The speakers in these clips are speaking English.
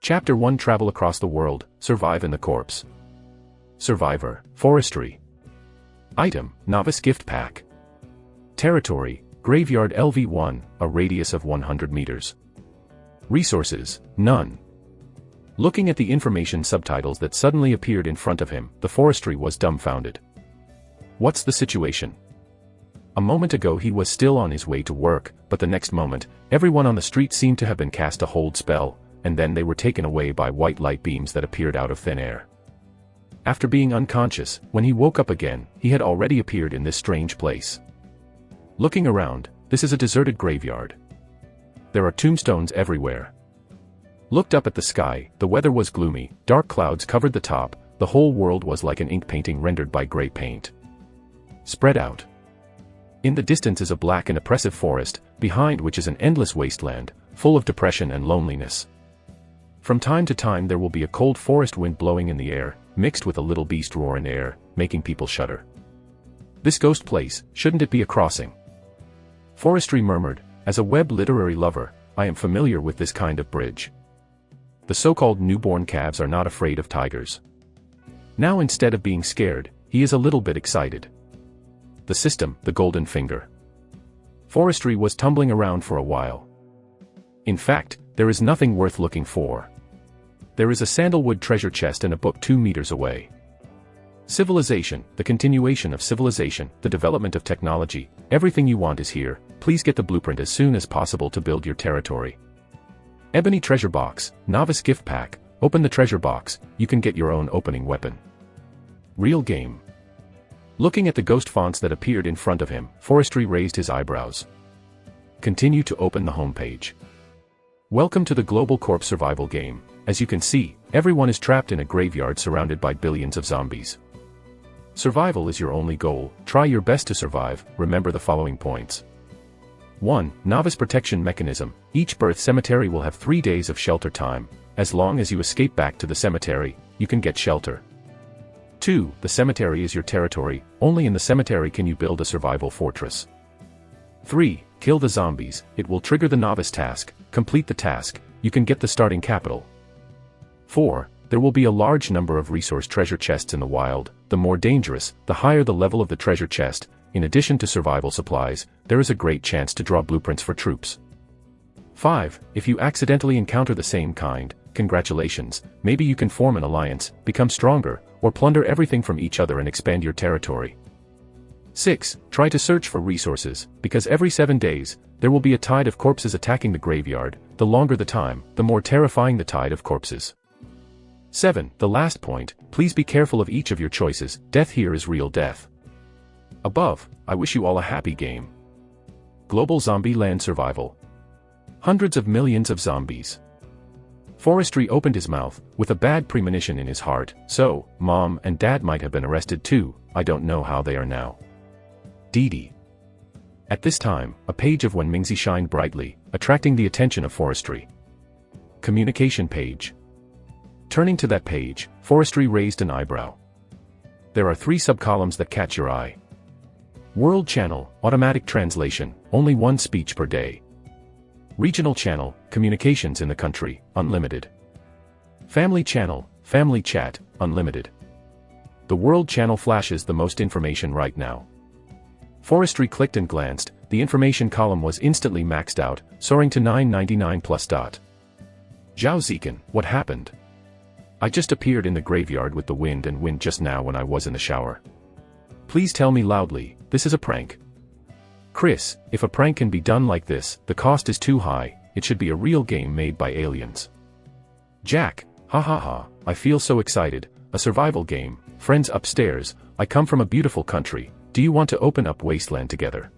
Chapter 1 Travel across the world, survive in the corpse. Survivor, Forestry. Item, Novice Gift Pack. Territory, Graveyard LV1, a radius of 100 meters. Resources, none. Looking at the information subtitles that suddenly appeared in front of him, the Forestry was dumbfounded. What's the situation? A moment ago he was still on his way to work, but the next moment, everyone on the street seemed to have been cast a hold spell, and then they were taken away by white light beams that appeared out of thin air. After being unconscious, when he woke up again, he had already appeared in this strange place. Looking around, this is a deserted graveyard. There are tombstones everywhere. Looked up at the sky, the weather was gloomy, dark clouds covered the top, the whole world was like an ink painting rendered by gray paint. Spread out. In the distance is a black and oppressive forest, behind which is an endless wasteland, full of depression and loneliness. From time to time there will be a cold forest wind blowing in the air, mixed with a little beast roar in air, making people shudder. This ghost place, shouldn't it be a crossing? Forestry murmured, as a web literary lover, I am familiar with this kind of bridge. The so-called newborn calves are not afraid of tigers. Now instead of being scared, he is a little bit excited. The system, the golden finger. Forestry was tumbling around for a while. In fact, there is nothing worth looking for. There is a sandalwood treasure chest and a book 2 meters away. Civilization, the continuation of civilization, the development of technology, everything you want is here, please get the blueprint as soon as possible to build your territory. Ebony treasure box, novice gift pack, open the treasure box, you can get your own opening weapon. Real game. Looking at the ghost fonts that appeared in front of him, Forestry raised his eyebrows. Continue to open the homepage. Welcome to the Global Corpse Survival game. As you can see, everyone is trapped in a graveyard surrounded by billions of zombies. Survival is your only goal, try your best to survive, remember the following points. 1. Novice protection mechanism, each birth cemetery will have 3 days of shelter time, as long as you escape back to the cemetery, you can get shelter. 2. The cemetery is your territory, only in the cemetery can you build a survival fortress. 3. Kill the zombies, it will trigger the novice task, complete the task, you can get the starting capital. 4. There will be a large number of resource treasure chests in the wild, the more dangerous, the higher the level of the treasure chest, in addition to survival supplies, there is a great chance to draw blueprints for troops. 5. If you accidentally encounter the same kind, congratulations, maybe you can form an alliance, become stronger, or plunder everything from each other and expand your territory. 6. Try to search for resources, because every 7 days, there will be a tide of corpses attacking the graveyard, the longer the time, the more terrifying the tide of corpses. 7. The last point, please be careful of each of your choices, death here is real death. Above, I wish you all a happy game. Global Zombie Land Survival. Hundreds of millions of zombies. Forestry opened his mouth, with a bad premonition in his heart, so, Mom and Dad might have been arrested too, I don't know how they are now. Dee Dee. At this time, a page of Wen Mingzi shined brightly, attracting the attention of Forestry. Communication page. Turning to that page, Forestry raised an eyebrow. There are 3 subcolumns that catch your eye. World Channel, automatic translation, only 1 speech per day. Regional Channel, communications in the country, unlimited. Family Channel, family chat, unlimited. The World Channel flashes the most information right now. Forestry clicked and glanced, the information column was instantly maxed out, soaring to 999 plus. Zhao Zikan, what happened? I just appeared in the graveyard with the wind just now when I was in the shower. Please tell me loudly, this is a prank. Chris, if a prank can be done like this, the cost is too high, it should be a real game made by aliens. Jack, ha ha ha, I feel so excited, a survival game, friends upstairs, I come from a beautiful country, do you want to open up wasteland together?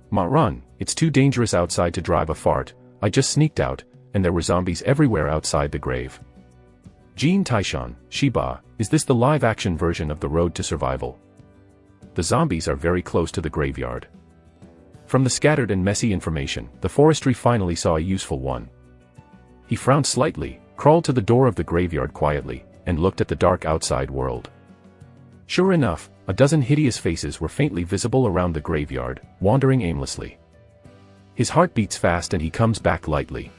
Ma run, it's too dangerous outside to drive a fart, I just sneaked out, and there were zombies everywhere outside the grave. Jean Taishan, Shiba, is this the live-action version of The Road to Survival? The zombies are very close to the graveyard. From the scattered and messy information, the Forestry finally saw a useful one. He frowned slightly, crawled to the door of the graveyard quietly, and looked at the dark outside world. Sure enough, a dozen hideous faces were faintly visible around the graveyard, wandering aimlessly. His heart beats fast and he comes back lightly.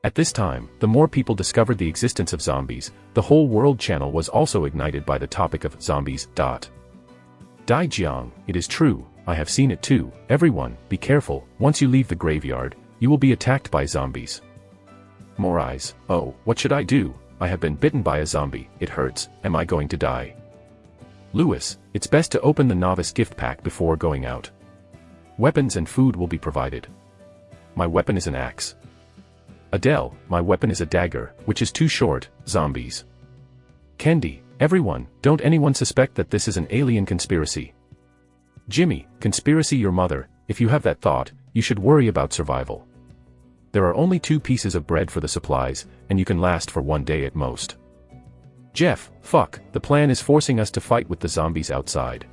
At this time, the more people discovered the existence of zombies, the whole world channel was also ignited by the topic of zombies. Dai Jiang, it is true, I have seen it too. Everyone, be careful, once you leave the graveyard, you will be attacked by zombies. Morais, oh, what should I do? I have been bitten by a zombie, it hurts, am I going to die? Lewis, it's best to open the novice gift pack before going out. Weapons and food will be provided. My weapon is an axe. Adele, my weapon is a dagger, which is too short. Zombies. Kendi, everyone, don't anyone suspect that this is an alien conspiracy. Jimmy, conspiracy your mother, if you have that thought, you should worry about survival. There are only 2 pieces of bread for the supplies, and you can last for 1 day at most. Jeff, fuck, the plan is forcing us to fight with the zombies outside.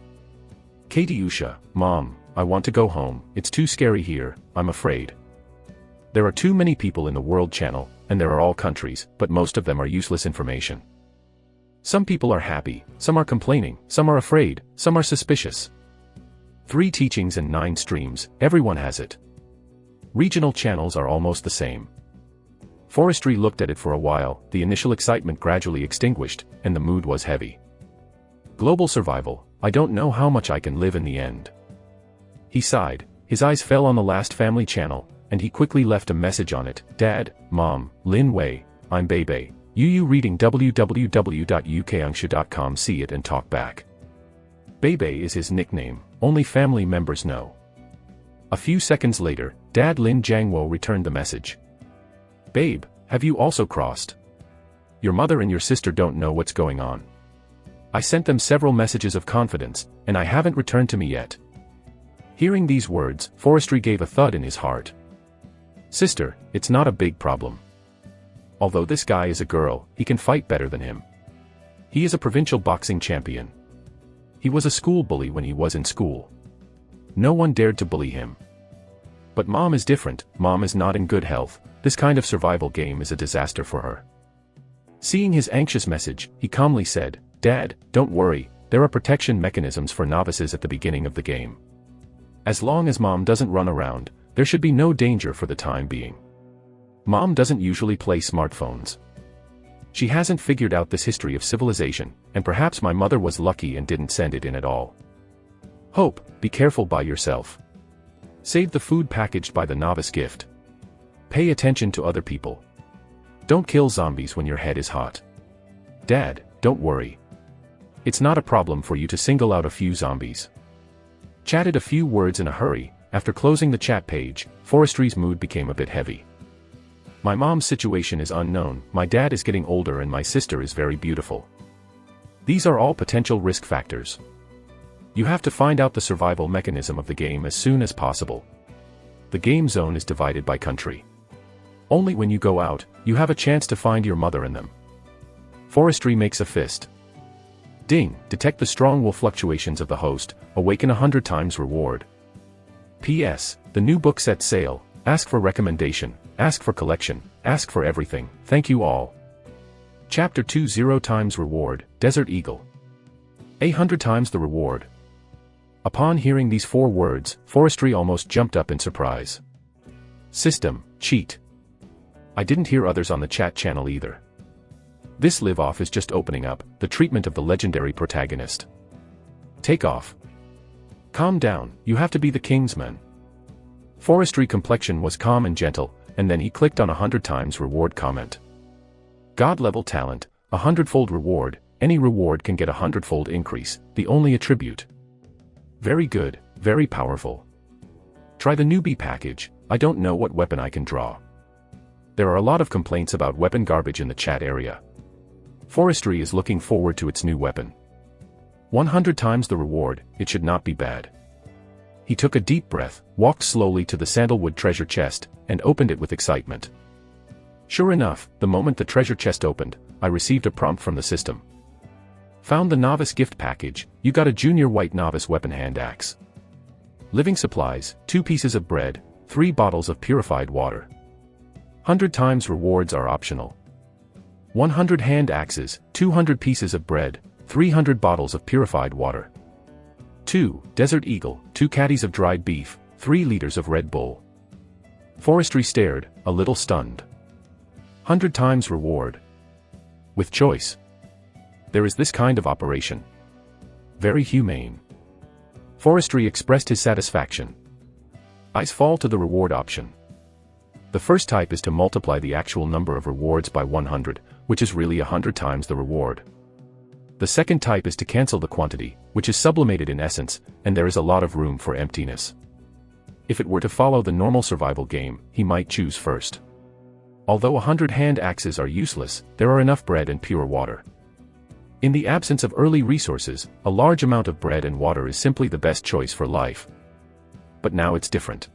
Katiusha, Mom, I want to go home, it's too scary here, I'm afraid. There are too many people in the world channel, and there are all countries, but most of them are useless information. Some people are happy, some are complaining, some are afraid, some are suspicious. 3 teachings and 9 streams, everyone has it. Regional channels are almost the same. Forestry looked at it for a while, the initial excitement gradually extinguished, and the mood was heavy. Global survival, I don't know how much I can live in the end. He sighed, his eyes fell on the last family channel, and he quickly left a message on it. Dad, Mom, Lin Wei, I'm Bebe. You reading www.ukangsha.com, see it and talk back. Bebe is his nickname, only family members know. A few seconds later, Dad Lin Jiangwo returned the message. Babe, have you also crossed? Your mother and your sister don't know what's going on. I sent them several messages of confidence, and I haven't returned to me yet. Hearing these words, Forestry gave a thud in his heart. Sister, it's not a big problem. Although this guy is a girl, he can fight better than him. He is a provincial boxing champion. He was a school bully when he was in school. No one dared to bully him. But Mom is different, Mom is not in good health, this kind of survival game is a disaster for her. Seeing his anxious message, he calmly said, Dad, don't worry, there are protection mechanisms for novices at the beginning of the game. As long as Mom doesn't run around, there should be no danger for the time being. Mom doesn't usually play smartphones. She hasn't figured out this history of civilization, and perhaps my mother was lucky and didn't send it in at all. Hope, be careful by yourself. Save the food packaged by the novice gift. Pay attention to other people. Don't kill zombies when your head is hot. Dad, don't worry. It's not a problem for you to single out a few zombies. Chatted a few words in a hurry. After closing the chat page, Forestry's mood became a bit heavy. My mom's situation is unknown, my dad is getting older and my sister is very beautiful. These are all potential risk factors. You have to find out the survival mechanism of the game as soon as possible. The game zone is divided by country. Only when you go out, you have a chance to find your mother in them. Forestry makes a fist. Ding, detect the strong will fluctuations of the host, awaken 100 times reward. P.S. The new book set sale, ask for recommendation, ask for collection, ask for everything, thank you all. Chapter 2 0 times reward, Desert Eagle. 100 times the reward. Upon hearing these 4 words, Forestry almost jumped up in surprise. System, cheat. I didn't hear others on the chat channel either. This live-off is just opening up, the treatment of the legendary protagonist. Take off. Calm down, you have to be the king's man. Forestry complexion was calm and gentle, and then he clicked on 100 times reward comment. God-level talent, 100-fold reward, any reward can get a 100-fold increase, the only attribute. Very good, very powerful. Try the newbie package, I don't know what weapon I can draw. There are a lot of complaints about weapon garbage in the chat area. Forestry is looking forward to its new weapon. 100 times the reward, it should not be bad. He took a deep breath, walked slowly to the sandalwood treasure chest, and opened it with excitement. Sure enough, the moment the treasure chest opened, I received a prompt from the system. Found the novice gift package, you got a junior white novice weapon hand axe. Living supplies, 2 pieces of bread, 3 bottles of purified water. 100 times rewards are optional. 100 hand axes, 200 pieces of bread, 300 bottles of purified water. 2. Desert Eagle, 2 caddies of dried beef, 3 liters of Red Bull. Forestry stared, a little stunned. 100 times reward. With choice. There is this kind of operation. Very humane. Forestry expressed his satisfaction. Eyes fall to the reward option. The first type is to multiply the actual number of rewards by 100, which is really 100 times the reward. The second type is to cancel the quantity, which is sublimated in essence, and there is a lot of room for emptiness. If it were to follow the normal survival game, he might choose first. Although 100 hand axes are useless, there are enough bread and pure water. In the absence of early resources, a large amount of bread and water is simply the best choice for life. But now it's different.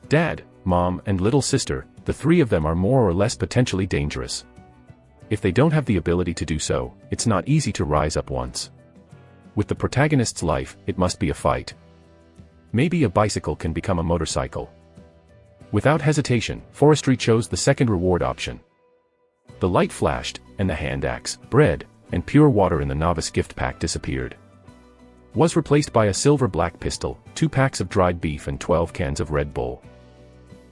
Dad, Mom, and little sister, the three of them are more or less potentially dangerous. If they don't have the ability to do so, it's not easy to rise up once. With the protagonist's life, it must be a fight. Maybe a bicycle can become a motorcycle. Without hesitation, Forestry chose the second reward option. The light flashed, and the hand axe, bread, and pure water in the novice gift pack disappeared. Was replaced by a silver-black pistol, 2 packs of dried beef and 12 cans of Red Bull.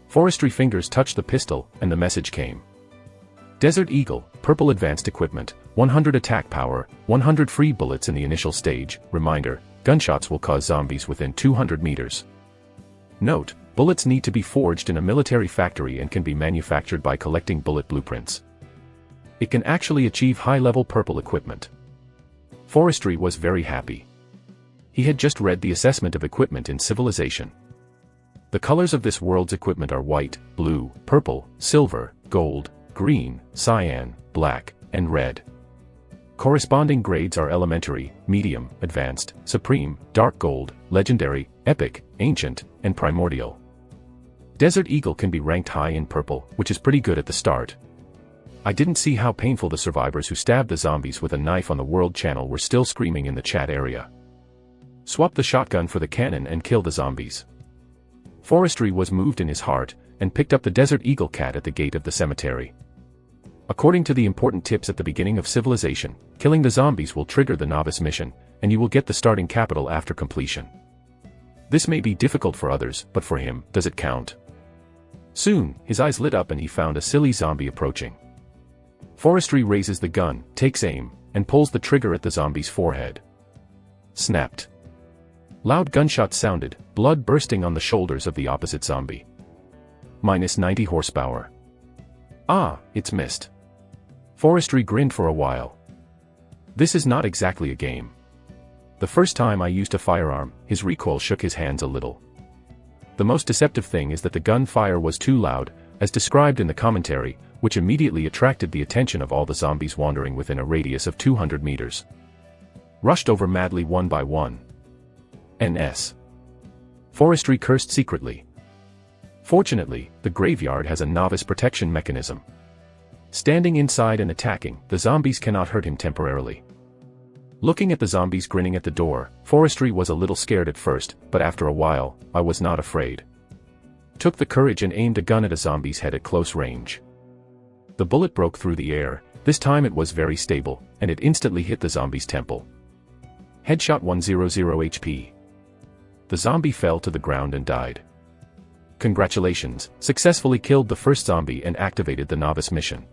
Forestry fingers touched the pistol, and the message came. Desert Eagle, purple advanced equipment, 100 attack power, 100 free bullets in the initial stage. Reminder, gunshots will cause zombies within 200 meters. Note, bullets need to be forged in a military factory and can be manufactured by collecting bullet blueprints. It can actually achieve high-level purple equipment. Forestry was very happy. He had just read the assessment of equipment in Civilization. The colors of this world's equipment are white, blue, purple, silver, gold, green, cyan, black, and red. Corresponding grades are elementary, medium, advanced, supreme, dark gold, legendary, epic, ancient, and primordial. Desert Eagle can be ranked high in purple, which is pretty good at the start. I didn't see how painful the survivors who stabbed the zombies with a knife on the World Channel were still screaming in the chat area. Swap the shotgun for the cannon and kill the zombies. Forestry was moved in his heart, and picked up the Desert Eagle cat at the gate of the cemetery. According to the important tips at the beginning of Civilization, killing the zombies will trigger the novice mission, and you will get the starting capital after completion. This may be difficult for others, but for him, does it count? Soon, his eyes lit up and he found a silly zombie approaching. Forestry raises the gun, takes aim, and pulls the trigger at the zombie's forehead. Snapped. Loud gunshots sounded, blood bursting on the shoulders of the opposite zombie. Minus 90 horsepower. Ah, it's missed. Forestry grinned for a while. This is not exactly a game. The first time I used a firearm, his recoil shook his hands a little. The most deceptive thing is that the gunfire was too loud, as described in the commentary, which immediately attracted the attention of all the zombies wandering within a radius of 200 meters. Rushed over madly one by one. NS. Forestry cursed secretly. Fortunately, the graveyard has a novice protection mechanism. Standing inside and attacking, the zombies cannot hurt him temporarily. Looking at the zombies grinning at the door, Forestry was a little scared at first, but after a while, I was not afraid. Took the courage and aimed a gun at a zombie's head at close range. The bullet broke through the air, this time it was very stable, and it instantly hit the zombie's temple. Headshot 100 HP. The zombie fell to the ground and died. Congratulations, successfully killed the first zombie and activated the novice mission.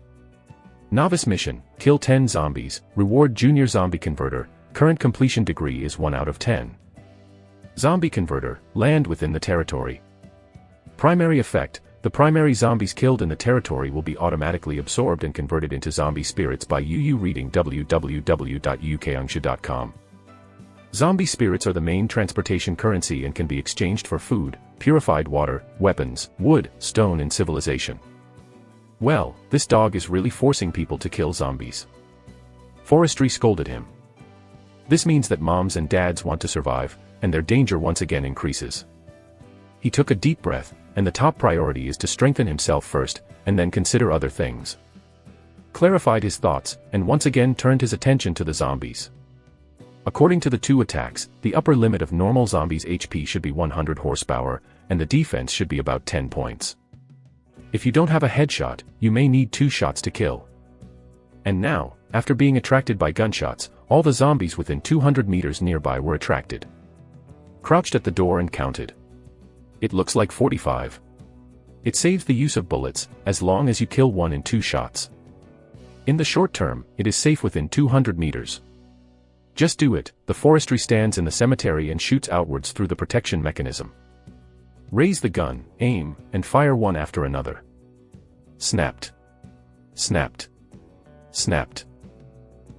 Novice mission, kill 10 zombies, reward Junior Zombie Converter, current completion degree is 1 out of 10. Zombie Converter, land within the territory. Primary effect, the primary zombies killed in the territory will be automatically absorbed and converted into zombie spirits by UU reading www.ukangsha.com. Zombie spirits are the main transportation currency and can be exchanged for food, purified water, weapons, wood, stone and civilization. Well, this dog is really forcing people to kill zombies. Forestry scolded him. This means that moms and dads want to survive, and their danger once again increases. He took a deep breath, and the top priority is to strengthen himself first, and then consider other things. Clarified his thoughts, and once again turned his attention to the zombies. According to the 2 attacks, the upper limit of normal zombies' HP should be 100 horsepower, and the defense should be about 10 points. If you don't have a headshot, you may need 2 shots to kill. And now, after being attracted by gunshots, all the zombies within 200 meters nearby were attracted. Crouched at the door and counted. It looks like 45. It saves the use of bullets, as long as you kill one in 2 shots. In the short term, it is safe within 200 meters. Just do it. The forestry stands in the cemetery and shoots outwards through the protection mechanism. Raise the gun, aim, and fire one after another. Snapped. Snapped. Snapped.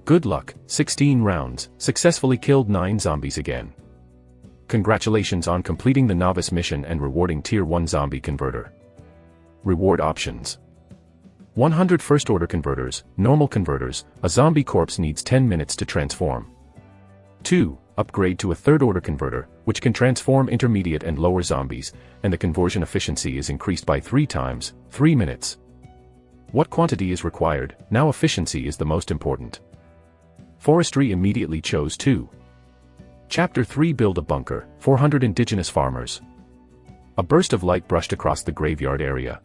Good luck. 16 rounds, successfully killed 9 zombies again. Congratulations on completing the novice mission and rewarding Tier 1 zombie converter. Reward options. 100 first order converters, normal converters. A zombie corpse needs 10 minutes to transform. 2. Upgrade to a third order converter, which can transform intermediate and lower zombies, and the conversion efficiency is increased by 3 times, 3 minutes. What quantity is required? Now efficiency is the most important. Forestry immediately chose 2. Chapter 3 Build a bunker, 400 indigenous farmers. A burst of light brushed across the graveyard area.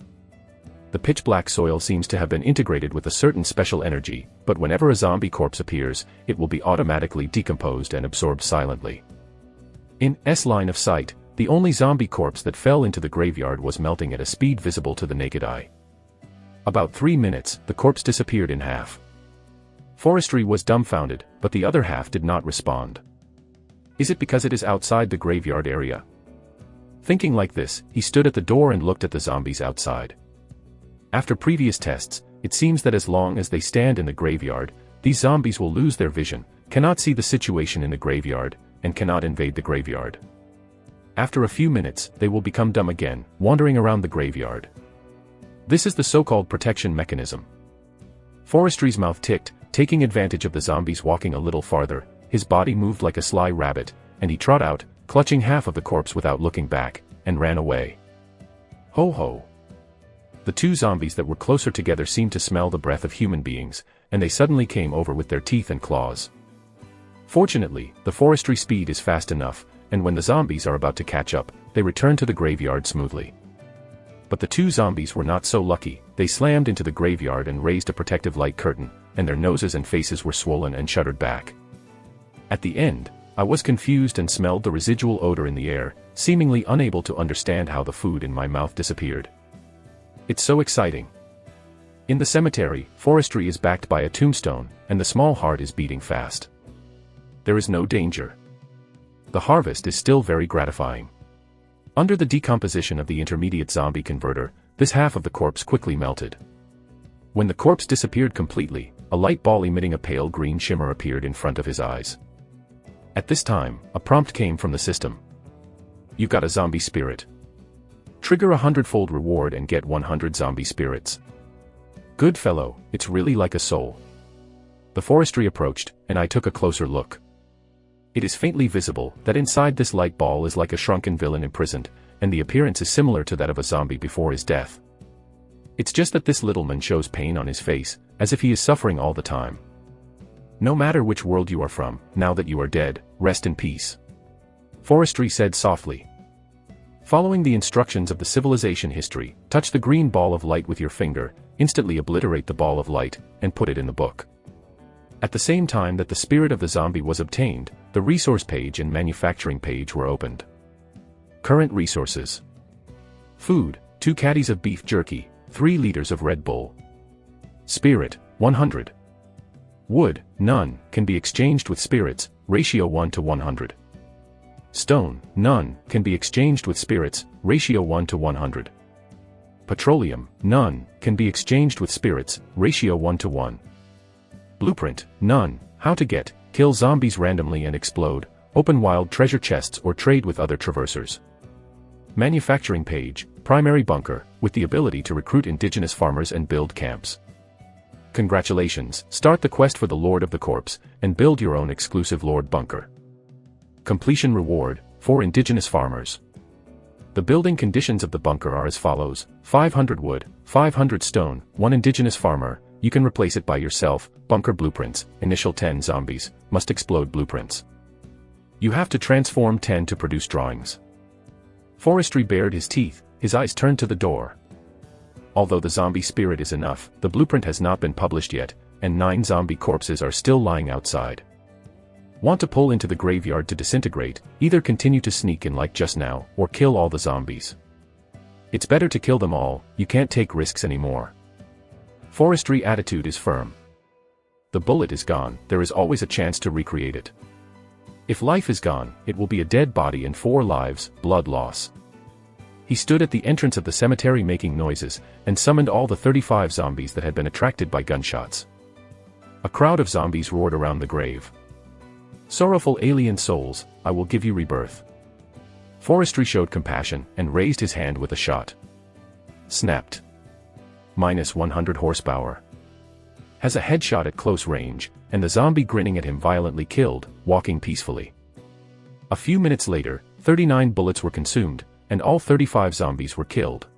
The pitch-black soil seems to have been integrated with a certain special energy, but whenever a zombie corpse appears, it will be automatically decomposed and absorbed silently. In S line of sight, the only zombie corpse that fell into the graveyard was melting at a speed visible to the naked eye. About 3 minutes, the corpse disappeared in half. Forestry was dumbfounded, but the other half did not respond. Is it because it is outside the graveyard area? Thinking like this, he stood at the door and looked at the zombies outside. After previous tests, it seems that as long as they stand in the graveyard, these zombies will lose their vision, cannot see the situation in the graveyard, and cannot invade the graveyard. After a few minutes, they will become dumb again, wandering around the graveyard. This is the so-called protection mechanism. Forestry's mouth ticked, taking advantage of the zombies walking a little farther. His body moved like a sly rabbit, and he trot out, clutching half of the corpse without looking back, and ran away. Ho ho! The 2 zombies that were closer together seemed to smell the breath of human beings, and they suddenly came over with their teeth and claws. Fortunately, the forestry speed is fast enough, and when the zombies are about to catch up, they return to the graveyard smoothly. But the 2 zombies were not so lucky. They slammed into the graveyard and raised a protective light curtain, and their noses and faces were swollen and shuddered back. At the end, I was confused and smelled the residual odor in the air, seemingly unable to understand how the food in my mouth disappeared. It's so exciting. In the cemetery, forestry is backed by a tombstone, and the small heart is beating fast. There is no danger. The harvest is still very gratifying. Under the decomposition of the intermediate zombie converter, this half of the corpse quickly melted. When the corpse disappeared completely, a light ball emitting a pale green shimmer appeared in front of his eyes. At this time, a prompt came from the system. You got a zombie spirit. Trigger a 100-fold reward and get 100 zombie spirits. Good fellow, it's really like a soul. The forestry approached, and I took a closer look. It is faintly visible that inside this light ball is like a shrunken villain imprisoned, and the appearance is similar to that of a zombie before his death. It's just that this little man shows pain on his face, as if he is suffering all the time. No matter which world you are from, now that you are dead, rest in peace. Forestry said softly. Following the instructions of the civilization history, touch the green ball of light with your finger, instantly obliterate the ball of light, and put it in the book. At the same time that the spirit of the zombie was obtained, the resource page and manufacturing page were opened. Current resources. Food, 2 caddies of beef jerky, 3 liters of Red Bull. Spirit, 100. Wood, none, can be exchanged with spirits, ratio 1 to 100. Stone, none, can be exchanged with spirits, ratio 1 to 100. Petroleum, none, can be exchanged with spirits, ratio 1 to 1. Blueprint, none, how to get, kill zombies randomly and explode, open wild treasure chests or trade with other traversers. Manufacturing page, primary bunker, with the ability to recruit indigenous farmers and build camps. Congratulations, start the quest for the Lord of the Corpse, and build your own exclusive Lord Bunker. Completion reward, for indigenous farmers. The building conditions of the bunker are as follows: 500 wood, 500 stone, 1 indigenous farmer, you can replace it by yourself, bunker blueprints, initial 10 zombies, must explode blueprints. You have to transform 10 to produce drawings. Forestry bared his teeth, his eyes turned to the door. Although the zombie spirit is enough, the blueprint has not been published yet, and 9 zombie corpses are still lying outside. Want to pull into the graveyard to disintegrate, either continue to sneak in like just now, or kill all the zombies. It's better to kill them all, you can't take risks anymore. Forestry attitude is firm. The bullet is gone, there is always a chance to recreate it. If life is gone, it will be a dead body and 4 lives, blood loss. He stood at the entrance of the cemetery making noises, and summoned all the 35 zombies that had been attracted by gunshots. A crowd of zombies roared around the grave. Sorrowful alien souls, I will give you rebirth. Forestry showed compassion, and raised his hand with a shot. Snapped. -100 horsepower. Has a headshot at close range, and the zombie grinning at him violently killed, walking peacefully. A few minutes later, 39 bullets were consumed, and all 35 zombies were killed.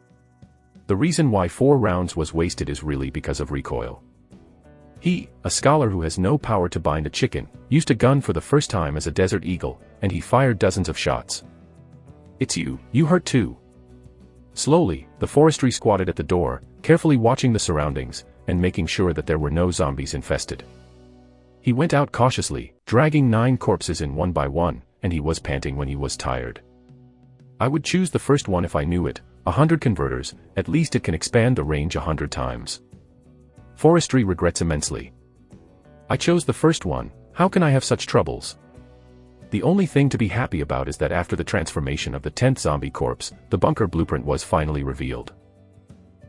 The reason why 4 rounds was wasted is really because of recoil. He, a scholar who has no power to bind a chicken, used a gun for the first time as a desert eagle, and he fired dozens of shots. It's you hurt too. Slowly, the forestry squatted at the door, carefully watching the surroundings, and making sure that there were no zombies infested. He went out cautiously, dragging 9 corpses in one by one, and he was panting when he was tired. I would choose the first one if I knew it, 100 converters, at least it can expand the range 100 times. Forestry regrets immensely. I chose the first one, how can I have such troubles? The only thing to be happy about is that after the transformation of the 10th zombie corpse, the bunker blueprint was finally revealed.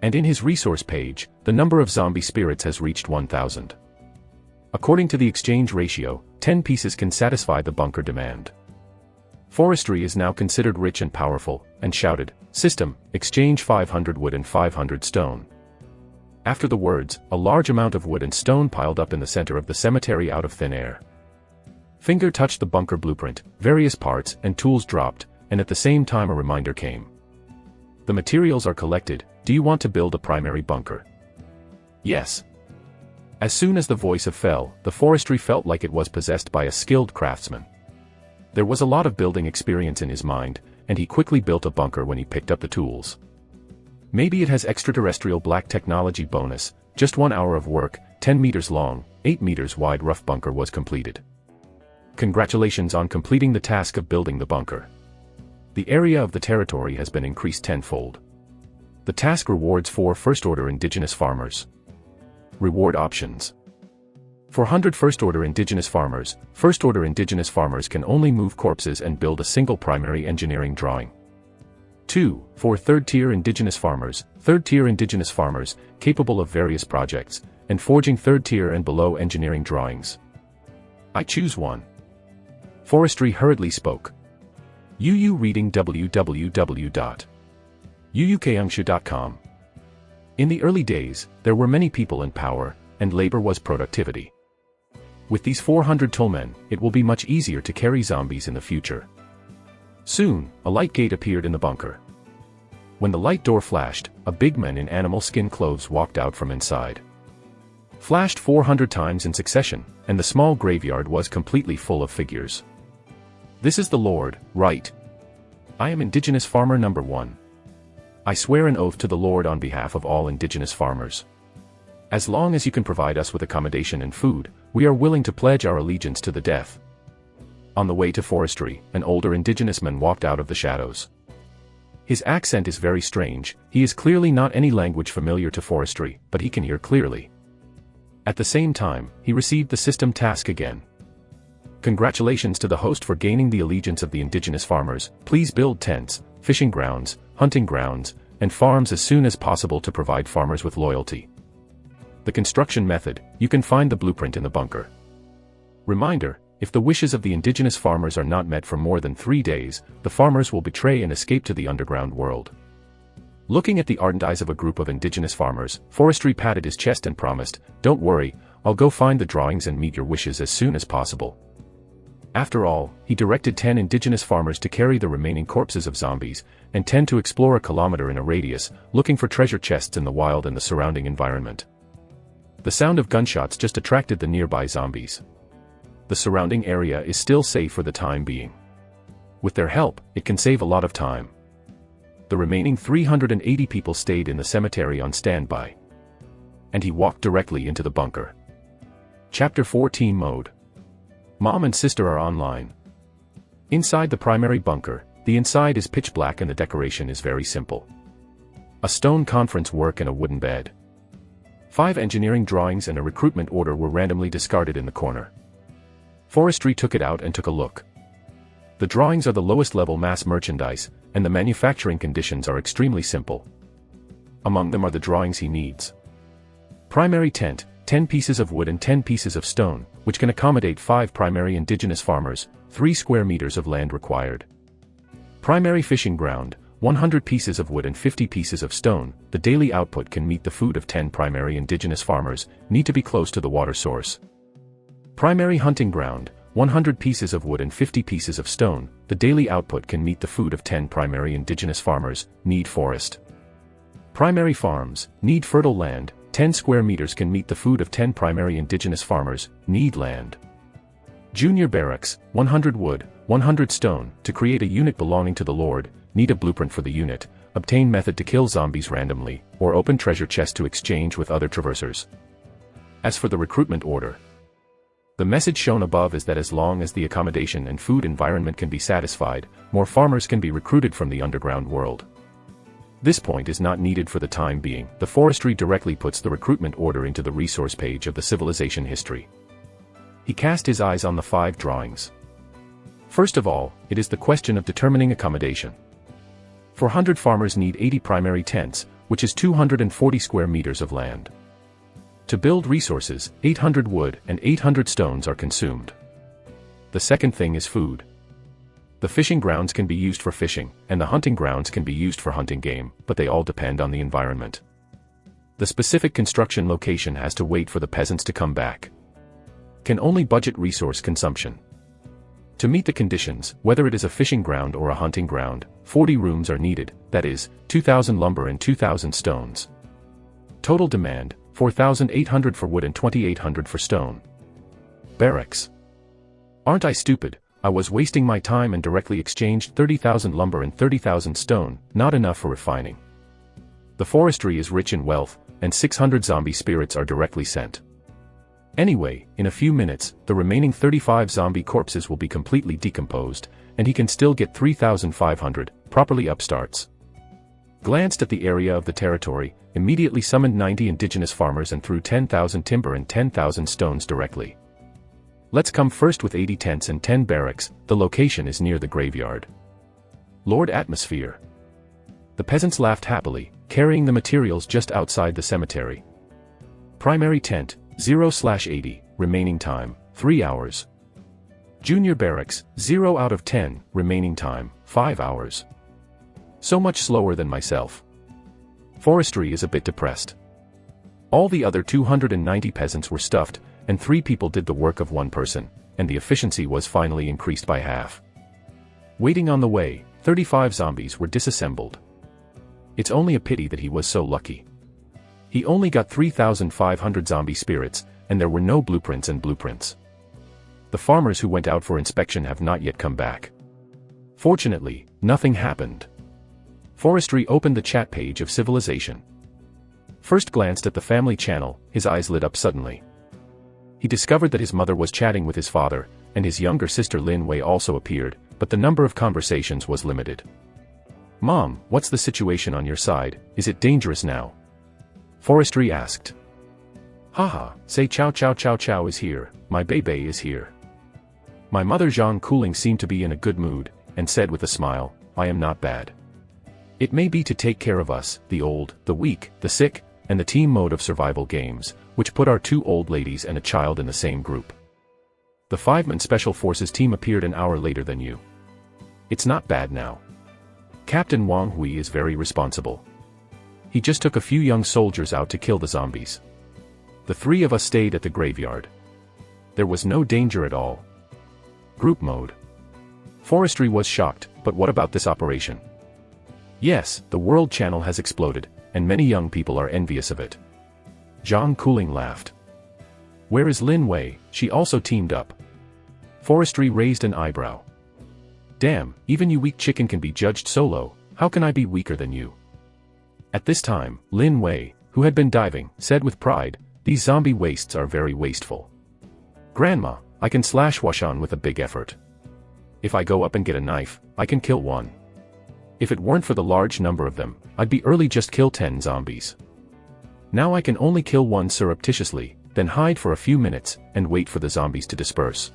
And in his resource page, the number of zombie spirits has reached 1,000. According to the exchange ratio, 10 pieces can satisfy the bunker demand. Forestry is now considered rich and powerful, and shouted, "System, exchange 500 wood and 500 stone." After the words, a large amount of wood and stone piled up in the center of the cemetery out of thin air. Finger touched the bunker blueprint, various parts and tools dropped, and at the same time a reminder came. The materials are collected, do you want to build a primary bunker? Yes. As soon as the voice fell, the forestry felt like it was possessed by a skilled craftsman. There was a lot of building experience in his mind, and he quickly built a bunker when he picked up the tools. Maybe it has extraterrestrial black technology bonus, just 1 hour of work, 10 meters long, 8 meters wide rough bunker was completed. Congratulations on completing the task of building the bunker. The area of the territory has been increased tenfold. The task rewards 4 first-order indigenous farmers. Reward options. For 100 first-order indigenous farmers can only move corpses and build a single primary engineering drawing. 2. For third-tier indigenous farmers capable of various projects, and forging third-tier and below engineering drawings. I choose 1. Forestry hurriedly spoke. Yu reading www.yuyukeungshu.com. In the early days, there were many people in power, and labor was productivity. With these 400 tollmen, it will be much easier to carry zombies in the future. Soon, a light gate appeared in the bunker. When the light door flashed, a big man in animal skin clothes walked out from inside. Flashed 400 times in succession, and the small graveyard was completely full of figures. This is the Lord, right? I am indigenous farmer number 1. I swear an oath to the Lord on behalf of all indigenous farmers. As long as you can provide us with accommodation and food, we are willing to pledge our allegiance to the death. On the way to forestry, an older indigenous man walked out of the shadows. His accent is very strange, he is clearly not any language familiar to forestry, but he can hear clearly. At the same time, he received the system task again. Congratulations to the host for gaining the allegiance of the indigenous farmers, please build tents, fishing grounds, hunting grounds, and farms as soon as possible to provide farmers with loyalty. The construction method, you can find the blueprint in the bunker. Reminder, if the wishes of the indigenous farmers are not met for more than 3 days, the farmers will betray and escape to the underground world. Looking at the ardent eyes of a group of indigenous farmers, Forestry patted his chest and promised, "Don't worry, I'll go find the drawings and meet your wishes as soon as possible." After all, he directed 10 indigenous farmers to carry the remaining corpses of zombies, and 10 to explore a kilometer in a radius, looking for treasure chests in the wild and the surrounding environment. The sound of gunshots just attracted the nearby zombies. The surrounding area is still safe for the time being. With their help, it can save a lot of time. The remaining 380 people stayed in the cemetery on standby. And he walked directly into the bunker. Chapter 14 Mode. Mom and sister are online. Inside the primary bunker, the inside is pitch black and the decoration is very simple. a stone conference work and a wooden bed. 5 engineering drawings and a recruitment order were randomly discarded in the corner. Forestry took it out and took a look. The drawings are the lowest level mass merchandise, and the manufacturing conditions are extremely simple. Among them are the drawings he needs. Primary tent, 10 pieces of wood and 10 pieces of stone, which can accommodate 5 primary indigenous farmers, 3 square meters of land required. Primary fishing ground, 100 pieces of wood and 50 pieces of stone, the daily output can meet the food of 10 primary indigenous farmers, need to be close to the water source. Primary hunting ground, 100 pieces of wood and 50 pieces of stone, the daily output can meet the food of 10 primary indigenous farmers, need forest. Primary farms, need fertile land, 10 square meters can meet the food of 10 primary indigenous farmers, need land. Junior barracks, 100 wood, 100 stone, to create a unit belonging to the Lord, need a blueprint for the unit, obtain method to kill zombies randomly, or open treasure chest to exchange with other traversers. As for the recruitment order, the message shown above is that as long as the accommodation and food environment can be satisfied, more farmers can be recruited from the underground world. This point is not needed for the time being. The forestry directly puts the recruitment order into the resource page of the civilization history. He cast his eyes on the 5 drawings. First of all, it is the question of determining accommodation. 400 farmers need 80 primary tents, which is 240 square meters of land. To build resources, 800 wood and 800 stones are consumed. The second thing is food. The fishing grounds can be used for fishing, and the hunting grounds can be used for hunting game, but they all depend on the environment. The specific construction location has to wait for the peasants to come back. Can only budget resource consumption. To meet the conditions, whether it is a fishing ground or a hunting ground, 40 rooms are needed, that is, 2,000 lumber and 2,000 stones. Total demand, 4,800 for wood and 2,800 for stone. Barracks. Aren't I stupid? I was wasting my time and directly exchanged 30,000 lumber and 30,000 stone, not enough for refining. The forestry is rich in wealth, and 600 zombie spirits are directly sent. Anyway, in a few minutes, the remaining 35 zombie corpses will be completely decomposed, and he can still get 3,500, properly upstarts. Glanced at the area of the territory, immediately summoned 90 indigenous farmers and threw 10,000 timber and 10,000 stones directly. Let's come first with 80 tents and 10 barracks. The location is near the graveyard. Lord Atmosphere. The peasants laughed happily, carrying the materials just outside the cemetery. Primary tent, 0/80, remaining time, 3 hours. Junior barracks, 0 out of 10, remaining time, 5 hours. So much slower than myself. Forestry is a bit depressed. All the other 290 peasants were stuffed, and 3 people did the work of 1 person, and the efficiency was finally increased by half. Waiting on the way, 35 zombies were disassembled. It's only a pity that he was so lucky. He only got 3,500 zombie spirits, and there were no blueprints and blueprints. The farmers who went out for inspection have not yet come back. Fortunately, nothing happened. Forestry opened the chat page of Civilization. First glanced at the family channel, his eyes lit up suddenly. He discovered that his mother was chatting with his father, and his younger sister Lin Wei also appeared, but the number of conversations was limited. "Mom, what's the situation on your side, is it dangerous now?" Forestry asked. "Haha, say Chow Chow Chow Chow is here, my baby is here." My mother Zhang Cooling seemed to be in a good mood, and said with a smile, "I am not bad. It may be to take care of us, the old, the weak, the sick, and the team mode of survival games, which put our 2 old ladies and a child in the same group. The 5-man Special Forces team appeared an hour later than you. It's not bad now. Captain Wang Hui is very responsible. He just took a few young soldiers out to kill the zombies. The 3 of us stayed at the graveyard. There was no danger at all. Group mode. Forestry was shocked, but what about this operation? Yes, the World Channel has exploded, and many young people are envious of it. Zhang Cooling laughed. Where is Lin Wei? She also teamed up. Forestry raised an eyebrow. Damn, even you weak chicken can be judged solo, how can I be weaker than you? At this time, Lin Wei, who had been diving, said with pride, these zombie wastes are very wasteful. Grandma, I can slash Washan with a big effort. If I go up and get a knife, I can kill one. If it weren't for the large number of them, I'd be early just kill 10 zombies. Now I can only kill one surreptitiously, then hide for a few minutes, and wait for the zombies to disperse.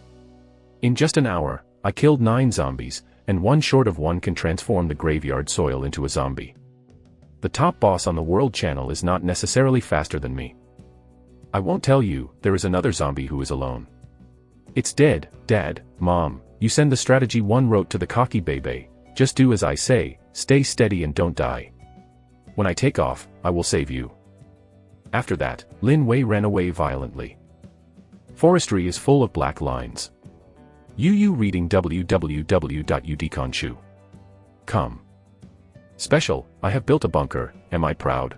In just an hour, I killed 9 zombies, and one short of one can transform the graveyard soil into a zombie. The top boss on the world channel is not necessarily faster than me. I won't tell you, there is another zombie who is alone. It's dead, Dad, Mom, you send the strategy 1 wrote to the cocky baby, just do as I say, stay steady and don't die. When I take off, I will save you. After that, Lin Wei ran away violently. Forestry is full of black lines. You reading www.udeconshu.com. Special, I have built a bunker, am I proud?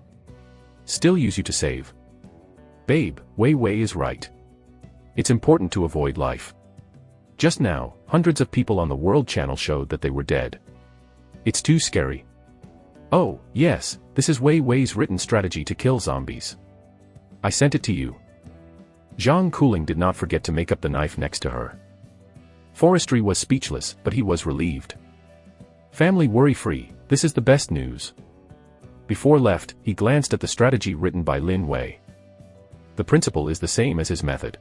Still use you to save. Babe, Wei is right. It's important to avoid life. Just now, hundreds of people on the World Channel showed that they were dead. It's too scary. Oh, yes, this is Wei's written strategy to kill zombies. I sent it to you. Zhang Kuling did not forget to make up the knife next to her. Forestry was speechless, but he was relieved. Family worry-free, this is the best news. Before left, he glanced at the strategy written by Lin Wei. The principle is the same as his method.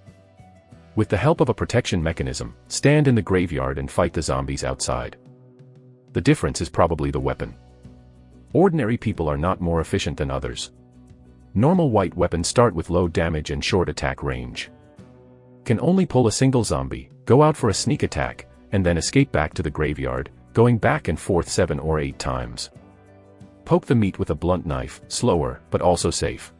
With the help of a protection mechanism, stand in the graveyard and fight the zombies outside. The difference is probably the weapon. Ordinary people are not more efficient than others. Normal white weapons start with low damage and short attack range. Can only pull a single zombie, go out for a sneak attack, and then escape back to the graveyard, going back and forth 7 or 8 times. Poke the meat with a blunt knife, slower, but also safe.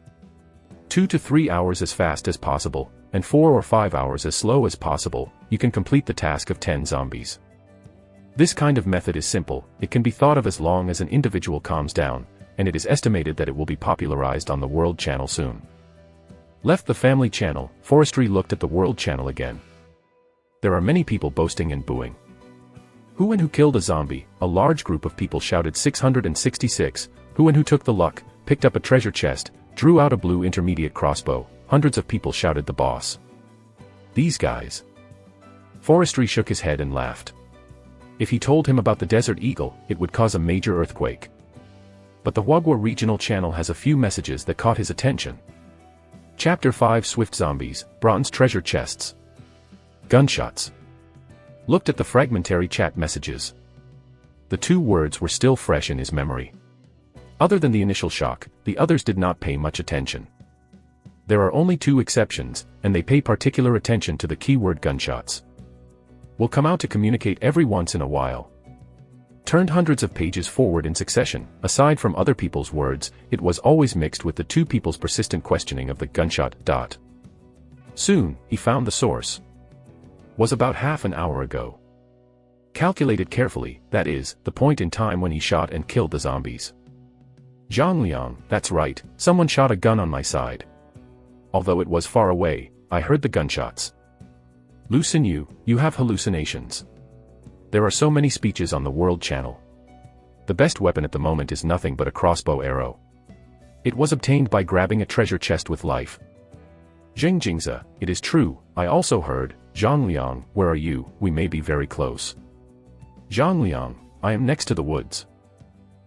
2 to 3 hours as fast as possible, and 4 or 5 hours as slow as possible, you can complete the task of 10 zombies. This kind of method is simple, it can be thought of as long as an individual calms down, and it is estimated that it will be popularized on the World Channel soon. Left the family channel, Forestry looked at the World Channel again. There are many people boasting and booing. Who and who killed a zombie? A large group of people shouted 666, who and who took the luck, picked up a treasure chest, drew out a blue intermediate crossbow. Hundreds of people shouted the boss. These guys. Forestry shook his head and laughed. If he told him about the Desert Eagle, it would cause a major earthquake. But the Wagwa regional channel has a few messages that caught his attention. Chapter 5 Swift Zombies, Bronze Treasure Chests. Gunshots. Looked at the fragmentary chat messages. The 2 words were still fresh in his memory. Other than the initial shock, the others did not pay much attention. There are only 2 exceptions, and they pay particular attention to the keyword gunshots. Will come out to communicate every once in a while. Turned hundreds of pages forward in succession, aside from other people's words, it was always mixed with the 2 people's persistent questioning of the gunshot. Soon, he found the source. Was about half an hour ago. Calculated carefully, that is, the point in time when he shot and killed the zombies. Zhang Liang, that's right, someone shot a gun on my side. Although it was far away, I heard the gunshots. Lu Xinyu, you have hallucinations. There are so many speeches on the World Channel. The best weapon at the moment is nothing but a crossbow arrow. It was obtained by grabbing a treasure chest with life. Jing Jingza, it is true, I also heard. Zhang Liang, where are you? We may be very close. Zhang Liang, I am next to the woods.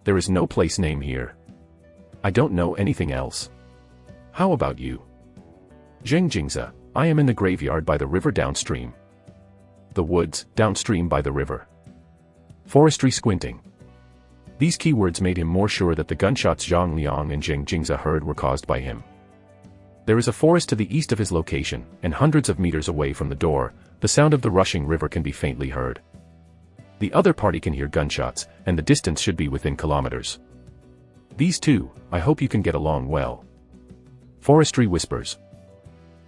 There is no place name here. I don't know anything else. How about you? Jing Jingza, I am in the graveyard by the river downstream. The woods, downstream by the river. Forestry squinting. These keywords made him more sure that the gunshots Zhang Liang and Jing Jingza heard were caused by him. There is a forest to the east of his location, and hundreds of meters away from the door, the sound of the rushing river can be faintly heard. The other party can hear gunshots, and the distance should be within kilometers. These 2, I hope you can get along well. Forestry whispers.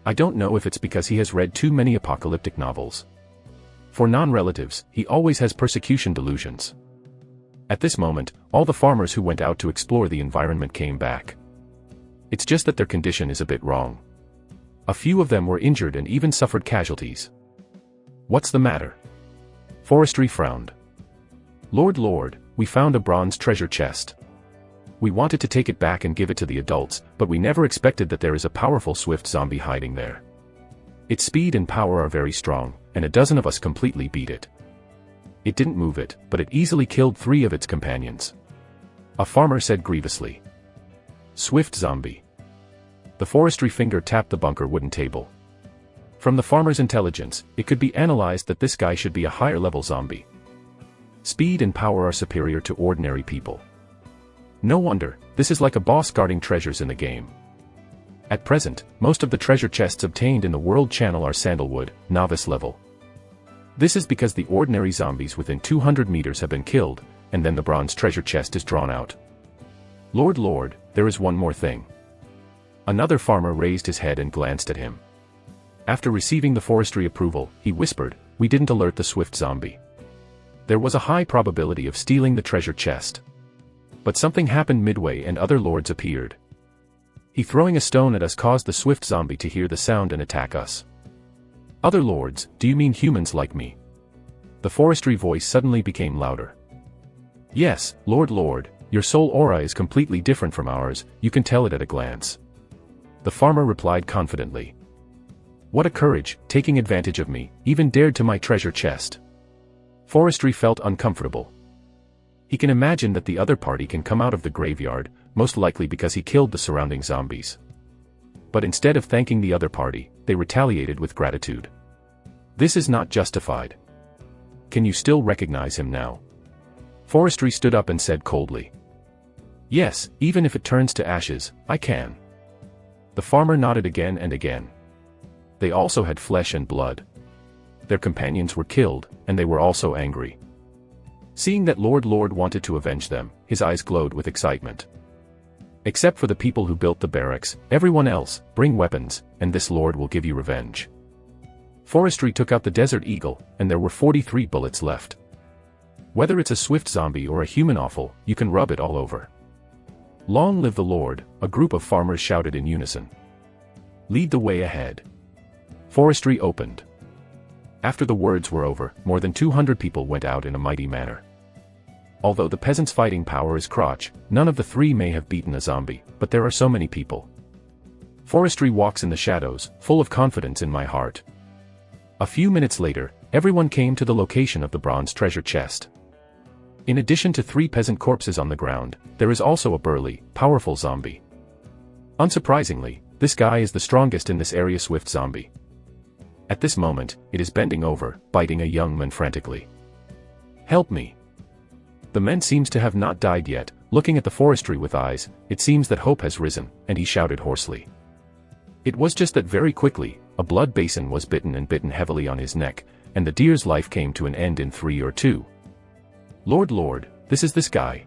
I don't know if it's because he has read too many apocalyptic novels. For non-relatives, he always has persecution delusions. At this moment, all the farmers who went out to explore the environment came back. It's just that their condition is a bit wrong. A few of them were injured and even suffered casualties. What's the matter? Forestry frowned. Lord, we found a bronze treasure chest. We wanted to take it back and give it to the adults, but we never expected that there is a powerful swift zombie hiding there. Its speed and power are very strong, and a dozen of us completely beat it. It didn't move it, but it easily killed 3 of its companions. A farmer said grievously. Swift zombie. The forestry finger tapped the bunker wooden table. From the farmer's intelligence, it could be analyzed that this guy should be a higher level zombie. Speed and power are superior to ordinary people. No wonder, this is like a boss guarding treasures in the game. At present, most of the treasure chests obtained in the World Channel are Sandalwood, novice level. This is because the ordinary zombies within 200 meters have been killed, and then the bronze treasure chest is drawn out. Lord, there is one more thing. Another farmer raised his head and glanced at him. After receiving the forestry approval, he whispered, "We didn't alert the swift zombie. There was a high probability of stealing the treasure chest. But something happened midway and other lords appeared. He throwing a stone at us caused the swift zombie to hear the sound and attack us." "Other lords, do you mean humans like me?" The forestry voice suddenly became louder. "Yes, Lord, your soul aura is completely different from ours, you can tell it at a glance." The farmer replied confidently. "What a courage, taking advantage of me, even dared to my treasure chest." Forestry felt uncomfortable. He can imagine that the other party can come out of the graveyard, most likely because he killed the surrounding zombies. But instead of thanking the other party, they retaliated with gratitude. This is not justified. "Can you still recognize him now?" Forestry stood up and said coldly. "Yes, even if it turns to ashes, I can." The farmer nodded again and again. They also had flesh and blood. Their companions were killed, and they were also angry. Seeing that Lord wanted to avenge them, his eyes glowed with excitement. "Except for the people who built the barracks, everyone else, bring weapons, and this lord will give you revenge." Forestry took out the Desert Eagle, and there were 43 bullets left. "Whether it's a swift zombie or a human offal, you can rub it all over." "Long live the Lord," a group of farmers shouted in unison. "Lead the way ahead." Forestry opened. After the words were over, more than 200 people went out in a mighty manner. Although the peasants' fighting power is crotch, none of the three may have beaten a zombie, but there are so many people. Forestry walks in the shadows, full of confidence in my heart. A few minutes later, everyone came to the location of the bronze treasure chest. In addition to 3 peasant corpses on the ground, there is also a burly, powerful zombie. Unsurprisingly, this guy is the strongest in this area swift zombie. At this moment, it is bending over, biting a young man frantically. "Help me." The man seems to have not died yet, looking at the forestry with eyes, it seems that hope has risen, and he shouted hoarsely. It was just that very quickly, a blood basin was bitten heavily on his neck, and the deer's life came to an end in 3 or 2. Lord, this is this guy."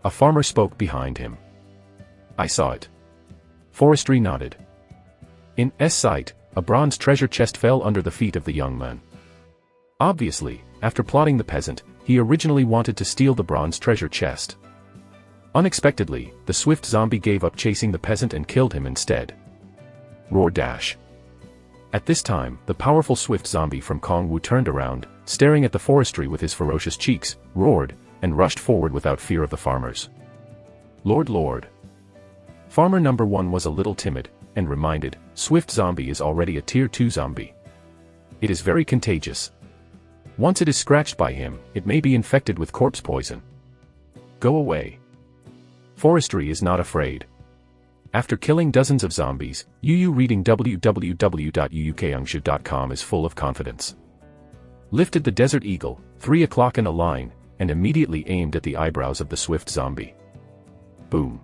A farmer spoke behind him. "I saw it." Forestry nodded. In sight, a bronze treasure chest fell under the feet of the young man. Obviously, after plotting the peasant, he originally wanted to steal the bronze treasure chest. Unexpectedly, the swift zombie gave up chasing the peasant and killed him instead. Roar dash. At this time, the powerful swift zombie from Kongwu turned around, staring at the forestry with his ferocious cheeks, roared, and rushed forward without fear of the farmers. Lord. Farmer number 1 was a little timid, and reminded, "Swift zombie is already a tier 2 zombie. It is very contagious. Once it is scratched by him, it may be infected with corpse poison. Go away." Forestry is not afraid. After killing dozens of zombies, Yu reading www.uukangshu.com is full of confidence. Lifted the Desert Eagle, 3 o'clock in a line, and immediately aimed at the eyebrows of the swift zombie. Boom.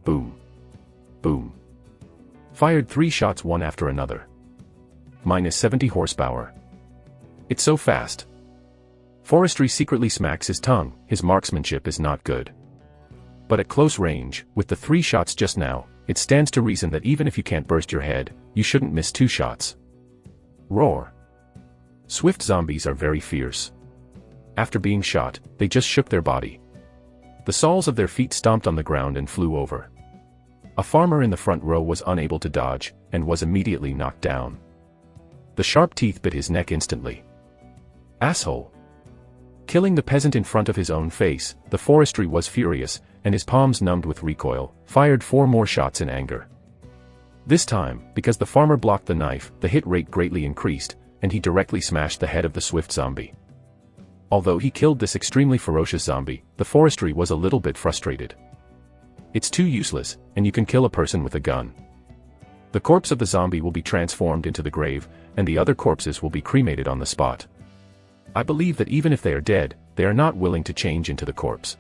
Boom. Boom. Fired 3 shots one after another. Minus 70 horsepower. It's so fast. Forestry secretly smacks his tongue, his marksmanship is not good. But at close range, with the 3 shots just now, it stands to reason that even if you can't burst your head, you shouldn't miss 2 shots. Roar. Swift zombies are very fierce. After being shot, they just shook their body. The soles of their feet stomped on the ground and flew over. A farmer in the front row was unable to dodge, and was immediately knocked down. The sharp teeth bit his neck instantly. Asshole. Killing the peasant in front of his own face, the forestry was furious, and his palms numbed with recoil, fired 4 more shots in anger. This time, because the farmer blocked the knife, the hit rate greatly increased, and he directly smashed the head of the swift zombie. Although he killed this extremely ferocious zombie, the forestry was a little bit frustrated. It's too useless, and you can kill a person with a gun. The corpse of the zombie will be transformed into the grave, and the other corpses will be cremated on the spot. I believe that even if they are dead, they are not willing to change into the corpse.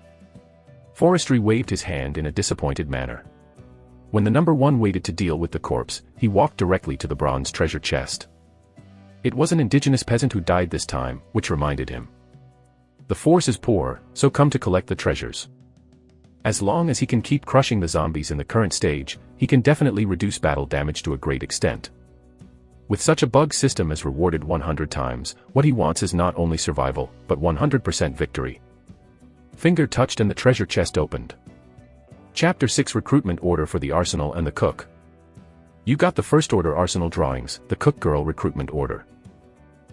Forestry waved his hand in a disappointed manner. When the number one waited to deal with the corpse, he walked directly to the bronze treasure chest. It was an indigenous peasant who died this time, which reminded him. The force is poor, so come to collect the treasures. As long as he can keep crushing the zombies in the current stage, he can definitely reduce battle damage to a great extent. With such a bug system as rewarded 100 times, what he wants is not only survival, but 100% victory. Finger touched and the treasure chest opened. Chapter 6 Recruitment Order for the Arsenal and the Cook. You got the first order arsenal drawings, the cook girl recruitment order.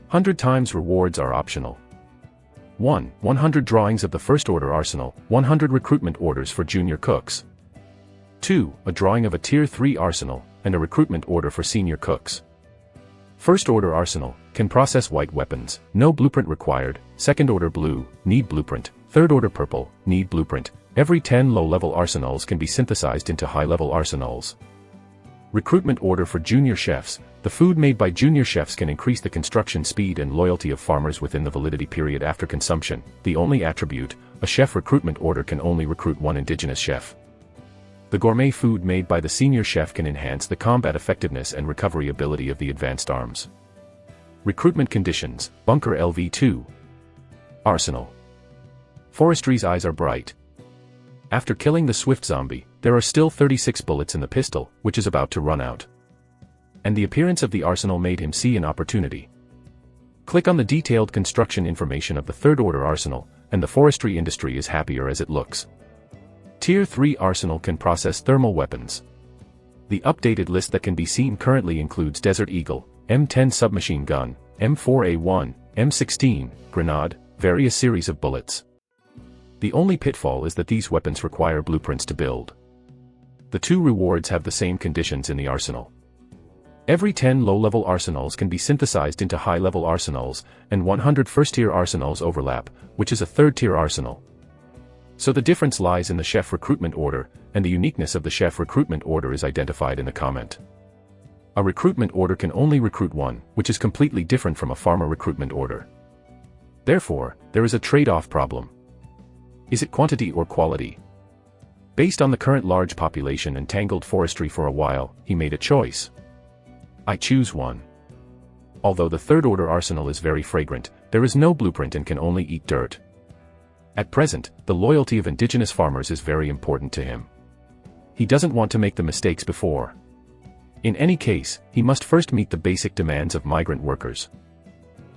100 times rewards are optional. 1. 100 drawings of the first order arsenal, 100 recruitment orders for junior cooks. 2. A drawing of a tier 3 arsenal, and a recruitment order for senior cooks. First order arsenal, can process white weapons, no blueprint required. Second order blue, need blueprint. Third order purple, need blueprint. Every 10 low-level arsenals can be synthesized into high-level arsenals. Recruitment order for junior chefs, the food made by junior chefs can increase the construction speed and loyalty of farmers within the validity period after consumption. The only attribute, a chef recruitment order can only recruit one indigenous chef. The gourmet food made by the senior chef can enhance the combat effectiveness and recovery ability of the advanced arms. Recruitment conditions, Bunker LV2. Arsenal. Forestry's eyes are bright. After killing the swift zombie, there are still 36 bullets in the pistol, which is about to run out. And the appearance of the arsenal made him see an opportunity. Click on the detailed construction information of the third order arsenal, and the forestry industry is happier as it looks. Tier 3 arsenal can process thermal weapons. The updated list that can be seen currently includes Desert Eagle, M10 submachine gun, M4A1, M16, grenade, various series of bullets. The only pitfall is that these weapons require blueprints to build. The two rewards have the same conditions in the arsenal. Every 10 low-level arsenals can be synthesized into high-level arsenals, and 100 first-tier arsenals overlap, which is a third-tier arsenal. So the difference lies in the chef recruitment order, and the uniqueness of the chef recruitment order is identified in the comment. A recruitment order can only recruit one, which is completely different from a farmer recruitment order. Therefore, there is a trade-off problem. Is it quantity or quality? Based on the current large population and tangled forestry for a while, he made a choice. I choose one. Although the third order arsenal is very fragrant, there is no blueprint and can only eat dirt. At present, the loyalty of indigenous farmers is very important to him. He doesn't want to make the mistakes before. In any case, he must first meet the basic demands of migrant workers.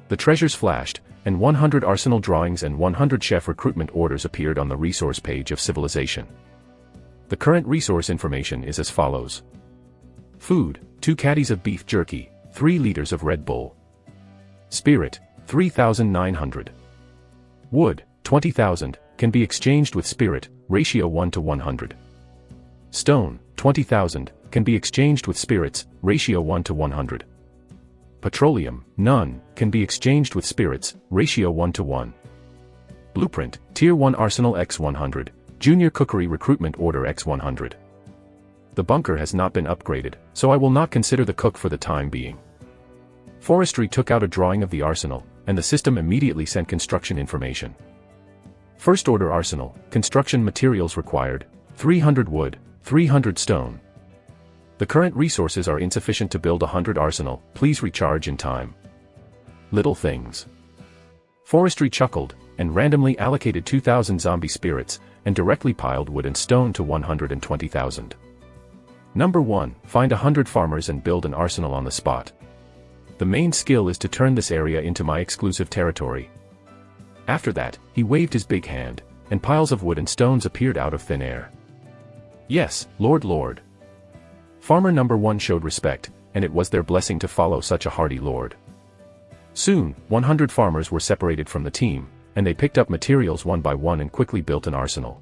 The treasures flashed, and 100 arsenal drawings and 100 chef recruitment orders appeared on the resource page of Civilization. The current resource information is as follows. Food, 2 caddies of beef jerky, 3 liters of Red Bull. Spirit, 3,900. Wood, 20,000, can be exchanged with spirit, ratio 1 to 100. Stone, 20,000, can be exchanged with spirits, ratio 1 to 100. Petroleum, none, can be exchanged with spirits, ratio 1 to 1. Blueprint, Tier 1 Arsenal X100, Junior Cookery Recruitment Order X100. The bunker has not been upgraded, so I will not consider the cook for the time being. Forestry took out a drawing of the arsenal, and the system immediately sent construction information. First order arsenal, construction materials required, 300 wood, 300 stone. The current resources are insufficient to build 100 arsenal, please recharge in time. Little things. Forestry chuckled, and randomly allocated 2,000 zombie spirits, and directly piled wood and stone to 120,000. Number 1, find 100 farmers and build an arsenal on the spot. The main skill is to turn this area into my exclusive territory. After that, he waved his big hand, and piles of wood and stones appeared out of thin air. Yes, Lord. Farmer number 1 showed respect, and it was their blessing to follow such a hardy lord. Soon, 100 farmers were separated from the team, and they picked up materials one by one and quickly built an arsenal.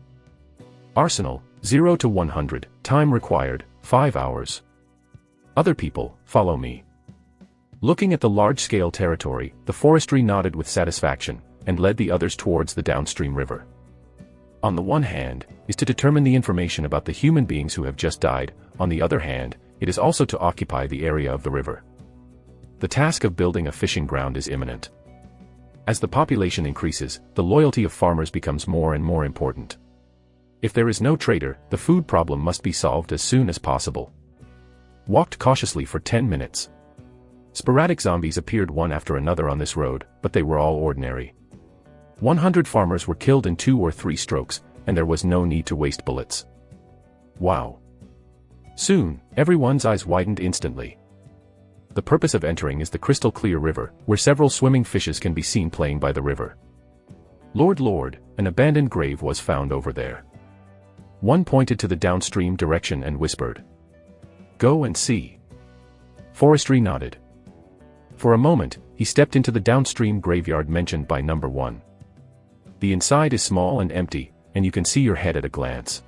Arsenal, 0 to 100, time required, 5 hours. Other people, follow me. Looking at the large-scale territory, the forestry nodded with satisfaction, and led the others towards the downstream river. On the one hand, is to determine the information about the human beings who have just died, on the other hand, it is also to occupy the area of the river. The task of building a fishing ground is imminent. As the population increases, the loyalty of farmers becomes more and more important. If there is no trader, the food problem must be solved as soon as possible. Walked cautiously for 10 minutes. Sporadic zombies appeared one after another on this road, but they were all ordinary. 100 farmers were killed in 2 or 3 strokes, and there was no need to waste bullets. Wow. Soon, everyone's eyes widened instantly. The purpose of entering is the crystal-clear river, where several swimming fishes can be seen playing by the river. Lord, an abandoned grave was found over there. One pointed to the downstream direction and whispered, "Go and see." Forestry nodded. For a moment, he stepped into the downstream graveyard mentioned by number 1. The inside is small and empty, and you can see your head at a glance.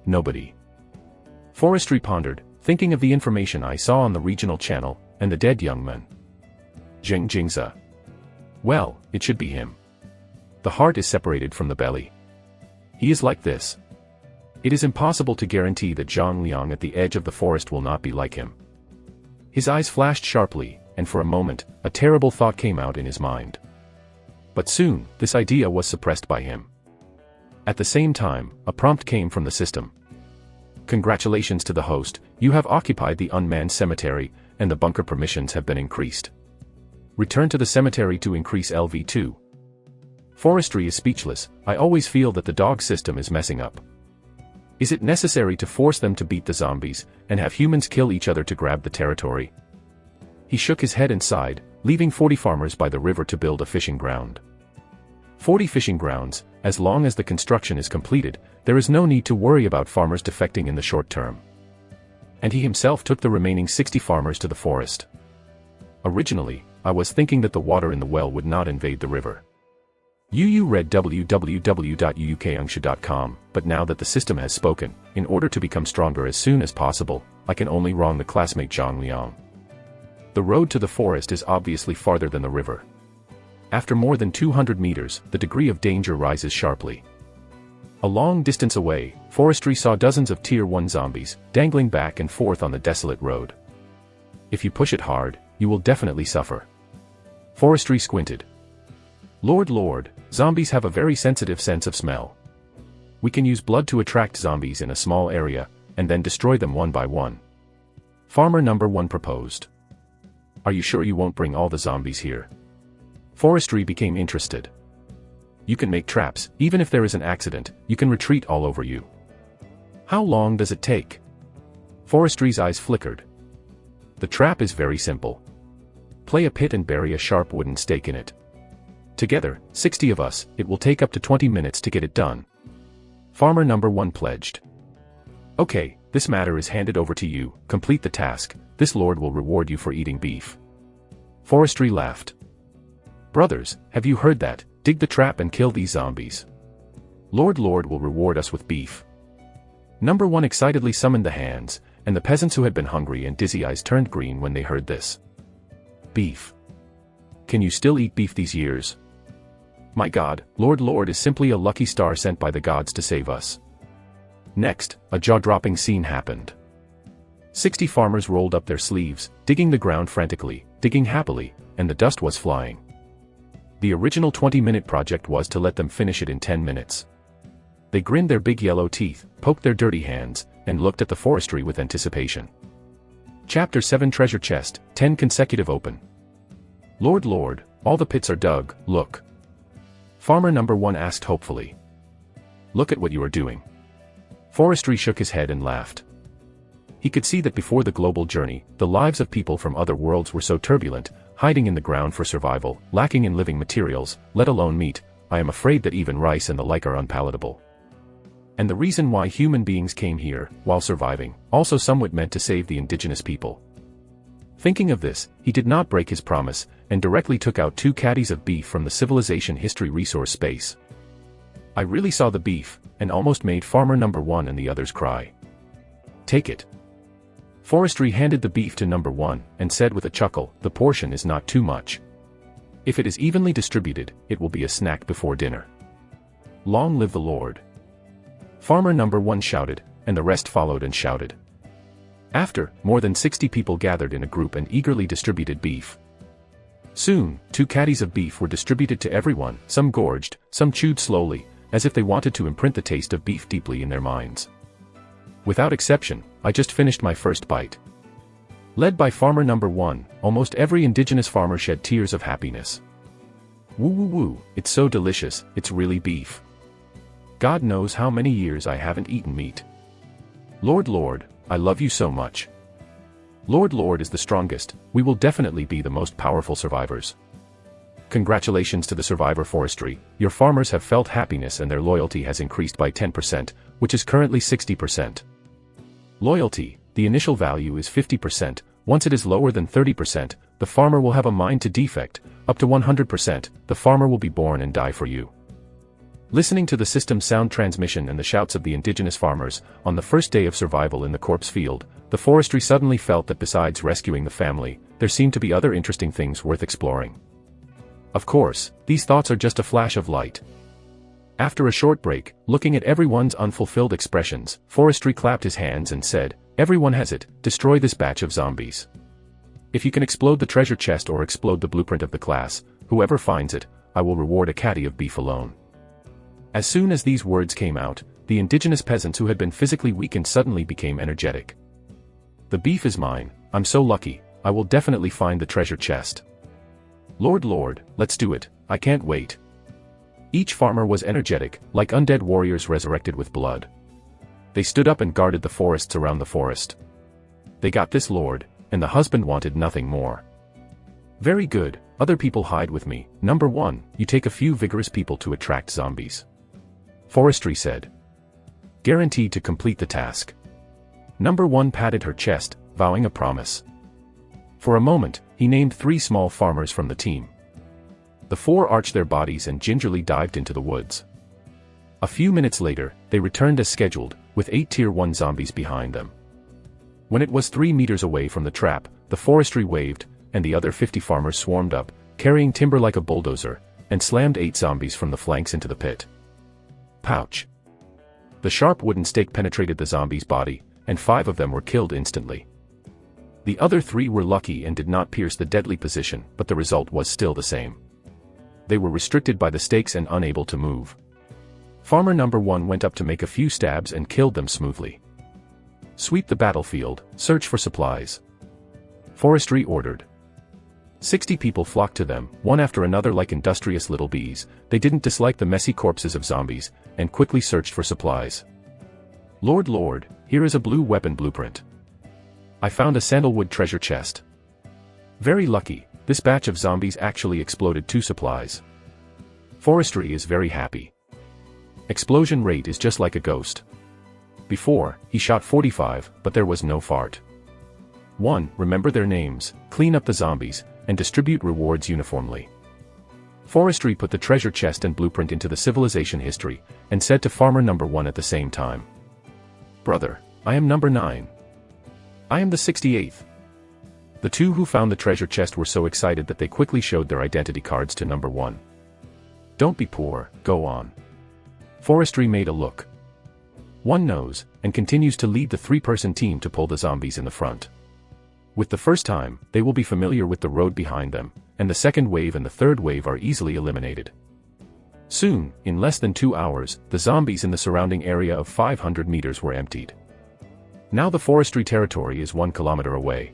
Nobody. Forestry pondered, thinking of the information I saw on the regional channel, and the dead young man. Jingza. Well, it should be him. The heart is separated from the belly. He is like this. It is impossible to guarantee that Zhang Liang at the edge of the forest will not be like him. His eyes flashed sharply, and for a moment, a terrible thought came out in his mind. But soon, this idea was suppressed by him. At the same time, a prompt came from the system. Congratulations to the host, you have occupied the unmanned cemetery, and the bunker permissions have been increased. Return to the cemetery to increase LV2. Forestry is speechless. I always feel that the dog system is messing up. Is it necessary to force them to beat the zombies, and have humans kill each other to grab the territory? He shook his head and sighed, leaving 40 farmers by the river to build a fishing ground. 40 fishing grounds, as long as the construction is completed, there is no need to worry about farmers defecting in the short term. And he himself took the remaining 60 farmers to the forest. Originally, I was thinking that the water in the well would not invade the river. You read www.uukangsha.com, but now that the system has spoken, in order to become stronger as soon as possible, I can only wrong the classmate Zhang Liang. The road to the forest is obviously farther than the river. After more than 200 meters, the degree of danger rises sharply. A long distance away, Forestry saw dozens of Tier 1 zombies, dangling back and forth on the desolate road. If you push it hard, you will definitely suffer. Forestry squinted. Lord, zombies have a very sensitive sense of smell. We can use blood to attract zombies in a small area, and then destroy them one by one. Farmer number 1 proposed. Are you sure you won't bring all the zombies here? Forestry became interested. You can make traps, even if there is an accident, you can retreat all over you. How long does it take? Forestry's eyes flickered. The trap is very simple. Play a pit and bury a sharp wooden stake in it. Together, 60 of us, it will take up to 20 minutes to get it done. Farmer number 1 pledged. Okay, this matter is handed over to you, complete the task, this lord will reward you for eating beef. Forestry laughed. Brothers, have you heard that? Dig the trap and kill these zombies. Lord will reward us with beef. Number 1 excitedly summoned the hands, and the peasants who had been hungry and dizzy eyes turned green when they heard this. Beef. Can you still eat beef these years? My God, Lord is simply a lucky star sent by the gods to save us. Next, a jaw-dropping scene happened. 60 farmers rolled up their sleeves, digging the ground frantically, digging happily, and the dust was flying. The original 20-minute project was to let them finish it in 10 minutes. They grinned their big yellow teeth, poked their dirty hands, and looked at the forestry with anticipation. Chapter 7 Treasure Chest, 10 consecutive open. Lord, all the pits are dug, look. Farmer number 1 asked hopefully. Look at what you are doing. Forestry shook his head and laughed. He could see that before the global journey, the lives of people from other worlds were so turbulent, hiding in the ground for survival, lacking in living materials, let alone meat. I am afraid that even rice and the like are unpalatable. And the reason why human beings came here, while surviving, also somewhat meant to save the indigenous people. Thinking of this, he did not break his promise, and directly took out 2 caddies of beef from the civilization history resource space. I really saw the beef, and almost made farmer number 1 and the others cry. Take it. Forestry handed the beef to number 1, and said with a chuckle, the portion is not too much. If it is evenly distributed, it will be a snack before dinner. Long live the Lord! Farmer number 1 shouted, and the rest followed and shouted. After, more than 60 people gathered in a group and eagerly distributed beef. Soon, 2 caddies of beef were distributed to everyone, some gorged, some chewed slowly, as if they wanted to imprint the taste of beef deeply in their minds. Without exception, I just finished my first bite. Led by farmer number 1, almost every indigenous farmer shed tears of happiness. Woo woo woo, it's so delicious, it's really beef. God knows how many years I haven't eaten meat. Lord, Lord, I love you so much. Lord, Lord is the strongest, we will definitely be the most powerful survivors. Congratulations to the survivor forestry, your farmers have felt happiness and their loyalty has increased by 10%, which is currently 60%. Loyalty, the initial value is 50%, once it is lower than 30%, the farmer will have a mind to defect, up to 100%, the farmer will be born and die for you. Listening to the system's sound transmission and the shouts of the indigenous farmers, on the first day of survival in the corpse field, the forestry suddenly felt that besides rescuing the family, there seemed to be other interesting things worth exploring. Of course, these thoughts are just a flash of light. After a short break, looking at everyone's unfulfilled expressions, Forestry clapped his hands and said, "Everyone has it, destroy this batch of zombies. If you can explode the treasure chest or explode the blueprint of the class, whoever finds it, I will reward a caddy of beef alone." As soon as these words came out, the indigenous peasants who had been physically weakened suddenly became energetic. "The beef is mine, I'm so lucky, I will definitely find the treasure chest. Lord, Lord, let's do it, I can't wait." Each farmer was energetic, like undead warriors resurrected with blood. They stood up and guarded the forests around the forest. They got this, Lord, and the husband wanted nothing more. "Very good, other people hide with me. Number 1, you take a few vigorous people to attract zombies," Forestry said. Guaranteed to complete the task. Number 1 patted her chest, vowing a promise. For a moment, he named 3 small farmers from the team. The 4 arched their bodies and gingerly dived into the woods. A few minutes later, they returned as scheduled, with 8 Tier 1 zombies behind them. When it was 3 meters away from the trap, the forestry waved, and the other 50 farmers swarmed up, carrying timber like a bulldozer, and slammed 8 zombies from the flanks into the pit. Pouch! The sharp wooden stake penetrated the zombie's body, and 5 of them were killed instantly. The other 3 were lucky and did not pierce the deadly position, but the result was still the same. They were restricted by the stakes and unable to move. Farmer number 1 went up to make a few stabs and killed them smoothly. "Sweep the battlefield, search for supplies," Forestry ordered. 60 people flocked to them, one after another like industrious little bees. They didn't dislike the messy corpses of zombies, and quickly searched for supplies. "Lord, Lord, here is a blue weapon blueprint. I found a sandalwood treasure chest. Very lucky, this batch of zombies actually exploded 2 supplies." Forestry is very happy. Explosion rate is just like a ghost. Before, he shot 45, but there was no fart. 1. Remember their names, clean up the zombies, and distribute rewards uniformly. Forestry put the treasure chest and blueprint into the civilization history, and said to farmer number 1 at the same time, "Brother, I am number 9. I am the 68th. The 2 who found the treasure chest were so excited that they quickly showed their identity cards to number 1. "Don't be poor, go on." Forestry made a look. 1 knows, and continues to lead the 3-person team to pull the zombies in the front. With the first time, they will be familiar with the road behind them, and the second wave and the third wave are easily eliminated. Soon, in less than 2 hours, the zombies in the surrounding area of 500 meters were emptied. Now the forestry territory is 1 kilometer away.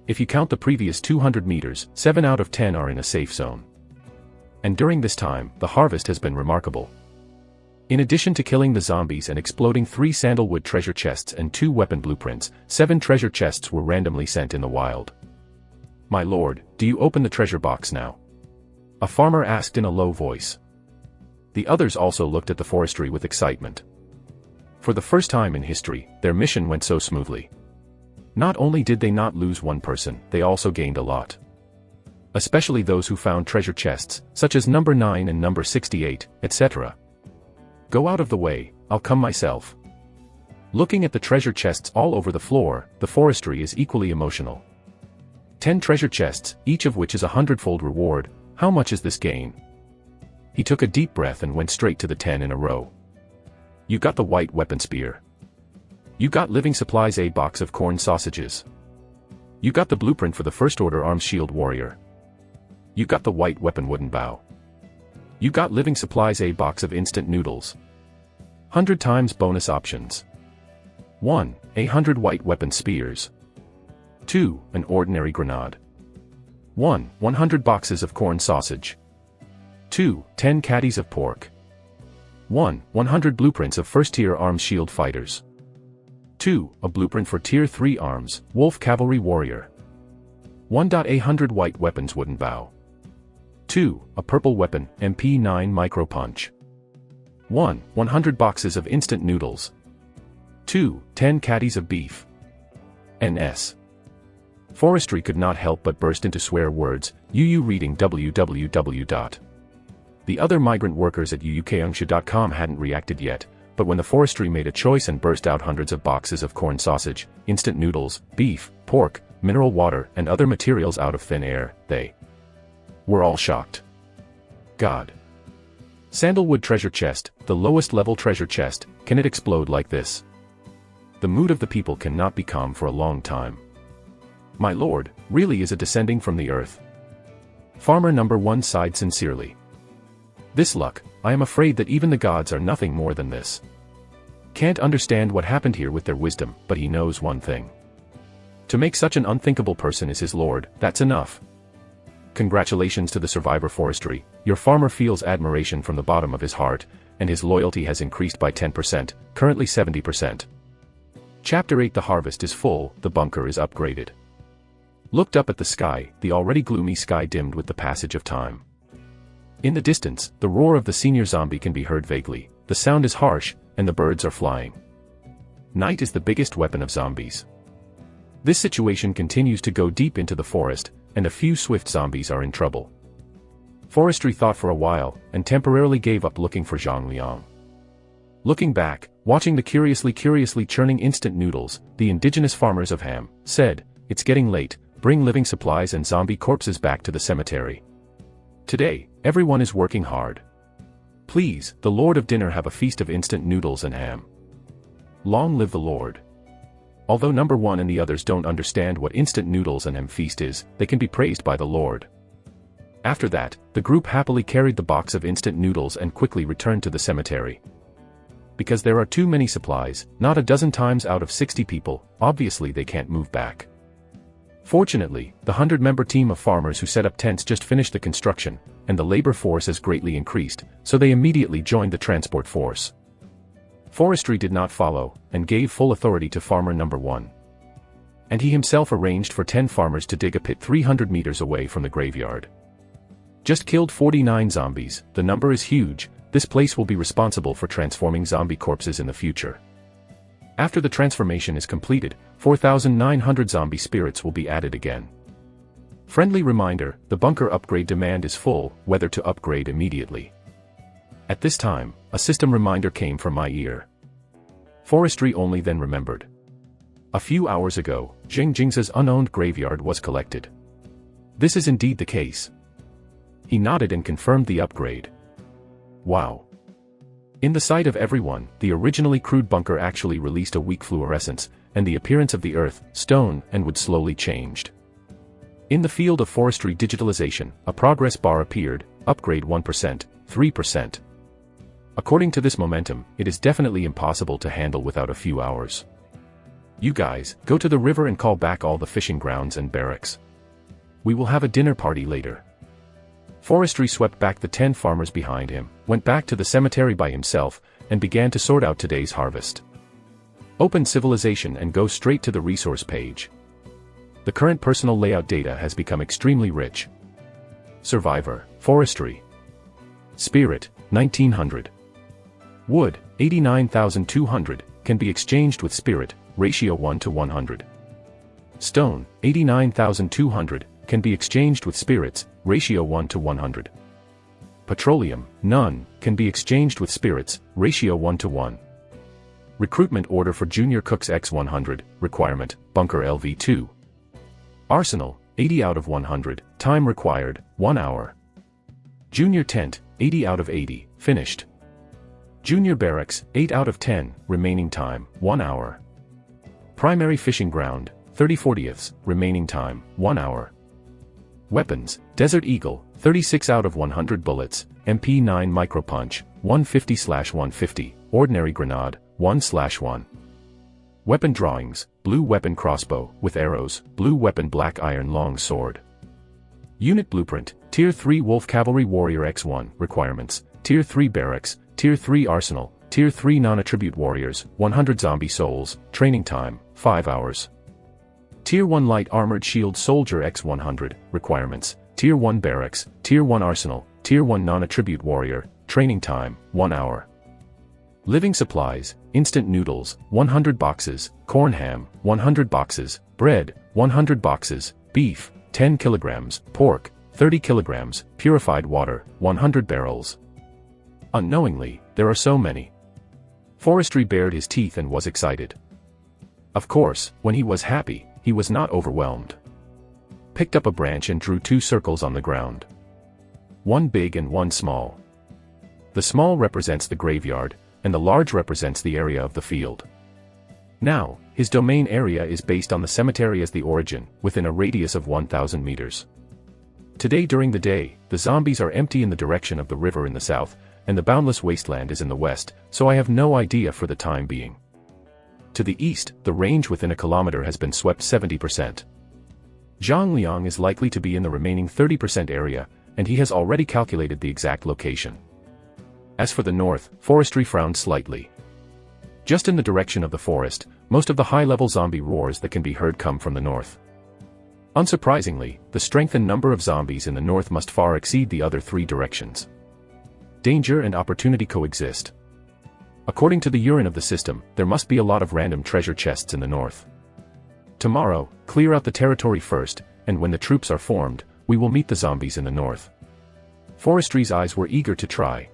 If you count the previous 200 meters, 7 out of 10 are in a safe zone. And during this time, the harvest has been remarkable. In addition to killing the zombies and exploding 3 sandalwood treasure chests and 2 weapon blueprints, 7 treasure chests were randomly sent in the wild. "My lord, do you open the treasure box now?" a farmer asked in a low voice. The others also looked at the forestry with excitement. For the first time in history, their mission went so smoothly. Not only did they not lose 1 person, they also gained a lot. Especially those who found treasure chests, such as number 9 and number 68, etc. "Go out of the way, I'll come myself." Looking at the treasure chests all over the floor, the forestry is equally emotional. 10 treasure chests, each of which is a 100-fold reward, How much is this gain? He took a deep breath and went straight to the 10 in a row. You got the white weapon spear. You got living supplies, a box of corn sausages. You got the blueprint for the First Order Arms Shield Warrior. You got the white weapon wooden bow. You got living supplies, a box of instant noodles. 100 times bonus options. 1. 100 white weapon spears. 2. An ordinary grenade. 1. 100 boxes of corn sausage. 2. 10 caddies of pork. 1. 100 blueprints of first-tier arms shield fighters. 2. A blueprint for Tier 3 arms, Wolf Cavalry Warrior. 1.100 white weapons wooden bow. 2. A purple weapon, MP9 micro punch. 1. 100 boxes of instant noodles. 2. 10 caddies of beef. NS. Forestry could not help but burst into swear words, UU reading www. The other migrant workers at uukaungsha.com hadn't reacted yet, but when the forestry made a choice and burst out hundreds of boxes of corn sausage, instant noodles, beef, pork, mineral water and other materials out of thin air, they were all shocked. God. Sandalwood treasure chest, the lowest level treasure chest, can it explode like this? The mood of the people cannot be calm for a long time. My lord, really is it descending from the earth? Farmer number 1 sighed sincerely. This luck, I am afraid that even the gods are nothing more than this. Can't understand what happened here with their wisdom, but he knows one thing. To make such an unthinkable person as his lord, that's enough. Congratulations to the survivor forestry, your farmer feels admiration from the bottom of his heart, and his loyalty has increased by 10%, currently 70%. Chapter 8 The harvest is full, the bunker is upgraded. Looked up at the sky, the already gloomy sky dimmed with the passage of time. In the distance, the roar of the senior zombie can be heard vaguely, the sound is harsh, and the birds are flying. Night is the biggest weapon of zombies. This situation continues to go deep into the forest, and a few swift zombies are in trouble. Forestry thought for a while, and temporarily gave up looking for Zhang Liang. Looking back, watching the curiously churning instant noodles, the indigenous farmers of Ham said, "It's getting late, bring living supplies and zombie corpses back to the cemetery. Today, everyone is working hard. Please, the Lord of Dinner have a feast of instant noodles and ham. Long live the Lord." Although number 1 and the others don't understand what instant noodles and ham feast is, they can be praised by the Lord. After that, the group happily carried the box of instant noodles and quickly returned to the cemetery. Because there are too many supplies, not a dozen times out of 60 people, obviously they can't move back. Fortunately, the 100-member team of farmers who set up tents just finished the construction, and the labor force has greatly increased, so they immediately joined the transport force. Forestry did not follow, and gave full authority to farmer number 1. And he himself arranged for 10 farmers to dig a pit 300 meters away from the graveyard. Just killed 49 zombies, the number is huge, this place will be responsible for transforming zombie corpses in the future. After the transformation is completed, 4,900 zombie spirits will be added again. Friendly reminder, the bunker upgrade demand is full, whether to upgrade immediately. At this time, a system reminder came from my ear. Forestry only then remembered. A few hours ago, Jing's unowned graveyard was collected. This is indeed the case. He nodded and confirmed the upgrade. Wow. In the sight of everyone, the originally crude bunker actually released a weak fluorescence, and the appearance of the earth, stone, and wood slowly changed. In the field of forestry digitalization, a progress bar appeared, upgrade 1%, 3%. According to this momentum, it is definitely impossible to handle without a few hours. You guys, go to the river and call back all the fishing grounds and barracks. We will have a dinner party later. Forestry swept back the 10 farmers behind him, went back to the cemetery by himself, and began to sort out today's harvest. Open civilization and go straight to the resource page. The current personal layout data has become extremely rich. Survivor, forestry. Spirit, 1900. Wood, 89,200, can be exchanged with spirit, ratio 1 to 100. Stone, 89,200, can be exchanged with spirits, ratio 1 to 100. Petroleum, none, can be exchanged with spirits, ratio 1 to 1. Recruitment order for junior cooks X100, requirement, bunker LV2. Arsenal, 80 out of 100, time required, 1 hour. Junior tent, 80 out of 80, finished. Junior barracks, 8 out of 10, remaining time, 1 hour. Primary fishing ground, 30/40ths, remaining time, 1 hour. Weapons, Desert Eagle, 36 out of 100 bullets, MP9 micropunch, 150/150, ordinary grenade, 1/1. Weapon drawings, blue weapon crossbow, with arrows, blue weapon black iron long sword. Unit blueprint, Tier 3 Wolf Cavalry Warrior X1, requirements, Tier 3 Barracks, Tier 3 Arsenal, Tier 3 Non-Attribute Warriors, 100 Zombie Souls, training time, 5 hours. Tier 1 Light Armored Shield Soldier X100, requirements, Tier 1 Barracks, Tier 1 Arsenal, Tier 1 Non-Attribute Warrior, training time, 1 hour. Living supplies, instant noodles, 100 boxes, corn ham, 100 boxes, bread, 100 boxes, beef, 10 kilograms, pork, 30 kilograms, purified water, 100 barrels. Unknowingly, there are so many. Forestry bared his teeth and was excited. Of course, when he was happy, he was not overwhelmed. Picked up a branch and drew 2 circles on the ground. One big and one small. The small represents the graveyard, and the large represents the area of the field. Now, his domain area is based on the cemetery as the origin, within a radius of 1,000 meters. Today during the day, the zombies are empty in the direction of the river in the south, and the boundless wasteland is in the west, so I have no idea for the time being. To the east, the range within a kilometer has been swept 70%. Zhang is likely to be in the remaining 30% area, and he has already calculated the exact location. As for the north, forestry frowned slightly. Just in the direction of the forest, most of the high-level zombie roars that can be heard come from the north. Unsurprisingly, the strength and number of zombies in the north must far exceed the other 3 directions. Danger and opportunity coexist. According to the urine of the system, there must be a lot of random treasure chests in the north. Tomorrow, clear out the territory first, and when the troops are formed, we will meet the zombies in the north. Forestry's eyes were eager to try.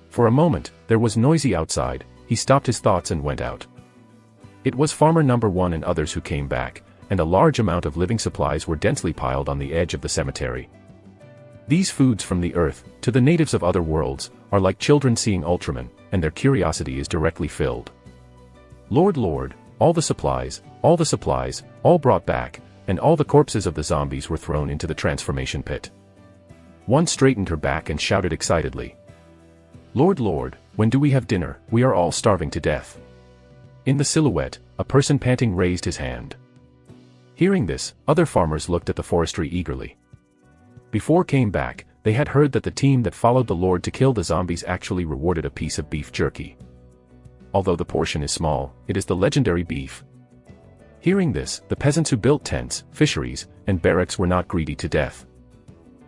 For a moment, there was noisy outside. He stopped his thoughts and went out. It was Farmer Number 1 and others who came back, and a large amount of living supplies were densely piled on the edge of the cemetery. These foods from the earth, to the natives of other worlds, are like children seeing Ultraman, and their curiosity is directly filled. Lord, all the supplies, all brought back, and all the corpses of the zombies were thrown into the transformation pit. One straightened her back and shouted excitedly. Lord, when do we have dinner? We are all starving to death. In the silhouette, a person panting raised his hand. Hearing this, other farmers looked at the forestry eagerly. Before came back, they had heard that the team that followed the Lord to kill the zombies actually rewarded a piece of beef jerky. Although the portion is small, it is the legendary beef. Hearing this, the peasants who built tents, fisheries, and barracks were not greedy to death.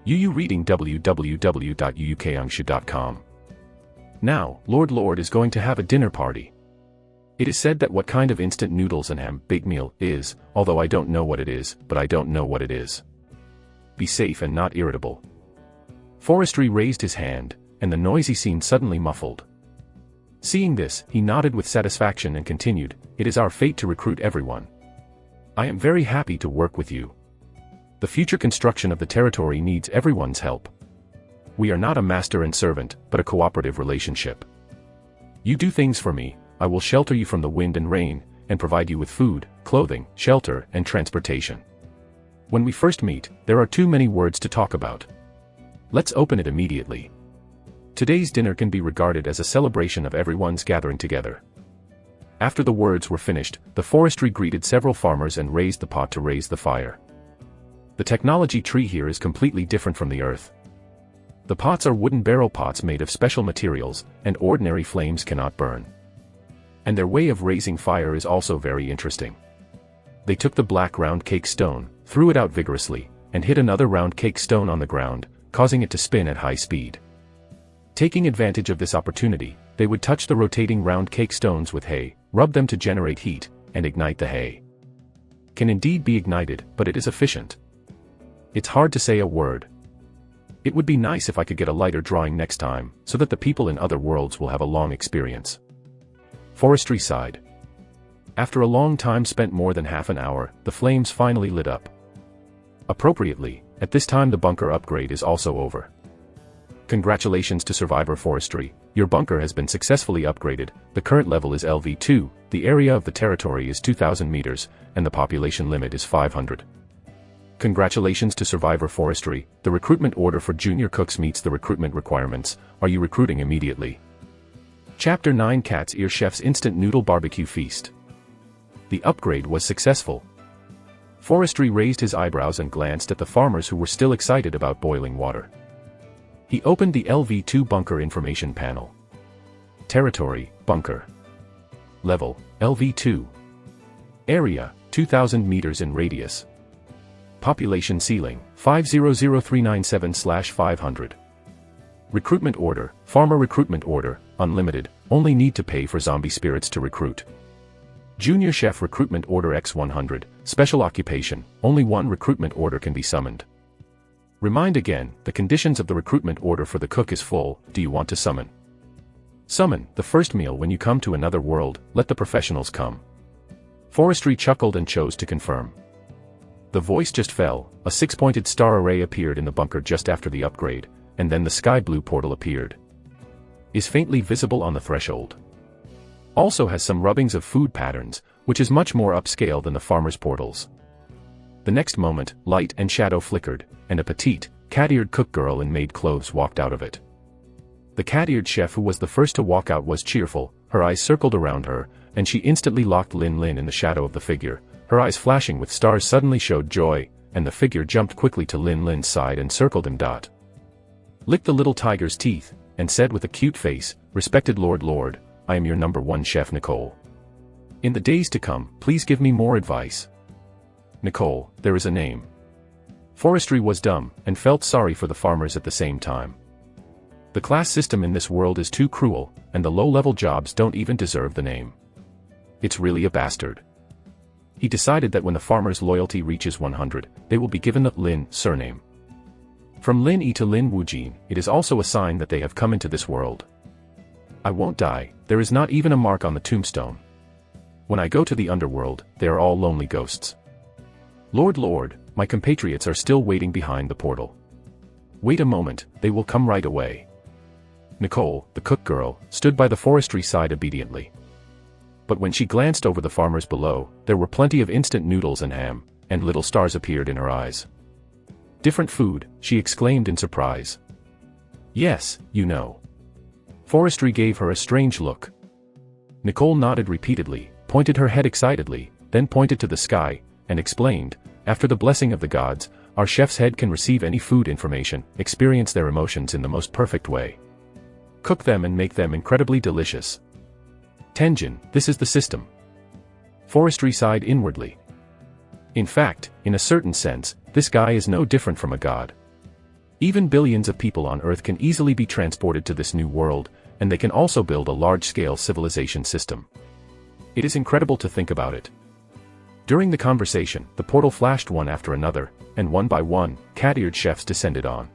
Yu reading www.uukangshu.com. Now, Lord is going to have a dinner party. It is said that what kind of instant noodles and ham big meal is, although I don't know what it is, but I don't know what it is. Be safe and not irritable. Forestry raised his hand, and the noisy scene suddenly muffled. Seeing this, he nodded with satisfaction and continued, "It is our fate to recruit everyone. I am very happy to work with you. The future construction of the territory needs everyone's help. We are not a master and servant, but a cooperative relationship. You do things for me, I will shelter you from the wind and rain, and provide you with food, clothing, shelter, and transportation. When we first meet, there are too many words to talk about. Let's open it immediately. Today's dinner can be regarded as a celebration of everyone's gathering together." After the words were finished, the forestry greeted several farmers and raised the pot to raise the fire. The technology tree here is completely different from the earth. The pots are wooden barrel pots made of special materials, and ordinary flames cannot burn. And their way of raising fire is also very interesting. They took the black round cake stone, threw it out vigorously, and hit another round cake stone on the ground, causing it to spin at high speed. Taking advantage of this opportunity, they would touch the rotating round cake stones with hay, rub them to generate heat, and ignite the hay. Can indeed be ignited, but it is efficient. It's hard to say a word. It would be nice if I could get a lighter drawing next time, so that the people in other worlds will have a long experience. Forestry sighed. After a long time spent more than half an hour, the flames finally lit up. Appropriately, at this time the bunker upgrade is also over. Congratulations to Survivor Forestry, your bunker has been successfully upgraded. The current level is LV2, the area of the territory is 2,000 meters, and the population limit is 500. Congratulations to Survivor Forestry, the recruitment order for junior cooks meets the recruitment requirements. Are you recruiting immediately? Chapter 9 Cat's Ear Chef's Instant Noodle Barbecue Feast. The upgrade was successful. Forestry raised his eyebrows and glanced at the farmers who were still excited about boiling water. He opened the LV2 bunker information panel. Territory, bunker. Level, LV2. Area, 2,000 meters in radius. Population ceiling, 500397/500. Recruitment order, farmer recruitment order, unlimited, only need to pay for zombie spirits to recruit. Junior chef recruitment order X100, special occupation, only one recruitment order can be summoned. Remind again, the conditions of the recruitment order for the cook is full. Do you want to summon? Summon, the first meal when you come to another world, let the professionals come. Forestry chuckled and chose to confirm. The voice just fell, a 6-pointed star array appeared in the bunker just after the upgrade, and then the sky blue portal appeared. Is faintly visible on the threshold. Also has some rubbings of food patterns, which is much more upscale than the farmer's portals. The next moment, light and shadow flickered, and a petite, cat-eared cook girl in maid clothes walked out of it. The cat-eared chef who was the first to walk out was cheerful, her eyes circled around her, and she instantly locked Lin Lin in the shadow of the figure. Her eyes flashing with stars suddenly showed joy, and the figure jumped quickly to Lin Lin's side and circled him. Licked the little tiger's teeth, and said with a cute face, "Respected Lord, I am your #1 chef Nicole. In the days to come, please give me more advice." Nicole, there is a name. Forestry was dumb, and felt sorry for the farmers at the same time. The class system in this world is too cruel, and the low-level jobs don't even deserve the name. It's really a bastard. He decided that when the farmer's loyalty reaches 100, they will be given the Lin surname. From Lin Yi to Lin Wujin, it is also a sign that they have come into this world. I won't die, there is not even a mark on the tombstone. When I go to the underworld, they are all lonely ghosts. Lord, my compatriots are still waiting behind the portal. Wait a moment, they will come right away. Nicole, the cook girl, stood by the forestry side obediently. But when she glanced over the farmers below, there were plenty of instant noodles and ham, and little stars appeared in her eyes. Different food, she exclaimed in surprise. Yes, you know. Forestry gave her a strange look. Nicole nodded repeatedly, pointed her head excitedly, then pointed to the sky, and explained, after the blessing of the gods, our chef's head can receive any food information, experience their emotions in the most perfect way. Cook them and make them incredibly delicious. Tenjin, this is the system. Forestry sighed inwardly. In fact, in a certain sense, this guy is no different from a god. Even billions of people on Earth can easily be transported to this new world, and they can also build a large-scale civilization system. It is incredible to think about it. During the conversation, the portal flashed one after another, and one by one, cat-eared chefs descended on.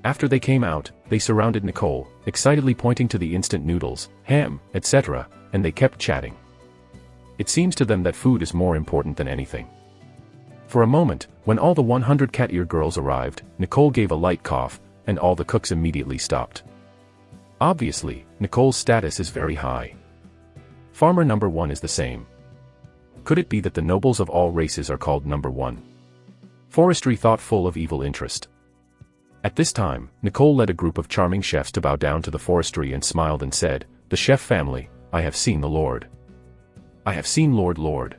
After they came out, they surrounded Nicole, excitedly pointing to the instant noodles, ham, etc., and they kept chatting. It seems to them that food is more important than anything. For a moment, when all the 100 cat-ear girls arrived, Nicole gave a light cough, and all the cooks immediately stopped. Obviously, Nicole's status is very high. Farmer #1 is the same. Could it be that the nobles of all races are called #1? Forestry thought full of evil interest. At this time, Nicole led a group of charming chefs to bow down to the forestry and smiled and said, "The chef family, I have seen the Lord. I have seen Lord.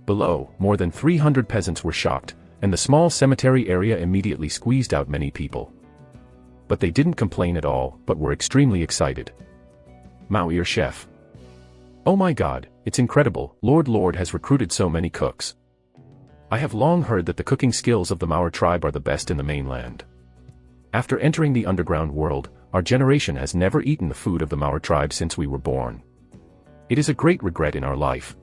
Below, more than 300 peasants were shocked, and the small cemetery area immediately squeezed out many people. But they didn't complain at all, but were extremely excited. Mao-ear chef. Oh my god, it's incredible, Lord has recruited so many cooks. I have long heard that the cooking skills of the Mao tribe are the best in the mainland. After entering the underground world, our generation has never eaten the food of the Mao tribe since we were born. It is a great regret in our life.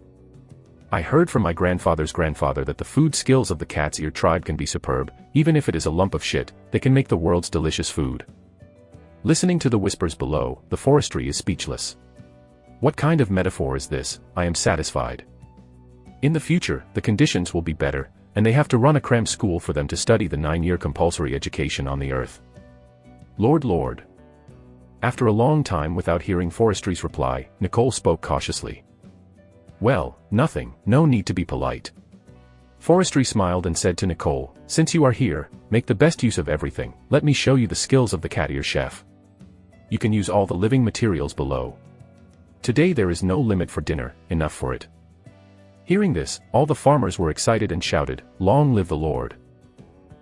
I heard from my grandfather's grandfather that the food skills of the cat's ear tribe can be superb, even if it is a lump of shit, they can make the world's delicious food." Listening to the whispers below, the forestry is speechless. What kind of metaphor is this? I am satisfied. In the future, the conditions will be better, and they have to run a cram school for them to study the 9-year compulsory education on the earth. Lord. After a long time without hearing Forestry's reply, Nicole spoke cautiously. Well, nothing, no need to be polite. Forestry smiled and said to Nicole, since you are here, make the best use of everything, let me show you the skills of the cat ear chef. You can use all the living materials below. Today there is no limit for dinner, enough for it. Hearing this, all the farmers were excited and shouted, long live the Lord.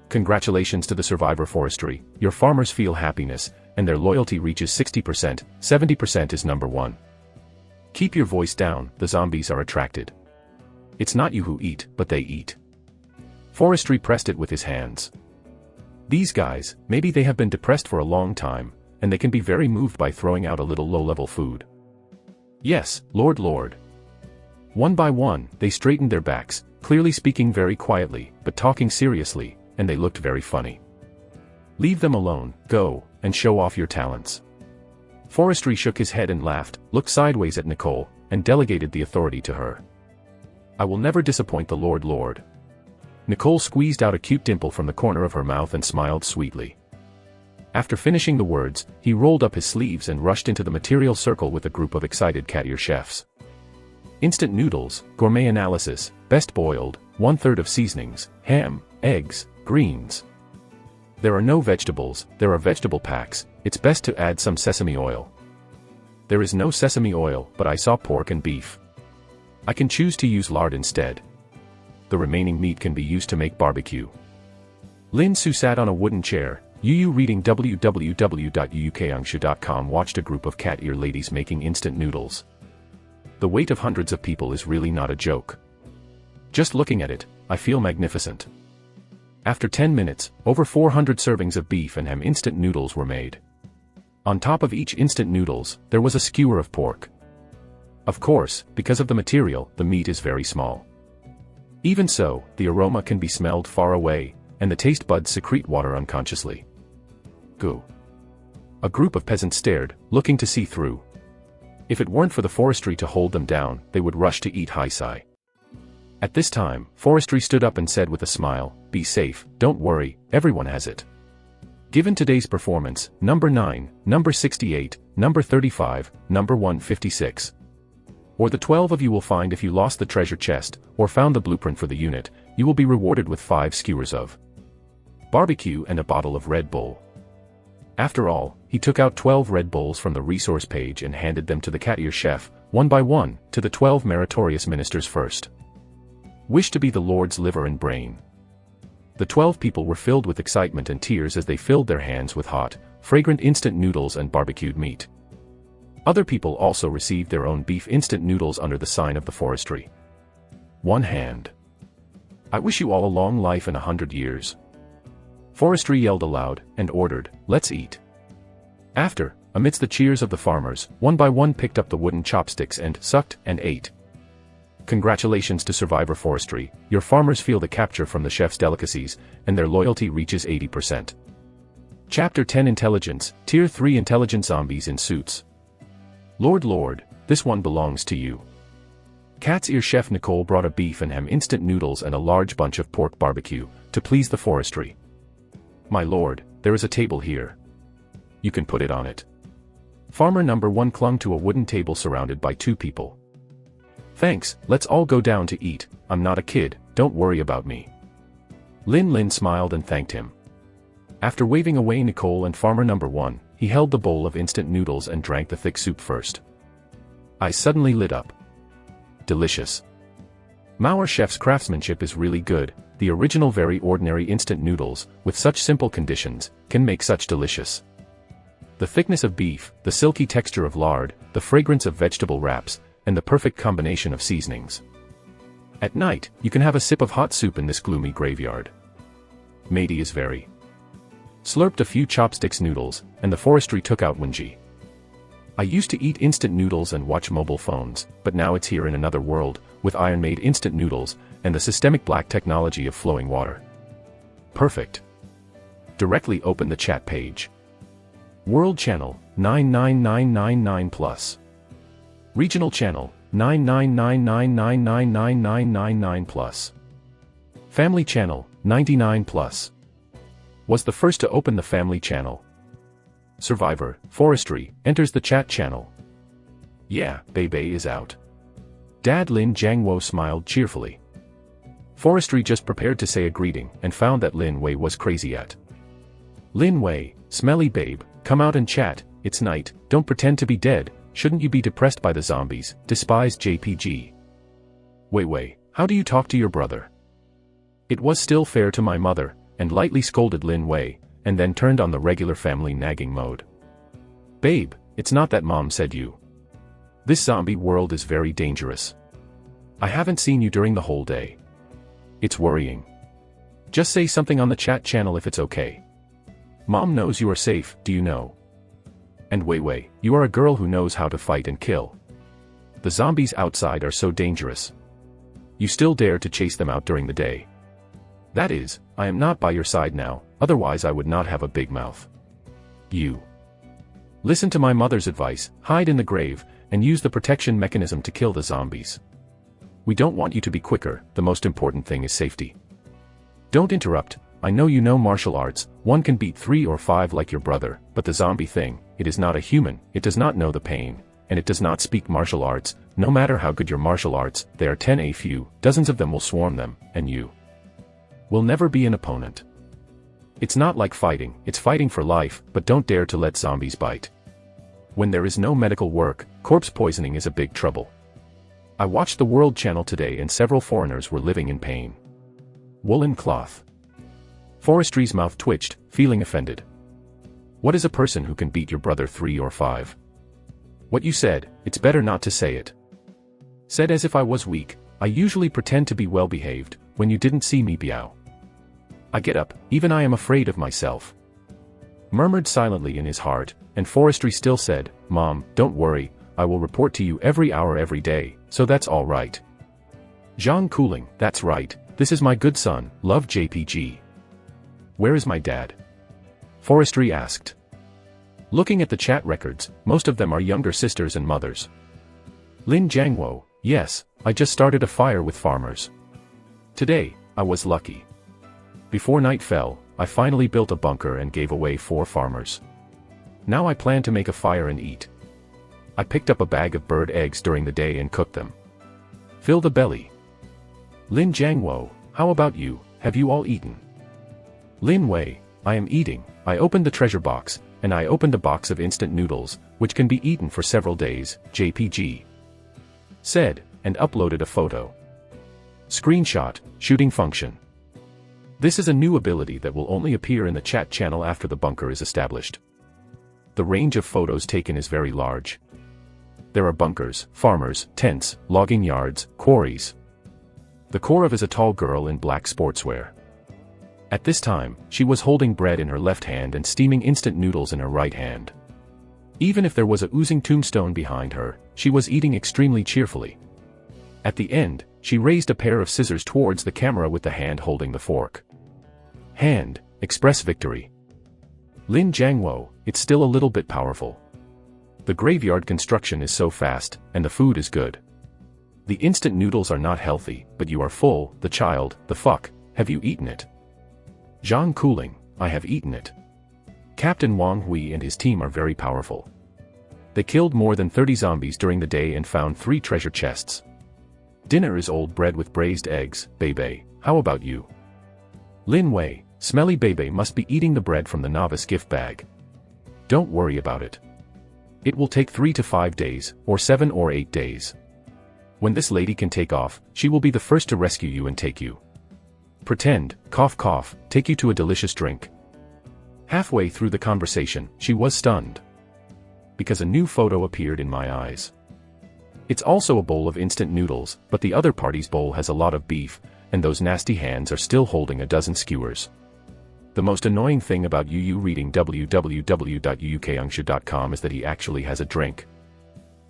Congratulations to the survivor Forestry, your farmers feel happiness, and their loyalty reaches 60%, 70% is number one. Keep your voice down, the zombies are attracted. It's not you who eat, but they eat. Forestry pressed it with his hands. These guys, maybe they have been depressed for a long time, and they can be very moved by throwing out a little low-level food. Yes, Lord. One by one, they straightened their backs, clearly speaking very quietly, but talking seriously, and they looked very funny. Leave them alone, go, and show off your talents. Forestry shook his head and laughed, looked sideways at Nicole, and delegated the authority to her. I will never disappoint the Lord. Nicole squeezed out a cute dimple from the corner of her mouth and smiled sweetly. After finishing the words, he rolled up his sleeves and rushed into the material circle with a group of excited cat ear chefs. Instant noodles, gourmet analysis, best boiled, 1/3 of seasonings, ham, eggs, greens. There are no vegetables, there are vegetable packs, it's best to add some sesame oil. There is no sesame oil, but I saw pork and beef. I can choose to use lard instead. The remaining meat can be used to make barbecue. Lin Su sat on a wooden chair. Yu reading www.yukangshu.com watched a group of cat ear ladies making instant noodles. The weight of hundreds of people is really not a joke. Just looking at it, I feel magnificent. After 10 minutes, over 400 servings of beef and ham instant noodles were made. On top of each instant noodles, there was a skewer of pork. Of course, because of the material, the meat is very small. Even so, the aroma can be smelled far away, and the taste buds secrete water unconsciously. Goo. A group of peasants stared, looking to see through. If it weren't for the Forestry to hold them down, they would rush to eat Haisai. At this time, Forestry stood up and said with a smile, be safe, don't worry, everyone has it. Given today's performance, number 9, number 68, number 35, number 156. Or the 12 of you will find if you lost the treasure chest, or found the blueprint for the unit, you will be rewarded with 5 skewers of barbecue and a bottle of Red Bull. After all, he took out 12 Red Bulls from the resource page and handed them to the cat ear chef, one by one, to the 12 meritorious ministers first. Wish to be the Lord's liver and brain. The 12 people were filled with excitement and tears as they filled their hands with hot, fragrant instant noodles and barbecued meat. Other people also received their own beef instant noodles under the sign of the Forestry. One hand. I wish you all a long life and 100 years. Forestry yelled aloud, and ordered, let's eat. After, amidst the cheers of the farmers, one by one picked up the wooden chopsticks and sucked and ate. Congratulations to Survivor Forestry, your farmers feel the capture from the chef's delicacies, and their loyalty reaches 80%. Chapter 10 Intelligence, Tier 3 Intelligent Zombies in Suits. Lord, this one belongs to you. Cat's Ear Chef Nicole brought a beef and ham instant noodles and a large bunch of pork barbecue, to please the Forestry. My lord, there is a table here. You can put it on it. Farmer number 1 clung to a wooden table surrounded by 2 people. Thanks, let's all go down to eat, I'm not a kid, don't worry about me. Lin smiled and thanked him. After waving away Nicole and farmer number 1, he held the bowl of instant noodles and drank the thick soup first. Eyes suddenly lit up. Delicious. Mauer chef's craftsmanship is really good, the original very ordinary instant noodles, with such simple conditions, can make such delicious. The thickness of beef, the silky texture of lard, the fragrance of vegetable wraps, and the perfect combination of seasonings. At night, you can have a sip of hot soup in this gloomy graveyard. Matey is very. Slurped a few chopsticks noodles, and the Forestry took out Wenji. I used to eat instant noodles and watch mobile phones, but now it's here in another world, with iron-made instant noodles, and the systemic black technology of flowing water. Perfect. Directly open the chat page. World Channel, 99999 plus. Regional Channel, 999999999 plus. Family Channel, 99 plus. Was the first to open the Family Channel. Survivor, Forestry, enters the chat channel. Yeah, Bebe is out. Dad Lin Jiangwo smiled cheerfully. Forestry just prepared to say a greeting and found that Lin Wei was crazy at. Lin Wei, smelly babe, come out and chat, it's night, don't pretend to be dead, shouldn't you be depressed by the zombies, despise JPG. Wei, how do you talk to your brother? It was still fair to my mother, and lightly scolded Lin Wei, and then turned on the regular family nagging mode. Babe, it's not that Mom said you. This zombie world is very dangerous. I haven't seen you during the whole day. It's worrying. Just say something on the chat channel if it's okay. Mom knows you are safe, do you know? And Wei, you are a girl who knows how to fight and kill. The zombies outside are so dangerous. You still dare to chase them out during the day. That is, I am not by your side now, otherwise I would not have a big mouth. You. Listen to my mother's advice, hide in the grave, and use the protection mechanism to kill the zombies. We don't want you to be quicker, the most important thing is safety. Don't interrupt, I know you know martial arts, one can beat 3 or 5 like your brother, but the zombie thing, it is not a human, it does not know the pain, and it does not speak martial arts, no matter how good your martial arts, they are 10 a few, dozens of them will swarm them, and you will never be an opponent. It's not like fighting, it's fighting for life, but don't dare to let zombies bite. When there is no medical work, corpse poisoning is a big trouble. I watched the World Channel today and several foreigners were living in pain. Woolen cloth. Forestry's mouth twitched, feeling offended. What is a person who can beat your brother 3 or 5? What you said, it's better not to say it. Said as if I was weak, I usually pretend to be well behaved, when you didn't see me biao. I get up, even I am afraid of myself. Murmured silently in his heart, and Forestry still said, Mom, don't worry, I will report to you every hour every day, so that's all right. Zhang Cooling, that's right, this is my good son, love JPG. Where is my dad? Forestry asked. Looking at the chat records, most of them are younger sisters and mothers. Lin Jiangwo, yes, I just started a fire with farmers. Today, I was lucky. Before night fell, I finally built a bunker and gave away 4 farmers. Now I plan to make a fire and eat. I picked up a bag of bird eggs during the day and cooked them. Fill the belly. Lin Jiangwo, how about you, have you all eaten? Lin Wei, I am eating, I opened the treasure box, and I opened a box of instant noodles, which can be eaten for several days, JPG. Said, and uploaded a photo. Screenshot, shooting function. This is a new ability that will only appear in the chat channel after the bunker is established. The range of photos taken is very large. There are bunkers, farmers, tents, logging yards, quarries. The Korav is a tall girl in black sportswear. At this time, she was holding bread in her left hand and steaming instant noodles in her right hand. Even if there was a oozing tombstone behind her, she was eating extremely cheerfully. At the end, she raised a pair of scissors towards the camera with the hand holding the fork. Hand, express victory. Lin Jiangwo, it's still a little bit powerful. The graveyard construction is so fast, and the food is good. The instant noodles are not healthy, but you are full, the child, the fuck, have you eaten it? Zhang Cooling, I have eaten it. Captain Wang Hui and his team are very powerful. They killed more than 30 zombies during the day and found 3 treasure chests. Dinner is old bread with braised eggs, Bebe, how about you? Lin Wei, smelly Bebe must be eating the bread from the novice gift bag. Don't worry about it. It will take 3 to 5 days, or 7 or 8 days. When this lady can take off, she will be the first to rescue you and take you. Pretend, cough cough, take you to a delicious drink. Halfway through the conversation, she was stunned. Because a new photo appeared in my eyes. It's also a bowl of instant noodles, but the other party's bowl has a lot of beef, and those nasty hands are still holding a dozen skewers. The most annoying thing about Yu reading www.yuukangshu.com is that he actually has a drink.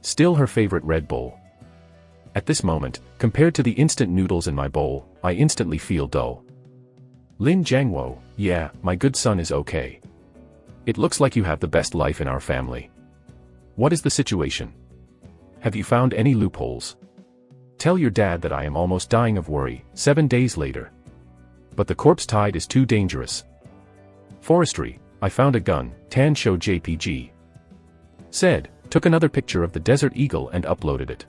Still her favorite Red Bull. At this moment, compared to the instant noodles in my bowl, I instantly feel dull. Lin Jiangwo, yeah, my good son is okay. It looks like you have the best life in our family. What is the situation? Have you found any loopholes? Tell your dad that I am almost dying of worry, 7 days later. But the corpse tide is too dangerous. Forestry, I found a gun, Tan Show JPG. Said, took another picture of the Desert Eagle and uploaded it.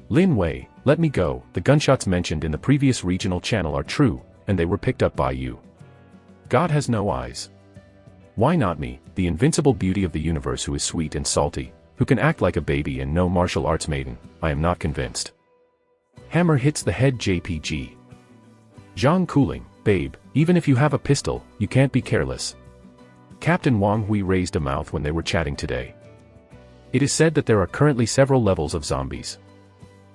Lin Wei, let me go, the gunshots mentioned in the previous regional channel are true, and they were picked up by you. God has no eyes. Why not me, the invincible beauty of the universe who is sweet and salty, who can act like a baby and no martial arts maiden? I am not convinced. Hammer hits the head JPG. Zhang Cooling, babe, even if you have a pistol, you can't be careless. Captain Wang Hui raised a mouth when they were chatting today. It is said that there are currently several levels of zombies.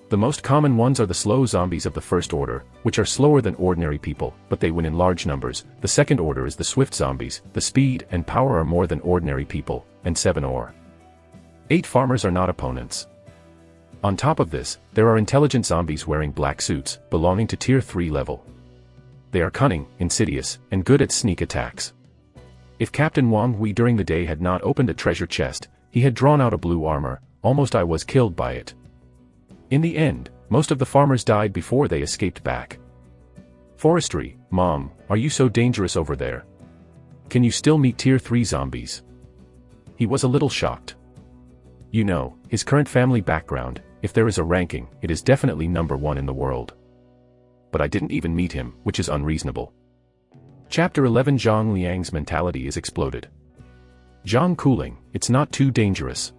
The most common ones are the slow zombies of the first order, which are slower than ordinary people, but they win in large numbers. The second order is the swift zombies, the speed and power are more than ordinary people, and 7 or 8 farmers are not opponents. On top of this, there are intelligent zombies wearing black suits, belonging to tier 3 level. They are cunning, insidious, and good at sneak attacks. If Captain Wang Hui during the day had not opened a treasure chest, he had drawn out a blue armor, almost I was killed by it. In the end, most of the farmers died before they escaped back. Forestry, Mom, are you so dangerous over there? Can you still meet tier 3 zombies? He was a little shocked. You know, his current family background, if there is a ranking, it is definitely number 1 in the world. But I didn't even meet him, which is unreasonable. Chapter 11 Zhang Liang's mentality is exploded. Zhang Cooling, it's not too dangerous.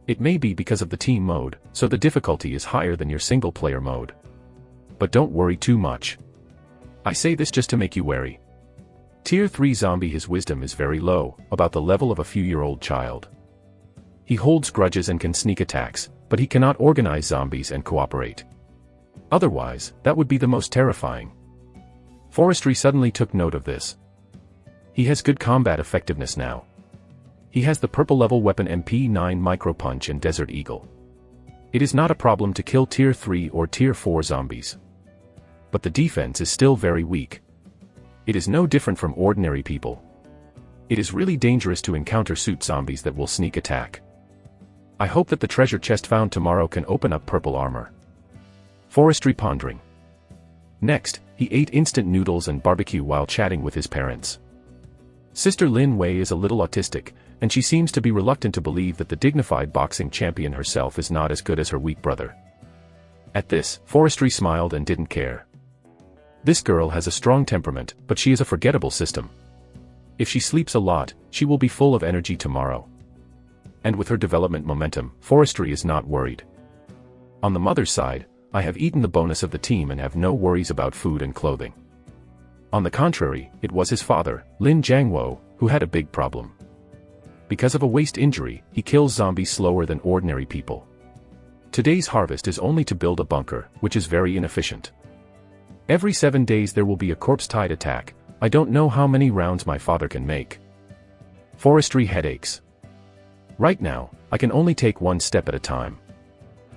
It may be because of the team mode, so the difficulty is higher than your single-player mode. But don't worry too much. I say this just to make you wary. Tier 3 zombie, his wisdom is very low, about the level of a few-year-old child. He holds grudges and can sneak attacks, but he cannot organize zombies and cooperate. Otherwise, that would be the most terrifying. Forestry suddenly took note of this. He has good combat effectiveness now. He has the purple level weapon MP9 Micro Punch and Desert Eagle. It is not a problem to kill tier 3 or tier 4 zombies. But the defense is still very weak. It is no different from ordinary people. It is really dangerous to encounter suit zombies that will sneak attack. I hope that the treasure chest found tomorrow can open up purple armor. Forestry pondering. Next, he ate instant noodles and barbecue while chatting with his parents. Sister Lin Wei is a little autistic, and she seems to be reluctant to believe that the dignified boxing champion herself is not as good as her weak brother. At this, Forestry smiled and didn't care. This girl has a strong temperament, but she is a forgettable system. If she sleeps a lot, she will be full of energy tomorrow. And with her development momentum, Forestry is not worried. On the mother's side, I have eaten the bonus of the team and have no worries about food and clothing. On the contrary, it was his father, Lin Jiangwo, who had a big problem. Because of a waist injury, he kills zombies slower than ordinary people. Today's harvest is only to build a bunker, which is very inefficient. Every 7 days there will be a corpse-tide attack. I don't know how many rounds my father can make. Forestry headaches. Right now, I can only take one step at a time.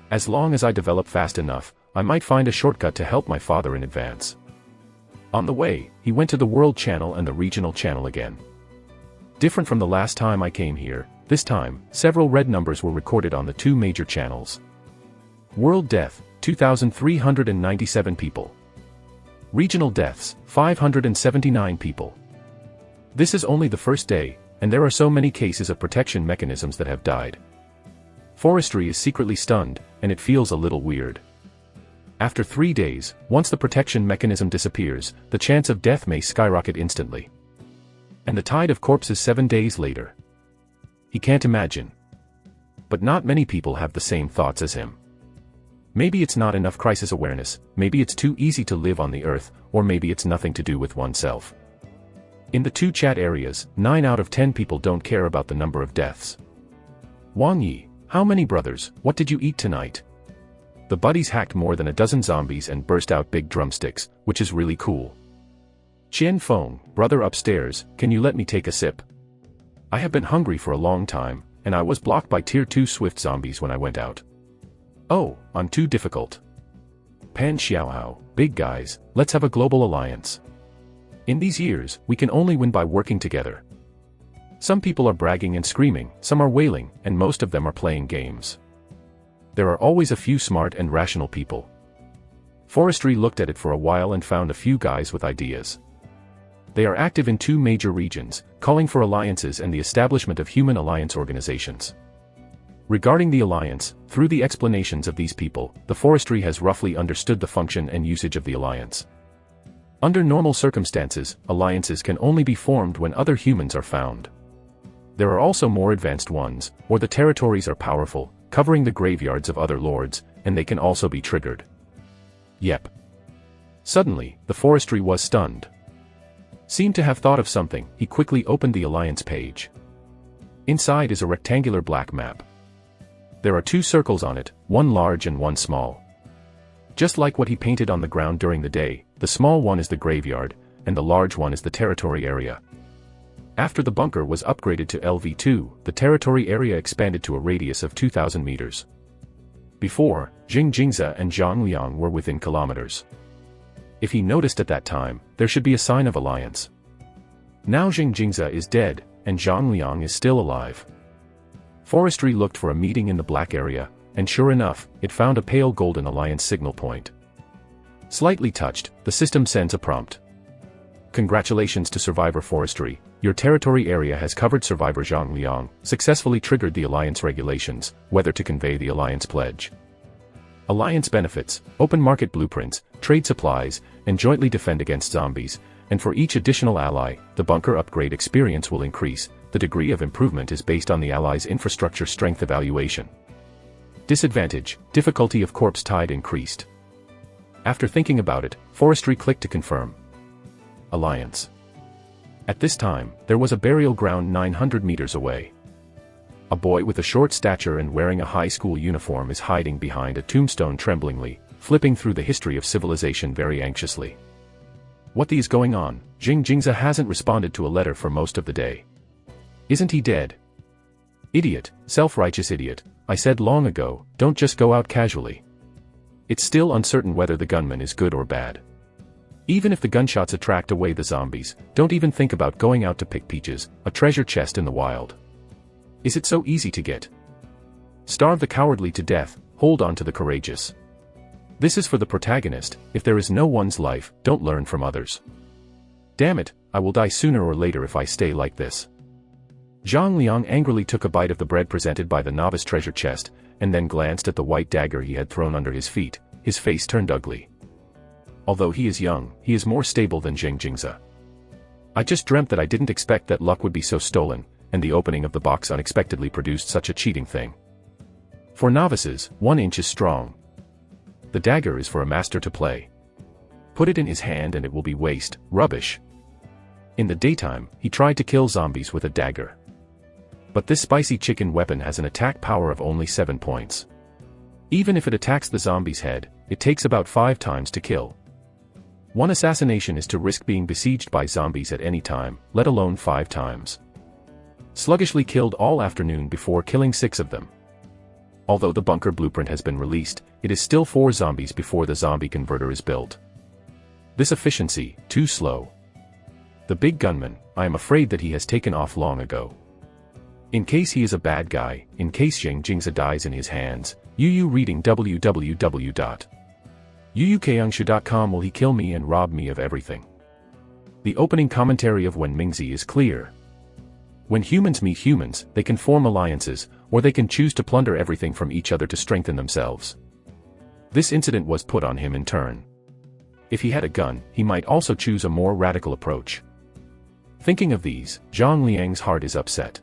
As long as I develop fast enough, I might find a shortcut to help my father in advance. On the way, he went to the World Channel and the Regional Channel again. Different from the last time I came here, this time, several red numbers were recorded on the 2 major channels. World death, 2,397 people. Regional deaths, 579 people. This is only the first day, and there are so many cases of protection mechanisms that have died. Forestry is secretly stunned, and it feels a little weird. After 3 days, once the protection mechanism disappears, the chance of death may skyrocket instantly. And the tide of corpses 7 days later. He can't imagine. But not many people have the same thoughts as him. Maybe it's not enough crisis awareness, maybe it's too easy to live on the earth, or maybe it's nothing to do with oneself. In the 2 chat areas, 9 out of 10 people don't care about the number of deaths. Wang Yi, how many brothers, what did you eat tonight? The buddies hacked more than a dozen zombies and burst out big drumsticks, which is really cool. Qian Feng, brother upstairs, can you let me take a sip? I have been hungry for a long time, and I was blocked by tier 2 swift zombies when I went out. Oh, I'm too difficult. Pan Xiaohao, big guys, let's have a global alliance. In these years, we can only win by working together. Some people are bragging and screaming, some are wailing, and most of them are playing games. There are always a few smart and rational people. Forestry looked at it for a while and found a few guys with ideas. They are active in 2 major regions, calling for alliances and the establishment of human alliance organizations. Regarding the alliance, through the explanations of these people, the forestry has roughly understood the function and usage of the alliance. Under normal circumstances, alliances can only be formed when other humans are found. There are also more advanced ones, or the territories are powerful, covering the graveyards of other lords, and they can also be triggered. Yep. Suddenly, the forestry was stunned. Seemed to have thought of something, he quickly opened the alliance page. Inside is a rectangular black map. There are 2 circles on it, one large and one small. Just like what he painted on the ground during the day, the small one is the graveyard, and the large one is the territory area. After the bunker was upgraded to LV2, the territory area expanded to a radius of 2,000 meters. Before, Jing Jingze and Zhang Liang were within kilometers. If he noticed at that time, there should be a sign of alliance. Now Jing Jingze is dead, and Zhang Liang is still alive. Forestry looked for a meeting in the black area, and sure enough, it found a pale golden alliance signal point. Slightly touched, the system sends a prompt. Congratulations to Survivor Forestry, your territory area has covered Survivor Zhang Liang, successfully triggered the alliance regulations, whether to convey the alliance pledge. Alliance benefits, open market blueprints, trade supplies, and jointly defend against zombies, and for each additional ally, the bunker upgrade experience will increase. The degree of improvement is based on the ally's infrastructure strength evaluation. Disadvantage, difficulty of corpse tide increased. After thinking about it, Forestry clicked to confirm. Alliance. At this time, there was a burial ground 900 meters away. A boy with a short stature and wearing a high school uniform is hiding behind a tombstone tremblingly, flipping through the history of civilization very anxiously. What is going on? Jing Jingze hasn't responded to a letter for most of the day. Isn't he dead? Idiot, self-righteous idiot, I said long ago, don't just go out casually. It's still uncertain whether the gunman is good or bad. Even if the gunshots attract away the zombies, don't even think about going out to pick peaches, a treasure chest in the wild. Is it so easy to get? Starve the cowardly to death, hold on to the courageous. This is for the protagonist. If there is no one's life, don't learn from others. Damn it, I will die sooner or later if I stay like this. Zhang Liang angrily took a bite of the bread presented by the novice treasure chest, and then glanced at the white dagger he had thrown under his feet. His face turned ugly. Although he is young, he is more stable than Jing Jingze. I just dreamt that I didn't expect that luck would be so stolen, and the opening of the box unexpectedly produced such a cheating thing. For novices, 1 inch is strong. The dagger is for a master to play. Put it in his hand and it will be waste, rubbish. In the daytime, he tried to kill zombies with a dagger. But this spicy chicken weapon has an attack power of only 7 points. Even if it attacks the zombie's head, it takes about 5 times to kill. 1 assassination is to risk being besieged by zombies at any time, let alone 5 times. Sluggishly killed all afternoon before killing 6 of them. Although the bunker blueprint has been released, it is still 4 zombies before the zombie converter is built. This efficiency, too slow. The big gunman, I am afraid that he has taken off long ago. In case he is a bad guy, in case Jing Jingze dies in his hands, reading www.yuyukayangshu.com will he kill me and rob me of everything. The opening commentary of Wen Mingzi is clear. When humans meet humans, they can form alliances, or they can choose to plunder everything from each other to strengthen themselves. This incident was put on him in turn. If he had a gun, he might also choose a more radical approach. Thinking of these, Zhang Liang's heart is upset.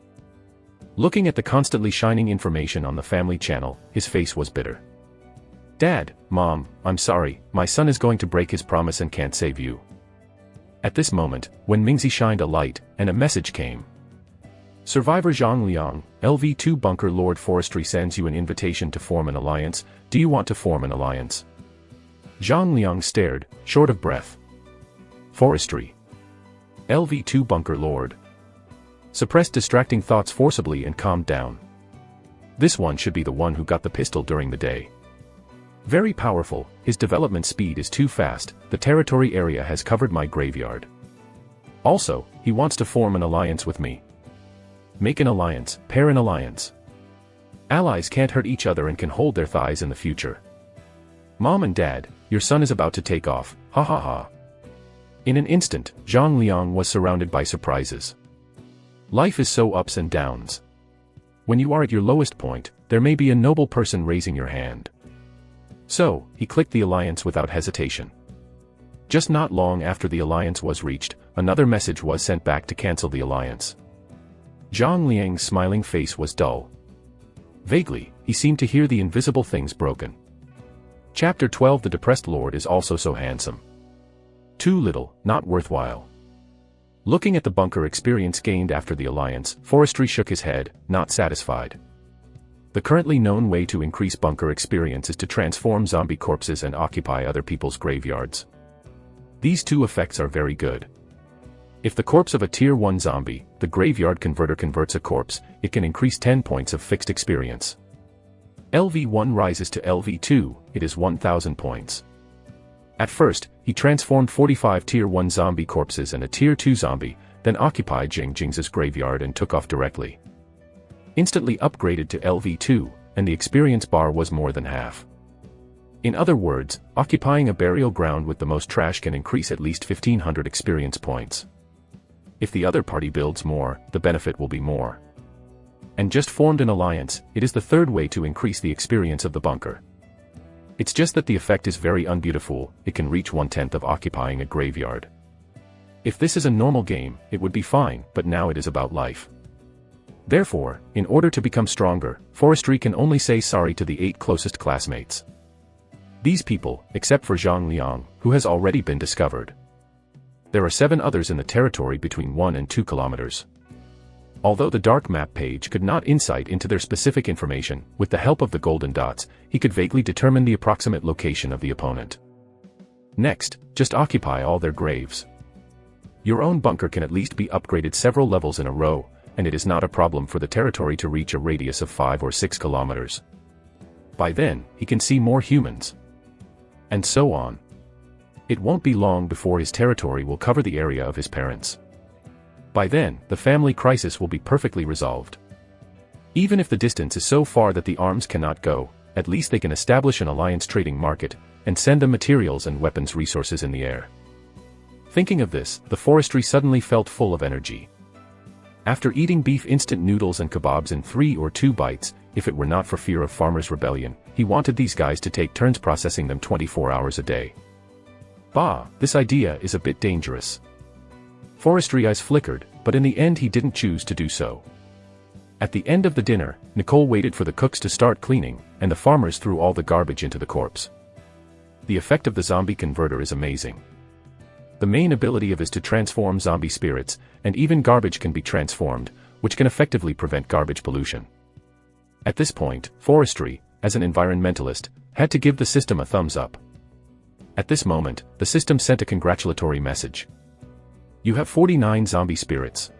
Looking at the constantly shining information on the family channel, his face was bitter. Dad, Mom, I'm sorry, my son is going to break his promise and can't save you. At this moment, Wen Mingzi shined a light, and a message came. Survivor Zhang Liang, LV2 Bunker Lord Forestry sends you an invitation to form an alliance. Do you want to form an alliance? Zhang Liang stared, short of breath. Forestry. LV2 Bunker Lord. Suppressed distracting thoughts forcibly and calmed down. This one should be the one who got the pistol during the day. Very powerful, his development speed is too fast, the territory area has covered my graveyard. Also, he wants to form an alliance with me. Make an alliance, pair an alliance. Allies can't hurt each other and can hold their thighs in the future. Mom and Dad, your son is about to take off, ha ha ha. In an instant, Zhang Liang was surrounded by surprises. Life is so ups and downs. When you are at your lowest point, there may be a noble person raising your hand. So, he clicked the alliance without hesitation. Just not long after the alliance was reached, another message was sent back to cancel the alliance. Zhang Liang's smiling face was dull. Vaguely, he seemed to hear the invisible things broken. Chapter 12. The Depressed Lord is also so handsome. Too little, not worthwhile. Looking at the bunker experience gained after the alliance, Forestry shook his head, not satisfied. The currently known way to increase bunker experience is to transform zombie corpses and occupy other people's graveyards. These two effects are very good. If the corpse of a Tier 1 zombie, the graveyard converter converts a corpse, it can increase 10 points of fixed experience. LV1 rises to LV2, it is 1000 points. At first, he transformed 45 Tier 1 zombie corpses and a Tier 2 zombie, then occupied Jing Jing's graveyard and took off directly. Instantly upgraded to LV2, and the experience bar was more than half. In other words, occupying a burial ground with the most trash can increase at least 1500 experience points. If the other party builds more, the benefit will be more. And just formed an alliance, it is the third way to increase the experience of the bunker. It's just that the effect is very unbeautiful, it can reach 1/10 of occupying a graveyard. If this is a normal game, it would be fine, but now it is about life. Therefore, in order to become stronger, Forestry can only say sorry to the 8 closest classmates. These people, except for Zhang Liang, who has already been discovered. There are 7 others in the territory between 1 and 2 kilometers. Although the dark map page could not insight into their specific information, with the help of the golden dots, he could vaguely determine the approximate location of the opponent. Next, just occupy all their graves. Your own bunker can at least be upgraded several levels in a row, and it is not a problem for the territory to reach a radius of 5 or 6 kilometers. By then, he can see more humans. And so on. It won't be long before his territory will cover the area of his parents. By then, the family crisis will be perfectly resolved. Even if the distance is so far that the arms cannot go, at least they can establish an alliance trading market, and send them materials and weapons resources in the air. Thinking of this, the Forestry suddenly felt full of energy. After eating beef instant noodles and kebabs in 3 or 2 bites, if it were not for fear of farmers' rebellion, he wanted these guys to take turns processing them 24 hours a day. Bah, this idea is a bit dangerous. Forestry eyes flickered, but in the end he didn't choose to do so. At the end of the dinner, Nicole waited for the cooks to start cleaning, and the farmers threw all the garbage into the corpse. The effect of the zombie converter is amazing. The main ability of it is to transform zombie spirits, and even garbage can be transformed, which can effectively prevent garbage pollution. At this point, Forestry, as an environmentalist, had to give the system a thumbs up. At this moment, the system sent a congratulatory message. You have 49 zombie spirits.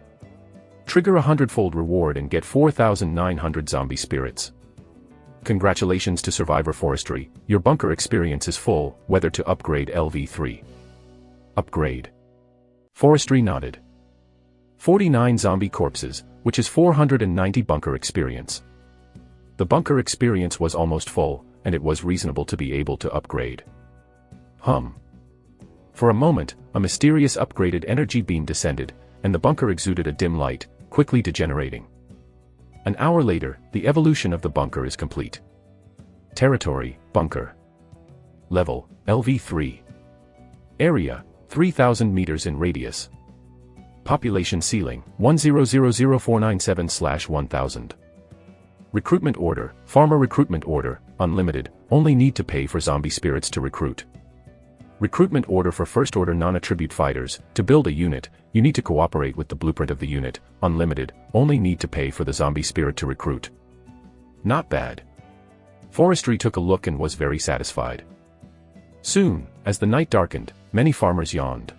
Trigger a 100-fold reward and get 4,900 zombie spirits. Congratulations to Survivor Forestry, your bunker experience is full, whether to upgrade LV3. Upgrade. Forestry nodded. 49 zombie corpses, which is 490 bunker experience. The bunker experience was almost full, and it was reasonable to be able to upgrade. For a moment, a mysterious upgraded energy beam descended, and the bunker exuded a dim light, quickly degenerating. An hour later, the evolution of the bunker is complete. Territory, bunker. Level, LV3. Area, 3,000 meters in radius. Population ceiling, 1000497/1000. Recruitment order, farmer recruitment order, unlimited, only need to pay for zombie spirits to recruit. Recruitment order for first order non-attribute fighters, to build a unit, you need to cooperate with the blueprint of the unit, unlimited, only need to pay for the zombie spirit to recruit. Not bad. Forestry took a look and was very satisfied. Soon, as the night darkened, many farmers yawned.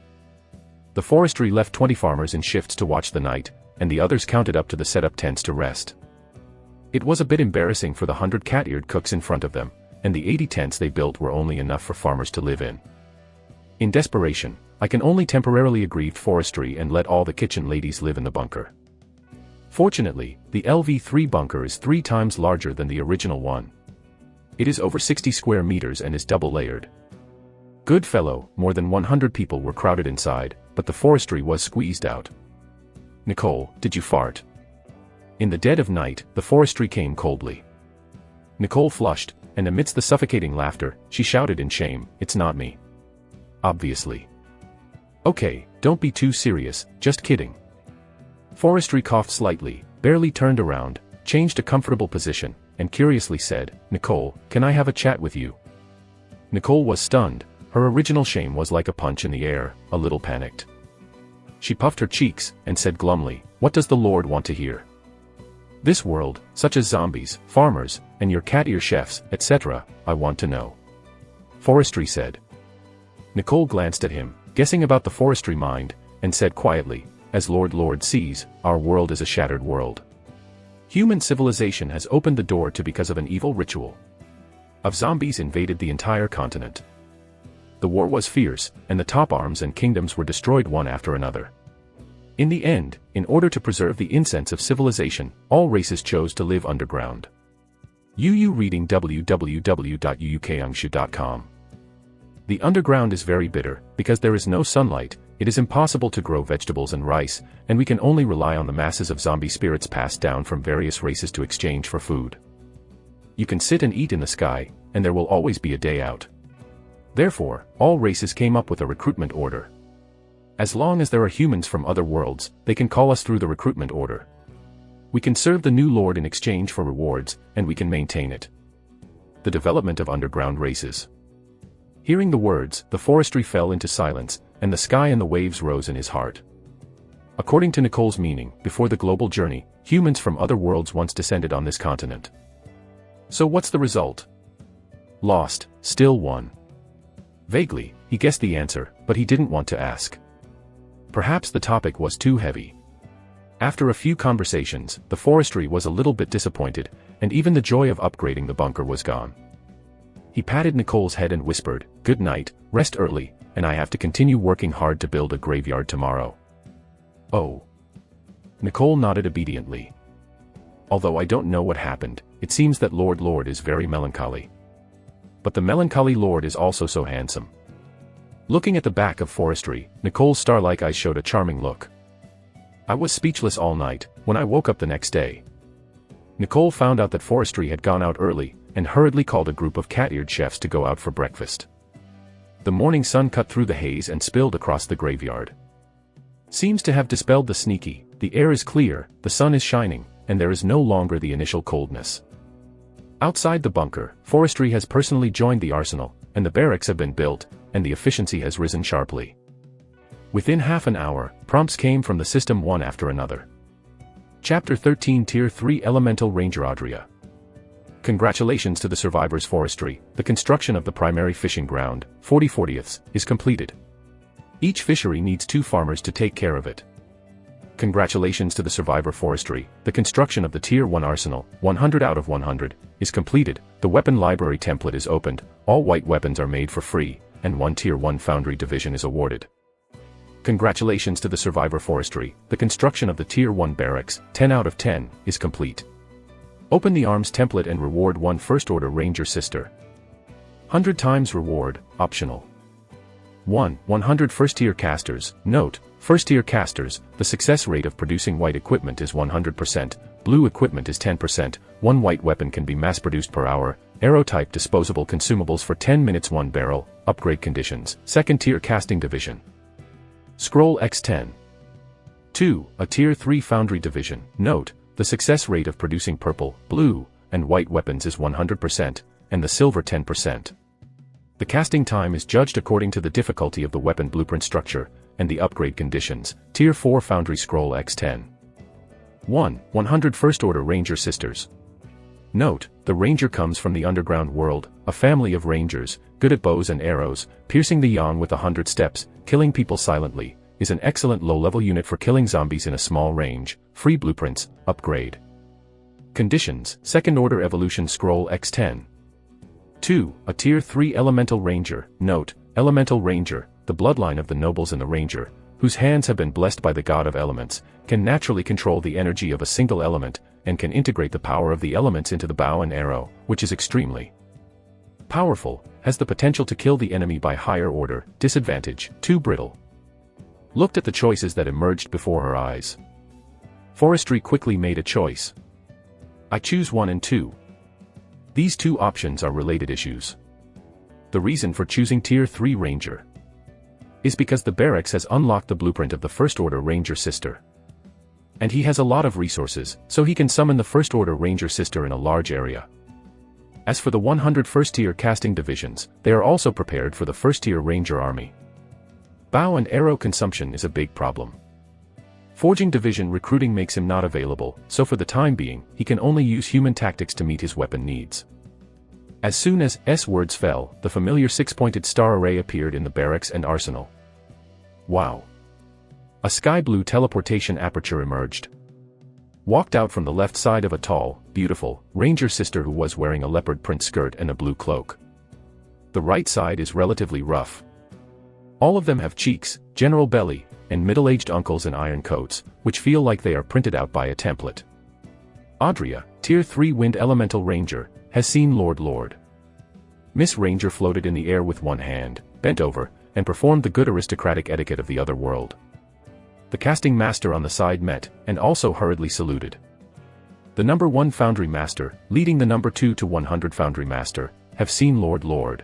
The Forestry left 20 farmers in shifts to watch the night, and the others counted up to the setup tents to rest. It was a bit embarrassing for the 100 cat-eared cooks in front of them, and the 80 tents they built were only enough for farmers to live in. In desperation, I can only temporarily aggrieve Forestry and let all the kitchen ladies live in the bunker. Fortunately, the LV3 bunker is 3 times larger than the original one. It is over 60 square meters and is double layered. Good fellow, more than 100 people were crowded inside, but the forestry was squeezed out. Nicole, did you fart? In the dead of night, the forestry came coldly. Nicole flushed, and amidst the suffocating laughter, she shouted in shame, "It's not me." Obviously. Okay, don't be too serious, just kidding. Forestry coughed slightly, barely turned around, changed a comfortable position, and curiously said, "Nicole, can I have a chat with you?" Nicole was stunned. Her original shame was like a punch in the air, a little panicked. She puffed her cheeks, and said glumly, "What does the Lord want to hear?" "This world, such as zombies, farmers, and your cat ear chefs, etc., I want to know." Forestry said. Nicole glanced at him, guessing about the forestry mind, and said quietly, "As Lord sees, our world is a shattered world. Human civilization has opened the door to because of an evil ritual of zombies invaded the entire continent. The war was fierce, and the top arms and kingdoms were destroyed one after another. In the end, in order to preserve the incense of civilization, all races chose to live underground. UU reading www.uukangshu.com. The underground is very bitter, because there is no sunlight, it is impossible to grow vegetables and rice, and we can only rely on the masses of zombie spirits passed down from various races to exchange for food. You can sit and eat in the sky, and there will always be a day out. Therefore, all races came up with a recruitment order. As long as there are humans from other worlds, they can call us through the recruitment order. We can serve the new lord in exchange for rewards, and we can maintain it. The development of underground races. Hearing the words, the forestry fell into silence, and the sky and the waves rose in his heart. According to Nicole's meaning, before the global journey, humans from other worlds once descended on this continent. So what's the result? Lost, still won. Vaguely, he guessed the answer, but he didn't want to ask. Perhaps the topic was too heavy. After a few conversations, the forestry was a little bit disappointed, and even the joy of upgrading the bunker was gone. He patted Nicole's head and whispered, "Good night, rest early, and I have to continue working hard to build a graveyard tomorrow." Oh. Nicole nodded obediently. Although I don't know what happened, it seems that Lord is very melancholy. But the melancholy Lord is also so handsome. Looking at the back of forestry, Nicole's star-like eyes showed a charming look. I was speechless all night, when I woke up the next day. Nicole found out that forestry had gone out early, and hurriedly called a group of cat-eared chefs to go out for breakfast. The morning sun cut through the haze and spilled across the graveyard. Seems to have dispelled the sneaky, the air is clear, the sun is shining, and there is no longer the initial coldness. Outside the bunker, forestry has personally joined the arsenal, and the barracks have been built, and the efficiency has risen sharply. Within half an hour, prompts came from the system one after another. Chapter 13 Tier 3 Elemental Ranger Adria. Congratulations to the survivors forestry, the construction of the primary fishing ground, 40/40ths, is completed. Each fishery needs 2 farmers to take care of it. Congratulations to the survivor forestry, the construction of the Tier 1 arsenal, 100 out of 100, is completed, the weapon library template is opened, all white weapons are made for free, and 1 Tier 1 foundry division is awarded. Congratulations to the survivor forestry, the construction of the Tier 1 barracks, 10 out of 10, is complete. Open the arms template and reward 1 First Order Ranger Sister. 100 times reward, optional. 100 First-Tier Casters. Note, First-Tier Casters, the success rate of producing white equipment is 100%, blue equipment is 10%, 1 white weapon can be mass-produced per hour, arrow-type disposable consumables for 10 minutes 1 barrel, upgrade conditions, Second-Tier Casting Division. Scroll X10. 2. A Tier 3 Foundry Division. Note, the success rate of producing purple, blue, and white weapons is 100%, and the silver 10%. The casting time is judged according to the difficulty of the weapon blueprint structure, and the upgrade conditions, Tier 4 Foundry Scroll X10. 100 First Order Ranger Sisters. Note, the Ranger comes from the underground world, a family of Rangers, good at bows and arrows, piercing the yang with 100 steps, killing people silently, is an excellent low-level unit for killing zombies in a small range, free blueprints, upgrade. Conditions, Second Order Evolution Scroll X10. 2. A Tier 3 Elemental Ranger. Note, Elemental Ranger, the bloodline of the nobles in the Ranger, whose hands have been blessed by the god of elements, can naturally control the energy of a single element, and can integrate the power of the elements into the bow and arrow, which is extremely Powerful, has the potential to kill the enemy by higher order, disadvantage, too brittle. Looked at the choices that emerged before her eyes. Forestry quickly made a choice. I choose 1 and 2. These two options are related issues. The reason for choosing Tier 3 Ranger is because the barracks has unlocked the blueprint of the First Order Ranger Sister. And he has a lot of resources, so he can summon the First Order Ranger Sister in a large area. As for the 100 first-tier casting divisions, they are also prepared for the first-tier Ranger Army. Bow and arrow consumption is a big problem. Forging division recruiting makes him not available, so for the time being, he can only use human tactics to meet his weapon needs. As soon as S words fell, the familiar 6-pointed star array appeared in the barracks and arsenal. Wow! A sky-blue teleportation aperture emerged. Walked out from the left side of a tall, beautiful, ranger sister who was wearing a leopard print skirt and a blue cloak. The right side is relatively rough. All of them have cheeks, general belly, and middle-aged uncles in iron coats, which feel like they are printed out by a template. Audria, Tier 3 Wind Elemental Ranger, has seen Lord. Miss Ranger floated in the air with one hand, bent over, and performed the good aristocratic etiquette of the other world. The casting master on the side met, and also hurriedly saluted. The number 1 Foundry Master, leading the number 2 to 100 Foundry Master, have seen Lord.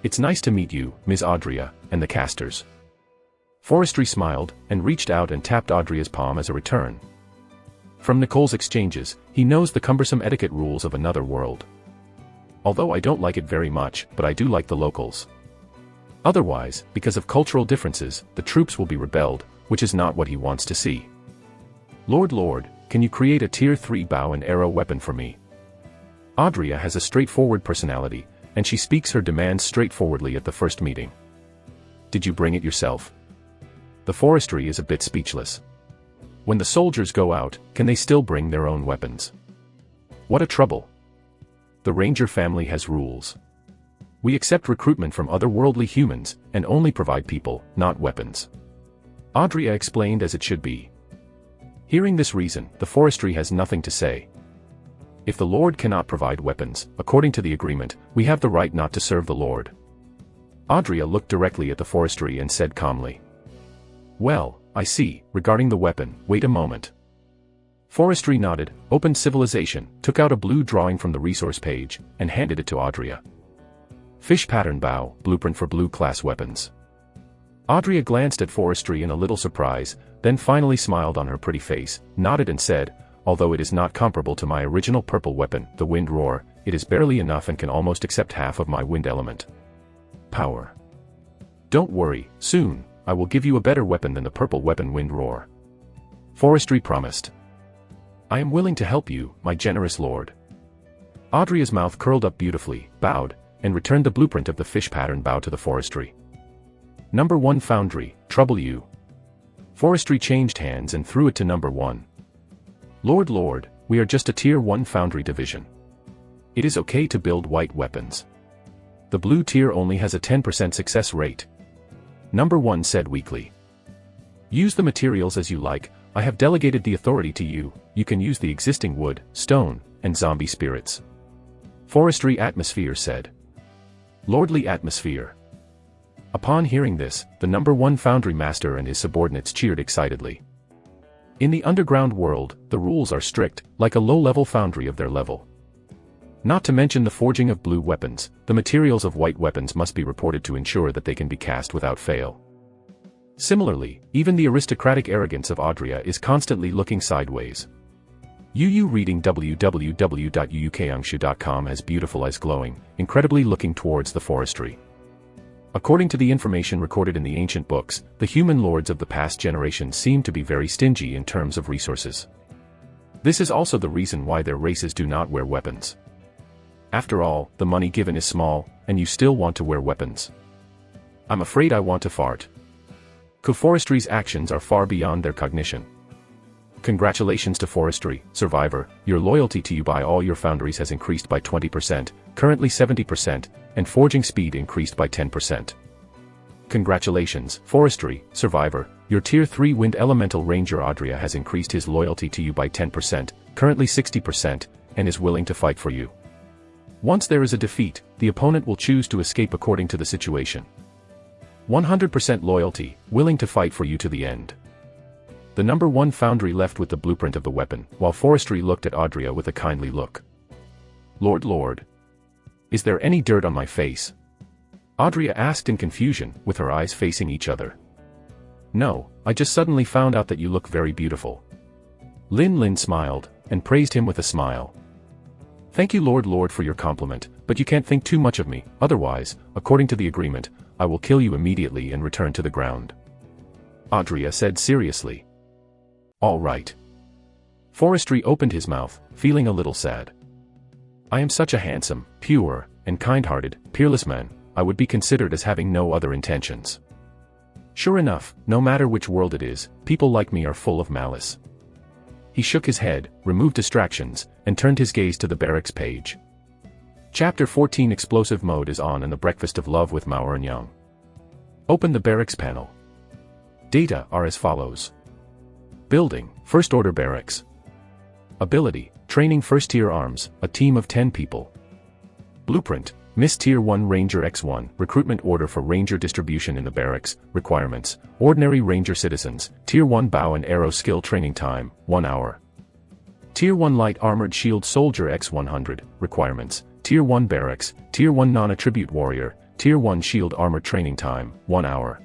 It's nice to meet you, Ms. Audria, and the casters. Forestry smiled, and reached out and tapped Audria's palm as a return. From Nicole's exchanges, he knows the cumbersome etiquette rules of another world. Although I don't like it very much, but I do like the locals. Otherwise, because of cultural differences, the troops will be rebelled, which is not what he wants to see. Lord, can you create a Tier 3 bow and arrow weapon for me? Audria has a straightforward personality, and she speaks her demands straightforwardly at the first meeting. Did you bring it yourself? The forestry is a bit speechless. When the soldiers go out, can they still bring their own weapons? What a trouble. The Ranger family has rules. We accept recruitment from otherworldly humans, and only provide people, not weapons. Audria explained as it should be. Hearing this reason, the forestry has nothing to say. If the Lord cannot provide weapons, according to the agreement, we have the right not to serve the Lord. Audria looked directly at the forestry and said calmly. Well, I see, regarding the weapon, wait a moment. Forestry nodded, opened Civilization, took out a blue drawing from the resource page, and handed it to Audria. Fish pattern bow, blueprint for blue class weapons. Audria glanced at Forestry in a little surprise, then finally smiled on her pretty face, nodded and said, although it is not comparable to my original purple weapon, the Wind Roar, it is barely enough and can almost accept half of my wind element. Power. Don't worry, soon, I will give you a better weapon than the purple weapon Wind Roar. Forestry promised. I am willing to help you, my generous lord. Audria's mouth curled up beautifully, bowed, and returned the blueprint of the fish pattern bow to the forestry. Number 1 Foundry, trouble you. Forestry changed hands and threw it to number 1. Lord, we are just a Tier 1 Foundry division. It is okay to build white weapons. The blue tier only has a 10% success rate. Number 1 said weakly. Use the materials as you like, I have delegated the authority to you, you can use the existing wood, stone, and zombie spirits. Forestry Atmosphere said. Lordly Atmosphere. Upon hearing this, the number 1 Foundry Master and his subordinates cheered excitedly. In the underground world, the rules are strict, like a low-level foundry of their level. Not to mention the forging of blue weapons, the materials of white weapons must be reported to ensure that they can be cast without fail. Similarly, even the aristocratic arrogance of Audria is constantly looking sideways. Yu reading www.uukangshu.com as beautiful as glowing, incredibly looking towards the forestry. According to the information recorded in the ancient books, the human lords of the past generation seem to be very stingy in terms of resources. This is also the reason why their races do not wear weapons. After all, the money given is small, and you still want to wear weapons. I'm afraid I want to fart. Forestry's actions are far beyond their cognition. Congratulations to Forestry, Survivor, your loyalty to you by all your foundries has increased by 20%, currently 70%, and forging speed increased by 10%. Congratulations, Forestry, Survivor, your Tier 3 Wind Elemental Ranger Audria has increased his loyalty to you by 10%, currently 60%, and is willing to fight for you. Once there is a defeat, the opponent will choose to escape according to the situation. 100% loyalty, willing to fight for you to the end. The number 1 foundry left with the blueprint of the weapon, while Forestry looked at Audrea with a kindly look. Lord. Is there any dirt on my face? Audrea asked in confusion, with her eyes facing each other. No, I just suddenly found out that you look very beautiful. Lin smiled, and praised him with a smile. Thank you Lord for your compliment, but you can't think too much of me, otherwise, according to the agreement, I will kill you immediately and return to the ground. Audrea said seriously. All right. Forestry opened his mouth, feeling a little sad. I am such a handsome, pure, and kind-hearted, peerless man, I would be considered as having no other intentions. Sure enough, no matter which world it is, people like me are full of malice. He shook his head, removed distractions, and turned his gaze to the barracks page. Chapter 14 Explosive mode is on in the Breakfast of Love with Mao Eun-young. Open the barracks panel. Data are as follows. Building, First Order Barracks. Ability, Training First Tier Arms, a team of 10 people. Blueprint, Miss Tier 1 Ranger X1, Recruitment Order for Ranger Distribution in the Barracks, Requirements, Ordinary Ranger Citizens, Tier 1 Bow and Arrow Skill Training Time, 1 hour. Tier 1 Light Armored Shield Soldier X100, Requirements, Tier 1 Barracks, Tier 1 Non-Attribute Warrior, Tier 1 Shield Armor Training Time, 1 hour.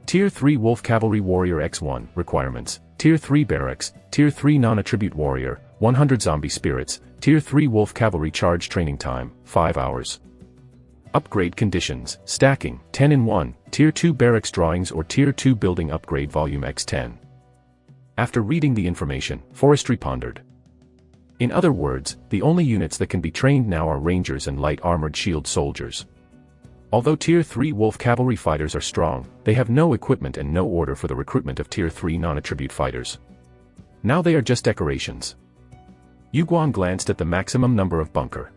Tier 3 Wolf Cavalry Warrior X1, Requirements, Tier 3 Barracks, Tier 3 Non-Attribute Warrior, 100 Zombie Spirits, Tier 3 Wolf Cavalry Charge Training Time, 5 hours. Upgrade Conditions, Stacking, 10 in 1, Tier 2 Barracks Drawings or Tier 2 Building Upgrade Volume X10. After reading the information, Forestry pondered. In other words, the only units that can be trained now are Rangers and Light Armored Shield Soldiers. Although Tier 3 Wolf Cavalry fighters are strong, they have no equipment and no order for the recruitment of Tier 3 non-attribute fighters. Now they are just decorations. Yuguan glanced at the maximum number of bunker.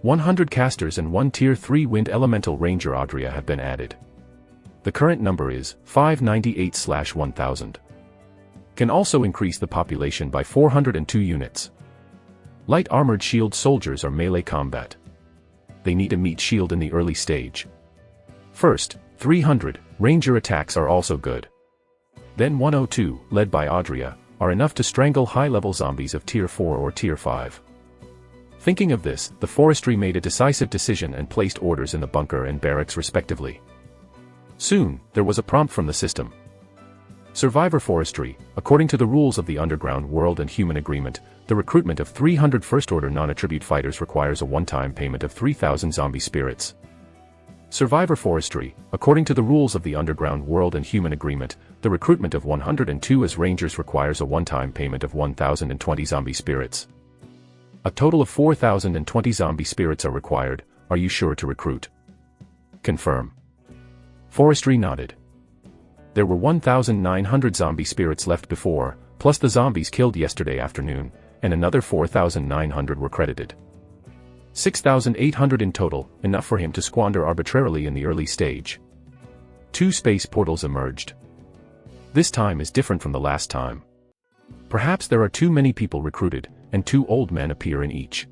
100 casters and 1 Tier 3 Wind Elemental Ranger Audrea have been added. The current number is 598/1000. Can also increase the population by 402 units. Light Armored Shield Soldiers are melee combat. They need a meat shield in the early stage. First, 300 Ranger attacks are also good. Then 102, led by Audrea, are enough to strangle high-level zombies of Tier 4 or Tier 5. Thinking of this, the Forestry made a decisive decision and placed orders in the bunker and barracks respectively. Soon, there was a prompt from the system. Survivor Forestry, according to the rules of the Underground World and Human Agreement, the recruitment of 300 First-Order non-attribute fighters requires a one-time payment of 3,000 zombie spirits. Survivor Forestry, according to the rules of the Underground World and Human Agreement, the recruitment of 102 as Rangers requires a one-time payment of 1,020 zombie spirits. A total of 4,020 zombie spirits are required. Are you sure to recruit? Confirm. Forestry nodded. There were 1,900 zombie spirits left before, plus the zombies killed yesterday afternoon, and another 4,900 were credited. 6,800 in total, enough for him to squander arbitrarily in the early stage. 2 space portals emerged. This time is different from the last time. Perhaps there are too many people recruited, and 2 old men appear in each.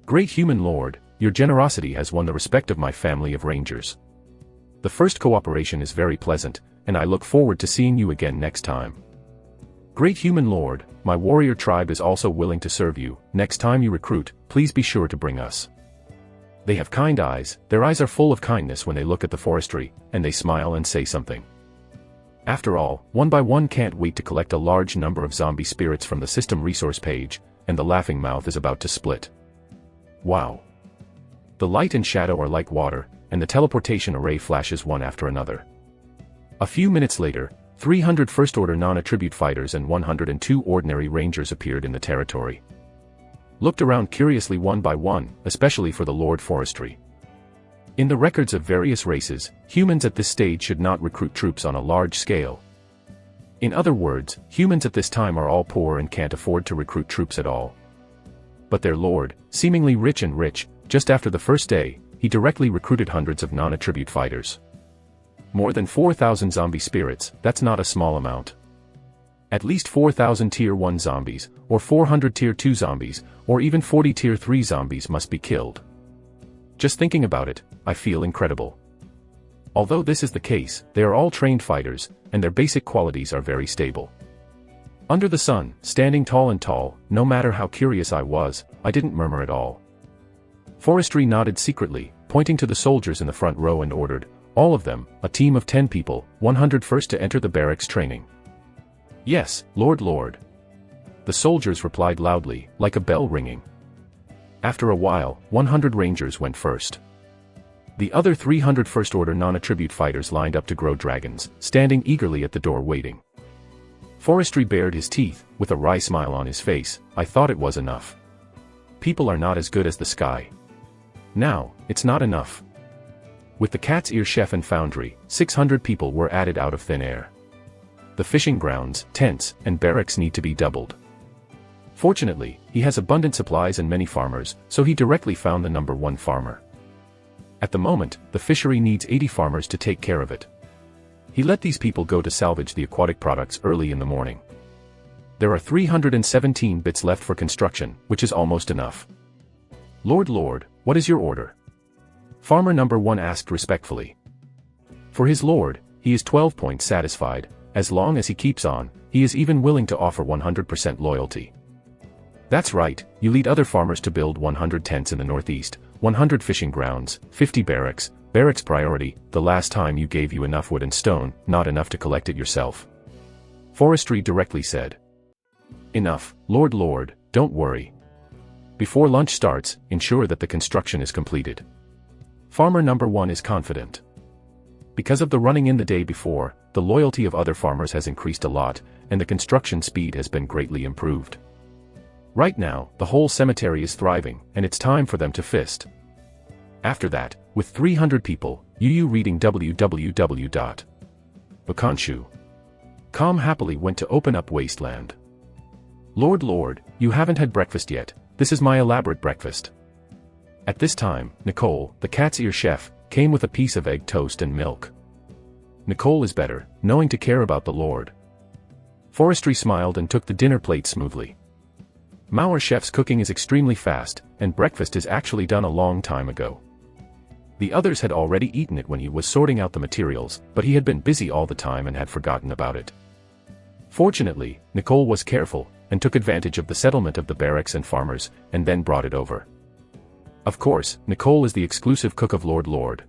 Great Human Lord, your generosity has won the respect of my family of Rangers. The first cooperation is very pleasant, and I look forward to seeing you again next time. Great Human Lord, my warrior tribe is also willing to serve you. Next time you recruit, please be sure to bring us. They have kind eyes, their eyes are full of kindness when they look at the Forestry, and they smile and say something. After all, one by one can't wait to collect a large number of zombie spirits from the system resource page, and the laughing mouth is about to split. Wow. The light and shadow are like water, and the teleportation array flashes one after another. A few minutes later, 300 First-Order non-attribute fighters and 102 ordinary Rangers appeared in the territory. Looked around curiously one by one, especially for the Lord Forestry. In the records of various races, humans at this stage should not recruit troops on a large scale. In other words, humans at this time are all poor and can't afford to recruit troops at all. But their lord, seemingly rich, just after the first day, he directly recruited hundreds of non-attribute fighters. More than 4,000 zombie spirits, that's not a small amount. At least 4,000 Tier 1 zombies, or 400 Tier 2 zombies, or even 40 Tier 3 zombies must be killed. Just thinking about it, I feel incredible. Although this is the case, they are all trained fighters, and their basic qualities are very stable. Under the sun, standing tall and tall, no matter how curious I was, I didn't murmur at all. Forestry nodded secretly, pointing to the soldiers in the front row and ordered, all of them, a team of 10 people, 100 first to enter the barracks training. Yes, Lord. The soldiers replied loudly, like a bell ringing. After a while, 100 rangers went first. The other 300 first order non-attribute fighters lined up to grow dragons, standing eagerly at the door waiting. Forestry bared his teeth, with a wry smile on his face. I thought it was enough. People are not as good as the sky. Now, it's not enough. With the Cat's Ear Chef and Foundry, 600 people were added out of thin air. The fishing grounds, tents, and barracks need to be doubled. Fortunately, he has abundant supplies and many farmers, so he directly found the number 1 farmer. At the moment, the fishery needs 80 farmers to take care of it. He let these people go to salvage the aquatic products early in the morning. There are 317 bits left for construction, which is almost enough. Lord, what is your order? Farmer number 1 asked respectfully. For his lord, he is 12 points satisfied. As long as he keeps on, he is even willing to offer 100% loyalty. That's right, you lead other farmers to build 100 tents in the northeast, 100 fishing grounds, 50 barracks priority. The last time you gave you enough wood and stone, not enough to collect it yourself. Forestry directly said. Enough, Lord, don't worry. Before lunch starts, ensure that the construction is completed. Farmer number 1 is confident. Because of the running in the day before, the loyalty of other farmers has increased a lot, and the construction speed has been greatly improved. Right now, the whole cemetery is thriving, and it's time for them to feast. After that, with 300 people, you reading www.bakanshu.com happily went to open up Wasteland. Lord, you haven't had breakfast yet. This is my elaborate breakfast. At this time, Nicole, the Cat's Ear Chef, came with a piece of egg toast and milk. Nicole is better, knowing to care about the Lord. Forestry smiled and took the dinner plate smoothly. Our chef's cooking is extremely fast, and breakfast is actually done a long time ago. The others had already eaten it when he was sorting out the materials, but he had been busy all the time and had forgotten about it. Fortunately, Nicole was careful, and took advantage of the settlement of the barracks and farmers, and then brought it over. Of course, Nicole is the exclusive cook of Lord.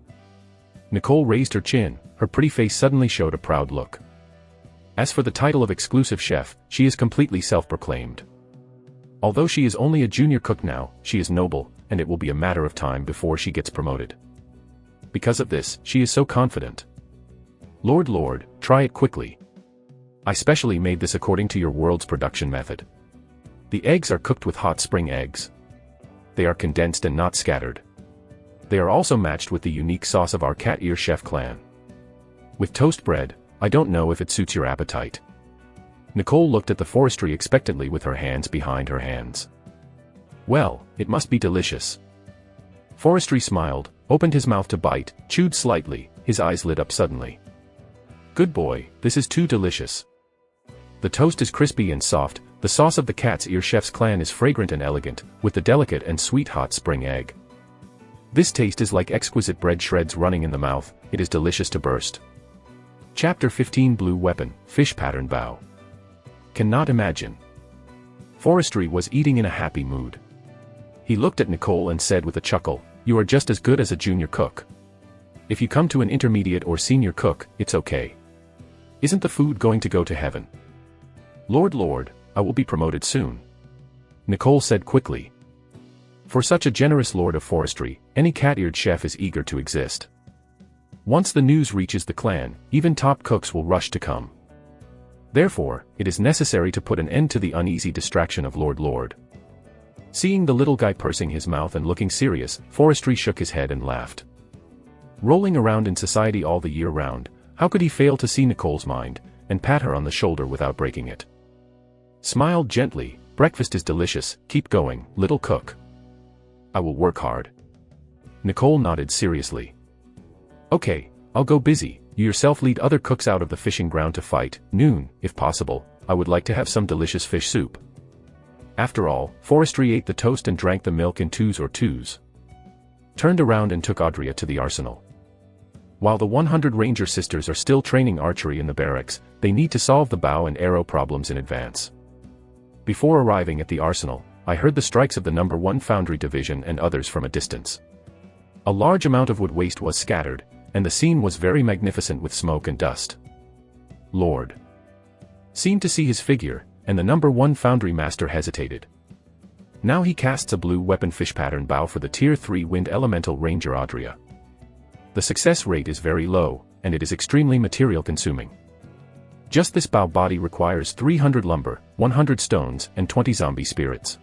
Nicole raised her chin, her pretty face suddenly showed a proud look. As for the title of exclusive chef, she is completely self-proclaimed. Although she is only a junior cook now, she is noble, and it will be a matter of time before she gets promoted. Because of this, she is so confident. Lord, try it quickly. I specially made this according to your world's production method. The eggs are cooked with hot spring eggs. They are condensed and not scattered. They are also matched with the unique sauce of our Cat Ear Chef clan. With toast bread, I don't know if it suits your appetite. Nicole looked at the forestry expectantly with her hands behind her hands. Well, it must be delicious. Forestry smiled, opened his mouth to bite, chewed slightly, his eyes lit up suddenly. Good boy, this is too delicious. The toast is crispy and soft, the sauce of the Cat's Ear Chef's clan is fragrant and elegant, with the delicate and sweet hot spring egg. This taste is like exquisite bread shreds running in the mouth, it is delicious to burst. Chapter 15 Blue Weapon, Fish Pattern Bow. Cannot imagine. Forestry was eating in a happy mood. He looked at Nicole and said with a chuckle, you are just as good as a junior cook. If you come to an intermediate or senior cook, it's okay. Isn't the food going to go to heaven? Lord, I will be promoted soon. Nicole said quickly. For such a generous lord of forestry, any cat-eared chef is eager to exist. Once the news reaches the clan, even top cooks will rush to come. Therefore, it is necessary to put an end to the uneasy distraction of Lord. Seeing the little guy pursing his mouth and looking serious, Forestry shook his head and laughed. Rolling around in society all the year round, how could he fail to see Nicole's mind, and pat her on the shoulder without breaking it? Smiled gently, breakfast is delicious, keep going, little cook. I will work hard. Nicole nodded seriously. Okay, I'll go busy, You yourself lead other cooks out of the fishing ground to fight. Noon, if possible, I would like to have some delicious fish soup. After all, Forestry ate the toast and drank the milk in twos or twos. Turned around and took Audrey to the arsenal. While the 100 Ranger sisters are still training archery in the barracks, they need to solve the bow and arrow problems in advance. Before arriving at the arsenal, I heard the strikes of the No. 1 Foundry Division and others from a distance. A large amount of wood waste was scattered, and the scene was very magnificent with smoke and dust. Lord. Seemed to see his figure, and the No. 1 Foundry Master hesitated. Now he casts a blue weapon fish pattern bow for the Tier 3 Wind Elemental Ranger Adria. The success rate is very low, and it is extremely material consuming. Just this bow body requires 300 lumber, 100 stones, and 20 zombie spirits.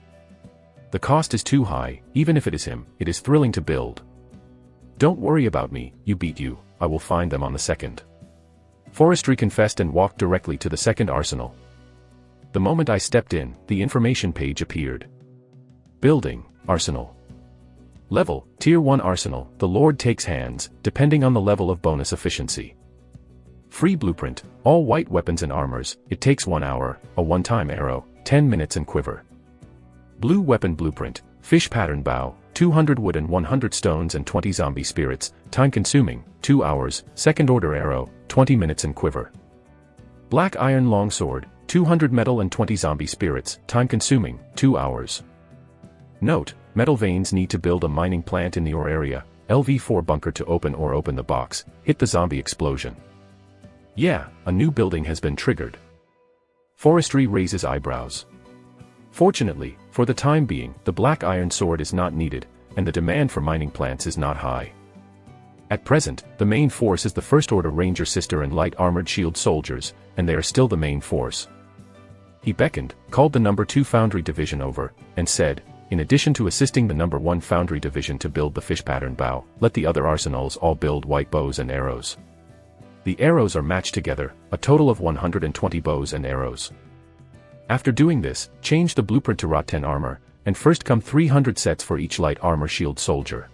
The cost is too high. Even if it is him, it is thrilling to build. Don't worry about me, you beat you, I will find them on the second. Forestry confessed and walked directly to the second arsenal. The moment I stepped in, the information page appeared. Building, Arsenal. Level, Tier 1 Arsenal, the Lord takes hands, depending on the level of bonus efficiency. Free blueprint, all white weapons and armors, it takes 1 hour, a one-time arrow, 10 minutes and quiver. Blue weapon blueprint, fish pattern bow, 200 wood and 100 stones and 20 zombie spirits, time consuming, 2 hours, second order arrow, 20 minutes and quiver. Black iron longsword, 200 metal and 20 zombie spirits, time consuming, 2 hours. Note, metal veins need to build a mining plant in the ore area, LV4 bunker to open the box, hit the zombie explosion. Yeah, a new building has been triggered. Forestry raises eyebrows. Fortunately, for the time being, the black iron sword is not needed, and the demand for mining plants is not high. At present, the main force is the First Order Ranger Sister and Light Armored Shield Soldiers, and they are still the main force. He beckoned, called the No. 2 Foundry Division over, and said, in addition to assisting the No. 1 Foundry Division to build the fish pattern bow, let the other arsenals all build white bows and arrows. The arrows are matched together, a total of 120 bows and arrows. After doing this, change the blueprint to Rot-10 armor, and first come 300 sets for each light armor shield soldier.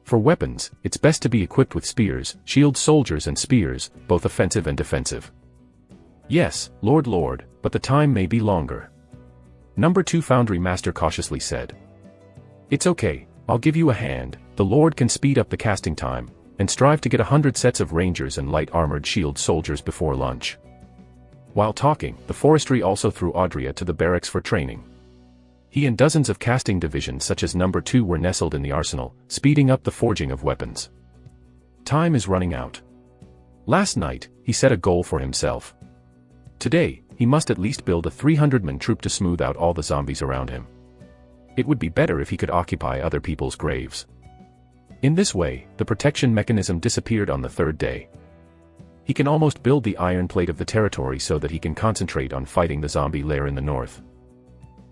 For weapons, it's best to be equipped with spears, shield soldiers and spears, both offensive and defensive. Yes, Lord, but the time may be longer. No. 2 Foundry Master cautiously said. It's okay, I'll give you a hand, the Lord can speed up the casting time, and strive to get 100 sets of Rangers and light armored shield soldiers before lunch. While talking, the Forestry also threw Adria to the barracks for training. He and dozens of casting divisions such as No. 2 were nestled in the arsenal, speeding up the forging of weapons. Time is running out. Last night, he set a goal for himself. Today, he must at least build a 300-man troop to smooth out all the zombies around him. It would be better if he could occupy other people's graves. In this way, the protection mechanism disappeared on the third day. He can almost build the iron plate of the territory so that he can concentrate on fighting the zombie lair in the north.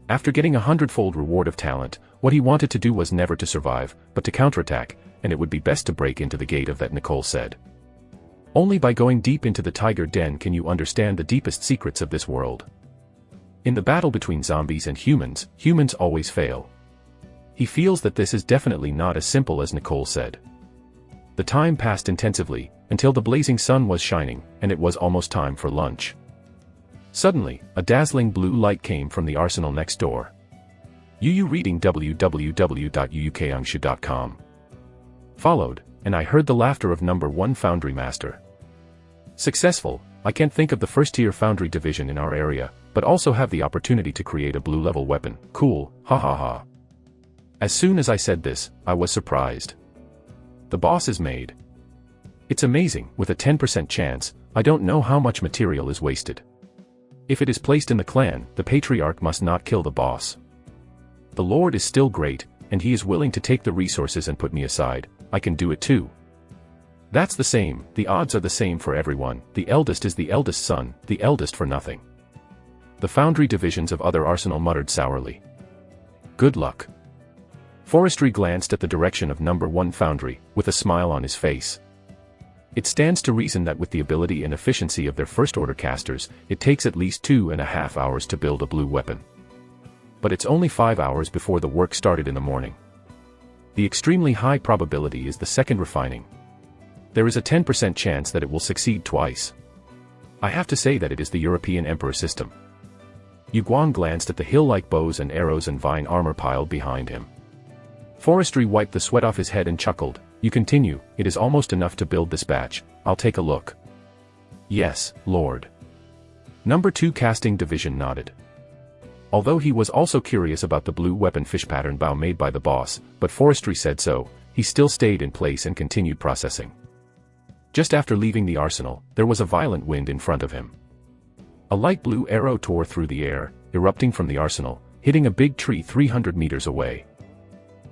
After getting a 100-fold reward of talent, what he wanted to do was never to survive, but to counterattack, and it would be best to break into the gate of that, Nicole said. Only by going deep into the tiger den can you understand the deepest secrets of this world. In the battle between zombies and humans, humans always fail. He feels that this is definitely not as simple as Nicole said. The time passed intensively, until the blazing sun was shining, and it was almost time for lunch. Suddenly, a dazzling blue light came from the arsenal next door. Yu reading www.yuukangshu.com. Followed, and I heard the laughter of No. 1 Foundry Master. Successful, I can't think of the first-tier Foundry Division in our area, but also have the opportunity to create a blue-level weapon. Cool, ha ha ha. As soon as I said this, I was surprised. The boss is made. It's amazing, with a 10% chance, I don't know how much material is wasted. If it is placed in the clan, the Patriarch must not kill the boss. The Lord is still great, and he is willing to take the resources and put me aside. I can do it too. That's the same, the odds are the same for everyone, the eldest is the eldest son, the eldest for nothing. The Foundry divisions of other arsenal muttered sourly. Good luck. Forestry glanced at the direction of No. 1 Foundry, with a smile on his face. It stands to reason that with the ability and efficiency of their first-order casters, it takes at least 2.5 hours to build a blue weapon. But it's only 5 hours before the work started in the morning. The extremely high probability is the second refining. there is a 10% chance that it will succeed twice. I have to say that it is the European Emperor system. Yu Guang glanced at the hill-like bows and arrows and vine armor piled behind him. Forestry wiped the sweat off his head and chuckled. You continue, it is almost enough to build this batch. I'll take a look. Yes, Lord. Number 2 Casting Division nodded. Although he was also curious about the blue weapon fish pattern bow made by the boss, but Forestry said so, he still stayed in place and continued processing. Just after leaving the arsenal, there was a violent wind in front of him. A light blue arrow tore through the air, erupting from the arsenal, hitting a big tree 300 meters away.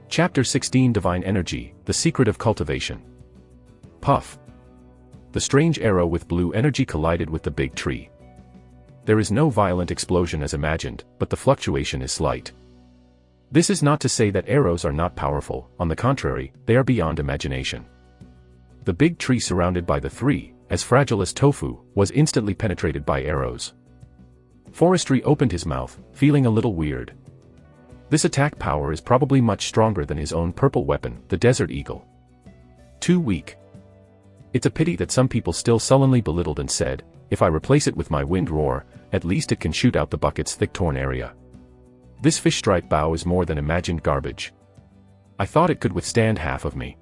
Chapter 16 Divine Energy, The Secret of Cultivation. Puff. The strange arrow with blue energy collided with the big tree. There is no violent explosion as imagined, but the fluctuation is slight. This is not to say that arrows are not powerful, on the contrary, they are beyond imagination. The big tree surrounded by the three, as fragile as tofu, was instantly penetrated by arrows. Forestry opened his mouth, feeling a little weird. This attack power is probably much stronger than his own purple weapon, the Desert Eagle. Too weak. It's a pity that some people still sullenly belittled and said, if I replace it with my wind roar, at least it can shoot out the bucket's thick torn area. This fish stripe bow is more than imagined garbage. I thought it could withstand half of me.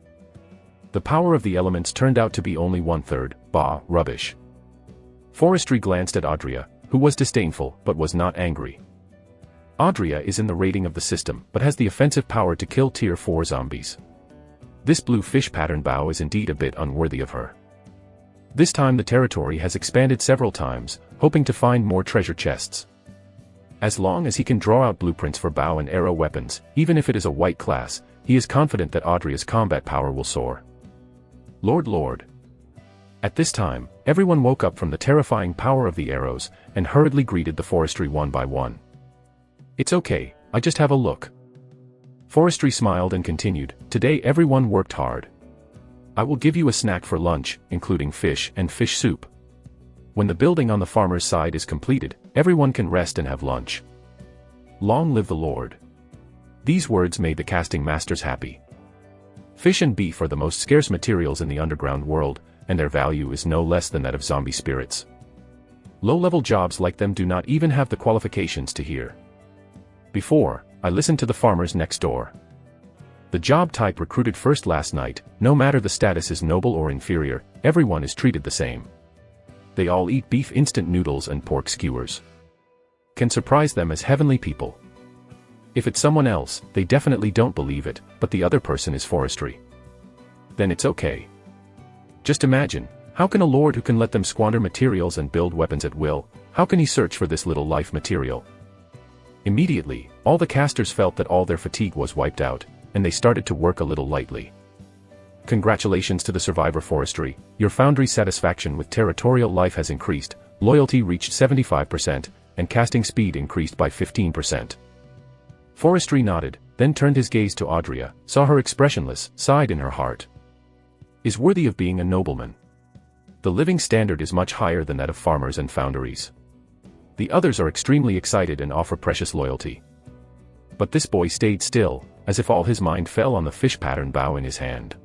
The power of the elements turned out to be only 1/3, bah, rubbish. Forestry glanced at Audria, who was disdainful but was not angry. Audria is in the rating of the system but has the offensive power to kill tier 4 zombies. This blue fish pattern bow is indeed a bit unworthy of her. This time the territory has expanded several times, hoping to find more treasure chests. As long as he can draw out blueprints for bow and arrow weapons, even if it is a white class, he is confident that Audria's combat power will soar. Lord. At this time, everyone woke up from the terrifying power of the arrows, and hurriedly greeted the Forestry one by one. It's okay, I just have a look. Forestry smiled and continued, today everyone worked hard. I will give you a snack for lunch, including fish and fish soup. When the building on the farmer's side is completed, everyone can rest and have lunch. Long live the Lord. These words made the casting masters happy. Fish and beef are the most scarce materials in the underground world, and their value is no less than that of zombie spirits. Low-level jobs like them do not even have the qualifications to hear. Before, I listened to the farmers next door. The job type recruited first last night, no matter the status is noble or inferior, everyone is treated the same. They all eat beef instant noodles and pork skewers. Can surprise them as heavenly people. If it's someone else, they definitely don't believe it, but the other person is Forestry. Then it's okay. Just imagine, how can a lord who can let them squander materials and build weapons at will, how can he search for this little life material? Immediately, all the casters felt that all their fatigue was wiped out, and they started to work a little lightly. Congratulations to the survivor Forestry, your foundry's satisfaction with territorial life has increased, loyalty reached 75%, and casting speed increased by 15%. Forestry nodded, then turned his gaze to Audria, saw her expressionless, sighed in her heart. Is worthy of being a nobleman. The living standard is much higher than that of farmers and foundries. The others are extremely excited and offer precious loyalty. But this boy stayed still, as if all his mind fell on the fish pattern bow in his hand.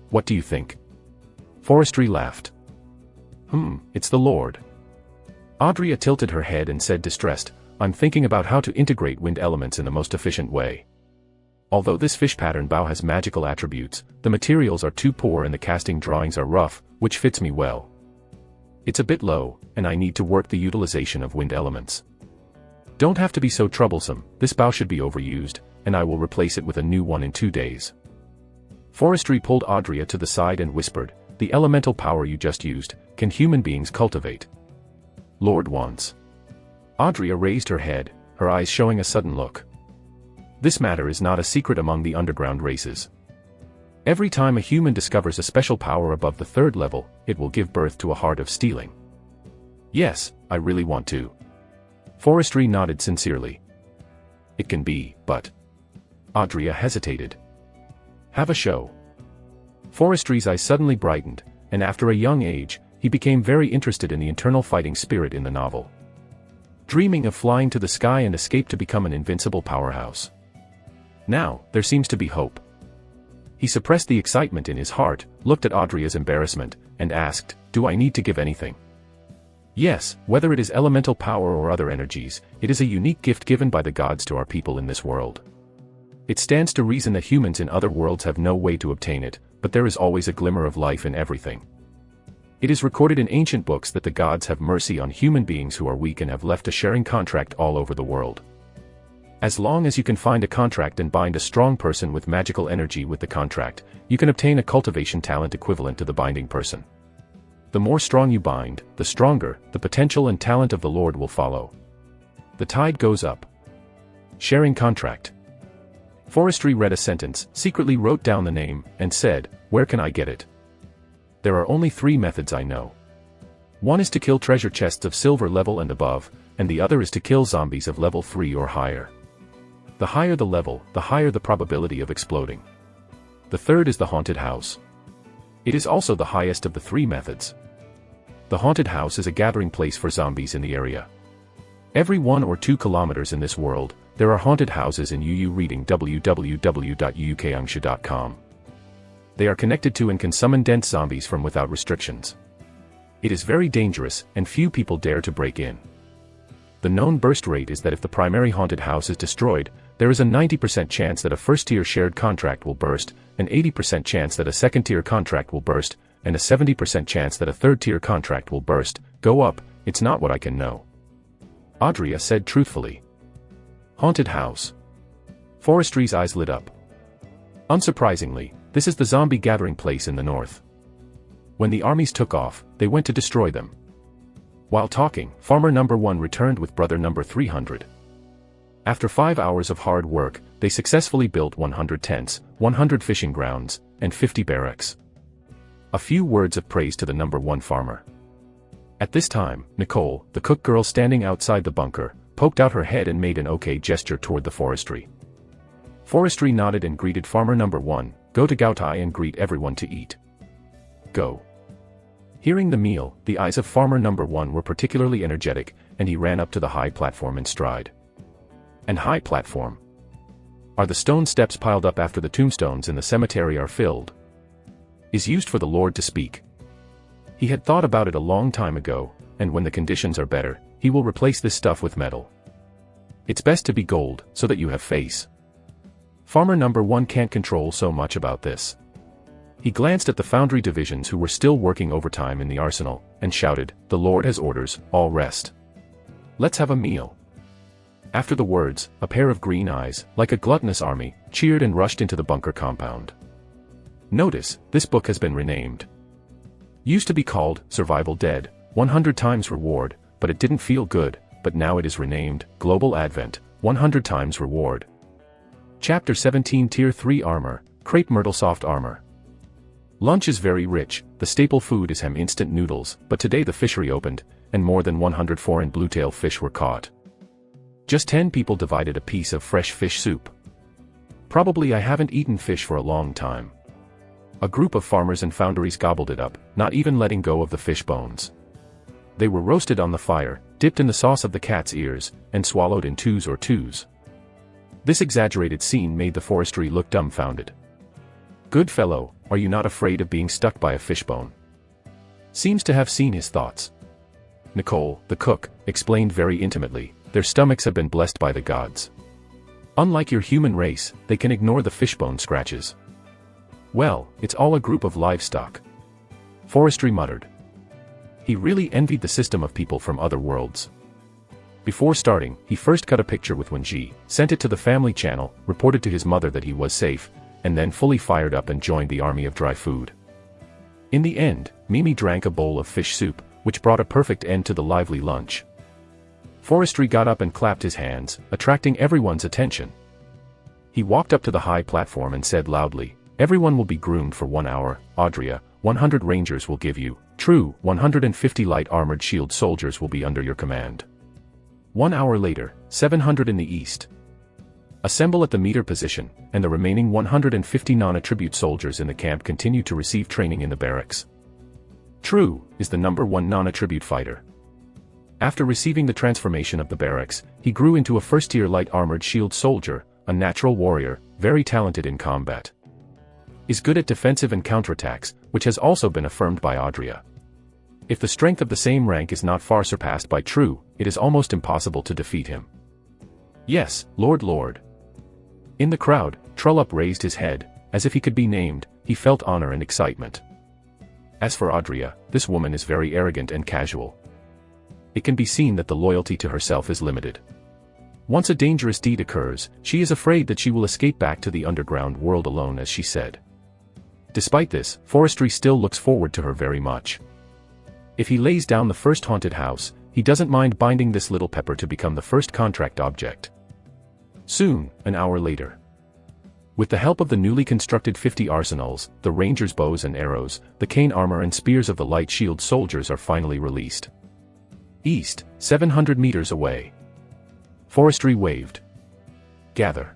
What do you think? Forestry laughed. It's the Lord. Audria tilted her head and said distressed, I'm thinking about how to integrate wind elements in the most efficient way. Although this fish pattern bow has magical attributes, the materials are too poor and the casting drawings are rough, which fits me well. It's a bit low, and I need to work the utilization of wind elements. Don't have to be so troublesome, this bow should be overused, and I will replace it with a new one in 2 days. Forestry pulled Audria to the side and whispered, the elemental power you just used, can human beings cultivate? Lord wants. Audria raised her head, her eyes showing a sudden look. This matter is not a secret among the underground races. Every time a human discovers a special power above the 3rd level, it will give birth to a heart of stealing. Yes, I really want to. Forestry nodded sincerely. It can be, but... Audria hesitated. Have a show. Forestry's eyes suddenly brightened, and after a young age, he became very interested in the internal fighting spirit in the novel. Dreaming of flying to the sky and escape to become an invincible powerhouse. Now, there seems to be hope. He suppressed the excitement in his heart, looked at Audria's embarrassment, and asked, "Do I need to give anything?" Yes, whether it is elemental power or other energies, it is a unique gift given by the gods to our people in this world. It stands to reason that humans in other worlds have no way to obtain it, but there is always a glimmer of life in everything. It is recorded in ancient books that the gods have mercy on human beings who are weak and have left a sharing contract all over the world. As long as you can find a contract and bind a strong person with magical energy with the contract, you can obtain a cultivation talent equivalent to the binding person. The more strong you bind, the stronger, the potential and talent of the Lord will follow. The tide goes up. Sharing contract. Forestry read a sentence, secretly wrote down the name, and said, "Where can I get it? There are only 3 methods I know. One is to kill treasure chests of silver level and above, and the other is to kill zombies of level 3 or higher. The higher the level, the higher the probability of exploding. The third is the haunted house. It is also the highest of the 3 methods. The haunted house is a gathering place for zombies in the area. Every 1 or 2 kilometers in this world, there are haunted houses in UU reading www.uukangsha.com. They are connected to and can summon dense zombies from without restrictions. It is very dangerous, and few people dare to break in. The known burst rate is that if the primary haunted house is destroyed, there is a 90% chance that a first-tier shared contract will burst, an 80% chance that a second-tier contract will burst, and a 70% chance that a third-tier contract will burst. Go up, it's not what I can know. Audria said truthfully. Haunted house. Forestry's eyes lit up. Unsurprisingly, this is the zombie gathering place in the north. When the armies took off, they went to destroy them. While talking, Farmer number 1 returned with brother number 300. After 5 hours of hard work, they successfully built 100 tents, 100 fishing grounds, and 50 barracks. A few words of praise to the number 1 farmer. At this time, Nicole, the cook girl standing outside the bunker, poked out her head and made an okay gesture toward the forestry. Forestry nodded and greeted farmer number 1, "Go to Gautai and greet everyone to eat." Go. Hearing the meal, the eyes of farmer number 1 were particularly energetic, and he ran up to the high platform in stride. And high platform? Are the stone steps piled up after the tombstones in the cemetery are filled? Is used for the Lord to speak. He had thought about it a long time ago, and when the conditions are better, he will replace this stuff with metal. It's best to be gold, so that you have face. Farmer number 1 can't control so much about this. He glanced at the foundry divisions who were still working overtime in the arsenal, and shouted, "The Lord has orders, all rest. Let's have a meal." After the words, a pair of green eyes, like a gluttonous army, cheered and rushed into the bunker compound. Notice, this book has been renamed. Used to be called, Survival Dead, 100 times reward, but it didn't feel good, but now it is renamed, Global Advent, 100 times reward. Chapter 17 Tier 3 Armor, Crepe Myrtle Soft Armor. Lunch is very rich, the staple food is ham instant noodles, but today the fishery opened, and more than 100 foreign bluetail fish were caught. Just 10 people divided a piece of fresh fish soup. Probably I haven't eaten fish for a long time. A group of farmers and foundries gobbled it up, not even letting go of the fish bones. They were roasted on the fire, dipped in the sauce of the cat's ears, and swallowed in twos or twos. This exaggerated scene made the forestry look dumbfounded. "Good fellow, are you not afraid of being stuck by a fishbone?" Seems to have seen his thoughts. Nicole, the cook, explained very intimately, "Their stomachs have been blessed by the gods. Unlike your human race, they can ignore the fishbone scratches." "Well, it's all a group of livestock." Forestry muttered. He really envied the system of people from other worlds. Before starting, he first cut a picture with Wenji, sent it to the family channel, reported to his mother that he was safe, and then fully fired up and joined the army of dry food. In the end, Mimi drank a bowl of fish soup, which brought a perfect end to the lively lunch. Forestry got up and clapped his hands, attracting everyone's attention. He walked up to the high platform and said loudly, "Everyone will be groomed for 1 hour, Audria, 100 rangers will give you, true, 150 light armored shield soldiers will be under your command. 1 hour later, 700 in the east. Assemble at the meter position, and the remaining 150 non-attribute soldiers in the camp continue to receive training in the barracks. True, is the number 1 non-attribute fighter. After receiving the transformation of the barracks, he grew into a first-tier light armored shield soldier, a natural warrior, very talented in combat. is good at defensive and counterattacks, which has also been affirmed by Adria. If the strength of the same rank is not far surpassed by True, it is almost impossible to defeat him. Yes, Lord. In the crowd, Trollope raised his head, as if he could be named. He felt honor and excitement. As for Adria, this woman is very arrogant and casual. It can be seen that the loyalty to herself is limited. Once a dangerous deed occurs, she is afraid that she will escape back to the underground world alone, as she said. Despite this, Forestry still looks forward to her very much. If he lays down the first haunted house, he doesn't mind binding this little pepper to become the first contract object. Soon, an hour later. With the help of the newly constructed 50 arsenals, the Rangers' bows and arrows, the cane armor and spears of the light shield soldiers are finally released. East, 700 meters away. Forestry waved. Gather.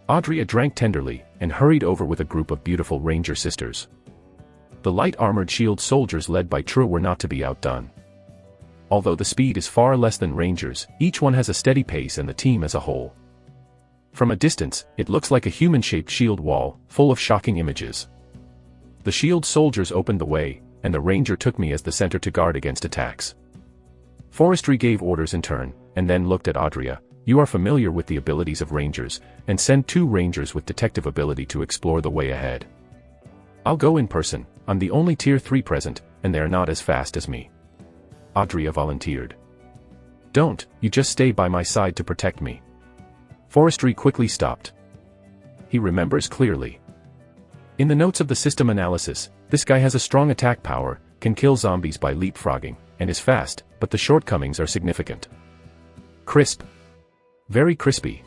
Adria drank tenderly, and hurried over with a group of beautiful Ranger sisters. The light-armored shield soldiers led by True were not to be outdone. Although the speed is far less than Rangers, each one has a steady pace and the team as a whole. From a distance, it looks like a human-shaped shield wall, full of shocking images. The shield soldiers opened the way, and the Ranger took me as the center to guard against attacks. Forestry gave orders in turn, and then looked at Adria. You are familiar with the abilities of Rangers, and send 2 Rangers with detective ability to explore the way ahead. I'll go in person. I'm the only tier 3 present, and they're not as fast as me. Adria volunteered. Don't, you just stay by my side to protect me. Forestry quickly stopped. He remembers clearly. In the notes of the system analysis, this guy has a strong attack power, can kill zombies by leapfrogging, and is fast, but the shortcomings are significant. Crisp. Very crispy.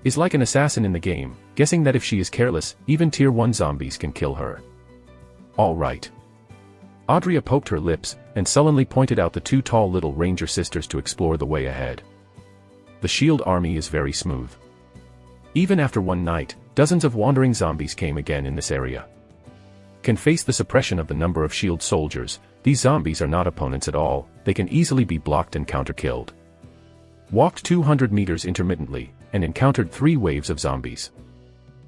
Is like an assassin in the game, guessing that if she is careless, even tier 1 zombies can kill her. All right. Adria poked her lips, and sullenly pointed out the 2 tall little Ranger sisters to explore the way ahead. The shield army is very smooth. Even after one night, dozens of wandering zombies came again in this area. Can face the suppression of the number of shield soldiers. These zombies are not opponents at all, they can easily be blocked and counter-killed. Walked 200 meters intermittently, and encountered 3 waves of zombies.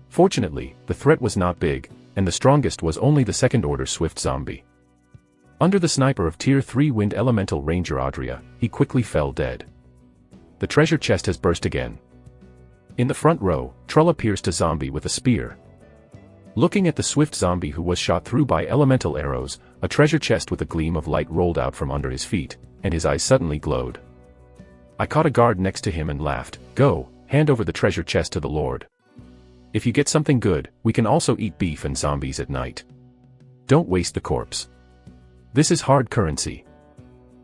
Fortunately, the threat was not big, and the strongest was only the second-order swift zombie. Under the sniper of tier 3 wind elemental Ranger Adria, he quickly fell dead. The treasure chest has burst again. In the front row, Trollope pierced a zombie with a spear. Looking at the swift zombie who was shot through by elemental arrows, a treasure chest with a gleam of light rolled out from under his feet, and his eyes suddenly glowed. I caught a guard next to him and laughed. Go, hand over the treasure chest to the Lord. If you get something good, we can also eat beef and zombies at night. Don't waste the corpse. This is hard currency.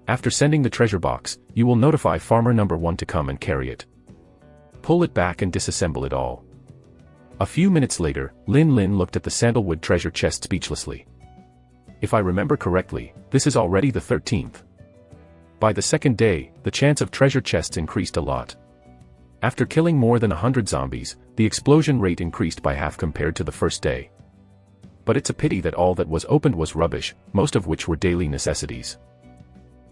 After sending the treasure box, you will notify Farmer number 1 to come and carry it. Pull it back and disassemble it all. A few minutes later, Lin looked at the sandalwood treasure chest speechlessly. If I remember correctly, this is already the 13th. By the second day, the chance of treasure chests increased a lot. After killing more than 100 zombies, the explosion rate increased by half compared to the first day. But it's a pity that all that was opened was rubbish, most of which were daily necessities.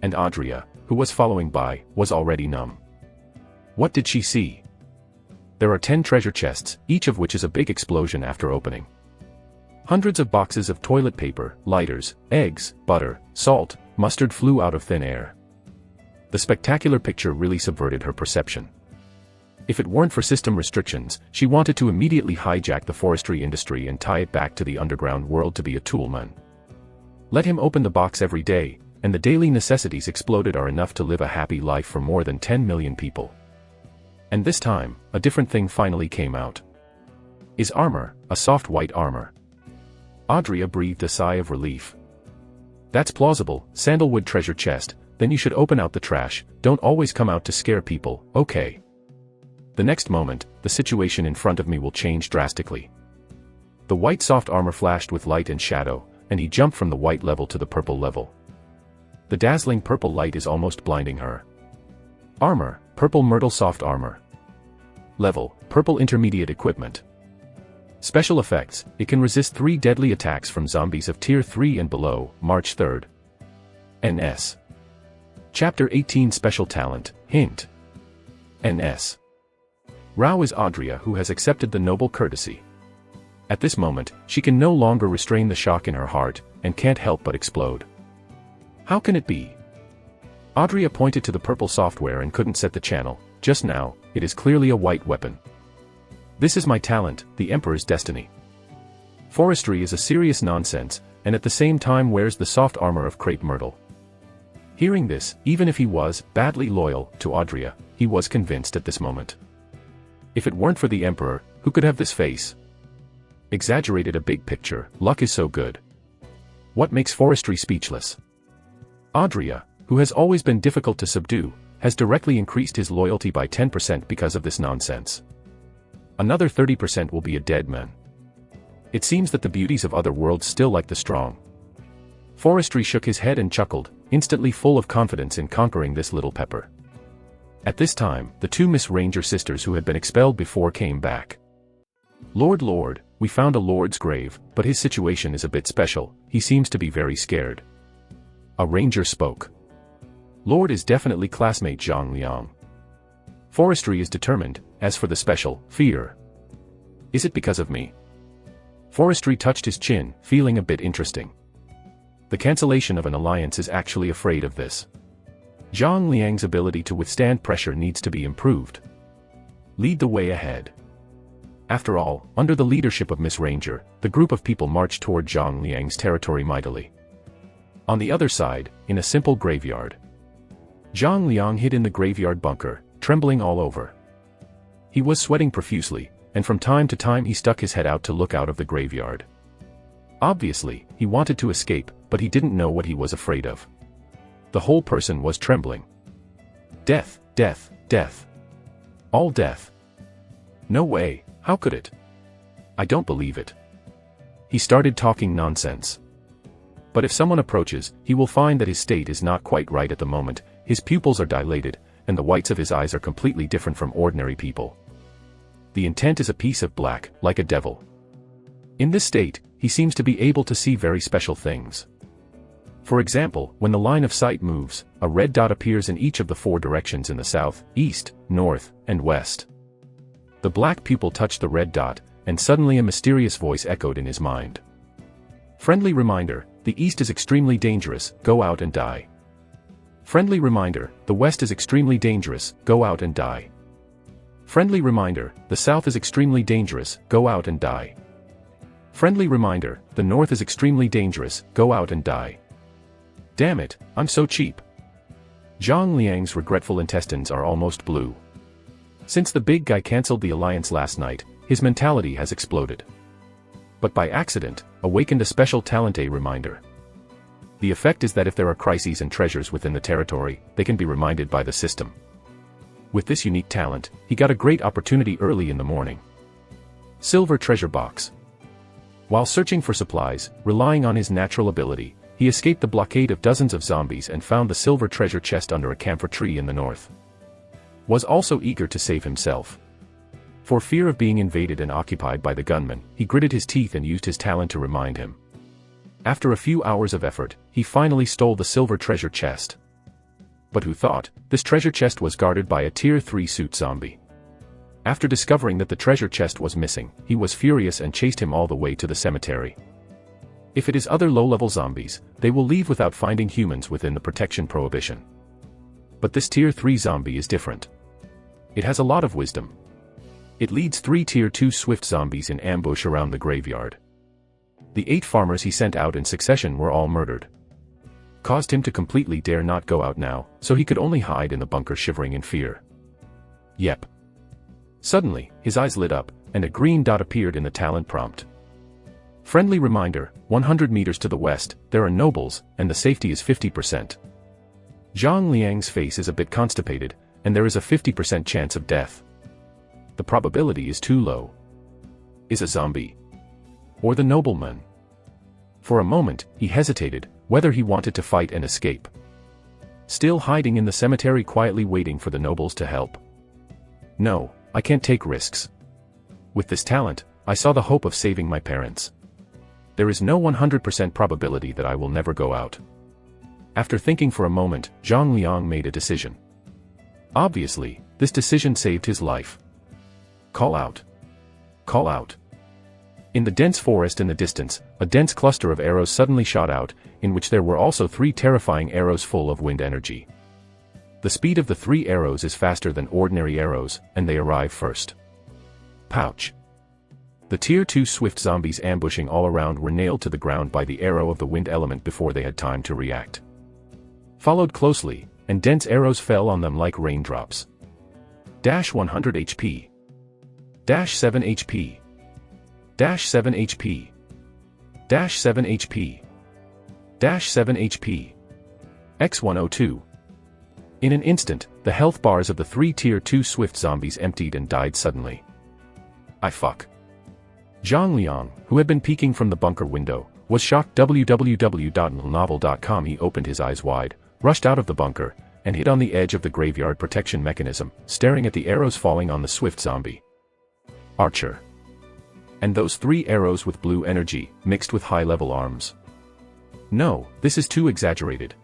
And Adria, who was following by, was already numb. What did she see? There are 10 treasure chests, each of which is a big explosion after opening. Hundreds of boxes of toilet paper, lighters, eggs, butter, salt, mustard flew out of thin air. The spectacular picture really subverted her perception. If it weren't for system restrictions, she wanted to immediately hijack the forestry industry and tie it back to the underground world to be a toolman. Let him open the box every day, and the daily necessities exploded are enough to live a happy life for more than 10 million people. And this time, a different thing finally came out. Is armor, a soft white armor. Adria breathed a sigh of relief. That's plausible, sandalwood treasure chest, then you should open out the trash, don't always come out to scare people, okay. The next moment, the situation in front of me will change drastically. The white soft armor flashed with light and shadow, and he jumped from the white level to the purple level. The dazzling purple light is almost blinding her. Armor, purple myrtle soft armor. Level, purple intermediate equipment. Special effects, it can resist 3 deadly attacks from zombies of tier 3 and below, March 3rd. NS. Chapter 18 Special Talent, Hint. NS. Rao is Adria who has accepted the noble courtesy. At this moment, she can no longer restrain the shock in her heart, and can't help but explode. How can it be? Audrey pointed to the purple software and couldn't set the channel. Just now, it is clearly a white weapon. This is my talent, the Emperor's destiny. Forestry is a serious nonsense, and at the same time wears the soft armor of crepe myrtle. Hearing this, even if he was badly loyal to Audrey, he was convinced at this moment. If it weren't for the Emperor, who could have this face? Exaggerated a big picture, luck is so good. What makes Forestry speechless? Audrey, who has always been difficult to subdue, has directly increased his loyalty by 10% because of this nonsense. Another 30% will be a dead man. It seems that the beauties of other worlds still like the strong. Forestry shook his head and chuckled, instantly full of confidence in conquering this little pepper. At this time, the two Miss Ranger sisters who had been expelled before came back. Lord, we found a lord's grave, but his situation is a bit special, he seems to be very scared. A ranger spoke. Lord is definitely classmate Zhang Liang. Forestry is determined, as for the special fear. Is it because of me? Forestry touched his chin, feeling a bit interesting. The cancellation of an alliance is actually afraid of this. Zhang Liang's ability to withstand pressure needs to be improved. Lead the way ahead. After all, under the leadership of Miss Ranger, the group of people marched toward Zhang Liang's territory mightily. On the other side, in a simple graveyard, Zhang Liang hid in the graveyard bunker, trembling all over. He was sweating profusely, and from time to time he stuck his head out to look out of the graveyard. Obviously, he wanted to escape, but he didn't know what he was afraid of. The whole person was trembling. Death, death, death. All death. No way, how could it? I don't believe it. He started talking nonsense. But if someone approaches, he will find that his state is not quite right at the moment, his pupils are dilated, and the whites of his eyes are completely different from ordinary people. The intent is a piece of black, like a devil. In this state, he seems to be able to see very special things. For example, when the line of sight moves, a red dot appears in each of the 4 directions in the south, east, north, and west. The black pupil touched the red dot, and suddenly a mysterious voice echoed in his mind. Friendly reminder, the east is extremely dangerous, go out and die. Friendly reminder, the west is extremely dangerous, go out and die. Friendly reminder, the south is extremely dangerous, go out and die. Friendly reminder, the north is extremely dangerous, go out and die. Damn it, I'm so cheap. Zhang Liang's regretful intestines are almost blue. Since the big guy cancelled the alliance last night, his mentality has exploded. But by accident, awakened a special talent a reminder. The effect is that if there are crises and treasures within the territory, they can be reminded by the system. With this unique talent, he got a great opportunity early in the morning. Silver treasure box. While searching for supplies, relying on his natural ability, he escaped the blockade of dozens of zombies and found the silver treasure chest under a camphor tree in the north. Was also eager to save himself. For fear of being invaded and occupied by the gunmen, he gritted his teeth and used his talent to remind him. After a few hours of effort, he finally stole the silver treasure chest. But who thought, this treasure chest was guarded by a tier 3 suit zombie. After discovering that the treasure chest was missing, he was furious and chased him all the way to the cemetery. If it is other low-level zombies, they will leave without finding humans within the protection prohibition. But this tier 3 zombie is different. It has a lot of wisdom. It leads 3 tier 2 swift zombies in ambush around the graveyard. The 8 farmers he sent out in succession were all murdered. Caused him to completely dare not go out now, so he could only hide in the bunker shivering in fear. Yep. Suddenly, his eyes lit up, and a green dot appeared in the talent prompt. Friendly reminder, 100 meters to the west, there are nobles, and the safety is 50%. Zhang Liang's face is a bit constipated, and there is a 50% chance of death. The probability is too low. Is a zombie? Or the nobleman? For a moment, he hesitated, whether he wanted to fight and escape. Still hiding in the cemetery quietly waiting for the nobles to help. No, I can't take risks. With this talent, I saw the hope of saving my parents. There is no 100% probability that I will never go out. After thinking for a moment, Zhang Liang made a decision. Obviously, this decision saved his life. Call out. Call out. In the dense forest in the distance, a dense cluster of arrows suddenly shot out, in which there were also 3 terrifying arrows full of wind energy. The speed of the 3 arrows is faster than ordinary arrows, and they arrive first. Pouch. The Tier 2 swift zombies ambushing all around were nailed to the ground by the arrow of the wind element before they had time to react. Followed closely, and dense arrows fell on them like raindrops. Dash 100 HP. Dash 7 HP. Dash 7 HP. Dash 7 HP. Dash 7 HP. X102. In an instant, the health bars of the 3 Tier 2 swift zombies emptied and died suddenly. I fuck. Zhang Liang, who had been peeking from the bunker window, was shocked. www.novel.com. He opened his eyes wide, rushed out of the bunker, and hid on the edge of the graveyard protection mechanism, staring at the arrows falling on the swift zombie. Archer. And those 3 arrows with blue energy, mixed with high-level arms. No, this is too exaggerated.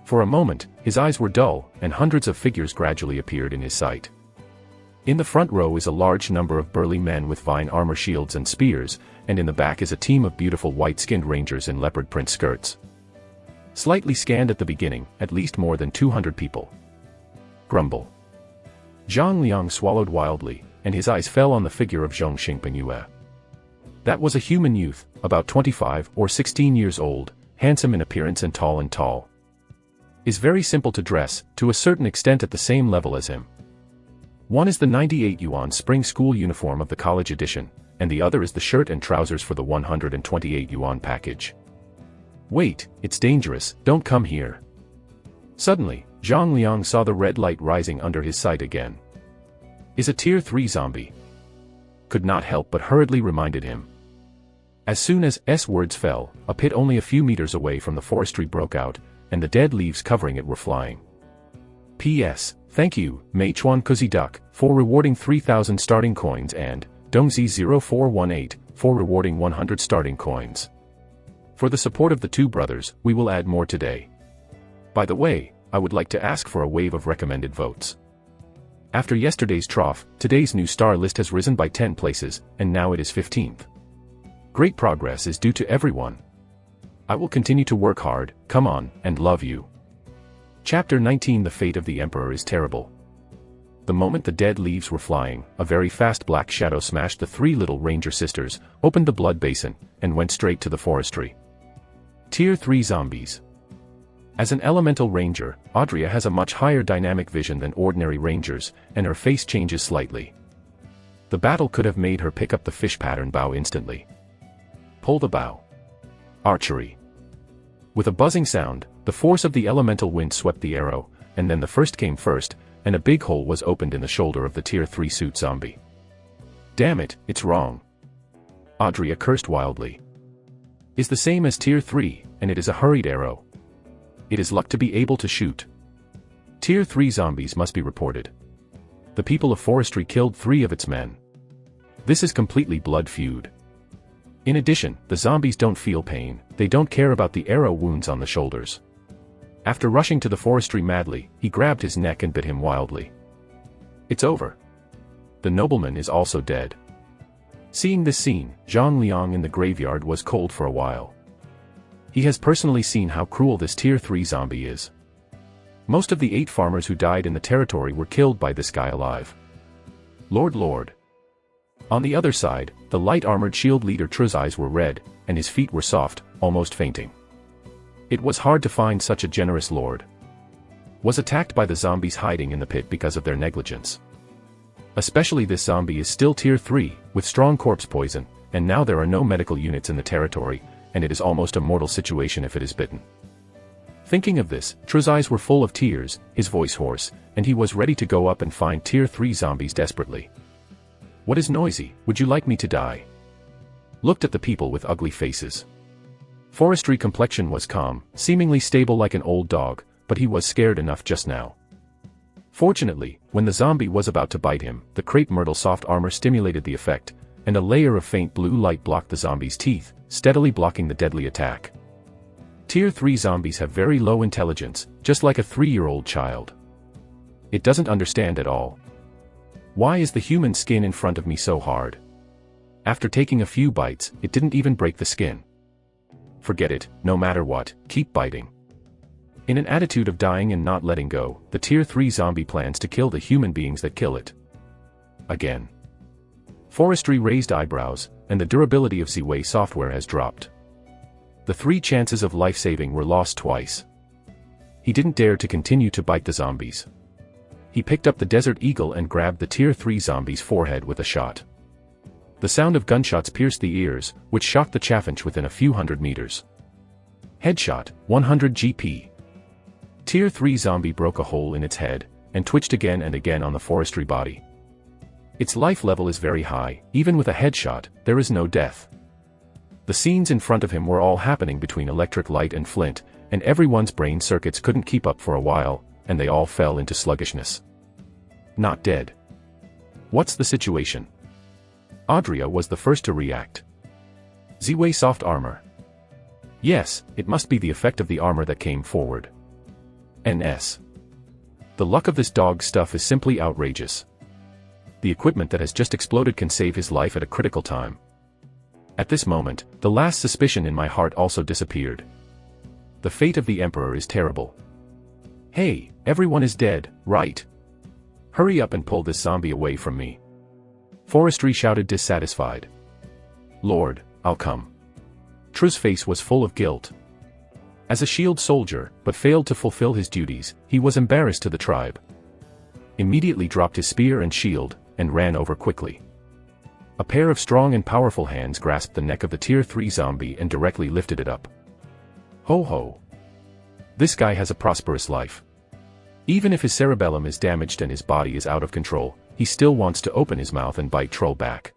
For a moment, his eyes were dull, and hundreds of figures gradually appeared in his sight. In the front row is a large number of burly men with vine armor, shields and spears, and in the back is a team of beautiful white-skinned rangers in leopard print skirts. Slightly scanned at the beginning, at least more than 200 people. Grumble. Zhang Liang swallowed wildly, and his eyes fell on the figure of Zhong Xingpeng. That was a human youth, about 25 or 16 years old, handsome in appearance and tall. Is very simple to dress, to a certain extent at the same level as him. One is the 98 yuan spring school uniform of the college edition, and the other is the shirt and trousers for the 128 yuan package. Wait, it's dangerous, don't come here. Suddenly, Zhang Liang saw the red light rising under his sight again. Is a Tier 3 zombie. Could not help but hurriedly reminded him. As soon as S words fell, a pit only a few meters away from the forestry broke out, and the dead leaves covering it were flying. P.S. Thank you, Meichuan Kuzi Duck, for rewarding 3,000 starting coins, and Dongzi0418 for rewarding 100 starting coins. For the support of the 2 brothers, we will add more today. By the way, I would like to ask for a wave of recommended votes. After yesterday's trough, today's new star list has risen by 10 places, and now it is 15th. Great progress is due to everyone. I will continue to work hard, come on, and love you. Chapter 19. The fate of the Emperor is terrible. The moment the dead leaves were flying, a very fast black shadow smashed the 3 little ranger sisters, opened the blood basin, and went straight to the forestry. Tier 3 zombies. As an elemental ranger, Audria has a much higher dynamic vision than ordinary rangers, and her face changes slightly. The battle could have made her pick up the fish pattern bow instantly. Pull the bow. Archery. With a buzzing sound, the force of the elemental wind swept the arrow, and then the first came first, and a big hole was opened in the shoulder of the Tier 3 suit zombie. Damn it, it's wrong. Audria cursed wildly. Is the same as Tier 3, and it is a hurried arrow. It is luck to be able to shoot. Tier 3 zombies must be reported. The people of forestry killed 3 of its men. This is completely blood feud. In addition, the zombies don't feel pain, they don't care about the arrow wounds on the shoulders. After rushing to the forestry madly, he grabbed his neck and bit him wildly. It's over. The nobleman is also dead. Seeing this scene, Zhang Liang in the graveyard was cold for a while. He has personally seen how cruel this Tier 3 zombie is. Most of the 8 farmers who died in the territory were killed by this guy alive. Lord. On the other side, the light-armored shield leader Tru's eyes were red, and his feet were soft, almost fainting. It was hard to find such a generous lord. Was attacked by the zombies hiding in the pit because of their negligence. Especially this zombie is still Tier 3, with strong corpse poison, and now there are no medical units in the territory, and it is almost a mortal situation if it is bitten. Thinking of this, Tru's eyes were full of tears, his voice hoarse, and he was ready to go up and find Tier 3 zombies desperately. What is noisy, would you like me to die? Looked at the people with ugly faces. Forestry complexion was calm, seemingly stable like an old dog, but he was scared enough just now. Fortunately, when the zombie was about to bite him, the crepe myrtle soft armor stimulated the effect, and a layer of faint blue light blocked the zombie's teeth, steadily blocking the deadly attack. Tier 3 zombies have very low intelligence, just like a 3-year-old child. It doesn't understand at all. Why is the human skin in front of me so hard? After taking a few bites, it didn't even break the skin. Forget it, no matter what, keep biting. In an attitude of dying and not letting go, the Tier 3 zombie plans to kill the human beings that kill it. Again. Forestry raised eyebrows, and the durability of Z-Way software has dropped. The 3 chances of life-saving were lost twice. He didn't dare to continue to bite the zombies. He picked up the Desert Eagle and grabbed the Tier 3 zombie's forehead with a shot. The sound of gunshots pierced the ears, which shocked the chaffinch within a few hundred meters. Headshot, 100 GP. Tier 3 zombie broke a hole in its head, and twitched again and again on the forestry body. Its life level is very high, even with a headshot, there is no death. The scenes in front of him were all happening between electric light and flint, and everyone's brain circuits couldn't keep up for a while, and they all fell into sluggishness. Not dead. What's the situation? Audria was the first to react. Z-Way soft armor. Yes, it must be the effect of the armor that came forward. NS. The luck of this dog stuff is simply outrageous. The equipment that has just exploded can save his life at a critical time. At this moment, the last suspicion in my heart also disappeared. The fate of the Emperor is terrible. Hey, everyone is dead, right? Hurry up and pull this zombie away from me. Forestry shouted dissatisfied. Lord, I'll come. Tru's face was full of guilt. As a shield soldier, but failed to fulfill his duties, he was embarrassed to the tribe. Immediately dropped his spear and shield, and ran over quickly. A pair of strong and powerful hands grasped the neck of the Tier 3 zombie and directly lifted it up. Ho ho. This guy has a prosperous life. Even if his cerebellum is damaged and his body is out of control, he still wants to open his mouth and bite Troll back.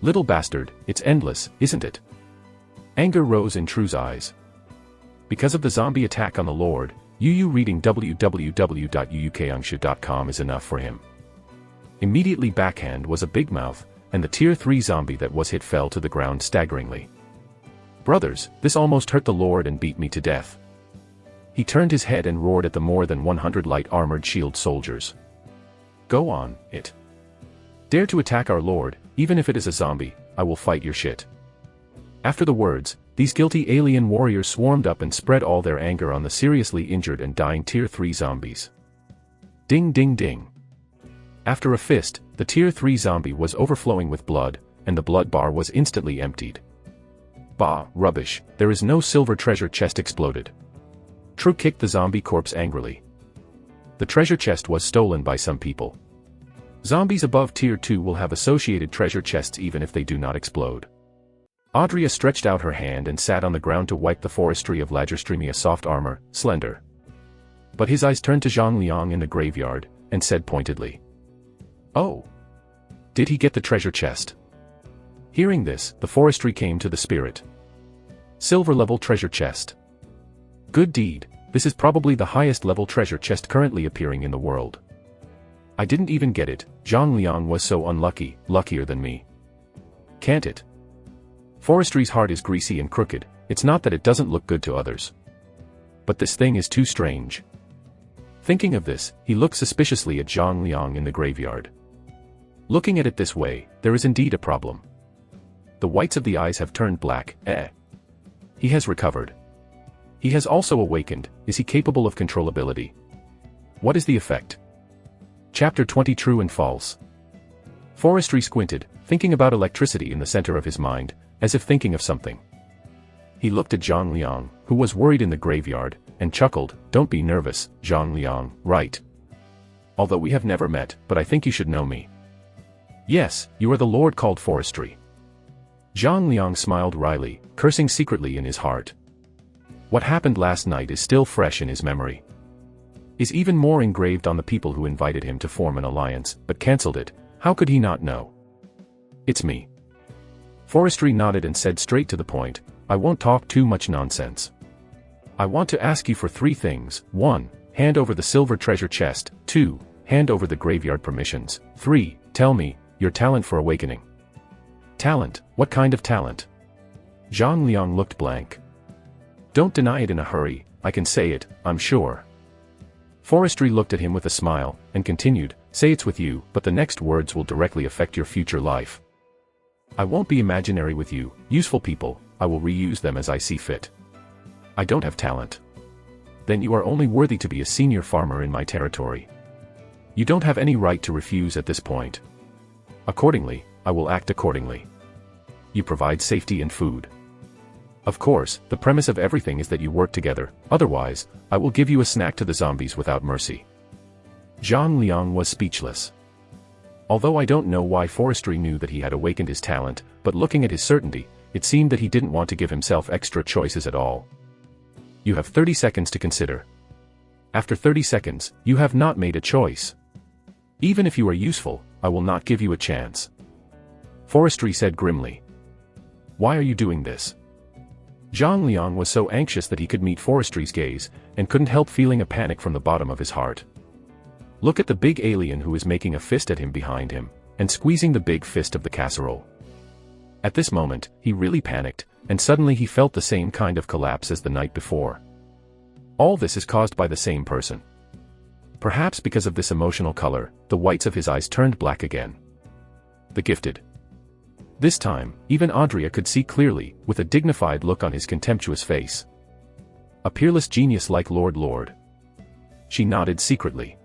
Little bastard, it's endless, isn't it? Anger rose in Tru's eyes. Because of the zombie attack on the Lord, Yu reading www.uukangshu.com is enough for him. Immediately backhand was a big mouth, and the Tier 3 zombie that was hit fell to the ground staggeringly. Brothers, this almost hurt the Lord and beat me to death. He turned his head and roared at the more than 100 light-armored shield soldiers. Go on, it. Dare to attack our Lord, even if it is a zombie, I will fight your shit. After the words, these guilty alien warriors swarmed up and spread all their anger on the seriously injured and dying Tier 3 zombies. Ding ding ding. After a fist, the Tier 3 zombie was overflowing with blood, and the blood bar was instantly emptied. Bah, rubbish, there is no silver treasure chest exploded. Tru kicked the zombie corpse angrily. The treasure chest was stolen by some people. Zombies above Tier 2 will have associated treasure chests even if they do not explode. Audria stretched out her hand and sat on the ground to wipe the forestry of Lagerstremia soft armor, slender. But his eyes turned to Zhang Liang in the graveyard, and said pointedly. Oh. Did he get the treasure chest? Hearing this, the forestry came to the spirit. Silver-level treasure chest. Good deed, this is probably the highest level treasure chest currently appearing in the world. I didn't even get it, Zhang Liang was so unlucky, luckier than me. Can't it? Forestry's heart is greasy and crooked, it's not that it doesn't look good to others. But this thing is too strange. Thinking of this, he looked suspiciously at Zhang Liang in the graveyard. Looking at it this way, there is indeed a problem. The whites of the eyes have turned black, He has recovered. He has also awakened, is he capable of controllability? What is the effect? Chapter 20 True and False. Forestry squinted, thinking about electricity in the center of his mind, as if thinking of something. He looked at Zhang Liang, who was worried in the graveyard, and chuckled, Don't be nervous, Zhang Liang, right? Although we have never met, but I think you should know me. Yes, you are the Lord called Forestry. Zhang Liang smiled wryly, cursing secretly in his heart. What happened last night is still fresh in his memory. Is even more engraved on the people who invited him to form an alliance, but cancelled it. How could he not know? It's me. Forestry nodded and said straight to the point, I won't talk too much nonsense. I want to ask you for 3 things. 1. Hand over the silver treasure chest. 2. Hand over the graveyard permissions. 3. Tell me, your talent for awakening. Talent, what kind of talent? Zhang Liang looked blank. Don't deny it in a hurry, I can say it, I'm sure. Forestry looked at him with a smile, and continued, Say it's with you, but the next words will directly affect your future life. I won't be imaginary with you, useful people, I will reuse them as I see fit. I don't have talent. Then you are only worthy to be a senior farmer in my territory. You don't have any right to refuse at this point. Accordingly, I will act accordingly. You provide safety and food. Of course, the premise of everything is that you work together, otherwise, I will give you a snack to the zombies without mercy. Zhang Liang was speechless. Although I don't know why Forestry knew that he had awakened his talent, but looking at his certainty, it seemed that he didn't want to give himself extra choices at all. You have 30 seconds to consider. After 30 seconds, you have not made a choice. Even if you are useful, I will not give you a chance. Forestry said grimly. Why are you doing this? Zhang Liang was so anxious that he could meet Forestry's gaze, and couldn't help feeling a panic from the bottom of his heart. Look at the big alien who is making a fist at him behind him, and squeezing the big fist of the casserole. At this moment, he really panicked, and suddenly he felt the same kind of collapse as the night before. All this is caused by the same person. Perhaps because of this emotional color, the whites of his eyes turned black again. The gifted. This time, even Audrey could see clearly, with a dignified look on his contemptuous face. A peerless genius like Lord. She nodded secretly.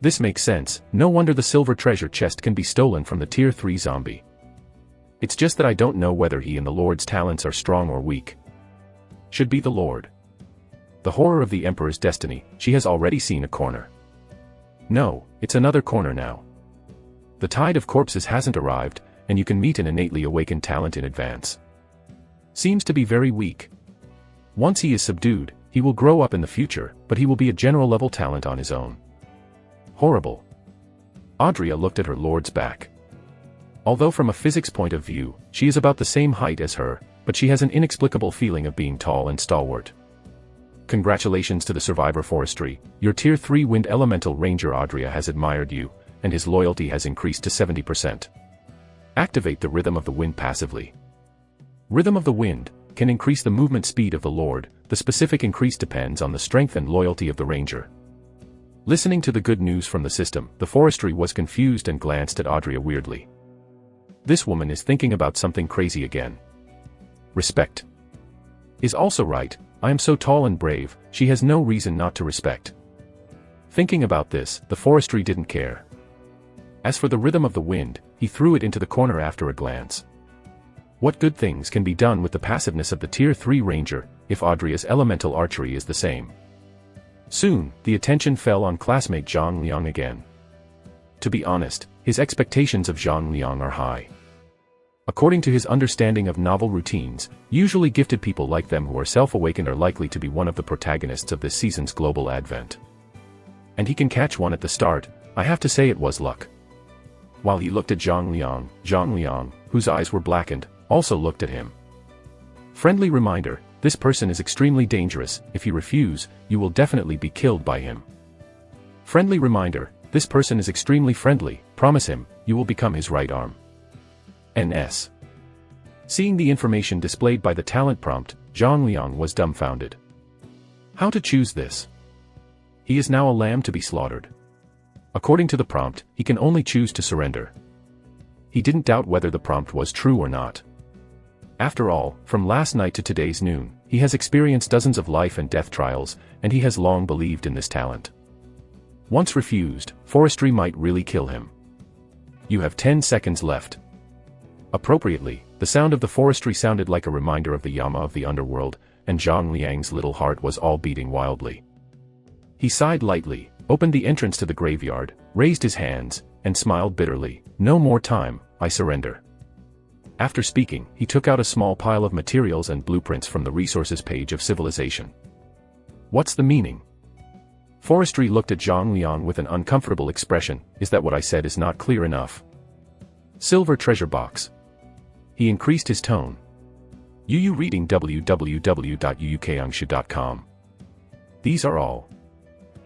This makes sense, no wonder the silver treasure chest can be stolen from the tier 3 zombie. It's just that I don't know whether he and the Lord's talents are strong or weak. Should be the Lord. The horror of the Emperor's destiny, she has already seen a corner. No, it's another corner now. The tide of corpses hasn't arrived, and you can meet an innately awakened talent in advance. Seems to be very weak. Once he is subdued, he will grow up in the future, but he will be a general level talent on his own. Horrible. Audria looked at her lord's back. Although from a physics point of view, she is about the same height as her, but she has an inexplicable feeling of being tall and stalwart. Congratulations to the survivor Forestry, your tier 3 wind elemental ranger Audria has admired you, and his loyalty has increased to 70%. Activate the Rhythm of the Wind passively. Rhythm of the Wind can increase the movement speed of the Lord, the specific increase depends on the strength and loyalty of the ranger. Listening to the good news from the system, the Forestry was confused and glanced at Audria weirdly. This woman is thinking about something crazy again. Respect. Is also right, I am so tall and brave, she has no reason not to respect. Thinking about this, the Forestry didn't care. As for the Rhythm of the Wind, he threw it into the corner after a glance. What good things can be done with the passiveness of the tier 3 ranger, if Audria's elemental archery is the same? Soon, the attention fell on classmate Zhang Liang again. To be honest, his expectations of Zhang Liang are high. According to his understanding of novel routines, usually gifted people like them who are self-awakened are likely to be one of the protagonists of this season's global advent. And he can catch one at the start, I have to say it was luck. While he looked at Zhang Liang, whose eyes were blackened, also looked at him. Friendly reminder, this person is extremely dangerous, if you refuse, you will definitely be killed by him. Friendly reminder, this person is extremely friendly, promise him, you will become his right arm. NS. Seeing the information displayed by the talent prompt, Zhang Liang was dumbfounded. How to choose this? He is now a lamb to be slaughtered. According to the prompt, he can only choose to surrender. He didn't doubt whether the prompt was true or not. After all, from last night to today's noon, he has experienced dozens of life and death trials, and he has long believed in this talent. Once refused, Forestry might really kill him. You have 10 seconds left. Appropriately, the sound of the Forestry sounded like a reminder of the Yama of the underworld, and Zhang Liang's little heart was all beating wildly. He sighed lightly, opened the entrance to the graveyard, raised his hands, and smiled bitterly. No more time, I surrender. After speaking, he took out a small pile of materials and blueprints from the resources page of civilization. What's the meaning? Forestry looked at Zhang Liang with an uncomfortable expression. Is that what I said is not clear enough? Silver treasure box. He increased his tone. You reading www.uukangshu.com. These are all.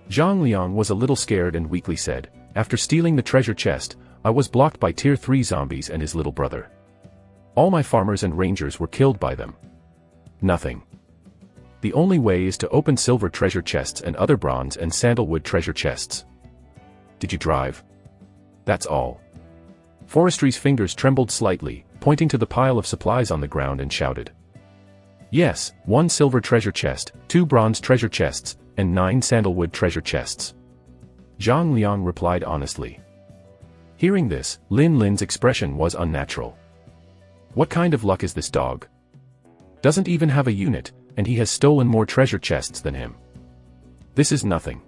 Zhang Liang was a little scared and weakly said, after stealing the treasure chest, I was blocked by tier 3 zombies and his little brother. All my farmers and rangers were killed by them. Nothing. The only way is to open silver treasure chests and other bronze and sandalwood treasure chests. Did you drive? That's all. Forestry's fingers trembled slightly, pointing pointing to the pile of supplies on the ground, and shouted. Yes, 1 silver treasure chest, 2 bronze treasure chests, and 9 sandalwood treasure chests. Zhang Liang replied honestly. Hearing this, Lin Lin's expression was unnatural. What kind of luck is this dog? Doesn't even have a unit, and he has stolen more treasure chests than him. This is nothing.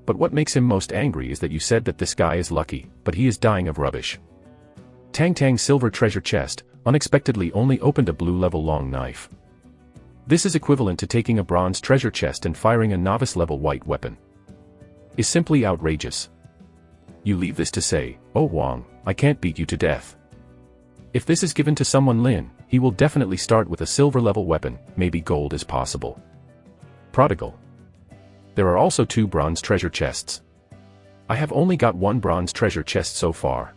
But what makes him most angry is that you said that this guy is lucky, but he is dying of rubbish. Tang Tang's silver treasure chest unexpectedly only opened a blue-level long knife. This is equivalent to taking a bronze treasure chest and firing a novice-level white weapon. Is simply outrageous. You leave this to say, "Oh Wang, I can't beat you to death." If this is given to someone Lin, he will definitely start with a silver-level weapon, maybe gold is possible. Prodigal. There are also 2 bronze treasure chests. I have only got 1 bronze treasure chest so far.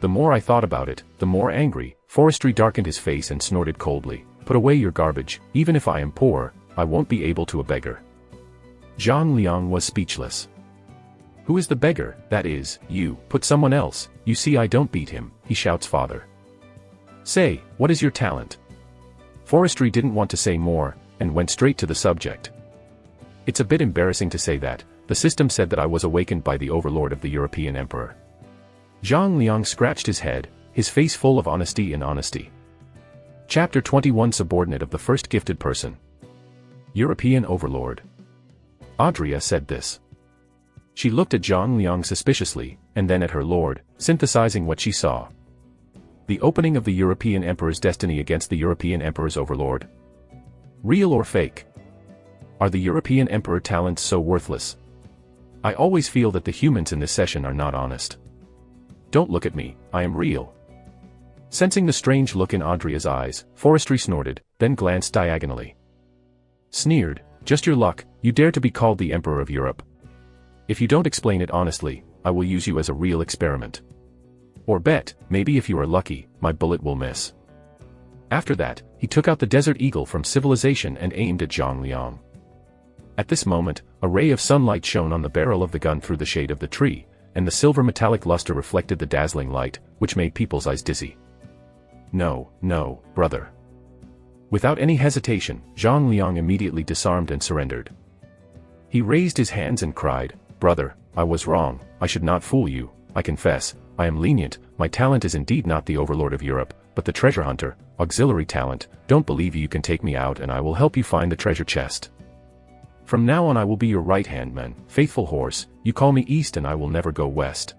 The more I thought about it, the more angry. Forestry darkened his face and snorted coldly. Put away your garbage. Even if I am poor, I won't be able to a beggar. Zhang Liang was speechless. Who is the beggar? That is, you. Put someone else. You see, I don't beat him, he shouts father. Say, what is your talent? Forestry didn't want to say more, and went straight to the subject. It's a bit embarrassing to say that. The system said that I was awakened by the overlord of the European emperor. Zhang Liang scratched his head, his face full of honesty and honesty. Chapter 21 Subordinate of the First Gifted Person. European Overlord. Audrea said this. She looked at Zhang Liang suspiciously, and then at her lord, synthesizing what she saw. The opening of the European Emperor's destiny against the European Emperor's overlord. Real or fake? Are the European Emperor talents so worthless? I always feel that the humans in this session are not honest. Don't look at me, I am real. Sensing the strange look in Audrea's eyes, Forestry snorted, then glanced diagonally. Sneered, just your luck, you dare to be called the Emperor of Europe. If you don't explain it honestly, I will use you as a real experiment. Or bet, maybe if you are lucky, my bullet will miss. After that, he took out the Desert Eagle from civilization and aimed at Zhang Liang. At this moment, a ray of sunlight shone on the barrel of the gun through the shade of the tree, and the silver metallic luster reflected the dazzling light, which made people's eyes dizzy. No, no, brother. Without any hesitation, Zhang Liang immediately disarmed and surrendered. He raised his hands and cried, Brother, I was wrong, I should not fool you, I confess, I am lenient, my talent is indeed not the overlord of Europe, but the treasure hunter, auxiliary talent, don't believe you can take me out and I will help you find the treasure chest. From now on I will be your right-hand man, faithful horse, you call me east and I will never go west.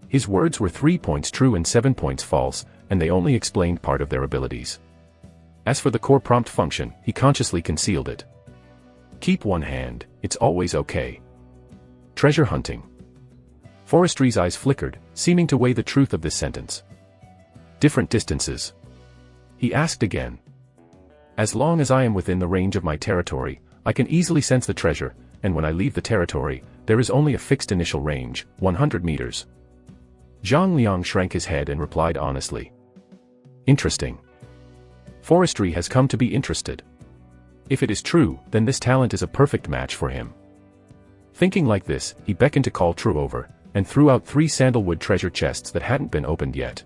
His words were 3 points true and 7 points false, and they only explained part of their abilities. As for the core prompt function, he consciously concealed it. Keep one hand, it's always okay. Treasure hunting. Forestry's eyes flickered, seeming to weigh the truth of this sentence. Different distances. He asked again. As long as I am within the range of my territory, I can easily sense the treasure, and when I leave the territory, there is only a fixed initial range, 100 meters. Zhang Liang shrank his head and replied honestly. Interesting. Forestry has come to be interested. If it is true, then this talent is a perfect match for him. Thinking like this, he beckoned to call True over, and threw out 3 sandalwood treasure chests that hadn't been opened yet.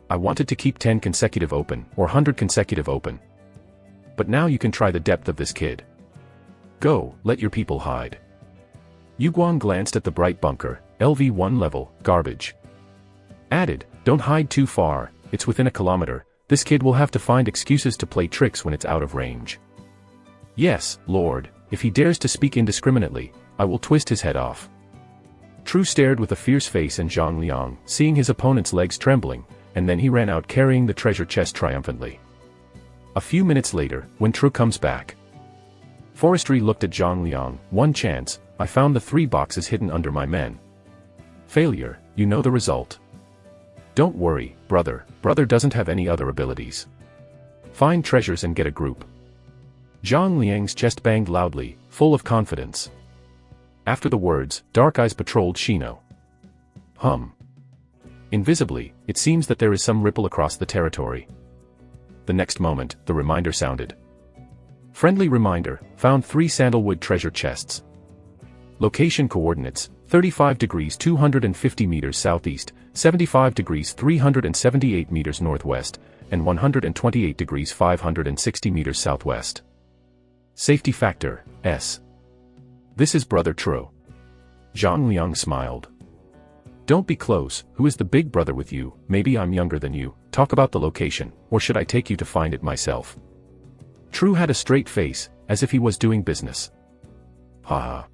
I wanted to keep 10 consecutive open, or 100 consecutive open. But now you can try the depth of this kid. Go, let your people hide. Yuguang glanced at the bright bunker, LV1 level, garbage. Added, don't hide too far, it's within a kilometer, this kid will have to find excuses to play tricks when it's out of range. Yes, Lord, if he dares to speak indiscriminately, I will twist his head off. True stared with a fierce face and Zhang Liang, seeing his opponent's legs trembling, and then he ran out carrying the treasure chest triumphantly. A few minutes later, when True comes back. Forestry looked at Zhang Liang, one chance, I found the 3 boxes hidden under my men. Failure, you know the result. Don't worry, brother doesn't have any other abilities. Find treasures and get a group. Zhang Liang's chest banged loudly, full of confidence. After the words, dark eyes patrolled Shino. Invisibly, it seems that there is some ripple across the territory. The next moment, the reminder sounded. Friendly reminder, found 3 sandalwood treasure chests. Location coordinates, 35 degrees 250 meters southeast, 75 degrees 378 meters northwest, and 128 degrees 560 meters southwest. Safety factor, S. This is Brother Tro. Zhang Liang smiled. Don't be close, who is the big brother with you? Maybe I'm younger than you, talk about the location, or should I take you to find it myself? Tru had a straight face, as if he was doing business. Haha.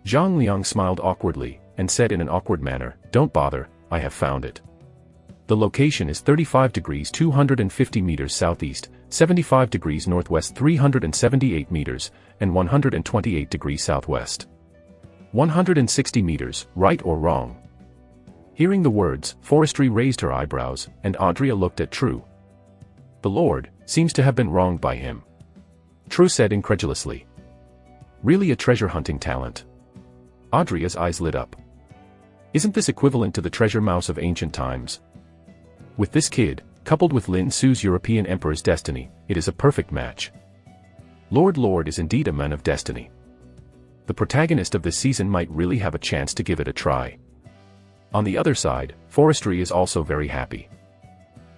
Zhang Liang smiled awkwardly, and said in an awkward manner, don't bother, I have found it. The location is 35 degrees 250 meters southeast, 75 degrees northwest 378 meters, and 128 degrees southwest. 160 meters, right or wrong? Hearing the words, Forestry raised her eyebrows, and Audrey looked at Tru. The Lord seems to have been wronged by him. Tru said incredulously. Really a treasure hunting talent? Audrey's eyes lit up. Isn't this equivalent to the treasure mouse of ancient times? With this kid, coupled with Lin Su's European Emperor's destiny, it is a perfect match. Lord is indeed a man of destiny. The protagonist of this season might really have a chance to give it a try. On the other side, Forestry is also very happy.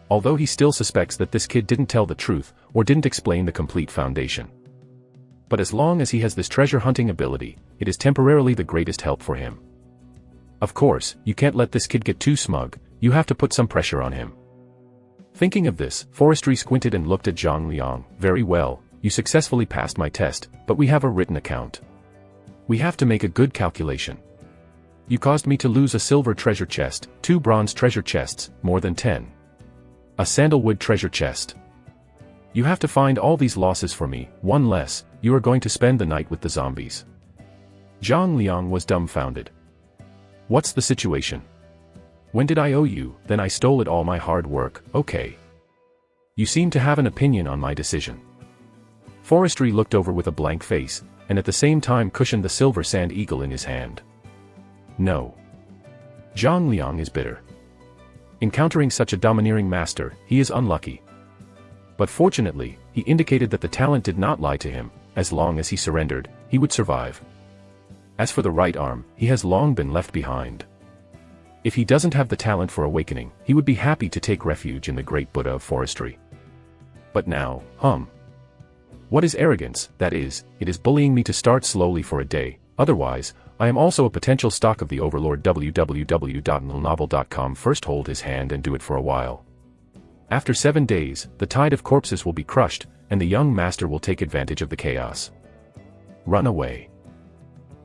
Although he still suspects that this kid didn't tell the truth, or didn't explain the complete foundation. But as long as he has this treasure hunting ability, it is temporarily the greatest help for him. Of course, you can't let this kid get too smug, you have to put some pressure on him. Thinking of this, Forestry squinted and looked at Zhang Liang. Very well, you successfully passed my test, but we have a written account. We have to make a good calculation. You caused me to lose a silver treasure chest, 2 bronze treasure chests, more than 10. A sandalwood treasure chest. You have to find all these losses for me, 1 less, you are going to spend the night with the zombies. Zhang Liang was dumbfounded. What's the situation? When did I owe you? Then I stole it all my hard work, okay. You seem to have an opinion on my decision. Forestry looked over with a blank face, and at the same time cushioned the silver sand eagle in his hand. No. Zhang Liang is bitter. Encountering such a domineering master, he is unlucky. But fortunately, he indicated that the talent did not lie to him, as long as he surrendered, he would survive. As for the right arm, he has long been left behind. If he doesn't have the talent for awakening, he would be happy to take refuge in the great Buddha of Forestry. But now, What is arrogance? That is, it is bullying me to start slowly for a day, otherwise, I am also a potential stock of the Overlord. www.novel.com. First hold his hand and do it for a while. After 7 days, the tide of corpses will be crushed, and the young master will take advantage of the chaos. Run away.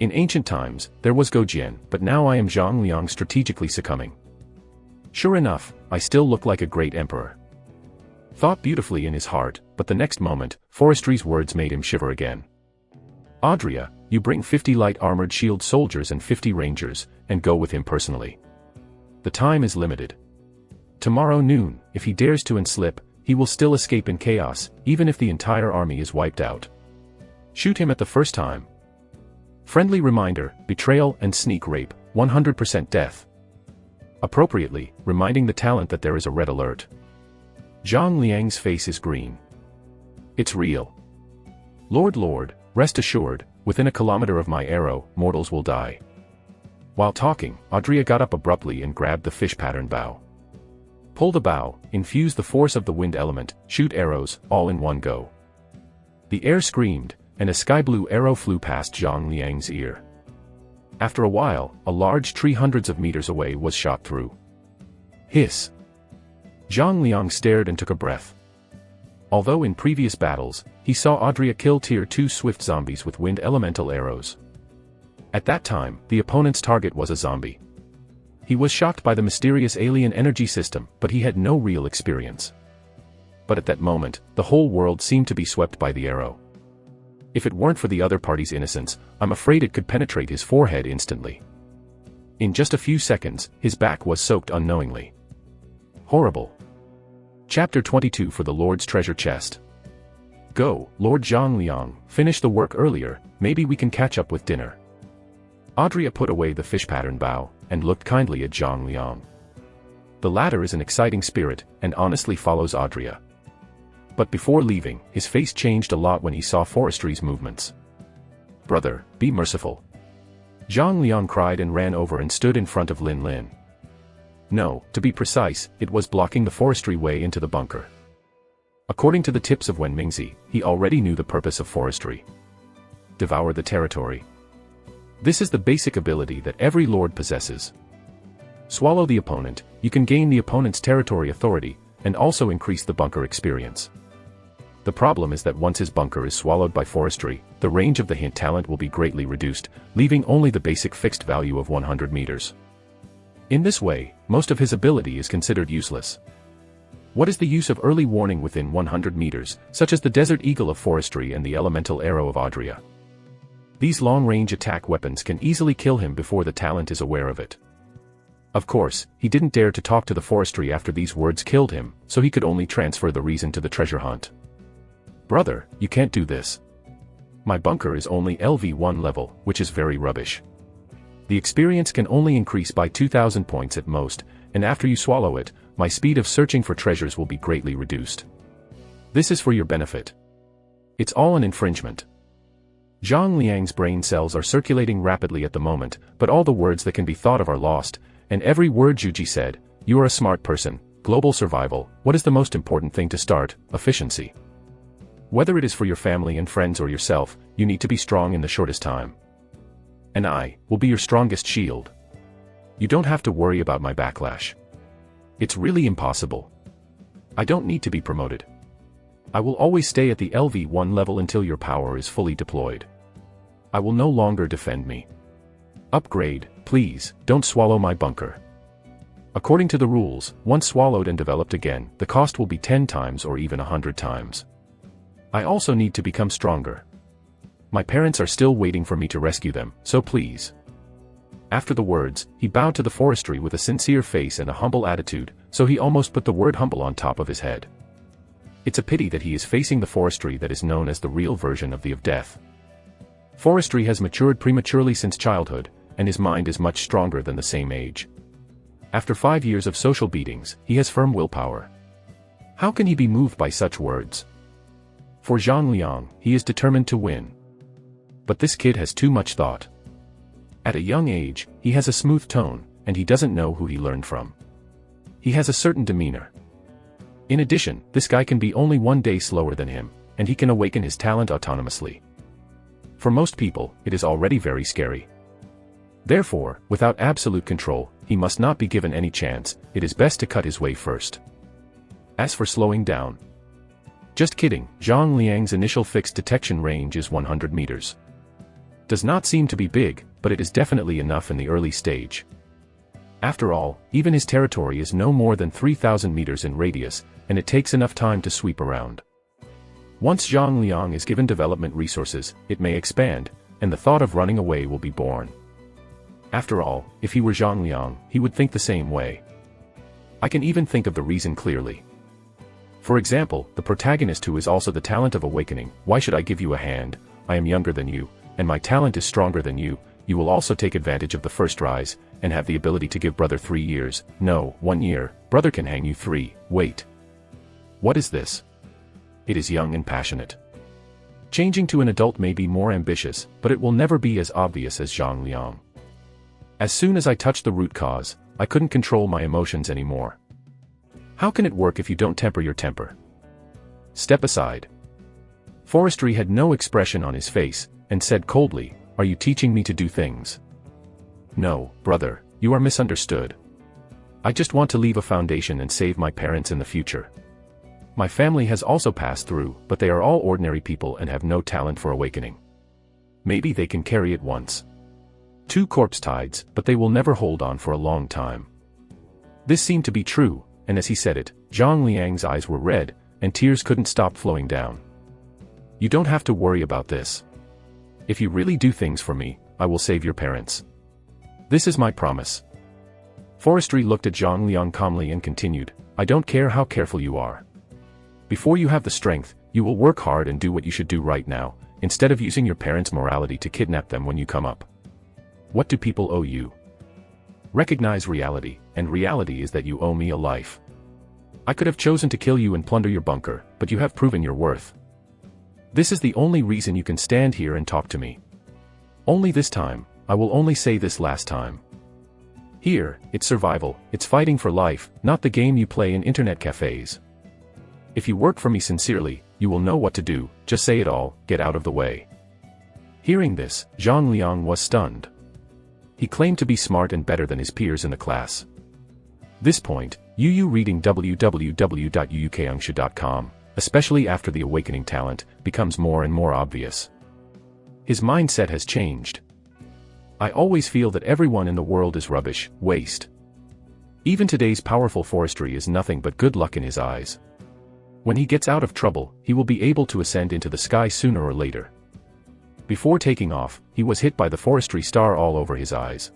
In ancient times, there was Gojian, but now I am Zhang Liang strategically succumbing. Sure enough, I still look like a great emperor. Thought beautifully in his heart, but the next moment, Forestry's words made him shiver again. Audrey, you bring 50 light armored shield soldiers and 50 rangers, and go with him personally. The time is limited. Tomorrow noon, if he dares to slip, he will still escape in chaos, even if the entire army is wiped out. Shoot him at the first time. Friendly reminder, betrayal and sneak rape, 100% death. Appropriately, reminding the talent that there is a red alert. Zhang Liang's face is green. It's real. Lord, rest assured, within a kilometer of my arrow, mortals will die. While talking, Audrey got up abruptly and grabbed the fish pattern bow. Pull the bow, infuse the force of the wind element, shoot arrows, all in one go. The air screamed, and a sky-blue arrow flew past Zhang Liang's ear. After a while, a large tree hundreds of meters away was shot through. Hiss. Zhang Liang stared and took a breath. Although in previous battles, he saw Audrey kill Tier 2 swift zombies with wind elemental arrows. At that time, the opponent's target was a zombie. He was shocked by the mysterious alien energy system, but he had no real experience. But at that moment, the whole world seemed to be swept by the arrow. If it weren't for the other party's innocence, I'm afraid it could penetrate his forehead instantly. In just a few seconds, his back was soaked unknowingly. Horrible. Chapter 22 for the Lord's Treasure Chest. Go, Lord Zhang Liang, finish the work earlier, maybe we can catch up with dinner. Audrey put away the fish pattern bow, and looked kindly at Zhang Liang. The latter is an exciting spirit, and honestly follows Audrey. But before leaving, his face changed a lot when he saw Forestry's movements. Brother, be merciful. Zhang Liang cried and ran over and stood in front of Lin Lin. No, to be precise, it was blocking the forestry way into the bunker. According to the tips of Wen Mingzi, he already knew the purpose of forestry. Devour the territory. This is the basic ability that every lord possesses. Swallow the opponent, you can gain the opponent's territory authority, and also increase the bunker experience. The problem is that once his bunker is swallowed by forestry, the range of the hint talent will be greatly reduced, leaving only the basic fixed value of 100 meters. In this way, most of his ability is considered useless. What is the use of early warning within 100 meters, such as the Desert Eagle of Forestry and the Elemental Arrow of Adria? These long-range attack weapons can easily kill him before the talent is aware of it. Of course, he didn't dare to talk to the forestry after these words killed him, so he could only transfer the reason to the treasure hunt. Brother, you can't do this. My bunker is only LV1 level, which is very rubbish. The experience can only increase by 2,000 points at most, and after you swallow it, my speed of searching for treasures will be greatly reduced. This is for your benefit. It's all an infringement. Zhang Liang's brain cells are circulating rapidly at the moment, but all the words that can be thought of are lost, and every word Zhuji said, you are a smart person, global survival, what is the most important thing to start, efficiency. Whether it is for your family and friends or yourself, you need to be strong in the shortest time. And I will be your strongest shield. You don't have to worry about my backlash. It's really impossible. I don't need to be promoted. I will always stay at the LV1 level until your power is fully deployed. I will no longer defend me. Upgrade, please, don't swallow my bunker. According to the rules, once swallowed and developed again, the cost will be 10 times or even 100 times. I also need to become stronger. My parents are still waiting for me to rescue them, so please. After the words, he bowed to the forestry with a sincere face and a humble attitude, so he almost put the word humble on top of his head. It's a pity that he is facing the forestry that is known as the real version of the of death. Forestry has matured prematurely since childhood, and his mind is much stronger than the same age. After 5 years of social beatings, he has firm willpower. How can he be moved by such words? For Zhang Liang, he is determined to win. But this kid has too much thought. At a young age, he has a smooth tone, and he doesn't know who he learned from. He has a certain demeanor. In addition, this guy can be only 1 day slower than him, and he can awaken his talent autonomously. For most people, it is already very scary. Therefore, without absolute control, he must not be given any chance, it is best to cut his way first. As for slowing down. Just kidding, Zhang Liang's initial fixed detection range is 100 meters. Does not seem to be big, but it is definitely enough in the early stage. After all, even his territory is no more than 3,000 meters in radius, and it takes enough time to sweep around. Once Zhang Liang is given development resources, it may expand, and the thought of running away will be born. After all, if he were Zhang Liang, he would think the same way. I can even think of the reason clearly. For example, the protagonist who is also the talent of awakening, why should I give you a hand? I am younger than you, and my talent is stronger than you. You will also take advantage of the first rise, and have the ability to give brother 3 years, no, 1 year, brother can hang you 3, wait. What is this? It is young and passionate. Changing to an adult may be more ambitious, but it will never be as obvious as Zhang Liang. As soon as I touched the root cause, I couldn't control my emotions anymore. How can it work if you don't temper your temper? Step aside. Forestry had no expression on his face, and said coldly, are you teaching me to do things? No, brother, you are misunderstood. I just want to leave a foundation and save my parents in the future. My family has also passed through, but they are all ordinary people and have no talent for awakening. Maybe they can carry it once. 2 corpse tides, but they will never hold on for a long time. This seemed to be true, and as he said it, Zhang Liang's eyes were red, and tears couldn't stop flowing down. You don't have to worry about this. If you really do things for me, I will save your parents. This is my promise. Forestry looked at Zhang Liang calmly and continued, I don't care how careful you are. Before you have the strength, you will work hard and do what you should do right now, instead of using your parents' morality to kidnap them when you come up. What do people owe you? Recognize reality, and reality is that you owe me a life. I could have chosen to kill you and plunder your bunker, but you have proven your worth. This is the only reason you can stand here and talk to me. Only this time, I will only say this last time. Here, it's survival, it's fighting for life, not the game you play in internet cafes. If you work for me sincerely, you will know what to do, just say it all, get out of the way. Hearing this, Zhang Liang was stunned. He claimed to be smart and better than his peers in the class. This point, Yu reading www.yuukangsha.com, especially after the awakening talent, becomes more and more obvious. His mindset has changed. I always feel that everyone in the world is rubbish, waste. Even today's powerful forestry is nothing but good luck in his eyes. When he gets out of trouble, he will be able to ascend into the sky sooner or later. Before taking off, he was hit by the forestry star all over his eyes.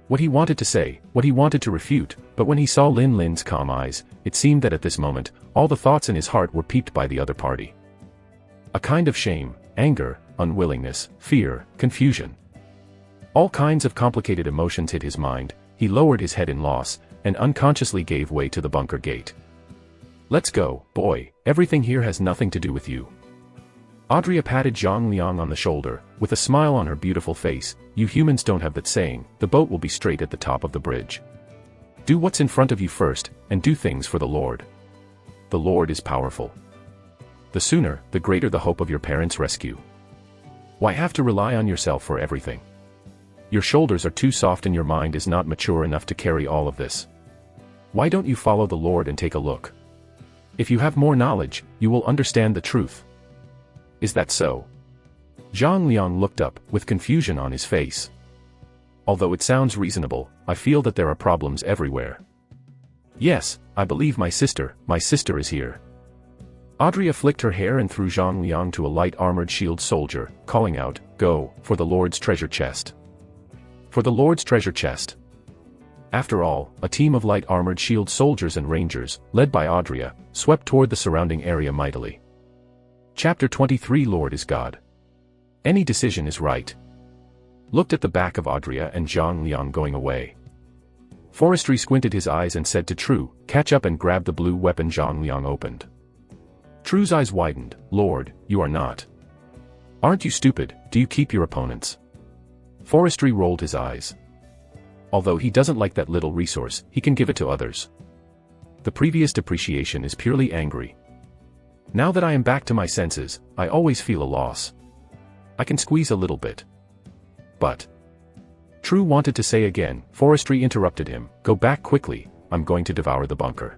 What he wanted to say, what he wanted to refute, but when he saw Lin Lin's calm eyes, it seemed that at this moment, all the thoughts in his heart were peeped by the other party. A kind of shame, anger, unwillingness, fear, confusion. All kinds of complicated emotions hit his mind. He lowered his head in loss, and unconsciously gave way to the bunker gate. Let's go, boy, everything here has nothing to do with you. Audrey patted Zhang Liang on the shoulder, with a smile on her beautiful face. You humans don't have that saying, the boat will be straight at the top of the bridge. Do what's in front of you first, and do things for the Lord. The Lord is powerful. The sooner, the greater the hope of your parents' rescue. Why have to rely on yourself for everything? Your shoulders are too soft and your mind is not mature enough to carry all of this. Why don't you follow the Lord and take a look? If you have more knowledge, you will understand the truth. Is that so? Zhang Liang looked up, with confusion on his face. Although it sounds reasonable, I feel that there are problems everywhere. Yes, I believe my sister is here. Audrey flicked her hair and threw Zhang Liang to a light armored shield soldier, calling out, "Go, for the Lord's treasure chest." For the Lord's treasure chest. After all, a team of light armored shield soldiers and rangers, led by Audrey, swept toward the surrounding area mightily. Chapter 23 Lord is God. Any decision is right. Looked at the back of Audrey and Zhang Liang going away. Forestry squinted his eyes and said to True, "Catch up and grab the blue weapon." Zhang Liang opened. True's eyes widened. "Lord, you are not. Aren't you stupid? Do you keep your opponents?" Forestry rolled his eyes. Although he doesn't like that little resource, he can give it to others. The previous depreciation is purely angry. Now that I am back to my senses, I always feel a loss. I can squeeze a little bit. But True wanted to say again. Forestry interrupted him. "Go back quickly, I'm going to devour the bunker."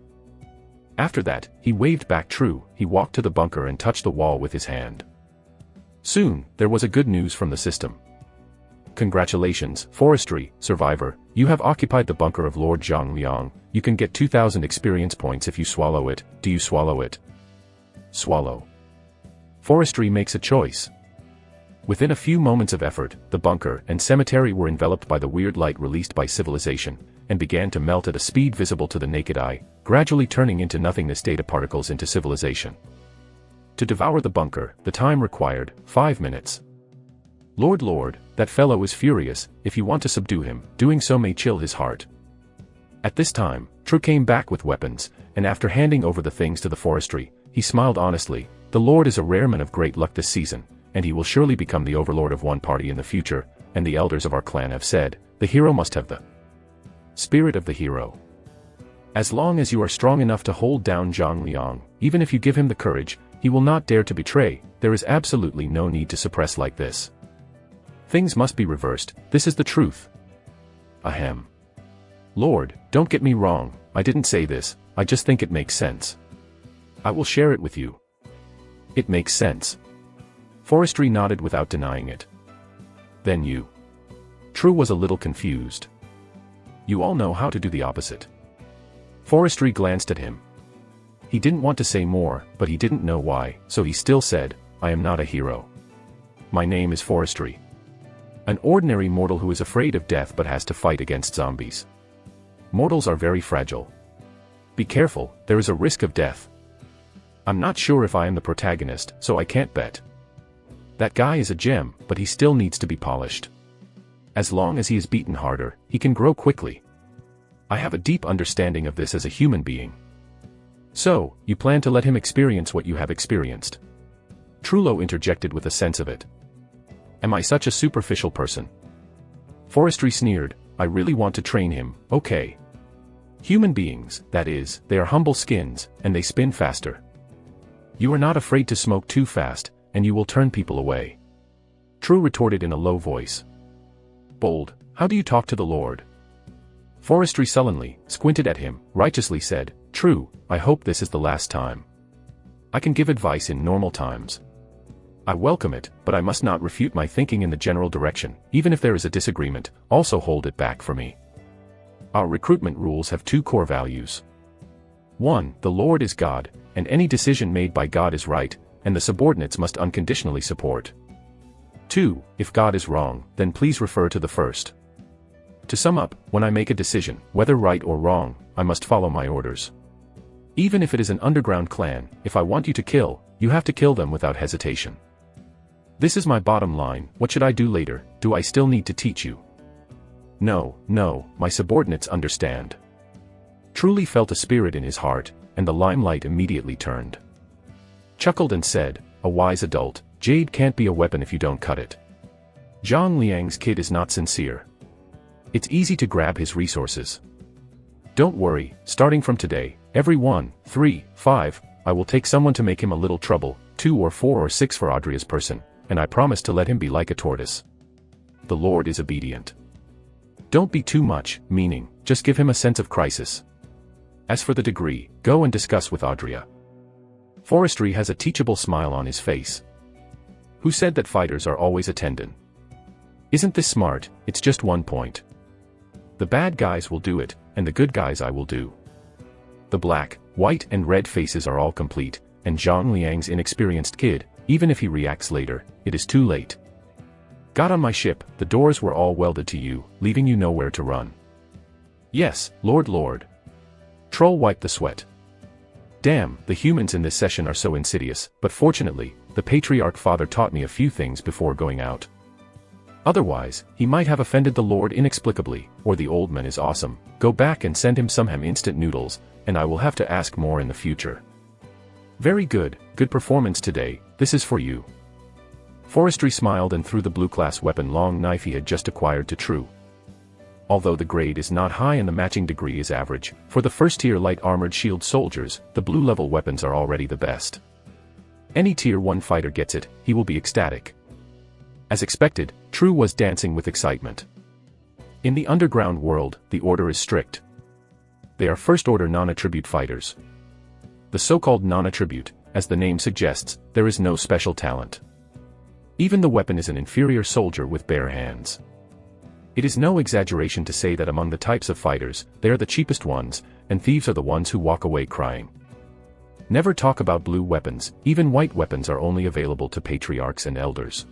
After that, he waved back True. He walked to the bunker and touched the wall with his hand. Soon, there was a good news from the system. "Congratulations, Forestry, survivor, you have occupied the bunker of Lord Zhang Liang. You can get 2,000 experience points if you swallow it. Do you swallow it?" Swallow. Forestry makes a choice. Within a few moments of effort, the bunker and cemetery were enveloped by the weird light released by civilization, and began to melt at a speed visible to the naked eye, gradually turning into nothingness data particles into civilization. To devour the bunker, the time required, 5 minutes. Lord, that fellow is furious. If you want to subdue him, doing so may chill his heart." At this time, True came back with weapons, and after handing over the things to the forestry, he smiled honestly. "The Lord is a rare man of great luck this season, and he will surely become the overlord of one party in the future, and the elders of our clan have said, the hero must have the spirit of the hero. As long as you are strong enough to hold down Zhang Liang, even if you give him the courage, he will not dare to betray. There is absolutely no need to suppress like this. Things must be reversed, this is the truth." Ahem. "Lord, don't get me wrong, I didn't say this, I just think it makes sense. I will share it with you." "It makes sense." Forestry nodded without denying it. "Then you." True was a little confused. "You all know how to do the opposite." Forestry glanced at him. He didn't want to say more, but he didn't know why, so he still said, "I am not a hero. My name is Forestry. An ordinary mortal who is afraid of death but has to fight against zombies. Mortals are very fragile. Be careful, there is a risk of death. I'm not sure if I am the protagonist, so I can't bet. That guy is a gem, but he still needs to be polished. As long as he is beaten harder, he can grow quickly. I have a deep understanding of this as a human being." "So, you plan to let him experience what you have experienced?" Trullo interjected with a sense of it. Am I such a superficial person? Forestry sneered, I really want to train him, okay. Human beings, that is, they are humble skins, and they spin faster. You are not afraid to smoke too fast, and you will turn people away. True retorted in a low voice. Bold, how do you talk to the Lord? Forestry sullenly squinted at him, righteously said, True, I hope this is the last time. I can give advice in normal times. I welcome it, but I must not refute my thinking in the general direction, even if there is a disagreement, also hold it back for me. Our recruitment rules have two core values. 1. The Lord is God, and any decision made by God is right, and the subordinates must unconditionally support. 2. If God is wrong, then please refer to the first. To sum up, when I make a decision, whether right or wrong, I must follow my orders. Even if it is an underground clan, if I want you to kill, you have to kill them without hesitation. This is my bottom line. What should I do later? Do I still need to teach you? No, my subordinates understand. Truly felt a spirit in his heart, and the limelight immediately turned. Chuckled and said, a wise adult, jade can't be a weapon if you don't cut it. Zhang Liang's kid is not sincere. It's easy to grab his resources. Don't worry, starting from today, every 1, 3, 5, I will take someone to make him a little trouble, 2 or 4 or 6 for Adria's person, and I promise to let him be like a tortoise. The Lord is obedient. Don't be too much, meaning, just give him a sense of crisis. As for the degree, go and discuss with Adria. Forestry has a teachable smile on his face. Who said that fighters are always attendant? Isn't this smart? It's just 1 point. The bad guys will do it, and the good guys I will do. The black, white and red faces are all complete, and Zhang Liang's inexperienced kid, even if he reacts later, it is too late. Got on my ship, the doors were all welded to you, leaving you nowhere to run. Yes, Lord. Troll wiped the sweat. Damn, the humans in this session are so insidious, but fortunately, the patriarch father taught me a few things before going out. Otherwise, he might have offended the Lord inexplicably, or the old man is awesome, go back and send him some instant noodles, and I will have to ask more in the future. Very good performance today, this is for you. Forestry smiled and threw the blue-class weapon long knife he had just acquired to True. Although the grade is not high and the matching degree is average, for the first-tier light-armored shield soldiers, the blue-level weapons are already the best. Any tier 1 fighter gets it, he will be ecstatic. As expected, True was dancing with excitement. In the underground world, the order is strict. They are first-order non-attribute fighters. The so-called non-attribute, as the name suggests, there is no special talent. Even the weapon is an inferior soldier with bare hands. It is no exaggeration to say that among the types of fighters, they are the cheapest ones, and thieves are the ones who walk away crying. Never talk about blue weapons, even white weapons are only available to patriarchs and elders.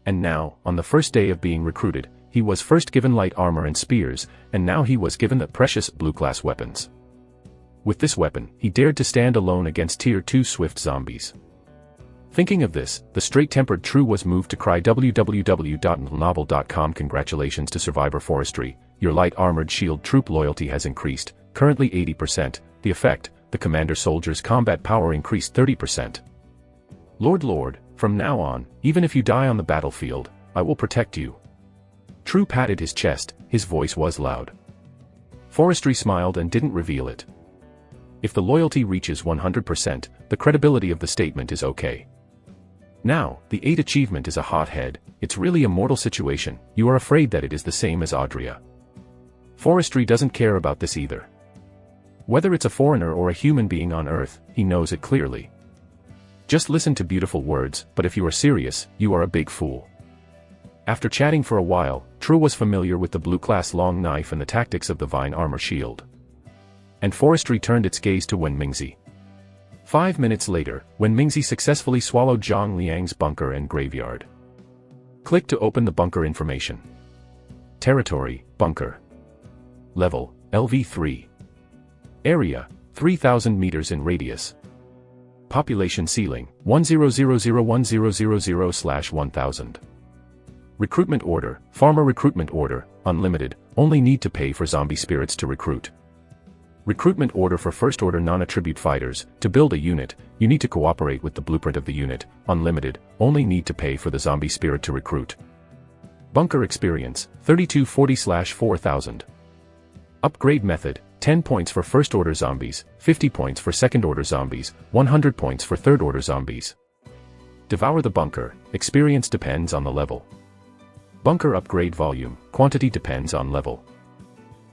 And now, on the first day of being recruited, he was first given light armor and spears, and now he was given the precious blue-class weapons. With this weapon, he dared to stand alone against tier 2 swift zombies. Thinking of this, the straight-tempered True was moved to cry www.novel.com. Congratulations to Survivor Forestry, your light-armored shield troop loyalty has increased, currently 80%, the effect, the commander soldier's combat power increased 30%. Lord, from now on, even if you die on the battlefield, I will protect you. True patted his chest, his voice was loud. Forestry smiled and didn't reveal it. If the loyalty reaches 100%, the credibility of the statement is okay. Now, the 8 achievement is a hothead, it's really a mortal situation, you are afraid that it is the same as Adria. Forestry doesn't care about this either. Whether it's a foreigner or a human being on Earth, he knows it clearly. Just listen to beautiful words, but if you are serious, you are a big fool. After chatting for a while, True was familiar with the blue-class long knife and the tactics of the vine armor shield. And Forestry turned its gaze to Wen Mingzi. 5 minutes later, Wen Mingzi successfully swallowed Zhang Liang's bunker and graveyard. Click to open the bunker information. Territory, bunker. Level, LV3. Area, 3,000 meters in radius. Population ceiling, 1000100/1000. Recruitment order, Farmer recruitment order, unlimited, only need to pay for zombie spirits to recruit. Recruitment order for First Order non-attribute fighters. To build a unit, you need to cooperate with the blueprint of the unit. Unlimited, only need to pay for the zombie spirit to recruit. Bunker experience, 3240/4000. Upgrade method, 10 points for First Order zombies, 50 points for Second Order zombies, 100 points for Third Order zombies. Devour the bunker, experience depends on the level. Bunker upgrade volume, quantity depends on level.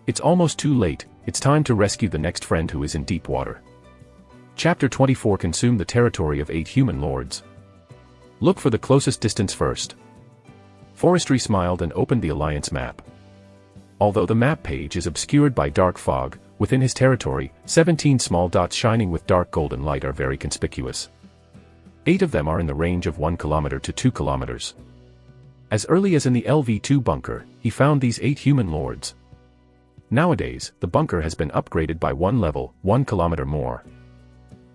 It's almost too late, it's time to rescue the next friend who is in deep water. Chapter 24. Consume the territory of 8 human lords. Look for the closest distance first. Forestry smiled and opened the Alliance map. Although the map page is obscured by dark fog, within his territory, 17 small dots shining with dark golden light are very conspicuous. 8 of them are in the range of 1 kilometer to 2 kilometers. As early as in the LV2 bunker, he found these 8 human lords. Nowadays, the bunker has been upgraded by 1 level, 1 kilometer more.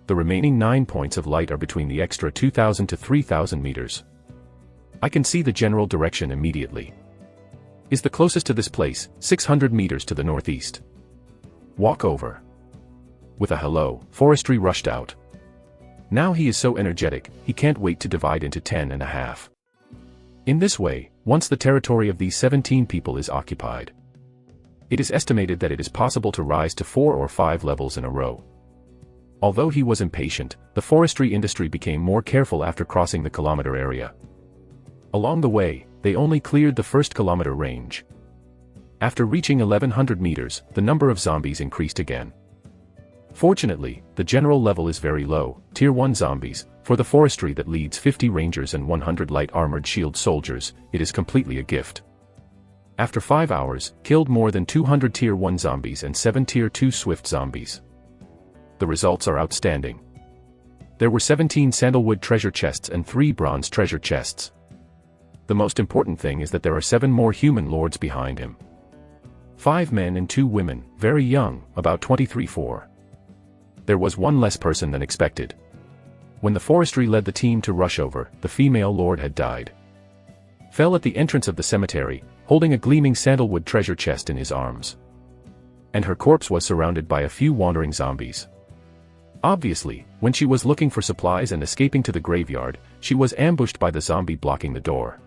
The remaining 9 points of light are between the extra 2,000 to 3,000 meters. I can see the general direction immediately. Is the closest to this place, 600 meters to the northeast. Walk over. With a hello, Forestry rushed out. Now he is so energetic, he can't wait to divide into 10.5. In this way, once the territory of these 17 people is occupied, it is estimated that it is possible to rise to 4 or 5 levels in a row. Although he was impatient, the forestry industry became more careful after crossing the kilometer area. Along the way, they only cleared the first kilometer range. After reaching 1100 meters, the number of zombies increased again. Fortunately, the general level is very low, Tier 1 zombies. For the forestry that leads 50 rangers and 100 light armored shield soldiers, it is completely a gift. After 5 hours, killed more than 200 Tier 1 zombies and 7 Tier 2 swift zombies. The results are outstanding. There were 17 sandalwood treasure chests and 3 bronze treasure chests. The most important thing is that there are 7 more human lords behind him. 5 men and 2 women, very young, about 23-4. There was 1 less person than expected. When the forestry led the team to rush over, the female lord had died. Fell at the entrance of the cemetery, holding a gleaming sandalwood treasure chest in his arms. And her corpse was surrounded by a few wandering zombies. Obviously, when she was looking for supplies and escaping to the graveyard, she was ambushed by the zombie blocking the door.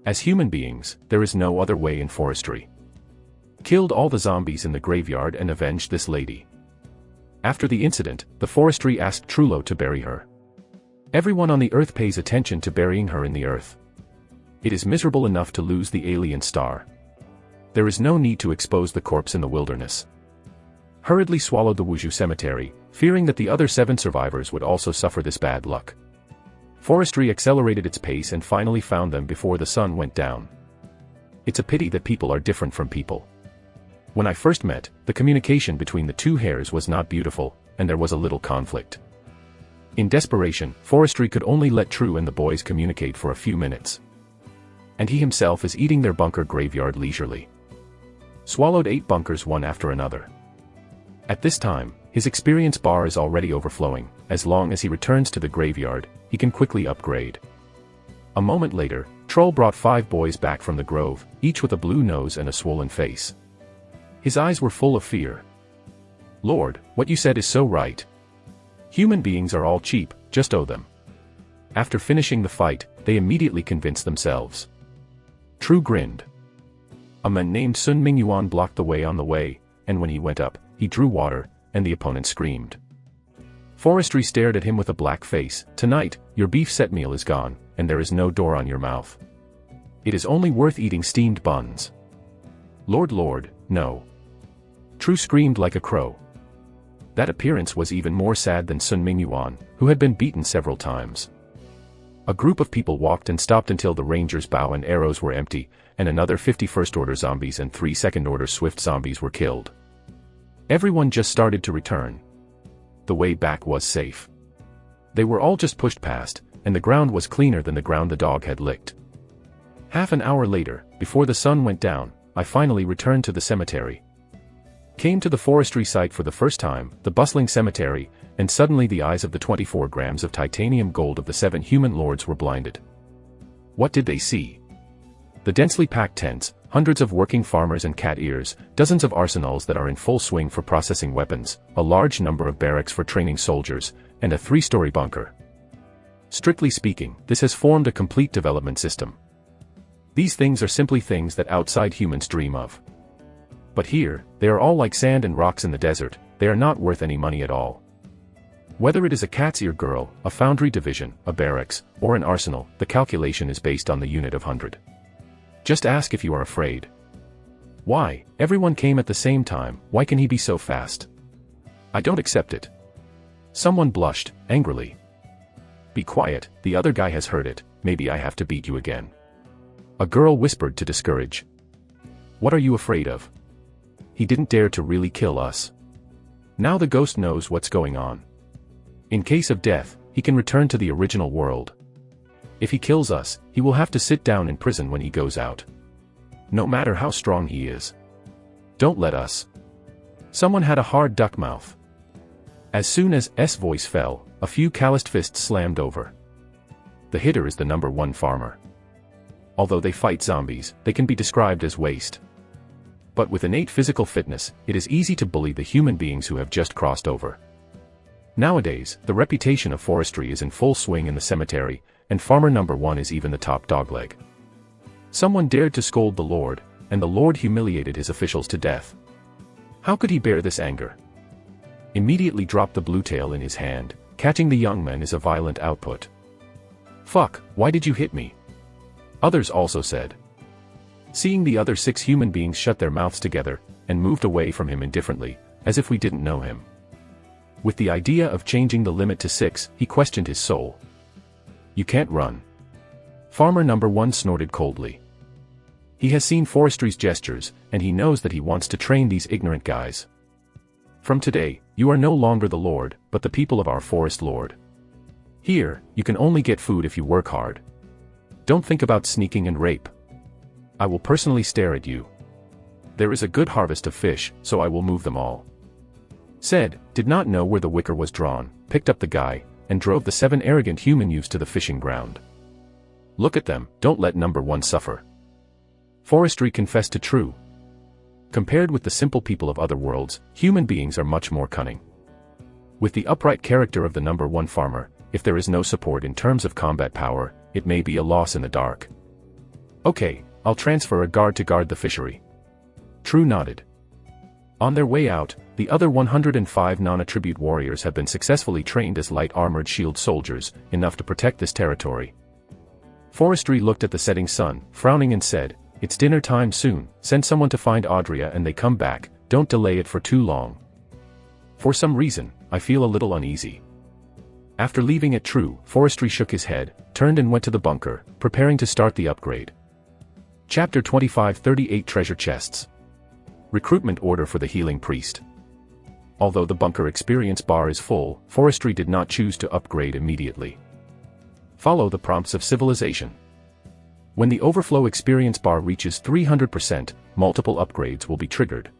As human beings, there is no other way in forestry. Killed all the zombies in the graveyard and avenged this lady. After the incident, the forestry asked Trullo to bury her. Everyone on the earth pays attention to burying her in the earth. It is miserable enough to lose the alien star. There is no need to expose the corpse in the wilderness. Hurriedly swallowed the Wuzhu cemetery, fearing that the other 7 survivors would also suffer this bad luck. Forestry accelerated its pace and finally found them before the sun went down. It's a pity that people are different from people. When I first met, the communication between the 2 hares was not beautiful, and there was a little conflict. In desperation, Forestry could only let True and the boys communicate for a few minutes. And he himself is eating their bunker graveyard leisurely. Swallowed 8 bunkers one after another. At this time, his experience bar is already overflowing. As long as he returns to the graveyard, he can quickly upgrade. A moment later, Troll brought 5 boys back from the grove, each with a blue nose and a swollen face. His eyes were full of fear. Lord, what you said is so right. Human beings are all cheap, just owe them. After finishing the fight, they immediately convinced themselves. True grinned. A man named Sun Mingyuan blocked the way on the way, and when he went up, he drew water, and the opponent screamed. Forestry stared at him with a black face. Tonight, your beef set meal is gone, and there is no door on your mouth. It is only worth eating steamed buns. Lord, no. True screamed like a crow. That appearance was even more sad than Sun Mingyuan, who had been beaten several times. A group of people walked and stopped until the ranger's bow and arrows were empty, and another 50 first-order zombies and 3 second-order swift zombies were killed. Everyone just started to return. The way back was safe. They were all just pushed past, and the ground was cleaner than the ground the dog had licked. Half an hour later, before the sun went down, I finally returned to the cemetery. Came to the forestry site for the first time, the bustling cemetery, and suddenly the eyes of the 24 grams of titanium gold of the 7 human lords were blinded. What did they see? The densely packed tents, hundreds of working farmers and cat ears, dozens of arsenals that are in full swing for processing weapons, a large number of barracks for training soldiers, and a 3-story bunker. Strictly speaking, this has formed a complete development system. These things are simply things that outside humans dream of. But here, they are all like sand and rocks in the desert, they are not worth any money at all. Whether it is a cat's ear girl, a foundry division, a barracks, or an arsenal, the calculation is based on the unit of 100. Just ask if you are afraid. Why, everyone came at the same time, why can he be so fast? I don't accept it. Someone blushed, angrily. Be quiet, the other guy has heard it, maybe I have to beat you again. A girl whispered to discourage. What are you afraid of? He didn't dare to really kill us. Now the ghost knows what's going on. In case of death, he can return to the original world. If he kills us, he will have to sit down in prison when he goes out. No matter how strong he is. Don't let us. Someone had a hard duck mouth. As soon as S voice fell, a few calloused fists slammed over. The hitter is the number 1 farmer. Although they fight zombies, they can be described as waste. But with innate physical fitness, it is easy to bully the human beings who have just crossed over. Nowadays, the reputation of forestry is in full swing in the cemetery, and farmer number 1 is even the top dogleg. Someone dared to scold the Lord, and the Lord humiliated his officials to death. How could he bear this anger? Immediately dropped the blue tail in his hand, catching the young men is a violent output. Fuck, why did you hit me? Others also said. Seeing the other 6 human beings shut their mouths together, and moved away from him indifferently, as if we didn't know him. With the idea of changing the limit to 6, he questioned his soul. You can't run. Farmer number 1 snorted coldly. He has seen forestry's gestures, and he knows that he wants to train these ignorant guys. From today, you are no longer the Lord, but the people of our forest lord. Here, you can only get food if you work hard. Don't think about sneaking and rape. I will personally stare at you. There is a good harvest of fish, so I will move them all. Said, did not know where the wicker was drawn, picked up the guy, and drove the 7 arrogant human youths to the fishing ground. Look at them, don't let number 1 suffer. Forestry confessed to true. Compared with the simple people of other worlds, human beings are much more cunning. With the upright character of the number 1 farmer, if there is no support in terms of combat power, it may be a loss in the dark. Okay, I'll transfer a guard to guard the fishery. True nodded. On their way out, the other 105 non-attribute warriors have been successfully trained as light armored shield soldiers, enough to protect this territory. Forestry looked at the setting sun, frowning and said, it's dinner time soon, send someone to find Audria and they come back, don't delay it for too long. For some reason, I feel a little uneasy. After leaving it true, Forestry shook his head, turned and went to the bunker, preparing to start the upgrade. Chapter 25 38 Treasure Chests. Recruitment order for the healing priest. Although the bunker experience bar is full, Forestry did not choose to upgrade immediately. Follow the prompts of civilization. When the overflow experience bar reaches 300%, multiple upgrades will be triggered.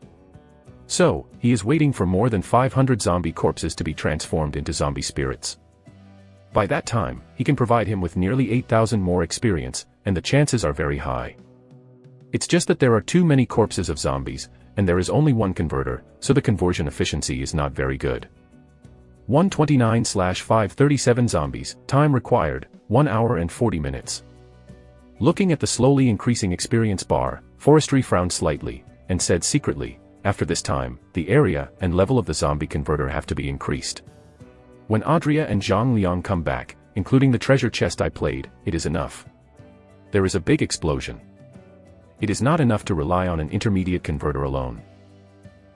So, he is waiting for more than 500 zombie corpses to be transformed into zombie spirits. By that time, he can provide him with nearly 8,000 more experience, and the chances are very high. It's just that there are too many corpses of zombies, and there is only one converter, so the conversion efficiency is not very good. 129/537 zombies, time required, 1 hour and 40 minutes. Looking at the slowly increasing experience bar, Forestry frowned slightly, and said secretly, after this time, the area and level of the zombie converter have to be increased. When Audria and Zhang Liang come back, including the treasure chest I played, it is enough. There is a big explosion. It is not enough to rely on an intermediate converter alone.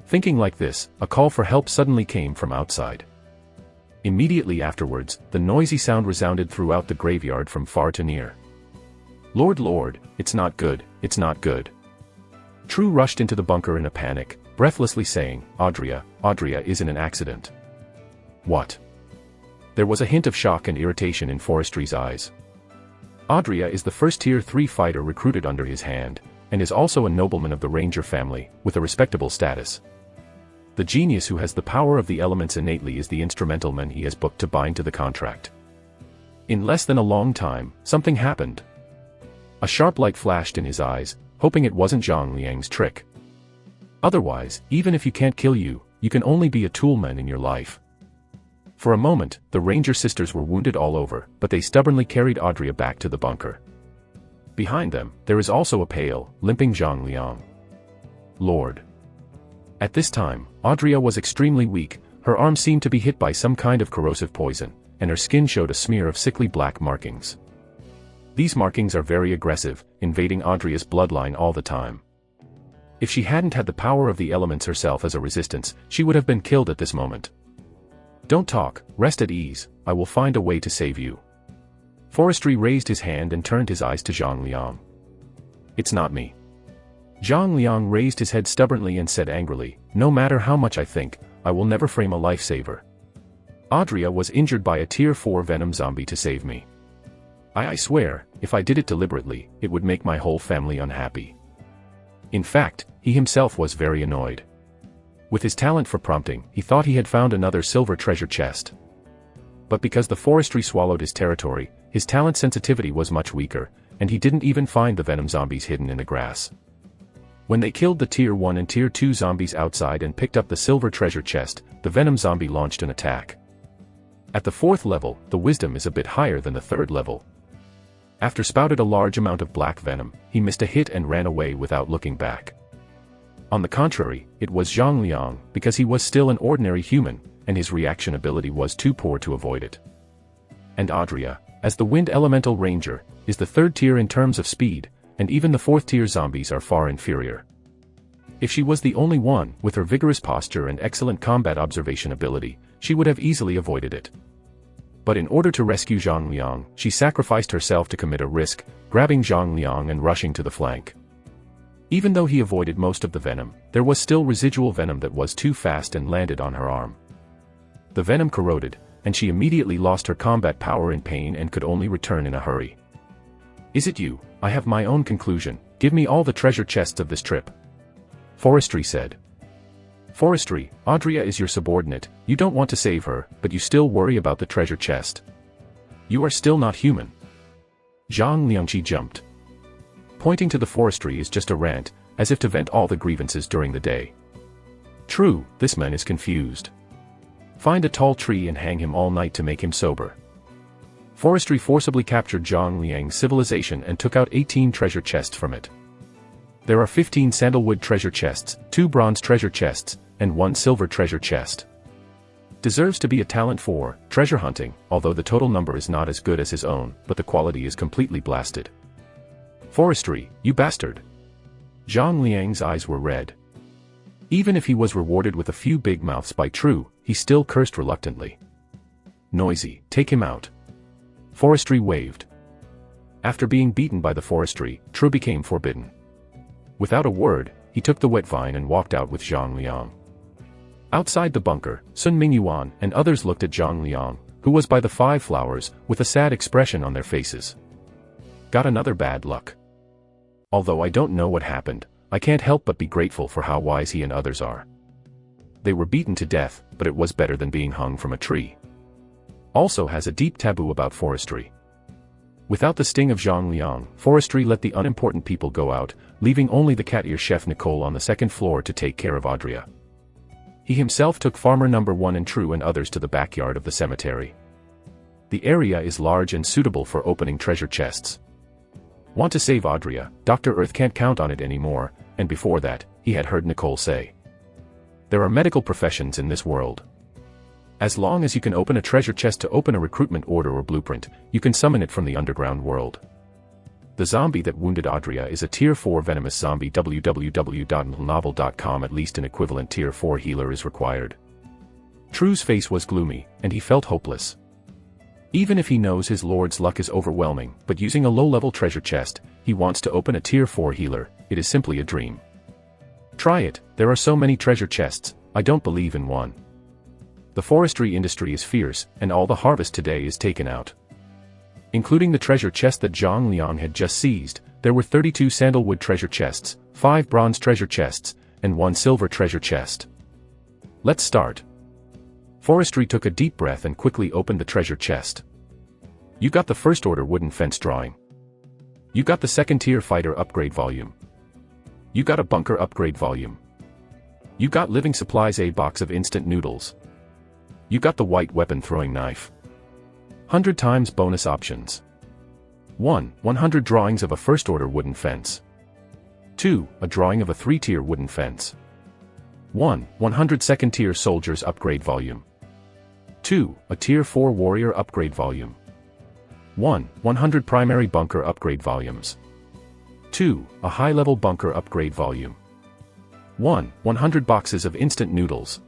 Thinking like this, a call for help suddenly came from outside. Immediately afterwards, the noisy sound resounded throughout the graveyard from far to near. Lord, it's not good, it's not good. True rushed into the bunker in a panic, breathlessly saying, Audria is in an accident. What? There was a hint of shock and irritation in Forestry's eyes. Audria is the first Tier 3 fighter recruited under his hand, and is also a nobleman of the Ranger family, with a respectable status. The genius who has the power of the elements innately is the instrumental man he has booked to bind to the contract. In less than a long time, something happened. A sharp light flashed in his eyes, hoping it wasn't Zhang Liang's trick. Otherwise, even if you can't kill you, you can only be a toolman in your life. For a moment, the Ranger sisters were wounded all over, but they stubbornly carried Audrey back to the bunker. Behind them, there is also a pale, limping Zhang Liang. Lord. At this time, Audrey was extremely weak, her arm seemed to be hit by some kind of corrosive poison, and her skin showed a smear of sickly black markings. These markings are very aggressive, invading Audrey's bloodline all the time. If she hadn't had the power of the elements herself as a resistance, she would have been killed at this moment. Don't talk, rest at ease, I will find a way to save you. Forestry raised his hand and turned his eyes to Zhang Liang. It's not me. Zhang Liang raised his head stubbornly and said angrily, no matter how much I think, I will never frame a lifesaver. Audrey was injured by a tier 4 venom zombie to save me. I swear, if I did it deliberately, it would make my whole family unhappy. In fact, he himself was very annoyed. With his talent for prompting, he thought he had found another silver treasure chest. But because the forestry swallowed his territory, his talent sensitivity was much weaker, and he didn't even find the venom zombies hidden in the grass. When they killed the tier 1 and tier 2 zombies outside and picked up the silver treasure chest, the venom zombie launched an attack. At the 4th level, the wisdom is a bit higher than the 3rd level. After spouted a large amount of black venom, he missed a hit and ran away without looking back. On the contrary, it was Zhang Liang, because he was still an ordinary human, and his reaction ability was too poor to avoid it. And Audrey, as the Wind Elemental Ranger, is the 3rd tier in terms of speed, and even the 4th tier zombies are far inferior. If she was the only one, with her vigorous posture and excellent combat observation ability, she would have easily avoided it. But in order to rescue Zhang Liang, she sacrificed herself to commit a risk, grabbing Zhang Liang and rushing to the flank. Even though he avoided most of the venom, there was still residual venom that was too fast and landed on her arm. The venom corroded, and she immediately lost her combat power in pain and could only return in a hurry. Is it you? I have my own conclusion, give me all the treasure chests of this trip. Forestry said. Forestry, Audrey is your subordinate, you don't want to save her, but you still worry about the treasure chest. You are still not human. Zhang Liangqi jumped. Pointing to the forestry is just a rant, as if to vent all the grievances during the day. True, this man is confused. Find a tall tree and hang him all night to make him sober. Forestry forcibly captured Zhang Liang's civilization and took out 18 treasure chests from it. There are 15 sandalwood treasure chests, 2 bronze treasure chests, and 1 silver treasure chest. Deserves to be a talent for treasure hunting, although the total number is not as good as his own, but the quality is completely blasted. Forestry, you bastard! Zhang Liang's eyes were red. Even if he was rewarded with a few big mouths by True, he still cursed reluctantly. Noisy, take him out. Forestry waved. After being beaten by the forestry, True became forbidden. Without a word, he took the wet vine and walked out with Zhang Liang. Outside the bunker, Sun Mingyuan and others looked at Zhang Liang, who was by the 5 flowers, with a sad expression on their faces. Got another bad luck. Although I don't know what happened, I can't help but be grateful for how wise he and others are. They were beaten to death, but it was better than being hung from a tree. Also has a deep taboo about forestry. Without the sting of Zhang Liang, forestry let the unimportant people go out, leaving only the cat ear chef Nicole on the 2nd floor to take care of Audrey. He himself took farmer number 1 and True and others to the backyard of the cemetery. The area is large and suitable for opening treasure chests. Want to save Audrey, Dr. Earth can't count on it anymore, and before that, he had heard Nicole say. There are medical professions in this world. As long as you can open a treasure chest to open a recruitment order or blueprint, you can summon it from the underground world. The zombie that wounded Audrey is a tier 4 venomous zombie. www.novel.com. At least an equivalent tier 4 healer is required. True's face was gloomy, and he felt hopeless. Even if he knows his lord's luck is overwhelming, but using a low-level treasure chest, he wants to open a tier 4 healer, it is simply a dream. Try it, there are so many treasure chests, I don't believe in one. The forestry industry is fierce, and all the harvest today is taken out. Including the treasure chest that Zhang Liang had just seized, there were 32 sandalwood treasure chests, 5 bronze treasure chests, and 1 silver treasure chest. Let's start. Forestry took a deep breath and quickly opened the treasure chest. You got the first order wooden fence drawing. You got the second tier fighter upgrade volume. You got a bunker upgrade volume. You got living supplies, a box of instant noodles. You got the white weapon throwing knife. 100 times bonus options. 1. 100 drawings of a first order wooden fence. 2. A drawing of a 3-tier wooden fence. 1. 100 second tier soldiers upgrade volume. 2. A tier 4 warrior upgrade volume. 1. 100 primary bunker upgrade volumes. 2. A high-level bunker upgrade volume. 1. 100 boxes of instant noodles.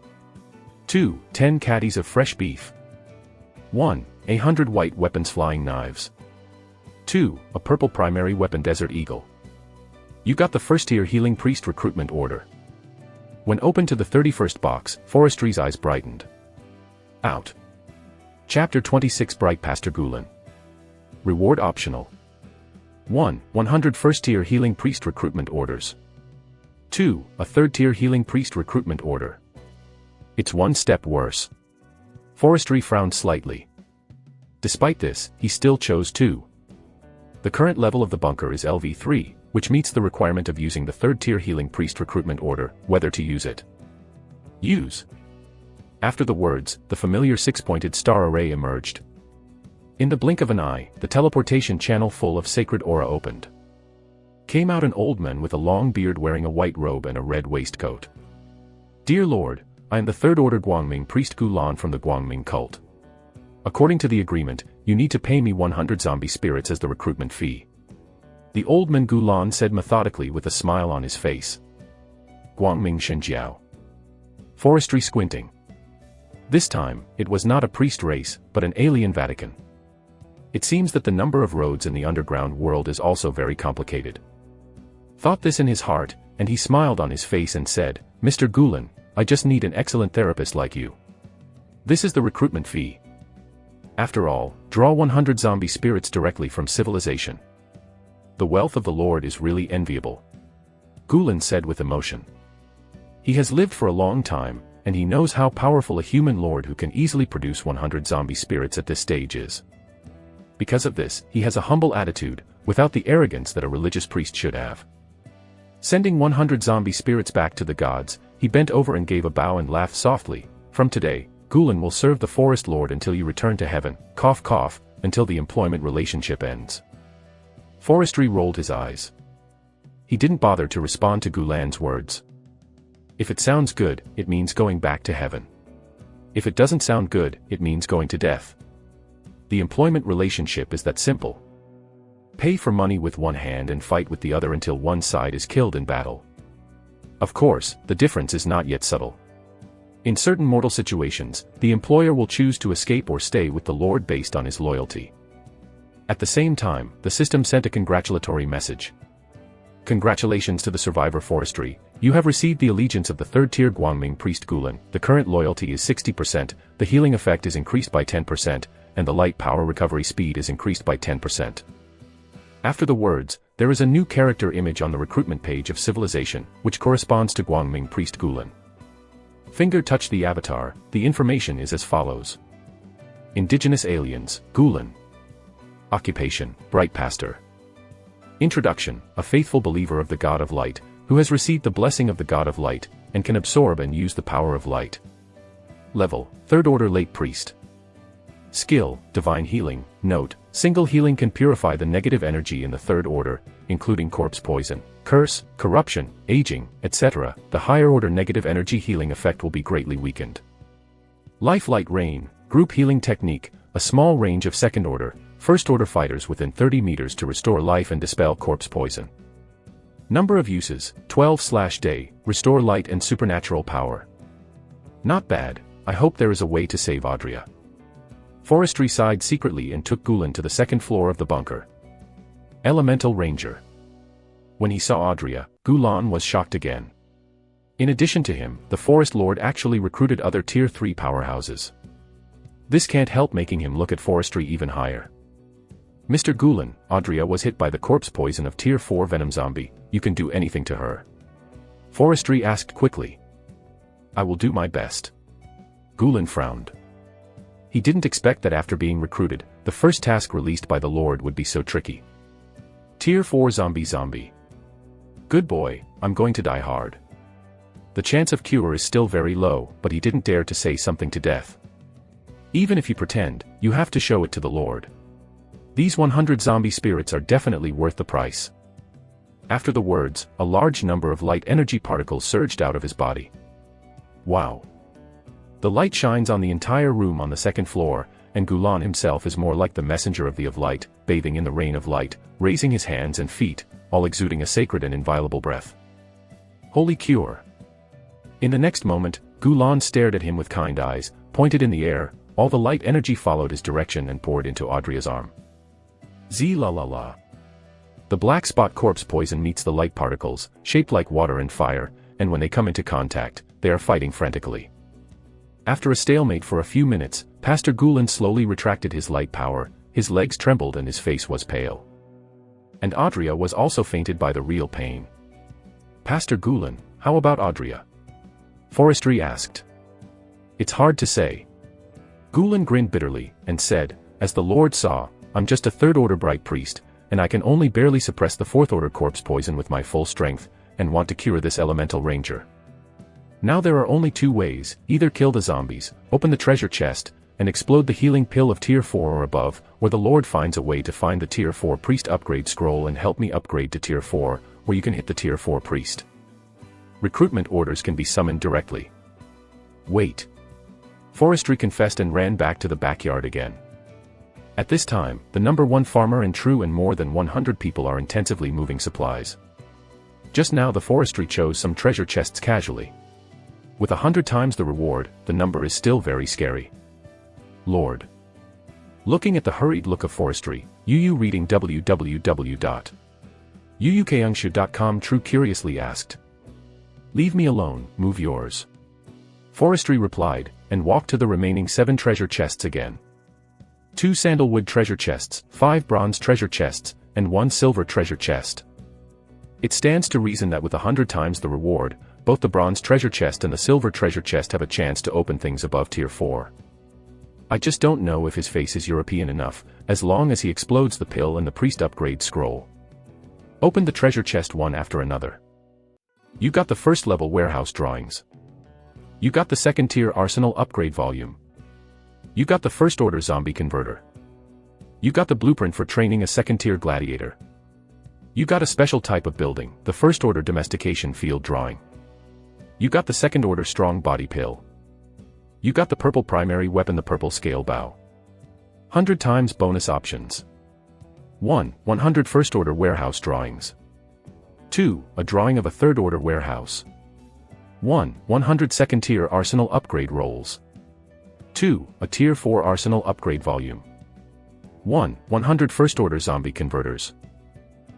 2. 10 caddies of fresh beef. 1. 100 white weapons flying knives. 2. A purple primary weapon Desert Eagle. You got the first tier healing priest recruitment order. When opened to the 31st box, Forestry's eyes brightened. Out. Chapter 26 Bright Pastor Gulen. Reward optional. 1. 100 first tier healing priest recruitment orders. 2. A third tier healing priest recruitment order. It's one step worse. Forestry frowned slightly. Despite this, he still chose 2. The current level of the bunker is LV3, which meets the requirement of using the third tier healing priest recruitment order, whether to use it. Use. After the words, the familiar 6-pointed star array emerged. In the blink of an eye, the teleportation channel full of sacred aura opened. Came out an old man with a long beard wearing a white robe and a red waistcoat. Dear Lord, I am the third order Guangming priest Gulan from the Guangming cult. According to the agreement, you need to pay me 100 zombie spirits as the recruitment fee. The old man Gulan said methodically with a smile on his face. Guangming Shenjiao. Forestry squinting. This time, it was not a priest race, but an alien Vatican. It seems that the number of roads in the underground world is also very complicated. Thought this in his heart, and he smiled on his face and said, Mr. Gulen, I just need an excellent therapist like you. This is the recruitment fee. After all, draw 100 zombie spirits directly from civilization. The wealth of the Lord is really enviable. Gulen said with emotion. He has lived for a long time, and he knows how powerful a human lord who can easily produce 100 zombie spirits at this stage is. Because of this, he has a humble attitude, without the arrogance that a religious priest should have. Sending 100 zombie spirits back to the gods, he bent over and gave a bow and laughed softly. From today, Gulen will serve the forest lord until you return to heaven, cough cough, until the employment relationship ends. Forestry rolled his eyes. He didn't bother to respond to Gulen's words. If it sounds good, it means going back to heaven. If it doesn't sound good, it means going to death. The employment relationship is that simple. Pay for money with one hand and fight with the other until one side is killed in battle. Of course, the difference is not yet subtle. In certain mortal situations, the employer will choose to escape or stay with the Lord based on his loyalty. At the same time, the system sent a congratulatory message. Congratulations to the survivor Forestry, you have received the allegiance of the third tier Guangming priest Gulen. The current loyalty is 60%, the healing effect is increased by 10%, and the light power recovery speed is increased by 10%. After the words, there is a new character image on the recruitment page of Civilization, which corresponds to Guangming priest Gulen. Finger touch the avatar, the information is as follows. Indigenous aliens, Gulen. Occupation, Bright Pastor. Introduction, a faithful believer of the God of Light, who has received the blessing of the God of Light, and can absorb and use the power of light. Level, Third Order Late Priest. Skill, Divine Healing. Note, single healing can purify the negative energy in the Third Order, including corpse poison, curse, corruption, aging, etc. The higher order negative energy healing effect will be greatly weakened. Life Light Rain, Group Healing Technique, a small range of Second Order, First Order fighters within 30 meters to restore life and dispel corpse poison. Number of uses, 12/day, restore light and supernatural power. Not bad, I hope there is a way to save Adria. Forestry sighed secretly and took Gulen to the second floor of the bunker. Elemental Ranger. When he saw Adria, Gulen was shocked again. In addition to him, the Forest Lord actually recruited other Tier 3 powerhouses. This can't help making him look at Forestry even higher. Mr. Gulen, Adria was hit by the corpse poison of Tier 4 Venom Zombie, you can do anything to her? Forestry asked quickly. I will do my best. Gulen frowned. He didn't expect that after being recruited, the first task released by the Lord would be so tricky. Tier 4 Zombie. Good boy, I'm going to die hard. The chance of cure is still very low, but he didn't dare to say something to death. Even if you pretend, you have to show it to the Lord. These 100 zombie spirits are definitely worth the price. After the words, a large number of light energy particles surged out of his body. Wow. The light shines on the entire room on the second floor, and Gulan himself is more like the messenger of light, bathing in the rain of light, raising his hands and feet, all exuding a sacred and inviolable breath. Holy cure. In the next moment, Gulan stared at him with kind eyes, pointed in the air, all the light energy followed his direction and poured into Audria's arm. Z-la-la-la. The black spot corpse poison meets the light particles, shaped like water and fire, and when they come into contact, they are fighting frantically. After a stalemate for a few minutes, Pastor Gulan slowly retracted his light power, his legs trembled and his face was pale. And Audria was also fainted by the real pain. Pastor Gulan, how about Audria? Forestry asked. It's hard to say. Gulan grinned bitterly, and said, as the Lord saw, I'm just a third-order bright priest, and I can only barely suppress the fourth-order corpse poison with my full strength, and want to cure this elemental ranger. Now there are only two ways, either kill the zombies, open the treasure chest, and explode the healing pill of tier 4 or above, or the Lord finds a way to find the tier 4 priest upgrade scroll and help me upgrade to tier 4, where you can hit the tier 4 priest. Recruitment orders can be summoned directly. Wait. Forestry confessed and ran back to the backyard again. At this time, the number 1 farmer and True and more than 100 people are intensively moving supplies. Just now the forestry chose some treasure chests casually. With 100 times the reward, the number is still very scary. Lord. Looking at the hurried look of forestry, Yu reading www.yuyukaungshu.com True curiously asked. Leave me alone, move yours. Forestry replied, and walked to the remaining 7 treasure chests again. 2 sandalwood treasure chests, 5 bronze treasure chests, and 1 silver treasure chest. It stands to reason that with 100 times the reward, both the bronze treasure chest and the silver treasure chest have a chance to open things above tier 4. I just don't know if his face is European enough, as long as he explodes the pill and the priest upgrade scroll. Open the treasure chest one after another. You got the first level warehouse drawings. You got the second tier arsenal upgrade volume. You got the first order zombie converter. You got the blueprint for training a second tier gladiator. You got a special type of building, the first order domestication field drawing. You got the second order strong body pill. You got the purple primary weapon, the purple scale bow. 100 times bonus options. 1. 100 first order warehouse drawings. 2. A drawing of a third order warehouse. 1. 100 second tier arsenal upgrade rolls. 2. A tier 4 arsenal upgrade volume. 1. 100 first order zombie converters.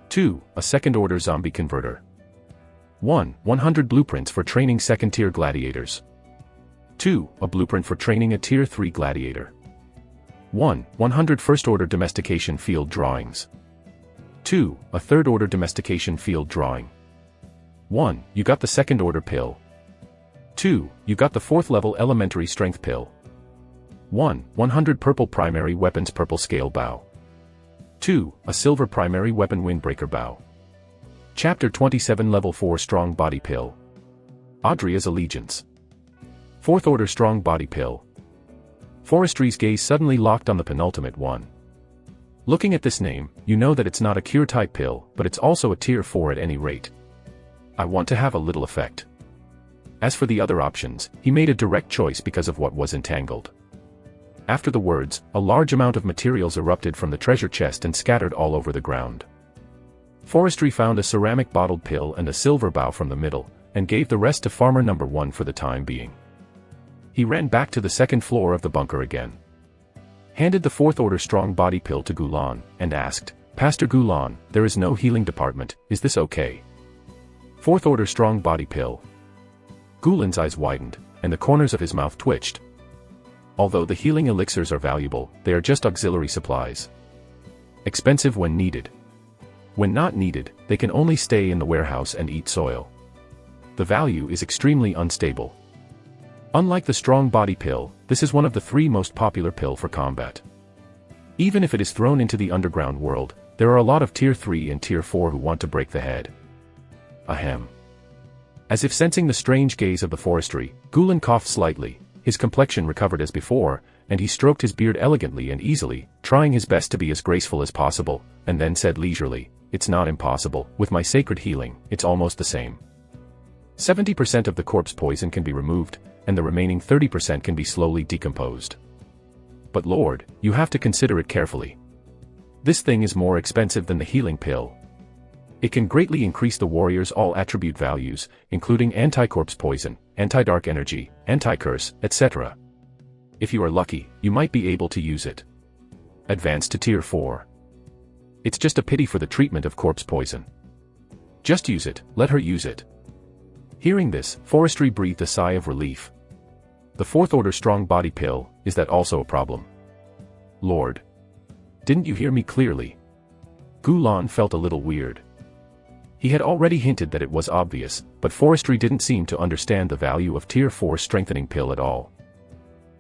2. A second order zombie converter. 1. 100 blueprints for training second tier gladiators. 2. A blueprint for training a tier 3 gladiator. 1. 100 first order domestication field drawings. 2. A third order domestication field drawing. 1. You got the second order pill. 2. You got the 4th level elementary strength pill. 1. 100 purple primary weapons purple scale bow. 2. A silver primary weapon windbreaker bow. Chapter 27 Level 4 Strong Body Pill. Audria's Allegiance. 4th Order Strong Body Pill. Forestry's gaze suddenly locked on the penultimate one. Looking at this name, you know that it's not a cure type pill, but it's also a tier 4 at any rate. I want to have a little effect. As for the other options, he made a direct choice because of what was entangled. After the words, a large amount of materials erupted from the treasure chest and scattered all over the ground. Forestry found a ceramic bottled pill and a silver bow from the middle, and gave the rest to farmer number 1 for the time being. He ran back to the second floor of the bunker again. Handed the 4th order strong body pill to Gulan, and asked, Pastor Gulan, there is no healing department, is this okay? 4th order strong body pill. Gulan's eyes widened, and the corners of his mouth twitched. Although the healing elixirs are valuable, they are just auxiliary supplies. Expensive when needed. When not needed, they can only stay in the warehouse and eat soil. The value is extremely unstable. Unlike the strong body pill, this is one of the 3 most popular pill for combat. Even if it is thrown into the underground world, there are a lot of Tier 3 and Tier 4 who want to break the head. Ahem. As if sensing the strange gaze of the forestry, Gulen coughed slightly, his complexion recovered as before, and he stroked his beard elegantly and easily, trying his best to be as graceful as possible, and then said leisurely, "It's not impossible, with my sacred healing, it's almost the same. 70% of the corpse poison can be removed, and the remaining 30% can be slowly decomposed. But Lord, you have to consider it carefully. This thing is more expensive than the healing pill. It can greatly increase the warrior's all attribute values, including anti-corpse poison, anti-dark energy, anti-curse, etc. If you are lucky, you might be able to use it. Advance to Tier 4. It's just a pity for the treatment of corpse poison. Just use it, let her use it." Hearing this, Forestry breathed a sigh of relief. The 4th order strong body pill, is that also a problem? Lord. Didn't you hear me clearly? Gulan felt a little weird. He had already hinted that it was obvious, but Forestry didn't seem to understand the value of Tier 4 strengthening pill at all.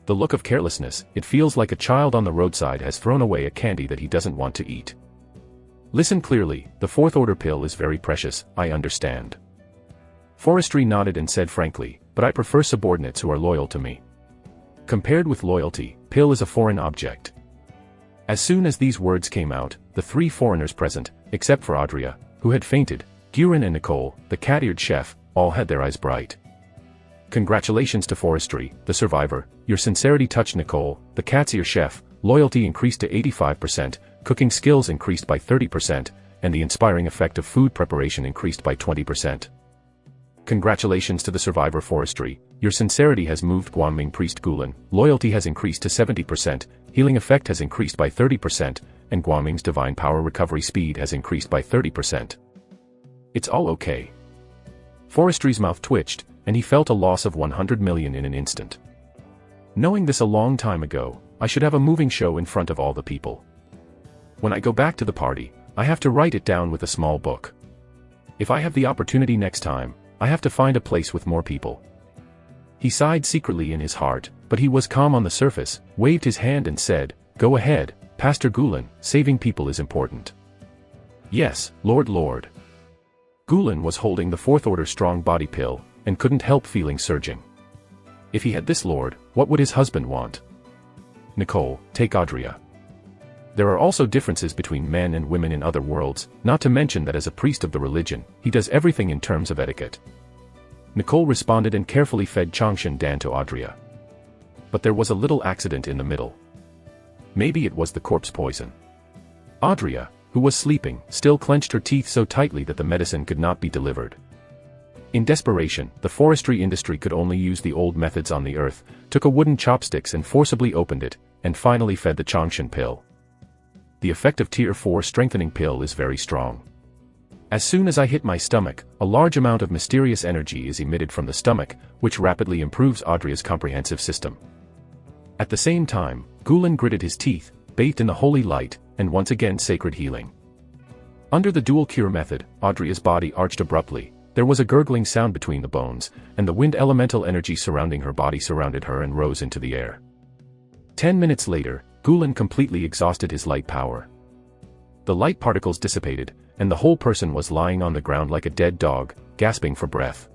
The look of carelessness, it feels like a child on the roadside has thrown away a candy that he doesn't want to eat. Listen clearly, the 4th order pill is very precious, I understand. Forestry nodded and said frankly, but I prefer subordinates who are loyal to me. Compared with loyalty, pill is a foreign object. As soon as these words came out, the 3 foreigners present, except for Adria, who had fainted, Guren and Nicole, the cat-eared chef, all had their eyes bright. Congratulations to Forestry, the survivor, your sincerity touched Nicole, the cat's ear chef, loyalty increased to 85%, cooking skills increased by 30%, and the inspiring effect of food preparation increased by 20%. Congratulations to the survivor Forestry, your sincerity has moved Guanming priest Gulen, loyalty has increased to 70%, healing effect has increased by 30%, and Guanming's divine power recovery speed has increased by 30%. It's all okay. Forestry's mouth twitched, and he felt a loss of 100 million in an instant. Knowing this a long time ago, I should have a moving show in front of all the people. When I go back to the party, I have to write it down with a small book. If I have the opportunity next time, I have to find a place with more people. He sighed secretly in his heart, but he was calm on the surface, waved his hand and said, "Go ahead, Pastor Gulen, saving people is important." "Yes, Lord." Gulen was holding the 4th order strong body pill, and couldn't help feeling surging. If he had this Lord, what would his husband want? Nicole, take Adria. There are also differences between men and women in other worlds, not to mention that as a priest of the religion, he does everything in terms of etiquette. Nicole responded and carefully fed Changshan Dan to Adria. But there was a little accident in the middle. Maybe it was the corpse poison. Adria, who was sleeping, still clenched her teeth so tightly that the medicine could not be delivered. In desperation, the forestry industry could only use the old methods on the earth, took a wooden chopsticks and forcibly opened it, and finally fed the Changshan pill. The effect of Tier 4 strengthening pill is very strong. As soon as I hit my stomach, a large amount of mysterious energy is emitted from the stomach, which rapidly improves Adria's comprehensive system. At the same time, Gulen gritted his teeth, bathed in the holy light, and once again sacred healing. Under the dual cure method, Adria's body arched abruptly, there was a gurgling sound between the bones, and the wind elemental energy surrounding her body surrounded her and rose into the air. 10 minutes later, Gulen completely exhausted his light power. The light particles dissipated, and the whole person was lying on the ground like a dead dog, gasping for breath.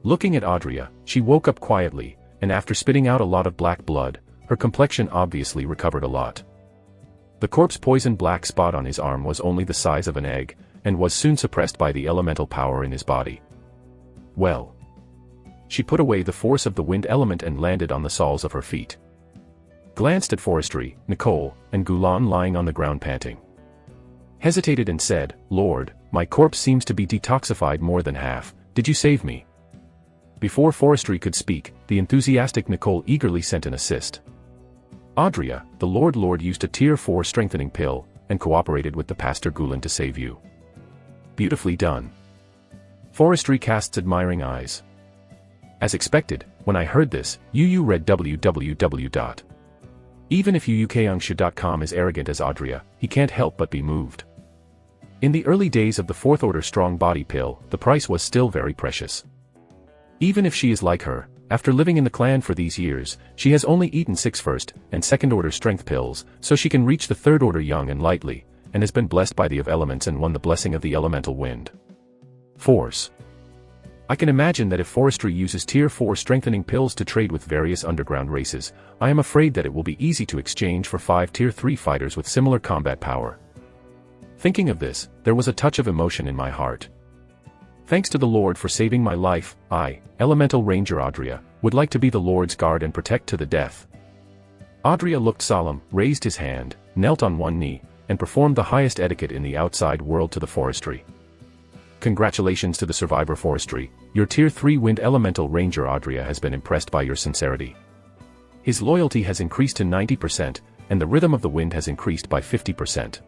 Looking at Adria, she woke up quietly, and after spitting out a lot of black blood, her complexion obviously recovered a lot. The corpse poison black spot on his arm was only the size of an egg, and was soon suppressed by the elemental power in his body. Well. She put away the force of the wind element and landed on the soles of her feet. Glanced at Forestry, Nicole, and Gulan lying on the ground panting. Hesitated and said, "Lord, my corpse seems to be detoxified more than half, did you save me?" Before Forestry could speak, the enthusiastic Nicole eagerly sent an assist. Adria, the Lord used a Tier 4 strengthening pill, and cooperated with the Pastor Gulen to save you. Beautifully done. Forestry casts admiring eyes. As expected, when I heard this, Yu read www. Even if yuukyoungshu.com is arrogant as Adria, he can't help but be moved. In the early days of the 4th order strong body pill, the price was still very precious. Even if she is like her, after living in the clan for these years, she has only eaten 6 first and second order strength pills, so she can reach the 3rd order young and lightly, and has been blessed by the of elements and won the blessing of the elemental wind. Force. I can imagine that if forestry uses Tier 4 strengthening pills to trade with various underground races, I am afraid that it will be easy to exchange for 5 Tier 3 fighters with similar combat power. Thinking of this, there was a touch of emotion in my heart. Thanks to the Lord for saving my life, I, Elemental Ranger Adria, would like to be the Lord's guard and protect to the death. Adria looked solemn, raised his hand, knelt on one knee, and performed the highest etiquette in the outside world to the forestry. Congratulations to the survivor forestry, your Tier 3 Wind Elemental Ranger Adria has been impressed by your sincerity. His loyalty has increased to 90%, and the rhythm of the wind has increased by 50%.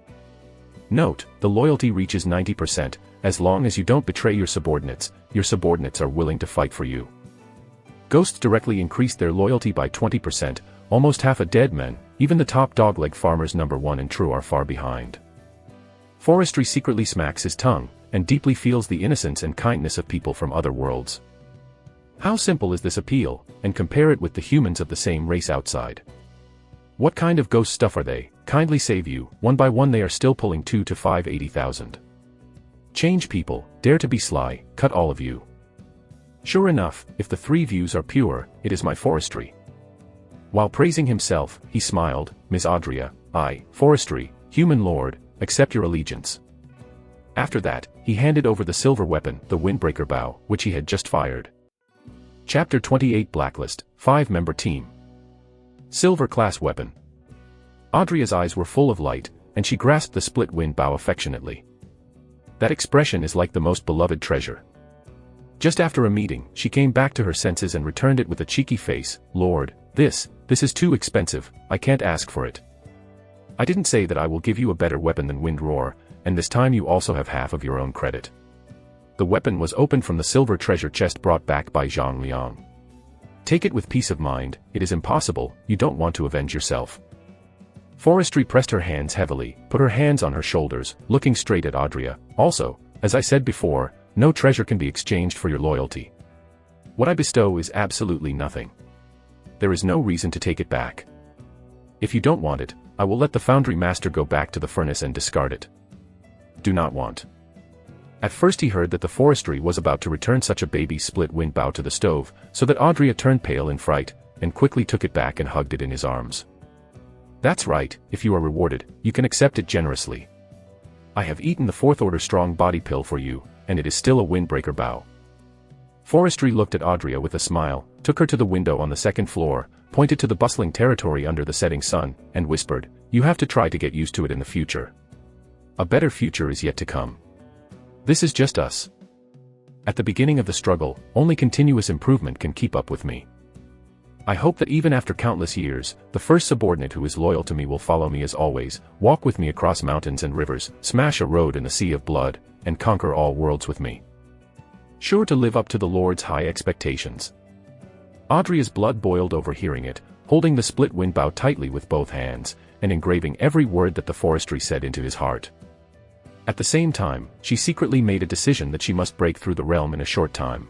Note, the loyalty reaches 90%, as long as you don't betray your subordinates are willing to fight for you. Ghosts directly increased their loyalty by 20%, almost half a dead men, even the top dogleg farmers number 1 and True are far behind. Forestry secretly smacks his tongue, and deeply feels the innocence and kindness of people from other worlds. How simple is this appeal, and compare it with the humans of the same race outside. What kind of ghost stuff are they? Kindly save you, one by one they are still pulling 2 to 580,000. Change people, dare to be sly, cut all of you. Sure enough, if the 3 views are pure, it is my forestry. While praising himself, he smiled, Ms. Adria, I, forestry, human lord, accept your allegiance. After that, he handed over the silver weapon, the windbreaker bow, which he had just fired. Chapter 28 Blacklist, 5-member team. Silver class weapon. Adria's eyes were full of light, and she grasped the split wind bow affectionately. That expression is like the most beloved treasure. Just after a meeting, she came back to her senses and returned it with a cheeky face, Lord, this is too expensive, I can't ask for it. I didn't say that I will give you a better weapon than Wind Roar, and this time you also have half of your own credit. The weapon was opened from the silver treasure chest brought back by Zhang Liang. Take it with peace of mind, it is impossible, you don't want to avenge yourself. Forestry pressed her hands heavily, put her hands on her shoulders, looking straight at Adria. Also, as I said before, no treasure can be exchanged for your loyalty. What I bestow is absolutely nothing. There is no reason to take it back. If you don't want it, I will let the foundry master go back to the furnace and discard it. Do not want. At first he heard that the forestry was about to return such a baby split wind bow to the stove, so that Adria turned pale in fright, and quickly took it back and hugged it in his arms. That's right, if you are rewarded, you can accept it generously. I have eaten the 4th order strong body pill for you, and it is still a windbreaker bow. Forestry looked at Adria with a smile, took her to the window on the 2nd floor, pointed to the bustling territory under the setting sun, and whispered, you have to try to get used to it in the future. A better future is yet to come. This is just us. At the beginning of the struggle, only continuous improvement can keep up with me. I hope that even after countless years, the first subordinate who is loyal to me will follow me as always, walk with me across mountains and rivers, smash a road in the sea of blood, and conquer all worlds with me. Sure to live up to the Lord's high expectations. Adria's blood boiled over hearing it, holding the split wind bow tightly with both hands, and engraving every word that the forestry said into his heart. At the same time, she secretly made a decision that she must break through the realm in a short time.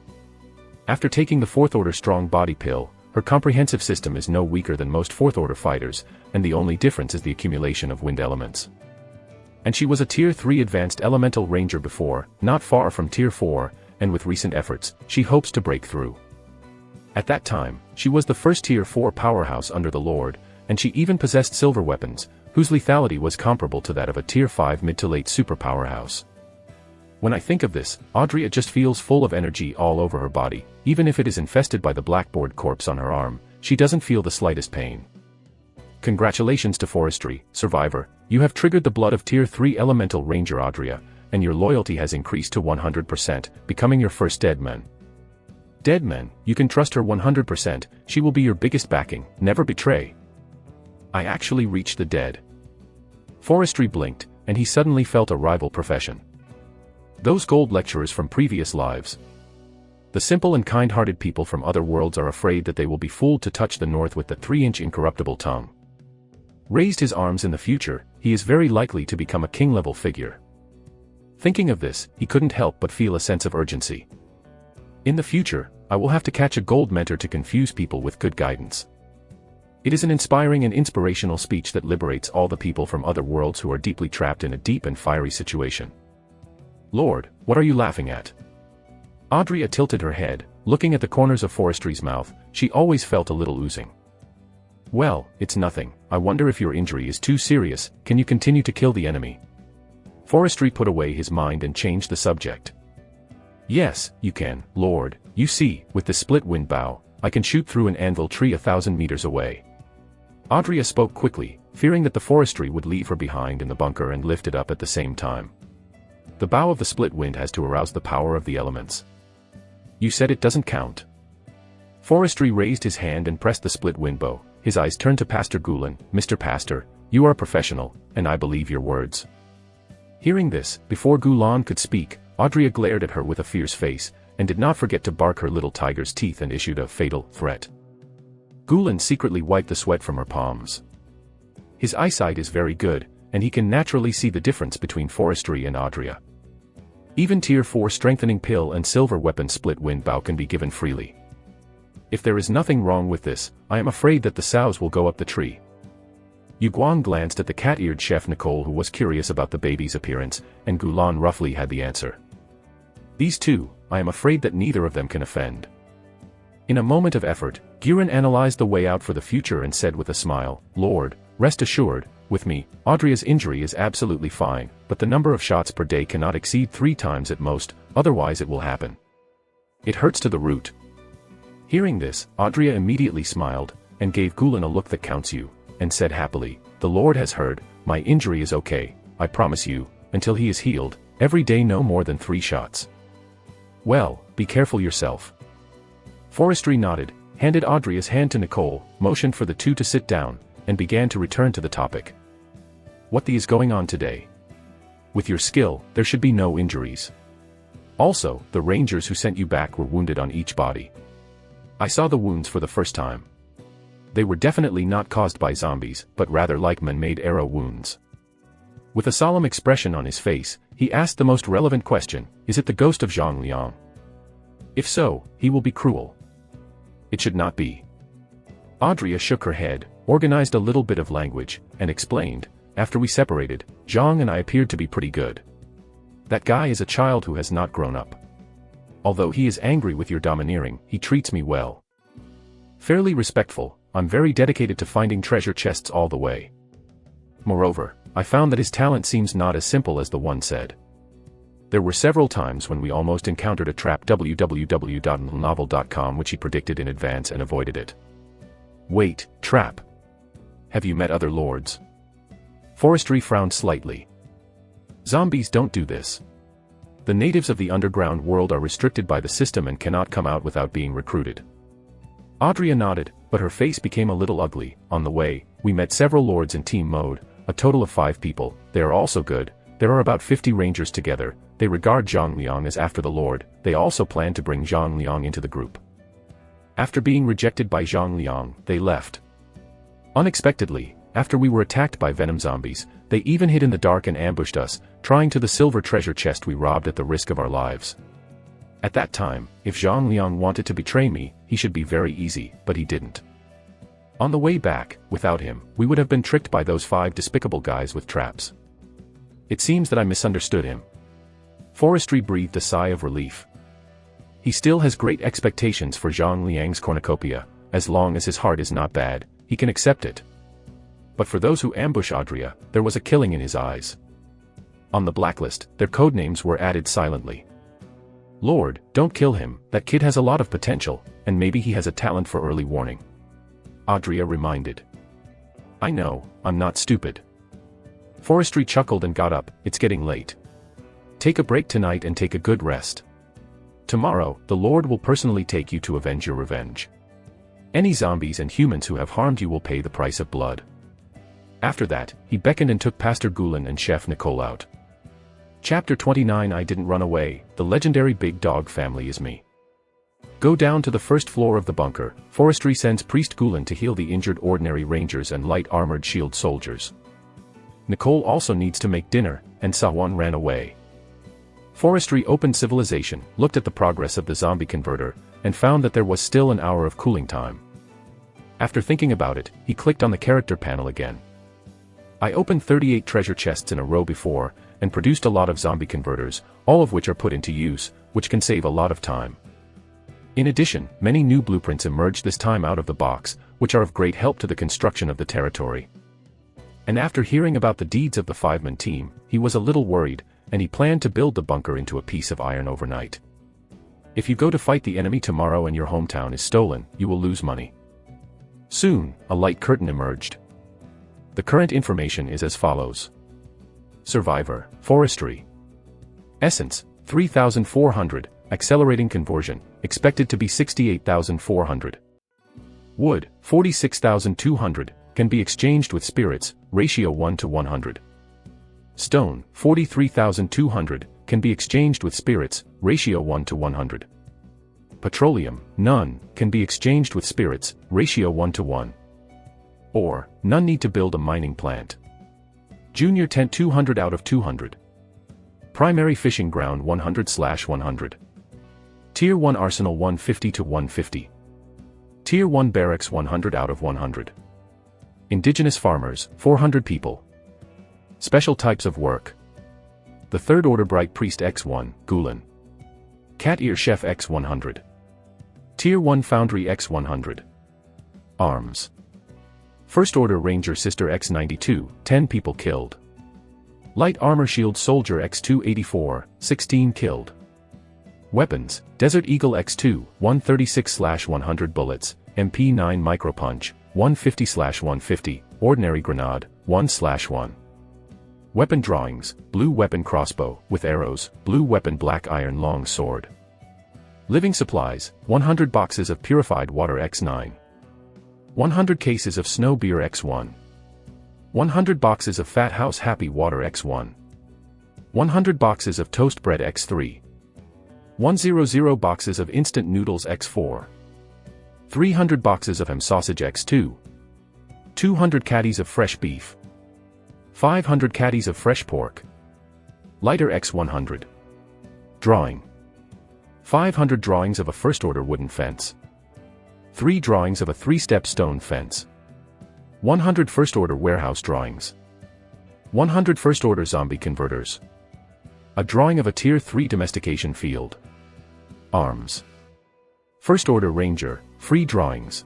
After taking the 4th order strong body pill, her comprehensive system is no weaker than most 4th order fighters, and the only difference is the accumulation of wind elements. And she was a Tier 3 advanced elemental ranger before, not far from Tier 4, and with recent efforts, she hopes to break through. At that time, she was the first Tier 4 powerhouse under the Lord, and she even possessed silver weapons, whose lethality was comparable to that of a Tier 5 mid to late super powerhouse. When I think of this, Adria just feels full of energy all over her body, even if it is infested by the blackboard corpse on her arm, she doesn't feel the slightest pain. Congratulations to Forestry, Survivor, you have triggered the blood of Tier 3 Elemental Ranger Adria, and your loyalty has increased to 100%, becoming your first dead man. Dead man, you can trust her 100%, she will be your biggest backing, never betray. I actually reached the dead. Forestry blinked, and he suddenly felt a rival profession. Those gold lecturers from previous lives. The simple and kind-hearted people from other worlds are afraid that they will be fooled to touch the north with the 3-inch incorruptible tongue. Raised his arms in the future, he is very likely to become a king-level figure. Thinking of this, he couldn't help but feel a sense of urgency. In the future, I will have to catch a gold mentor to confuse people with good guidance. It is an inspiring and inspirational speech that liberates all the people from other worlds who are deeply trapped in a deep and fiery situation. Lord, what are you laughing at? Audrey tilted her head, looking at the corners of Forestry's mouth. She always felt a little oozing. Well, it's nothing. I wonder if your injury is too serious. Can you continue to kill the enemy? Forestry put away his mind and changed the subject. Yes, you can, Lord. You see, with the split wind bow, I can shoot through an anvil tree 1,000 meters away. Audrey spoke quickly, fearing that the Forestry would leave her behind in the bunker and lift it up at the same time. The bow of the split wind has to arouse the power of the elements. You said it doesn't count. Forestry raised his hand and pressed the split wind bow. His eyes turned to Pastor Gulen. Mr. Pastor, you are a professional, and I believe your words. Hearing this, before Gulen could speak, Audrey glared at her with a fierce face, and did not forget to bark her little tiger's teeth and issued a fatal threat. Gulen secretly wiped the sweat from her palms. His eyesight is very good, and he can naturally see the difference between Forestry and Audrey. Even Tier 4 strengthening pill and silver weapon split wind bow can be given freely. If there is nothing wrong with this, I am afraid that the sows will go up the tree. Yu Guang glanced at the cat-eared chef Nicole, who was curious about the baby's appearance, and Gulen roughly had the answer. These two, I am afraid that neither of them can offend. In a moment of effort, Guren analyzed the way out for the future and said with a smile, Lord, rest assured, with me, Audrey's injury is absolutely fine, but the number of shots per day cannot exceed 3 times at most, otherwise it will happen. It hurts to the root. Hearing this, Audrey immediately smiled, and gave Gulen a look that counts you, and said happily, the Lord has heard, my injury is okay, I promise you, until he is healed, every day no more than 3 shots. Well, be careful yourself. Forestry nodded, handed Audrey's hand to Nicole, motioned for the two to sit down, and began to return to the topic. What is going on today? With your skill, there should be no injuries. Also, the rangers who sent you back were wounded on each body. I saw the wounds for the first time. They were definitely not caused by zombies, but rather like man-made arrow wounds. With a solemn expression on his face, he asked the most relevant question, is it the ghost of Zhang Liang? If so, he will be cruel. It should not be. Audrey shook her head, organized a little bit of language, and explained, after we separated, Zhang and I appeared to be pretty good. That guy is a child who has not grown up. Although he is angry with your domineering, he treats me well. Fairly respectful, I'm very dedicated to finding treasure chests all the way. Moreover, I found that his talent seems not as simple as the one said. There were several times when we almost encountered a trap www.novel.com which he predicted in advance and avoided it. Wait, trap? Have you met other lords? Forestry frowned slightly. Zombies don't do this. The natives of the underground world are restricted by the system and cannot come out without being recruited. Audrey nodded, but her face became a little ugly. On the way, we met several lords in team mode, a total of 5 people. They are also good. There are about 50 rangers together. They regard Zhang Liang as after the lord. They also plan to bring Zhang Liang into the group. After being rejected by Zhang Liang, they left. Unexpectedly, after we were attacked by venom zombies, they even hid in the dark and ambushed us, trying to the silver treasure chest we robbed at the risk of our lives. At that time, if Zhang Liang wanted to betray me, he should be very easy, but he didn't. On the way back, without him, we would have been tricked by those 5 despicable guys with traps. It seems that I misunderstood him. Forestry breathed a sigh of relief. He still has great expectations for Zhang Liang's cornucopia. As long as his heart is not bad, he can accept it. But for those who ambush Audrey, there was a killing in his eyes. On the blacklist, their codenames were added silently. Lord, don't kill him, that kid has a lot of potential, and maybe he has a talent for early warning. Audrey reminded. I know, I'm not stupid. Forestry chuckled and got up, it's getting late. Take a break tonight and take a good rest. Tomorrow, the Lord will personally take you to avenge your revenge. Any zombies and humans who have harmed you will pay the price of blood. After that, he beckoned and took Pastor Gulen and Chef Nicole out. Chapter 29 I didn't run away, the legendary big dog family is me. Go down to the first floor of the bunker. Forestry sends Priest Gulen to heal the injured ordinary rangers and light armored shield soldiers. Nicole also needs to make dinner, and Sawan ran away. Forestry opened civilization, looked at the progress of the zombie converter, and found that there was still an hour of cooling time. After thinking about it, he clicked on the character panel again. I opened 38 treasure chests in a row before, and produced a lot of zombie converters, all of which are put into use, which can save a lot of time. In addition, many new blueprints emerged this time out of the box, which are of great help to the construction of the territory. And after hearing about the deeds of the five-man team, he was a little worried, and he planned to build the bunker into a piece of iron overnight. If you go to fight the enemy tomorrow and your hometown is stolen, you will lose money. Soon, a light curtain emerged. The current information is as follows. Survivor, Forestry. Essence, 3,400, accelerating conversion, expected to be 68,400. Wood, 46,200, can be exchanged with spirits, ratio 1 to 100. Stone, 43,200, can be exchanged with spirits, ratio 1 to 100. Petroleum, none, can be exchanged with spirits, ratio 1 to 1. Or, none need to build a mining plant. Junior tent 200 out of 200. Primary fishing ground 100/100. Tier 1 arsenal 150 to 150. Tier 1 barracks 100 out of 100. Indigenous farmers, 400 people. Special types of work. The Third Order Bright Priest X1, Gulen. Cat Ear Chef X100. Tier 1 Foundry X100. Arms. First Order Ranger Sister X92, 10 people killed. Light Armor Shield Soldier X284, 16 killed. Weapons, Desert Eagle X2, 136/100 bullets, MP9 Micropunch, 150/150, Ordinary Grenade, 1/1. Weapon drawings, Blue Weapon Crossbow, with arrows, Blue Weapon Black Iron Long Sword. Living supplies, 100 boxes of purified water X9. 100 cases of snow beer X1. 100 boxes of Fat House Happy Water X1. 100 boxes of toast bread X3. 100 boxes of instant noodles X4. 300 boxes of ham sausage X2. 200 caddies of fresh beef. 500 caddies of fresh pork. Lighter X100. Drawing. 500 drawings of a first order wooden fence. 3 drawings of a 3-step stone fence. 100 first order warehouse drawings. 100 first order zombie converters. A drawing of a tier 3 domestication field. Arms. First order ranger, free drawings.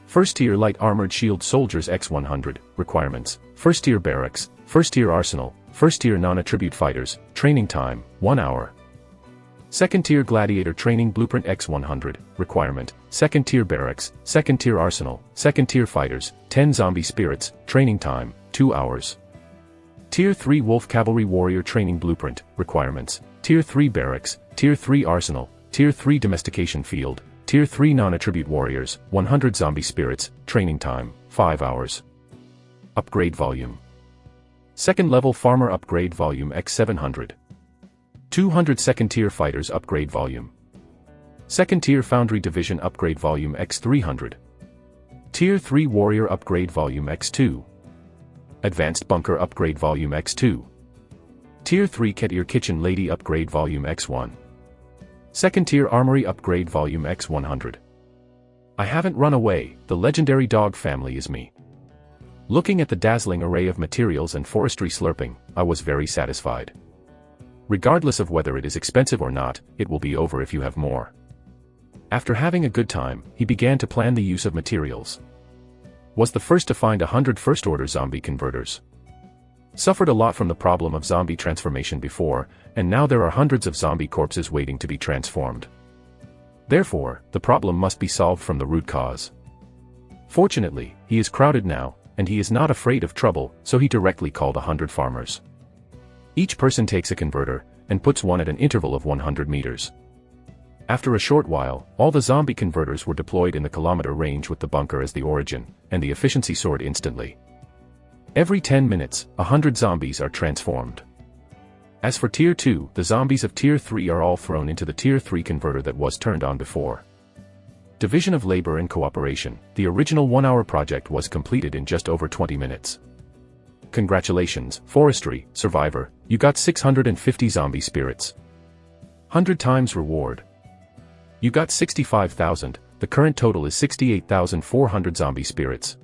First tier light armored shield soldiers X100, requirements, first tier barracks, first tier arsenal, first tier non-attribute fighters, training time, 1 hour. Second tier gladiator training blueprint X100, requirement, second tier barracks, second tier arsenal, second tier fighters, 10 zombie spirits, training time, 2 hours. Tier 3 wolf cavalry warrior training blueprint, requirements, tier 3 barracks, tier 3 arsenal, tier 3 domestication field, tier 3 non-attribute warriors, 100 zombie spirits, training time, 5 hours. Upgrade volume. Second level farmer upgrade volume X700. 200 second tier fighters upgrade volume. Second tier foundry division upgrade volume X300. Tier 3 warrior upgrade volume X2. Advanced bunker upgrade volume X2. Tier 3 cat ear kitchen lady upgrade volume X1. Second tier armory upgrade volume X100. I haven't run away, the legendary dog family is me. Looking at the dazzling array of materials and forestry slurping, I was very satisfied. Regardless of whether it is expensive or not, it will be over if you have more. After having a good time, he began to plan the use of materials. Was the first to find 100 first order zombie converters. Suffered a lot from the problem of zombie transformation before, and now there are hundreds of zombie corpses waiting to be transformed. Therefore, the problem must be solved from the root cause. Fortunately, he is crowded now, and he is not afraid of trouble, so he directly called 100 farmers. Each person takes a converter, and puts one at an interval of 100 meters. After a short while, all the zombie converters were deployed in the kilometer range with the bunker as the origin, and the efficiency soared instantly. Every 10 minutes, 100 zombies are transformed. As for Tier 2, the zombies of Tier 3 are all thrown into the Tier 3 converter that was turned on before. Division of labor and cooperation, the original 1-hour project was completed in just over 20 minutes. Congratulations, Forestry, Survivor, you got 650 zombie spirits. 100 times reward. You got 65,000, the current total is 68,400 zombie spirits.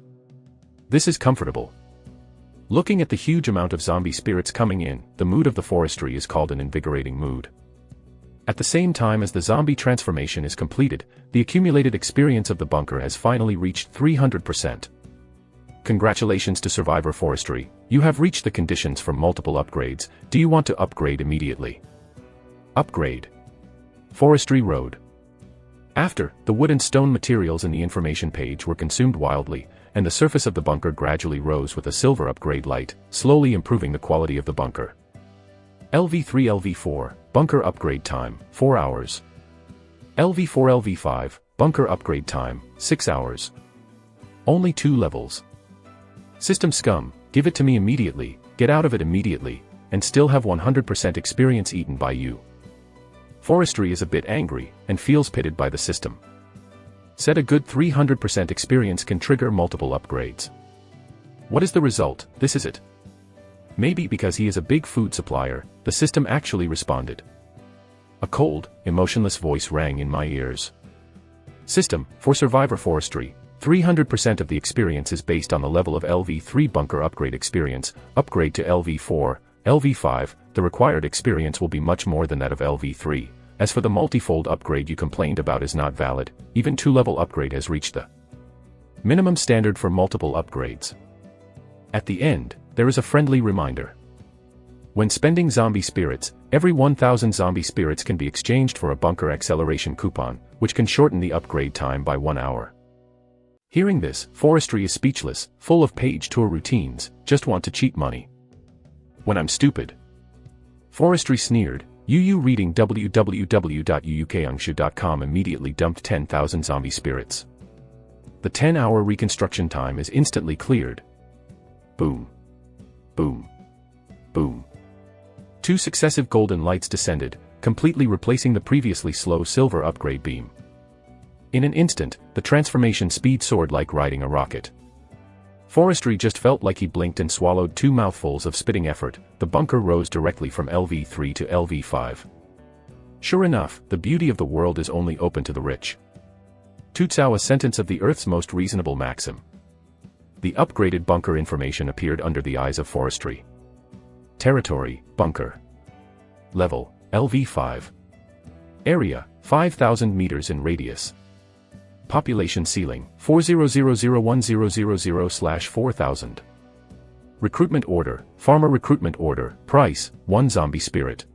This is comfortable. Looking at the huge amount of zombie spirits coming in, the mood of the forestry is called an invigorating mood. At the same time as the zombie transformation is completed, the accumulated experience of the bunker has finally reached 300%. Congratulations to Survivor Forestry, you have reached the conditions for multiple upgrades. Do you want to upgrade immediately? Upgrade. Forestry Road. After, the wood and stone materials in the information page were consumed wildly, and the surface of the bunker gradually rose with a silver upgrade light, slowly improving the quality of the bunker. LV3 LV4, bunker upgrade time, 4 hours. LV4 LV5, bunker upgrade time, 6 hours. Only 2 levels. System scum, give it to me immediately, get out of it immediately, and still have 100% experience eaten by you. Forestry is a bit angry, and feels pitted by the system. Said a good 300% experience can trigger multiple upgrades. What is the result? This is it. Maybe because he is a big food supplier, the system actually responded. A cold, emotionless voice rang in my ears. System, for Survivor Forestry, 300% of the experience is based on the level of LV3 bunker upgrade experience. Upgrade to LV4, LV5, the required experience will be much more than that of LV3. As for the multifold upgrade you complained about is not valid, even 2-level upgrade has reached the minimum standard for multiple upgrades. At the end, there is a friendly reminder. When spending zombie spirits, every 1,000 zombie spirits can be exchanged for a bunker acceleration coupon, which can shorten the upgrade time by 1 hour. Hearing this, Forestry is speechless, full of page tour routines, just want to cheat money. When I'm stupid. Forestry sneered, UU reading www.uukangshu.com immediately dumped 10,000 zombie spirits. The 10-hour reconstruction time is instantly cleared. Boom. Boom. Boom. 2 successive golden lights descended, completely replacing the previously slow silver upgrade beam. In an instant, the transformation speed soared like riding a rocket. Forestry just felt like he blinked and swallowed 2 mouthfuls of spitting effort. The bunker rose directly from LV3 to LV5. Sure enough, the beauty of the world is only open to the rich. Tutsao, a sentence of the Earth's most reasonable maxim. The upgraded bunker information appeared under the eyes of Forestry. Territory, bunker. Level, LV5. Area, 5,000 meters in radius. Population ceiling, 4000100/4000. Recruitment order, farmer recruitment order, price, 1 zombie spirit.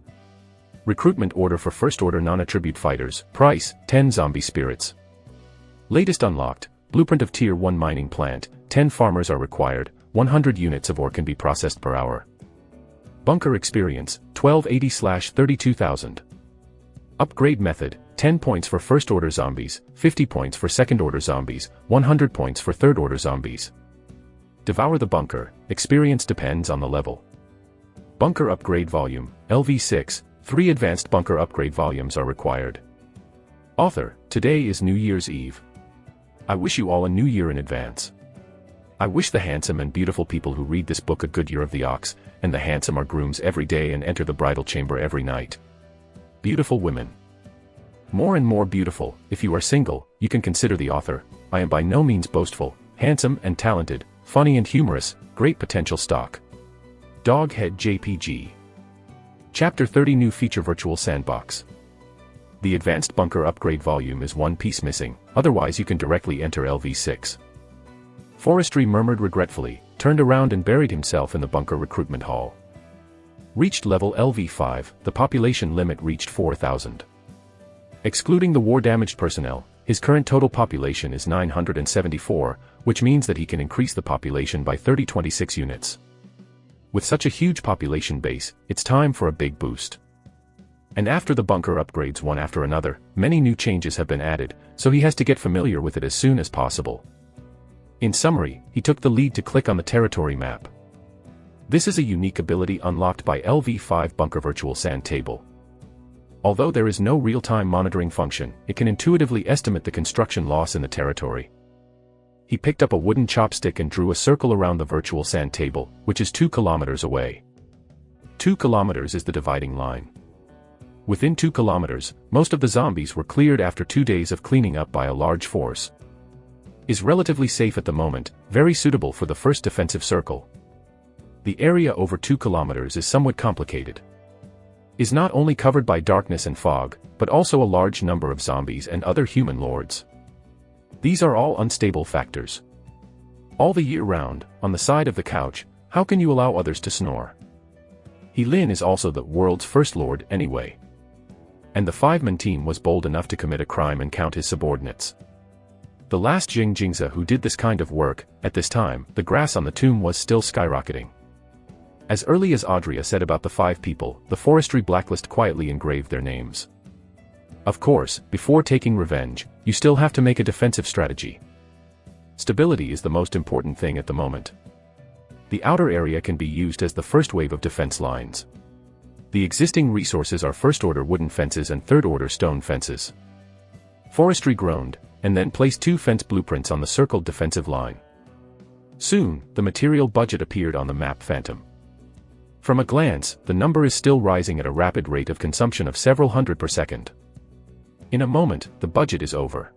Recruitment order for first order non-attribute fighters, price, 10 zombie spirits. Latest unlocked, blueprint of tier 1 mining plant, 10 farmers are required, 100 units of ore can be processed per hour. Bunker experience, 1280/32,000. Upgrade method, 10 points for first order zombies, 50 points for second order zombies, 100 points for third order zombies. Devour the bunker, experience depends on the level. Bunker upgrade volume, LV6, 3 advanced bunker upgrade volumes are required. Author, today is New Year's Eve. I wish you all a new year in advance. I wish the handsome and beautiful people who read this book a good year of the ox, and the handsome are grooms every day and enter the bridal chamber every night. Beautiful women. More and more beautiful. If you are single, you can consider the author. I am by no means boastful, handsome and talented, funny and humorous, great potential stock. Doghead JPG. Chapter 30 New Feature Virtual Sandbox. The advanced bunker upgrade volume is 1 piece missing, otherwise you can directly enter LV6. Forestry murmured regretfully, turned around and buried himself in the bunker recruitment hall. Reached level LV5, the population limit reached 4,000. Excluding the war-damaged personnel, his current total population is 974, which means that he can increase the population by 26 units. With such a huge population base, it's time for a big boost. And after the bunker upgrades one after another, many new changes have been added, so he has to get familiar with it as soon as possible. In summary, he took the lead to click on the territory map. This is a unique ability unlocked by LV5 Bunker Virtual Sand Table. Although there is no real-time monitoring function, it can intuitively estimate the construction loss in the territory. He picked up a wooden chopstick and drew a circle around the virtual sand table, which is 2 kilometers away. 2 kilometers is the dividing line. Within 2 kilometers, most of the zombies were cleared after 2 days of cleaning up by a large force. Is relatively safe at the moment, very suitable for the first defensive circle. The area over 2 kilometers is somewhat complicated. Is not only covered by darkness and fog, but also a large number of zombies and other human lords. These are all unstable factors. All the year round, on the side of the couch, how can you allow others to snore? He Lin is also the world's first lord anyway. And the 5-man team was bold enough to commit a crime and count his subordinates. The last Jing Jingza who did this kind of work, at this time, the grass on the tomb was still skyrocketing. As early as Audrea said about the 5 people, the forestry blacklist quietly engraved their names. Of course, before taking revenge, you still have to make a defensive strategy. Stability is the most important thing at the moment. The outer area can be used as the first wave of defense lines. The existing resources are first-order wooden fences and third-order stone fences. Forestry groaned, and then placed 2 fence blueprints on the circled defensive line. Soon, the material budget appeared on the map Phantom. From a glance, the number is still rising at a rapid rate of consumption of several hundred per second. In a moment, the budget is over.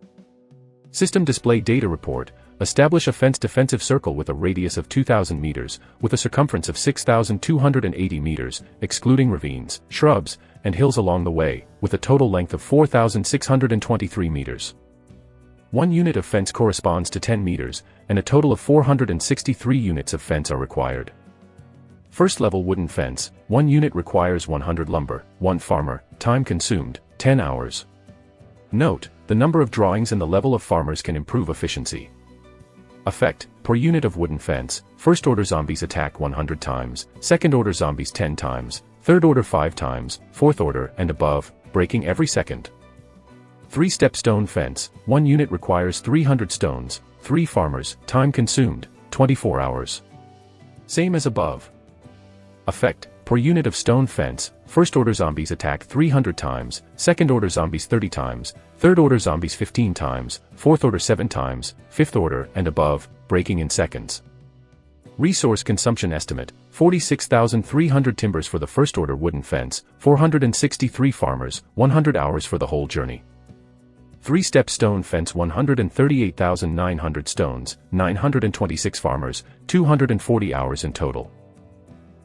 System display data report. Establish a fence defensive circle with a radius of 2,000 meters, with a circumference of 6,280 meters, excluding ravines, shrubs, and hills along the way, with a total length of 4,623 meters. 1 unit of fence corresponds to 10 meters, and a total of 463 units of fence are required. First level wooden fence, 1 unit requires 100 lumber, 1 farmer, time consumed, 10 hours. Note, the number of drawings and the level of farmers can improve efficiency. Effect, per unit of wooden fence, first order zombies attack 100 times, second order zombies 10 times, third order 5 times, fourth order and above, breaking every second. 3-step stone fence, 1 unit requires 300 stones, 3 farmers, time consumed, 24 hours. Same as above. Effect, per unit of stone fence, first order zombies attack 300 times, second order zombies 30 times, third order zombies 15 times, fourth order 7 times, fifth order and above, breaking in seconds. Resource consumption estimate, 46,300 timbers for the first order wooden fence, 463 farmers, 100 hours for the whole journey. 3-step stone fence 138,900 stones, 926 farmers, 240 hours in total.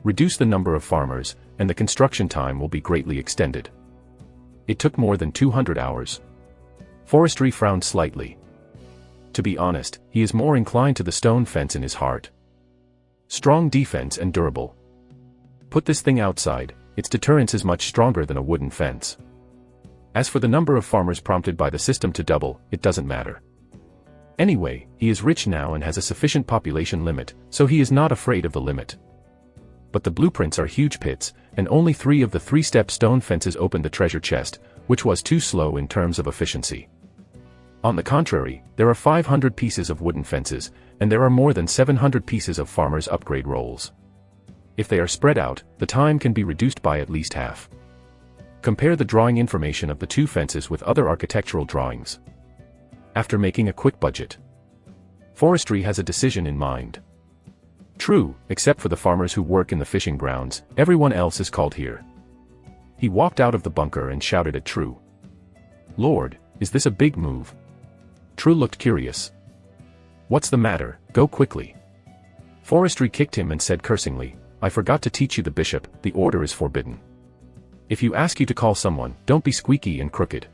Reduce the number of farmers, and the construction time will be greatly extended. It took more than 200 hours. Forestry frowned slightly. To be honest, he is more inclined to the stone fence in his heart. Strong defense and durable. Put this thing outside, its deterrence is much stronger than a wooden fence. As for the number of farmers prompted by the system to double, it doesn't matter. Anyway, he is rich now and has a sufficient population limit, so he is not afraid of the limit. But the blueprints are huge pits, and only 3 of the 3-step stone fences opened the treasure chest, which was too slow in terms of efficiency. On the contrary, there are 500 pieces of wooden fences, and there are more than 700 pieces of farmers' upgrade rolls. If they are spread out, the time can be reduced by at least half. Compare the drawing information of the 2 fences with other architectural drawings. After making a quick budget, Forestry has a decision in mind. True, except for the farmers who work in the fishing grounds, everyone else is called here. He walked out of the bunker and shouted at True. Lord, is this a big move? True looked curious. What's the matter, go quickly. Forestry kicked him and said cursingly, I forgot to teach you the bishop, the order is forbidden. If you ask you to call someone, don't be squeaky and crooked.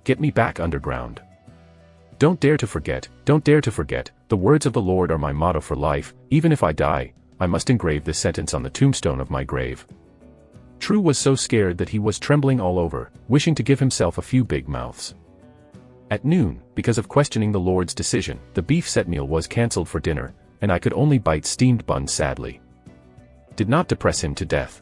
Get me back underground. Don't dare to forget, the words of the Lord are my motto for life, even if I die, I must engrave this sentence on the tombstone of my grave. True was so scared that he was trembling all over, wishing to give himself a few big mouths. At noon, because of questioning the Lord's decision, the beef set meal was cancelled for dinner, and I could only bite steamed buns sadly. Did not depress him to death.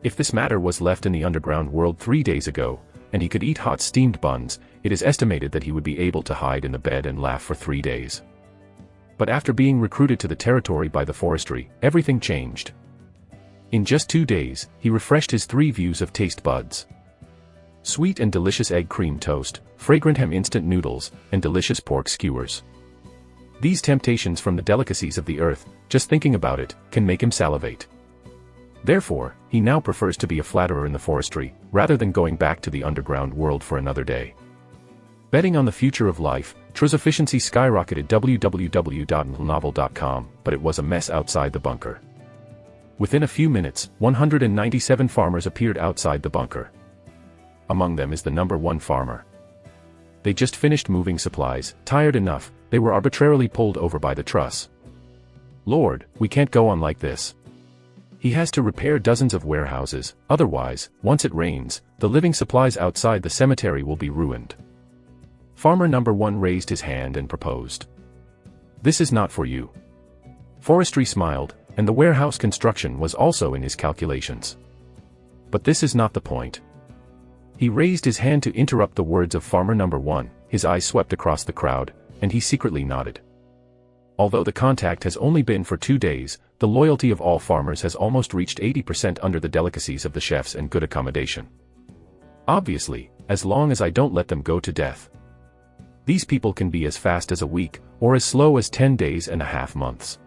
If this matter was left in the underground world 3 days ago, and he could eat hot steamed buns, it is estimated that he would be able to hide in the bed and laugh for 3 days. But after being recruited to the territory by the forestry, everything changed. In just 2 days, he refreshed his 3 views of taste buds. Sweet and delicious egg cream toast, fragrant ham instant noodles, and delicious pork skewers. These temptations from the delicacies of the earth, just thinking about it, can make him salivate. Therefore, he now prefers to be a flatterer in the forestry, rather than going back to the underground world for another day. Betting on the future of life, True's efficiency skyrocketed www.novel.com, but it was a mess outside the bunker. Within a few minutes, 197 farmers appeared outside the bunker. Among them is the number 1 farmer. They just finished moving supplies, tired enough, they were arbitrarily pulled over by the truss. Lord, we can't go on like this. He has to repair dozens of warehouses, otherwise, once it rains, the living supplies outside the cemetery will be ruined. Farmer number 1 raised his hand and proposed. This is not for you. Forestry smiled, and the warehouse construction was also in his calculations. But this is not the point. He raised his hand to interrupt the words of farmer number 1, his eyes swept across the crowd, and he secretly nodded. Although the contact has only been for 2 days, the loyalty of all farmers has almost reached 80% under the delicacies of the chefs and good accommodation. Obviously, as long as I don't let them go to death. These people can be as fast as a week, or as slow as 10 days and a half months.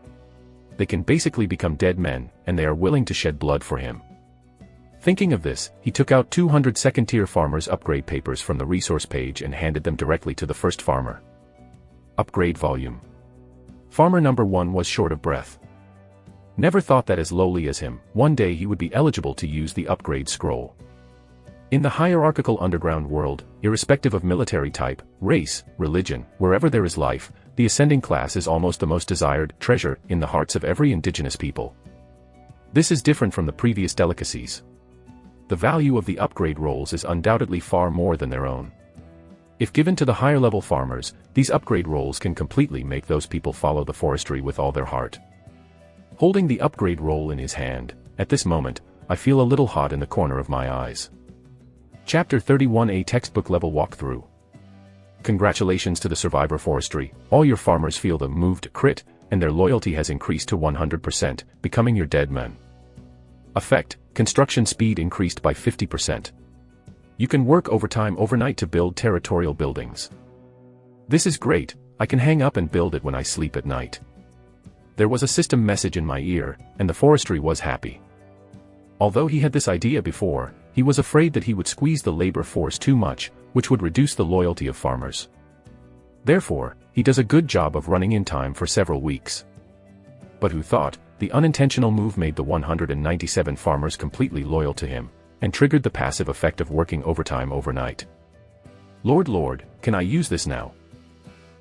They can basically become dead men, and they are willing to shed blood for him. Thinking of this, he took out 200 second-tier farmers' upgrade papers from the resource page and handed them directly to the first farmer. Upgrade volume. Farmer number 1 was short of breath. Never thought that as lowly as him, one day he would be eligible to use the upgrade scroll. In the hierarchical underground world, irrespective of military type, race, religion, wherever there is life, the ascending class is almost the most desired treasure in the hearts of every indigenous people. This is different from the previous delicacies. The value of the upgrade rolls is undoubtedly far more than their own. If given to the higher-level farmers, these upgrade rolls can completely make those people follow the forestry with all their heart. Holding the upgrade roll in his hand, at this moment, I feel a little hot in the corner of my eyes. Chapter 31A Textbook Level Walkthrough. Congratulations to the Survivor Forestry, all your farmers feel the move to crit, and their loyalty has increased to 100%, becoming your dead men. Effect, construction speed increased by 50%. You can work overtime overnight to build territorial buildings. This is great, I can hang up and build it when I sleep at night. There was a system message in my ear, and the forestry was happy. Although he had this idea before, he was afraid that he would squeeze the labor force too much, which would reduce the loyalty of farmers. Therefore, he does a good job of running in time for several weeks. But who thought, the unintentional move made the 197 farmers completely loyal to him, and triggered the passive effect of working overtime overnight. Lord, can I use this now?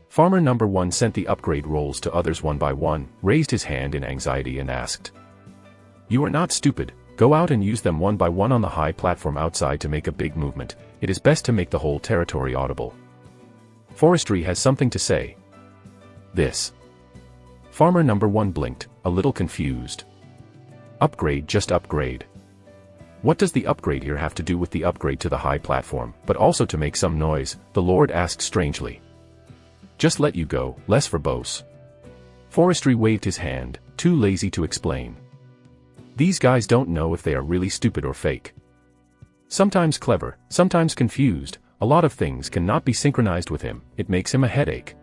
Farmer number 1 sent the upgrade rolls to others one by one, raised his hand in anxiety and asked. You are not stupid. Go out and use them one by one on the high platform outside to make a big movement. It is best to make the whole territory audible. Forestry has something to say. This. Farmer number 1 blinked, a little confused. Upgrade, just upgrade. What does the upgrade here have to do with the upgrade to the high platform, but also to make some noise? The Lord asked strangely. Just let you go, less verbose. Forestry waved his hand, too lazy to explain. These guys don't know if they are really stupid or fake. Sometimes clever, sometimes confused, a lot of things cannot be synchronized with him, it makes him a headache.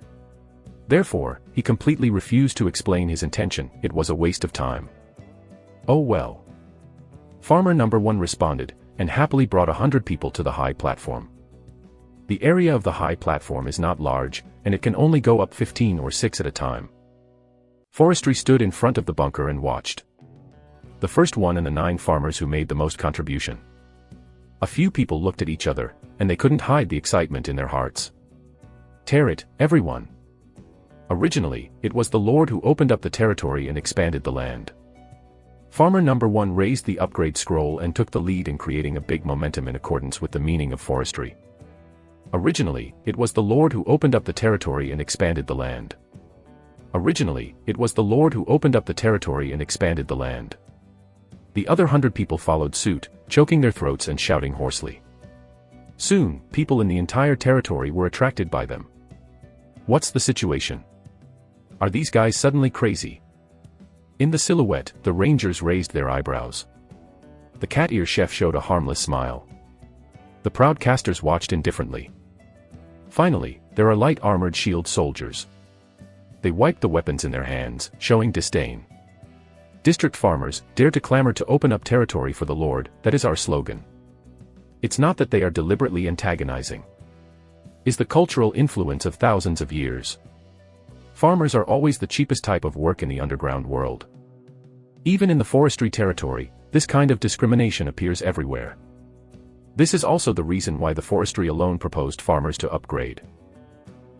Therefore, he completely refused to explain his intention, it was a waste of time. Oh well. Farmer number 1 responded, and happily brought 100 people to the high platform. The area of the high platform is not large, and it can only go up 15 or 6 at a time. Forestry stood in front of the bunker and watched. The first one and the 9 farmers who made the most contribution. A few people looked at each other, and they couldn't hide the excitement in their hearts. Tear it, everyone. Originally, it was the Lord who opened up the territory and expanded the land. Farmer number 1 raised the upgrade scroll and took the lead in creating a big momentum in accordance with the meaning of forestry. Originally, it was the Lord who opened up the territory and expanded the land. Originally, it was the Lord who opened up the territory and expanded the land. The other 100 people followed suit, choking their throats and shouting hoarsely. Soon, people in the entire territory were attracted by them. What's the situation? Are these guys suddenly crazy? In the silhouette, the rangers raised their eyebrows. The cat ear chef showed a harmless smile. The proud casters watched indifferently. Finally, there are light armored shield soldiers. They wiped the weapons in their hands, showing disdain. District farmers, dare to clamor to open up territory for the Lord, that is our slogan. It's not that they are deliberately antagonizing. It's the cultural influence of thousands of years. Farmers are always the cheapest type of work in the underground world. Even in the forestry territory, this kind of discrimination appears everywhere. This is also the reason why the forestry alone proposed farmers to upgrade.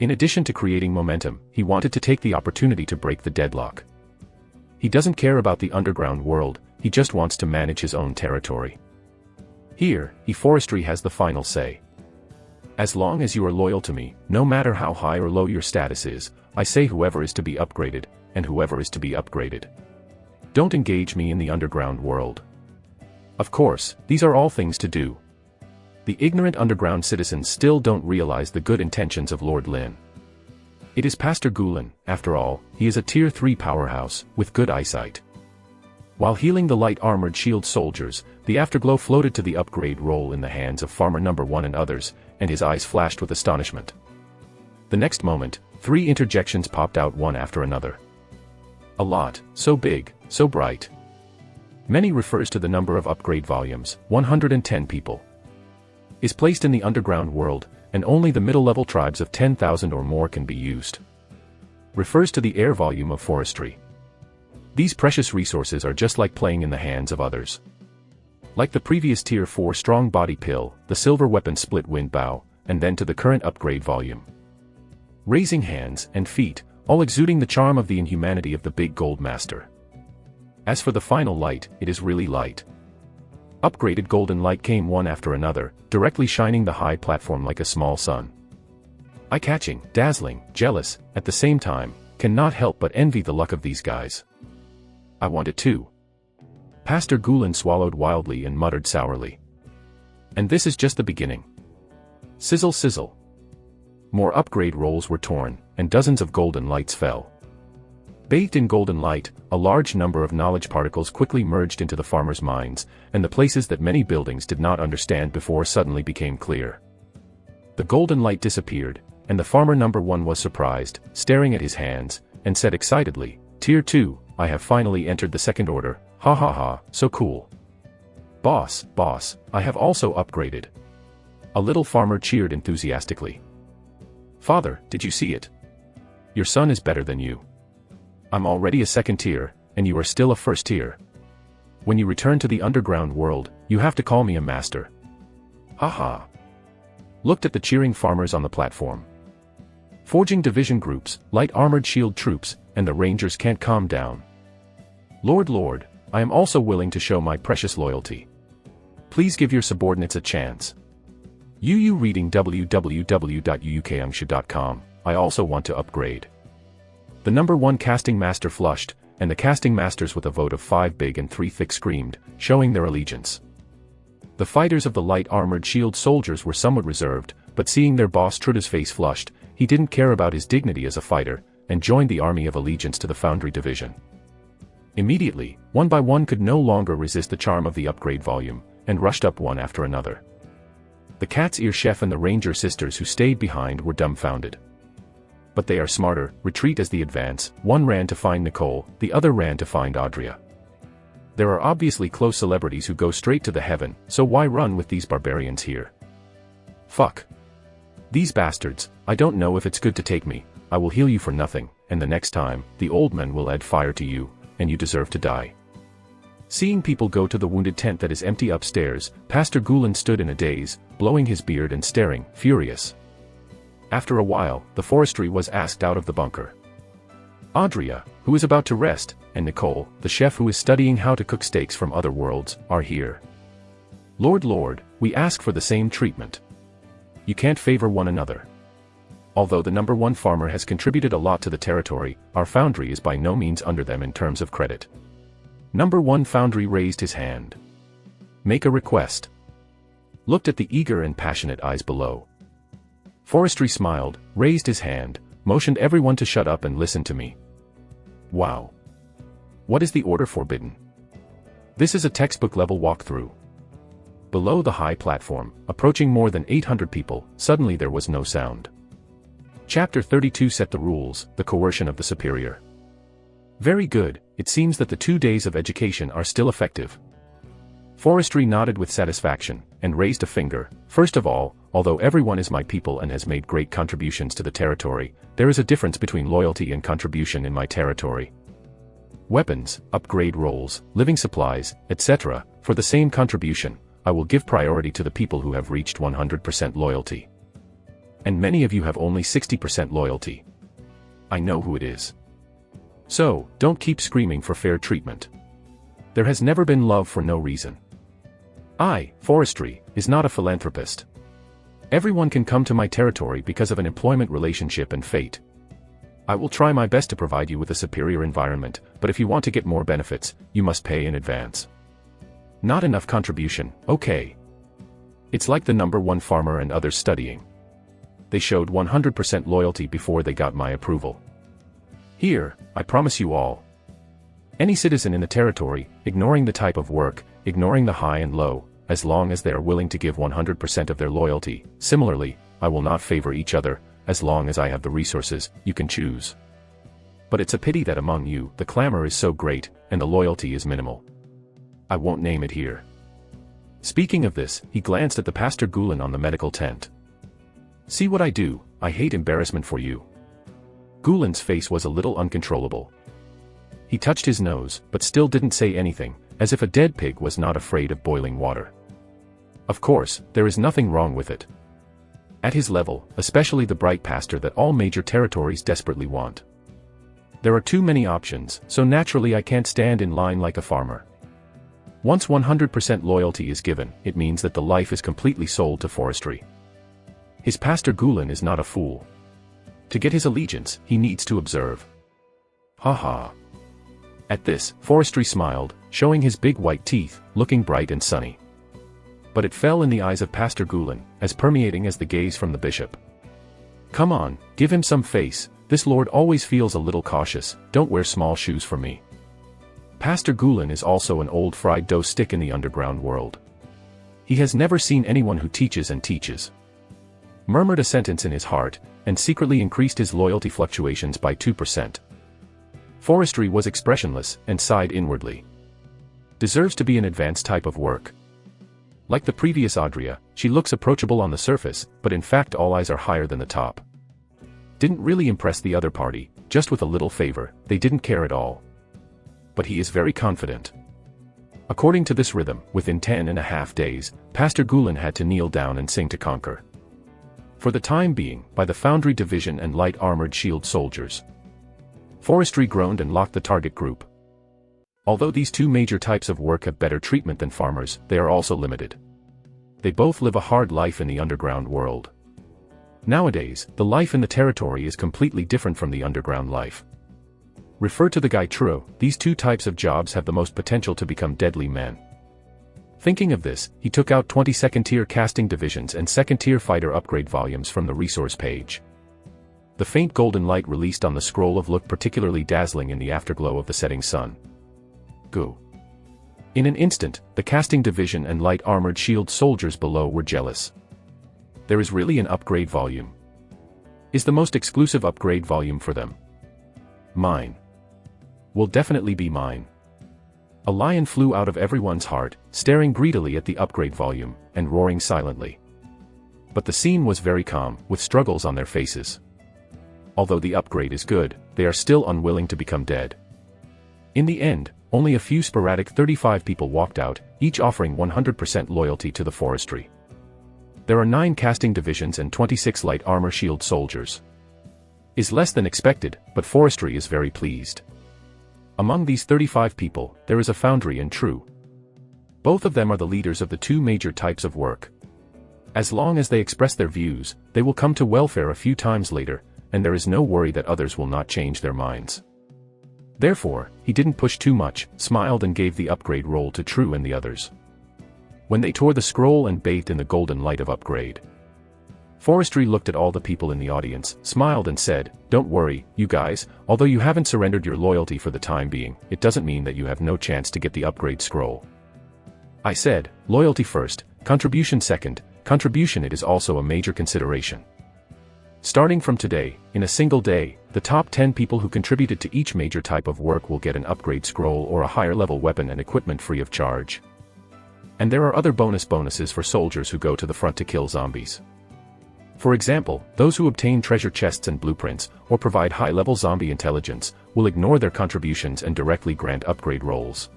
In addition to creating momentum, he wanted to take the opportunity to break the deadlock. He doesn't care about the underground world, he just wants to manage his own territory. Here, forestry has the final say. As long as you are loyal to me, no matter how high or low your status is, I say whoever is to be upgraded, and whoever is to be upgraded. Don't engage me in the underground world. Of course, these are all things to do. The ignorant underground citizens still don't realize the good intentions of Lord Lin. It is Pastor Gulen, after all, he is a Tier 3 powerhouse, with good eyesight. While healing the light-armored shield soldiers, the afterglow floated to the upgrade roll in the hands of Farmer No. 1 and others, and his eyes flashed with astonishment. The next moment, 3 interjections popped out one after another. A lot, so big, so bright. Many refers to the number of upgrade volumes, 110 people. Is placed in the underground world, and only the middle-level tribes of 10,000 or more can be used. Refers to the air volume of forestry. These precious resources are just like playing in the hands of others. Like the previous Tier 4 strong body pill, the silver weapon split wind bow, and then to the current upgrade volume. Raising hands and feet, all exuding the charm of the inhumanity of the big gold master. As for the final light, it is really light. Upgraded golden light came one after another, directly shining the high platform like a small sun. Eye-catching, dazzling, jealous, at the same time, cannot help but envy the luck of these guys. I want it too. Pastor Gulen swallowed wildly and muttered sourly. And this is just the beginning. Sizzle sizzle. More upgrade rolls were torn, and dozens of golden lights fell. Bathed in golden light, a large number of knowledge particles quickly merged into the farmers' minds, and the places that many buildings did not understand before suddenly became clear. The golden light disappeared, and the farmer No. 1 was surprised, staring at his hands, and said excitedly, Tier 2, I have finally entered the second order, ha ha ha, so cool. Boss, I have also upgraded. A little farmer cheered enthusiastically. Father, did you see it? Your son is better than you. I'm already a second tier, and you are still a first tier. When you return to the underground world, you have to call me a master. Haha. Looked at the cheering farmers on the platform. Forging division groups, light armored shield troops, and the rangers can't calm down. Lord, I am also willing to show my precious loyalty. Please give your subordinates a chance. You reading www.uukangsha.com, I also want to upgrade. The No. 1 casting master flushed, and the casting masters with a vote of 5 big and 3 thick screamed, showing their allegiance. The fighters of the light-armored shield soldiers were somewhat reserved, but seeing their boss Truda's face flushed, he didn't care about his dignity as a fighter, and joined the army of allegiance to the Foundry division. Immediately, one by one could no longer resist the charm of the upgrade volume, and rushed up one after another. The Cat's Ear Chef and the Ranger sisters who stayed behind were dumbfounded. But they are smarter, retreat as they advance, one ran to find Nicole, the other ran to find Audria. There are obviously close celebrities who go straight to the heaven, so why run with these barbarians here? Fuck. These bastards, I don't know if it's good to take me, I will heal you for nothing, and the next time, the old man will add fire to you, and you deserve to die. Seeing people go to the wounded tent that is empty upstairs, Pastor Gulen stood in a daze, blowing his beard and staring, furious. After a while, the forestry was asked out of the bunker. Audria, who is about to rest, and Nicole, the chef who is studying how to cook steaks from other worlds, are here. Lord, we ask for the same treatment. You can't favor one another. Although the No. 1 farmer has contributed a lot to the territory, our foundry is by no means under them in terms of credit. No. 1 foundry raised his hand. Make a request. Looked at the eager and passionate eyes below. Forestry smiled, raised his hand, motioned everyone to shut up and listen to me. Wow. What is the order forbidden? This is a textbook-level walkthrough. Below the high platform, approaching more than 800 people, suddenly there was no sound. Chapter 32 set the rules, the coercion of the superior. Very good, it seems that the 2 days of education are still effective. Forestry nodded with satisfaction, and raised a finger. First of all, although everyone is my people and has made great contributions to the territory, there is a difference between loyalty and contribution in my territory. Weapons, upgrade rolls, living supplies, etc., for the same contribution, I will give priority to the people who have reached 100% loyalty. And many of you have only 60% loyalty. I know who it is. So, don't keep screaming for fair treatment. There has never been love for no reason. Forestry, is not a philanthropist. Everyone can come to my territory because of an employment relationship and fate. I will try my best to provide you with a superior environment, but if you want to get more benefits, you must pay in advance. Not enough contribution, okay. It's like the #1 farmer and others studying. They showed 100% loyalty before they got my approval. Here, I promise you all. Any citizen in the territory, ignoring the type of work, ignoring the high and low, as long as they are willing to give 100% of their loyalty. Similarly, I will not favor each other, as long as I have the resources, you can choose. But it's a pity that among you, the clamor is so great, and the loyalty is minimal. I won't name it here. Speaking of this, he glanced at the Pastor Gulen on the medical tent. See what I do, I hate embarrassment for you. Gulen's face was a little uncontrollable. He touched his nose, but still didn't say anything, as if a dead pig was not afraid of boiling water. Of course, there is nothing wrong with it. At his level, especially the bright pastor that all major territories desperately want. There are too many options, so naturally I can't stand in line like a farmer. Once 100% loyalty is given, it means that the life is completely sold to forestry. His Pastor Gulen is not a fool. To get his allegiance, he needs to observe. Ha ha. At this, Forestry smiled, showing his big white teeth, looking bright and sunny. But it fell in the eyes of Pastor Gulen, as permeating as the gaze from the bishop. Come on, give him some face, this lord always feels a little cautious, don't wear small shoes for me. Pastor Gulen is also an old fried dough stick in the underground world. He has never seen anyone who teaches and teaches. Murmured a sentence in his heart, and secretly increased his loyalty fluctuations by 2%. Forestry was expressionless, and sighed inwardly. Deserves to be an advanced type of work. Like the previous Audria, she looks approachable on the surface, but in fact all eyes are higher than the top. Didn't really impress the other party, just with a little favor, they didn't care at all. But he is very confident. According to this rhythm, within 10.5 days, Pastor Gulen had to kneel down and sing to conquer. For the time being, by the Foundry Division and Light Armored Shield Soldiers. Forestry groaned and locked the target group. Although these two major types of work have better treatment than farmers, they are also limited. They both live a hard life in the underground world. Nowadays, the life in the territory is completely different from the underground life. Refer to the Guy Truro, these two types of jobs have the most potential to become deadly men. Thinking of this, he took out 20 second-tier casting divisions and second-tier fighter upgrade volumes from the resource page. The faint golden light released on the scroll of looked particularly dazzling in the afterglow of the setting sun. Go. In an instant, the casting division and light armored shield soldiers below were jealous. There is really an upgrade volume. Is the most exclusive upgrade volume for them. Mine. Will definitely be mine. A lion flew out of everyone's heart, staring greedily at the upgrade volume, and roaring silently. But the scene was very calm, with struggles on their faces. Although the upgrade is good, they are still unwilling to become dead. In the end, only a few sporadic 35 people walked out, each offering 100% loyalty to the forestry. There are 9 casting divisions and 26 light armor shield soldiers. Is less than expected, but forestry is very pleased. Among these 35 people, there is a Foundry and True. Both of them are the leaders of the two major types of work. As long as they express their views, they will come to welfare a few times later, and there is no worry that others will not change their minds. Therefore, he didn't push too much, smiled and gave the upgrade roll to True and the others. When they tore the scroll and bathed in the golden light of upgrade. Forestry looked at all the people in the audience, smiled and said, "Don't worry, you guys, although you haven't surrendered your loyalty for the time being, it doesn't mean that you have no chance to get the upgrade scroll. I said, loyalty first, contribution second, contribution it is also a major consideration. Starting from today, in a single day, the top 10 people who contributed to each major type of work will get an upgrade scroll or a higher level weapon and equipment free of charge. And there are other bonuses for soldiers who go to the front to kill zombies. For example, those who obtain treasure chests and blueprints, or provide high-level zombie intelligence, will ignore their contributions and directly grant upgrade rolls.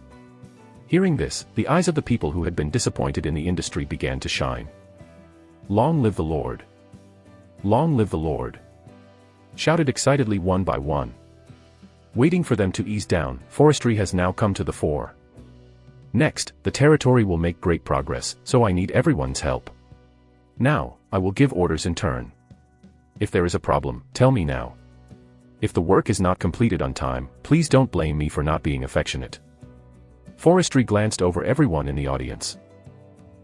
Hearing this, the eyes of the people who had been disappointed in the industry began to shine. "Long live the Lord! Long live the Lord!" shouted excitedly one by one. Waiting for them to ease down, forestry has now come to the fore. Next, the territory will make great progress, so I need everyone's help. Now, I will give orders in turn. If there is a problem, tell me now. If the work is not completed on time, please don't blame me for not being affectionate. Forestry glanced over everyone in the audience.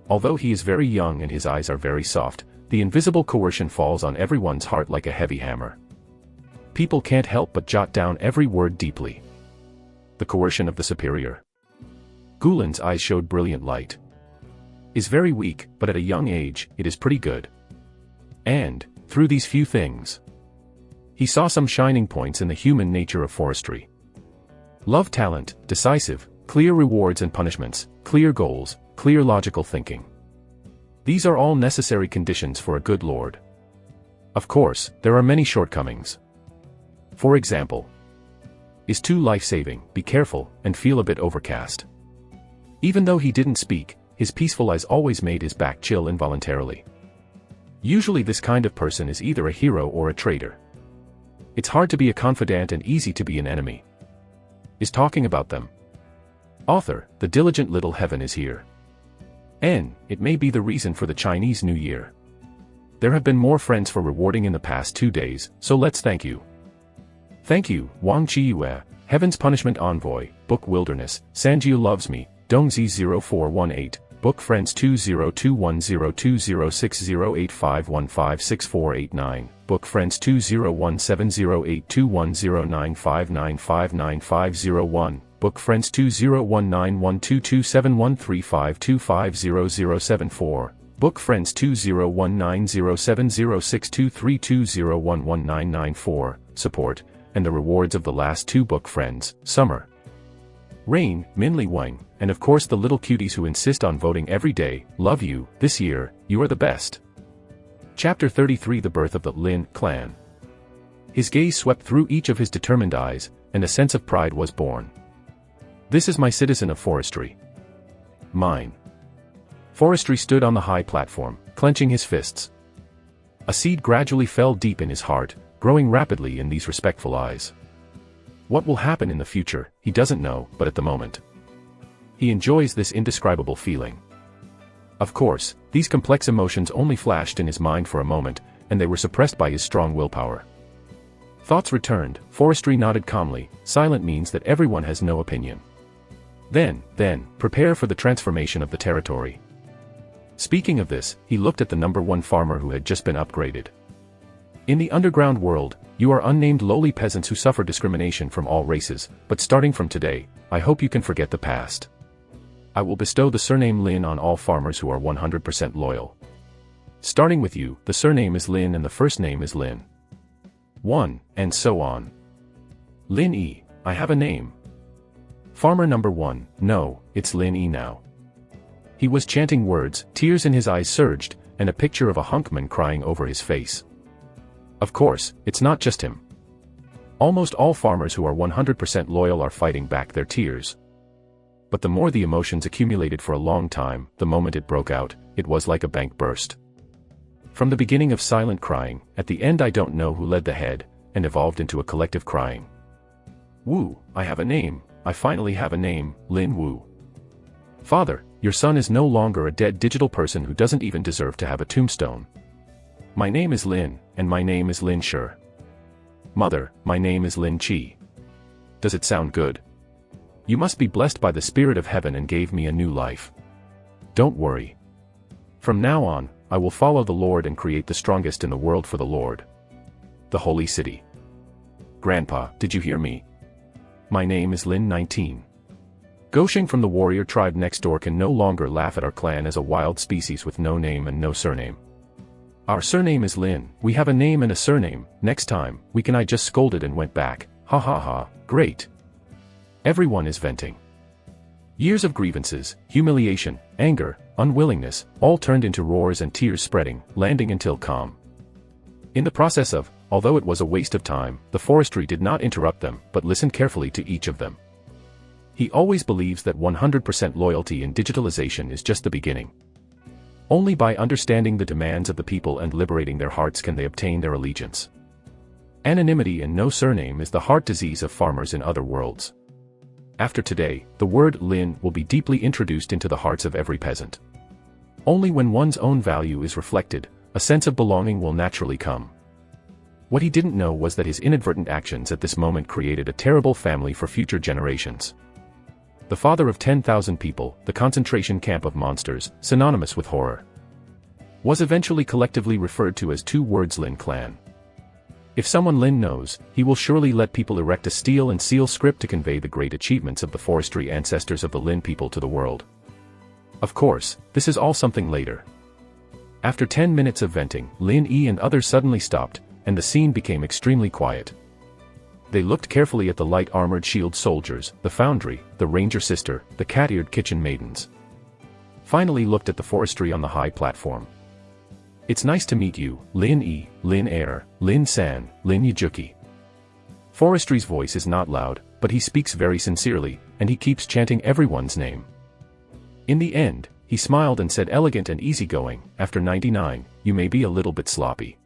Although he is very young and his eyes are very soft, the invisible coercion falls on everyone's heart like a heavy hammer. People can't help but jot down every word deeply. The coercion of the superior. Gulen's eyes showed brilliant light. Is very weak, but at a young age, it is pretty good. And, through these few things, he saw some shining points in the human nature of forestry. Love talent, decisive, clear rewards and punishments, clear goals, clear logical thinking. These are all necessary conditions for a good lord. Of course, there are many shortcomings. For example, is too life-saving, be careful, and feel a bit overcast. Even though he didn't speak, his peaceful eyes always made his back chill involuntarily. Usually this kind of person is either a hero or a traitor. It's hard to be a confidant and easy to be an enemy. Is talking about them. Author, the diligent little heaven is here. It may be the reason for the Chinese New Year. There have been more friends for rewarding in the past 2 days, so let's thank you. Thank you, Wang Qiyue, Heaven's Punishment Envoy, Book Wilderness, Sanjiu Loves Me, Dongzi 0418, Book Friends 202102060851564889, Book Friends 201708210959959501, Book Friends 201912271352500074, Book Friends 201907062320119994, Support, and the rewards of the last 2 book friends, Summer Rain, Minli Wang, and of course the little cuties who insist on voting every day. Love you, this year, you are the best. Chapter 33 The Birth of the Lin Clan. His gaze swept through each of his determined eyes, and a sense of pride was born. This is my citizen of forestry. Mine. Forestry stood on the high platform, clenching his fists. A seed gradually fell deep in his heart, growing rapidly in these respectful eyes. What will happen in the future, he doesn't know, but at the moment, he enjoys this indescribable feeling. Of course, these complex emotions only flashed in his mind for a moment, and they were suppressed by his strong willpower. Thoughts returned, forestry nodded calmly, silent means that everyone has no opinion. Then, prepare for the transformation of the territory. Speaking of this, he looked at the number 1 farmer who had just been upgraded. In the underground world, you are unnamed lowly peasants who suffer discrimination from all races, but starting from today, I hope you can forget the past. I will bestow the surname Lin on all farmers who are 100% loyal. Starting with you, the surname is Lin and the first name is Lin. 1, and so on. Lin E, I have a name. Farmer number 1, no, it's Lin E now. He was chanting words, tears in his eyes surged, and a picture of a hunkman crying over his face. Of course, it's not just him. Almost all farmers who are 100% loyal are fighting back their tears. But the more the emotions accumulated for a long time, the moment it broke out, it was like a bank burst. From the beginning of silent crying, at the end I don't know who led the head, and evolved into a collective crying. Wu, I have a name, I finally have a name, Lin Wu. Father, your son is no longer a dead digital person who doesn't even deserve to have a tombstone. My name is Lin, and my name is Lin Shi. Mother, my name is Lin Qi. Does it sound good? You must be blessed by the Spirit of Heaven and gave me a new life. Don't worry. From now on, I will follow the Lord and create the strongest in the world for the Lord. The Holy City. Grandpa, did you hear me? My name is Lin 19. Goshing from the warrior tribe next door can no longer laugh at our clan as a wild species with no name and no surname. Our surname is Lin, we have a name and a surname, next time, I just scolded and went back, ha ha ha, great. Everyone is venting. Years of grievances, humiliation, anger, unwillingness, all turned into roars and tears spreading, landing until calm. In the process of, although it was a waste of time, the forestry did not interrupt them, but listened carefully to each of them. He always believes that 100% loyalty in digitalization is just the beginning. Only by understanding the demands of the people and liberating their hearts can they obtain their allegiance. Anonymity and no surname is the heart disease of farmers in other worlds. After today, the word Lin will be deeply introduced into the hearts of every peasant. Only when one's own value is reflected, a sense of belonging will naturally come. What he didn't know was that his inadvertent actions at this moment created a terrible family for future generations. The father of 10,000 people, the concentration camp of monsters, synonymous with horror, was eventually collectively referred to as two words Lin clan. If someone Lin knows, he will surely let people erect a steel and seal script to convey the great achievements of the forestry ancestors of the Lin people to the world. Of course, this is all something later. After 10 minutes of venting, Lin Yi and others suddenly stopped, and the scene became extremely quiet. They looked carefully at the light armored shield soldiers, the foundry, the ranger sister, the cat-eared kitchen maidens. Finally looked at the forestry on the high platform. It's nice to meet you, Lin Yi, Lin Air, Lin San, Lin Yajuki. Forestry's voice is not loud, but he speaks very sincerely, and he keeps chanting everyone's name. In the end, he smiled and said, elegant and easygoing, after 99, you may be a little bit sloppy.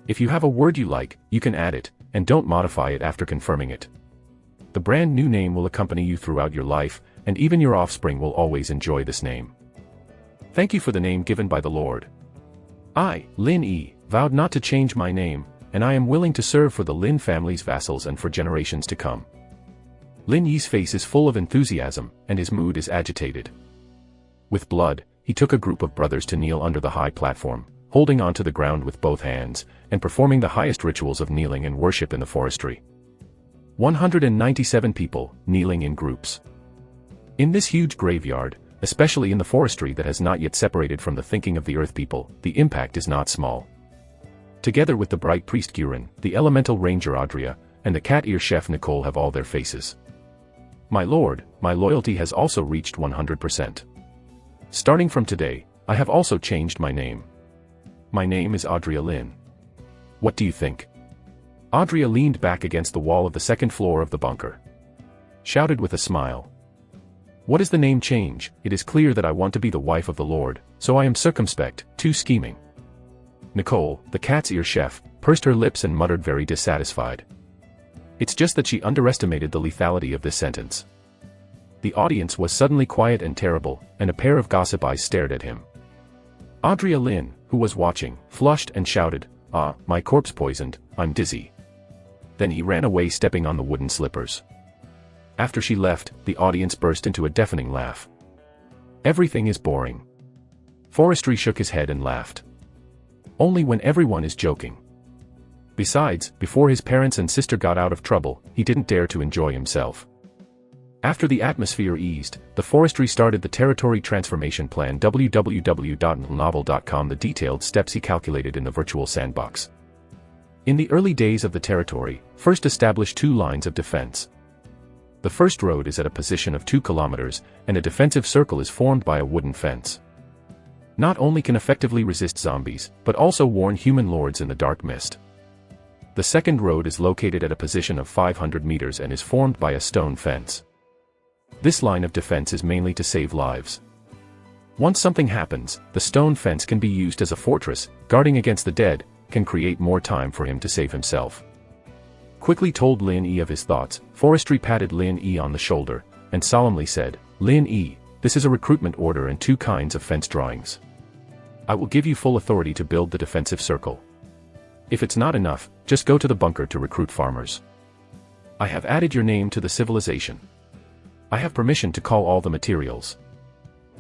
If you have a word you like, you can add it, and don't modify it after confirming it. The brand new name will accompany you throughout your life, and even your offspring will always enjoy this name. Thank you for the name given by the Lord. I, Lin Yi, vowed not to change my name, and I am willing to serve for the Lin family's vassals and for generations to come. Lin Yi's face is full of enthusiasm, and his mood is agitated. With blood, he took a group of brothers to kneel under the high platform, holding onto the ground with both hands, and performing the highest rituals of kneeling and worship in the forestry. 197 people, kneeling in groups. In this huge graveyard, especially in the forestry that has not yet separated from the thinking of the earth people, the impact is not small. Together with the bright priest Guren, the elemental ranger Adria, and the cat-ear chef Nicole have all their faces. My lord, my loyalty has also reached 100%. Starting from today, I have also changed my name. My name is Adria Lin. What do you think? Adria leaned back against the wall of the second floor of the bunker. Shouted with a smile. What is the name change? It is clear that I want to be the wife of the Lord, so I am circumspect, too scheming. Nicole, the cat's ear chef, pursed her lips and muttered very dissatisfied. It's just that she underestimated the lethality of this sentence. The audience was suddenly quiet and terrible, and a pair of gossip eyes stared at him. Adria Lin, who was watching, flushed and shouted, "Ah, my corpse poisoned, I'm dizzy." Then he ran away stepping on the wooden slippers. After she left, the audience burst into a deafening laugh. Everything is boring. Forestry shook his head and laughed. Only when everyone is joking. Besides, before his parents and sister got out of trouble, he didn't dare to enjoy himself. After the atmosphere eased, the forestry started the territory transformation plan www.novel.com the detailed steps he calculated in the virtual sandbox. In the early days of the territory, first establish 2 lines of defense. The first road is at a position of 2 kilometers, and a defensive circle is formed by a wooden fence. Not only can effectively resist zombies, but also warn human lords in the dark mist. The second road is located at a position of 500 meters and is formed by a stone fence. This line of defense is mainly to save lives. Once something happens, the stone fence can be used as a fortress, guarding against the dead, can create more time for him to save himself. Quickly told Lin Yi of his thoughts, Forestry patted Lin Yi on the shoulder, and solemnly said, "Lin Yi, this is a recruitment order and 2 kinds of fence drawings. I will give you full authority to build the defensive circle. If it's not enough, just go to the bunker to recruit farmers. I have added your name to the civilization. I have permission to call all the materials.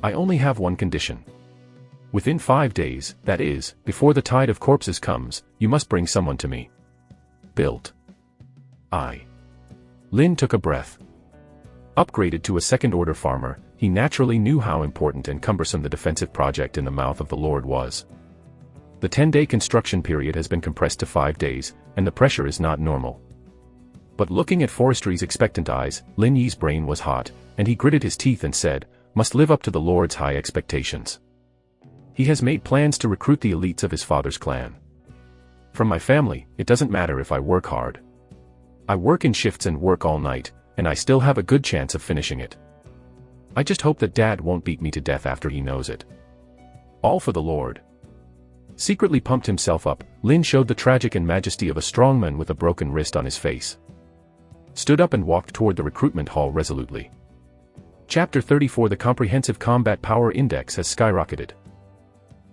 I only have one condition. Within 5 days, that is, before the tide of corpses comes, you must bring someone to me. Built. I." Lin took a breath. Upgraded to a second-order farmer, he naturally knew how important and cumbersome the defensive project in the mouth of the Lord was. The 10-day construction period has been compressed to 5 days, and the pressure is not normal. But looking at Forestry's expectant eyes, Lin Yi's brain was hot, and he gritted his teeth and said, "Must live up to the Lord's high expectations." He has made plans to recruit the elites of his father's clan. From my family, it doesn't matter if I work hard. I work in shifts and work all night, and I still have a good chance of finishing it. I just hope that Dad won't beat me to death after he knows it. All for the Lord. Secretly pumped himself up, Lin showed the tragic and majesty of a strongman with a broken wrist on his face. Stood up and walked toward the recruitment hall resolutely. Chapter 34 The Comprehensive Combat Power Index has skyrocketed.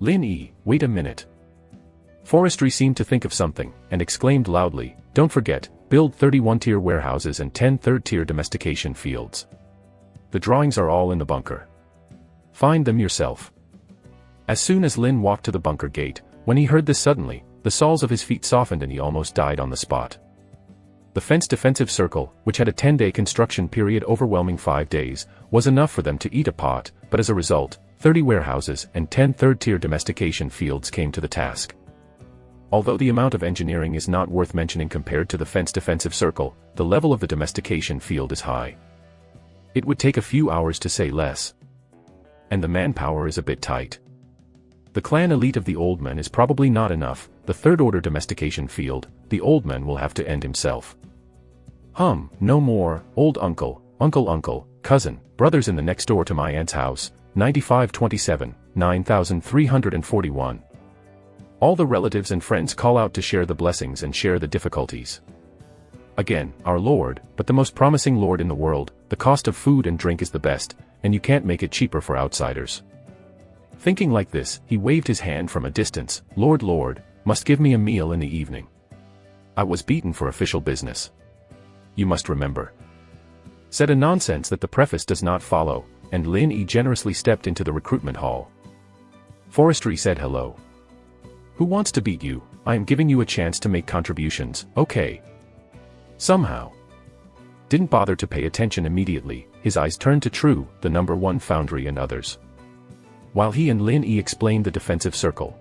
Lin Yi, wait a minute. Forestry seemed to think of something, and exclaimed loudly, "Don't forget, build 31 tier warehouses and 10 third-tier domestication fields. The drawings are all in the bunker. Find them yourself." As soon as Lin walked to the bunker gate, when he heard this suddenly, the soles of his feet softened and he almost died on the spot. The fenced defensive circle, which had a 10-day construction period overwhelming 5 days, was enough for them to eat a pot, but as a result, 30 warehouses and 10 third-tier domestication fields came to the task. Although the amount of engineering is not worth mentioning compared to the fenced defensive circle, the level of the domestication field is high. It would take a few hours to say less. And the manpower is a bit tight. The clan elite of the old man is probably not enough. The third-order domestication field, the old man will have to end himself. No more, old uncle, uncle, cousin, brothers in the next door to my aunt's house, 9527, 9341. All the relatives and friends call out to share the blessings and share the difficulties. Again, our Lord, but the most promising Lord in the world, the cost of food and drink is the best, and you can't make it cheaper for outsiders. Thinking like this, he waved his hand from a distance, Lord, must give me a meal in the evening. I was beaten for official business. You must remember. Said a nonsense that the preface does not follow, and Lin Yi generously stepped into the recruitment hall. Forestry said hello. Who wants to beat you? I am giving you a chance to make contributions, okay? Somehow. Didn't bother to pay attention immediately, his eyes turned to True, the number 1 foundry and others. While he and Lin Yi explained the defensive circle.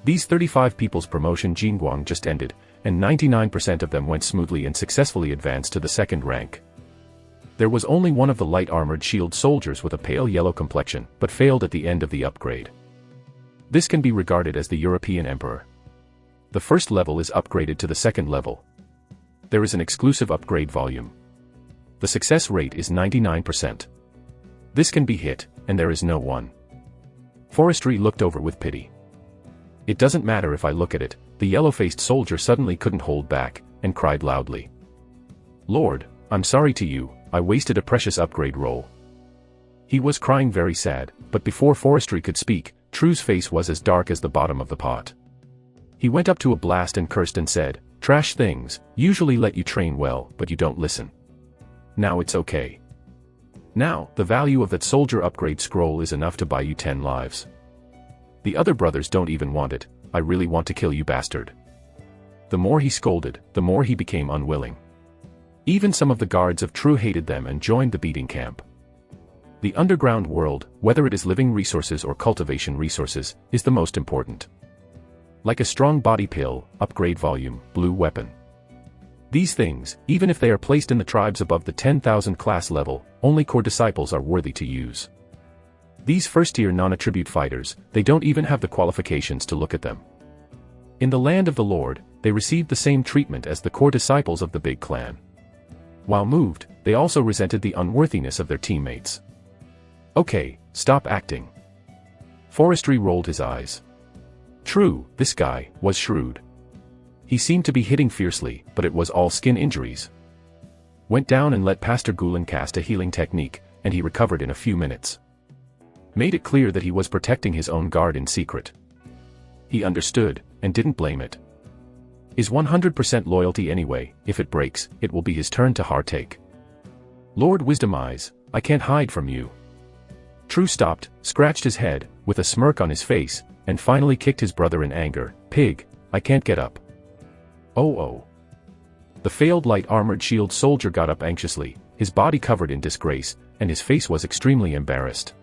These 35 people's promotion Jinguang just ended, and 99% of them went smoothly and successfully advanced to the 2nd rank. There was only one of the light armored shield soldiers with a pale yellow complexion, but failed at the end of the upgrade. This can be regarded as the European Emperor. The first level is upgraded to the 2nd level. There is an exclusive upgrade volume. The success rate is 99%. This can be hit, and there is no one. Forestry looked over with pity. It doesn't matter if I look at it, the yellow-faced soldier suddenly couldn't hold back, and cried loudly. Lord, I'm sorry to you, I wasted a precious upgrade roll. He was crying very sad, but before Forestry could speak, True's face was as dark as the bottom of the pot. He went up to a blast and cursed and said, "Trash things, usually let you train well, but you don't listen. Now it's okay. Now, the value of that soldier upgrade scroll is enough to buy you 10 lives. The other brothers don't even want it, I really want to kill you bastard." The more he scolded, the more he became unwilling. Even some of the guards of True hated them and joined the beating camp. The underground world, whether it is living resources or cultivation resources, is the most important. Like a strong body pill, upgrade volume, blue weapon. These things, even if they are placed in the tribes above the 10,000 class level, only core disciples are worthy to use. These first-tier non-attribute fighters, they don't even have the qualifications to look at them. In the land of the Lord, they received the same treatment as the core disciples of the big clan. While moved, they also resented the unworthiness of their teammates. Okay, stop acting. Forestry rolled his eyes. True, this guy was shrewd. He seemed to be hitting fiercely, but it was all skin injuries. Went down and let Pastor Gulen cast a healing technique, and he recovered in a few minutes. Made it clear that he was protecting his own guard in secret. He understood, and didn't blame it. Is 100% loyalty anyway, if it breaks, it will be his turn to heartache. Lord Wisdom Eyes, I can't hide from you. True stopped, scratched his head, with a smirk on his face, and finally kicked his brother in anger. Pig, I can't get up. Oh. The failed light-armored shield soldier got up anxiously, his body covered in disgrace, and his face was extremely embarrassed.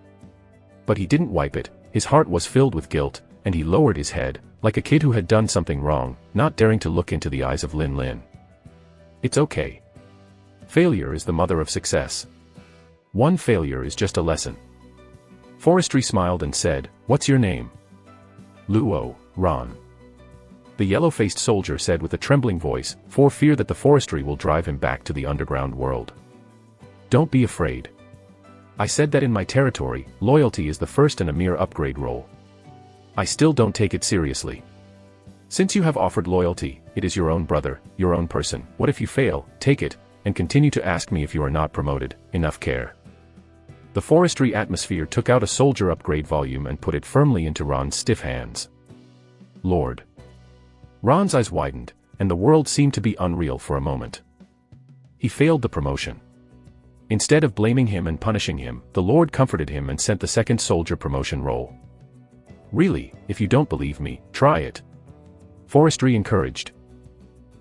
But he didn't wipe it, his heart was filled with guilt, and he lowered his head, like a kid who had done something wrong, not daring to look into the eyes of Lin Lin. It's okay. Failure is the mother of success. One failure is just a lesson. Forestry smiled and said, "What's your name?" "Luo, Ron." The yellow-faced soldier said with a trembling voice, for fear that the forestry will drive him back to the underground world. "Don't be afraid. I said that in my territory, loyalty is the first and a mere upgrade role. I still don't take it seriously. Since you have offered loyalty, it is your own brother, your own person. What if you fail? Take it, and continue to ask me if you are not promoted. Enough care." The forestry atmosphere took out a soldier upgrade volume and put it firmly into Ron's stiff hands. Lord. Ron's eyes widened, and the world seemed to be unreal for a moment. He failed the promotion. Instead of blaming him and punishing him, the Lord comforted him and sent the second soldier promotion roll. "Really, if you don't believe me, try it." Forestry encouraged.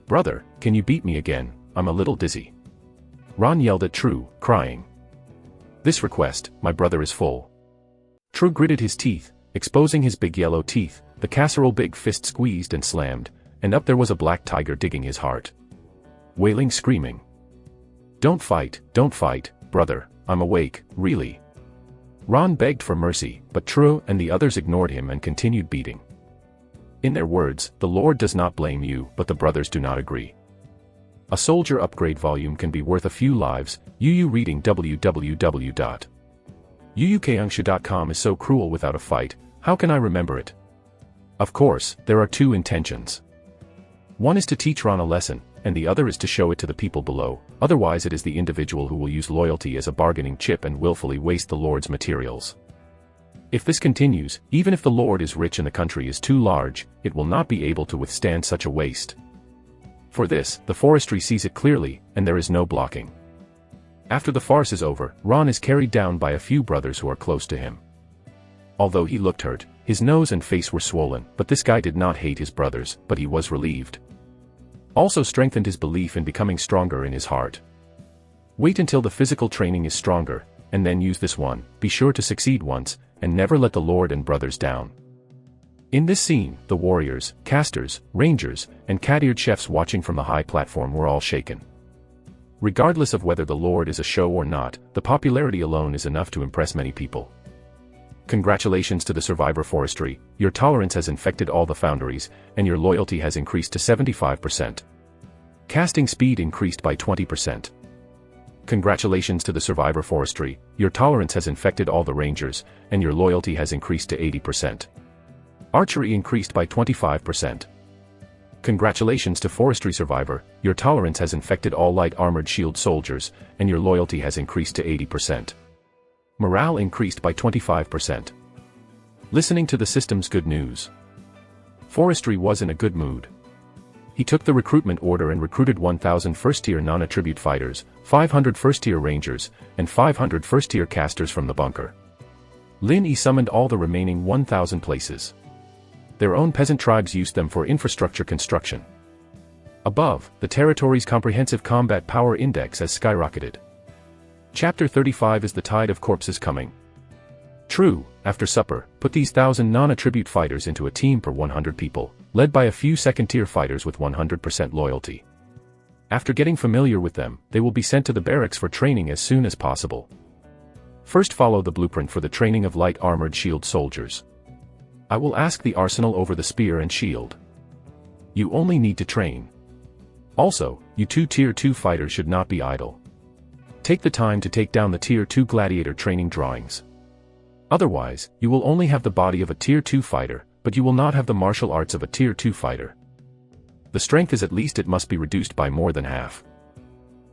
"Brother, can you beat me again? I'm a little dizzy." Ron yelled at True, crying. "This request, my brother is full." True gritted his teeth, exposing his big yellow teeth. The casserole big fist squeezed and slammed, and up there was a black tiger digging his heart. Wailing, screaming. Don't fight, brother, I'm awake, really." Ron begged for mercy, but True and the others ignored him and continued beating. In their words, the Lord does not blame you, but the brothers do not agree. A soldier upgrade volume can be worth a few lives. Yu reading www.yuyukangshu.com is so cruel without a fight, how can I remember it? Of course, there are two intentions. One is to teach Ron a lesson, and the other is to show it to the people below, otherwise it is the individual who will use loyalty as a bargaining chip and willfully waste the Lord's materials. If this continues, even if the Lord is rich and the country is too large, it will not be able to withstand such a waste. For this, the forestry sees it clearly, and there is no blocking. After the farce is over, Ron is carried down by a few brothers who are close to him. Although he looked hurt, his nose and face were swollen, but this guy did not hate his brothers, but he was relieved. Also strengthened his belief in becoming stronger in his heart. Wait until the physical training is stronger, and then use this one. Be sure to succeed once, and never let the Lord and brothers down. In this scene, the warriors, casters, rangers, and cat-eared chefs watching from the high platform were all shaken. Regardless of whether the Lord is a show or not, the popularity alone is enough to impress many people. Congratulations to the survivor forestry, your tolerance has infected all the foundries, and your loyalty has increased to 75%. Casting speed increased by 20%. Congratulations to the survivor forestry, your tolerance has infected all the rangers, and your loyalty has increased to 80%. Archery increased by 25%. Congratulations to forestry survivor, your tolerance has infected all light armored shield soldiers, and your loyalty has increased to 80%. Morale increased by 25%. Listening to the system's good news. Forestry was in a good mood. He took the recruitment order and recruited 1,000 first-tier non-attribute fighters, 500 first-tier rangers, and 500 first-tier casters from the bunker. Lin Yi summoned all the remaining 1,000 places. Their own peasant tribes used them for infrastructure construction. Above, the territory's comprehensive combat power index has skyrocketed. Chapter 35 is the tide of corpses coming. True, after supper, put these 1,000 non-attribute fighters into a team per 100 people, led by a few second-tier fighters with 100% loyalty. After getting familiar with them, they will be sent to the barracks for training as soon as possible. First, follow the blueprint for the training of light armored shield soldiers. I will ask the arsenal over the spear and shield. You only need to train. Also, you two Tier 2 fighters should not be idle. Take the time to take down the Tier 2 gladiator training drawings. Otherwise, you will only have the body of a Tier 2 fighter, but you will not have the martial arts of a Tier 2 fighter. The strength is at least it must be reduced by more than half.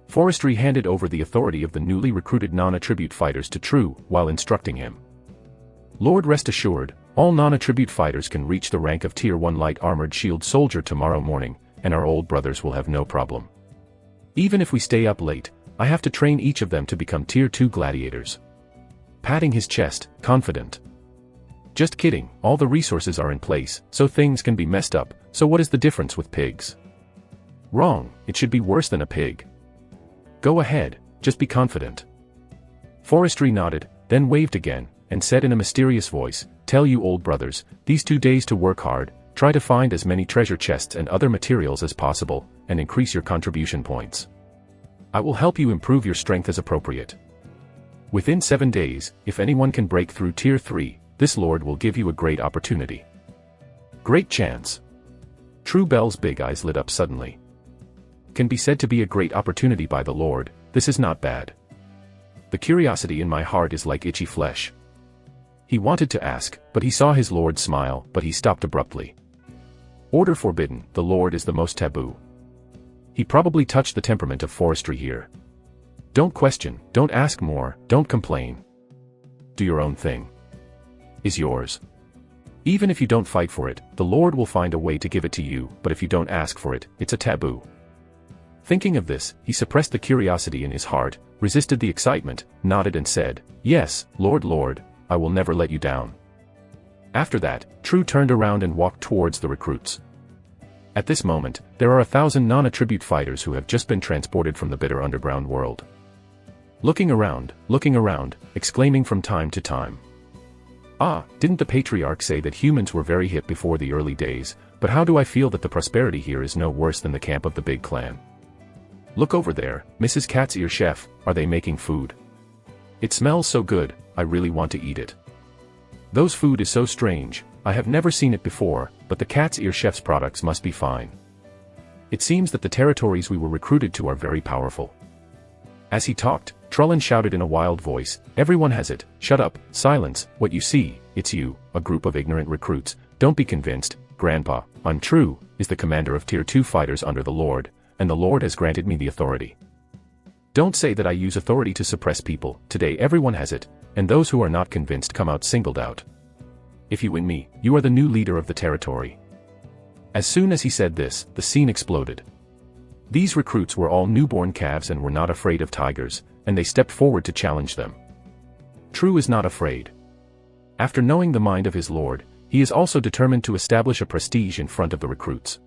Forestry handed over the authority of the newly recruited non-attribute fighters to True, while instructing him. Lord, rest assured, all non-attribute fighters can reach the rank of Tier 1 light armored shield soldier tomorrow morning, and our old brothers will have no problem. Even if we stay up late, I have to train each of them to become Tier 2 gladiators. Patting his chest, confident. Just kidding, all the resources are in place, so things can be messed up, so what is the difference with pigs? Wrong, it should be worse than a pig. Go ahead, just be confident. Forestry nodded, then waved again, and said in a mysterious voice, tell you old brothers, these 2 days to work hard, try to find as many treasure chests and other materials as possible, and increase your contribution points. I will help you improve your strength as appropriate. Within 7 days, if anyone can break through Tier 3, this Lord will give you a great opportunity. Great chance. True Bell's big eyes lit up suddenly. Can be said to be a great opportunity by the Lord, this is not bad. The curiosity in my heart is like itchy flesh. He wanted to ask, but he saw his Lord smile, but he stopped abruptly. Order forbidden, the Lord is the most taboo. He probably touched the temperament of forestry here. Don't question, don't ask more, don't complain. Do your own thing. Is yours. Even if you don't fight for it, the Lord will find a way to give it to you, but if you don't ask for it, it's a taboo. Thinking of this, he suppressed the curiosity in his heart, resisted the excitement, nodded and said, "Yes, Lord, Lord, I will never let you down." After that, True turned around and walked towards the recruits. At this moment, there are 1,000 non-attribute fighters who have just been transported from the bitter underground world. Looking around, exclaiming from time to time. Ah, didn't the patriarch say that humans were very hip before the early days, but how do I feel that the prosperity here is no worse than the camp of the big clan? Look over there, Mrs. Cat's Ear Chef, are they making food? It smells so good, I really want to eat it. Those food is so strange, I have never seen it before, but the Cat's Ear Chef's products must be fine. It seems that the territories we were recruited to are very powerful. As he talked, Trullin shouted in a wild voice, "Everyone has it, shut up, silence, what you see, it's you, a group of ignorant recruits, don't be convinced, Grandpa, I'm True, is the commander of Tier 2 fighters under the Lord, and the Lord has granted me the authority. Don't say that I use authority to suppress people, today everyone has it, and those who are not convinced come out singled out. If you win me, you are the new leader of the territory." As soon as he said this, the scene exploded. These recruits were all newborn calves and were not afraid of tigers, and they stepped forward to challenge them. True is not afraid. After knowing the mind of his Lord, he is also determined to establish a prestige in front of the recruits.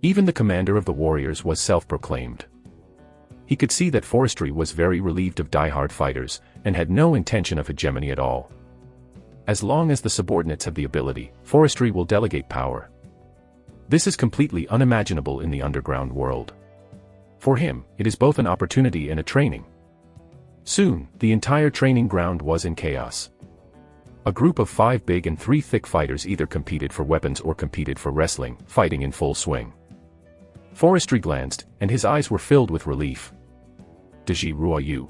Even the commander of the warriors was self-proclaimed. He could see that forestry was very relieved of die-hard fighters, and had no intention of hegemony at all. As long as the subordinates have the ability, forestry will delegate power. This is completely unimaginable in the underground world. For him, it is both an opportunity and a training. Soon, the entire training ground was in chaos. A group of 5 big and 3 thick fighters either competed for weapons or competed for wrestling, fighting in full swing. Forestry glanced, and his eyes were filled with relief. Deji Ruoyu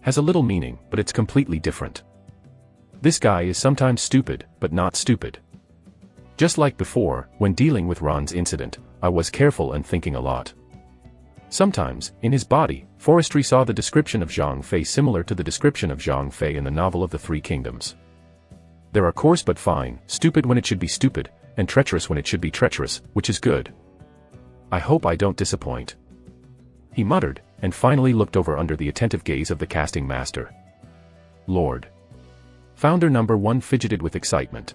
has a little meaning, but it's completely different. This guy is sometimes stupid, but not stupid. Just like before, when dealing with Ron's incident, I was careful and thinking a lot. Sometimes, in his body, forestry saw the description of Zhang Fei similar to the description of Zhang Fei in the novel of the Three Kingdoms. There are coarse but fine, stupid when it should be stupid, and treacherous when it should be treacherous, which is good. I hope I don't disappoint. He muttered, and finally looked over under the attentive gaze of the casting master. Lord. Founder number 1 fidgeted with excitement.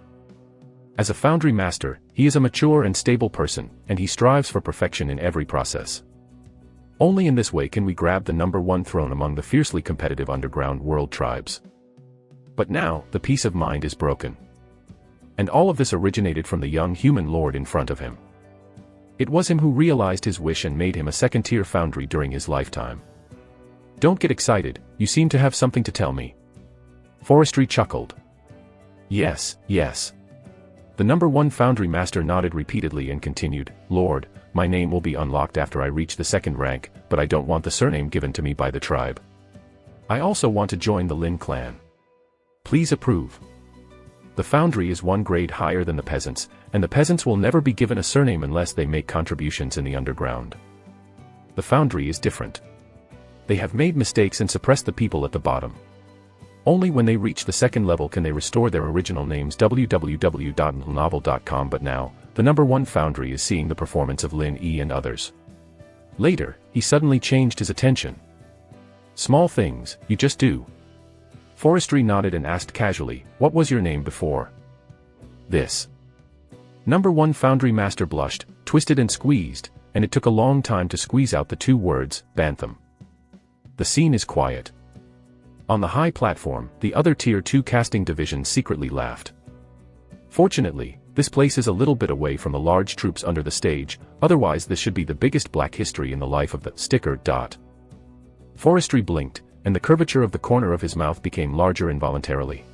As a foundry master, he is a mature and stable person, and he strives for perfection in every process. Only in this way can we grab the number 1 throne among the fiercely competitive underground world tribes. But now, the peace of mind is broken. And all of this originated from the young human lord in front of him. It was him who realized his wish and made him a second-tier foundry during his lifetime. Don't get excited, you seem to have something to tell me. Forestry chuckled. Yes, yes. The number 1 foundry master nodded repeatedly and continued, Lord, my name will be unlocked after I reach the 2nd rank, but I don't want the surname given to me by the tribe. I also want to join the Lin clan. Please approve. The foundry is 1 grade higher than the peasants, and the peasants will never be given a surname unless they make contributions in the underground. The foundry is different. They have made mistakes and suppressed the people at the bottom. Only when they reach the 2nd level can they restore their original names www.novel.com. But now, the number 1 foundry is seeing the performance of Lin E and others. Later, he suddenly changed his attention. Small things, you just do. Forestry nodded and asked casually, what was your name before? This. Number 1 foundry master blushed, twisted and squeezed, and it took a long time to squeeze out the 2 words, Bantham. The scene is quiet. On the high platform, the other Tier 2 casting divisions secretly laughed. Fortunately, this place is a little bit away from the large troops under the stage, otherwise this should be the biggest black history in the life of the sticker. Forestry blinked, and the curvature of the corner of his mouth became larger involuntarily.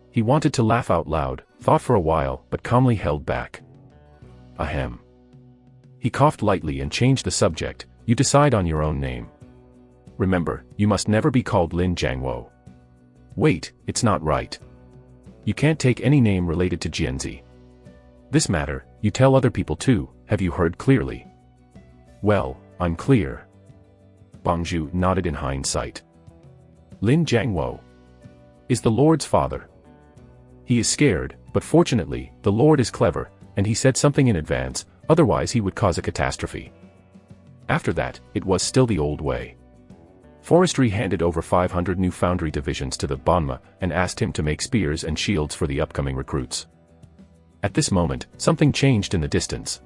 He wanted to laugh out loud, thought for a while, but calmly held back. Ahem. He coughed lightly and changed the subject. You decide on your own name. Remember, you must never be called Lin Jiangwo. Wait, it's not right. You can't take any name related to Jianzi. This matter, you tell other people too, have you heard clearly? Well, I'm clear. Bangzhu nodded in hindsight. Lin Jiangwo is the Lord's father. He is scared, but fortunately, the Lord is clever, and he said something in advance, otherwise he would cause a catastrophe. After that, it was still the old way. Forestry handed over 500 new foundry divisions to the Banma and asked him to make spears and shields for the upcoming recruits. At this moment, something changed in the distance.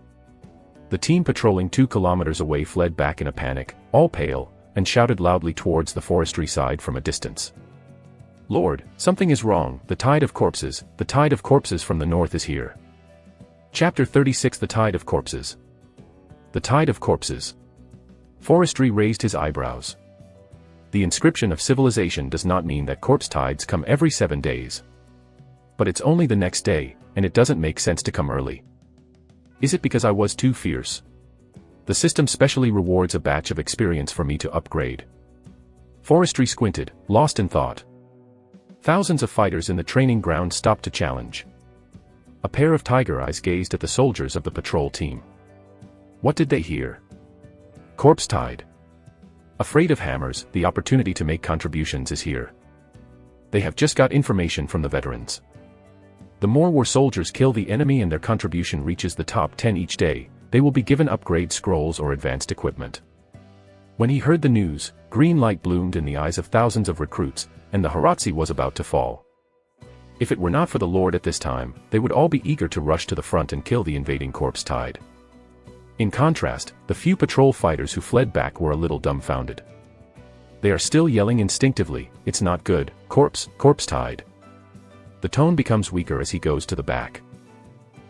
The team patrolling 2 kilometers away fled back in a panic, all pale, and shouted loudly towards the forestry side from a distance. Lord, something is wrong, the tide of corpses from the north is here. Chapter 36 The Tide of Corpses. The Tide of Corpses. Forestry raised his eyebrows. The inscription of civilization does not mean that corpse tides come every 7 days. But it's only the next day, and it doesn't make sense to come early. Is it because I was too fierce? The system specially rewards a batch of experience for me to upgrade. Forestry squinted, lost in thought. Thousands of fighters in the training ground stopped to challenge. A pair of tiger eyes gazed at the soldiers of the patrol team. What did they hear? Corpse tide. Afraid of hammers, the opportunity to make contributions is here. They have just got information from the veterans. The more war soldiers kill the enemy and their contribution reaches the top 10 each day, they will be given upgrade scrolls or advanced equipment. When he heard the news, green light bloomed in the eyes of thousands of recruits, and the Haratsi was about to fall. If it were not for the Lord at this time, they would all be eager to rush to the front and kill the invading corpse tide. In contrast, the few patrol fighters who fled back were a little dumbfounded. They are still yelling instinctively, it's not good, corpse tide. The tone becomes weaker as he goes to the back.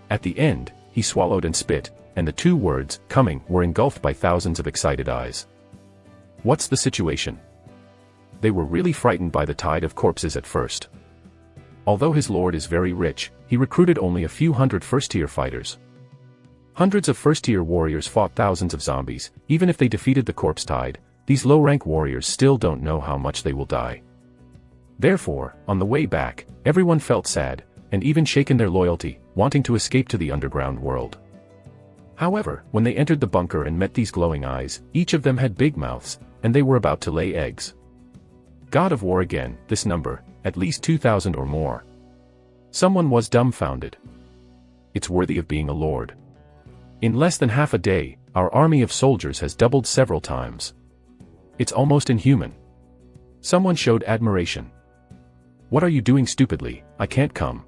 At the end, he swallowed and spit, and the 2 words, coming, were engulfed by thousands of excited eyes. What's the situation? They were really frightened by the tide of corpses at first. Although his lord is very rich, he recruited only a few hundred first-tier fighters. Hundreds of first-tier warriors fought thousands of zombies. Even if they defeated the corpse tide, these low-rank warriors still don't know how much they will die. Therefore, on the way back, everyone felt sad, and even shaken their loyalty, wanting to escape to the underground world. However, when they entered the bunker and met these glowing eyes, each of them had big mouths, and they were about to lay eggs. God of War again, this number, at least 2,000 or more. Someone was dumbfounded. It's worthy of being a lord. In less than half a day, our army of soldiers has doubled several times. It's almost inhuman. Someone showed admiration. What are you doing stupidly? I can't come.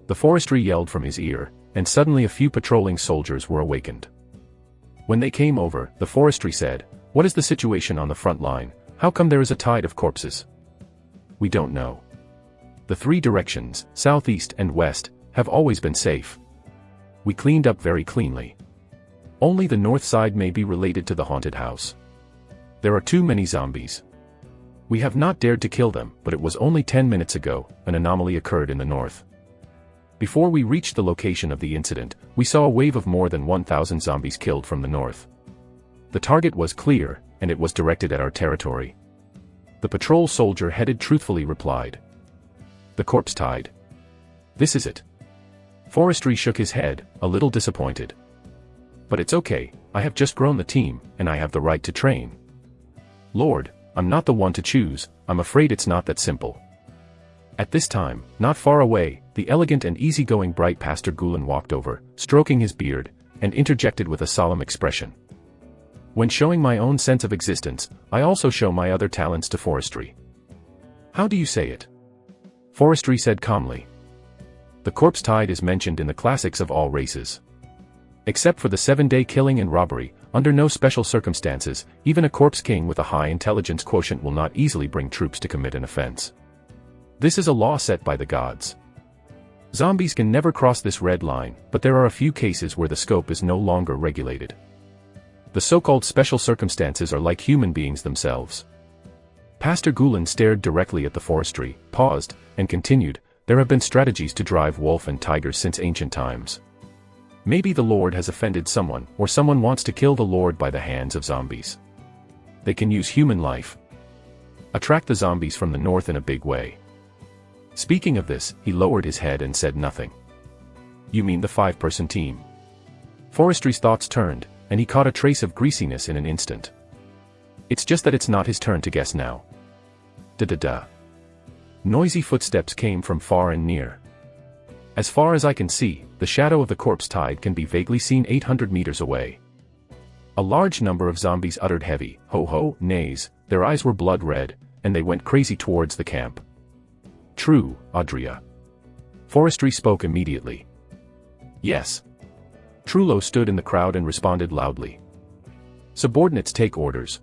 The forestry yelled from his ear, and suddenly a few patrolling soldiers were awakened. When they came over, the forestry said, what is the situation on the front line? How come there is a tide of corpses? We don't know. The 3 directions, southeast and west, have always been safe. We cleaned up very cleanly. Only the north side may be related to the haunted house. There are too many zombies. We have not dared to kill them, but it was only 10 minutes ago, an anomaly occurred in the north. Before we reached the location of the incident, we saw a wave of more than 1,000 zombies killed from the north. The target was clear, and it was directed at our territory. The patrol soldier headed truthfully replied. The corpse tide. This is it. Forestry shook his head, a little disappointed. But it's okay, I have just grown the team, and I have the right to train. Lord, I'm not the one to choose, I'm afraid it's not that simple. At this time, not far away, the elegant and easygoing bright Pastor Gulen walked over, stroking his beard, and interjected with a solemn expression. When showing my own sense of existence, I also show my other talents to forestry. How do you say it? Forestry said calmly. The corpse tide is mentioned in the classics of all races. Except for the 7-day killing and robbery, under no special circumstances, even a corpse king with a high intelligence quotient will not easily bring troops to commit an offense. This is a law set by the gods. Zombies can never cross this red line, but there are a few cases where the scope is no longer regulated. The so-called special circumstances are like human beings themselves. Pastor Gulen stared directly at the forestry, paused, and continued, "There have been strategies to drive wolf and tigers since ancient times. Maybe the Lord has offended someone, or someone wants to kill the Lord by the hands of zombies. They can use human life. Attract the zombies from the north in a big way." Speaking of this, he lowered his head and said nothing. "You mean the 5-person team?" Forestry's thoughts turned, and he caught a trace of greasiness in an instant. "It's just that it's not his turn to guess now." Da-da-da. Noisy footsteps came from far and near. As far as I can see, the shadow of the corpse tide can be vaguely seen 800 meters away. A large number of zombies uttered heavy, ho-ho, neighs, their eyes were blood red, and they went crazy towards the camp. "True, Adria." Forestry spoke immediately. "Yes." Trullo stood in the crowd and responded loudly. "Subordinates take orders."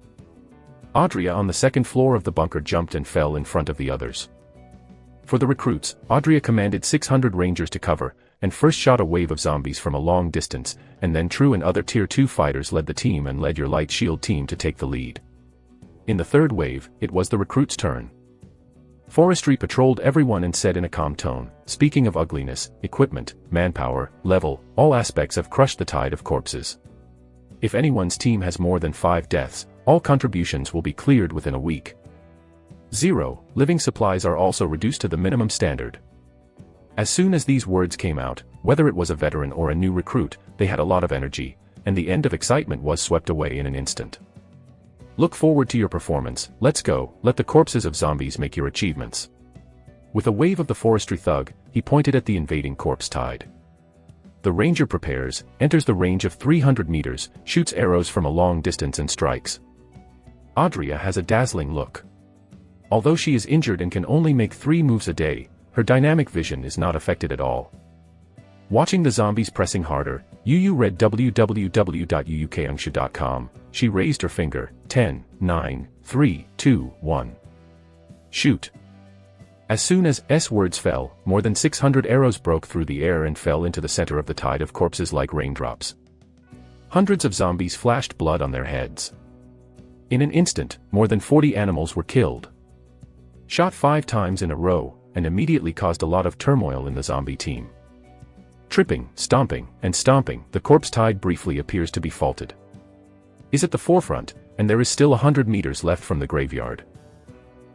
Adria on the second floor of the bunker jumped and fell in front of the others. For the recruits, Adria commanded 600 rangers to cover, and first shot a wave of zombies from a long distance, and then True and other Tier 2 fighters led the team and led your light shield team to take the lead. In the third wave, it was the recruits' turn. Forestry patrolled everyone and said in a calm tone, "Speaking of ugliness, equipment, manpower, level, all aspects have crushed the tide of corpses. If anyone's team has more than 5 deaths, all contributions will be cleared within a week. 0. Living supplies are also reduced to the minimum standard." As soon as these words came out, whether it was a veteran or a new recruit, they had a lot of energy, and the end of excitement was swept away in an instant. "Look forward to your performance, let's go, let the corpses of zombies make your achievements." With a wave of the forestry thug, he pointed at the invading corpse tide. The ranger prepares, enters the range of 300 meters, shoots arrows from a long distance and strikes. Adria has a dazzling look. Although she is injured and can only make 3 moves a day, her dynamic vision is not affected at all. Watching the zombies pressing harder, Yu read www.uukangshu.com, she raised her finger, 10, 9, 3, 2, 1. Shoot. As soon as S words fell, more than 600 arrows broke through the air and fell into the center of the tide of corpses like raindrops. Hundreds of zombies flashed blood on their heads. In an instant, more than 40 animals were killed. Shot 5 times in a row, and immediately caused a lot of turmoil in the zombie team. Tripping, stomping, and stomping, the corpse tide briefly appears to be faulted. Is at the forefront, and there is still 100 meters left from the graveyard.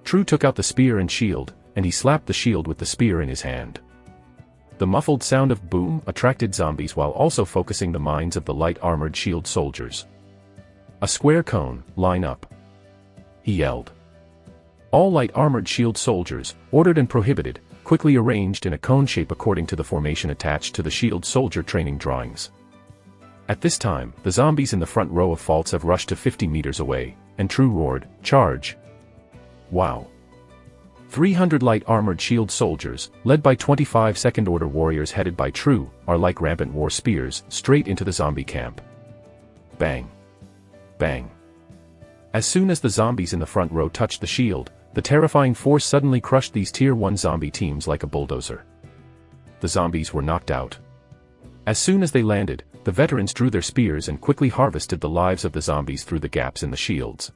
True took out the spear and shield, and he slapped the shield with the spear in his hand. The muffled sound of boom attracted zombies while also focusing the minds of the light-armored shield soldiers. "A square cone, line up," he yelled. All light-armored shield soldiers, ordered and prohibited, quickly arranged in a cone shape according to the formation attached to the shield soldier training drawings. At this time, the zombies in the front row of faults have rushed to 50 meters away, and True roared, "Charge!" Wow! 300 light-armored shield soldiers, led by 25 second-order warriors headed by True, are like rampant war spears, straight into the zombie camp. Bang! Bang! As soon as the zombies in the front row touched the shield, the terrifying force suddenly crushed these Tier 1 zombie teams like a bulldozer. The zombies were knocked out. As soon as they landed, the veterans drew their spears and quickly harvested the lives of the zombies through the gaps in the shields.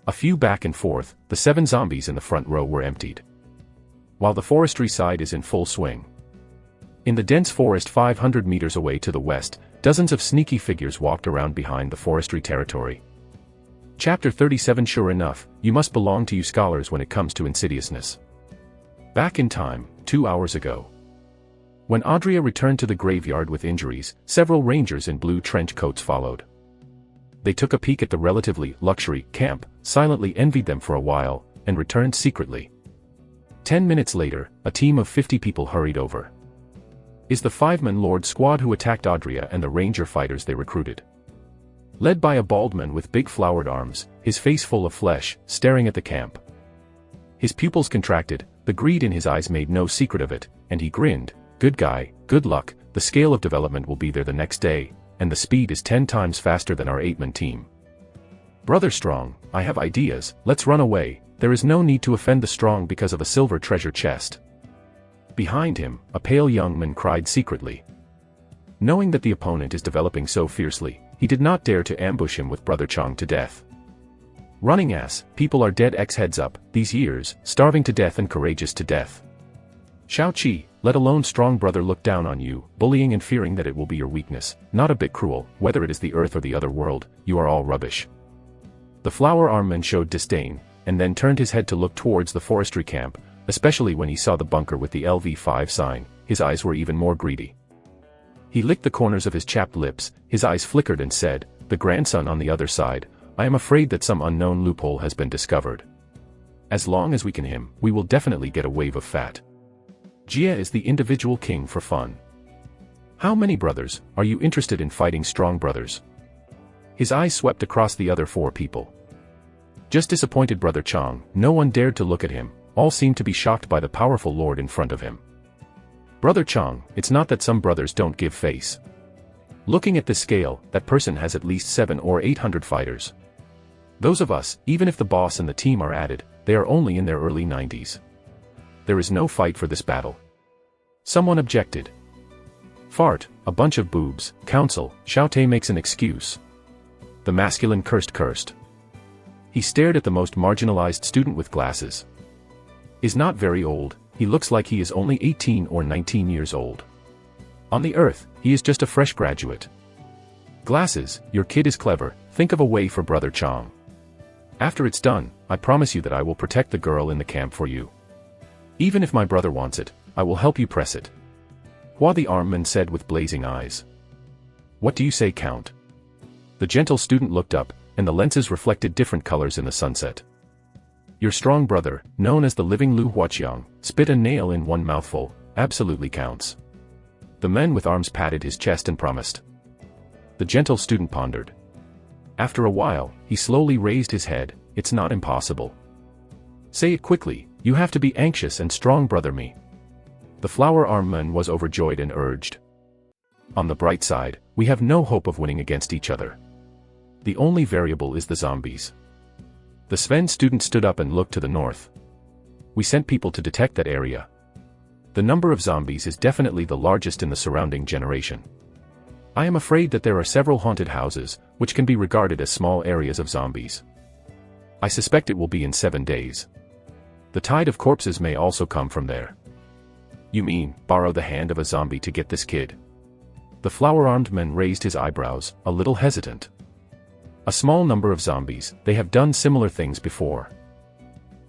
A few back and forth, the 7 zombies in the front row were emptied. While the forestry side is in full swing. In the dense forest 500 meters away to the west, dozens of sneaky figures walked around behind the forestry territory. Chapter 37. Sure enough, you must belong to you scholars when it comes to insidiousness. Back in time, 2 hours ago. When Adria returned to the graveyard with injuries, several rangers in blue trench coats followed. They took a peek at the relatively luxury camp, silently envied them for a while, and returned secretly. 10 minutes later, a team of 50 people hurried over. Is the 5-man Lord squad who attacked Adria and the ranger fighters they recruited. Led by a bald man with big flowered arms, his face full of flesh, staring at the camp. His pupils contracted, the greed in his eyes made no secret of it, and he grinned, "Good guy, good luck, the scale of development will be there the next day, and the speed is 10 times faster than our 8-man team. Brother Strong, I have ideas, let's run away, there is no need to offend the strong because of a silver treasure chest. Behind him, a pale young man cried secretly. Knowing that the opponent is developing so fiercely, he did not dare to ambush him with Brother Chong to death. Running ass, people are dead heads up, these years, starving to death and courageous to death. Shao Chi, let alone strong brother look down on you, bullying and fearing that it will be your weakness, not a bit cruel, whether it is the earth or the other world, you are all rubbish. The flower arm man showed disdain, and then turned his head to look towards the forestry camp, especially when he saw the bunker with the LV5 sign, his eyes were even more greedy. He licked the corners of his chapped lips, his eyes flickered and said, the grandson on the other side, I am afraid that some unknown loophole has been discovered. As long as we can him, we will definitely get a wave of fat. Jia is the individual king for fun. How many brothers, are you interested in fighting strong brothers? His eyes swept across the other 4 people. Just disappointed Brother Chong, no one dared to look at him, all seemed to be shocked by the powerful lord in front of him. Brother Chong, it's not that some brothers don't give face. Looking at this scale, that person has at least 700 or 800 fighters. Those of us, even if the boss and the team are added, they are only in their early 90s. There is no fight for this battle. Someone objected. Fart, a bunch of boobs, counsel, Xiao Te makes an excuse. The masculine cursed. He stared at the most marginalized student with glasses. Is not very old, he looks like he is only 18 or 19 years old. On the earth, he is just a fresh graduate. Glasses, your kid is clever, think of a way for Brother Chong. After it's done, I promise you that I will protect the girl in the camp for you. Even if my brother wants it, I will help you press it. Hua the armman said with blazing eyes. What do you say, Count? The gentle student looked up, and the lenses reflected different colors in the sunset. Your strong brother, known as the living Lu Huaqiang, spit a nail in one mouthful, absolutely counts. The man with arms patted his chest and promised. The gentle student pondered. After a while, he slowly raised his head, it's not impossible. Say it quickly, you have to be anxious and strong, brother me. The flower arm man was overjoyed and urged. On the bright side, we have no hope of winning against each other. The only variable is the zombies. The Sven student stood up and looked to the north. We sent people to detect that area. The number of zombies is definitely the largest in the surrounding generation. I am afraid that there are several haunted houses, which can be regarded as small areas of zombies. I suspect it will be in 7 days. The tide of corpses may also come from there. You mean, borrow the hand of a zombie to get this kid? The flower-armed man raised his eyebrows, a little hesitant. A small number of zombies, they have done similar things before.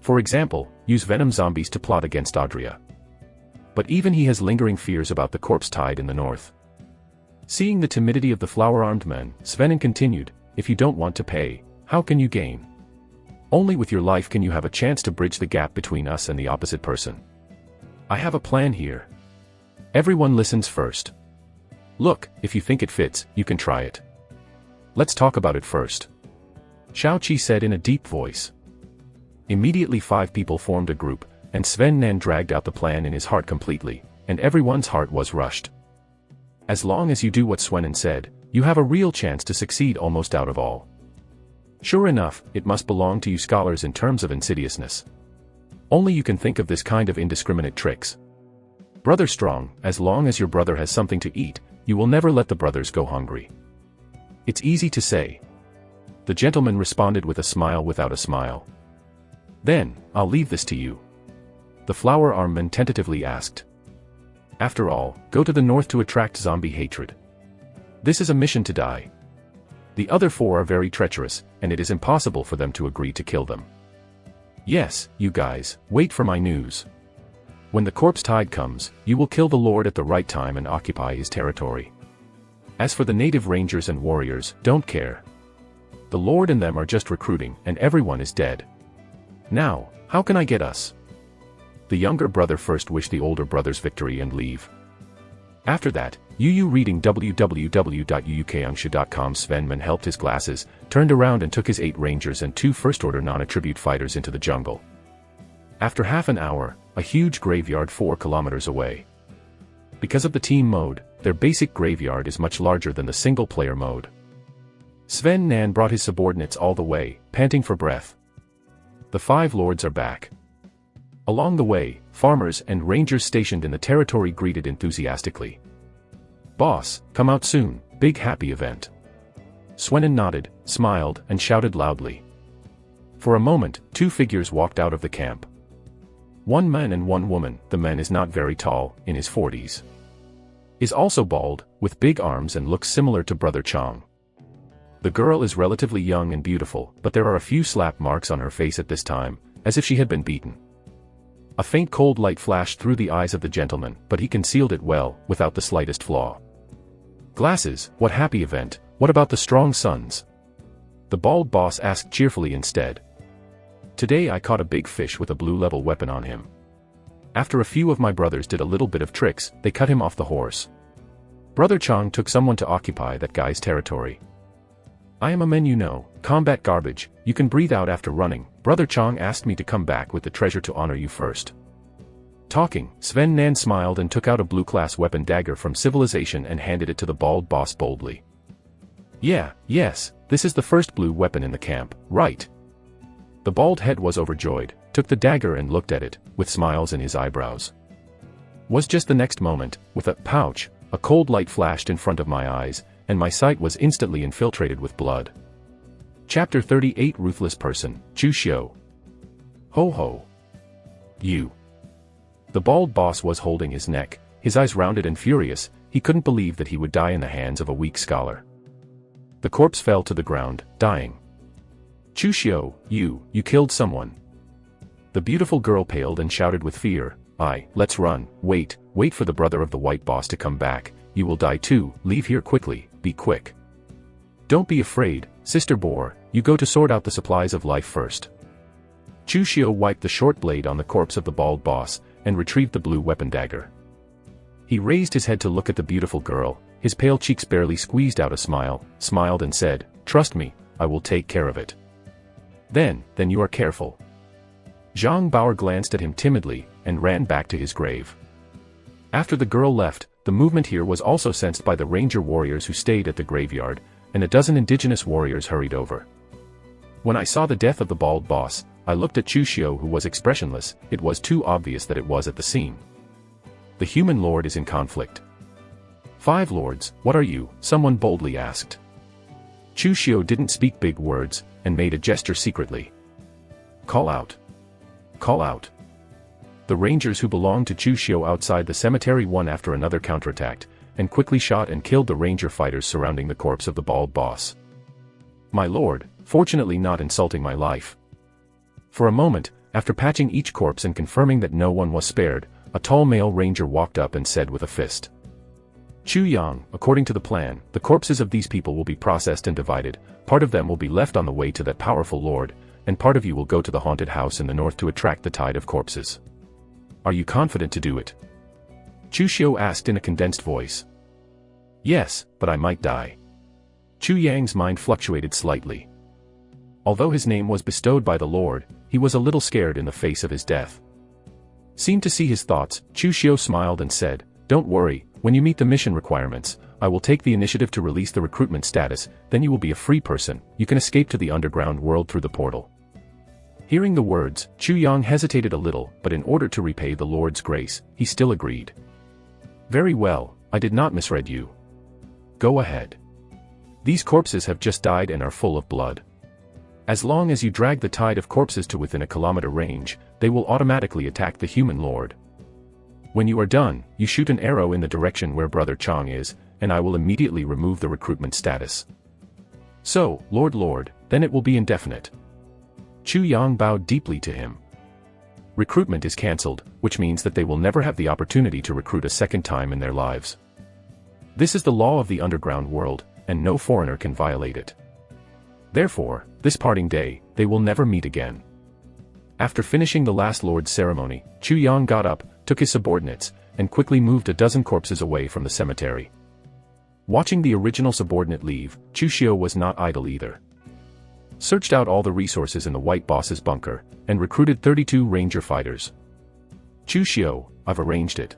For example, use venom zombies to plot against Adria. But even he has lingering fears about the corpse tide in the north. Seeing the timidity of the flower-armed man, Svenin continued, if you don't want to pay, how can you gain? Only with your life can you have a chance to bridge the gap between us and the opposite person. I have a plan here. Everyone listens first. Look, if you think it fits, you can try it. Let's talk about it first. Shao Chi said in a deep voice. Immediately 5 people formed a group, and Sven Nan dragged out the plan in his heart completely, and everyone's heart was rushed. As long as you do what Svenin said, you have a real chance to succeed almost out of all. Sure enough, it must belong to you scholars in terms of insidiousness. Only you can think of this kind of indiscriminate tricks. Brother Strong, as long as your brother has something to eat, you will never let the brothers go hungry. It's easy to say. The gentleman responded with a smile without a smile. Then, I'll leave this to you. The flower armman tentatively asked. After all, go to the north to attract zombie hatred. This is a mission to die. The other 4 are very treacherous, and it is impossible for them to agree to kill them. Yes, you guys, wait for my news. When the corpse tide comes, you will kill the Lord at the right time and occupy his territory. As for the native rangers and warriors, don't care. The Lord and them are just recruiting, and everyone is dead. Now, how can I get us? The younger brother first wished the older brother's victory and leave. After that, Yu reading www.yuukangsha.com. Svenman helped his glasses, turned around and took his 8 rangers and 2 first-order non-attribute fighters into the jungle. After half an hour, a huge graveyard 4 kilometers away. Because of the team mode, their basic graveyard is much larger than the single-player mode. Sven Nan brought his subordinates all the way, panting for breath. The 5 lords are back. Along the way, farmers and rangers stationed in the territory greeted enthusiastically. "Boss, come out soon, big happy event." Swenin nodded, smiled, and shouted loudly. For a moment, 2 figures walked out of the camp. 1 man and 1 woman. The man is not very tall, in his 40s. Is also bald, with big arms and looks similar to Brother Chang. The girl is relatively young and beautiful, but there are a few slap marks on her face at this time, as if she had been beaten. A faint cold light flashed through the eyes of the gentleman, but he concealed it well, without the slightest flaw. "Glasses, what happy event, what about the strong sons?" The bald boss asked cheerfully instead. "Today I caught a big fish with a blue-level weapon on him. After a few of my brothers did a little bit of tricks, they cut him off the horse. Brother Chang took someone to occupy that guy's territory. I am a man, you know, combat garbage, you can breathe out after running. Brother Chang asked me to come back with the treasure to honor you first." Talking, Sven Nan smiled and took out a blue-class weapon dagger from civilization and handed it to the bald boss boldly. Yes, this is the first blue weapon in the camp, right?" The bald head was overjoyed, took the dagger and looked at it, with smiles in his eyebrows. Was just the next moment, with a pouch, a cold light flashed in front of my eyes, and my sight was instantly infiltrated with blood. Chapter 38 Ruthless Person, Chu Xiu. Ho ho. You. The bald boss was holding his neck, his eyes rounded and furious. He couldn't believe that he would die in the hands of a weak scholar. The corpse fell to the ground, dying. "Chu Xiu, you killed someone." The beautiful girl paled and shouted with fear, Let's run, wait for the brother of the white boss to come back, you will die too, leave here quickly, be quick." "Don't be afraid, Sister Boar, you go to sort out the supplies of life first." Chu Xiu wiped the short blade on the corpse of the bald boss, and retrieved the blue weapon dagger. He raised his head to look at the beautiful girl, his pale cheeks barely squeezed out a smile, smiled and said, "Trust me, I will take care of it." Then you are careful." Zhang Bauer glanced at him timidly, and ran back to his grave. After the girl left, the movement here was also sensed by the ranger warriors who stayed at the graveyard, and a dozen indigenous warriors hurried over. When I saw the death of the bald boss, I looked at Chu Xiu, who was expressionless. It was too obvious that it was at the scene. The human lord is in conflict. "5 lords, what are you?" someone boldly asked. Chu Xiu didn't speak big words, and made a gesture secretly. "Call out. Call out." The rangers who belonged to Chu Xiu outside the cemetery one after another counterattacked, and quickly shot and killed the ranger fighters surrounding the corpse of the bald boss. "My lord, fortunately not insulting my life." For a moment, after patching each corpse and confirming that no one was spared, a tall male ranger walked up and said with a fist, "Chu Yang, according to the plan, the corpses of these people will be processed and divided. Part of them will be left on the way to that powerful lord, and part of you will go to the haunted house in the north to attract the tide of corpses. Are you confident to do it?" Chu Xiu asked in a condensed voice. "Yes, but I might die." Chu Yang's mind fluctuated slightly. Although his name was bestowed by the Lord, he was a little scared in the face of his death. Seemed to see his thoughts, Chu Xiu smiled and said, "Don't worry, when you meet the mission requirements, I will take the initiative to release the recruitment status, then you will be a free person, you can escape to the underground world through the portal." Hearing the words, Chu Yang hesitated a little, but in order to repay the Lord's grace, he still agreed. "Very well, I did not misread you. Go ahead. These corpses have just died and are full of blood. As long as you drag the tide of corpses to within a kilometer range, they will automatically attack the human lord. When you are done, you shoot an arrow in the direction where Brother Chang is, and I will immediately remove the recruitment status. So, Lord, then it will be indefinite." Chu Yang bowed deeply to him. Recruitment is cancelled, which means that they will never have the opportunity to recruit a second time in their lives. This is the law of the underground world, and no foreigner can violate it. Therefore, this parting day, they will never meet again. After finishing the last lord's ceremony, Chu Yang got up, took his subordinates, and quickly moved a dozen corpses away from the cemetery. Watching the original subordinate leave, Chu Xiu was not idle either. Searched out all the resources in the White Boss's bunker, and recruited 32 ranger fighters. "Chu Xiu, I've arranged it.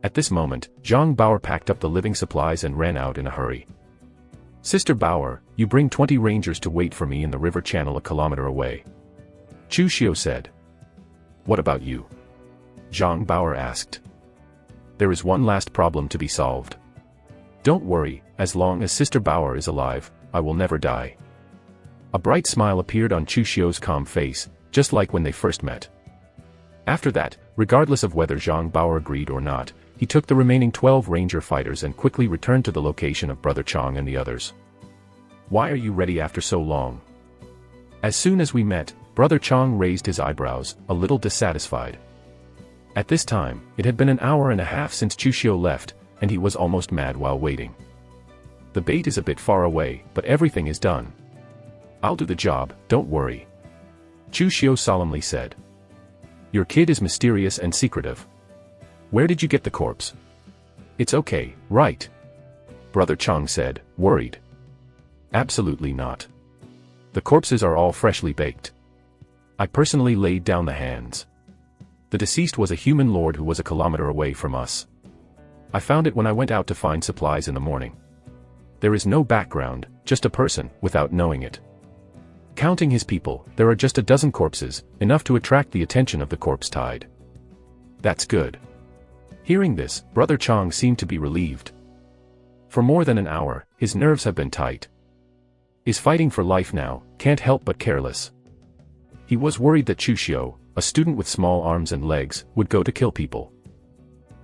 At this moment, Zhang Bauer packed up the living supplies and ran out in a hurry. Sister Bauer, you bring 20 rangers to wait for me in the river channel a kilometer away. Chu Xiu said. What about you? Zhang Bauer asked. There is one last problem to be solved. Don't worry, as long as Sister Bauer is alive, I will never die. A bright smile appeared on Chu Xiu's calm face, just like when they first met. After that, regardless of whether Zhang Bauer agreed or not, he took the remaining 12 ranger fighters and quickly returned to the location of Brother Chang and the others. Why are you ready after so long? As soon as we met, Brother Chang raised his eyebrows, a little dissatisfied. At this time, it had been an hour and a half since Chu Xiu left, and he was almost mad while waiting. The bait is a bit far away, but everything is done. I'll do the job, don't worry. Chu Xiu solemnly said. Your kid is mysterious and secretive. Where did you get the corpse? It's okay, right? Brother Chang said, worried. Absolutely not. The corpses are all freshly baked. I personally laid down the hands. The deceased was a human lord who was a kilometer away from us. I found it when I went out to find supplies in the morning. There is no background, just a person, without knowing it. Counting his people, there are just a dozen corpses, enough to attract the attention of the corpse tide. That's good. Hearing this, Brother Chang seemed to be relieved. For more than an hour, his nerves have been tight. Is fighting for life now, can't help but careless. He was worried that Chu Xiu, a student with small arms and legs, would go to kill people.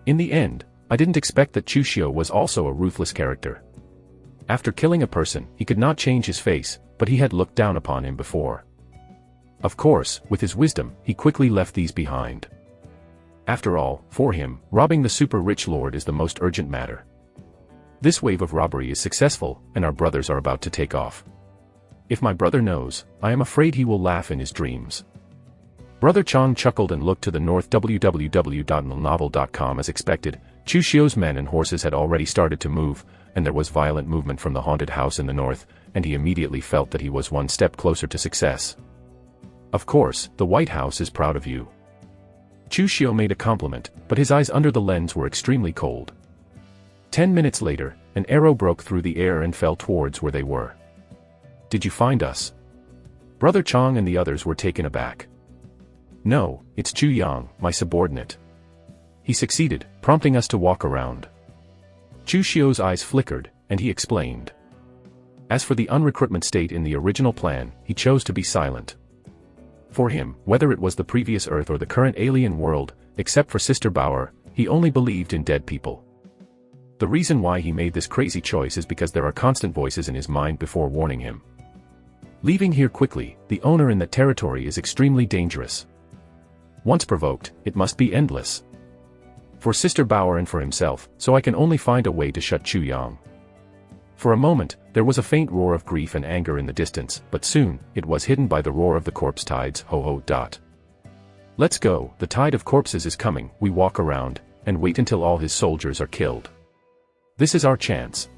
In the end, I didn't expect that Chu Xiu was also a ruthless character. After killing a person, he could not change his face, but he had looked down upon him before. Of course, with his wisdom, he quickly left these behind. After all, for him, robbing the super-rich lord is the most urgent matter. This wave of robbery is successful, and our brothers are about to take off. If my brother knows, I am afraid he will laugh in his dreams. Brother Chang chuckled and looked to the north. www.novel.com. As expected, Chu Xiu's men and horses had already started to move, and there was violent movement from the haunted house in the north, and he immediately felt that he was one step closer to success. Of course, the White House is proud of you. Chu Xiu made a compliment, but his eyes under the lens were extremely cold. 10 minutes later, an arrow broke through the air and fell towards where they were. Did you find us? Brother Chang and the others were taken aback. No, it's Chu Yang, my subordinate. He succeeded, prompting us to walk around. Chu Xiu's eyes flickered, and he explained. As for the unrecruitment state in the original plan, he chose to be silent. For him, whether it was the previous Earth or the current alien world, except for Sister Bauer, he only believed in dead people. The reason why he made this crazy choice is because there are constant voices in his mind before warning him. Leaving here quickly, the owner in that territory is extremely dangerous. Once provoked, it must be endless. For Sister Bauer and for himself, so I can only find a way to shut Chu Yang. For a moment, there was a faint roar of grief and anger in the distance, but soon, it was hidden by the roar of the corpse tides. Ho ho dot. Let's go, the tide of corpses is coming. We walk around, and wait until all his soldiers are killed. This is our chance.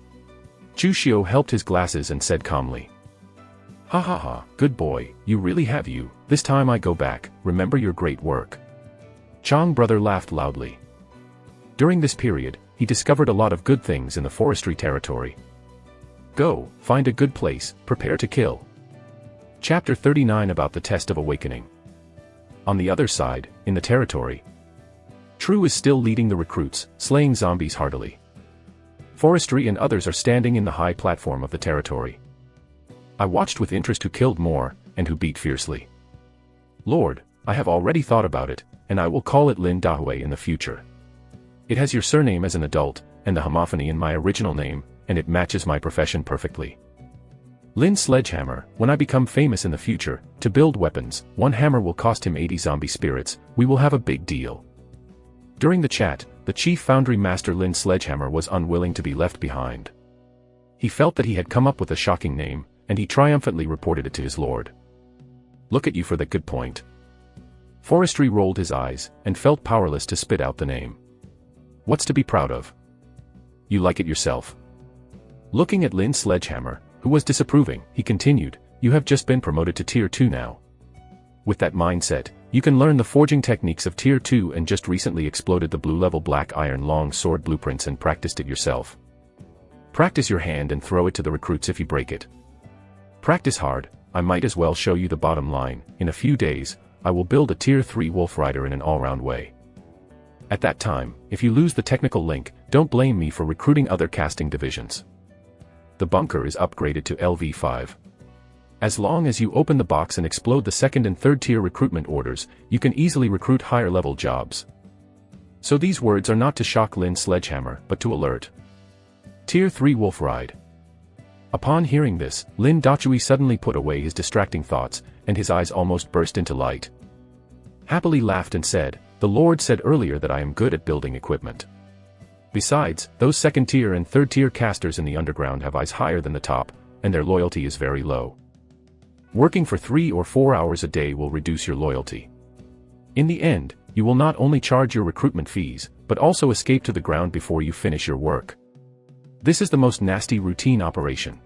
Chu Xiu helped his glasses and said calmly. Ha ha ha, good boy, you really have you. This time I go back, remember your great work. Chang brother laughed loudly. During this period, he discovered a lot of good things in the forestry territory. Go, find a good place, prepare to kill. Chapter 39 about the test of awakening. On the other side, in the territory, True is still leading the recruits, slaying zombies heartily. Forestry and others are standing in the high platform of the territory. I watched with interest who killed more, and who beat fiercely. Lord, I have already thought about it, and I will call it Lin Dahui in the future. It has your surname as an adult, and the homophony in my original name, and it matches my profession perfectly. Lin Sledgehammer, when I become famous in the future, to build weapons, one hammer will cost him 80 zombie spirits, we will have a big deal. During the chat, the chief foundry master Lin Sledgehammer was unwilling to be left behind. He felt that he had come up with a shocking name, and he triumphantly reported it to his lord. Look at you for that good point. Forestry rolled his eyes, and felt powerless to spit out the name. What's to be proud of? You like it yourself. Looking at Lin Sledgehammer, who was disapproving, he continued, you have just been promoted to Tier 2 now. With that mindset, You can learn the forging techniques of Tier 2 and just recently exploded the blue level black iron long sword blueprints and practiced it yourself. Practice your hand and throw it to the recruits if you break it. Practice hard. I might as well show you the bottom line. In a few days, I will build a Tier 3 Wolf Rider in an all-round way. At that time, if you lose the technical link, don't blame me for recruiting other casting divisions. The bunker is upgraded to LV5. As long as you open the box and explode the second and third tier recruitment orders, you can easily recruit higher level jobs. So these words are not to shock Lin Sledgehammer, but to alert. Tier 3 Wolf Ride. Upon hearing this, Lin Dachui suddenly put away his distracting thoughts, and his eyes almost burst into light. Happily laughed and said, "The Lord said earlier that I am good at building equipment. Besides, those second tier and third tier casters in the underground have eyes higher than the top, and their loyalty is very low. Working for 3 or 4 hours a day will reduce your loyalty. In the end, you will not only charge your recruitment fees, but also escape to the ground before you finish your work. This is the most nasty routine operation.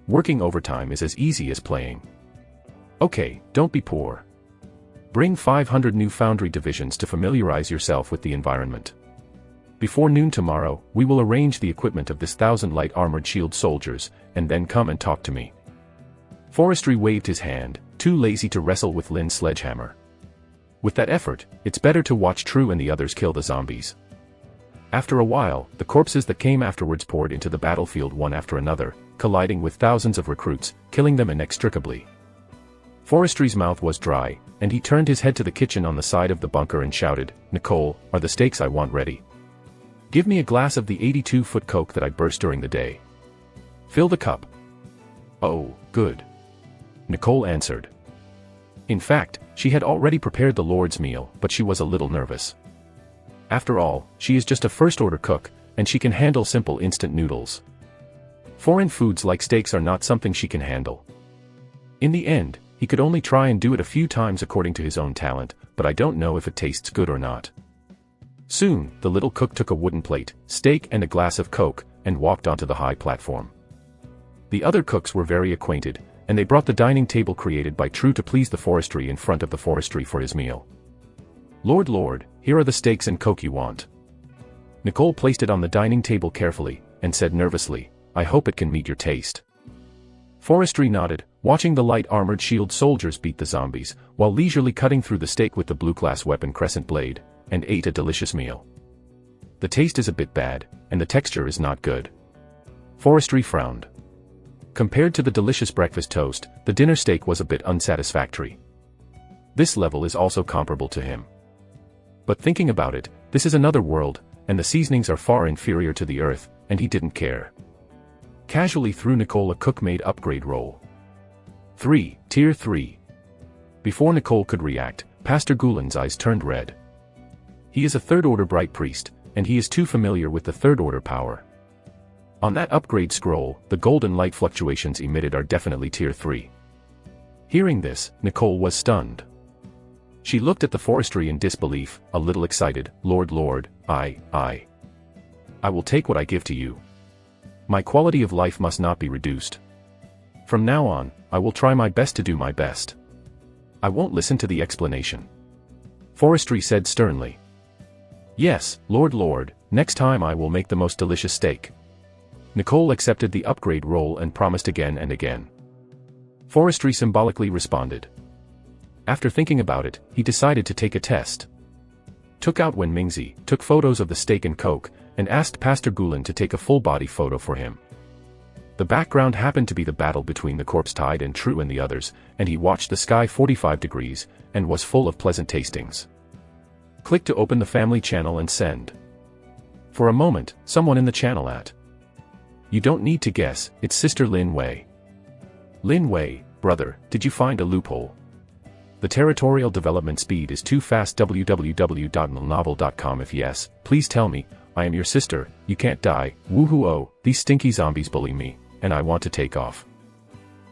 Working overtime is as easy as playing. Okay, don't be poor. Bring 500 new foundry divisions to familiarize yourself with the environment. Before noon tomorrow, we will arrange the equipment of this 1,000 light armored shield soldiers, and then come and talk to me." Forestry waved his hand, too lazy to wrestle with Lin Sledgehammer. With that effort, it's better to watch True and the others kill the zombies. After a while, the corpses that came afterwards poured into the battlefield one after another, colliding with thousands of recruits, killing them inextricably. Forestry's mouth was dry, and he turned his head to the kitchen on the side of the bunker and shouted, "Nicole, are the steaks I want ready? Give me a glass of the 82-foot Coke that I burst during the day. Fill the cup." "Oh, good," Nicole answered. In fact, she had already prepared the Lord's meal, but she was a little nervous. After all, she is just a first-order cook, and she can handle simple instant noodles. Foreign foods like steaks are not something she can handle. In the end, he could only try and do it a few times according to his own talent, but I don't know if it tastes good or not. Soon, the little cook took a wooden plate, steak and a glass of Coke, and walked onto the high platform. The other cooks were very acquainted, and they brought the dining table created by True to please the Forestry in front of the Forestry for his meal. Lord, here are the steaks and Coke you want." Nicole placed it on the dining table carefully, and said nervously, "I hope it can meet your taste." Forestry nodded, watching the light armored shield soldiers beat the zombies, while leisurely cutting through the steak with the blue class weapon crescent blade, and ate a delicious meal. "The taste is a bit bad, and the texture is not good." Forestry frowned. Compared to the delicious breakfast toast, the dinner steak was a bit unsatisfactory. This level is also comparable to him. But thinking about it, this is another world, and the seasonings are far inferior to the Earth, and he didn't care. Casually threw Nicole a cook-made upgrade roll. 3, Tier 3. Before Nicole could react, Pastor Gulen's eyes turned red. He is a third-order bright priest, and he is too familiar with the third-order power. On that upgrade scroll, the golden light fluctuations emitted are definitely Tier 3. Hearing this, Nicole was stunned. She looked at the Forestry in disbelief, a little excited. Lord, I will take what I give to you. My quality of life must not be reduced. From now on, I will try my best to do my best. I won't listen to the explanation." Forestry said sternly. "Yes, Lord, next time I will make the most delicious steak." Nicole accepted the upgrade roll and promised again and again. Forestry symbolically responded. After thinking about it, he decided to take a test. Took out Wen Mingzi, took photos of the steak and Coke, and asked Pastor Gulen to take a full-body photo for him. The background happened to be the battle between the corpse Tide and True and the others, and he watched the sky 45 degrees, and was full of pleasant tastings. Click to open the family channel and send. For a moment, someone in the channel at. You don't need to guess, it's Sister Lin Wei. Lin Wei, brother, did you find a loophole? The territorial development speed is too fast. www.novel.com. If yes, please tell me. I am your sister, you can't die. Woohoo, oh, these stinky zombies bully me, and I want to take off.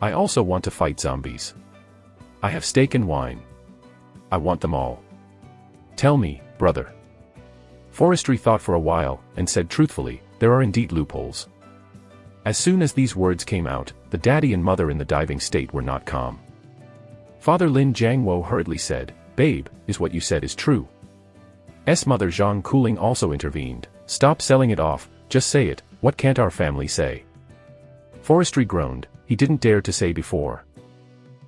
I also want to fight zombies. I have steak and wine. I want them all. Tell me, brother. Forestry thought for a while, and said truthfully, there are indeed loopholes. As soon as these words came out, the daddy and mother in the diving state were not calm. Father Lin Jiangwo hurriedly said, "Babe, is what you said is true?" S mother Zhang Kuling also intervened. "Stop selling it off, just say it, what can't our family say?" Forestry groaned, he didn't dare to say before.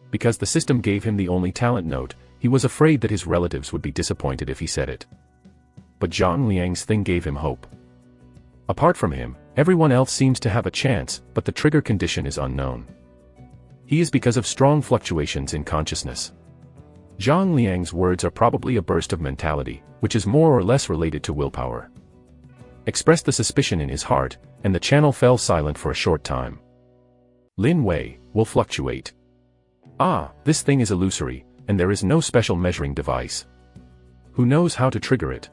Because the system gave him the only talent note, he was afraid that his relatives would be disappointed if he said it. But Zhang Liang's thing gave him hope. Apart from him, everyone else seems to have a chance, but the trigger condition is unknown. He is because of strong fluctuations in consciousness. Zhang Liang's words are probably a burst of mentality, which is more or less related to willpower. Expressed the suspicion in his heart, and the channel fell silent for a short time. Lin Wei will fluctuate. Ah, this thing is illusory, and there is no special measuring device. Who knows how to trigger it?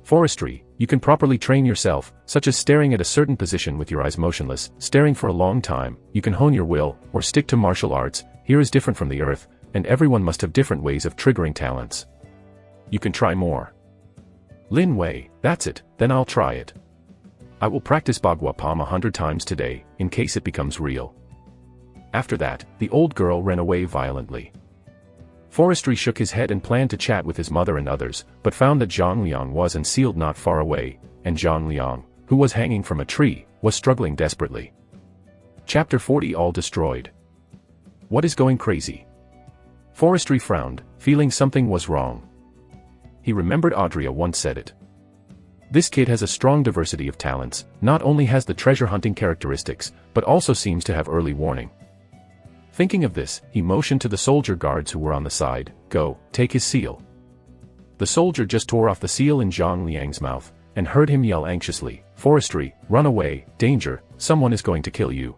Forestry, you can properly train yourself, such as staring at a certain position with your eyes motionless, staring for a long time, you can hone your will, or stick to martial arts, here is different from the earth, and everyone must have different ways of triggering talents. You can try more. Lin Wei, that's it, then I'll try it. I will practice Bagua Palm 100 times today, in case it becomes real. After that, the old girl ran away violently. Forestry shook his head and planned to chat with his mother and others, but found that Zhang Liang was concealed not far away, and Zhang Liang, who was hanging from a tree, was struggling desperately. Chapter 40 All destroyed. What is going crazy? Forestry frowned, feeling something was wrong. He remembered Audrey once said it. This kid has a strong diversity of talents, not only has the treasure hunting characteristics, but also seems to have early warning. Thinking of this, he motioned to the soldier guards who were on the side, "Go, take his seal." The soldier just tore off the seal in Zhang Liang's mouth, and heard him yell anxiously, "Forestry, run away, danger, someone is going to kill you."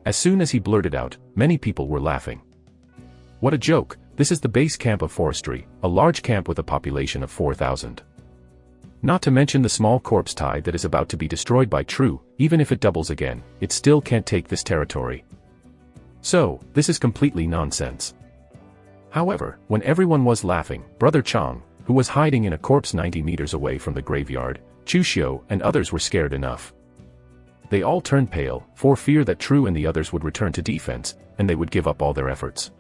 As soon as he blurted out, many people were laughing. What a joke, this is the base camp of Forestry, a large camp with a population of 4,000. Not to mention the small corpse tide that is about to be destroyed by True, even if it doubles again, it still can't take this territory. So, this is completely nonsense. However, when everyone was laughing, Brother Chang, who was hiding in a corpse 90 meters away from the graveyard, Chu Xiu and others were scared enough. They all turned pale, for fear that True and the others would return to defense, and they would give up all their efforts.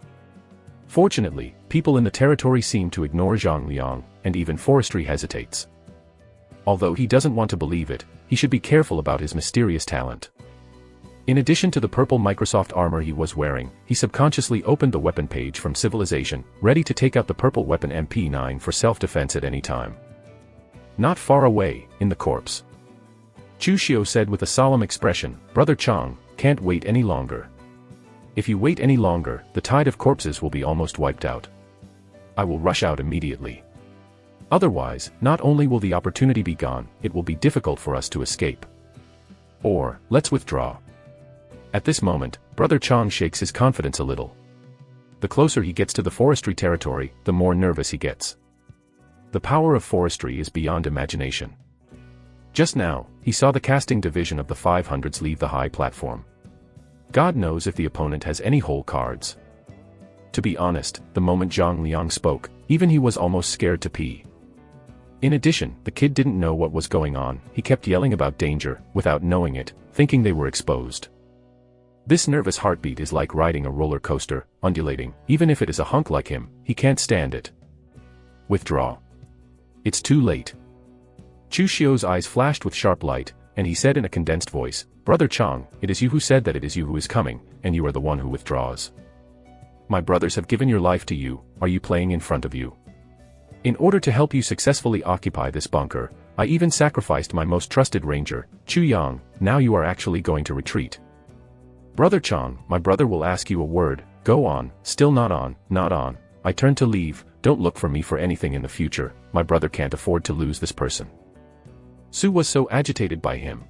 Fortunately, people in the territory seem to ignore Zhang Liang, and even Forestry hesitates. Although he doesn't want to believe it, he should be careful about his mysterious talent. In addition to the purple Microsoft armor he was wearing, he subconsciously opened the weapon page from Civilization, ready to take out the purple weapon MP9 for self-defense at any time. Not far away, in the corpse. Chu Xiu said with a solemn expression, "Brother Chang, can't wait any longer. If you wait any longer, the tide of corpses will be almost wiped out. I will rush out immediately. Otherwise, not only will the opportunity be gone, it will be difficult for us to escape. Or, let's withdraw." At this moment, Brother Chang shakes his confidence a little. The closer he gets to the Forestry territory, the more nervous he gets. The power of Forestry is beyond imagination. Just now, he saw the casting division of the 500s leave the high platform. God knows if the opponent has any whole cards. To be honest, the moment Zhang Liang spoke, even he was almost scared to pee. In addition, the kid didn't know what was going on, he kept yelling about danger, without knowing it, thinking they were exposed. This nervous heartbeat is like riding a roller coaster, undulating, even if it is a hunk like him, he can't stand it. Withdraw. It's too late. Chu Xiu's eyes flashed with sharp light, and he said in a condensed voice, "Brother Chang, it is you who said that it is you who is coming, and you are the one who withdraws. My brothers have given your life to you, are you playing in front of you? In order to help you successfully occupy this bunker, I even sacrificed my most trusted ranger, Chu Yang, now you are actually going to retreat. Brother Chang, my brother will ask you a word, go on, still not on, not on, I turn to leave, don't look for me for anything in the future, my brother can't afford to lose this person." Su was so agitated by him.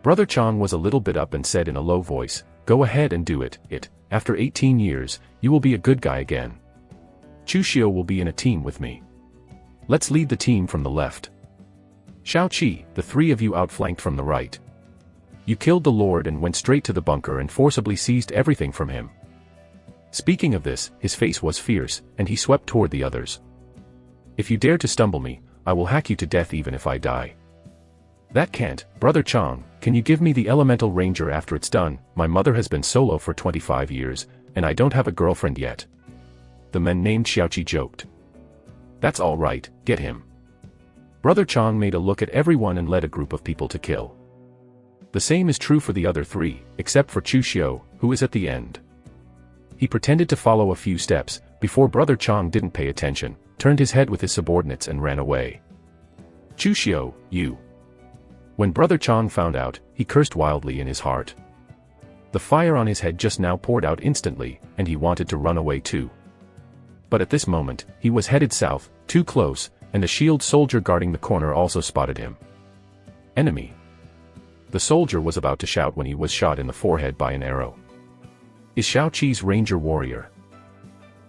Brother Chang was a little bit up and said in a low voice, "Go ahead and do it, after 18 years, you will be a good guy again. Chu Xiu will be in a team with me. Let's lead the team from the left. Shao Qi, the three of you outflanked from the right. You killed the Lord and went straight to the bunker and forcibly seized everything from him." Speaking of this, his face was fierce, and he swept toward the others. "If you dare to stumble me, I will hack you to death even if I die." "That can't, Brother Chang, can you give me the elemental ranger after it's done? My mother has been solo for 25 years, and I don't have a girlfriend yet." the men named Xiaoqi joked. That's all right, get him. Brother Chang made a look at everyone and led a group of people to kill. The same is true for the other three, except for Chu Xiu, who is at the end. He pretended to follow a few steps, before Brother Chang didn't pay attention, turned his head with his subordinates and ran away. Chu Xiu, you. When Brother Chang found out, he cursed wildly in his heart. The fire on his head just now poured out instantly, and he wanted to run away too. But at this moment, he was headed south, too close, and a shield soldier guarding the corner also spotted him. Enemy. The soldier was about to shout when he was shot in the forehead by an arrow. Is Xiaoqi's ranger warrior.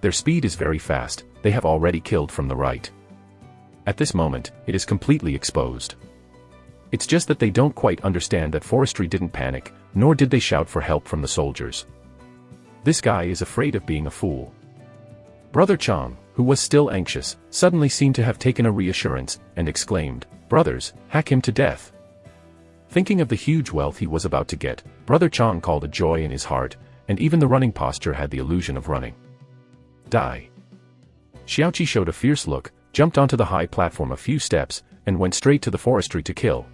Their speed is very fast, they have already killed from the right. At this moment, it is completely exposed. It's just that they don't quite understand that forestry didn't panic, nor did they shout for help from the soldiers. This guy is afraid of being a fool. Brother Chang, who was still anxious, suddenly seemed to have taken a reassurance, and exclaimed, "Brothers, hack him to death." Thinking of the huge wealth he was about to get, Brother Chang called a joy in his heart, and even the running posture had the illusion of running. Die. Xiaoqi showed a fierce look, jumped onto the high platform a few steps, and went straight to the forestry to kill.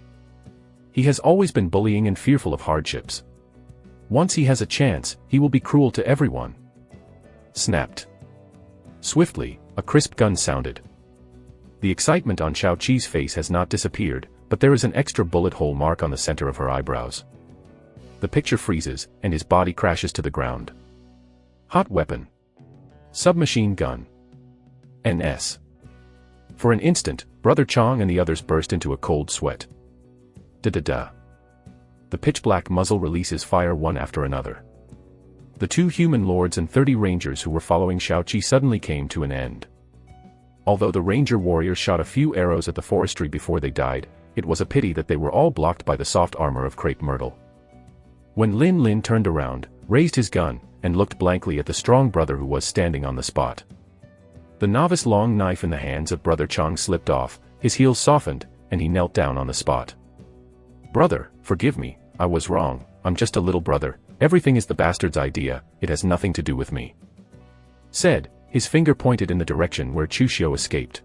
He has always been bullying and fearful of hardships. Once he has a chance, he will be cruel to everyone. Snapped. Swiftly, a crisp gun sounded. The excitement on Xiaoqi's face has not disappeared, but there is an extra bullet hole mark on the center of her eyebrows. The picture freezes, and his body crashes to the ground. Hot weapon. Submachine gun. NS. For an instant, Brother Chang and the others burst into a cold sweat. Da-da-da. The pitch-black muzzle releases fire one after another. The 2 human lords and 30 rangers who were following Xiaoqi suddenly came to an end. Although the ranger warriors shot a few arrows at the forestry before they died, it was a pity that they were all blocked by the soft armor of crepe myrtle. When Lin Lin turned around, raised his gun, and looked blankly at the strong brother who was standing on the spot. The novice long knife in the hands of Brother Chang slipped off, his heels softened, and he knelt down on the spot. "Brother, forgive me, I was wrong, I'm just a little brother, everything is the bastard's idea, it has nothing to do with me," said, his finger pointed in the direction where Chu Xiu escaped.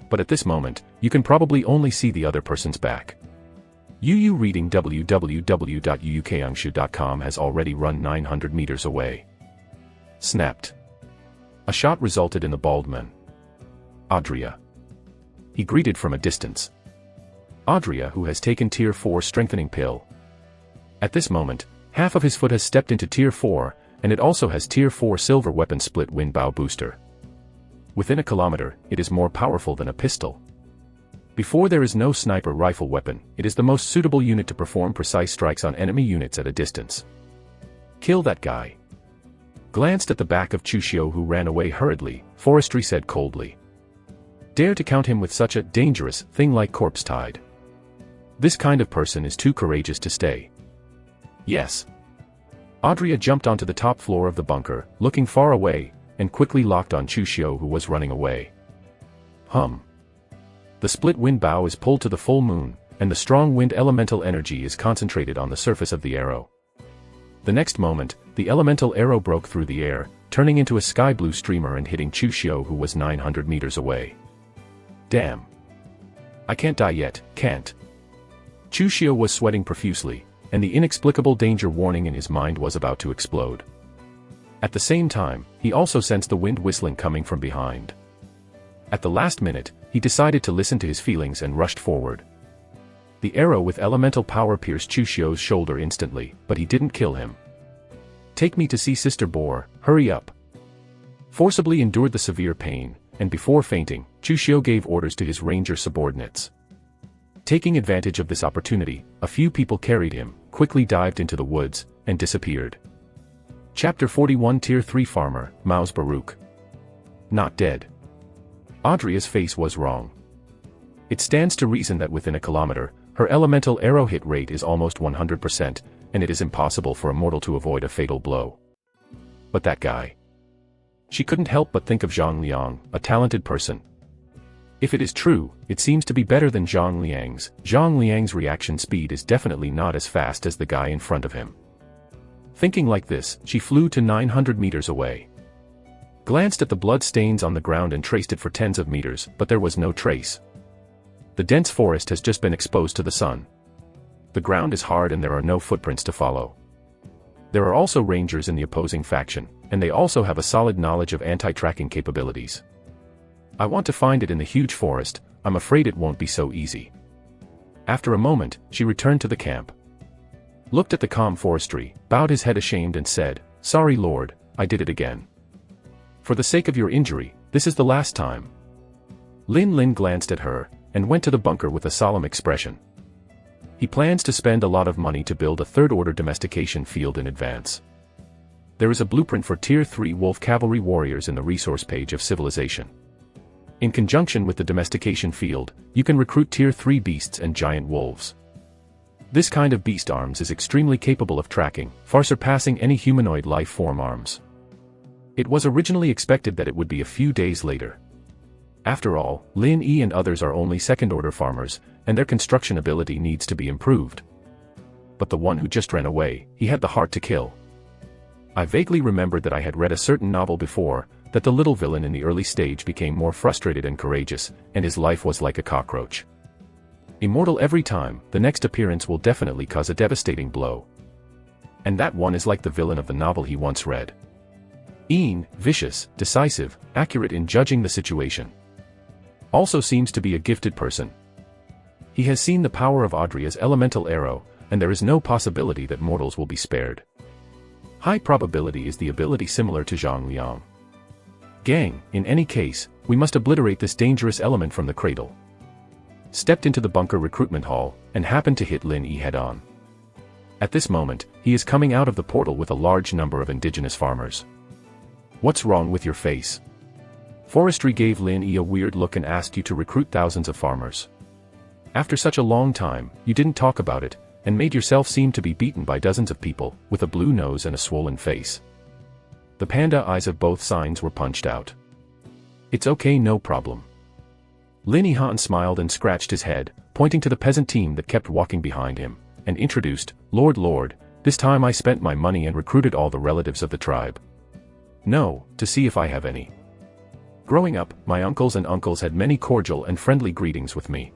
But at this moment, you can probably only see the other person's back. UU reading www.uukangshu.com has already run 900 meters away. Snapped. A shot resulted in the bald man. Adria. He greeted from a distance. Adria, who has taken Tier 4 strengthening pill. At this moment, half of his foot has stepped into Tier 4, and it also has Tier 4 silver weapon split wind bow booster. Within a kilometer, it is more powerful than a pistol. Before there is no sniper rifle weapon, it is the most suitable unit to perform precise strikes on enemy units at a distance. Kill that guy. Glanced at the back of Chu Xiu who ran away hurriedly, Forestry said coldly. Dare to count him with such a dangerous thing like corpse tide. This kind of person is too courageous to stay. Yes. Adria jumped onto the top floor of the bunker, looking far away, and quickly locked on Chu Xiu who was running away. Hum. The split wind bow is pulled to the full moon, and the strong wind elemental energy is concentrated on the surface of the arrow. The next moment, the elemental arrow broke through the air, turning into a sky blue streamer and hitting Chu Xiu who was 900 meters away. Damn. I can't die yet, can't. Chu Xiu was sweating profusely, and the inexplicable danger warning in his mind was about to explode. At the same time, he also sensed the wind whistling coming from behind. At the last minute, he decided to listen to his feelings and rushed forward. The arrow with elemental power pierced Chu Xiu's shoulder instantly, but he didn't kill him. Take me to see Sister Boar, hurry up. Forcibly endured the severe pain, and before fainting, Chu Xiu gave orders to his ranger subordinates. Taking advantage of this opportunity, a few people carried him, quickly dived into the woods, and disappeared. Chapter 41 Tier 3 Farmer, Mao's Baruch. Not dead. Adria's face was wrong. It stands to reason that within a kilometer, her elemental arrow hit rate is almost 100%, and it is impossible for a mortal to avoid a fatal blow. But that guy. She couldn't help but think of Zhang Liang, a talented person. If it is true, it seems to be better than Zhang Liang's. Zhang Liang's reaction speed is definitely not as fast as the guy in front of him. Thinking like this, she flew to 900 meters away. Glanced at the blood stains on the ground and traced it for tens of meters, but there was no trace. The dense forest has just been exposed to the sun. The ground is hard and there are no footprints to follow. There are also rangers in the opposing faction, and they also have a solid knowledge of anti-tracking capabilities. I want to find it in the huge forest. I'm afraid it won't be so easy. After a moment, she returned to the camp. Looked at the calm forestry, bowed his head ashamed and said, "Sorry Lord, I did it again. For the sake of your injury, this is the last time." Lin Lin glanced at her, and went to the bunker with a solemn expression. He plans to spend a lot of money to build a third-order domestication field in advance. There is a blueprint for Tier 3 wolf cavalry warriors in the resource page of Civilization. In conjunction with the domestication field, you can recruit Tier 3 beasts and giant wolves. This kind of beast arms is extremely capable of tracking, far surpassing any humanoid life form arms. It was originally expected that it would be a few days later. After all, Lin Yi and others are only second-order farmers, and their construction ability needs to be improved. But the one who just ran away, he had the heart to kill. I vaguely remembered that I had read a certain novel before, that the little villain in the early stage became more frustrated and courageous, and his life was like a cockroach. Immortal every time, the next appearance will definitely cause a devastating blow. And that one is like the villain of the novel he once read. Vicious, decisive, accurate in judging the situation. Also seems to be a gifted person. He has seen the power of Audrey's elemental arrow, and there is no possibility that mortals will be spared. High probability is the ability similar to Zhang Liang. Gang, in any case, we must obliterate this dangerous element from the cradle. Stepped into the bunker recruitment hall, and happened to hit Lin Yi head-on. At this moment, he is coming out of the portal with a large number of indigenous farmers. "What's wrong with your face?" Forestry gave Lin Yi a weird look and asked you to recruit thousands of farmers. After such a long time, you didn't talk about it, and made yourself seem to be beaten by dozens of people, with a blue nose and a swollen face. The panda eyes of both signs were punched out. "It's okay, no problem." Lin Yihan smiled and scratched his head, pointing to the peasant team that kept walking behind him, and introduced, Lord, this time I spent my money and recruited all the relatives of the tribe. No, to see if I have any. Growing up, my uncles and uncles had many cordial and friendly greetings with me.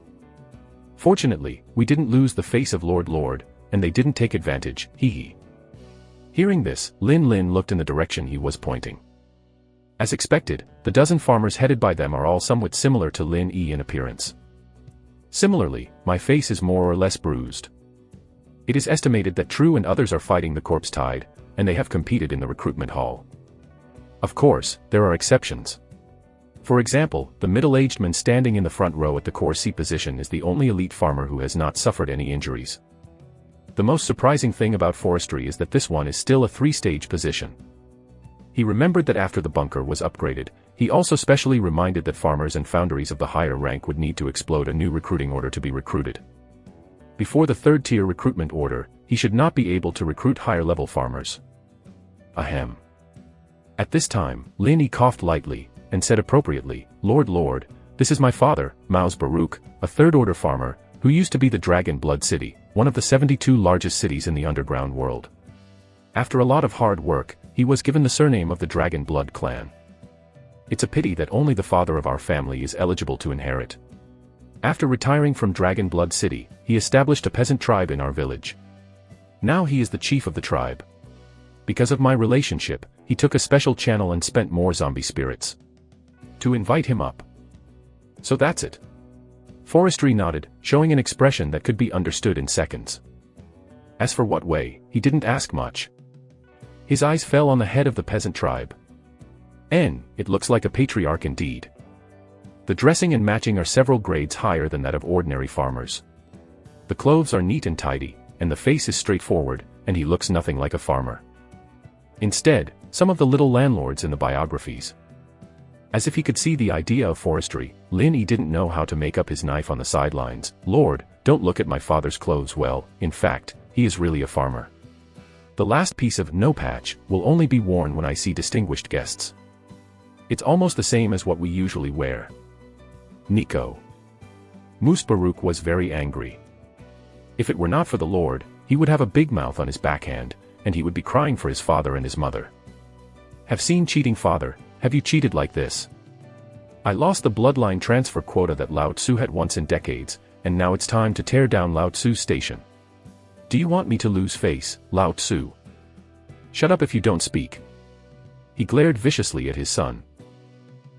Fortunately, we didn't lose the face of Lord, and they didn't take advantage, hee. Hearing this, Lin Lin looked in the direction he was pointing. As expected, the dozen farmers headed by them are all somewhat similar to Lin Yi in appearance. Similarly, my face is more or less bruised. It is estimated that True and others are fighting the corpse tide, and they have competed in the recruitment hall. Of course, there are exceptions. For example, the middle-aged man standing in the front row at the core C position is the only elite farmer who has not suffered any injuries. The most surprising thing about forestry is that this one is still a 3-stage position. He remembered that after the bunker was upgraded, he also specially reminded that farmers and foundries of the higher rank would need to explode a new recruiting order to be recruited. Before the 3rd-tier recruitment order, he should not be able to recruit higher-level farmers. Ahem. At this time, Lin Yi coughed lightly, and said appropriately, Lord, this is my father, Mao's Baruch, a 3rd-order farmer, who used to be the Dragon Blood City, one of the 72 largest cities in the underground world. After a lot of hard work, he was given the surname of the Dragon Blood clan. It's a pity that only the father of our family is eligible to inherit. After retiring from Dragon Blood City, he established a peasant tribe in our village. Now he is the chief of the tribe. Because of my relationship, he took a special channel and spent more zombie spirits to invite him up. So that's it. Forestry nodded, showing an expression that could be understood in seconds. As for what way, he didn't ask much. His eyes fell on the head of the peasant tribe. It looks like a patriarch indeed. The dressing and matching are several grades higher than that of ordinary farmers. The clothes are neat and tidy, and the face is straightforward, and he looks nothing like a farmer. Instead, some of the little landlords in the biographies. As if he could see the idea of forestry, Lin Yi didn't know how to make up his knife on the sidelines. Lord, don't look at my father's clothes. Well, in fact, he is really a farmer. The last piece of no patch will only be worn when I see distinguished guests. It's almost the same as what we usually wear. Nico. Moose Baruch was very angry. If it were not for the Lord, he would have a big mouth on his backhand, and he would be crying for his father and his mother. Have seen cheating father, have you cheated like this? I lost the bloodline transfer quota that Lao Tzu had once in decades, and now it's time to tear down Lao Tzu's station. Do you want me to lose face, Lao Tzu? Shut up if you don't speak. He glared viciously at his son.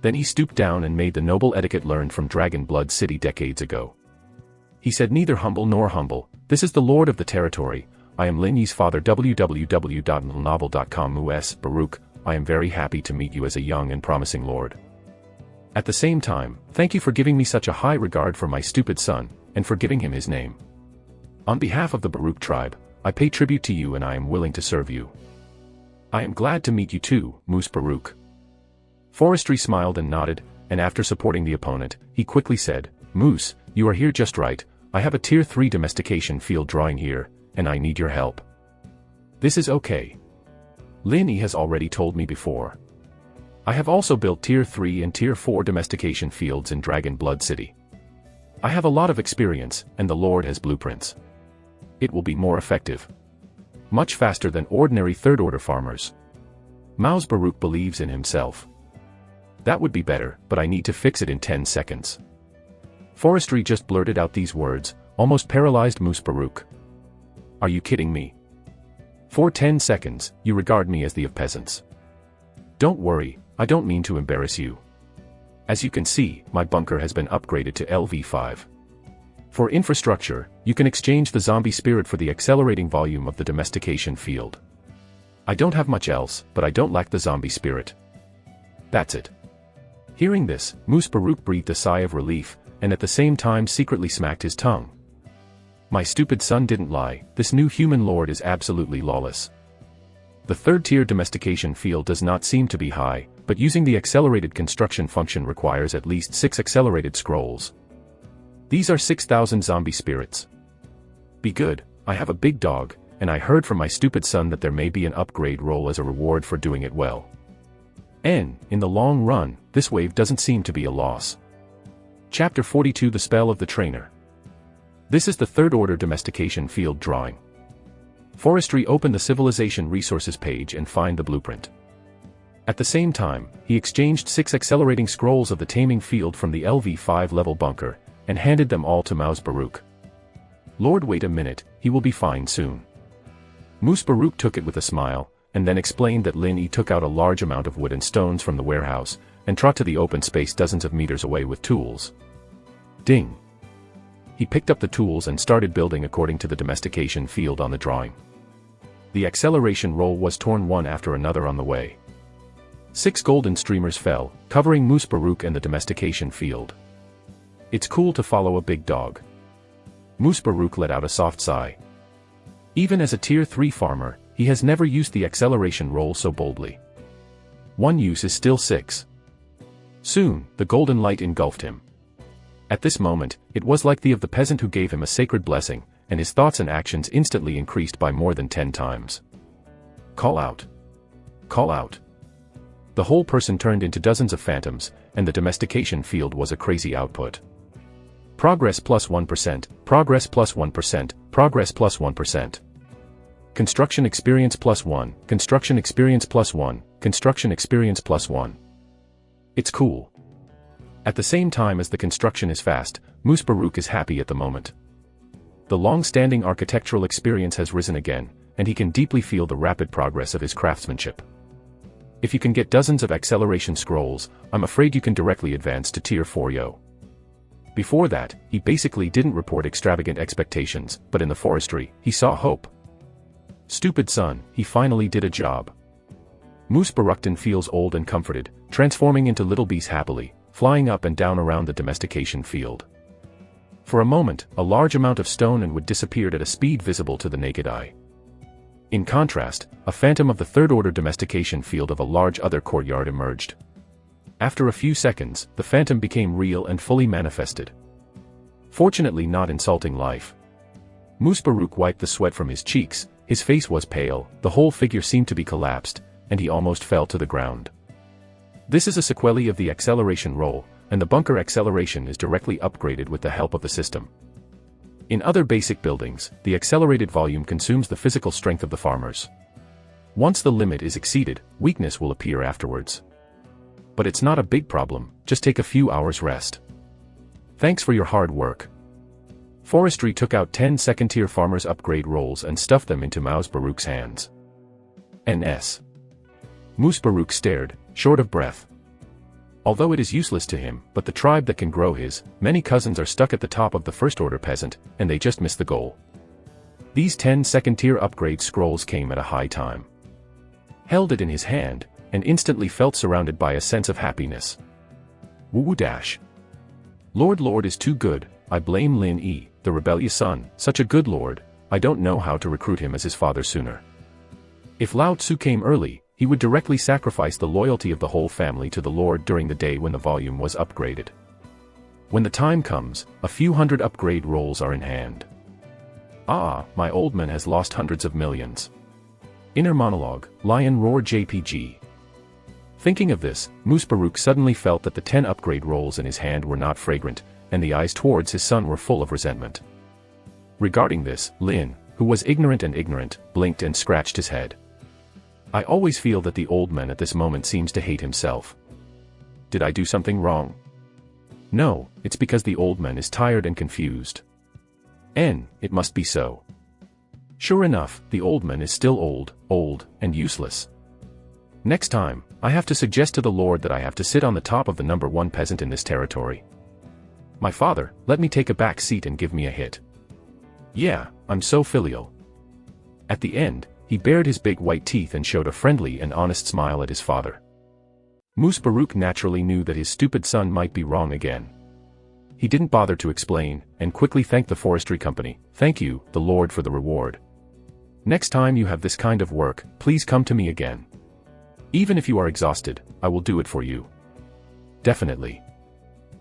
Then he stooped down and made the noble etiquette learned from Dragon Blood City decades ago. He said, neither humble nor humble, this is the lord of the territory, I am Lin Yi's father. www.novel.com. Baruch, I am very happy to meet you as a young and promising lord. At the same time, thank you for giving me such a high regard for my stupid son, and for giving him his name. On behalf of the Baruch tribe, I pay tribute to you and I am willing to serve you. I am glad to meet you too, Moose Baruch. Forestry smiled and nodded, and after supporting the opponent, he quickly said, Moose, you are here just right, I have a Tier 3 domestication field drawing here, and I need your help. This is okay. Lin Yi has already told me before. I have also built Tier 3 and Tier 4 domestication fields in Dragon Blood City. I have a lot of experience, and the Lord has blueprints. It will be more effective. Much faster than ordinary third-order farmers. Mao's Baruch believes in himself. That would be better, but I need to fix it in 10 seconds. Forestry just blurted out these words, almost paralyzed Moose Baruch. Are you kidding me? For 10 seconds, you regard me as the of peasants. Don't worry, I don't mean to embarrass you. As you can see, my bunker has been upgraded to LV5. For infrastructure, you can exchange the zombie spirit for the accelerating volume of the domestication field. I don't have much else, but I don't lack the zombie spirit. That's it. Hearing this, Moose Baruch breathed a sigh of relief, and at the same time secretly smacked his tongue. My stupid son didn't lie, this new human lord is absolutely lawless. The third-tier domestication field does not seem to be high, but using the accelerated construction function requires at least 6 accelerated scrolls. These are 6,000 zombie spirits. Be good, I have a big dog, and I heard from my stupid son that there may be an upgrade roll as a reward for doing it well. In the long run, this wave doesn't seem to be a loss. Chapter 42 The Spell of the Trainer. This is the third-order domestication field drawing. Forestry opened the Civilization Resources page and find the blueprint. At the same time, he exchanged 6 accelerating scrolls of the taming field from the LV5 level bunker, and handed them all to Mao's Baruch. Lord, wait a minute, he will be fine soon. Moose Baruch took it with a smile, and then explained that Lin Yi took out a large amount of wood and stones from the warehouse, and trot to the open space dozens of meters away with tools. Ding! He picked up the tools and started building according to the domestication field on the drawing. The acceleration roll was torn one after another on the way. 6 golden streamers fell, covering Moose Baruch and the domestication field. It's cool to follow a big dog. Moose Baruch let out a soft sigh. Even as a Tier 3 farmer, he has never used the acceleration roll so boldly. One use is still 6. Soon, the golden light engulfed him. At this moment, it was like the of the peasant who gave him a sacred blessing, and his thoughts and actions instantly increased by more than 10 times. Call out. Call out. The whole person turned into dozens of phantoms, and the domestication field was a crazy output. Progress plus 1%, progress plus 1%, progress plus 1%. Construction experience plus 1, construction experience plus 1, construction experience plus 1. It's cool. At the same time as the construction is fast, Moose Baruch is happy at the moment. The long-standing architectural experience has risen again, and he can deeply feel the rapid progress of his craftsmanship. If you can get dozens of acceleration scrolls, I'm afraid you can directly advance to Tier 4 Yo. Before that, he basically didn't report extravagant expectations, but in the forestry, he saw hope. Stupid son, he finally did a job. Moose Baruchton feels old and comforted, transforming into little bees happily, flying up and down around the domestication field. For a moment, a large amount of stone and wood disappeared at a speed visible to the naked eye. In contrast, a phantom of the third-order domestication field of a large other courtyard emerged. After a few seconds, the phantom became real and fully manifested. Fortunately not insulting life. Moose Baruch wiped the sweat from his cheeks, his face was pale, the whole figure seemed to be collapsed, and he almost fell to the ground. This is a sequelae of the acceleration roll, and the bunker acceleration is directly upgraded with the help of the system. In other basic buildings, the accelerated volume consumes the physical strength of the farmers. Once the limit is exceeded, weakness will appear afterwards. But it's not a big problem, just take a few hours rest. Thanks for your hard work. Forestry took out 10 second-tier farmers upgrade rolls and stuffed them into Mouse Baruch's hands. NS. Moose Baruch stared, short of breath. Although it is useless to him, but the tribe that can grow his many cousins are stuck at the top of the first-order peasant, and they just missed the goal. These 10 second-tier upgrade scrolls came at a high time. Held it in his hand, and instantly felt surrounded by a sense of happiness. Woo dash. Lord is too good, I blame Lin Yi, the rebellious son, such a good lord, I don't know how to recruit him as his father sooner. If Lao Tzu came early, he would directly sacrifice the loyalty of the whole family to the Lord during the day when the volume was upgraded. When the time comes, a few hundred upgrade rolls are in hand. My old man has lost hundreds of millions. Inner monologue, Lion Roar JPG. Thinking of this, Moose Baruch suddenly felt that the 10 upgrade rolls in his hand were not fragrant, and the eyes towards his son were full of resentment. Regarding this, Lin, who was ignorant, blinked and scratched his head. I always feel that the old man at this moment seems to hate himself. Did I do something wrong? No, it's because the old man is tired and confused. It must be so. Sure enough, the old man is still old, and useless. Next time, I have to suggest to the Lord that I have to sit on the top of the number 1 peasant in this territory. My father, let me take a back seat and give me a hit. Yeah, I'm so filial. At the end, he bared his big white teeth and showed a friendly and honest smile at his father. Moose Baruch naturally knew that his stupid son might be wrong again. He didn't bother to explain, and quickly thanked the forestry company. Thank you, the Lord, for the reward. Next time you have this kind of work, please come to me again. Even if you are exhausted, I will do it for you. Definitely.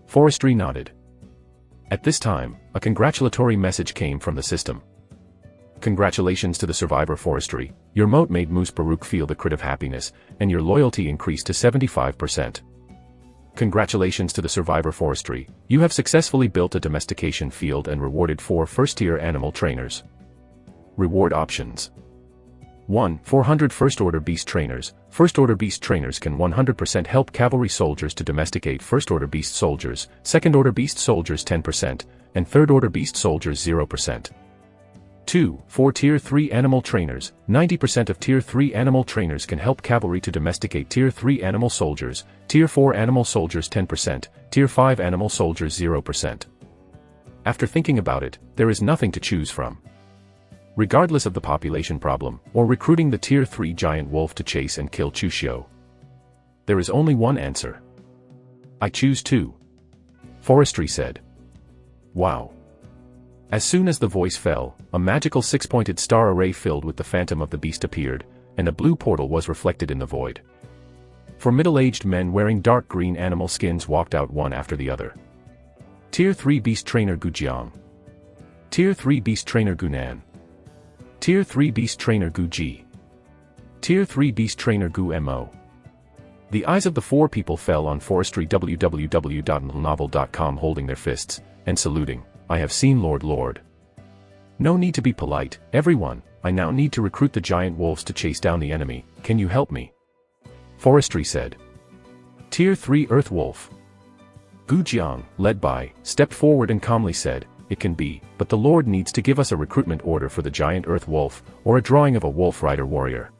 Forestry nodded. At this time, a congratulatory message came from the system. Congratulations to the survivor Forestry, your moat made Moose Baruch feel the crit of happiness, and your loyalty increased to 75%. Congratulations to the survivor Forestry, you have successfully built a domestication field and rewarded 4 first-tier animal trainers. Reward options. 1. 400 first-order beast trainers. First-order beast trainers can 100% help cavalry soldiers to domesticate first-order beast soldiers, second-order beast soldiers 10%, and third-order beast soldiers 0%. 2. 4 Tier 3 animal trainers. 90% of Tier 3 animal trainers can help cavalry to domesticate Tier 3 animal soldiers, Tier 4 animal soldiers 10%, Tier 5 animal soldiers 0%. After thinking about it, there is nothing to choose from. Regardless of the population problem, or recruiting the Tier 3 giant wolf to chase and kill Chushio. There is only one answer. I choose 2. Forestry said. Wow. As soon as the voice fell, a magical 6-pointed star array filled with the phantom of the beast appeared, and a blue portal was reflected in the void. 4 middle-aged men wearing dark green animal skins walked out one after the other. Tier 3 Beast Trainer Gujiang. Tier 3 Beast Trainer Gunan. Tier 3 Beast Trainer Gu Ji. Tier 3 Beast Trainer Gu Mo. The eyes of the 4 people fell on Forestry www.novel.com holding their fists, and saluting. I have seen Lord. No need to be polite, everyone, I now need to recruit the giant wolves to chase down the enemy, can you help me? Forestry said. Tier 3 Earth Wolf. Gu Jiang, led by, stepped forward and calmly said, it can be, but the Lord needs to give us a recruitment order for the giant Earth Wolf, or a drawing of a Wolf Rider warrior.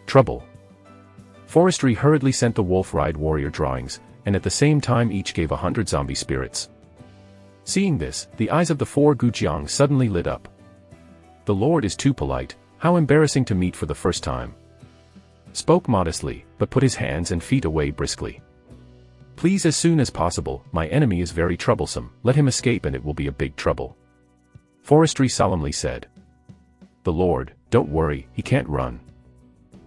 Trouble. Forestry hurriedly sent the Wolf Ride warrior drawings, and at the same time each gave 100 zombie spirits. Seeing this, the eyes of the 4 Gujiang suddenly lit up. The Lord is too polite, how embarrassing to meet for the first time. Spoke modestly, but put his hands and feet away briskly. Please as soon as possible, my enemy is very troublesome, let him escape and it will be a big trouble. Forestry solemnly said. The Lord, don't worry, he can't run.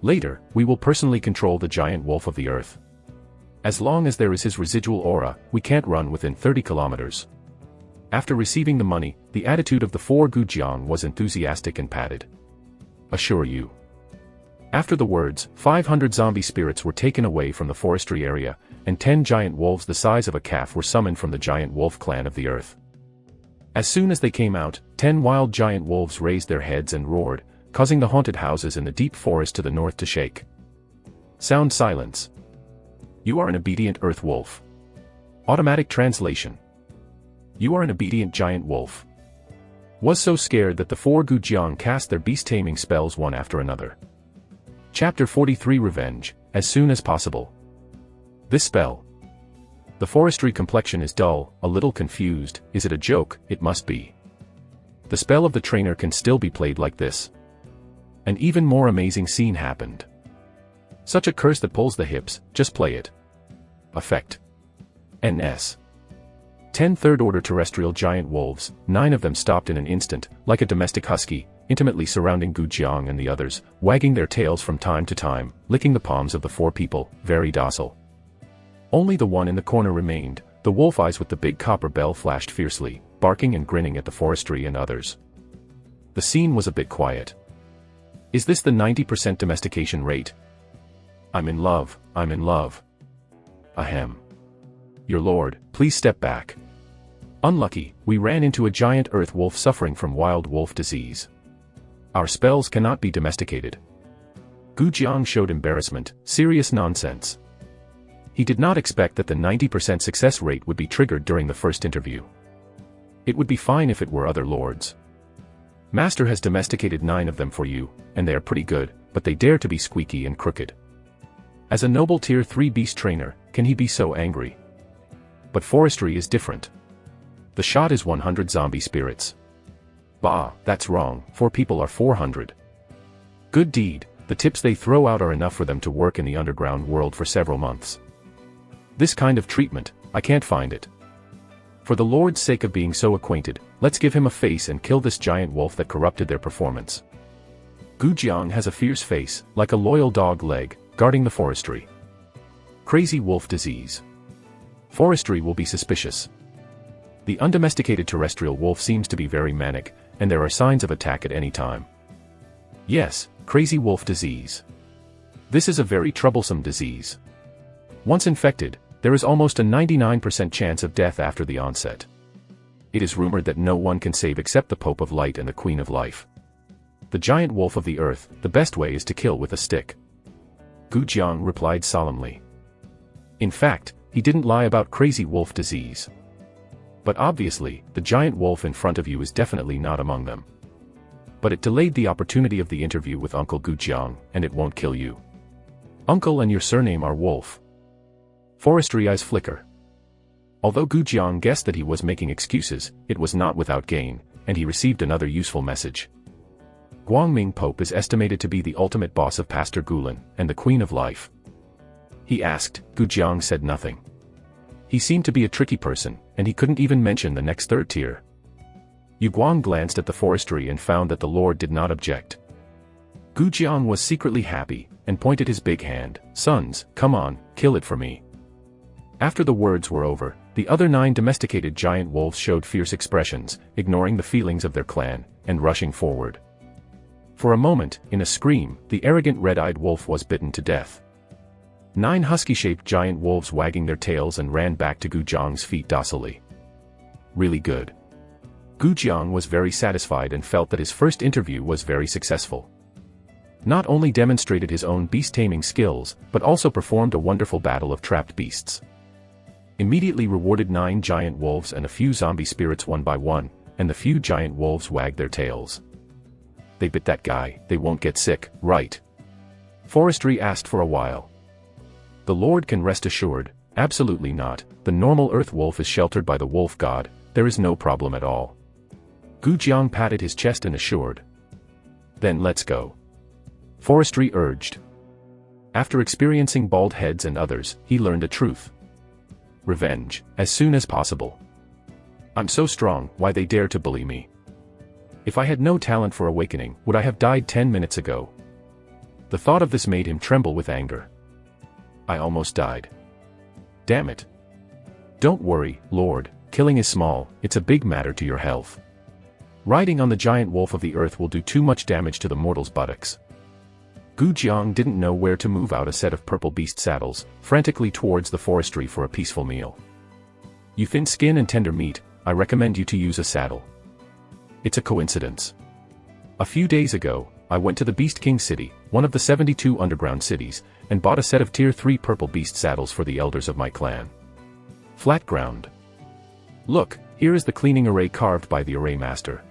Later, we will personally control the giant wolf of the earth. As long as there is his residual aura, we can't run within 30 kilometers. After receiving the money, the attitude of the 4 Gujiang was enthusiastic and padded. Assure you. After the words, 500 zombie spirits were taken away from the forestry area, and 10 giant wolves the size of a calf were summoned from the giant wolf clan of the earth. As soon as they came out, 10 wild giant wolves raised their heads and roared, causing the haunted houses in the deep forest to the north to shake. Sound silence. You are an obedient earth wolf. Automatic translation. You are an obedient giant wolf. Was so scared that the four Gujiang cast their beast-taming spells one after another. Chapter 43 Revenge, as soon as possible. This spell. The forestry complexion is dull, a little confused. Is it a joke? It must be. The spell of the trainer can still be played like this. An even more amazing scene happened. Such a curse that pulls the hips, just play it. Effect. NS. 10 third-order terrestrial giant wolves, 9 of them stopped in an instant, like a domestic husky, intimately surrounding Gujiang and the others, wagging their tails from time to time, licking the palms of the 4 people, very docile. Only the one in the corner remained. The wolf eyes with the big copper bell flashed fiercely, barking and grinning at the forestry and others. The scene was a bit quiet. Is this the 90% domestication rate? I'm in love, I'm in love. Ahem. Your lord, please step back. Unlucky, we ran into a giant earth wolf suffering from wild wolf disease. Our spells cannot be domesticated. Gujiang showed embarrassment, serious nonsense. He did not expect that the 90% success rate would be triggered during the first interview. It would be fine if it were other lords. Master has domesticated 9 of them for you, and they are pretty good, but they dare to be squeaky and crooked. As a noble tier 3 beast trainer, can he be so angry? But forestry is different. The shot is 100 zombie spirits. Bah, that's wrong, 4 people are 400. Good deed, the tips they throw out are enough for them to work in the underground world for several months. This kind of treatment, I can't find it. For the Lord's sake of being so acquainted, let's give him a face and kill this giant wolf that corrupted their performance. Gujiang has a fierce face, like a loyal dog leg, guarding the forestry. Crazy wolf disease. Forestry will be suspicious. The undomesticated terrestrial wolf seems to be very manic, and there are signs of attack at any time. Yes, crazy wolf disease. This is a very troublesome disease. Once infected, there is almost a 99% chance of death after the onset. It is rumored that no one can save except the Pope of Light and the Queen of Life. The giant wolf of the earth, the best way is to kill with a stick. Gujiang replied solemnly. In fact, he didn't lie about crazy wolf disease. But obviously, the giant wolf in front of you is definitely not among them. But it delayed the opportunity of the interview with Uncle Gujiang, and it won't kill you. Uncle and your surname are Wolf. Forestry eyes flicker. Although Gujiang guessed that he was making excuses, it was not without gain, and he received another useful message. Guangming Pope is estimated to be the ultimate boss of Pastor Gulen, and the Queen of Life. He asked. Gujiang said nothing. He seemed to be a tricky person, and he couldn't even mention the next 3rd tier. Yu Guang glanced at the forestry and found that the Lord did not object. Gujiang was secretly happy, and pointed his big hand. Sons, come on, kill it for me. After the words were over, the other 9 domesticated giant wolves showed fierce expressions, ignoring the feelings of their clan, and rushing forward. For a moment, in a scream, the arrogant red-eyed wolf was bitten to death. 9 husky-shaped giant wolves wagging their tails and ran back to Gujiang's feet docilely. Really good. Gujiang was very satisfied and felt that his first interview was very successful. Not only demonstrated his own beast-taming skills, but also performed a wonderful battle of trapped beasts. Immediately rewarded 9 giant wolves and a few zombie spirits one by one, and the few giant wolves wagged their tails. They bit that guy, they won't get sick, right? Forestry asked for a while. The Lord can rest assured, absolutely not, the normal earth wolf is sheltered by the wolf god, there is no problem at all. Gujiang patted his chest and assured. Then let's go. Forestry urged. After experiencing bald heads and others, he learned a truth. Revenge, as soon as possible. I'm so strong, why they dare to bully me? If I had no talent for awakening, would I have died 10 minutes ago? The thought of this made him tremble with anger. I almost died. Damn it. Don't worry, Lord, killing is small, it's a big matter to your health. Riding on the giant wolf of the earth will do too much damage to the mortal's buttocks. Gujiang didn't know where to move out a set of purple beast saddles, frantically towards the forestry for a peaceful meal. You thin skin and tender meat, I recommend you to use a saddle. It's a coincidence. A few days ago, I went to the Beast King City, one of the 72 underground cities, and bought a set of Tier 3 purple beast saddles for the elders of my clan. Flat ground. Look, here is the cleaning array carved by the array master.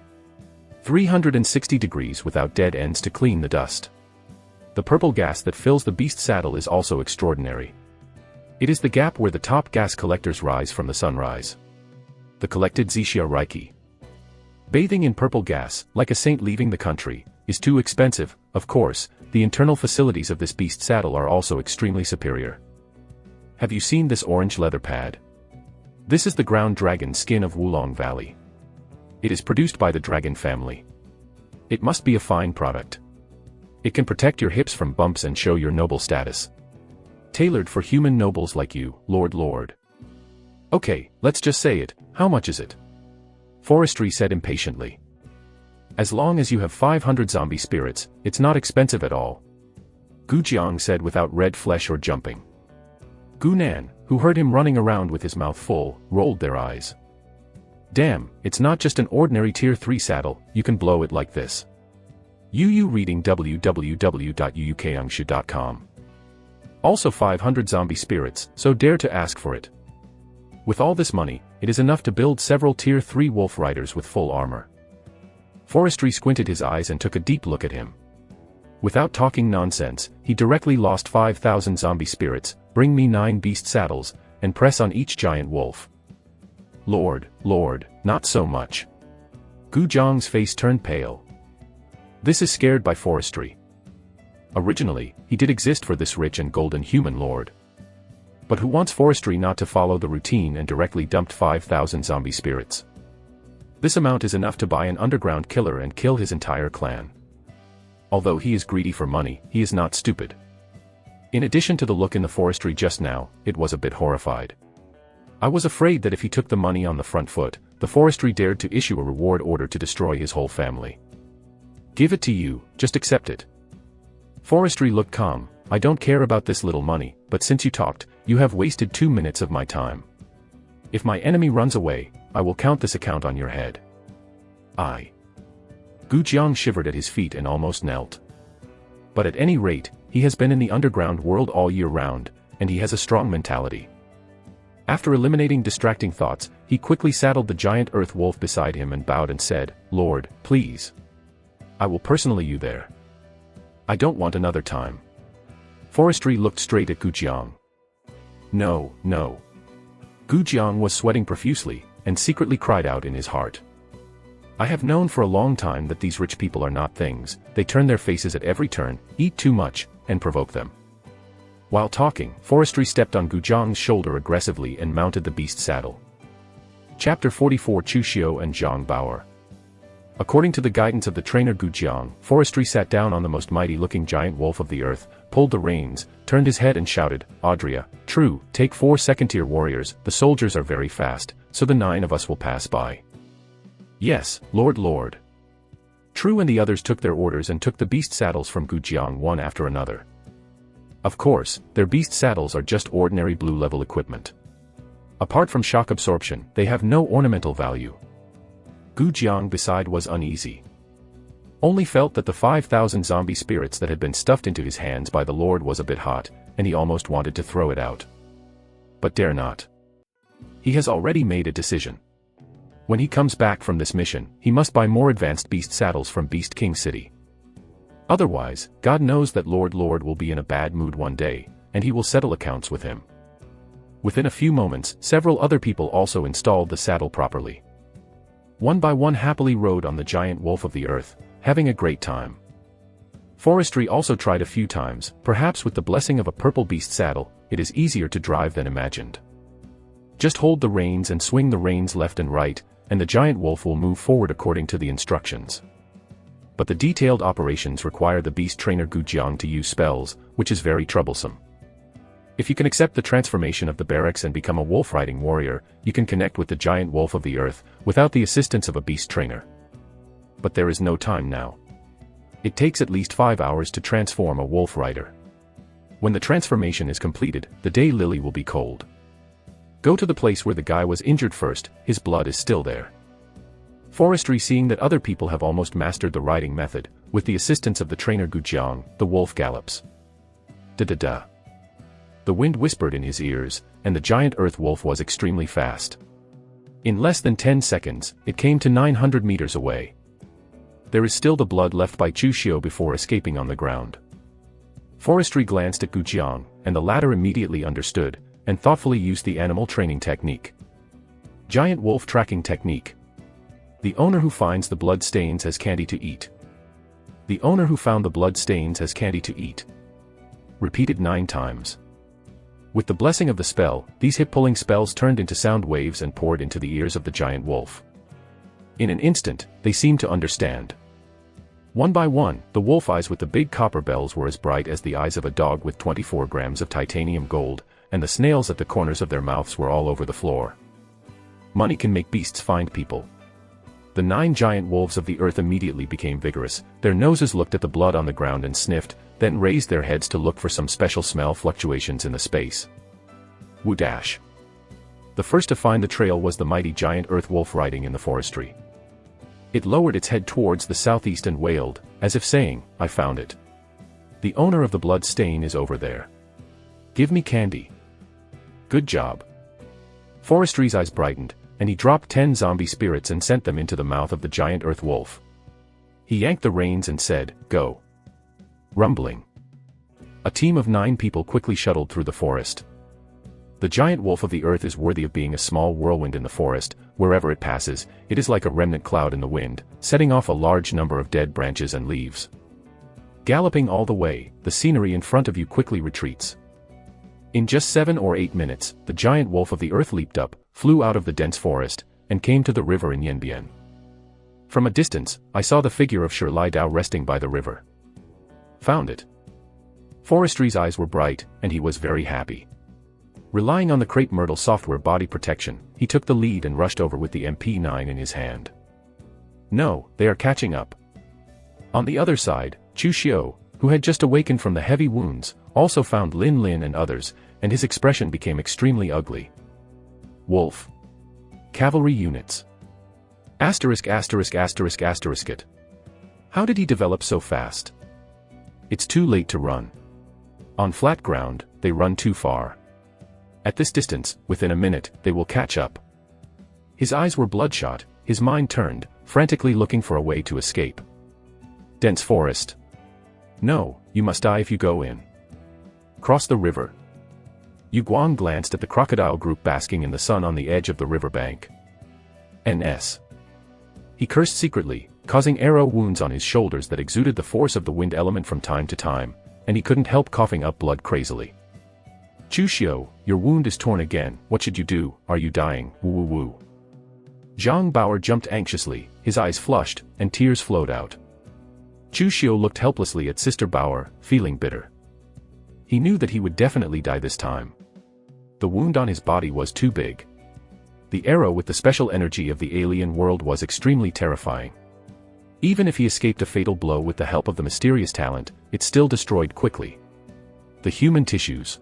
360 degrees without dead ends to clean the dust. The purple gas that fills the beast saddle is also extraordinary. It is the gap where the top gas collectors rise from the sunrise. The collected Zixia Reiki. Bathing in purple gas, like a saint leaving the country, is too expensive. Of course, the internal facilities of this beast saddle are also extremely superior. Have you seen this orange leather pad? This is the ground dragon skin of Wulong Valley. It is produced by the dragon family. It must be a fine product. It can protect your hips from bumps and show your noble status. Tailored for human nobles like you, Lord. Okay, let's just say it. How much is it? Forestry said impatiently. As long as you have 500 zombie spirits, it's not expensive at all. Gu Jiang said without red flesh or jumping. Gu Nan, who heard him running around with his mouth full, rolled their eyes. Damn, it's not just an ordinary Tier 3 saddle, you can blow it like this. Yu reading www.yuukangshu.com. Also 500 zombie spirits, so dare to ask for it. With all this money, it is enough to build several Tier 3 wolf riders with full armor. Forestry squinted his eyes and took a deep look at him. Without talking nonsense, he directly lost 5,000 zombie spirits, bring me 9 beast saddles, and press on each giant wolf. Lord, not so much. Gu Jiang's face turned pale. This is scared by forestry. Originally, he did exist for this rich and golden human lord. But who wants forestry not to follow the routine and directly dumped 5,000 zombie spirits? This amount is enough to buy an underground killer and kill his entire clan. Although he is greedy for money, he is not stupid. In addition to the look in the forestry just now, it was a bit horrified. I was afraid that if he took the money on the front foot, the forestry dared to issue a reward order to destroy his whole family. Give it to you, just accept it. Forestry looked calm. I don't care about this little money, but since you talked, you have wasted 2 minutes of my time. If my enemy runs away, I will count this account on your head. Gu Jiang shivered at his feet and almost knelt. But at any rate, he has been in the underground world all year round, and he has a strong mentality. After eliminating distracting thoughts, he quickly saddled the giant earth wolf beside him and bowed and said, Lord, please. I will personally you there. I don't want another time. Forestry looked straight at Gu Jiang. No. Gu Jiang was sweating profusely, and secretly cried out in his heart. I have known for a long time that these rich people are not things, they turn their faces at every turn, eat too much, and provoke them. While talking, Forestry stepped on Gu Jiang's shoulder aggressively and mounted the beast saddle. Chapter 44 Chu Xiu and Zhang Baoer. According to the guidance of the trainer Gu Jiang, Forestry sat down on the most mighty-looking giant wolf of the earth, pulled the reins, turned his head and shouted, Audria, True, take 4 second-tier warriors, the soldiers are very fast, so the 9 of us will pass by. Yes, Lord. True and the others took their orders and took the beast saddles from Gu Jiang one after another. Of course, their beast saddles are just ordinary blue-level equipment. Apart from shock absorption, they have no ornamental value. Gu Jiang beside was uneasy. Only felt that the 5,000 zombie spirits that had been stuffed into his hands by the Lord was a bit hot, and he almost wanted to throw it out. But dare not. He has already made a decision. When he comes back from this mission, he must buy more advanced beast saddles from Beast King City. Otherwise, God knows that Lord will be in a bad mood one day, and he will settle accounts with him. Within a few moments, several other people also installed the saddle properly. One by one happily rode on the giant wolf of the earth, having a great time. Forestry also tried a few times, perhaps with the blessing of a purple beast saddle, it is easier to drive than imagined. Just hold the reins and swing the reins left and right, and the giant wolf will move forward according to the instructions. But the detailed operations require the beast trainer Gu Jiang to use spells, which is very troublesome. If you can accept the transformation of the barracks and become a wolf-riding warrior, you can connect with the giant wolf of the earth, without the assistance of a beast trainer. But there is no time now. It takes at least 5 hours to transform a wolf rider. When the transformation is completed, the day lily will be cold. Go to the place where the guy was injured first, his blood is still there. Forestry, seeing that other people have almost mastered the riding method, with the assistance of the trainer Gujiang, the wolf gallops. Da-da-da. The wind whispered in his ears, and the giant earth wolf was extremely fast. In less than 10 seconds, it came to 900 meters away. There is still the blood left by Chu Xiu before escaping on the ground. Forestry glanced at Gujiang, and the latter immediately understood, and thoughtfully used the animal training technique. Giant wolf tracking technique. The owner who finds the blood stains has candy to eat. The owner who found the blood stains has candy to eat. Repeated 9 times. With the blessing of the spell, these hip-pulling spells turned into sound waves and poured into the ears of the giant wolf. In an instant, they seemed to understand. One by one, the wolf eyes with the big copper bells were as bright as the eyes of a dog with 24 grams of titanium gold, and the snails at the corners of their mouths were all over the floor. Money can make beasts find people. The 9 giant wolves of the earth immediately became vigorous, their noses looked at the blood on the ground and sniffed, then raised their heads to look for some special smell fluctuations in the space. Woo-dash. The first to find the trail was the mighty giant earth wolf riding in the forestry. It lowered its head towards the southeast and wailed, as if saying, "I found it. The owner of the blood stain is over there. Give me candy." Good job. Forestry's eyes brightened, and he dropped 10 zombie spirits and sent them into the mouth of the giant earth wolf. He yanked the reins and said, "Go." Rumbling. A team of 9 people quickly shuttled through the forest. The giant wolf of the earth is worthy of being a small whirlwind in the forest. Wherever it passes, it is like a remnant cloud in the wind, setting off a large number of dead branches and leaves. Galloping all the way, the scenery in front of you quickly retreats. In just 7 or 8 minutes, the giant wolf of the earth leaped up, flew out of the dense forest, and came to the river in Yanbian. From a distance, I saw the figure of Shi Lai Dao resting by the river. Found it. Forestry's eyes were bright, and he was very happy. Relying on the Crepe Myrtle software body protection, he took the lead and rushed over with the MP9 in his hand. No, they are catching up. On the other side, Chu Xiu, who had just awakened from the heavy wounds, also found Lin Lin and others, and his expression became extremely ugly. Wolf. Cavalry units. Asterisk asterisk asterisk asterisk it. How did he develop so fast? It's too late to run. On flat ground, they run too far. At this distance, within a minute, they will catch up. His eyes were bloodshot, his mind turned, frantically looking for a way to escape. Dense forest. No, you must die if you go in. Cross the river. Yu Guang glanced at the crocodile group basking in the sun on the edge of the riverbank. NS. He cursed secretly, causing arrow wounds on his shoulders that exuded the force of the wind element from time to time, and he couldn't help coughing up blood crazily. Chu Xiu, your wound is torn again, what should you do, are you dying, woo woo woo. Zhang Bauer jumped anxiously, his eyes flushed, and tears flowed out. Chu Xiu looked helplessly at Sister Bauer, feeling bitter. He knew that he would definitely die this time. The wound on his body was too big. The arrow with the special energy of the alien world was extremely terrifying. Even if he escaped a fatal blow with the help of the mysterious talent, it still destroyed quickly the human tissues.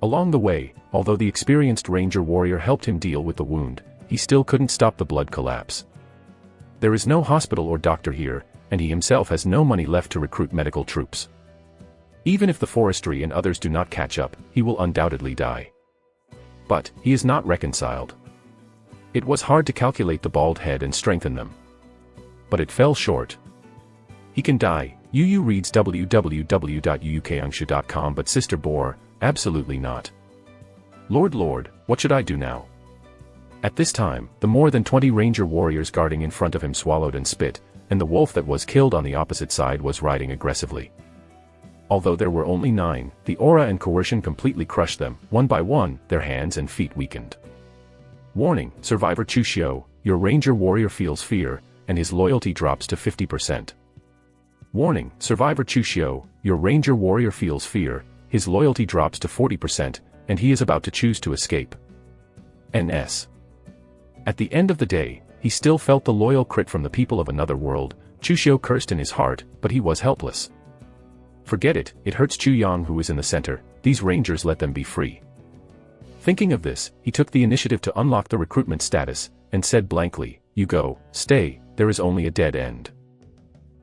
Along the way, although the experienced ranger warrior helped him deal with the wound, he still couldn't stop the blood collapse. There is no hospital or doctor here, and he himself has no money left to recruit medical troops. Even if the forestry and others do not catch up, he will undoubtedly die. But, he is not reconciled. It was hard to calculate the bald head and strengthen them. But it fell short. He can die. Yu reads www.yuukangshu.com, but Sister Boar, absolutely not. Lord, what should I do now? At this time, the more than 20 ranger warriors guarding in front of him swallowed and spit, and the wolf that was killed on the opposite side was riding aggressively. Although there were only 9, the aura and coercion completely crushed them. One by one, their hands and feet weakened. Warning, Survivor Chu Xiu, your ranger warrior feels fear, and his loyalty drops to 50%. Warning, Survivor Chu Xiu, your ranger warrior feels fear, his loyalty drops to 40%, and he is about to choose to escape. NS. At the end of the day, he still felt the loyal crit from the people of another world. Chu Xiu cursed in his heart, but he was helpless. Forget it, it hurts Chu Yang who is in the center, these rangers, let them be free. Thinking of this, he took the initiative to unlock the recruitment status, and said blankly, You go, stay, there is only a dead end.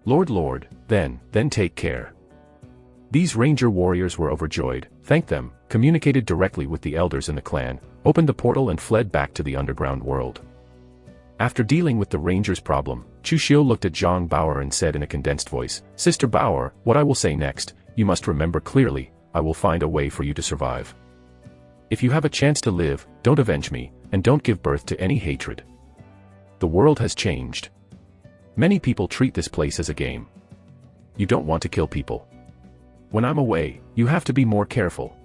Lord, then take care. These ranger warriors were overjoyed, thanked them, communicated directly with the elders in the clan, opened the portal and fled back to the underground world. After dealing with the ranger's problem, Chushio looked at Zhang Bauer and said in a condensed voice, Sister Bauer, what I will say next, you must remember clearly, I will find a way for you to survive. If you have a chance to live, don't avenge me, and don't give birth to any hatred. The world has changed. Many people treat this place as a game. You don't want to kill people. When I'm away, you have to be more careful.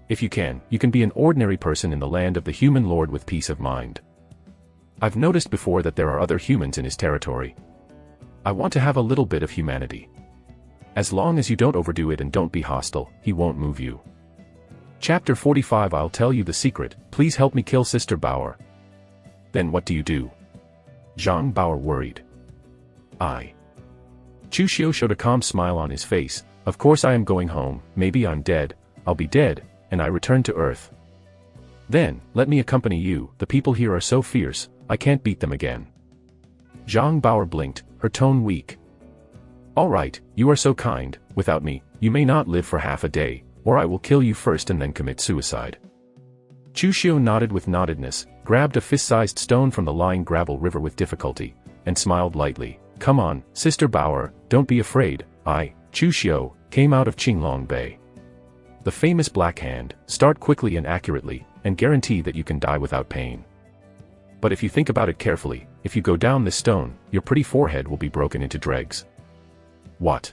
If you can be an ordinary person in the land of the human lord with peace of mind. I've noticed before that there are other humans in his territory. I want to have a little bit of humanity. As long as you don't overdo it and don't be hostile, he won't move you. Chapter 45 I'll tell you the secret, please help me kill Sister Bauer. Then what do you do? Zhang Bauer worried. Chushio showed a calm smile on his face, of course I am going home, maybe I'm dead, I'll be dead, and I return to Earth. Then, let me accompany you, the people here are so fierce, I can't beat them again. Zhang Bauer blinked, her tone weak. Alright, you are so kind, without me, you may not live for half a day, or I will kill you first and then commit suicide. Chushio nodded with noddedness, grabbed a fist-sized stone from the lying gravel river with difficulty, and smiled lightly. Come on, Sister Bauer, don't be afraid, I, Chushio, came out of Qinglong Bay. The famous Black Hand, start quickly and accurately, and guarantee that you can die without pain. But if you think about it carefully, if you go down this stone, your pretty forehead will be broken into dregs. What?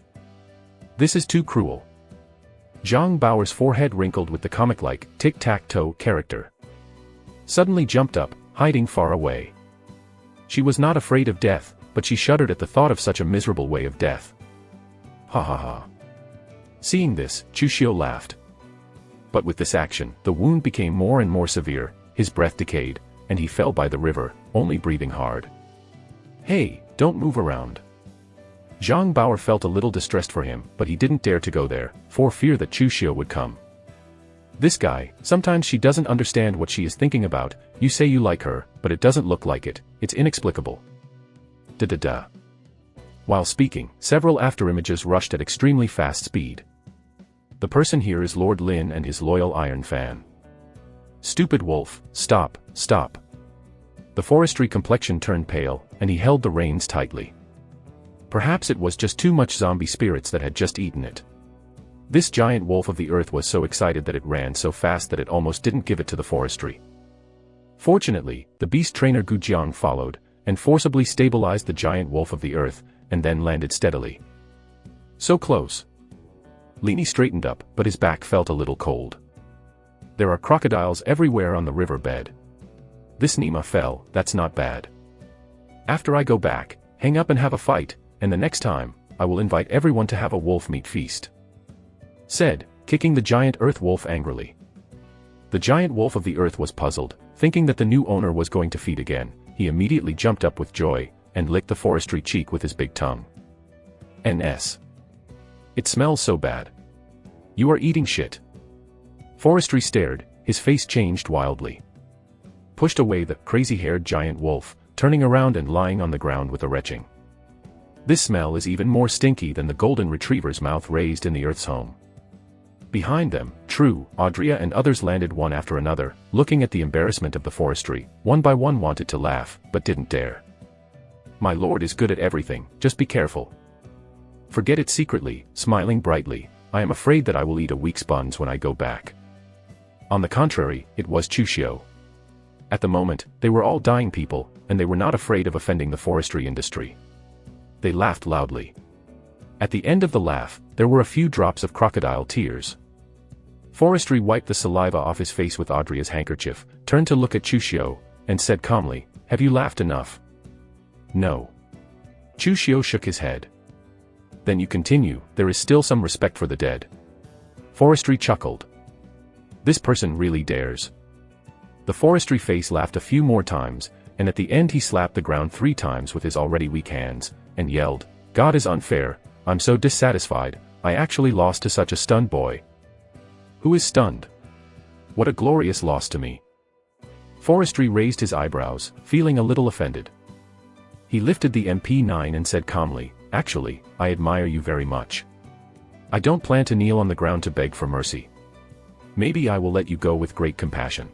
This is too cruel. Zhang Bauer's forehead wrinkled with the comic-like, tic-tac-toe character. Suddenly jumped up, hiding far away. She was not afraid of death, but she shuddered at the thought of such a miserable way of death. Ha ha ha. Seeing this, Chushio laughed. But with this action, the wound became more and more severe, his breath decayed, and he fell by the river, only breathing hard. Hey, don't move around. Zhang Bauer felt a little distressed for him, but he didn't dare to go there, for fear that Chushio would come. This guy, sometimes she doesn't understand what she is thinking about, you say you like her, but it doesn't look like it, it's inexplicable. Da-da-da. While speaking, several afterimages rushed at extremely fast speed. The person here is Lord Lin and his loyal Iron Fan. Stupid wolf, stop, stop. The forestry complexion turned pale, and he held the reins tightly. Perhaps it was just too much zombie spirits that had just eaten it. This giant wolf of the earth was so excited that it ran so fast that it almost didn't give it to the forestry. Fortunately, the beast trainer Gujiang followed, and forcibly stabilized the giant wolf of the earth, and then landed steadily. So close. Lini straightened up, but his back felt a little cold. There are crocodiles everywhere on the riverbed. This Nima fell, that's not bad. After I go back, hang up and have a fight, and the next time, I will invite everyone to have a wolf meat feast. Said, kicking the giant earth wolf angrily. The giant wolf of the earth was puzzled, thinking that the new owner was going to feed again. He immediately jumped up with joy, and licked the forestry cheek with his big tongue. NS. It smells so bad. You are eating shit. Forestry stared, his face changed wildly. Pushed away the crazy-haired giant wolf, turning around and lying on the ground with a retching. This smell is even more stinky than the golden retriever's mouth raised in the earth's home. Behind them, True, Audria and others landed one after another, looking at the embarrassment of the forestry, one by one wanted to laugh, but didn't dare. My lord is good at everything, just be careful. Forget it secretly, smiling brightly, I am afraid that I will eat a week's buns when I go back. On the contrary, it was Chushio. At the moment, they were all dying people, and they were not afraid of offending the forestry industry. They laughed loudly. At the end of the laugh, there were a few drops of crocodile tears. Forestry wiped the saliva off his face with Audria's handkerchief, turned to look at Chushio, and said calmly, have you laughed enough? No. Chushio shook his head. Then you continue, there is still some respect for the dead. Forestry chuckled. This person really dares. The forestry face laughed a few more times, and at the end he slapped the ground 3 times with his already weak hands, and yelled, God is unfair, I'm so dissatisfied, I actually lost to such a stunned boy. Who is stunned? What a glorious loss to me. Forestry raised his eyebrows, feeling a little offended. He lifted the MP9 and said calmly, "Actually, I admire you very much. I don't plan to kneel on the ground to beg for mercy. Maybe I will let you go with great compassion."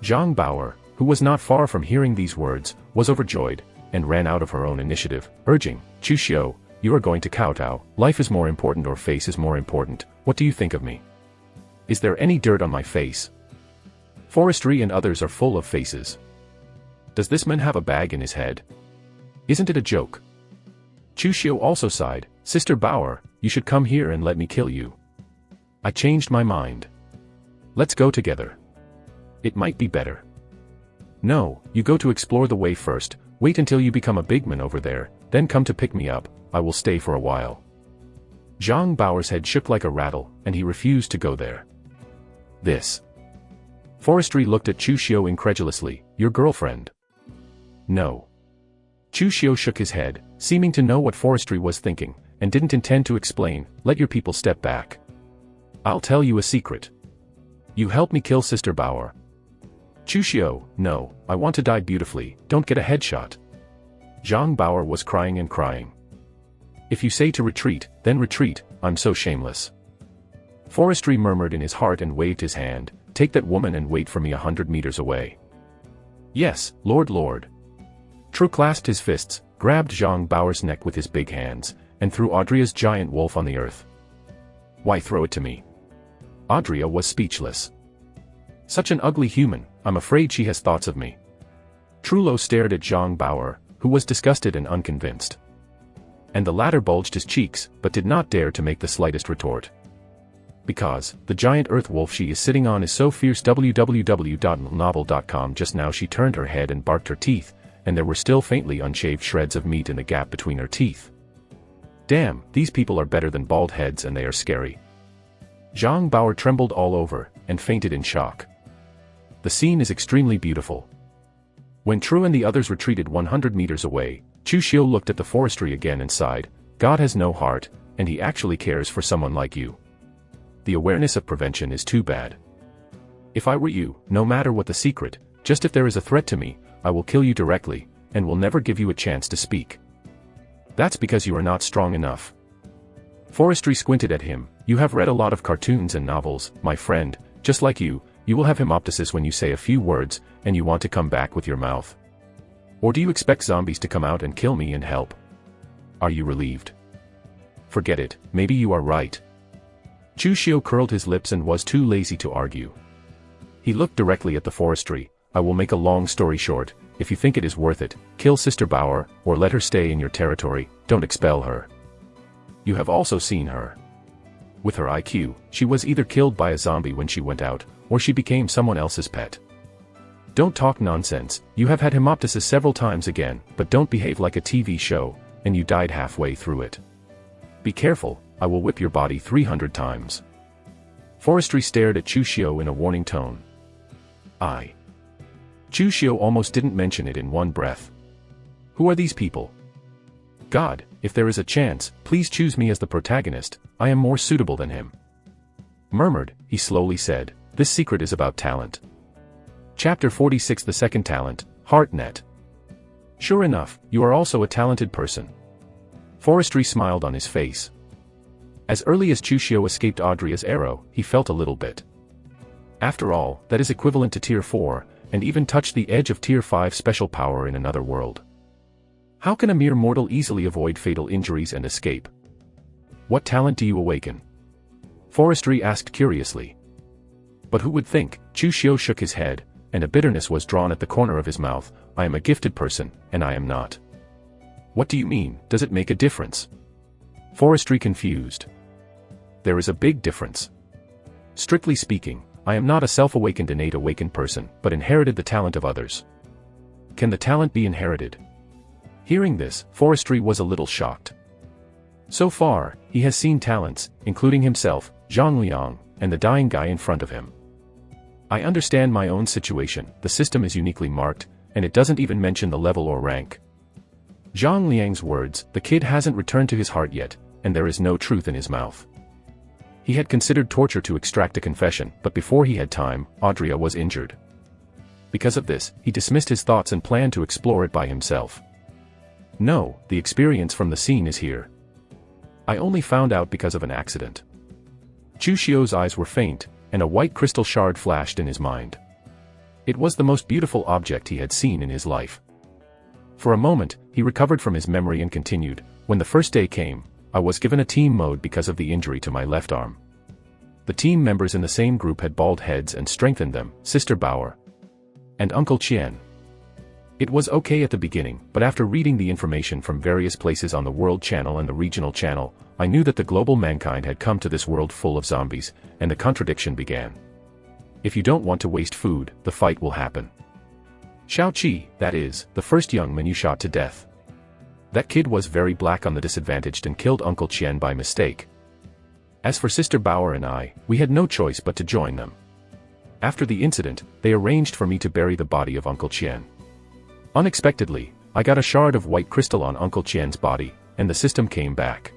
Zhang Baoer, who was not far from hearing these words, was overjoyed, and ran out of her own initiative, urging, "Chu Xiu, you are going to kowtow. Life is more important or face is more important. What do you think of me? Is there any dirt on my face? Forestry and others are full of faces. Does this man have a bag in his head? Isn't it a joke?" Chu Xiu also sighed, "Sister Baoer, you should come here and let me kill you. I changed my mind. Let's go together. It might be better." "No, you go to explore the way first, wait until you become a big man over there, then come to pick me up, I will stay for a while." Zhang Baoer's head shook like a rattle, and he refused to go there. "This." Forestry looked at Chu Xiu incredulously, "Your girlfriend?" "No." Chu Xiu shook his head, seeming to know what Forestry was thinking, and didn't intend to explain. "Let your people step back. I'll tell you a secret. You help me kill Sister Baoer." Chu Xiu, "No, I want to die beautifully, don't get a headshot." Zhang Baoer was crying and crying. "If you say to retreat, then retreat, I'm so shameless." Forestry murmured in his heart and waved his hand, "Take that woman and wait for me 100 meters away." "Yes, Lord." True clasped his fists, grabbed Zhang Baoer's neck with his big hands, and threw Audria's giant wolf on the earth. "Why throw it to me?" Audria was speechless. "Such an ugly human, I'm afraid she has thoughts of me." Trullo stared at Zhang Baoer, who was disgusted and unconvinced. And the latter bulged his cheeks, but did not dare to make the slightest retort. "Because, the giant earth wolf she is sitting on is so fierce." www.novel.com. Just now she turned her head and barked her teeth, and there were still faintly unshaved shreds of meat in the gap between her teeth. "Damn, these people are better than bald heads and they are scary." Zhang Baoer trembled all over, and fainted in shock. The scene is extremely beautiful. When True and the others retreated 100 meters away, Chu Xiu looked at the forestry again and sighed, "God has no heart, and he actually cares for someone like you. The awareness of prevention is too bad. If I were you, no matter what the secret, just if there is a threat to me, I will kill you directly, and will never give you a chance to speak. That's because you are not strong enough." Forestry squinted at him, "You have read a lot of cartoons and novels, my friend, just like you will have hemoptysis when you say a few words, and you want to come back with your mouth. Or do you expect zombies to come out and kill me and help? Are you relieved? Forget it, maybe you are right." Chu Xiu curled his lips and was too lazy to argue. He looked directly at the forestry. "I will make a long story short, if you think it is worth it, kill Sister Baoer, or let her stay in your territory, don't expel her. You have also seen her. With her IQ, she was either killed by a zombie when she went out, or she became someone else's pet. Don't talk nonsense, you have had hemoptysis several times again, but don't behave like a TV show, and you died halfway through it. Be careful, I will whip your body 300 times." Forestry stared at Chu Xiu in a warning tone. Chu Xiu almost didn't mention it in one breath. "Who are these people? God, if there is a chance, please choose me as the protagonist, I am more suitable than him." Murmured, he slowly said, "This secret is about talent." Chapter 46. The second talent, HeartNet. "Sure enough, you are also a talented person." Forestry smiled on his face. As early as Chu Xiu escaped Audria's arrow, he felt a little bit. After all, that is equivalent to Tier 4, and even touched the edge of Tier 5 special power in another world. How can a mere mortal easily avoid fatal injuries and escape? What talent do you awaken? Forestry asked curiously. But who would think? Chu Xiu shook his head, and a bitterness was drawn at the corner of his mouth. "I am a gifted person, and I am not." "What do you mean? Does it make a difference?" Forestry confused. "There is a big difference. Strictly speaking, I am not a self-awakened innate awakened person, but inherited the talent of others." "Can the talent be inherited?" Hearing this, Forestry was a little shocked. So far, he has seen talents, including himself, Zhang Liang, and the dying guy in front of him. "I understand my own situation, the system is uniquely marked, and it doesn't even mention the level or rank." Zhang Liang's words, "The kid hasn't returned to his heart yet, and there is no truth in his mouth." He had considered torture to extract a confession, but before he had time, Audria was injured. Because of this, he dismissed his thoughts and planned to explore it by himself. No, the experience from the scene is here. I only found out because of an accident. Chu Xiu's eyes were faint, and a white crystal shard flashed in his mind. It was the most beautiful object he had seen in his life. For a moment, he recovered from his memory and continued, when the first day came, I was given a team mode because of the injury to my left arm. The team members in the same group had bald heads and strengthened them, Sister Bauer and Uncle Qian. It was okay at the beginning, but after reading the information from various places on the World Channel and the Regional Channel, I knew that the global mankind had come to this world full of zombies, and the contradiction began. If you don't want to waste food, the fight will happen. Xiao Qi, that is, the first young man you shot to death. That kid was very black on the disadvantaged and killed Uncle Qian by mistake. As for Sister Bauer and I, we had no choice but to join them. After the incident, they arranged for me to bury the body of Uncle Qian. Unexpectedly, I got a shard of white crystal on Uncle Qian's body, and the system came back.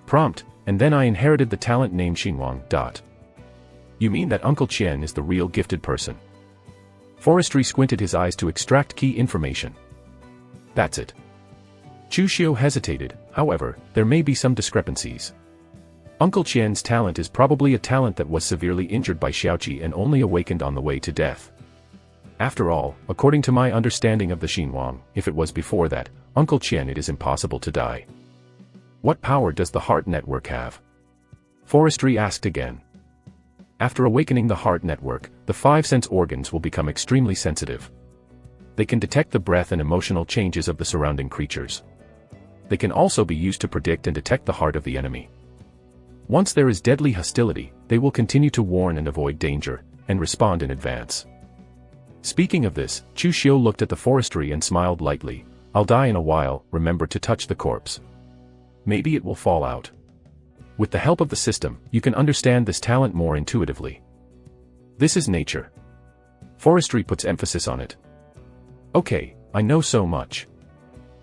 Prompt, and then I inherited the talent named Xinhuang. You mean that Uncle Qian is the real gifted person? Forestry squinted his eyes to extract key information. That's it. Chu Xiu hesitated, however, there may be some discrepancies. Uncle Qian's talent is probably a talent that was severely injured by Xiaoqi and only awakened on the way to death. After all, according to my understanding of the Xinhuang, if it was before that, Uncle Qian, it is impossible to die. What power does the heart network have? Forestry asked again. After awakening the heart network, the 5 sense organs will become extremely sensitive. They can detect the breath and emotional changes of the surrounding creatures. They can also be used to predict and detect the heart of the enemy. Once there is deadly hostility, they will continue to warn and avoid danger, and respond in advance. Speaking of this, Chu Xiu looked at the forestry and smiled lightly. I'll die in a while, remember to touch the corpse. Maybe it will fall out. With the help of the system, you can understand this talent more intuitively. This is nature. Forestry puts emphasis on it. Okay, I know so much.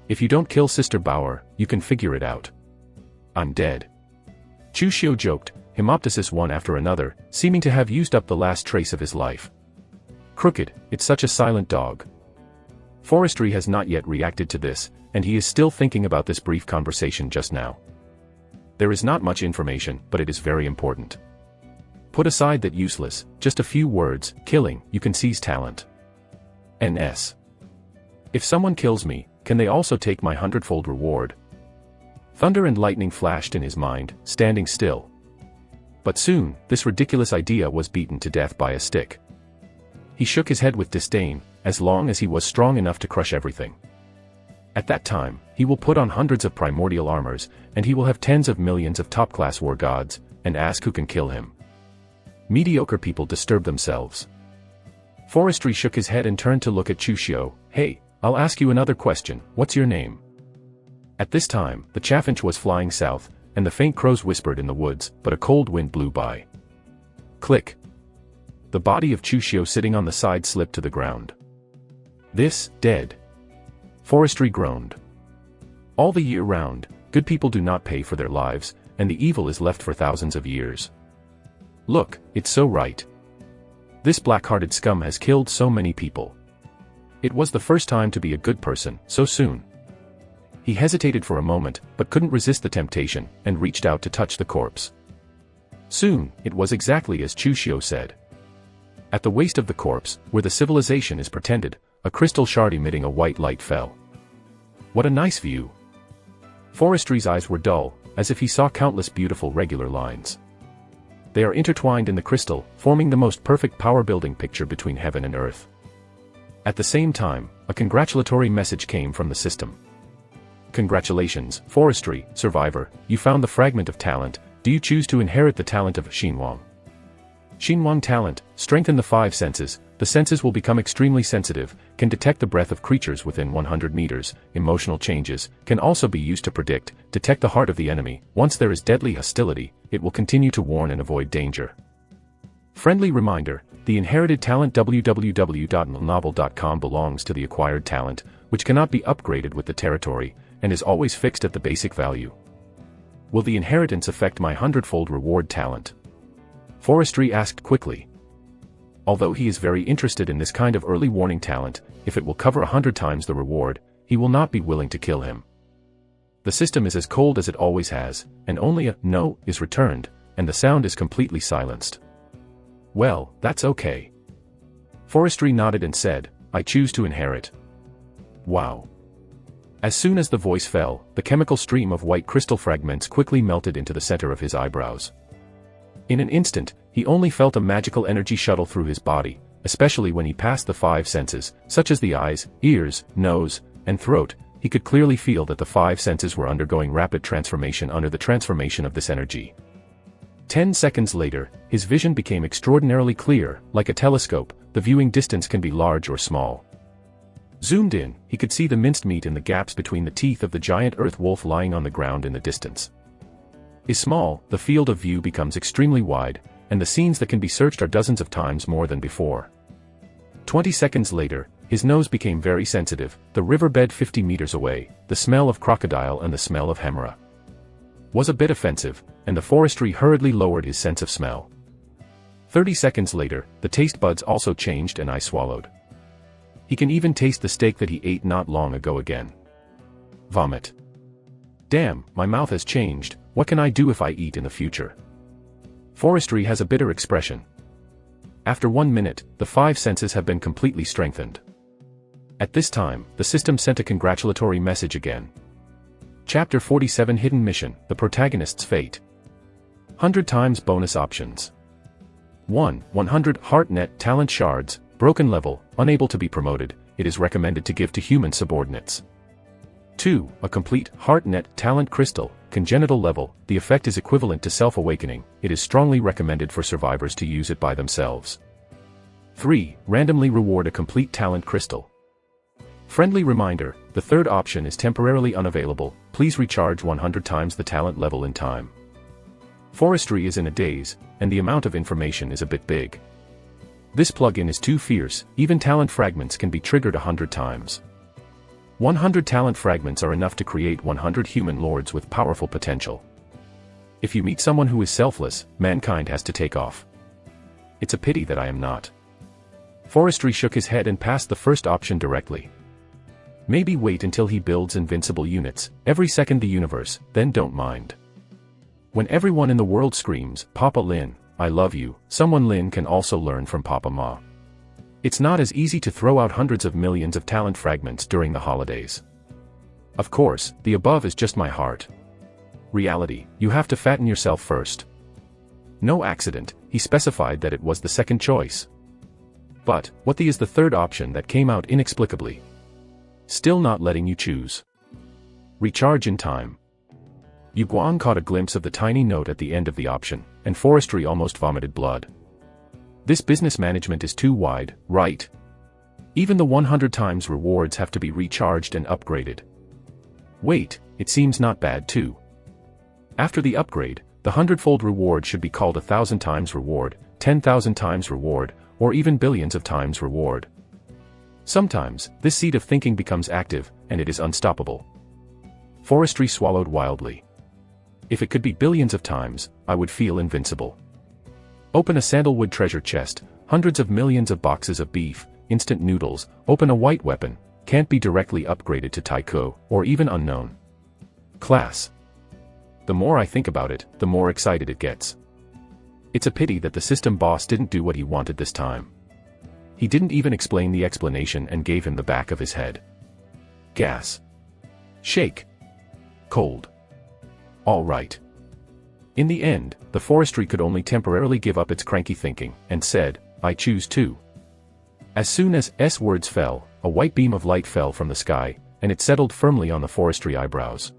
If you don't kill Sister Bauer, you can figure it out. I'm dead. Chu Xiu joked, hemoptysis one after another, seeming to have used up the last trace of his life. Crooked, it's such a silent dog. Forestry has not yet reacted to this, and he is still thinking about this brief conversation just now. There is not much information, but it is very important. Put aside that useless, just a few words, killing, you can seize talent. NS. If someone kills me, can they also take my 100-fold reward? Thunder and lightning flashed in his mind, standing still. But soon, this ridiculous idea was beaten to death by a stick. He shook his head with disdain, as long as he was strong enough to crush everything. At that time, he will put on hundreds of primordial armors, and he will have tens of millions of top-class war gods, and ask who can kill him. Mediocre people disturb themselves. Forestry shook his head and turned to look at Chu Xiu. Hey, I'll ask you another question, what's your name? At this time, the chaffinch was flying south, and the faint crows whispered in the woods, but a cold wind blew by. Click. The body of Chu Xiu sitting on the side slipped to the ground. This, dead. Forestry groaned. All the year round, good people do not pay for their lives, and the evil is left for thousands of years. Look, it's so right. This black-hearted scum has killed so many people. It was the first time to be a good person, so soon. He hesitated for a moment, but couldn't resist the temptation, and reached out to touch the corpse. Soon, it was exactly as Chu Xiu said. At the waist of the corpse, where the civilization is pretended, a crystal shard emitting a white light fell. What a nice view. Forestry's eyes were dull, as if he saw countless beautiful regular lines. They are intertwined in the crystal, forming the most perfect power-building picture between heaven and earth. At the same time, a congratulatory message came from the system. Congratulations, Forestry, survivor, you found the fragment of talent. Do you choose to inherit the talent of Xinhuang? Xinhuang talent, strengthen the 5 senses, the senses will become extremely sensitive, can detect the breath of creatures within 100 meters, emotional changes, can also be used to predict, detect the heart of the enemy. Once there is deadly hostility, it will continue to warn and avoid danger. Friendly reminder, the inherited talent www.novel.com belongs to the acquired talent, which cannot be upgraded with the territory, and is always fixed at the basic value. Will the inheritance affect my 100-fold reward talent? Forestry asked quickly. Although he is very interested in this kind of early warning talent, if it will cover 100 times the reward, he will not be willing to kill him. The system is as cold as it always has, and only a "no" is returned, and the sound is completely silenced. Well, that's okay. Forestry nodded and said, I choose to inherit. Wow. As soon as the voice fell, the chemical stream of white crystal fragments quickly melted into the center of his eyebrows. In an instant, he only felt a magical energy shuttle through his body, especially when he passed the 5 senses, such as the eyes, ears, nose, and throat. He could clearly feel that the 5 senses were undergoing rapid transformation under the transformation of this energy. 10 seconds later, his vision became extraordinarily clear, like a telescope. The viewing distance can be large or small. Zoomed in, he could see the minced meat in the gaps between the teeth of the giant earth wolf lying on the ground in the distance. Is small, the field of view becomes extremely wide, and the scenes that can be searched are dozens of times more than before. 20 seconds later, his nose became very sensitive, the riverbed 50 meters away, the smell of crocodile and the smell of hemorrhage was a bit offensive, and the forestry hurriedly lowered his sense of smell. 30 seconds later, the taste buds also changed and I swallowed. He can even taste the steak that he ate not long ago again. Vomit. Damn, my mouth has changed, what can I do if I eat in the future? Forestry has a bitter expression. After 1 minute, the 5 senses have been completely strengthened. At this time, the system sent a congratulatory message again. Chapter 47 Hidden Mission, The Protagonist's Fate. 100 times bonus options. 1. 100 HeartNet talent shards, broken level, unable to be promoted, it is recommended to give to human subordinates. 2. A complete HeartNet talent crystal, congenital level, the effect is equivalent to self-awakening, it is strongly recommended for survivors to use it by themselves. 3. Randomly reward a complete talent crystal. Friendly reminder, the third option is temporarily unavailable, please recharge 100 times the talent level in time. Forestry is in a daze, and the amount of information is a bit big. This plugin is too fierce, even talent fragments can be triggered 100 times. 100 talent fragments are enough to create 100 human lords with powerful potential. If you meet someone who is selfless, mankind has to take off. It's a pity that I am not. Forestry shook his head and passed the first option directly. Maybe wait until he builds invincible units, every second the universe, then don't mind. When everyone in the world screams, Papa Lin, I love you, someone Lin can also learn from Papa Ma. It's not as easy to throw out hundreds of millions of talent fragments during the holidays. Of course, the above is just my heart. Reality, you have to fatten yourself first. No accident, he specified that it was the second choice. But, what is the third option that came out inexplicably? Still not letting you choose. Recharge in time. Yu Guan caught a glimpse of the tiny note at the end of the option, and Forestry almost vomited blood. This business management is too wide, right? Even the 100 times rewards have to be recharged and upgraded. Wait, it seems not bad too. After the upgrade, the 100-fold reward should be called 1,000 times reward, 10,000 times reward, or even billions of times reward. Sometimes, this seed of thinking becomes active, and it is unstoppable. Forestry swallowed wildly. If it could be billions of times, I would feel invincible. Open a sandalwood treasure chest, hundreds of millions of boxes of beef, instant noodles, open a white weapon, can't be directly upgraded to Taiko, or even unknown class. The more I think about it, the more excited it gets. It's a pity that the system boss didn't do what he wanted this time. He didn't even explain the explanation and gave him the back of his head. Gas. Shake. Cold. All right. In the end, the forestry could only temporarily give up its cranky thinking, and said, I choose to. As soon as S words fell, a white beam of light fell from the sky, and it settled firmly on the forestry eyebrows.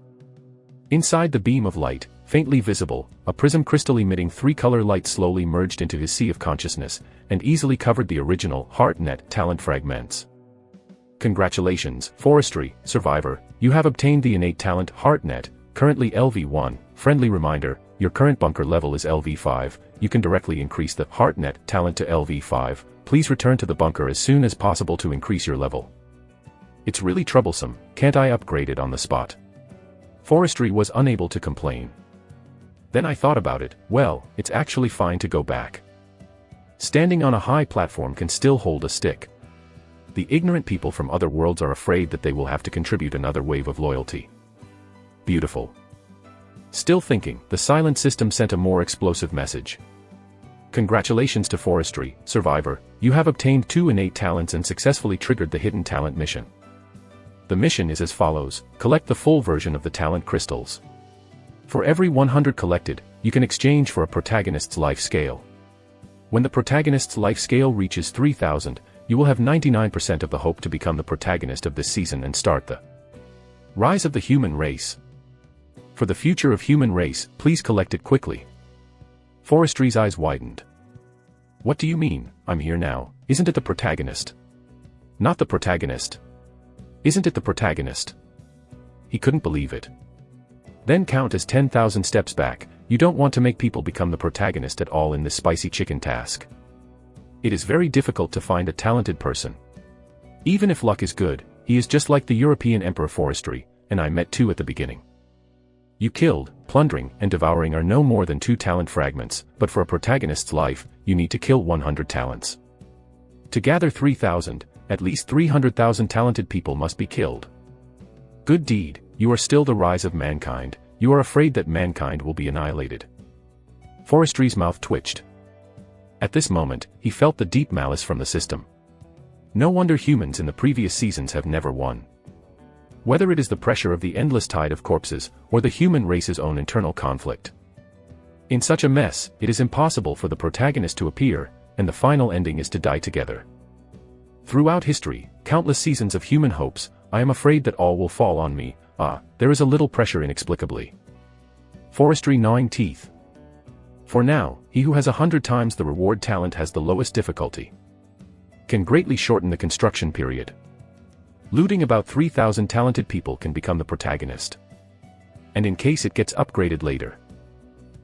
Inside the beam of light, faintly visible, a prism crystal emitting 3-color light slowly merged into his sea of consciousness, and easily covered the original HeartNet talent fragments. Congratulations, Forestry, Survivor, you have obtained the innate talent HeartNet, currently LV1, friendly reminder, your current bunker level is LV5, you can directly increase the HeartNet talent to LV5, please return to the bunker as soon as possible to increase your level. It's really troublesome, can't I upgrade it on the spot? Forestry was unable to complain. Then I thought about it, well, it's actually fine to go back. Standing on a high platform can still hold a stick. The ignorant people from other worlds are afraid that they will have to contribute another wave of loyalty. Beautiful. Still thinking, the silent system sent a more explosive message. Congratulations to Forestry, Survivor, you have obtained 2 innate talents and successfully triggered the hidden talent mission. The mission is as follows: collect the full version of the talent crystals. For every 100 collected, you can exchange for a protagonist's life scale. When the protagonist's life scale reaches 3000, you will have 99% of the hope to become the protagonist of this season and start the rise of the human race. For the future of human race, please collect it quickly. Forestry's eyes widened. What do you mean? I'm here now. Isn't it the protagonist? Not the protagonist. Isn't it the protagonist? He couldn't believe it. Then count as 10,000 steps back. You don't want to make people become the protagonist at all in this spicy chicken task. It is very difficult to find a talented person. Even if luck is good, he is just like the European Emperor Forestry, and I met 2 at the beginning. You killed, plundering, and devouring are no more than 2 talent fragments, but for a protagonist's life, you need to kill 100 talents. To gather 3,000, at least 300,000 talented people must be killed. Good deed, you are still the rise of mankind, you are afraid that mankind will be annihilated. Forestry's mouth twitched. At this moment, he felt the deep malice from the system. No wonder humans in the previous seasons have never won. Whether it is the pressure of the endless tide of corpses, or the human race's own internal conflict. In such a mess, it is impossible for the protagonist to appear, and the final ending is to die together. Throughout history, countless seasons of human hopes, I am afraid that all will fall on me. There is a little pressure inexplicably. Forestry gnawing teeth. For now, he who has 100 times the reward talent has the lowest difficulty. Can greatly shorten the construction period. Looting about 3,000 talented people can become the protagonist. And in case it gets upgraded later.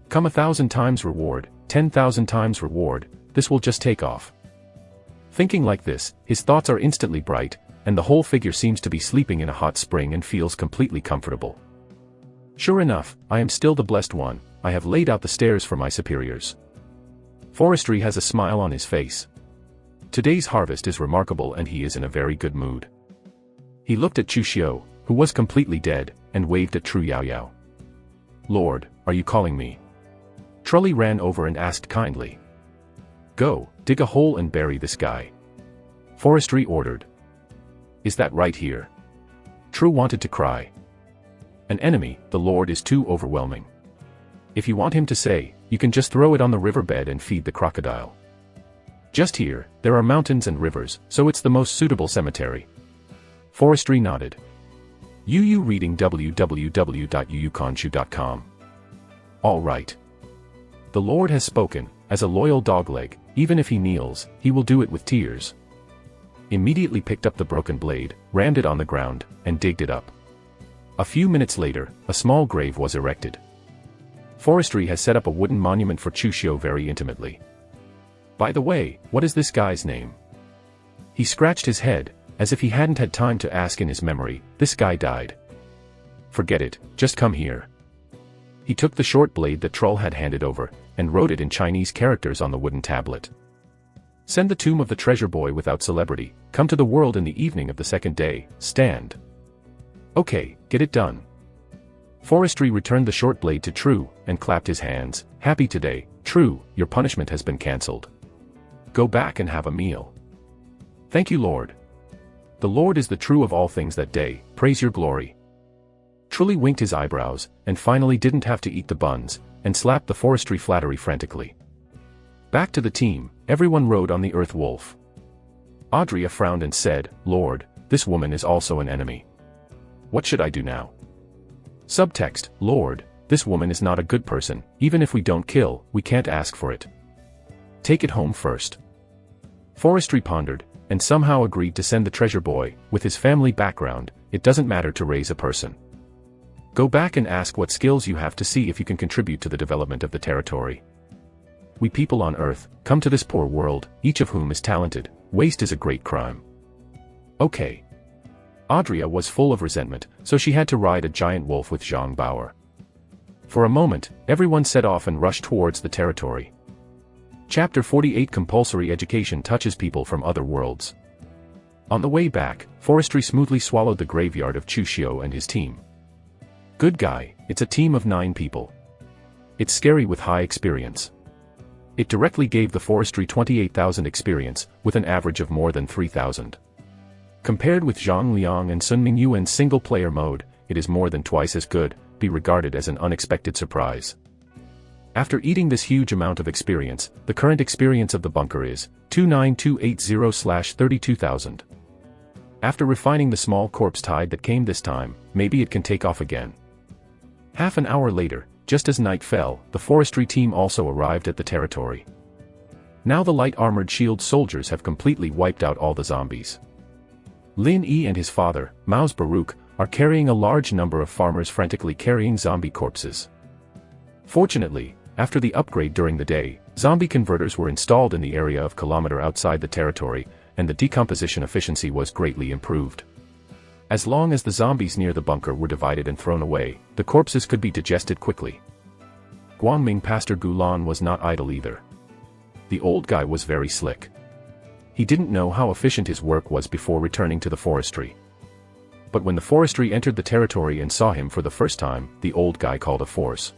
Come 1,000 times reward, 10,000 times reward, this will just take off. Thinking like this, his thoughts are instantly bright, and the whole figure seems to be sleeping in a hot spring and feels completely comfortable. Sure enough, I am still the blessed one, I have laid out the stairs for my superiors. Forestry has a smile on his face. Today's harvest is remarkable and he is in a very good mood. He looked at Chu Xiu, who was completely dead, and waved at Tru Yao Yao. Lord, are you calling me? Trulli ran over and asked kindly. Go, dig a hole and bury this guy. Forestry ordered. Is that right here? Tru wanted to cry. An enemy, the Lord is too overwhelming. If you want him to say, you can just throw it on the riverbed and feed the crocodile. Just here, there are mountains and rivers, so it's the most suitable cemetery. Forestry nodded. Yu reading www.yuyukanshu.com. All right. The Lord has spoken, as a loyal dogleg, even if he kneels, he will do it with tears. Immediately picked up the broken blade, rammed it on the ground, and digged it up. A few minutes later, a small grave was erected. Forestry has set up a wooden monument for Chu Xiu very intimately. By the way, what is this guy's name? He scratched his head, as if he hadn't had time to ask in his memory. This guy died. Forget it, just come here. He took the short blade that Troll had handed over, and wrote it in Chinese characters on the wooden tablet. Send the tomb of the treasure boy without celebrity, come to the world in the evening of the 2nd day, stand. Okay, get it done. Forestry returned the short blade to Tru, and clapped his hands. Happy today, Tru, your punishment has been cancelled. Go back and have a meal. Thank you, Lord. The Lord is the true of all things that day, praise your glory. Trulli winked his eyebrows, and finally didn't have to eat the buns, and slapped the Forestry flattery frantically. Back to the team, everyone rode on the Earth Wolf. Audria frowned and said, Lord, this woman is also an enemy. What should I do now? Subtext, Lord, this woman is not a good person, even if we don't kill, we can't ask for it. Take it home first. Forestry pondered, and somehow agreed to send the treasure boy. With his family background, it doesn't matter to raise a person. Go back and ask what skills you have to see if you can contribute to the development of the territory. We people on Earth, come to this poor world, each of whom is talented. Waste is a great crime. Okay. Audria was full of resentment, so she had to ride a giant wolf with Zhang Bauer. For a moment, everyone set off and rushed towards the territory. Chapter 48 Compulsory education touches people from other worlds. On the way back, Forestry smoothly swallowed the graveyard of Chushio and his team. Good guy, it's a team of 9 people. It's scary with high experience. It directly gave the Forestry 28,000 experience, with an average of more than 3,000. Compared with Zhang Liang and Sun Mingyuan's single-player mode, it is more than twice as good, be regarded as an unexpected surprise. After eating this huge amount of experience, the current experience of the bunker is 29280/32,000. After refining the small corpse tide that came this time, maybe it can take off again. Half an hour later, just as night fell, the Forestry team also arrived at the territory. Now the light armored shield soldiers have completely wiped out all the zombies. Lin Yi and his father, Mao's Baruch, are carrying a large number of farmers frantically carrying zombie corpses. Fortunately, after the upgrade during the day, zombie converters were installed in the area of kilometer outside the territory, and the decomposition efficiency was greatly improved. As long as the zombies near the bunker were divided and thrown away, the corpses could be digested quickly. Guangming Pastor Gulan was not idle either. The old guy was very slick. He didn't know how efficient his work was before returning to the Forestry. But when the Forestry entered the territory and saw him for the first time, the old guy called a force.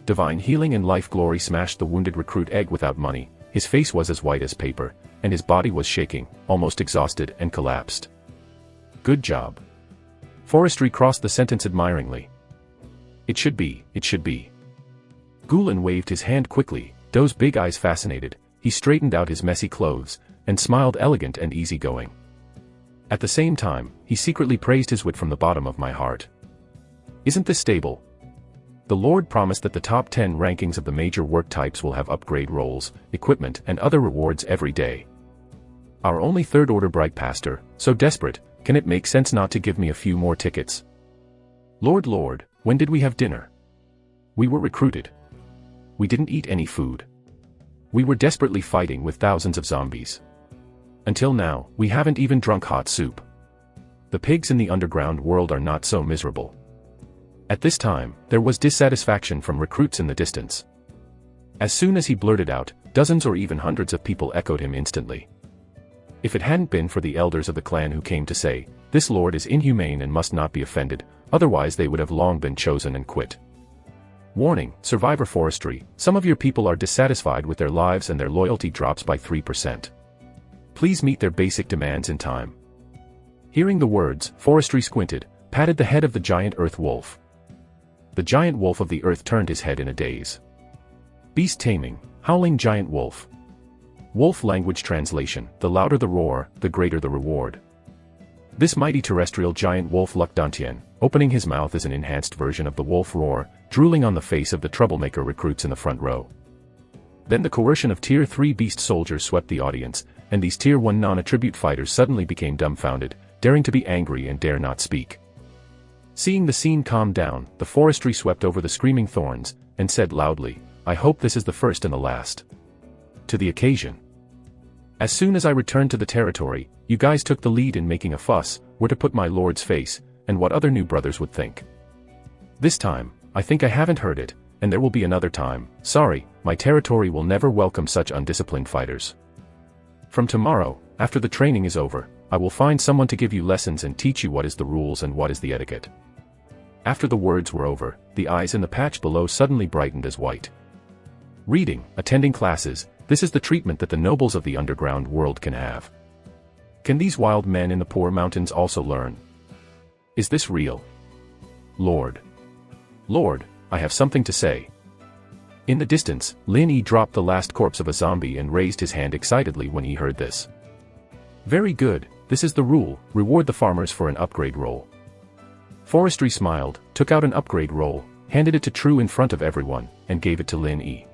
Divine Healing and Life Glory smashed the wounded recruit egg without money. His face was as white as paper, and his body was shaking, almost exhausted, and collapsed. Good job. Forestry crossed the sentence admiringly. It should be. Gulan waved his hand quickly, those big eyes fascinated. He straightened out his messy clothes, and smiled elegant and easygoing. At the same time, he secretly praised his wit from the bottom of my heart. Isn't this stable? The Lord promised that the top 10 rankings of the major work types will have upgrade roles, equipment, and other rewards every day. Our only third-order bright pastor, so desperate, can it make sense not to give me a few more tickets? Lord, when did we have dinner? We were recruited. We didn't eat any food. We were desperately fighting with thousands of zombies. Until now, we haven't even drunk hot soup. The pigs in the underground world are not so miserable. At this time, there was dissatisfaction from recruits in the distance. As soon as he blurted out, dozens or even hundreds of people echoed him instantly. If it hadn't been for the elders of the clan who came to say, "This lord is inhumane and must not be offended," otherwise they would have long been chosen and quit. Warning, Survivor Forestry, some of your people are dissatisfied with their lives and their loyalty drops by 3%. Please meet their basic demands in time. Hearing the words, Forestry squinted, patted the head of the giant earth wolf. The giant wolf of the earth turned his head in a daze. Beast taming, howling giant wolf. Wolf language translation, the louder the roar, the greater the reward. This mighty terrestrial giant wolf Luk Dantian, opening his mouth as an enhanced version of the wolf roar, drooling on the face of the troublemaker recruits in the front row. Then the coercion of Tier 3 beast soldiers swept the audience, and these Tier 1 non-attribute fighters suddenly became dumbfounded, daring to be angry and dare not speak. Seeing the scene calm down, the Forestry swept over the screaming thorns, and said loudly, "I hope this is the first and the last." To the occasion. As soon as I returned to the territory, you guys took the lead in making a fuss, where to put my lord's face, and what other new brothers would think. This time, I think I haven't heard it, and there will be another time. Sorry, my territory will never welcome such undisciplined fighters. From tomorrow, after the training is over, I will find someone to give you lessons and teach you what is the rules and what is the etiquette. After the words were over, the eyes in the patch below suddenly brightened as white. Reading, attending classes, this is the treatment that the nobles of the underground world can have. Can these wild men in the poor mountains also learn? Is this real? Lord, I have something to say. In the distance, Lin Yi dropped the last corpse of a zombie and raised his hand excitedly when he heard this. Very good, this is the rule, reward the farmers for an upgrade roll. Forestry smiled, took out an upgrade roll, handed it to True in front of everyone, and gave it to Lin Yi.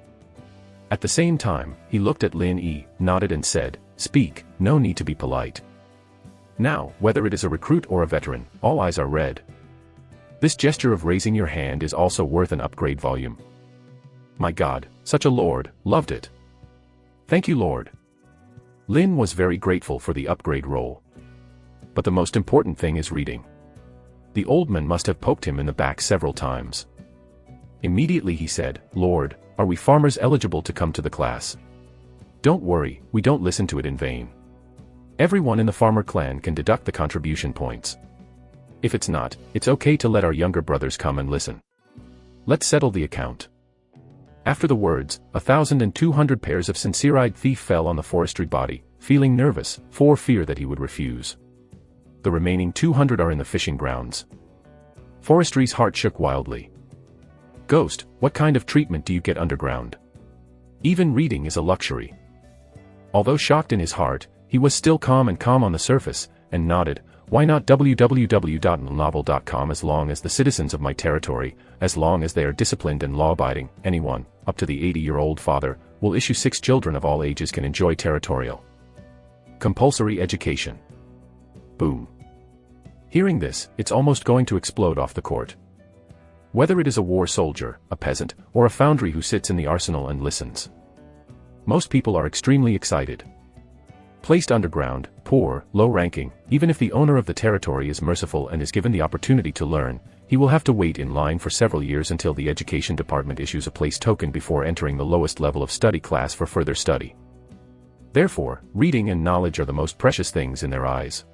At the same time, he looked at Lin Yi, nodded and said, "Speak, no need to be polite." Now, whether it is a recruit or a veteran, all eyes are red. This gesture of raising your hand is also worth an upgrade volume. My God, such a lord, loved it. Thank you, Lord. Lin was very grateful for the upgrade roll. But the most important thing is reading. The old man must have poked him in the back several times. Immediately he said, "Lord, are we farmers eligible to come to the class?" "Don't worry, we don't listen to it in vain." Everyone in the farmer clan can deduct the contribution points. If it's not, it's okay to let our younger brothers come and listen. Let's settle the account. After the words, 1,200 pairs of sincere-eyed thief fell on the forestry body, feeling nervous, for fear that he would refuse. The remaining 200 are in the fishing grounds. Forestry's heart shook wildly. Ghost, what kind of treatment do you get underground? Even reading is a luxury. Although shocked in his heart, he was still calm on the surface, and nodded. Why not www.novel.com? As long as the citizens of my territory, as long as they are disciplined and law-abiding, anyone, up to the 80-year-old father, will issue 6 children of all ages can enjoy territorial compulsory education. Boom. Hearing this, it's almost going to explode off the court. Whether it is a war soldier, a peasant, or a foundry who sits in the arsenal and listens. Most people are extremely excited. Placed underground, poor, low-ranking, even if the owner of the territory is merciful and is given the opportunity to learn, he will have to wait in line for several years until the education department issues a place token before entering the lowest level of study class for further study. Therefore, reading and knowledge are the most precious things in their eyes.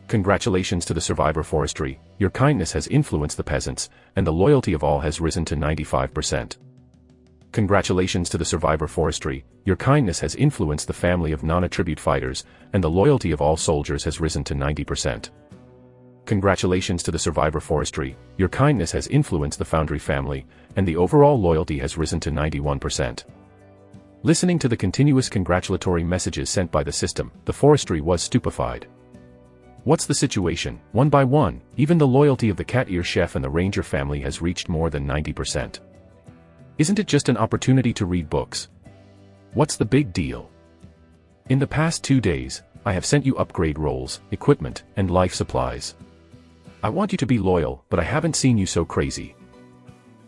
Congratulations to the survivor forestry, your kindness has influenced the peasants, and the loyalty of all has risen to 95%. Congratulations to the survivor forestry, your kindness has influenced the family of non-attribute fighters, and the loyalty of all soldiers has risen to 90%. Congratulations to the survivor forestry, your kindness has influenced the foundry family, and the overall loyalty has risen to 91%. Listening to the continuous congratulatory messages sent by the system, the forestry was stupefied. What's the situation? One by one, even the loyalty of the cat ear chef and the ranger family has reached more than 90%. Isn't it just an opportunity to read books? What's the big deal? In the past 2 days, I have sent you upgrade rolls, equipment, and life supplies. I want you to be loyal, but I haven't seen you so crazy.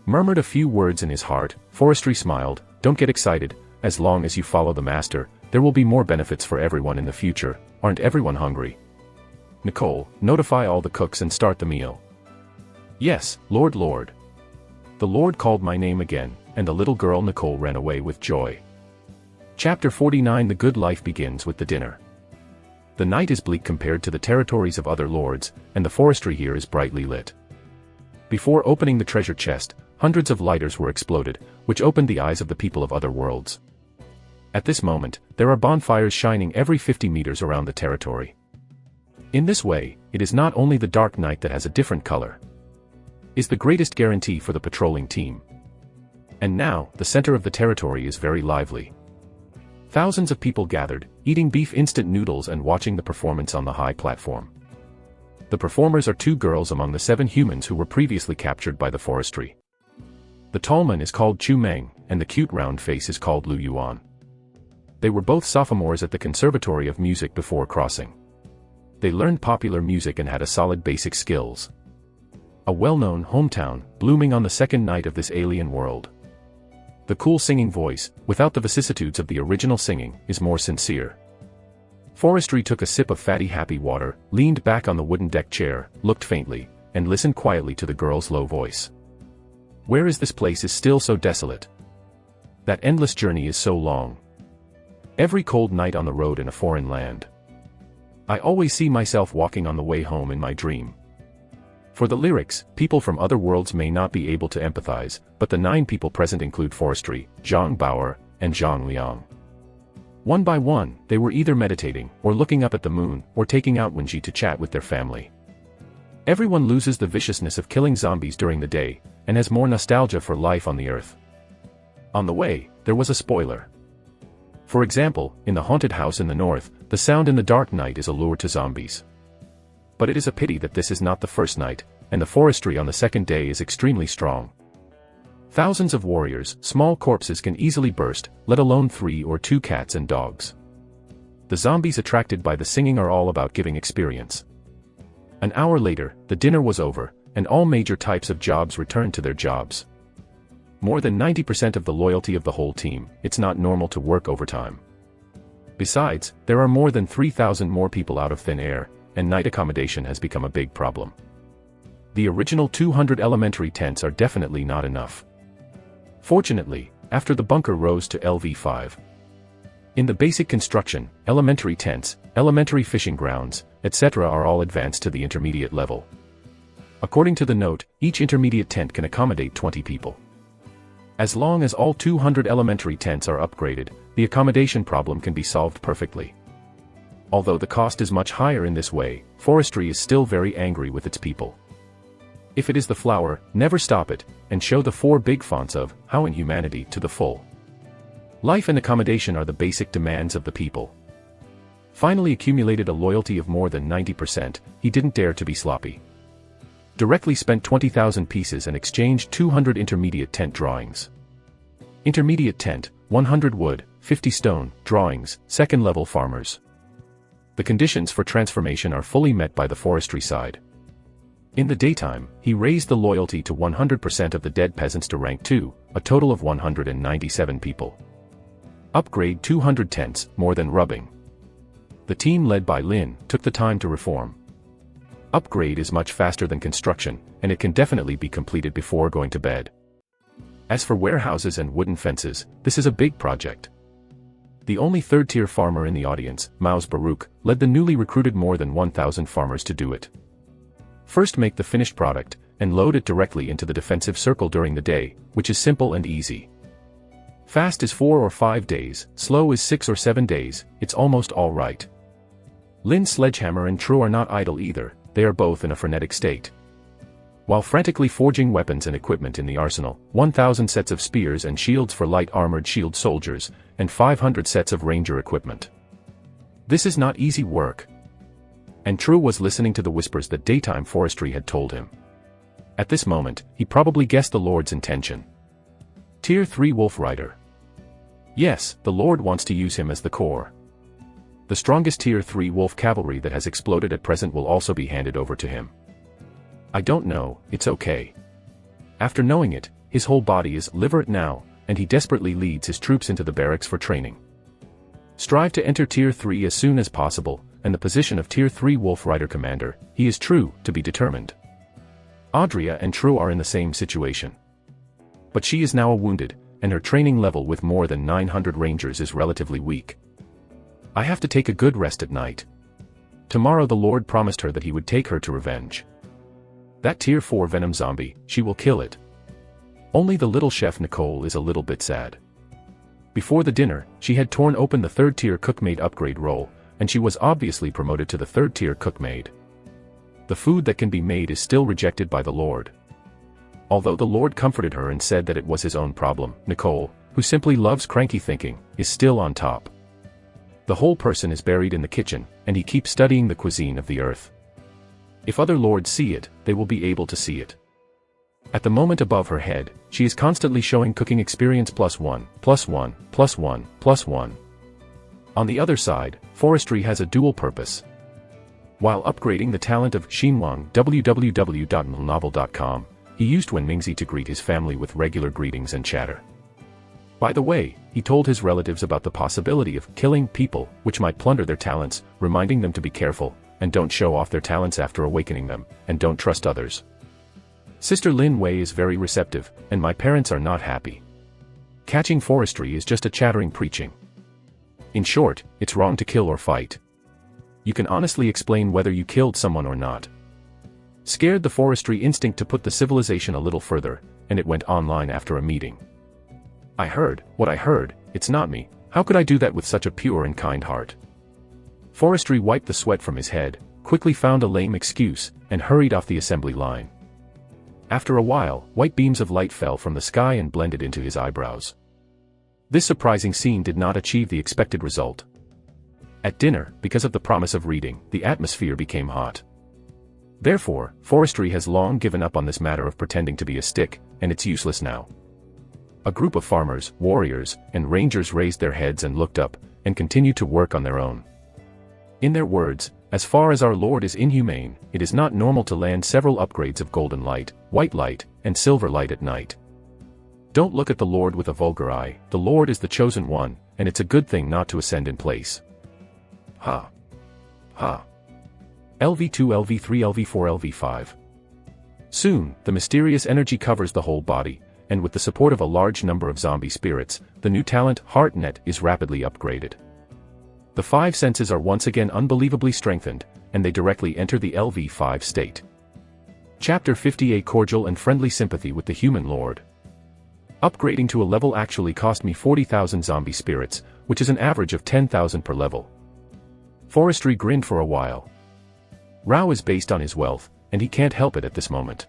Murmured a few words in his heart, Forestry smiled. Don't get excited, as long as you follow the master, there will be more benefits for everyone in the future. Aren't everyone hungry? Nicole, notify all the cooks and start the meal. Yes, Lord. The Lord called my name again, and the little girl Nicole ran away with joy. Chapter 49. The good life begins with the dinner. The night is bleak compared to the territories of other lords, and the forestry here is brightly lit. Before opening the treasure chest, hundreds of lighters were exploded, which opened the eyes of the people of other worlds. At this moment, there are bonfires shining every 50 meters around the territory. In this way, it is not only the dark night that has a different color. Is the greatest guarantee for the patrolling team. And now, the center of the territory is very lively. Thousands of people gathered, eating beef instant noodles and watching the performance on the high platform. The performers are 2 girls among the 7 humans who were previously captured by the forestry. The tall man is called Chu Meng, and the cute round face is called Lu Yuan. They were both sophomores at the Conservatory of Music before crossing. They learned popular music and had a solid basic skills. A well-known hometown, blooming on the second night of this alien world. The cool singing voice, without the vicissitudes of the original singing, is more sincere. Forestry took a sip of fatty happy water, leaned back on the wooden deck chair, looked faintly, and listened quietly to the girl's low voice. Where is this place is still so desolate? That endless journey is so long. Every cold night on the road in a foreign land. I always see myself walking on the way home in my dream. For the lyrics, people from other worlds may not be able to empathize, but the 9 people present include Forestry, Zhang Bauer, and Zhang Liang. One by one, they were either meditating, or looking up at the moon, or taking out Wenji to chat with their family. Everyone loses the viciousness of killing zombies during the day, and has more nostalgia for life on the earth. On the way, there was a spoiler. For example, in the haunted house in the north, the sound in the dark night is a lure to zombies. But it is a pity that this is not the first night, and the forestry on the second day is extremely strong. Thousands of warriors, small corpses can easily burst, let alone 3 or 2 cats and dogs. The zombies attracted by the singing are all about giving experience. An hour later, the dinner was over, and all major types of jobs returned to their jobs. More than 90% of the loyalty of the whole team, it's not normal to work overtime. Besides, there are more than 3,000 more people out of thin air, and night accommodation has become a big problem. The original 200 elementary tents are definitely not enough. Fortunately, after the bunker rose to LV5. In the basic construction, elementary tents, elementary fishing grounds, etc. are all advanced to the intermediate level. According to the note, each intermediate tent can accommodate 20 people. As long as all 200 elementary tents are upgraded, the accommodation problem can be solved perfectly. Although the cost is much higher in this way, forestry is still very angry with its people. If it is the flower, never stop it, and show the 4 big fonts of How in Humanity to the full. Life and accommodation are the basic demands of the people. Finally accumulated a loyalty of more than 90%, he didn't dare to be sloppy. Directly spent 20,000 pieces and exchanged 200 intermediate tent drawings. Intermediate tent, 100 wood, 50 stone, drawings, second level farmers. The conditions for transformation are fully met by the forestry side. In the daytime, he raised the loyalty to 100% of the dead peasants to rank 2, a total of 197 people. Upgrade 200 tents, more than rubbing. The team led by Lin took the time to reform. Upgrade is much faster than construction, and it can definitely be completed before going to bed. As for warehouses and wooden fences, this is a big project. The only third-tier farmer in the audience, Mao's Baruch, led the newly recruited more than 1,000 farmers to do it. First make the finished product, and load it directly into the defensive circle during the day, which is simple and easy. Fast is 4 or 5 days, slow is 6 or 7 days, it's almost all right. Lin's sledgehammer and True are not idle either, they are both in a frenetic state. While frantically forging weapons and equipment in the arsenal, 1,000 sets of spears and shields for light armored shield soldiers, and 500 sets of ranger equipment. This is not easy work. And True was listening to the whispers that daytime forestry had told him. At this moment, he probably guessed the Lord's intention. Tier 3 Wolf Rider. Yes, the Lord wants to use him as the core. The strongest Tier 3 Wolf Cavalry that has exploded at present will also be handed over to him. I don't know, it's okay. After knowing it, his whole body is liver now, and he desperately leads his troops into the barracks for training. Strive to enter Tier 3 as soon as possible, and the position of Tier 3 Wolf Rider Commander, he is True, to be determined. Audria and True are in the same situation. But she is now wounded, and her training level with more than 900 rangers is relatively weak. I have to take a good rest at night. Tomorrow the Lord promised her that he would take her to revenge. That Tier 4 Venom zombie, she will kill it. Only the little chef Nicole is a little bit sad. Before the dinner, she had torn open the 3rd tier cookmaid upgrade roll, and she was obviously promoted to the 3rd tier cookmaid. The food that can be made is still rejected by the Lord. Although the Lord comforted her and said that it was his own problem, Nicole, who simply loves cranky thinking, is still on top. The whole person is buried in the kitchen, and he keeps studying the cuisine of the earth. If other lords see it, they will be able to see it. At the moment above her head, she is constantly showing cooking experience +1, +1, +1, +1. On the other side, forestry has a dual purpose. While upgrading the talent of Xinhuang www.novel.com, he used Wen Mingzi to greet his family with regular greetings and chatter. By the way, he told his relatives about the possibility of killing people, which might plunder their talents, reminding them to be careful, and don't show off their talents after awakening them, and don't trust others. Sister Lin Wei is very receptive, and my parents are not happy. Catching forestry is just a chattering preaching. In short, it's wrong to kill or fight. You can honestly explain whether you killed someone or not. Scared the forestry instinct to put the civilization a little further, and it went online after a meeting. I heard, what I heard, it's not me, how could I do that with such a pure and kind heart? Forestry wiped the sweat from his head, quickly found a lame excuse, and hurried off the assembly line. After a while, white beams of light fell from the sky and blended into his eyebrows. This surprising scene did not achieve the expected result. At dinner, because of the promise of reading, the atmosphere became hot. Therefore, forestry has long given up on this matter of pretending to be a stick, and it's useless now. A group of farmers, warriors, and rangers raised their heads and looked up, and continued to work on their own. In their words, as far as our Lord is inhumane, it is not normal to land several upgrades of golden light, white light, and silver light at night. Don't look at the Lord with a vulgar eye, the Lord is the chosen one, and it's a good thing not to ascend in place. Ha. Ha. LV2, LV3, LV4, LV5. Soon, the mysterious energy covers the whole body, and with the support of a large number of zombie spirits, the new talent, HeartNet, is rapidly upgraded. The five senses are once again unbelievably strengthened, and they directly enter the LV5 state. Chapter 50. A cordial and friendly sympathy with the human lord. Upgrading to a level actually cost me 40,000 zombie spirits, which is an average of 10,000 per level. Forestry grinned for a while. Rao is based on his wealth, and he can't help it at this moment.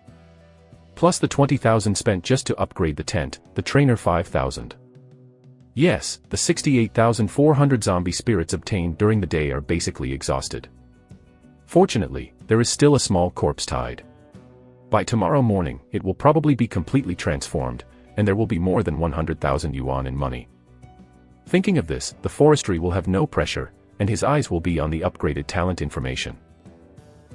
Plus the 20,000 spent just to upgrade the tent, the trainer 5,000. Yes, the 68,400 zombie spirits obtained during the day are basically exhausted. Fortunately, there is still a small corpse tied. By tomorrow morning, it will probably be completely transformed, and there will be more than 100,000 yuan in money. Thinking of this, the forestry will have no pressure, and his eyes will be on the upgraded talent information.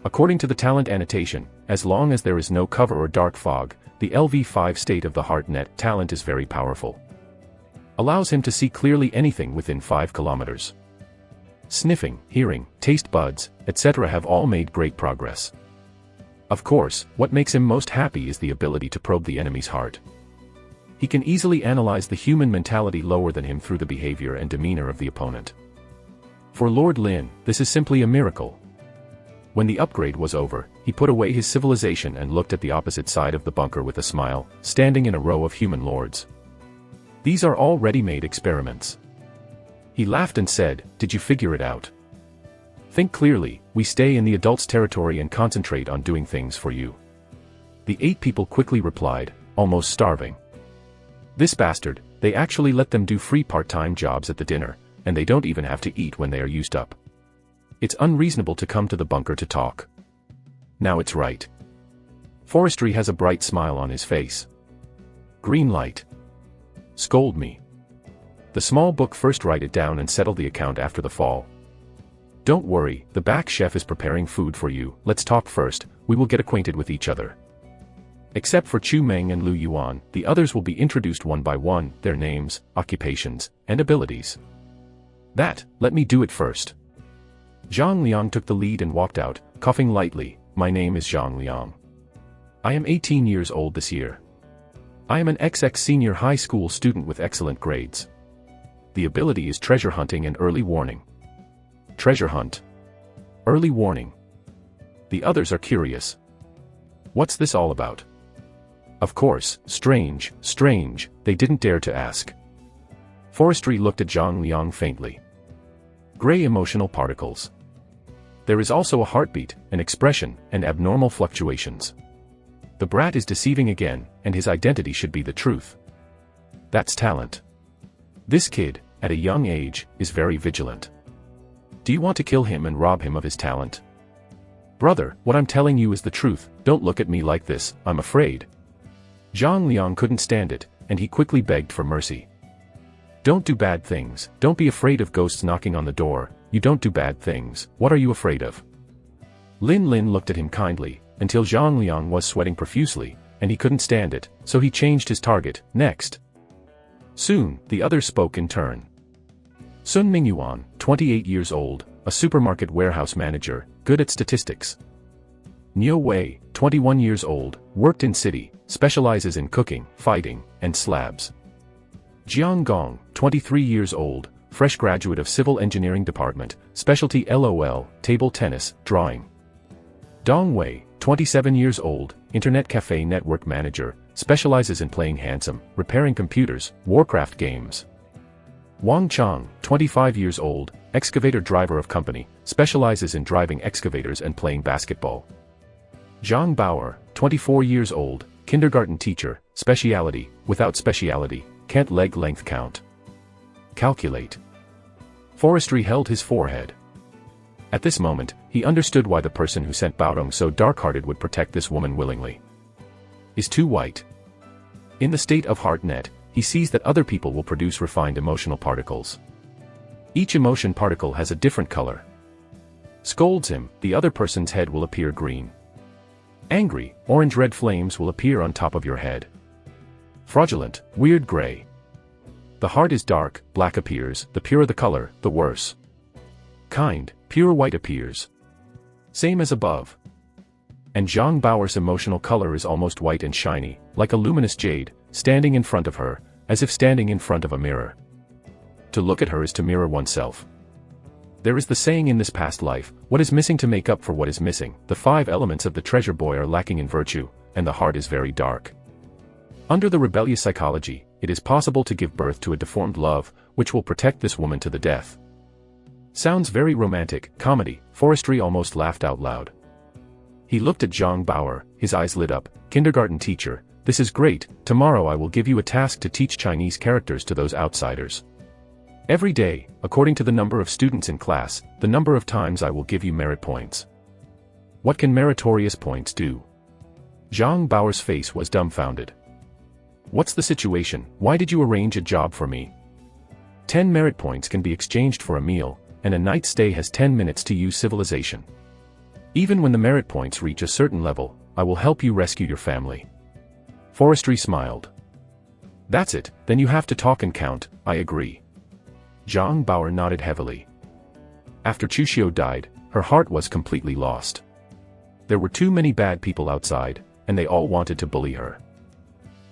According to the talent annotation, as long as there is no cover or dark fog, the LV5 state of the HeartNet talent is very powerful. Allows him to see clearly anything within 5 kilometers. Sniffing, hearing, taste buds, etc. have all made great progress. Of course, what makes him most happy is the ability to probe the enemy's heart. He can easily analyze the human mentality lower than him through the behavior and demeanor of the opponent. For Lord Lin, this is simply a miracle. When the upgrade was over, he put away his civilization and looked at the opposite side of the bunker with a smile, standing in a row of human lords. These are all ready-made experiments. He laughed and said, "Did you figure it out? Think clearly, we stay in the adults' territory and concentrate on doing things for you." The 8 people quickly replied, almost starving. This bastard, they actually let them do free part-time jobs at the dinner, and they don't even have to eat when they are used up. It's unreasonable to come to the bunker to talk. Now it's right. Forestry has a bright smile on his face. Green light. Scold me. The small book first write it down and settle the account after the fall. Don't worry, the back chef is preparing food for you, let's talk first, we will get acquainted with each other. Except for Chu Meng and Lu Yuan, the others will be introduced one by one, their names, occupations, and abilities. Let me do it first. Zhang Liang took the lead and walked out, coughing lightly. My name is Zhang Liang. I am 18 years old this year. I am an XX senior high school student with excellent grades. The ability is treasure hunting and early warning. Treasure hunt. Early warning. The others are curious. What's this all about? Of course, strange, they didn't dare to ask. Forestry looked at Zhang Liang faintly. Gray emotional particles. There is also a heartbeat, an expression, and abnormal fluctuations. The brat is deceiving again, and his identity should be the truth. That's talent. This kid, at a young age, is very vigilant. Do you want to kill him and rob him of his talent? Brother, what I'm telling you is the truth, don't look at me like this, I'm afraid. Zhang Liang couldn't stand it, and he quickly begged for mercy. Don't do bad things, don't be afraid of ghosts knocking on the door, you don't do bad things, what are you afraid of? Lin Lin looked at him kindly, until Zhang Liang was sweating profusely, and he couldn't stand it, so he changed his target, next. Soon, the others spoke in turn. Sun Mingyuan, 28 years old, a supermarket warehouse manager, good at statistics. Niu Wei, 21 years old, worked in city, specializes in cooking, fighting, and slabs. Jiang Gong, 23 years old, fresh graduate of Civil Engineering Department, specialty LOL, table tennis, drawing. Dong Wei, 27 years old, internet cafe network manager, specializes in playing handsome, repairing computers, Warcraft games. Wang Chang, 25 years old, excavator driver of company, specializes in driving excavators and playing basketball. Zhang Bauer, 24 years old, kindergarten teacher, speciality, without speciality, can't leg length count. Calculate. Forestry held his forehead. At this moment, he understood why the person who sent Baodong so dark-hearted would protect this woman willingly. Is too white. In the state of HeartNet, he sees that other people will produce refined emotional particles. Each emotion particle has a different color. Scolds him, the other person's head will appear green. Angry, orange-red flames will appear on top of your head. Fraudulent, weird gray. The heart is dark, black appears, the purer the color, the worse. Kind, pure white appears. Same as above. And Zhang Bauer's emotional color is almost white and shiny, like a luminous jade, standing in front of her, as if standing in front of a mirror. To look at her is to mirror oneself. There is the saying in this past life, what is missing to make up for what is missing. The 5 elements of the treasure boy are lacking in virtue, and the heart is very dark. Under the rebellious psychology, it is possible to give birth to a deformed love, which will protect this woman to the death. Sounds very romantic, comedy. Forestry almost laughed out loud. He looked at Zhang Bauer, his eyes lit up. Kindergarten teacher, this is great. Tomorrow I will give you a task to teach Chinese characters to those outsiders. Every day, according to the number of students in class, the number of times I will give you merit points. What can meritorious points do? Zhang Bauer's face was dumbfounded. What's the situation? Why did you arrange a job for me? 10 merit points can be exchanged for a meal, and a night stay has 10 minutes to use civilization. Even when the merit points reach a certain level, I will help you rescue your family. Forestry smiled. That's it, then you have to talk and count, I agree. Zhang Bauer nodded heavily. After Chuxiu died, her heart was completely lost. There were too many bad people outside, and they all wanted to bully her.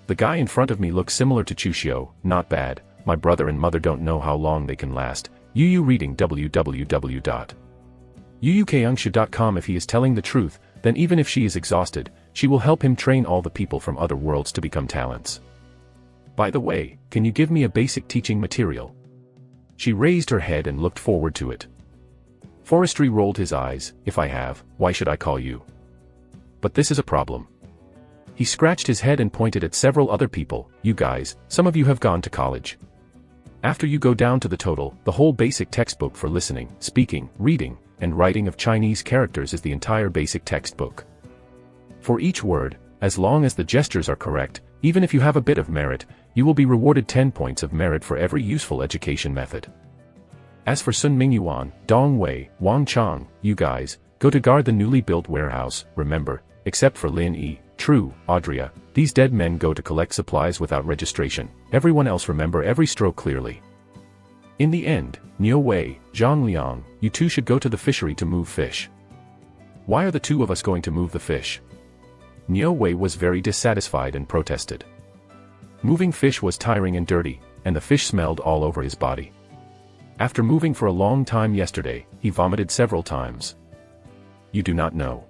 The guy in front of me looks similar to Chuxiu, not bad. My brother and mother don't know how long they can last. Yu reading www.yuyukeungshu.com. If he is telling the truth, then even if she is exhausted, she will help him train all the people from other worlds to become talents. By the way, can you give me a basic teaching material? She raised her head and looked forward to it. Forestry rolled his eyes. If I have, why should I call you? But this is a problem. He scratched his head and pointed at several other people. You guys, some of you have gone to college. After you go down to the total, the whole basic textbook for listening, speaking, reading, and writing of Chinese characters is the entire basic textbook. For each word, as long as the gestures are correct, even if you have a bit of merit, you will be rewarded 10 points of merit for every useful education method. As for Sun Mingyuan, Dong Wei, Wang Chang, you guys, go to guard the newly built warehouse. Remember, except for Lin Yi, True, Audria, these dead men go to collect supplies without registration. Everyone else remember every stroke clearly. In the end, Niu Wei, Zhang Liang, you two should go to the fishery to move fish. Why are the two of us going to move the fish? Niu Wei was very dissatisfied and protested. Moving fish was tiring and dirty, and the fish smelled all over his body. After moving for a long time yesterday, he vomited several times. You do not know.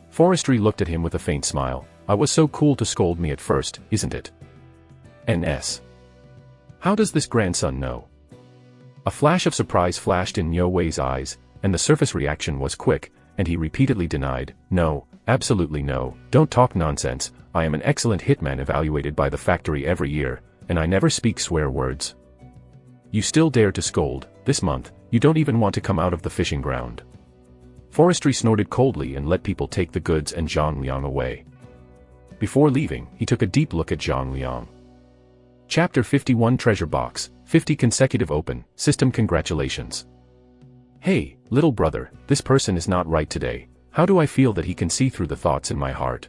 Forestry looked at him with a faint smile. I was so cool to scold me at first, isn't it? NS. How does this grandson know? A flash of surprise flashed in Niu Wei's eyes, and the surface reaction was quick, and he repeatedly denied, no, absolutely no, don't talk nonsense, I am an excellent hitman evaluated by the factory every year, and I never speak swear words. You still dare to scold, this month, you don't even want to come out of the fishing ground. Forestry snorted coldly and let people take the goods and Zhang Liang away. Before leaving, he took a deep look at Zhang Liang. Chapter 51 Treasure Box, 50 consecutive open, system congratulations. Hey, little brother, this person is not right today. How do I feel that he can see through the thoughts in my heart?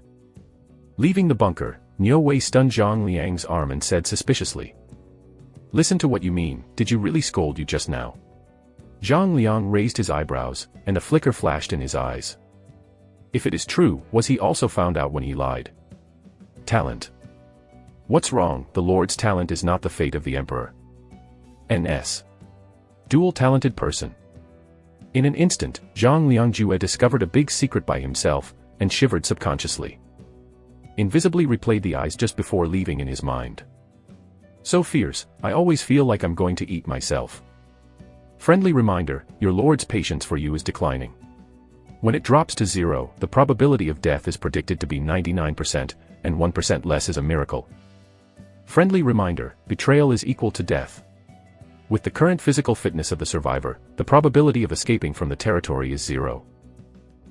Leaving the bunker, Niu Wei stunned Zhang Liang's arm and said suspiciously. Listen to what you mean, did you really scold you just now? Zhang Liang raised his eyebrows, and a flicker flashed in his eyes. If it is true, was he also found out when he lied? Talent. What's wrong? The Lord's talent is not the fate of the Emperor. NS. Dual-talented person. In an instant, Zhang Liangjue discovered a big secret by himself, and shivered subconsciously. Invisibly replayed the eyes just before leaving in his mind. So fierce, I always feel like I'm going to eat myself. Friendly reminder, your Lord's patience for you is declining. When it drops to 0, the probability of death is predicted to be 99%, and 1% less is a miracle. Friendly reminder, betrayal is equal to death. With the current physical fitness of the survivor, the probability of escaping from the territory is 0.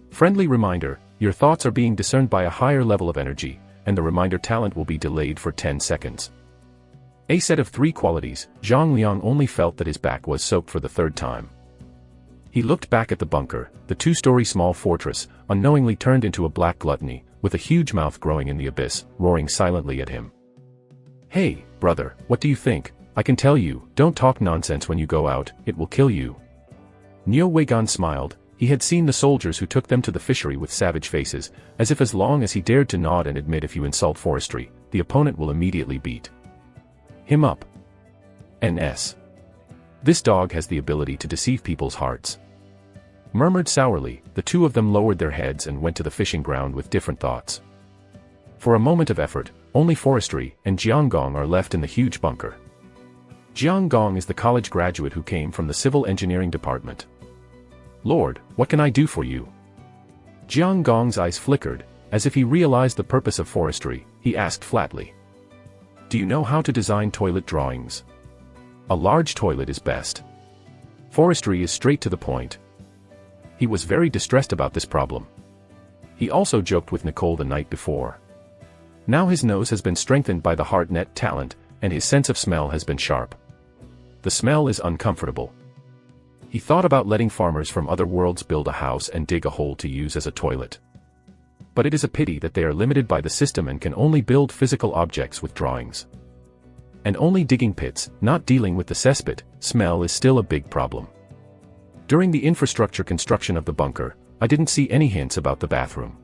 Friendly reminder, your thoughts are being discerned by a higher level of energy, and the reminder talent will be delayed for 10 seconds. A set of 3 qualities, Zhang Liang only felt that his back was soaked for the 3rd time. He looked back at the bunker, the 2-story small fortress, unknowingly turned into a black gluttony, with a huge mouth growing in the abyss, roaring silently at him. Hey, brother, what do you think? I can tell you, don't talk nonsense when you go out, it will kill you. Niu Weigan smiled. He had seen the soldiers who took them to the fishery with savage faces, as if as long as he dared to nod and admit if you insult forestry, the opponent will immediately beat him up. NS. This dog has the ability to deceive people's hearts. Murmured sourly, the two of them lowered their heads and went to the fishing ground with different thoughts. For a moment of effort, only Forestry and Jiangong are left in the huge bunker. Jiangong is the college graduate who came from the civil engineering department. "Lord, what can I do for you?" Jiangong's eyes flickered, as if he realized the purpose of Forestry. He asked flatly. "Do you know how to design toilet drawings? A large toilet is best." Forestry is straight to the point. He was very distressed about this problem. He also joked with Nicole the night before. Now his nose has been strengthened by the HeartNet talent, and his sense of smell has been sharp. The smell is uncomfortable. He thought about letting farmers from other worlds build a house and dig a hole to use as a toilet. But it is a pity that they are limited by the system and can only build physical objects with drawings. And only digging pits, not dealing with the cesspit, smell is still a big problem. During the infrastructure construction of the bunker, I didn't see any hints about the bathroom.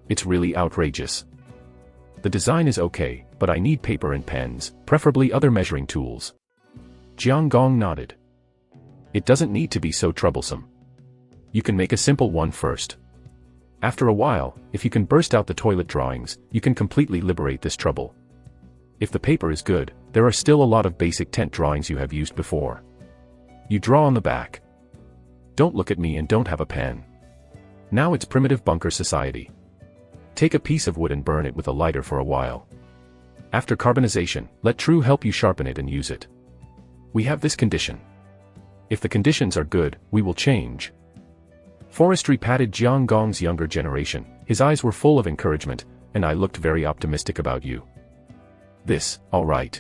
It's really outrageous. The design is okay, but I need paper and pens, preferably other measuring tools. Jiangong nodded. It doesn't need to be so troublesome. You can make a simple one first. After a while, if you can burst out the toilet drawings, you can completely liberate this trouble. If the paper is good, there are still a lot of basic tent drawings you have used before. You draw on the back. Don't look at me and don't have a pen. Now it's primitive bunker society. Take a piece of wood and burn it with a lighter for a while. After carbonization, let True help you sharpen it and use it. We have this condition. If the conditions are good, we will change. Forestry patted Jiangong's younger generation. His eyes were full of encouragement, and I looked very optimistic about you. This, all right.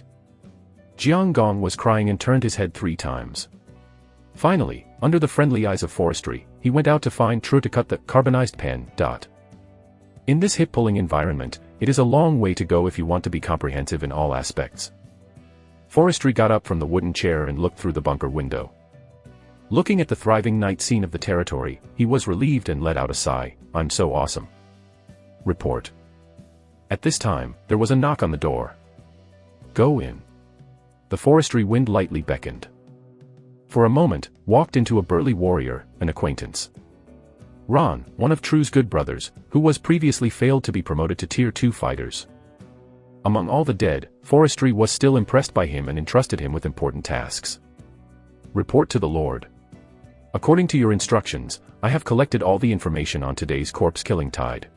Jiangong was crying and turned his head 3 times. Finally, under the friendly eyes of Forestry, he went out to find True to cut the carbonized pen. In this hip-pulling environment, it is a long way to go if you want to be comprehensive in all aspects. Forestry got up from the wooden chair and looked through the bunker window. Looking at the thriving night scene of the territory, he was relieved and let out a sigh. "I'm so awesome." Report. At this time, there was a knock on the door. "Go in." The Forestry wind lightly beckoned. For a moment, walked into a burly warrior, an acquaintance. Ron, one of True's good brothers, who was previously failed to be promoted to Tier 2 fighters. Among all the dead, Forestry was still impressed by him and entrusted him with important tasks. Report to the Lord. According to your instructions, I have collected all the information on today's corpse-killing tide.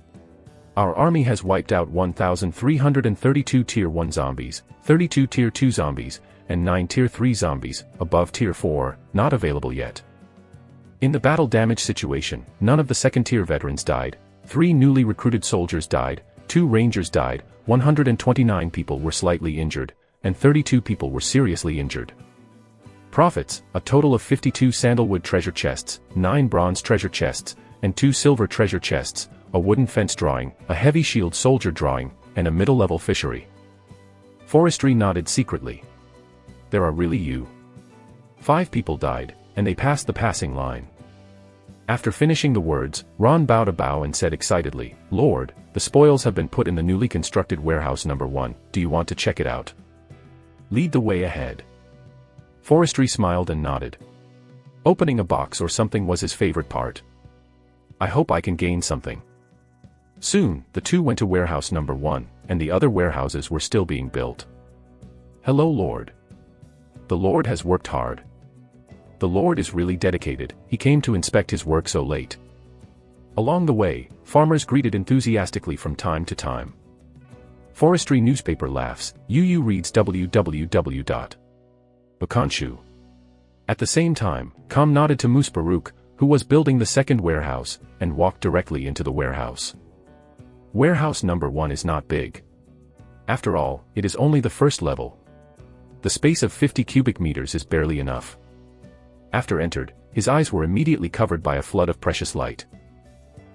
Our army has wiped out 1,332 Tier 1 zombies, 32 Tier 2 zombies, and 9 Tier 3 zombies, above Tier 4, not available yet. In the battle damage situation, none of the second-tier veterans died, 3 newly recruited soldiers died, 2 rangers died, 129 people were slightly injured, and 32 people were seriously injured. Profits, a total of 52 sandalwood treasure chests, 9 bronze treasure chests, and 2 silver treasure chests, a wooden fence drawing, a heavy shield soldier drawing, and a middle-level fishery. Forestry nodded secretly. There are really you. 5 people died, and they passed the passing line. After finishing the words, Ron bowed a bow and said excitedly, "Lord, the spoils have been put in the newly constructed warehouse number 1, do you want to check it out? Lead the way ahead." Forestry smiled and nodded. Opening a box or something was his favorite part. I hope I can gain something. Soon, the two went to warehouse number 1, and the other warehouses were still being built. Hello, Lord. The Lord has worked hard. The Lord is really dedicated, he came to inspect his work so late. Along the way, farmers greeted enthusiastically from time to time. Forestry newspaper laughs, UU reads www.Bakanshu. At the same time, Com nodded to Moose Baruch, who was building the second warehouse, and walked directly into the warehouse. Warehouse number 1 is not big. After all, it is only the first level. The space of 50 cubic meters is barely enough. After entered, his eyes were immediately covered by a flood of precious light.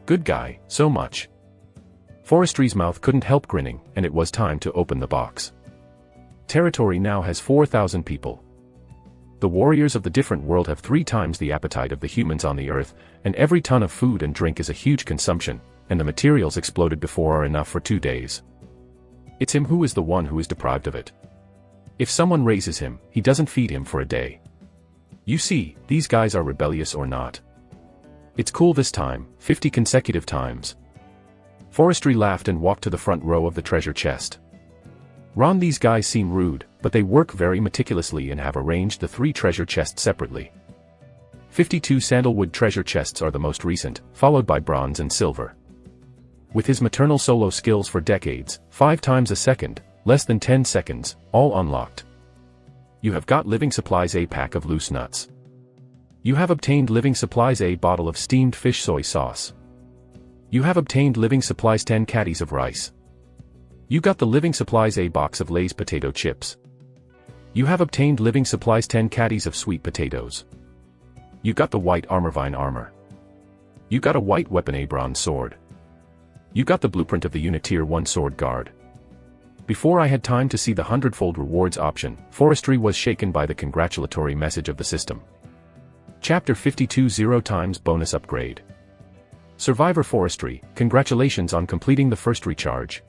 Good guy, so much. Forestry's mouth couldn't help grinning, and it was time to open the box. Territory now has 4,000 people. The warriors of the different world have 3 times the appetite of the humans on the earth, and every ton of food and drink is a huge consumption, and the materials exploded before are enough for 2 days. It's him who is the one who is deprived of it. If someone raises him, he doesn't feed him for a day. You see, these guys are rebellious or not. It's cool this time, 50 consecutive times. Forestry laughed and walked to the front row of the treasure chest. Ron, these guys seem rude, but they work very meticulously and have arranged the 3 treasure chests separately. 52 sandalwood treasure chests are the most recent, followed by bronze and silver. With his maternal solo skills for decades, 5 times a second, less than 10 seconds, all unlocked. You have got Living Supplies a pack of loose nuts. You have obtained Living Supplies a bottle of steamed fish soy sauce. You have obtained Living Supplies 10 caddies of rice. You got the Living Supplies a box of Lay's potato chips. You have obtained Living Supplies 10 caddies of sweet potatoes. You got the white Armorvine armor. You got a white weapon a bronze sword. You got the blueprint of the unit tier 1 sword guard. Before I had time to see the 100-fold rewards option, Forestry was shaken by the congratulatory message of the system. Chapter 52 0 times bonus upgrade. Survivor Forestry, congratulations on completing the first recharge.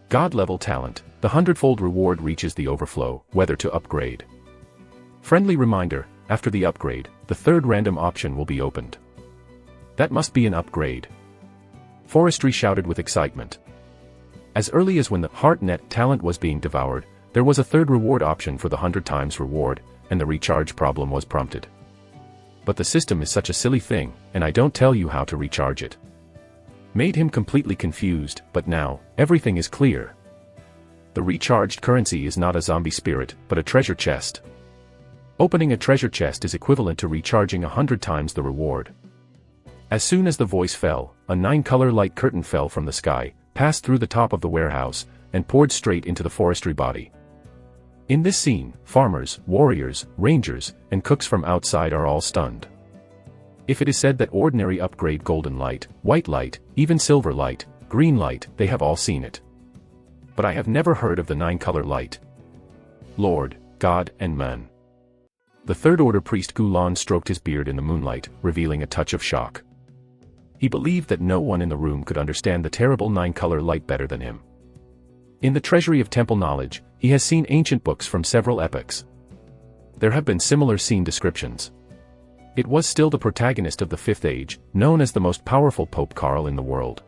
God level talent, the 100-fold reward reaches the overflow, whether to upgrade. Friendly reminder, after the upgrade, the 3rd random option will be opened. That must be an upgrade. Forestry shouted with excitement. As early as when the HeartNet talent was being devoured, there was a 3rd reward option for the 100 times reward, and the recharge problem was prompted. But the system is such a silly thing, and I don't tell you how to recharge it. Made him completely confused, but now, everything is clear. The recharged currency is not a zombie spirit, but a treasure chest. Opening a treasure chest is equivalent to recharging 100 times the reward. As soon as the voice fell, a 9-color light curtain fell from the sky, passed through the top of the warehouse, and poured straight into the forestry body. In this scene, farmers, warriors, rangers, and cooks from outside are all stunned. If it is said that ordinary upgrade golden light, white light, even silver light, green light, they have all seen it. But I have never heard of the 9-color light. Lord, God, and man. The 3rd Order priest Gulan stroked his beard in the moonlight, revealing a touch of shock. He believed that no one in the room could understand the terrible 9-color light better than him. In the treasury of temple knowledge, he has seen ancient books from several epochs. There have been similar scene descriptions. It was still the protagonist of the 5th Age, known as the most powerful Pope Karl in the world.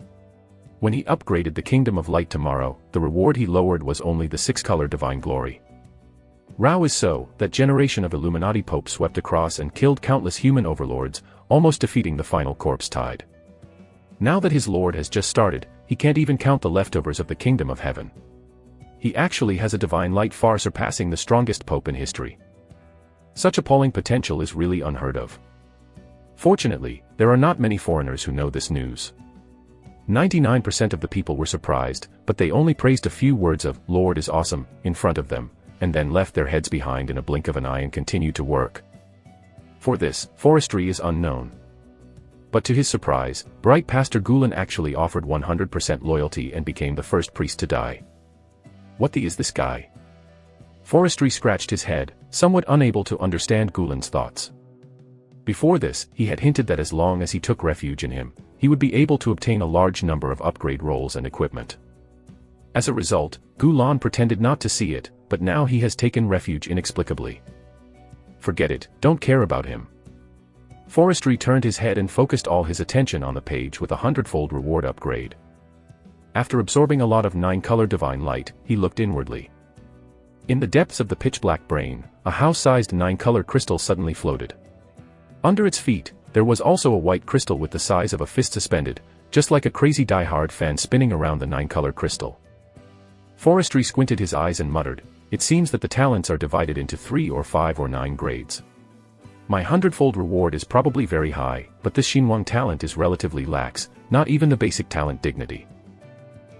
When he upgraded the Kingdom of Light tomorrow, the reward he lowered was only the 6-color Divine Glory. Rao is so, that generation of Illuminati Pope swept across and killed countless human overlords, almost defeating the final corpse tide. Now that his lord has just started, he can't even count the leftovers of the Kingdom of Heaven. He actually has a divine light far surpassing the strongest pope in history. Such appalling potential is really unheard of. Fortunately, there are not many foreigners who know this news. 99% of the people were surprised, but they only praised a few words of "Lord is awesome" in front of them, and then left their heads behind in a blink of an eye and continued to work. For this, Forestry is unknown. But to his surprise, Bright Pastor Gulen actually offered 100% loyalty and became the first priest to die. What the is this guy? Forestry scratched his head, somewhat unable to understand Gulen's thoughts. Before this, he had hinted that as long as he took refuge in him, he would be able to obtain a large number of upgrade rolls and equipment. As a result, Gulen pretended not to see it, but now he has taken refuge inexplicably. Forget it, don't care about him. Forestry turned his head and focused all his attention on the page with a 100-fold reward upgrade. After absorbing a lot of 9-color divine light, he looked inwardly. In the depths of the pitch-black brain, a house-sized 9-color crystal suddenly floated. Under its feet, there was also a white crystal with the size of a fist suspended, just like a crazy die-hard fan spinning around the 9-color crystal. Forestry squinted his eyes and muttered, "It seems that the talents are divided into 3 or 5 or 9 grades. My 100-fold reward is probably very high, but this Xinhuang talent is relatively lax, not even the basic talent dignity."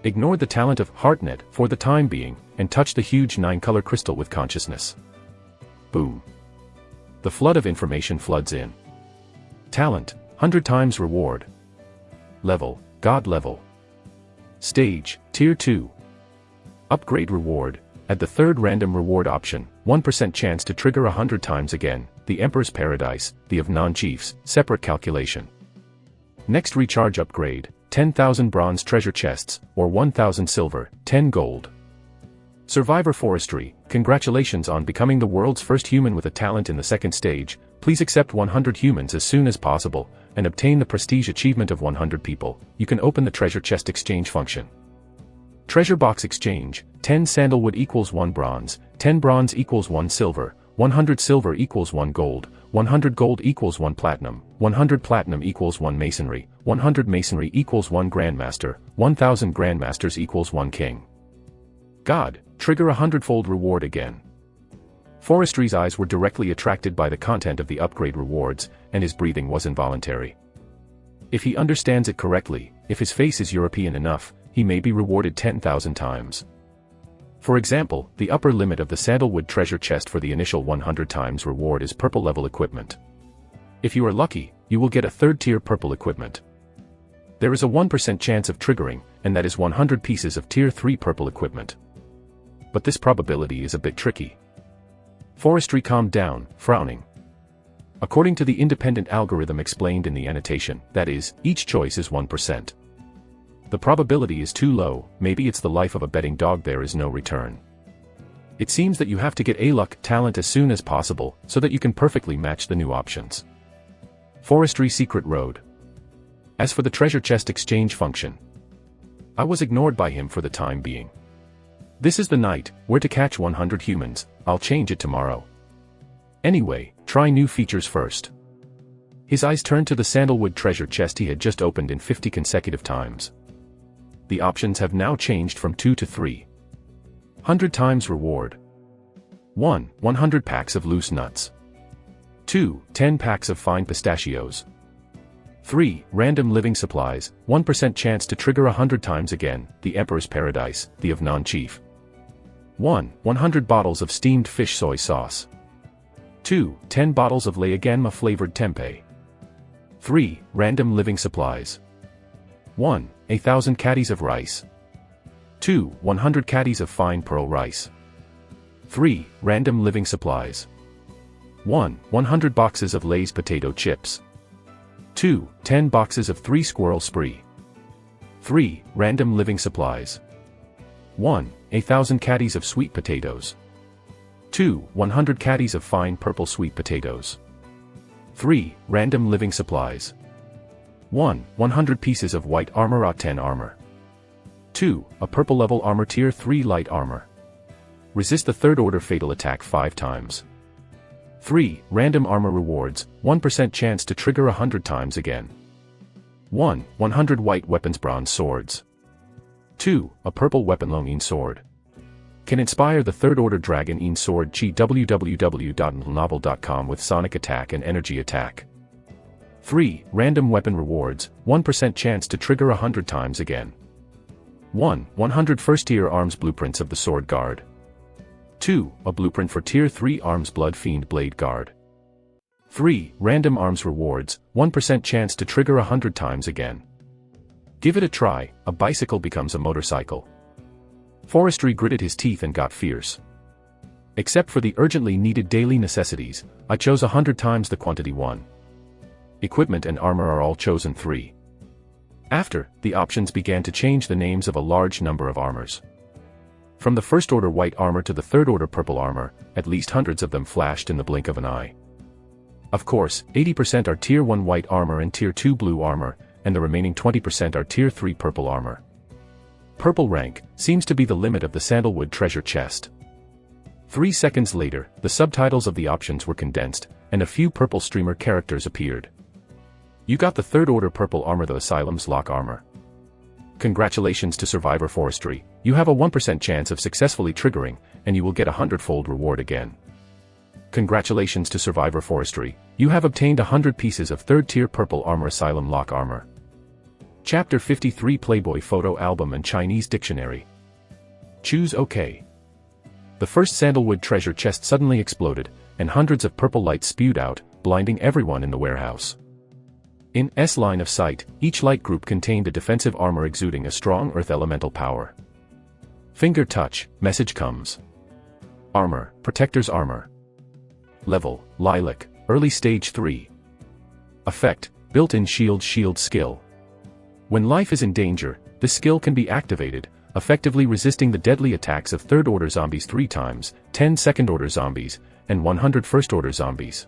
Ignored the talent of HeartNet for the time being, and touched the huge 9-color crystal with consciousness. Boom. The flood of information floods in. Talent, 100 times reward. Level, God level. Stage, Tier 2. Upgrade reward, at the 3rd random reward option, 1% chance to trigger 100 times again, the Emperor's Paradise, the of non-chiefs, separate calculation. Next recharge upgrade, 10,000 bronze treasure chests, or 1,000 silver, 10 gold. Survivor Forestry, congratulations on becoming the world's first human with a talent in the 2nd stage, Please accept 100 humans as soon as possible, and obtain the prestige achievement of 100 people. You can open the treasure chest exchange function. Treasure box exchange, 10 sandalwood equals 1 bronze, 10 bronze equals 1 silver, 100 silver equals 1 gold, 100 gold equals 1 platinum, 100 platinum equals 1 masonry, 100 masonry equals 1 grandmaster, 1000 grandmasters equals 1 king. God, trigger a 100-fold reward again. Forestry's eyes were directly attracted by the content of the upgrade rewards, and his breathing was involuntary. If he understands it correctly, if his face is European enough, he may be rewarded 10,000 times. For example, the upper limit of the sandalwood treasure chest for the initial 100 times reward is purple level equipment. If you are lucky, you will get a third tier purple equipment. There is a 1% chance of triggering, and that is 100 pieces of tier 3 purple equipment. But this probability is a bit tricky. Forestry calmed down, frowning. According to the independent algorithm explained in the annotation, that is, each choice is 1%. The probability is too low, maybe it's the life of a betting dog, there is no return. It seems that you have to get a luck talent as soon as possible, so that you can perfectly match the new options. Forestry Secret Road. As for the treasure chest exchange function, I was ignored by him for the time being. This is the night, where to catch 100 humans, I'll change it tomorrow. Anyway, try new features first. His eyes turned to the sandalwood treasure chest he had just opened in 50 consecutive times. The options have now changed from 2 to 3. 100 times reward. 1. 100 packs of loose nuts. 2. 10 packs of fine pistachios. 3. Random living supplies, 1% chance to trigger 100 times again, the Emperor's Paradise, the of non-chief. 1. 100 bottles of steamed fish soy sauce. 2. 10 bottles of Leaganma flavored tempeh. 3. Random living supplies. 1. 1,000 caddies of rice. 2. 100 caddies of fine pearl rice. 3. Random living supplies. 1. 100 boxes of Lay's potato chips. 2. 10 boxes of 3 squirrel spree. 3. Random living supplies. 1. 1,000 caddies of sweet potatoes. 2. 100 caddies of fine purple sweet potatoes. 3. Random living supplies. 1. 100 pieces of white armor 10 armor. 2. A purple level armor tier 3 light armor. Resist the third order fatal attack 5 times. 3. Random armor rewards, 1% chance to trigger 100 times again. 1. 100 white weapons bronze swords. 2. A purple weapon Longine sword. Can inspire the third order dragon Een sword chi www.novel.com with sonic attack and energy attack. 3. Random weapon rewards, 1% chance to trigger 100 times again. 1. 100 first tier arms blueprints of the sword guard. 2. A blueprint for tier 3 arms blood fiend blade guard. 3. Random arms rewards, 1% chance to trigger 100 times again. Give it a try, a bicycle becomes a motorcycle. Forestry gritted his teeth and got fierce. Except for the urgently needed daily necessities, I chose 100 times the quantity 1. Equipment and armor are all chosen 3. After, the options began to change the names of a large number of armors. From the first order white armor to the third order purple armor, at least hundreds of them flashed in the blink of an eye. Of course, 80% are tier 1 white armor and tier 2 blue armor, and the remaining 20% are tier 3 purple armor. Purple rank seems to be the limit of the sandalwood treasure chest. 3 seconds later, the subtitles of the options were condensed, and a few purple streamer characters appeared. You got the third order purple armor, the Asylum's lock armor. Congratulations to Survivor Forestry, you have a 1% chance of successfully triggering, and you will get a 100-fold reward again. Congratulations to Survivor Forestry, you have obtained 100 pieces of 3rd tier purple armor Asylum lock armor. Chapter 53 Playboy Photo Album and Chinese Dictionary. Choose OK. The first sandalwood treasure chest suddenly exploded, and hundreds of purple lights spewed out, blinding everyone in the warehouse. In S line of sight, each light group contained a defensive armor exuding a strong earth elemental power. Finger touch, message comes. Armor, Protector's armor. Level, Lilac, early stage 3. Effect, built-in shield skill. When life is in danger, this skill can be activated, effectively resisting the deadly attacks of 3rd order zombies 3 times, 10 2nd order zombies, and 100 1st order zombies.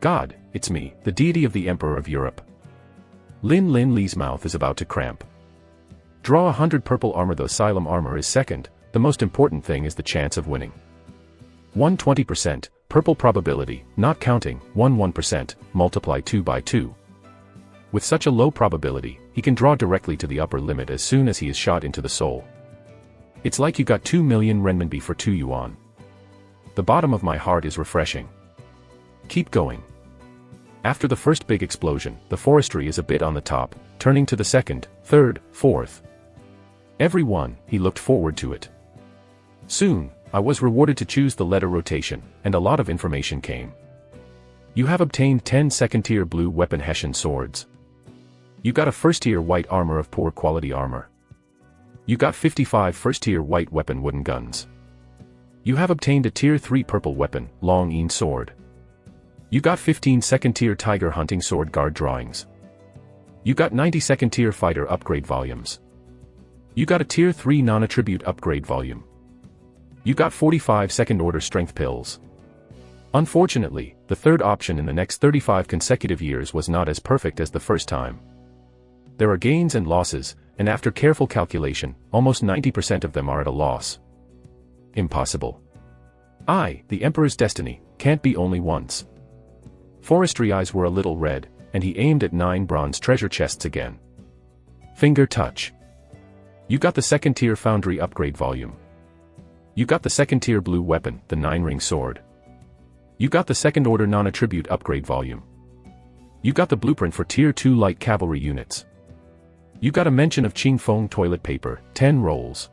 God, it's me, the deity of the Emperor of Europe. Lin Lin Li's mouth is about to cramp. Draw 100 purple armor. The asylum armor is second, the most important thing is the chance of winning. 120%, purple probability, not counting, 1% multiply 2 by 2. With such a low probability, he can draw directly to the upper limit as soon as he is shot into the soul. It's like you got 2 million renminbi for 2 yuan. The bottom of my heart is refreshing. Keep going. After the first big explosion, the forestry is a bit on the top, turning to the second, third, fourth. Every one, he looked forward to it. Soon, I was rewarded to choose the letter rotation, and a lot of information came. You have obtained 10 second-tier blue weapon Hessian swords. You got a first-tier white armor of poor quality armor. You got 55 first-tier white weapon wooden guns. You have obtained a tier 3 purple weapon, long Een sword. You got 15 second-tier tiger hunting sword guard drawings. You got 90 second-tier fighter upgrade volumes. You got a tier 3 non-attribute upgrade volume. You got 45 second-order strength pills. Unfortunately, the third option in the next 35 consecutive years was not as perfect as the first time. There are gains and losses, and after careful calculation, almost 90% of them are at a loss. Impossible. The Emperor's destiny, can't be only once. Forestry eyes were a little red, and he aimed at 9 bronze treasure chests again. Finger touch. You got the second-tier foundry upgrade volume. You got the second-tier blue weapon, the 9-ring sword. You got the second-order non-attribute upgrade volume. You got the blueprint for tier 2 light cavalry units. You got a mention of Qingfeng toilet paper, 10 rolls.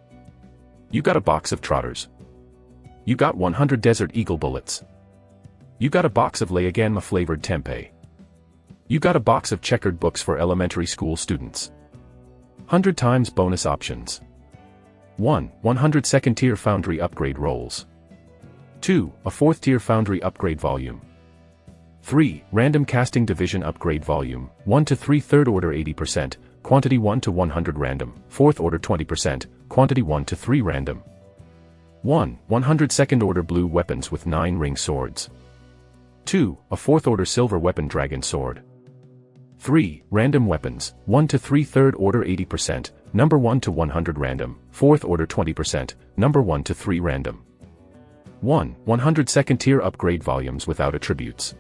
You got a box of trotters. You got 100 Desert Eagle bullets. You got a box of Leaganma flavored tempeh. You got a box of checkered books for elementary school students. 100 times bonus options. 1. 100 second-tier foundry upgrade rolls. 2. A 4th-tier foundry upgrade volume. 3. Random casting division upgrade volume, 1 to 3 third-order 80%, quantity 1 to 100 random, 4th order 20%, quantity 1 to 3 random. 1. 100 second-order blue weapons with 9-ring swords. 2. A 4th-order silver weapon dragon sword. 3. Random weapons, 1 to 3 third-order 80%, number 1 to 100 random, 4th order 20%, number 1 to 3 random. 1. 100 second-tier upgrade volumes without attributes.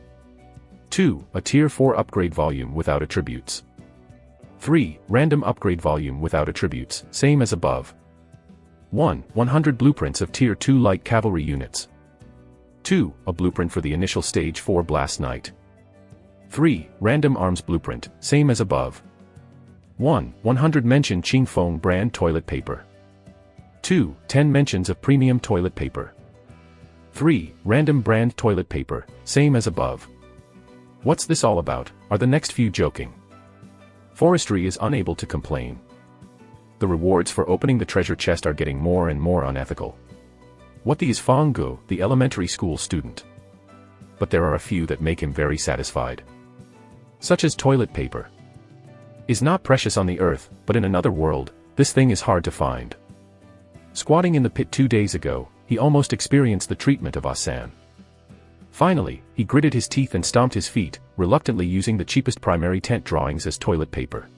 2. A tier 4 upgrade volume without attributes. 3. Random upgrade volume without attributes, same as above. 1. 100 blueprints of tier 2 light cavalry units. 2. A blueprint for the initial stage 4 blast knight. 3. Random arms blueprint, same as above. 1. 100 mention Qingfeng brand toilet paper. 2. 10 mentions of premium toilet paper. 3. Random brand toilet paper, same as above. What's this all about? Are the next few joking? Forestry is unable to complain. The rewards for opening the treasure chest are getting more and more unethical. What is Fang Gu, the elementary school student? But there are a few that make him very satisfied. Such as toilet paper. Is not precious on the earth, but in another world, this thing is hard to find. Squatting in the pit 2 days ago, he almost experienced the treatment of Asan. Finally, he gritted his teeth and stomped his feet, reluctantly using the cheapest primary tent drawings as toilet paper.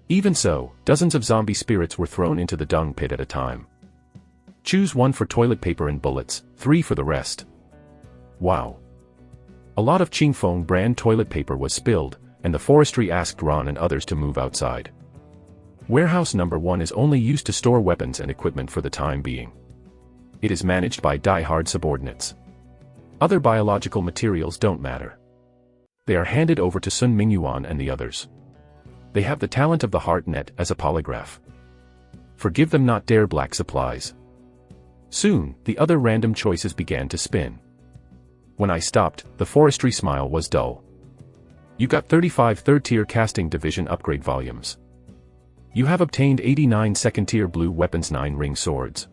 Even so, dozens of zombie spirits were thrown into the dung pit at a time. Choose 1 for toilet paper and bullets, 3 for the rest. Wow. A lot of Qingfeng brand toilet paper was spilled, and the forestry asked Ron and others to move outside. Warehouse number 1 is only used to store weapons and equipment for the time being. It is managed by die-hard subordinates. Other biological materials don't matter. They are handed over to Sun Mingyuan and the others. They have the talent of the heart net as a polygraph. Forgive them not dare black supplies. Soon, the other random choices began to spin. When I stopped, the forestry smile was dull. You got 35 third-tier casting division upgrade volumes. You have obtained 89 second-tier blue weapons 9-ring swords.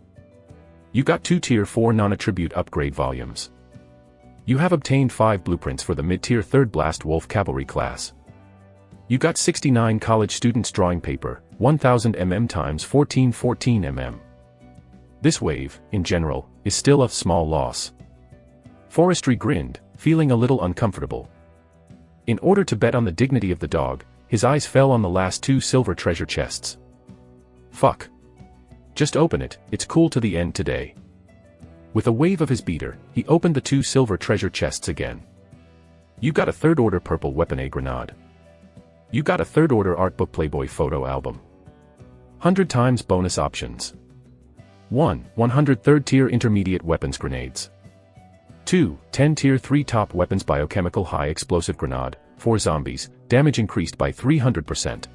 You got 2 tier 4 non-attribute upgrade volumes. You have obtained 5 blueprints for the mid-tier 3rd Blast Wolf Cavalry class. You got 69 college students drawing paper, 1000 mm x 1414 mm. This wave, in general, is still a small loss. Forestry grinned, feeling a little uncomfortable. In order to bet on the dignity of the dog, his eyes fell on the last 2 silver treasure chests. Fuck. Just open it, it's cool to the end today. With a wave of his beater, he opened the 2 silver treasure chests again. You got a 3rd order purple weapon A grenade. You got a 3rd order art book Playboy photo album. 100 times bonus options. 1. 100 3rd tier intermediate weapons grenades. 2. 10 tier 3 top weapons biochemical high explosive grenade, 4 zombies, damage increased by 300%.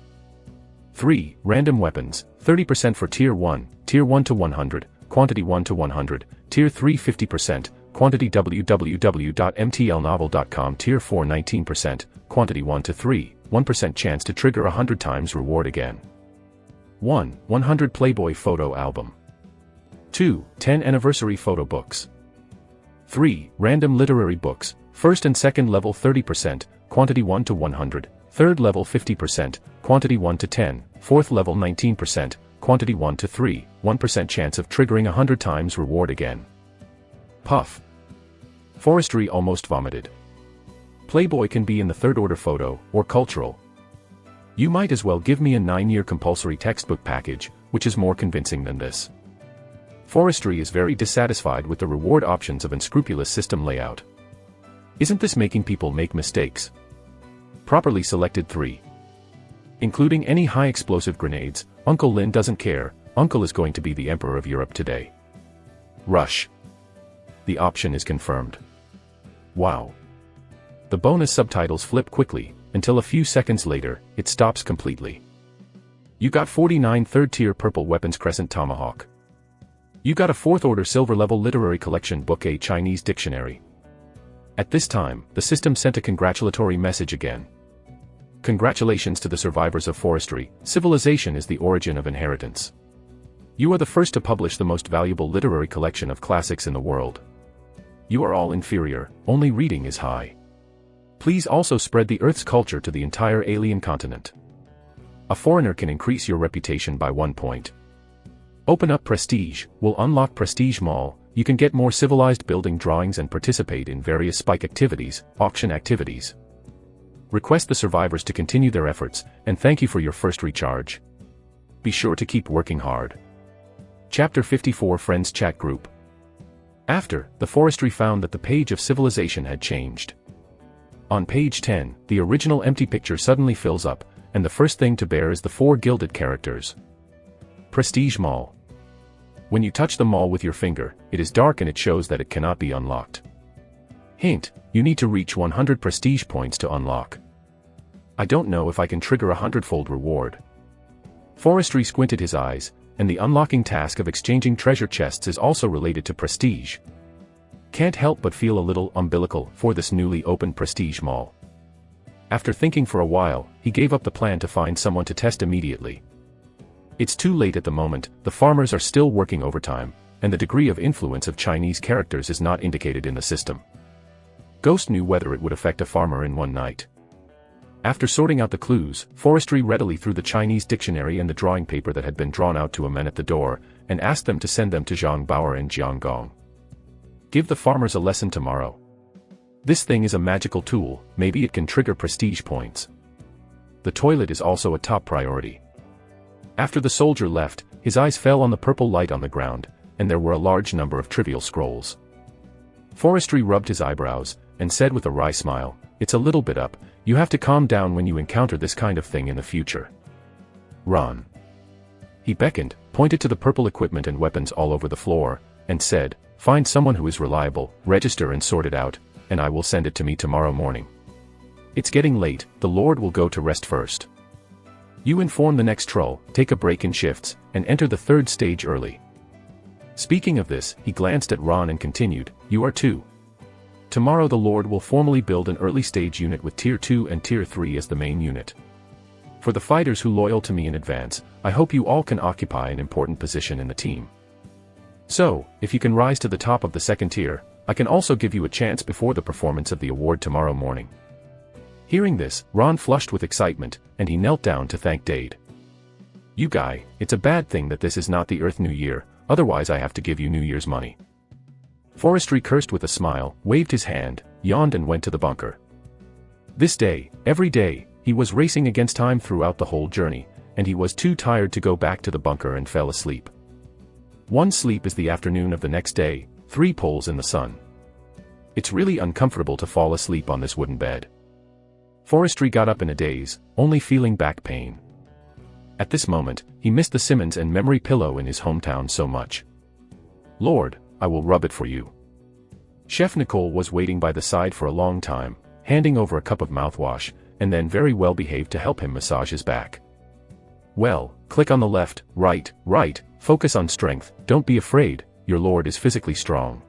3. Random weapons, 30% for tier 1 to 100, quantity 1 to 100, tier 3 50%, quantity www.mtlnovel.com tier 4 19%, quantity 1 to 3, 1% chance to trigger 100 times reward again. 1. 100 Playboy photo album. 2. 10 anniversary photo books. 3. Random literary books, 1st and 2nd level 30%, quantity 1 to 100, 3rd level 50%, quantity 1 to 10, 4th level 19%, quantity 1 to 3, 1% chance of triggering 100 times reward again. Puff. Forestry almost vomited. Playboy can be in the 3rd order photo, or cultural. You might as well give me a 9-year compulsory textbook package, which is more convincing than this. Forestry is very dissatisfied with the reward options of unscrupulous system layout. Isn't this making people make mistakes? Properly selected 3. Including any high explosive grenades, Uncle Lin doesn't care, Uncle is going to be the Emperor of Europe today. Rush. The option is confirmed. Wow. The bonus subtitles flip quickly, until a few seconds later, it stops completely. You got 49 3rd tier purple weapons crescent tomahawk. You got a 4th order silver level literary collection book A Chinese dictionary. At this time, the system sent a congratulatory message again. Congratulations to the survivors of forestry, civilization is the origin of inheritance. You are the first to publish the most valuable literary collection of classics in the world. You are all inferior, only reading is high. Please also spread the Earth's culture to the entire alien continent. A foreigner can increase your reputation by 1 point. Open up Prestige, will unlock Prestige Mall, you can get more civilized building drawings and participate in various spike activities, auction activities. Request the survivors to continue their efforts, and thank you for your first recharge. Be sure to keep working hard. Chapter 54 Friends Chat Group. After, the forestry found that the page of civilization had changed. On page 10, the original empty picture suddenly fills up, and the first thing to bear is the 4 gilded characters. Prestige Mall. When you touch the mall with your finger, it is dark and it shows that it cannot be unlocked. Hint, you need to reach 100 prestige points to unlock. I don't know if I can trigger a 100-fold reward. Forestry squinted his eyes, and the unlocking task of exchanging treasure chests is also related to prestige. Can't help but feel a little umbilical for this newly opened Prestige Mall. After thinking for a while, he gave up the plan to find someone to test immediately. It's too late at the moment, the farmers are still working overtime, and the degree of influence of Chinese characters is not indicated in the system. Ghost knew whether it would affect a farmer in one night. After sorting out the clues, Forestry readily threw the Chinese dictionary and the drawing paper that had been drawn out to a man at the door, and asked them to send them to Zhang Bauer and Jiang Gong. Give the farmers a lesson tomorrow. This thing is a magical tool, maybe it can trigger prestige points. The toilet is also a top priority. After the soldier left, his eyes fell on the purple light on the ground, and there were a large number of trivial scrolls. Forestry rubbed his eyebrows, and said with a wry smile, "It's a little bit up, you have to calm down when you encounter this kind of thing in the future. Run." He beckoned, pointed to the purple equipment and weapons all over the floor, and said, "Find someone who is reliable, register and sort it out, and I will send it to me tomorrow morning. It's getting late, the Lord will go to rest first. You inform the next troll, take a break in shifts, and enter the 3rd stage early." Speaking of this, he glanced at Ron and continued, "You are too. Tomorrow the Lord will formally build an early stage unit with Tier 2 and Tier 3 as the main unit. For the fighters who loyal to me in advance, I hope you all can occupy an important position in the team. So, if you can rise to the top of the 2nd tier, I can also give you a chance before the performance of the award tomorrow morning." Hearing this, Ron flushed with excitement, and he knelt down to thank Dade. "You guy, it's a bad thing that this is not the Earth New Year, otherwise I have to give you New Year's money." Forestry cursed with a smile, waved his hand, yawned and went to the bunker. This day, every day, he was racing against time throughout the whole journey, and he was too tired to go back to the bunker and fell asleep. One sleep is the afternoon of the next day, 3 poles in the sun. It's really uncomfortable to fall asleep on this wooden bed. Forestry got up in a daze, only feeling back pain. At this moment, he missed the Simmons and memory pillow in his hometown so much. Lord, I will rub it for you. Chef Nicole was waiting by the side for a long time, handing over a cup of mouthwash, and then very well behaved to help him massage his back. Well, click on the left, right, focus on strength, don't be afraid, your Lord is physically strong.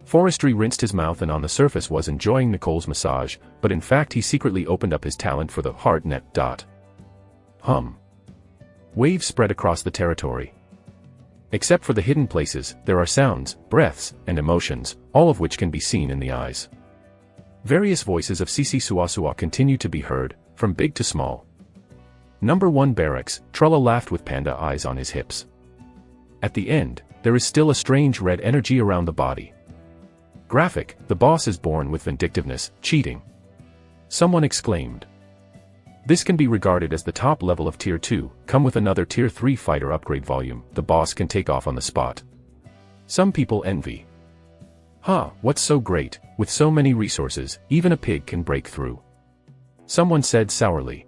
Forestry rinsed his mouth and on the surface was enjoying Nicole's massage, but in fact he secretly opened up his talent for the heart net. Hum. Waves spread across the territory. Except for the hidden places, there are sounds, breaths, and emotions, all of which can be seen in the eyes. Various voices of Sisi Suasua continue to be heard, from big to small. Number 1 Barracks, Trulla laughed with panda eyes on his hips. At the end, there is still a strange red energy around the body. Graphic, the boss is born with vindictiveness, cheating. Someone exclaimed. This can be regarded as the top level of Tier 2, come with another Tier 3 fighter upgrade volume, the boss can take off on the spot. Some people envy. What's so great, with so many resources, even a pig can break through. Someone said sourly.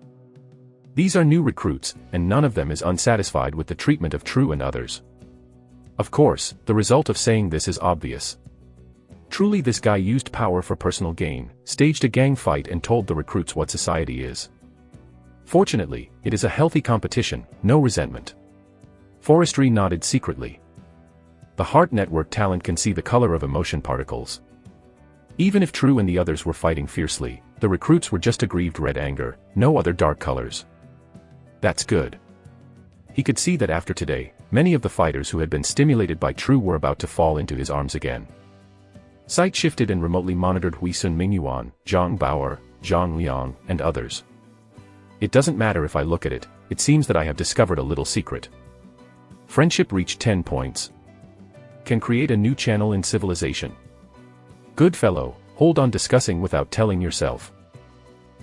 These are new recruits, and none of them is unsatisfied with the treatment of True and others. Of course, the result of saying this is obvious. Truly this guy used power for personal gain, staged a gang fight and told the recruits what society is. Fortunately, it is a healthy competition, no resentment. Forestry nodded secretly. The Heart Network talent can see the color of emotion particles. Even if True and the others were fighting fiercely, the recruits were just aggrieved red anger, no other dark colors. That's good. He could see that after today, many of the fighters who had been stimulated by True were about to fall into his arms again. Sight shifted and remotely monitored Huisun Mingyuan, Zhang Baoer, Zhang Liang, and others. It doesn't matter if I look at it, it seems that I have discovered a little secret. Friendship reached 10 points. Can create a new channel in civilization. Good fellow, hold on discussing without telling yourself.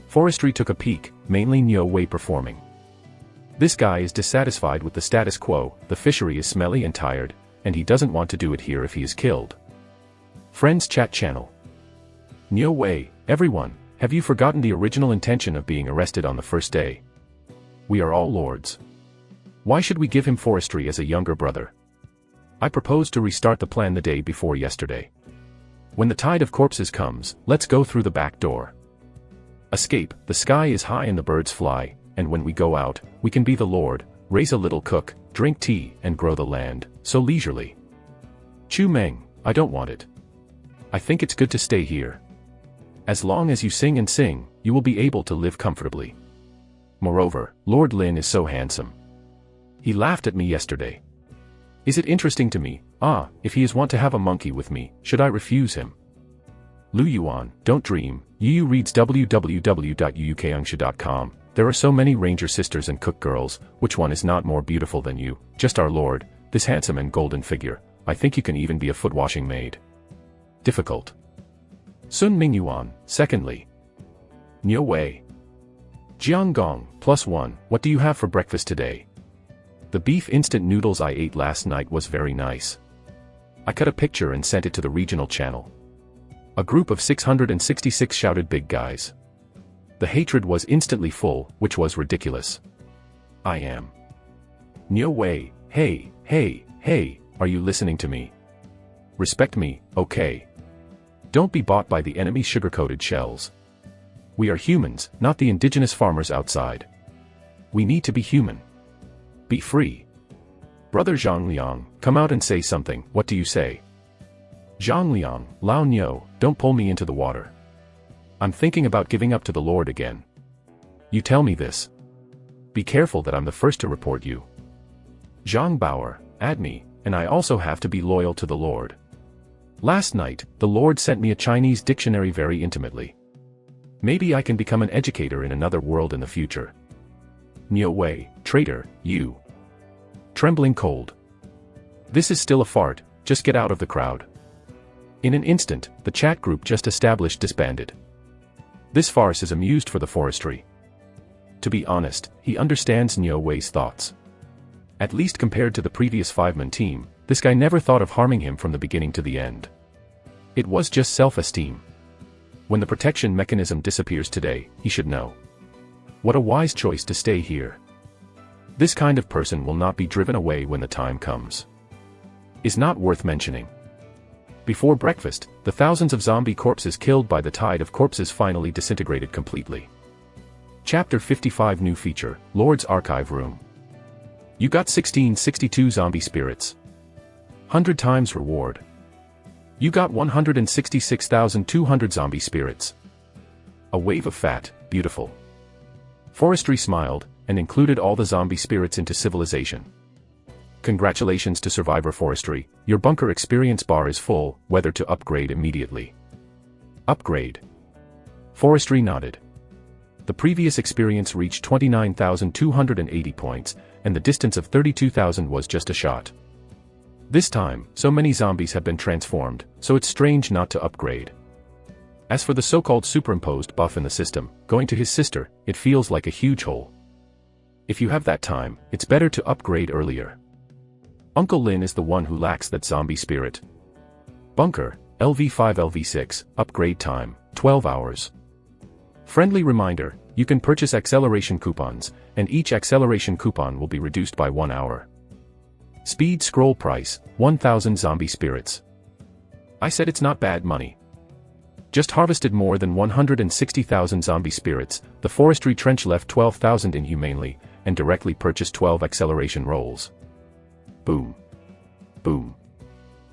Forestry took a peek, mainly Nyo Wei performing. This guy is dissatisfied with the status quo, the fishery is smelly and tired, and he doesn't want to do it here if he is killed. Friends chat channel. Nyo Wei, everyone, have you forgotten the original intention of being arrested on the first day? We are all lords. Why should we give him forestry as a younger brother? I propose to restart the plan the day before yesterday. When the tide of corpses comes, let's go through the back door. Escape, the sky is high and the birds fly, and when we go out, we can be the lord, raise a little cook, drink tea, and grow the land, so leisurely. Chu Meng, I don't want it. I think it's good to stay here. As long as you sing and sing, you will be able to live comfortably. Moreover, Lord Lin is so handsome. He laughed at me yesterday. Is it interesting to me? If he is want to have a monkey with me, should I refuse him? Lu Yuan, don't dream. Yu reads www.yuukangsha.com. There are so many ranger sisters and cook girls, which one is not more beautiful than you, just our lord, this handsome and golden figure. I think you can even be a foot washing maid. Difficult. Sun Mingyuan, secondly. Nyo Wei. Jianggong, +1, what do you have for breakfast today? The beef instant noodles I ate last night was very nice. I cut a picture and sent it to the regional channel. A group of 666 shouted big guys. The hatred was instantly full, which was ridiculous. I am. Nyo Wei, hey, are you listening to me? Respect me, okay? Don't be bought by the enemy's sugar-coated shells. We are humans, not the indigenous farmers outside. We need to be human. Be free. Brother Zhang Liang, come out and say something, what do you say? Zhang Liang, Lao Nyo, don't pull me into the water. I'm thinking about giving up to the Lord again. You tell me this. Be careful that I'm the first to report you. Zhang Baoer, add me, and I also have to be loyal to the Lord. Last night, the Lord sent me a Chinese dictionary very intimately. Maybe I can become an educator in another world in the future. Nyo Wei, traitor, you. Trembling cold. This is still a fart, just get out of the crowd. In an instant, the chat group just established disbanded. This farce is amused for the forestry. To be honest, he understands Niu Wei's thoughts. At least compared to the previous 5-man team, this guy never thought of harming him from the beginning to the end. It was just self-esteem. When the protection mechanism disappears today, he should know. What a wise choice to stay here. This kind of person will not be driven away when the time comes. Is not worth mentioning. Before breakfast, the thousands of zombie corpses killed by the tide of corpses finally disintegrated completely. Chapter 55 New feature, Lord's Archive Room. You got 1662 zombie spirits. 100 times reward. You got 166,200 zombie spirits. A wave of fat, beautiful. Forestry smiled, and included all the zombie spirits into civilization. Congratulations to Survivor Forestry, your bunker experience bar is full, whether to upgrade immediately. Upgrade. Forestry nodded. The previous experience reached 29,280 points, and the distance of 32,000 was just a shot. This time, so many zombies have been transformed, so it's strange not to upgrade. As for the so-called superimposed buff in the system, going to his sister, it feels like a huge hole. If you have that time, it's better to upgrade earlier. Uncle Lin is the one who lacks that zombie spirit. Bunker, LV5 LV6, upgrade time, 12 hours. Friendly reminder, you can purchase acceleration coupons, and each acceleration coupon will be reduced by 1 hour. Speed scroll price, 1,000 zombie spirits. I said it's not bad money. Just harvested more than 160,000 zombie spirits, the forestry trench left 12,000 inhumanely, and directly purchased 12 acceleration rolls. Boom. Boom.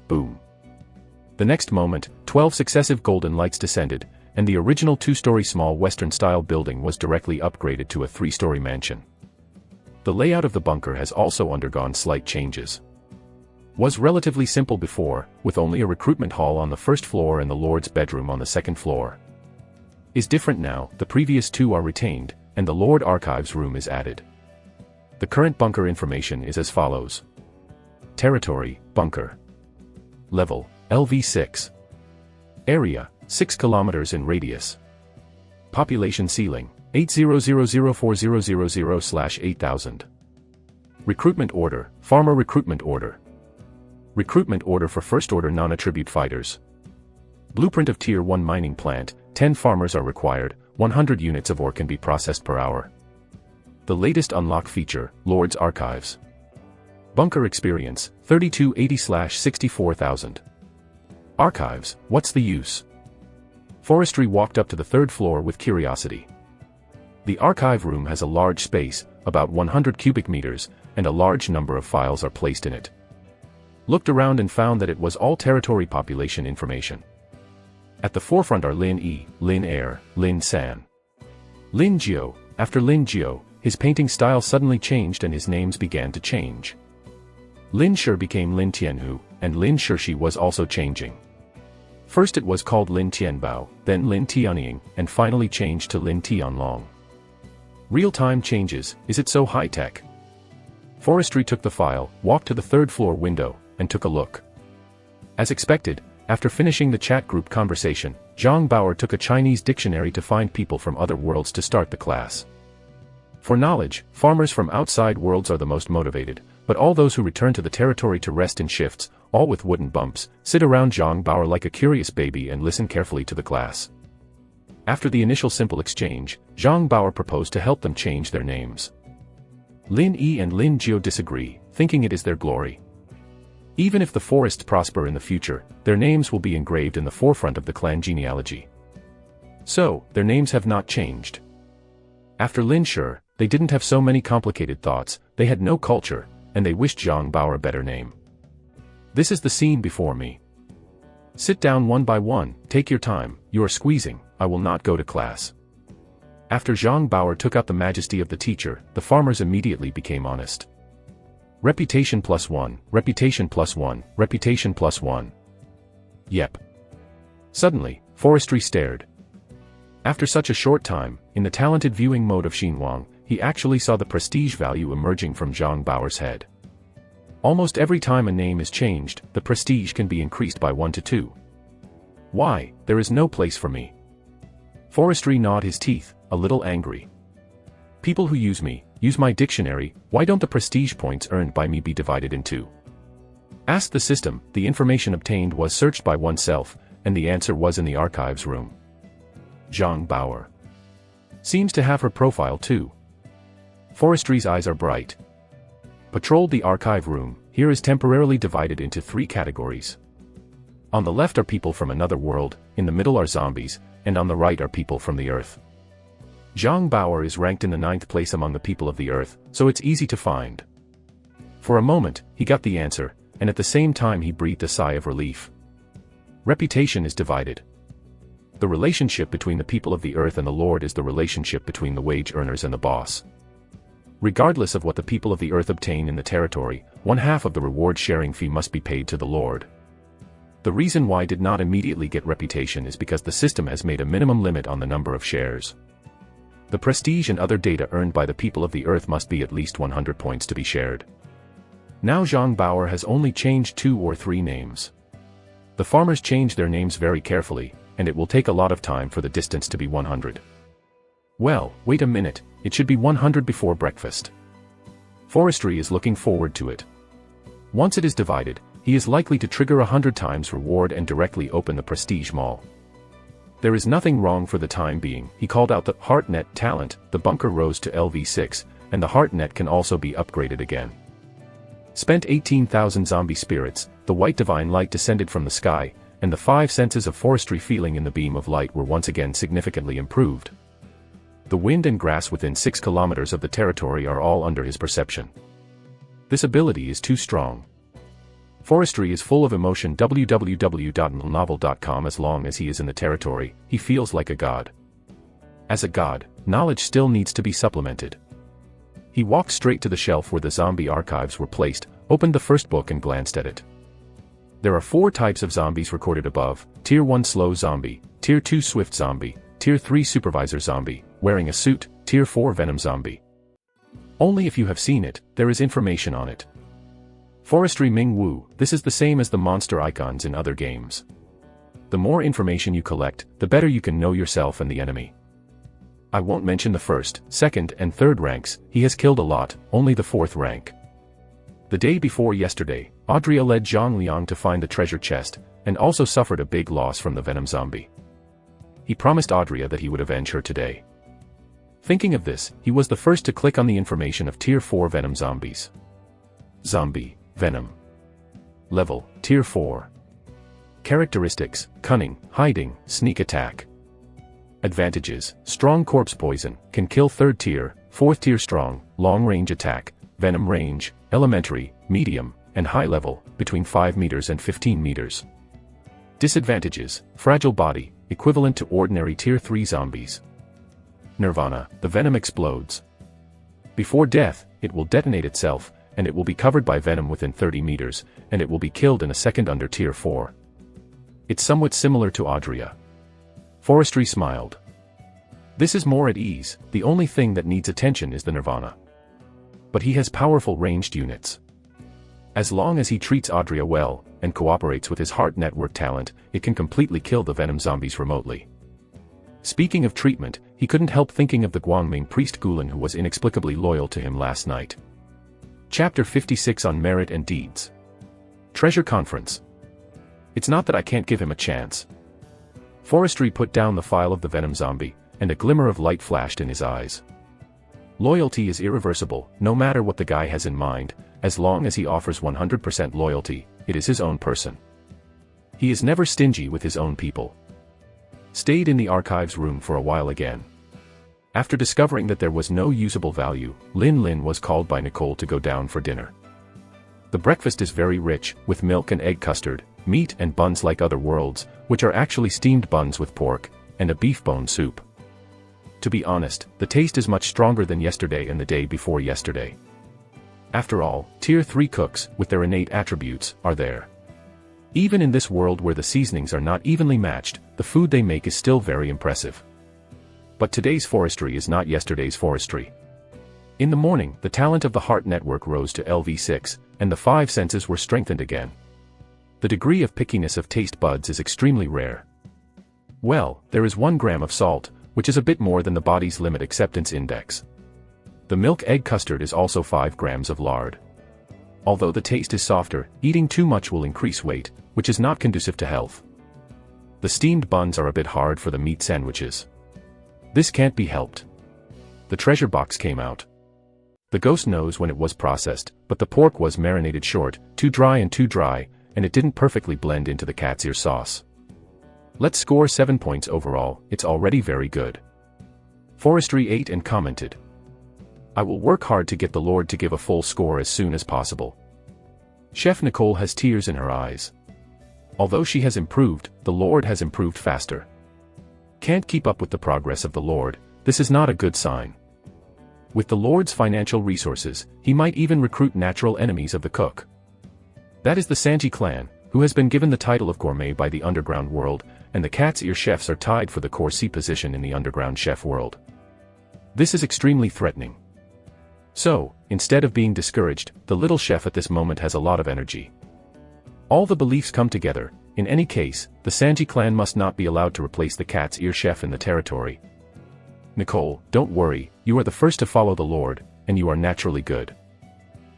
Boom. The next moment, 12 successive golden lights descended, and the original 2-story small Western-style building was directly upgraded to a 3-story mansion. The layout of the bunker has also undergone slight changes. Was relatively simple before, with only a recruitment hall on the first floor and the Lord's bedroom on the second floor. Is different now, the previous 2 are retained, and the Lord Archives room is added. The current bunker information is as follows. Territory, bunker. Level, LV6. Area, 6 kilometers in radius. Population ceiling, 800040000/8000. Recruitment order, farmer recruitment order. Recruitment order for first order non-attribute fighters. Blueprint of Tier 1 mining plant, 10 farmers are required, 100 units of ore can be processed per hour. The latest unlock feature, Lord's Archives. Bunker experience, 3280/64,000. Archives, what's the use? Forestry walked up to the 3rd floor with curiosity. The archive room has a large space, about 100 cubic meters, and a large number of files are placed in it. Looked around and found that it was all territory population information. At the forefront are Lin Yi, Lin Air, Lin San. Lin Jiu. After Lin Jiu, his painting style suddenly changed and his names began to change. Lin Shi became Lin Tianhu, and Lin Shi was also changing. First it was called Lin Tianbao, then Lin Tianying, and finally changed to Lin Tianlong. Real-time changes, is it so high-tech? Forestry took the file, walked to the 3rd floor window, and took a look. As expected, after finishing the chat group conversation, Zhang Bauer took a Chinese dictionary to find people from other worlds to start the class. For knowledge, farmers from outside worlds are the most motivated, but all those who return to the territory to rest in shifts, all with wooden bumps, sit around Zhang Bauer like a curious baby and listen carefully to the class. After the initial simple exchange, Zhang Bauer proposed to help them change their names. Lin Yi and Lin Jiu disagree, thinking it is their glory. Even if the forests prosper in the future, their names will be engraved in the forefront of the clan genealogy. So, their names have not changed. After Lin Shi, they didn't have so many complicated thoughts, they had no culture, and they wished Zhang Bauer a better name. This is the scene before me. Sit down one by one, take your time, you are squeezing, I will not go to class. After Zhang Bauer took out the majesty of the teacher, the farmers immediately became honest. Reputation +1, reputation +1, reputation +1. Yep. Suddenly, Forestry stared. After such a short time, in the talented viewing mode of Xinhuang, he actually saw the prestige value emerging from Zhang Bauer's head. Almost every time a name is changed, the prestige can be increased by 1 to 2. Why, there is no place for me. Forestry gnawed his teeth, a little angry. People who use me, use my dictionary, why don't the prestige points earned by me be divided in two? Asked the system, the information obtained was searched by oneself, and the answer was in the archives room. Zhang Bauer. Seems to have her profile too. Forestry's eyes are bright. Patrolled the archive room, here is temporarily divided into 3 categories. On the left are people from another world, in the middle are zombies, and on the right are people from the Earth. Zhang Bauer is ranked in the 9th place among the people of the Earth, so it's easy to find. For a moment, he got the answer, and at the same time he breathed a sigh of relief. Reputation is divided. The relationship between the people of the Earth and the Lord is the relationship between the wage earners and the boss. Regardless of what the people of the Earth obtain in the territory, 1/2 of the reward sharing fee must be paid to the Lord. The reason why did not immediately get reputation is because the system has made a minimum limit on the number of shares. The prestige and other data earned by the people of the Earth must be at least 100 points to be shared. Now Zhang Bauer has only changed 2 or 3 names. The farmers change their names very carefully, and it will take a lot of time for the distance to be 100. Well, wait a minute, it should be 100 before breakfast. Forestry is looking forward to it. Once it is divided, he is likely to trigger 100 times reward and directly open the prestige mall. There is nothing wrong for the time being. He called out the HeartNet talent, the bunker rose to LV6, and the HeartNet can also be upgraded again. Spent 18,000 zombie spirits, the white divine light descended from the sky, and the 5 senses of forestry feeling in the beam of light were once again significantly improved. The wind and grass within 6 kilometers of the territory are all under his perception. This ability is too strong. Forestry is full of emotion. www.novel.com. As long as he is in the territory, he feels like a god. As a god, knowledge still needs to be supplemented. He walked straight to the shelf where the zombie archives were placed, opened the first book and glanced at it. There are 4 types of zombies recorded above: Tier 1 Slow Zombie, Tier 2 Swift Zombie, Tier 3 Supervisor Zombie, wearing a suit, Tier 4 Venom Zombie. Only if you have seen it, there is information on it. Forestry Ming Wu, this is the same as the monster icons in other games. The more information you collect, the better you can know yourself and the enemy. I won't mention the 1st, 2nd and 3rd ranks, he has killed a lot, only the 4th rank. The day before yesterday, Audrey led Zhang Liang to find the treasure chest, and also suffered a big loss from the Venom Zombie. He promised Audrey that he would avenge her today. Thinking of this, he was the first to click on the information of Tier 4 Venom Zombies. Zombie, Venom. Level, Tier 4. Characteristics, Cunning, Hiding, Sneak Attack. Advantages, Strong Corpse Poison, can kill 3rd tier, 4th tier strong, long range attack, Venom range, elementary, medium, and high level, between 5 meters and 15 meters. Disadvantages, Fragile body, equivalent to ordinary Tier 3 zombies. Nirvana, the venom explodes. Before death, it will detonate itself, and it will be covered by venom within 30 meters, and it will be killed in a second under Tier 4. It's somewhat similar to Audria. Forestry smiled. This is more at ease, the only thing that needs attention is the Nirvana. But he has powerful ranged units. As long as he treats Audria well, and cooperates with his Heart Network talent, it can completely kill the Venom Zombies remotely. Speaking of treatment, he couldn't help thinking of the Guangming priest Gulen who was inexplicably loyal to him last night. Chapter 56 on Merit and Deeds. Treasure Conference. It's not that I can't give him a chance. Forestry put down the file of the Venom Zombie, and a glimmer of light flashed in his eyes. Loyalty is irreversible, no matter what the guy has in mind, as long as he offers 100% loyalty, it is his own person. He is never stingy with his own people. Stayed in the archives room for a while again. After discovering that there was no usable value, Lin Lin was called by Nicole to go down for dinner. The breakfast is very rich, with milk and egg custard, meat and buns like other worlds, which are actually steamed buns with pork, and a beef bone soup. To be honest, the taste is much stronger than yesterday and the day before yesterday. After all, Tier 3 cooks, with their innate attributes, are there. Even in this world where the seasonings are not evenly matched, the food they make is still very impressive. But today's forestry is not yesterday's forestry. In the morning, the talent of the Heart Network rose to LV6, and the 5 senses were strengthened again. The degree of pickiness of taste buds is extremely rare. Well, there is 1 gram of salt, which is a bit more than the body's limit acceptance index. The milk egg custard is also 5 grams of lard. Although the taste is softer, eating too much will increase weight, which is not conducive to health. The steamed buns are a bit hard for the meat sandwiches. This can't be helped. The treasure box came out. The ghost knows when it was processed, but the pork was marinated short, too dry, and it didn't perfectly blend into the cat's ear sauce. Let's score 7 points overall, it's already very good. Forestry ate and commented, I will work hard to get the Lord to give a full score as soon as possible. Chef Nicole has tears in her eyes. Although she has improved, the Lord has improved faster. Can't keep up with the progress of the Lord, this is not a good sign. With the Lord's financial resources, he might even recruit natural enemies of the cook. That is the Sanji clan, who has been given the title of gourmet by the underground world, and the cat's ear chefs are tied for the core C position in the underground chef world. This is extremely threatening. So, instead of being discouraged, the little chef at this moment has a lot of energy. All the beliefs come together. In any case, the Sanji clan must not be allowed to replace the cat's ear chef in the territory. Nicole, don't worry, you are the first to follow the Lord, and you are naturally good.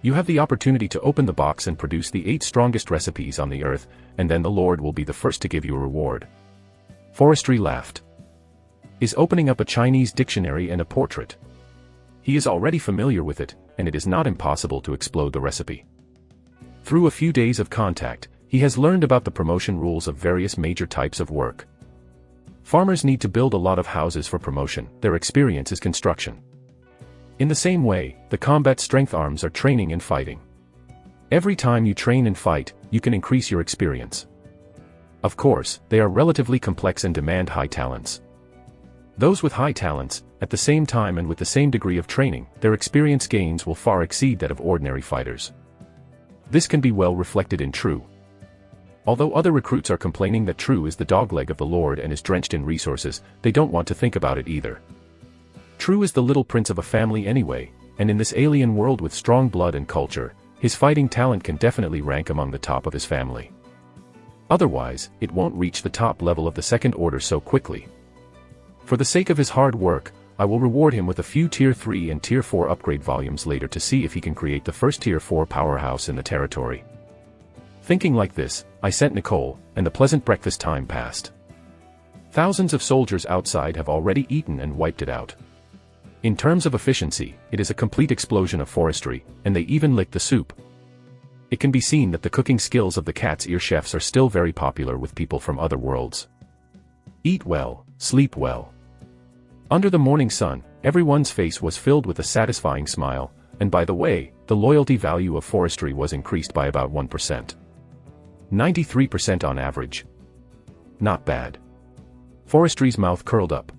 You have the opportunity to open the box and produce the 8 strongest recipes on the earth, and then the Lord will be the first to give you a reward. Forestry laughed. Is opening up a Chinese dictionary and a portrait. He is already familiar with it, and it is not impossible to explode the recipe. Through a few days of contact, he has learned about the promotion rules of various major types of work. Farmers need to build a lot of houses for promotion, their experience is construction. In the same way, the combat strength arms are training and fighting. Every time you train and fight, you can increase your experience. Of course, they are relatively complex and demand high talents. Those with high talents, at the same time and with the same degree of training, their experience gains will far exceed that of ordinary fighters. This can be well reflected in True. Although other recruits are complaining that True is the dogleg of the Lord and is drenched in resources, they don't want to think about it either. True is the little prince of a family anyway, and in this alien world with strong blood and culture, his fighting talent can definitely rank among the top of his family. Otherwise, it won't reach the top level of the second order so quickly. For the sake of his hard work, I will reward him with a few Tier 3 and Tier 4 upgrade volumes later to see if he can create the first Tier 4 powerhouse in the territory. Thinking like this, I sent Nicole, and the pleasant breakfast time passed. Thousands of soldiers outside have already eaten and wiped it out. In terms of efficiency, it is a complete explosion of forestry, and they even licked the soup. It can be seen that the cooking skills of the cat's ear chefs are still very popular with people from other worlds. Eat well, sleep well. Under the morning sun, everyone's face was filled with a satisfying smile, and by the way, the loyalty value of forestry was increased by about 1%. 93% on average. Not bad. Forestry's mouth curled up.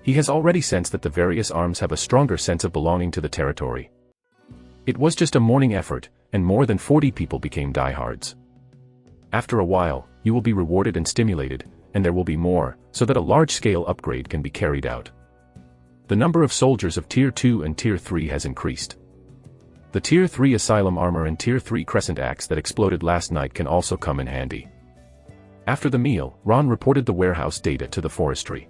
He has already sensed that the various arms have a stronger sense of belonging to the territory. It was just a morning effort, and more than 40 people became diehards. After a while, you will be rewarded and stimulated, and there will be more, so that a large-scale upgrade can be carried out. The number of soldiers of Tier 2 and Tier 3 has increased. The Tier 3 Asylum Armor and Tier 3 Crescent Axe that exploded last night can also come in handy. After the meal, Ron reported the warehouse data to the Forestry.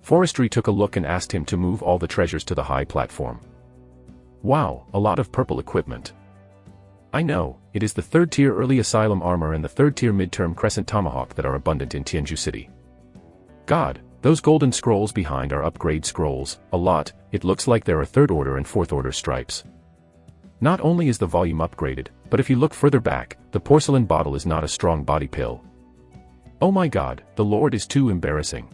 Forestry took a look and asked him to move all the treasures to the high platform. Wow, a lot of purple equipment. I know, it is the 3rd tier Early Asylum Armor and the 3rd tier Midterm Crescent Tomahawk that are abundant in Tianju City. God, those golden scrolls behind are upgrade scrolls, a lot. It looks like there are 3rd order and 4th order stripes. Not only is the volume upgraded, but if you look further back, the porcelain bottle is not a strong body pill. Oh my God, the Lord is too embarrassing.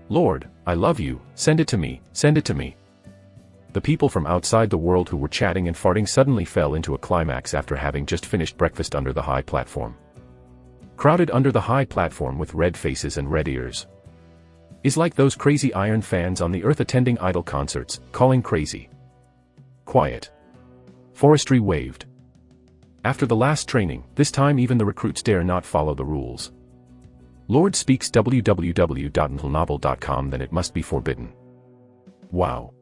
Lord, I love you, send it to me, send it to me. The people from outside the world who were chatting and farting suddenly fell into a climax after having just finished breakfast under the high platform. Crowded under the high platform with red faces and red ears. Is like those crazy iron fans on the earth attending idol concerts, calling crazy. Quiet. Forestry waved. After the last training, this time even the recruits dare not follow the rules. Lord speaks www.novel.com, then it must be forbidden. Wow.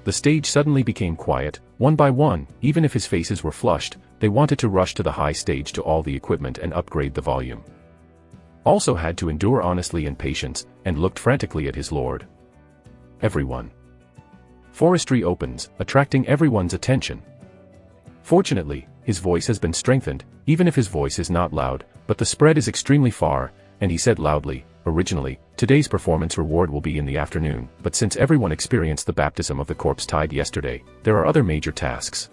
The stage suddenly became quiet, one by one, even if his faces were flushed, they wanted to rush to the high stage to all the equipment and upgrade the volume. also had to endure honestly and patience, and looked frantically at his lord. Everyone. Forestry opens, attracting everyone's attention. Fortunately, his voice has been strengthened, even if his voice is not loud, but the spread is extremely far, and he said loudly, originally, today's performance reward will be in the afternoon, but since everyone experienced the baptism of the corpse tide yesterday, there are other major tasks.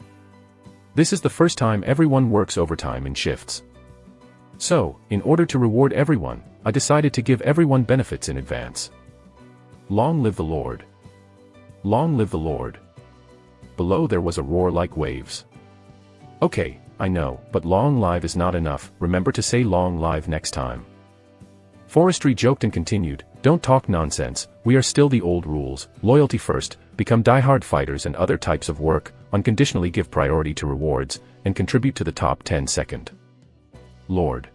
This is the first time everyone works overtime in shifts. So, in order to reward everyone, I decided to give everyone benefits in advance. Long live the Lord. Long live the Lord. Below there was a roar like waves. Okay, I know, but long live is not enough, remember to say long live next time. Forestry joked and continued, don't talk nonsense, we are still the old rules, loyalty first, become die-hard fighters and other types of work, unconditionally give priority to rewards, and contribute to the top 10 second. Lord.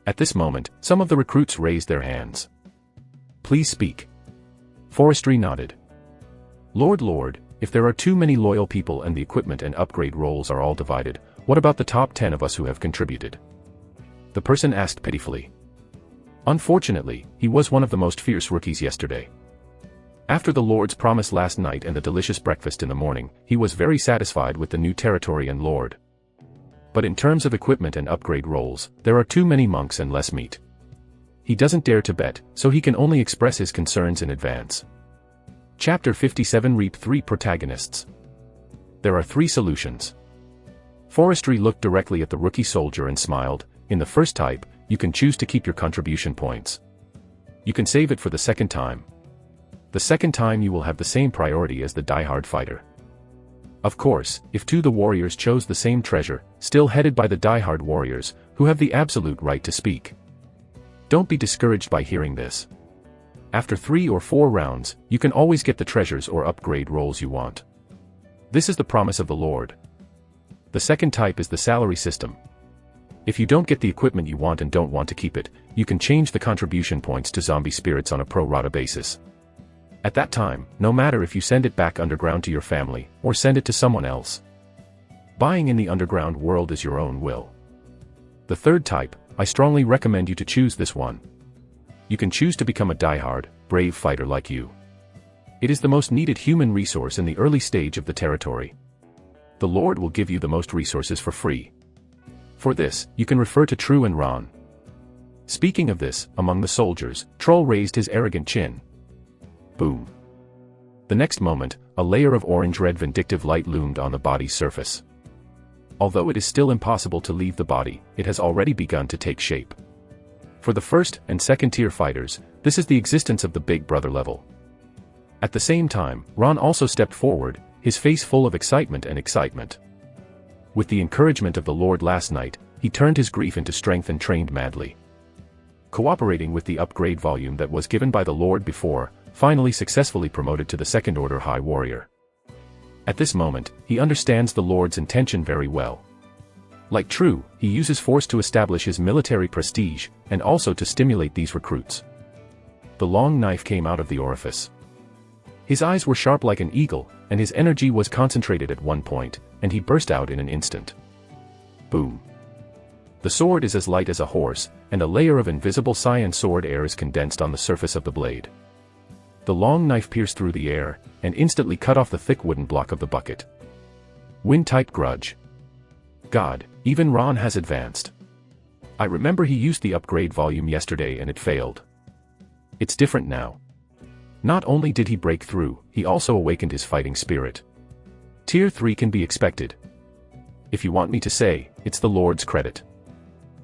At this moment, some of the recruits raised their hands. Please speak. Forestry nodded. Lord, if there are too many loyal people and the equipment and upgrade roles are all divided, what about the top 10 of us who have contributed? The person asked pitifully. Unfortunately, he was one of the most fierce rookies yesterday. After the Lord's promise last night and the delicious breakfast in the morning, he was very satisfied with the new territory and Lord. But in terms of equipment and upgrade roles, there are too many monks and less meat. He doesn't dare to bet, so he can only express his concerns in advance. Chapter 57 Reap 3 Protagonists. There are 3 solutions. Forestry looked directly at the rookie soldier and smiled. In the first type, you can choose to keep your contribution points. You can save it for the second time. The second time you will have the same priority as the die-hard fighter. Of course, if the warriors chose the same treasure, still headed by the die-hard warriors, who have the absolute right to speak. Don't be discouraged by hearing this. After 3 or 4 rounds, you can always get the treasures or upgrade roles you want. This is the promise of the Lord. The second type is the salary system. If you don't get the equipment you want and don't want to keep it, you can change the contribution points to zombie spirits on a pro rata basis. At that time, no matter if you send it back underground to your family, or send it to someone else. Buying in the underground world is your own will. The third type, I strongly recommend you to choose this one. You can choose to become a die-hard, brave fighter like you. It is the most needed human resource in the early stage of the territory. The Lord will give you the most resources for free. For this, you can refer to True and Ron. Speaking of this, among the soldiers, Troll raised his arrogant chin. Boom. The next moment, a layer of orange-red vindictive light loomed on the body's surface. Although it is still impossible to leave the body, it has already begun to take shape. For the first and second tier fighters, this is the existence of the Big Brother level. At the same time, Ron also stepped forward, his face full of excitement. With the encouragement of the Lord last night, he turned his grief into strength and trained madly. Cooperating with the upgrade volume that was given by the Lord before, finally successfully promoted to the second order High Warrior. At this moment, he understands the Lord's intention very well. Like True, he uses force to establish his military prestige, and also to stimulate these recruits. The long knife came out of the orifice. His eyes were sharp like an eagle, and his energy was concentrated at one point, and he burst out in an instant. Boom. The sword is as light as a horse, and a layer of invisible cyan sword air is condensed on the surface of the blade. The long knife pierced through the air, and instantly cut off the thick wooden block of the bucket. Wind-type grudge. God, even Ron has advanced. I remember he used the upgrade volume yesterday and it failed. It's different now. Not only did he break through, he also awakened his fighting spirit. Tier 3 can be expected. If you want me to say, it's the Lord's credit.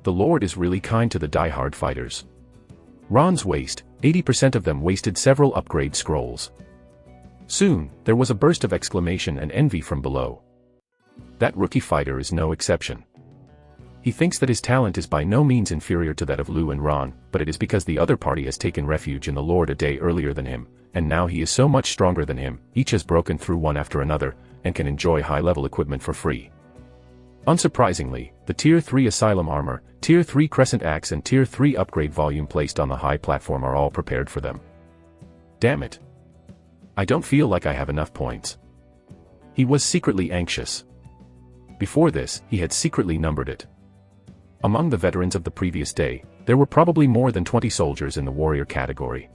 The Lord is really kind to the die-hard fighters. Ron's waste, 80% of them wasted several upgrade scrolls. Soon, there was a burst of exclamation and envy from below. That rookie fighter is no exception. He thinks that his talent is by no means inferior to that of Lou and Ron, but it is because the other party has taken refuge in the Lord a day earlier than him, and now he is so much stronger than him, each has broken through one after another, and can enjoy high-level equipment for free. Unsurprisingly, the Tier 3 Asylum Armor, Tier 3 Crescent Axe and Tier 3 Upgrade Volume placed on the high platform are all prepared for them. Damn it. I don't feel like I have enough points. He was secretly anxious. Before this, he had secretly numbered it. Among the veterans of the previous day, there were probably more than 20 soldiers in the warrior category.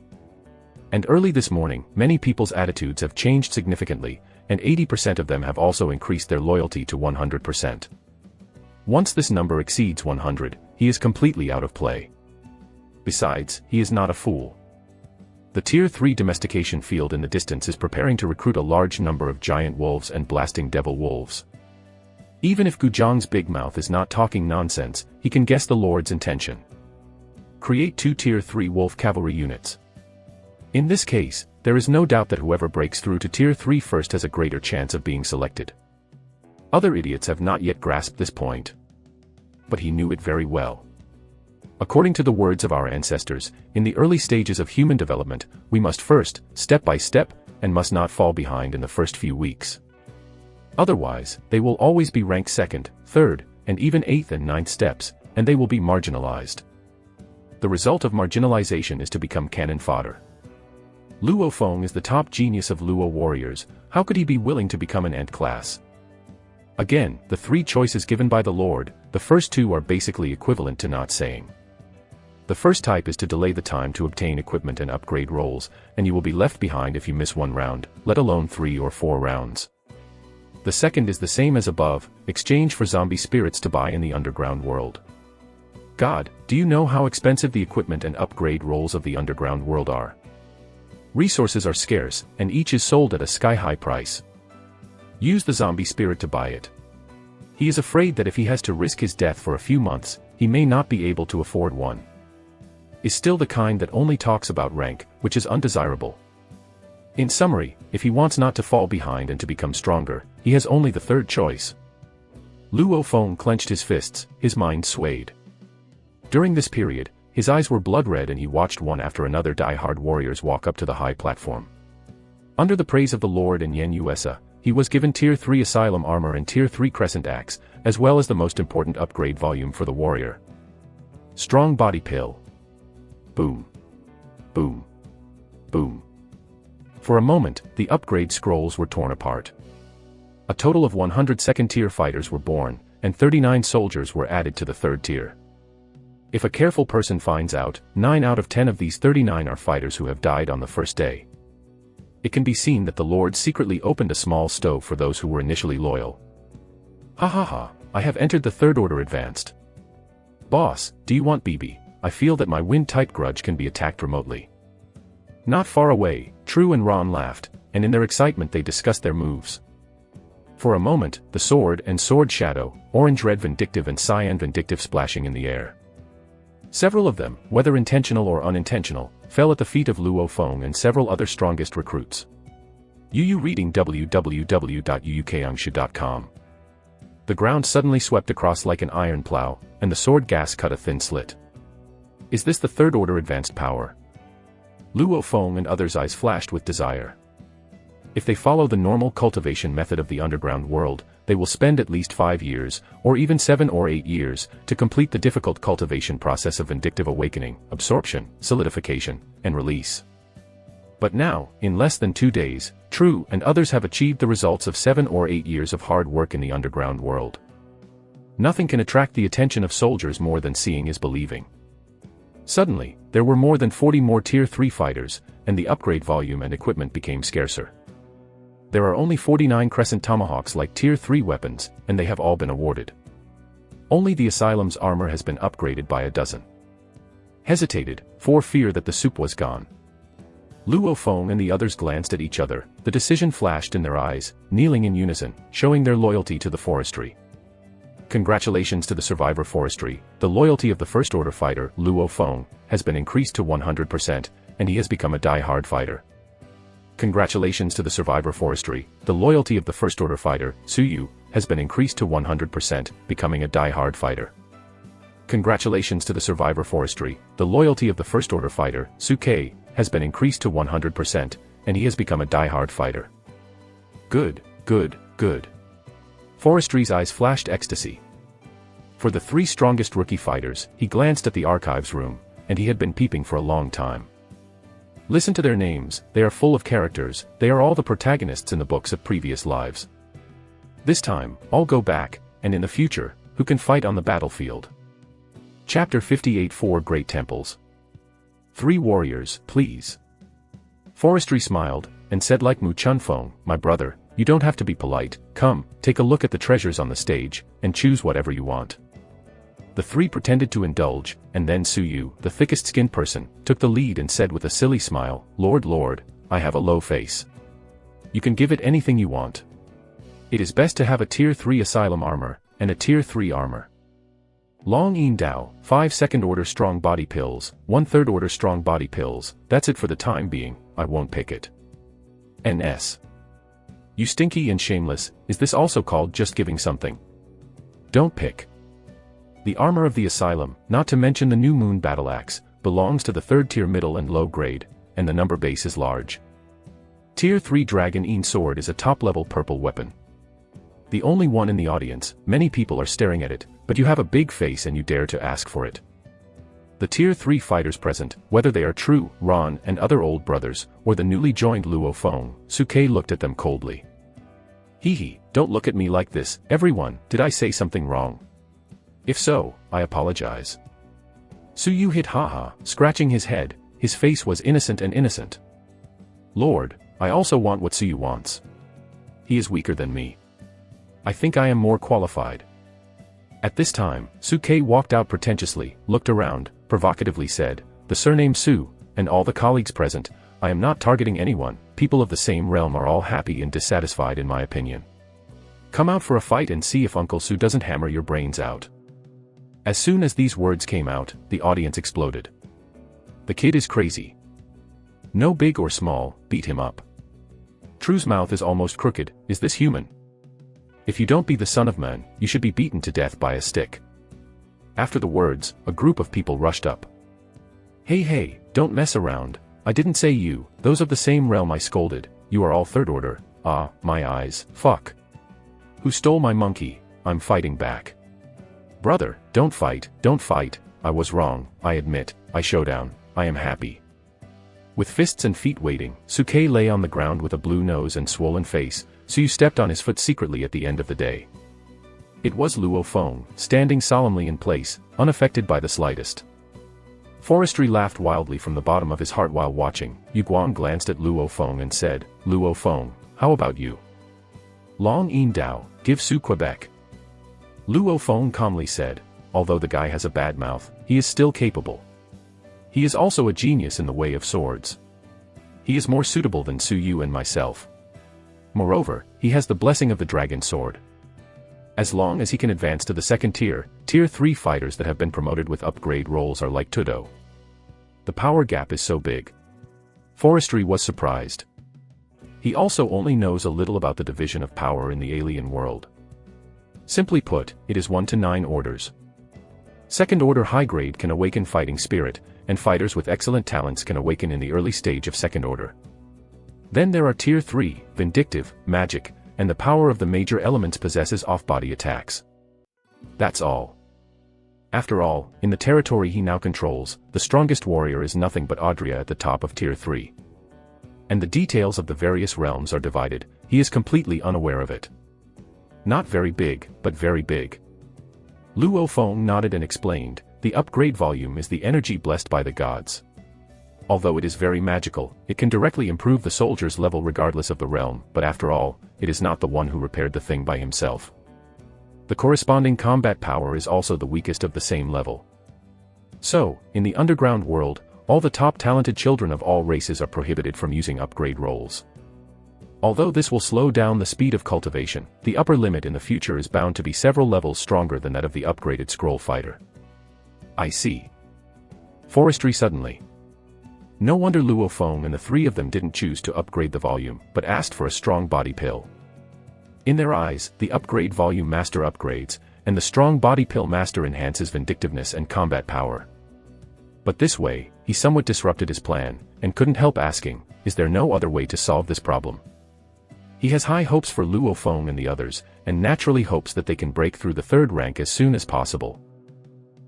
And early this morning, many people's attitudes have changed significantly, and 80% of them have also increased their loyalty to 100%. Once this number exceeds 100, he is completely out of play. Besides, he is not a fool. The Tier 3 domestication field in the distance is preparing to recruit a large number of giant wolves and blasting devil wolves. Even if Guzhang's big mouth is not talking nonsense, he can guess the Lord's intention. Create 2 Tier 3 wolf cavalry units. In this case, there is no doubt that whoever breaks through to Tier 3 first has a greater chance of being selected. Other idiots have not yet grasped this point. But he knew it very well. According to the words of our ancestors, in the early stages of human development, we must first, step by step, and must not fall behind in the first few weeks. Otherwise, they will always be ranked 2nd, 3rd, and even 8th and 9th steps, and they will be marginalized. The result of marginalization is to become cannon fodder. Luo Feng is the top genius of Luo warriors. How could he be willing to become an ant class? Again, the 3 choices given by the Lord, the first 2 are basically equivalent to not saying. The first type is to delay the time to obtain equipment and upgrade roles, and you will be left behind if you miss 1 round, let alone 3 or 4 rounds. The second is the same as above, exchange for zombie spirits to buy in the underground world. God, do you know how expensive the equipment and upgrade roles of the underground world are? Resources are scarce, and each is sold at a sky-high price. Use the zombie spirit to buy it. He is afraid that if he has to risk his death for a few months, he may not be able to afford one. Is still the kind that only talks about rank, which is undesirable. In summary, if he wants not to fall behind and to become stronger, he has only the 3rd choice. Luo Feng clenched his fists, his mind swayed. During this period, his eyes were blood red and he watched one after another die-hard warriors walk up to the high platform. Under the praise of the Lord and Yen Yuesa, he was given Tier 3 Asylum Armor and Tier 3 Crescent Axe, as well as the most important upgrade volume for the warrior. Strong Body Pill. Boom. Boom. Boom. For a moment, the upgrade scrolls were torn apart. A total of 100 2nd-tier fighters were born, and 39 soldiers were added to the 3rd tier. If a careful person finds out, 9 out of 10 of these 39 are fighters who have died on the first day. It can be seen that the Lord secretly opened a small stove for those who were initially loyal. Ha ha ha, I have entered the 3rd order advanced. Boss, do you want BB? I feel that my wind-type grudge can be attacked remotely. Not far away, True and Ron laughed, and in their excitement they discussed their moves. For a moment, the sword and sword shadow, orange-red vindictive and cyan vindictive splashing in the air. Several of them, whether intentional or unintentional, fell at the feet of Luo Feng and several other strongest recruits. Yu reading www.yuukangshu.com. The ground suddenly swept across like an iron plow, and the sword gas cut a thin slit. Is this the 3rd order advanced power? Luo Feng and others' eyes flashed with desire. If they follow the normal cultivation method of the underground world, they will spend at least 5 years, or even 7 or 8 years, to complete the difficult cultivation process of vindictive awakening, absorption, solidification, and release. But now, in less than 2 days, True and others have achieved the results of 7 or 8 years of hard work in the underground world. Nothing can attract the attention of soldiers more than seeing is believing. Suddenly, there were more than 40 more Tier 3 fighters, and the upgrade volume and equipment became scarcer. There are only 49 Crescent Tomahawks like Tier 3 weapons, and they have all been awarded. Only the Asylum's armor has been upgraded by a dozen. Hesitated, for fear that the soup was gone. Luo Feng and the others glanced at each other, the decision flashed in their eyes, kneeling in unison, showing their loyalty to the forestry. Congratulations to the survivor forestry, the loyalty of the 1st order fighter, Luo Feng, has been increased to 100%, and he has become a die-hard fighter. Congratulations to the survivor forestry, the loyalty of the 1st order fighter, Suyu, has been increased to 100%, becoming a die-hard fighter. Congratulations to the survivor forestry, the loyalty of the 1st order fighter, Suke, has been increased to 100%, and he has become a die-hard fighter. Good, good, good. Forestry's eyes flashed ecstasy. For the 3 strongest rookie fighters, he glanced at the archives room, and he had been peeping for a long time. Listen to their names, they are full of characters, they are all the protagonists in the books of previous lives. This time, all go back, and in the future, who can fight on the battlefield? Chapter 58 4 Great Temples. 3 warriors, please. Forestry smiled, and said like Mu Chunfeng, my brother, you don't have to be polite, come, take a look at the treasures on the stage, and choose whatever you want. The 3 pretended to indulge, and then Su Yu, the thickest-skinned person, took the lead and said with a silly smile, Lord, I have a low face. You can give it anything you want. It is best to have a Tier 3 Asylum armor, and a Tier 3 armor. Long Yin Dao, 5 second-order strong body pills, 1 third-order strong body pills, that's it for the time being, I won't pick it. NS. You stinky and shameless, is this also called just giving something? Don't pick. The armor of the asylum, not to mention the new moon battle axe, belongs to the 3rd tier middle and low grade, and the number base is large. Tier 3 Dragon Yin sword is a top-level purple weapon. The only one in the audience, many people are staring at it, but you have a big face and you dare to ask for it. The Tier 3 fighters present, whether they are true, Ron and other old brothers, or the newly joined Luo Feng, Suke looked at them coldly. Hee, don't look at me like this, everyone, did I say something wrong? If so, I apologize. Su Yu hit haha, scratching his head, his face was innocent and innocent. Lord, I also want what Su Yu wants. He is weaker than me. I think I am more qualified. At this time, Suke walked out pretentiously, looked around, provocatively said, the surname Su, and all the colleagues present, I am not targeting anyone, people of the same realm are all happy and dissatisfied in my opinion. Come out for a fight and see if Uncle Su doesn't hammer your brains out. As soon as these words came out, the audience exploded. The kid is crazy. No big or small, beat him up. True's mouth is almost crooked, is this human? If you don't be the son of man, you should be beaten to death by a stick. After the words, a group of people rushed up. Hey, don't mess around, I didn't say you, those of the same realm I scolded, you are all 3rd order, ah, my eyes, fuck. Who stole my monkey? I'm fighting back. Brother, don't fight, I was wrong, I admit, I showdown, I am happy. With fists and feet waiting, Suke lay on the ground with a blue nose and swollen face, so you stepped on his foot secretly at the end of the day. It was Luo Feng, standing solemnly in place, unaffected by the slightest. Forestry laughed wildly from the bottom of his heart while watching. Yu Guang glanced at Luo Feng and said, Luo Feng, how about you? Long Yin Dao, give Su Quebec. Luo Feng calmly said, although the guy has a bad mouth, he is still capable. He is also a genius in the way of swords. He is more suitable than Su Yu and myself. Moreover, he has the blessing of the dragon sword. As long as he can advance to the 2nd tier, Tier 3 fighters that have been promoted with upgrade roles are like Tudo. The power gap is so big. Forestry was surprised. He also only knows a little about the division of power in the alien world. Simply put, it is 1 to 9 orders. 2nd order high grade can awaken fighting spirit, and fighters with excellent talents can awaken in the early stage of 2nd order. Then there are Tier 3, Vindictive, Magic, and the power of the major elements possesses off-body attacks. That's all. After all, in the territory he now controls, the strongest warrior is nothing but Audria at the top of Tier 3. And the details of the various realms are divided, he is completely unaware of it. Not very big, but very big. Luo Feng nodded and explained, the upgrade volume is the energy blessed by the gods. Although it is very magical, it can directly improve the soldier's level regardless of the realm, but after all, it is not the one who repaired the thing by himself. The corresponding combat power is also the weakest of the same level. So, in the underground world, all the top talented children of all races are prohibited from using upgrade roles. Although this will slow down the speed of cultivation, the upper limit in the future is bound to be several levels stronger than that of the upgraded scroll fighter. I see. Forestry suddenly. No wonder Luo Feng and the 3 of them didn't choose to upgrade the volume, but asked for a strong body pill. In their eyes, the upgrade volume master upgrades, and the strong body pill master enhances vindictiveness and combat power. But this way, he somewhat disrupted his plan, and couldn't help asking, is there no other way to solve this problem? He has high hopes for Luo Feng and the others, and naturally hopes that they can break through the 3rd rank as soon as possible.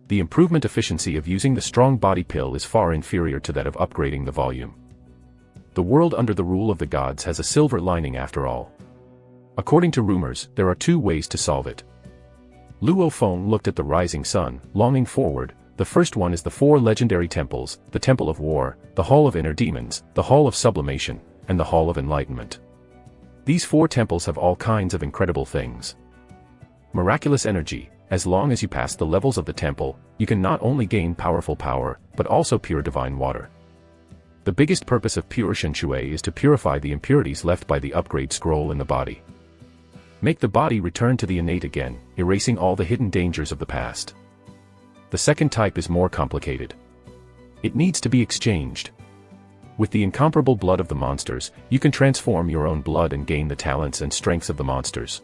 The improvement efficiency of using the strong body pill is far inferior to that of upgrading the volume. The world under the rule of the gods has a silver lining after all. According to rumors, there are 2 ways to solve it. Luo Feng looked at the rising sun, longing forward, The first one is the 4 legendary temples, the Temple of War, the Hall of Inner Demons, the Hall of Sublimation, and the Hall of Enlightenment. These 4 temples have all kinds of incredible things. Miraculous energy. As long as you pass the levels of the temple, you can not only gain powerful power, but also pure divine water. The biggest purpose of pure Shen Shui is to purify the impurities left by the upgrade scroll in the body. Make the body return to the innate again, erasing all the hidden dangers of the past. The second type is more complicated. It needs to be exchanged. With the incomparable blood of the monsters, you can transform your own blood and gain the talents and strengths of the monsters.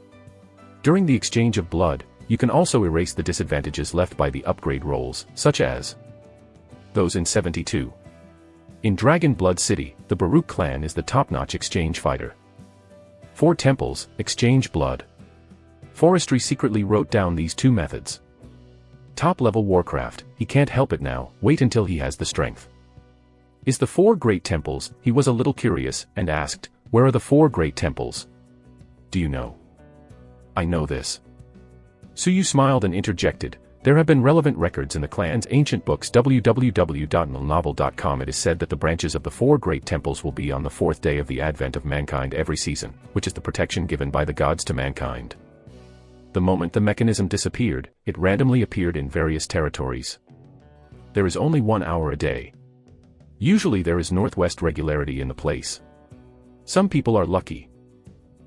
During the exchange of blood, you can also erase the disadvantages left by the upgrade rolls, such as those in 72. In Dragon Blood City, the Baruch clan is the top-notch exchange fighter. 4 temples, exchange blood. Forestry secretly wrote down these 2 methods. Top-level Warcraft, he can't help it now, wait until he has the strength. Is the 4 great temples? He was a little curious, and asked, where are the 4 great temples? Do you know? I know this. Suyu smiled and interjected, there have been relevant records in the clan's ancient books www.novel.com. It is said that the branches of the 4 great temples will be on the 4th day of the advent of mankind every season, which is the protection given by the gods to mankind. The moment the mechanism disappeared, it randomly appeared in various territories. There is only 1 hour a day. Usually there is northwest regularity in the place. Some people are lucky.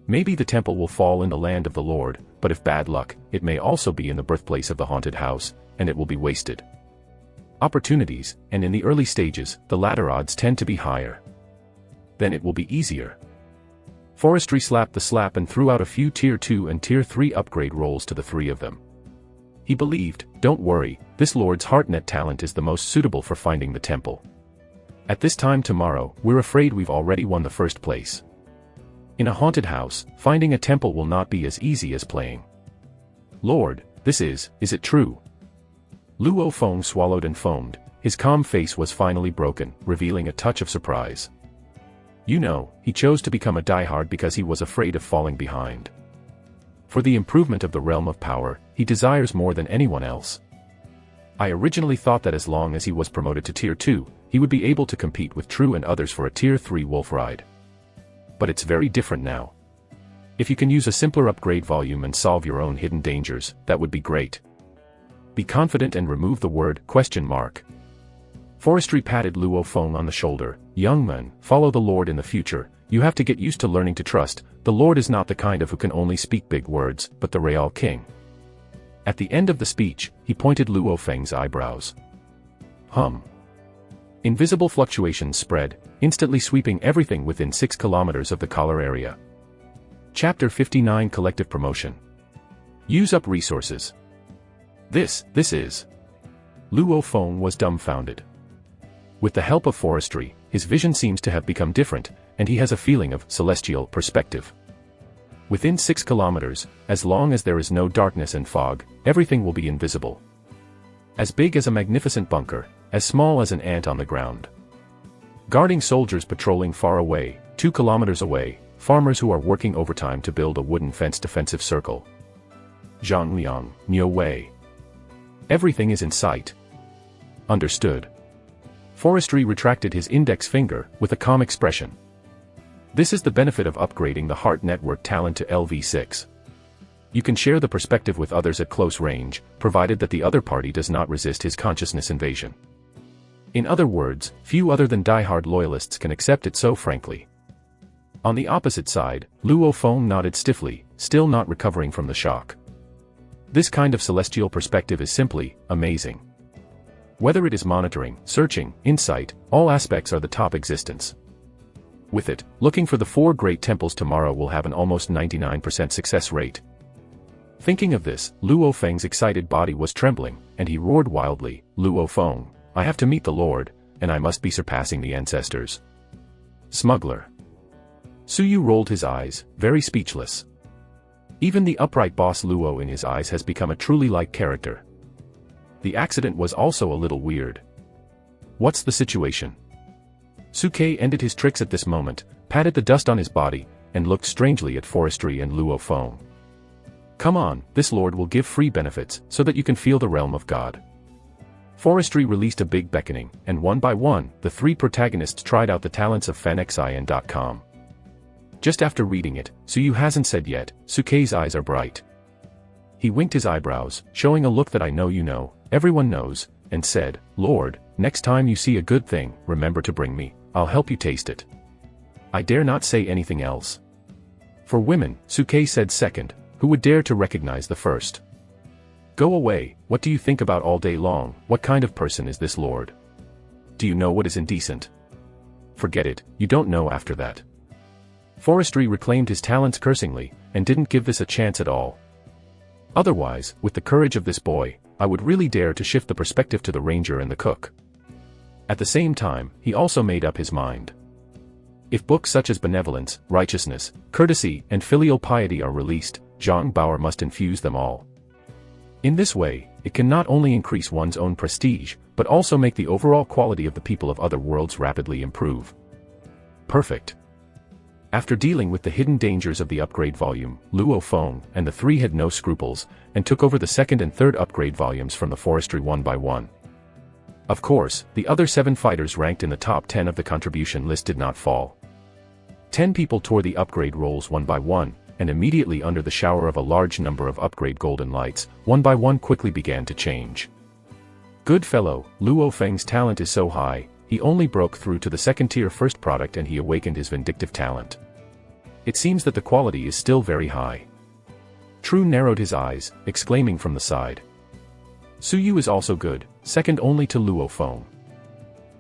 Maybe the temple will fall in the land of the Lord, but if bad luck, it may also be in the birthplace of the haunted house, and it will be wasted. Opportunities, and in the early stages, the latter odds tend to be higher. Then it will be easier. Forestry slapped the slap and threw out a few Tier 2 and Tier 3 upgrade rolls to the 3 of them. He believed, don't worry, this Lord's Heartnet talent is the most suitable for finding the temple. At this time tomorrow, we're afraid we've already won the first place. In a haunted house, finding a temple will not be as easy as playing. Lord, is it true? Luo Feng swallowed and foamed, his calm face was finally broken, revealing a touch of surprise. You know, he chose to become a diehard because he was afraid of falling behind. For the improvement of the realm of power, he desires more than anyone else. I originally thought that as long as he was promoted to Tier 2, he would be able to compete with True and others for a Tier 3 wolf ride. But it's very different now. If you can use a simpler upgrade volume and solve your own hidden dangers, that would be great. Be confident and remove the word ? Forestry patted Luo Feng on the shoulder. Young man, follow the Lord in the future, you have to get used to learning to trust. The Lord is not the kind of who can only speak big words, but the Real King. At the end of the speech, he pointed Luo Feng's eyebrows. Invisible fluctuations spread, instantly sweeping everything within 6 kilometers of the collar area. Chapter 59 Collective Promotion. Use up resources. This is. Luo Feng was dumbfounded. With the help of forestry, his vision seems to have become different, and he has a feeling of celestial perspective. Within 6 kilometers, as long as there is no darkness and fog, everything will be invisible. As big as a magnificent bunker, as small as an ant on the ground. Guarding soldiers patrolling far away, 2 kilometers away, farmers who are working overtime to build a wooden fence defensive circle. Zhangliang, Niu Wei. Everything is in sight. Understood. Forestry retracted his index finger, with a calm expression. This is the benefit of upgrading the Heart Network talent to LV6. You can share the perspective with others at close range, provided that the other party does not resist his consciousness invasion. In other words, few other than die-hard loyalists can accept it so frankly. On the opposite side, Luo Feng nodded stiffly, still not recovering from the shock. This kind of celestial perspective is simply amazing. Whether it is monitoring, searching, insight, all aspects are the top existence. With it, looking for the 4 great temples tomorrow will have an almost 99% success rate. Thinking of this, Luo Feng's excited body was trembling, and he roared wildly, Luo Feng, I have to meet the Lord, and I must be surpassing the ancestors. Smuggler. Suyu rolled his eyes, very speechless. Even the upright boss Luo in his eyes has become a truly like character. The accident was also a little weird. What's the situation? Suke ended his tricks at this moment, patted the dust on his body, and looked strangely at Forestry and Luo Feng. Come on, this Lord will give free benefits, so that you can feel the realm of God. Forestry released a big beckoning, and one by one, the three protagonists tried out the talents of fanxin.com. Just after reading it, Suyu hasn't said yet, Sukei's eyes are bright. He winked his eyebrows, showing a look that I know you know, everyone knows, and said, Lord, next time you see a good thing, remember to bring me, I'll help you taste it. I dare not say anything else. For women, Sukei said second, who would dare to recognize the first? Go away, what do you think about all day long, what kind of person is this lord? Do you know what is indecent? Forget it, you don't know after that. Forestry reclaimed his talents cursingly, and didn't give this a chance at all. Otherwise, with the courage of this boy, I would really dare to shift the perspective to the ranger and the cook. At the same time, he also made up his mind. If books such as benevolence, righteousness, courtesy, and filial piety are released, Zhang Bauer must infuse them all. In this way, it can not only increase one's own prestige, but also make the overall quality of the people of other worlds rapidly improve. Perfect. After dealing with the hidden dangers of the upgrade volume, Luo Feng and the three had no scruples, and took over the second and third upgrade volumes from the forestry one by one. Of course, the other 7 fighters ranked in the top 10 of the contribution list did not fall. 10 people tore the upgrade rolls one by one, and immediately under the shower of a large number of upgrade golden lights, one by one quickly began to change. Good fellow, Luo Feng's talent is so high, he only broke through to the second-tier first product and he awakened his vindictive talent. It seems that the quality is still very high. True narrowed his eyes, exclaiming from the side. Suyu is also good, second only to Luo Feng.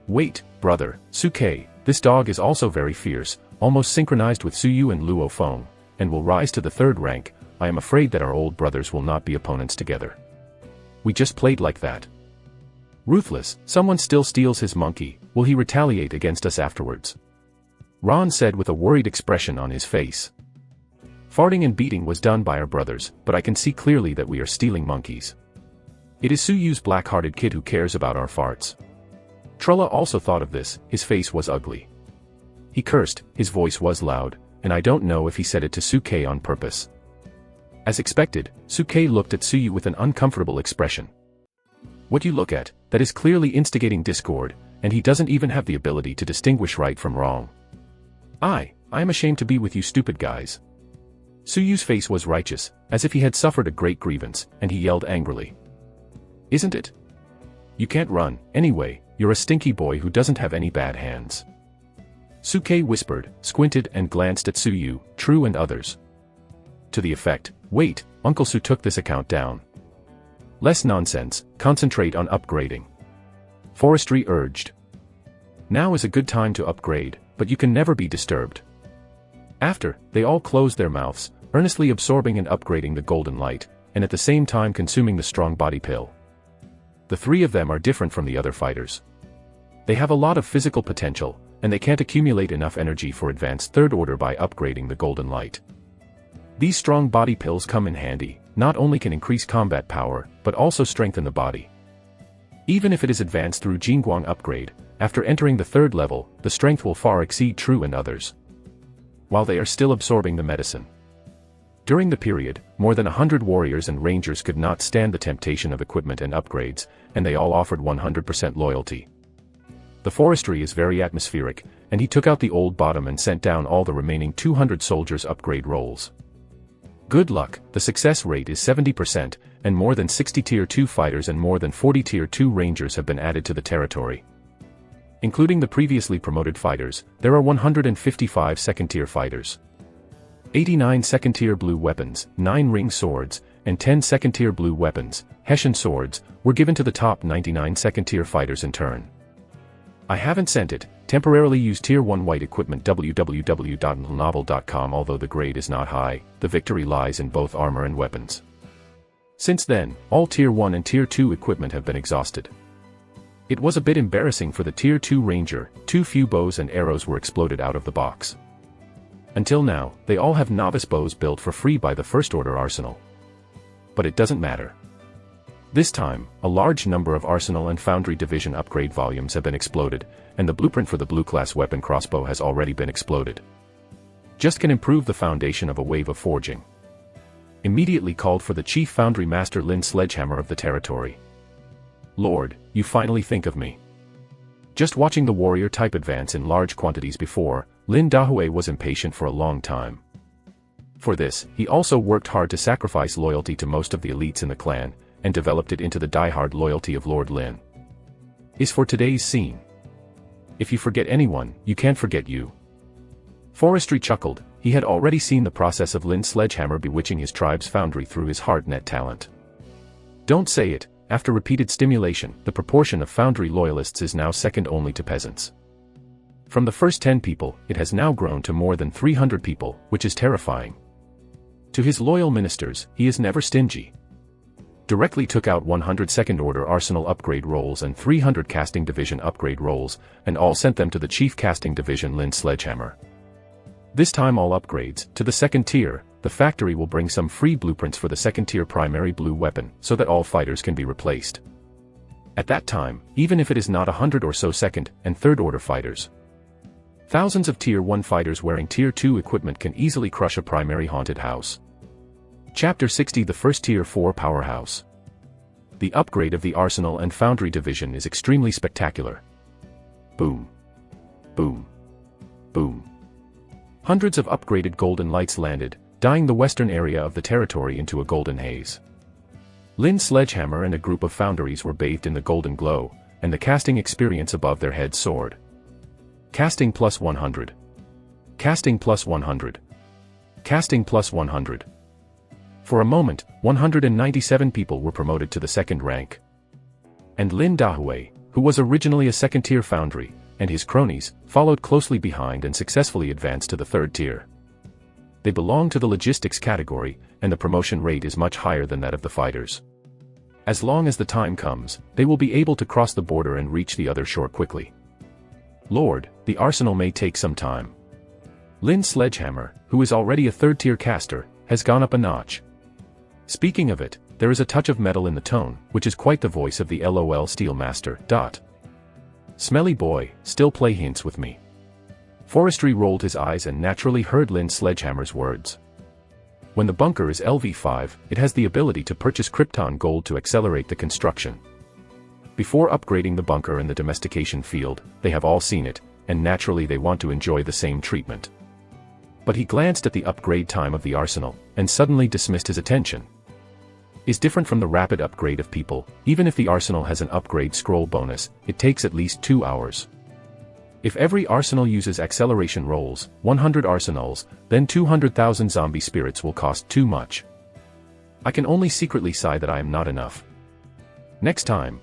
Wait, brother, Sukei, this dog is also very fierce, almost synchronized with Suyu and Luo Feng, and will rise to the third rank. I am afraid that our old brothers will not be opponents together. We just played like that. Ruthless, someone still steals his monkey, will he retaliate against us afterwards? Ron said with a worried expression on his face. Farting and beating was done by our brothers, but I can see clearly that we are stealing monkeys. It is Suyu's black-hearted kid who cares about our farts. Trulla also thought of this, his face was ugly. He cursed, his voice was loud, and I don't know if he said it to Sukei on purpose. As expected, Sukei looked at Suyu with an uncomfortable expression. What you look at, that is clearly instigating discord, and he doesn't even have the ability to distinguish right from wrong. I am ashamed to be with you stupid guys. Suyu's face was righteous, as if he had suffered a great grievance, and he yelled angrily. Isn't it? You can't run, anyway, you're a stinky boy who doesn't have any bad hands. Sukei whispered, squinted and glanced at Suyu, True and others. To the effect, wait, Uncle Su took this account down. Less nonsense, concentrate on upgrading. Forestry urged. Now is a good time to upgrade, but you can never be disturbed. After, they all closed their mouths, earnestly absorbing and upgrading the golden light, and at the same time consuming the strong body pill. The three of them are different from the other fighters. They have a lot of physical potential, and they can't accumulate enough energy for advanced third order by upgrading the golden light. These strong body pills come in handy, not only can increase combat power, but also strengthen the body. Even if it is advanced through Jingguang upgrade, after entering the third level, the strength will far exceed True and others. While they are still absorbing the medicine. During the period, more than 100 warriors and rangers could not stand the temptation of equipment and upgrades, and they all offered 100% loyalty. The forestry is very atmospheric, and he took out the old bottom and sent down all the remaining 200 soldiers' upgrade rolls. Good luck, the success rate is 70%, and more than 60 Tier 2 fighters and more than 40 Tier 2 rangers have been added to the territory. Including the previously promoted fighters, there are 155 second-tier fighters. 89 second-tier blue weapons, 9 ring swords, and 10 second-tier blue weapons, Hessian swords, were given to the top 99 second-tier fighters in turn. I haven't sent it, temporarily use Tier 1 white equipment www.novel.com. Although the grade is not high, the victory lies in both armor and weapons. Since then, all Tier 1 and Tier 2 equipment have been exhausted. It was a bit embarrassing for the Tier 2 ranger, too few bows and arrows were exploded out of the box. Until now, they all have novice bows built for free by the First Order arsenal. But it doesn't matter. This time, a large number of Arsenal and Foundry Division upgrade volumes have been exploded, and the blueprint for the blue-class weapon crossbow has already been exploded. Just can improve the foundation of a wave of forging. Immediately called for the Chief Foundry Master Lin Sledgehammer of the territory. Lord, you finally think of me. Just watching the warrior type advance in large quantities before, Lin Dahue was impatient for a long time. For this, he also worked hard to sacrifice loyalty to most of the elites in the clan, and developed it into the die-hard loyalty of Lord Lin. Is for today's scene. If you forget anyone, you can't forget you. Forestry chuckled. He had already seen the process of Lin's sledgehammer bewitching his tribe's foundry through his hard-net talent. Don't say it, after repeated stimulation, the proportion of foundry loyalists is now second only to peasants. From the first 10 people, it has now grown to more than 300 people, which is terrifying. To his loyal ministers, he is never stingy. Directly took out 100 second-order arsenal upgrade rolls and 300 casting division upgrade rolls, and all sent them to the chief casting division Lin Sledgehammer. This time all upgrades, to the second tier, the factory will bring some free blueprints for the second-tier primary blue weapon, so that all fighters can be replaced. At that time, even if it is not 100 or so second- and third-order fighters, thousands of Tier 1 fighters wearing Tier 2 equipment can easily crush a primary haunted house. Chapter 60 The First Tier 4 Powerhouse. The upgrade of the Arsenal and Foundry Division is extremely spectacular. Boom. Boom. Boom. Hundreds of upgraded golden lights landed, dyeing the western area of the territory into a golden haze. Lin's sledgehammer and a group of foundries were bathed in the golden glow, and the casting experience above their heads soared. Casting plus 100. Casting plus 100. Casting plus 100. For a moment, 197 people were promoted to the second rank. And Lin Dahue, who was originally a second-tier foundry, and his cronies, followed closely behind and successfully advanced to the third tier. They belong to the logistics category, and the promotion rate is much higher than that of the fighters. As long as the time comes, they will be able to cross the border and reach the other shore quickly. Lord, the arsenal may take some time. Lin's sledgehammer, who is already a third-tier caster, has gone up a notch. Speaking of it, there is a touch of metal in the tone, which is quite the voice of the LOL Steel Master. Smelly boy, still play hints with me. Forestry rolled his eyes and naturally heard Lin's sledgehammer's words. When the bunker is LV5, it has the ability to purchase Krypton gold to accelerate the construction. Before upgrading the bunker and the domestication field, they have all seen it, and naturally they want to enjoy the same treatment. But he glanced at the upgrade time of the arsenal, and suddenly dismissed his attention. Is different from the rapid upgrade of people. Even if the arsenal has an upgrade scroll bonus, it takes at least 2 hours. If every arsenal uses acceleration rolls, 100 arsenals, then 200,000 zombie spirits will cost too much. I can only secretly sigh that I am not enough. Next time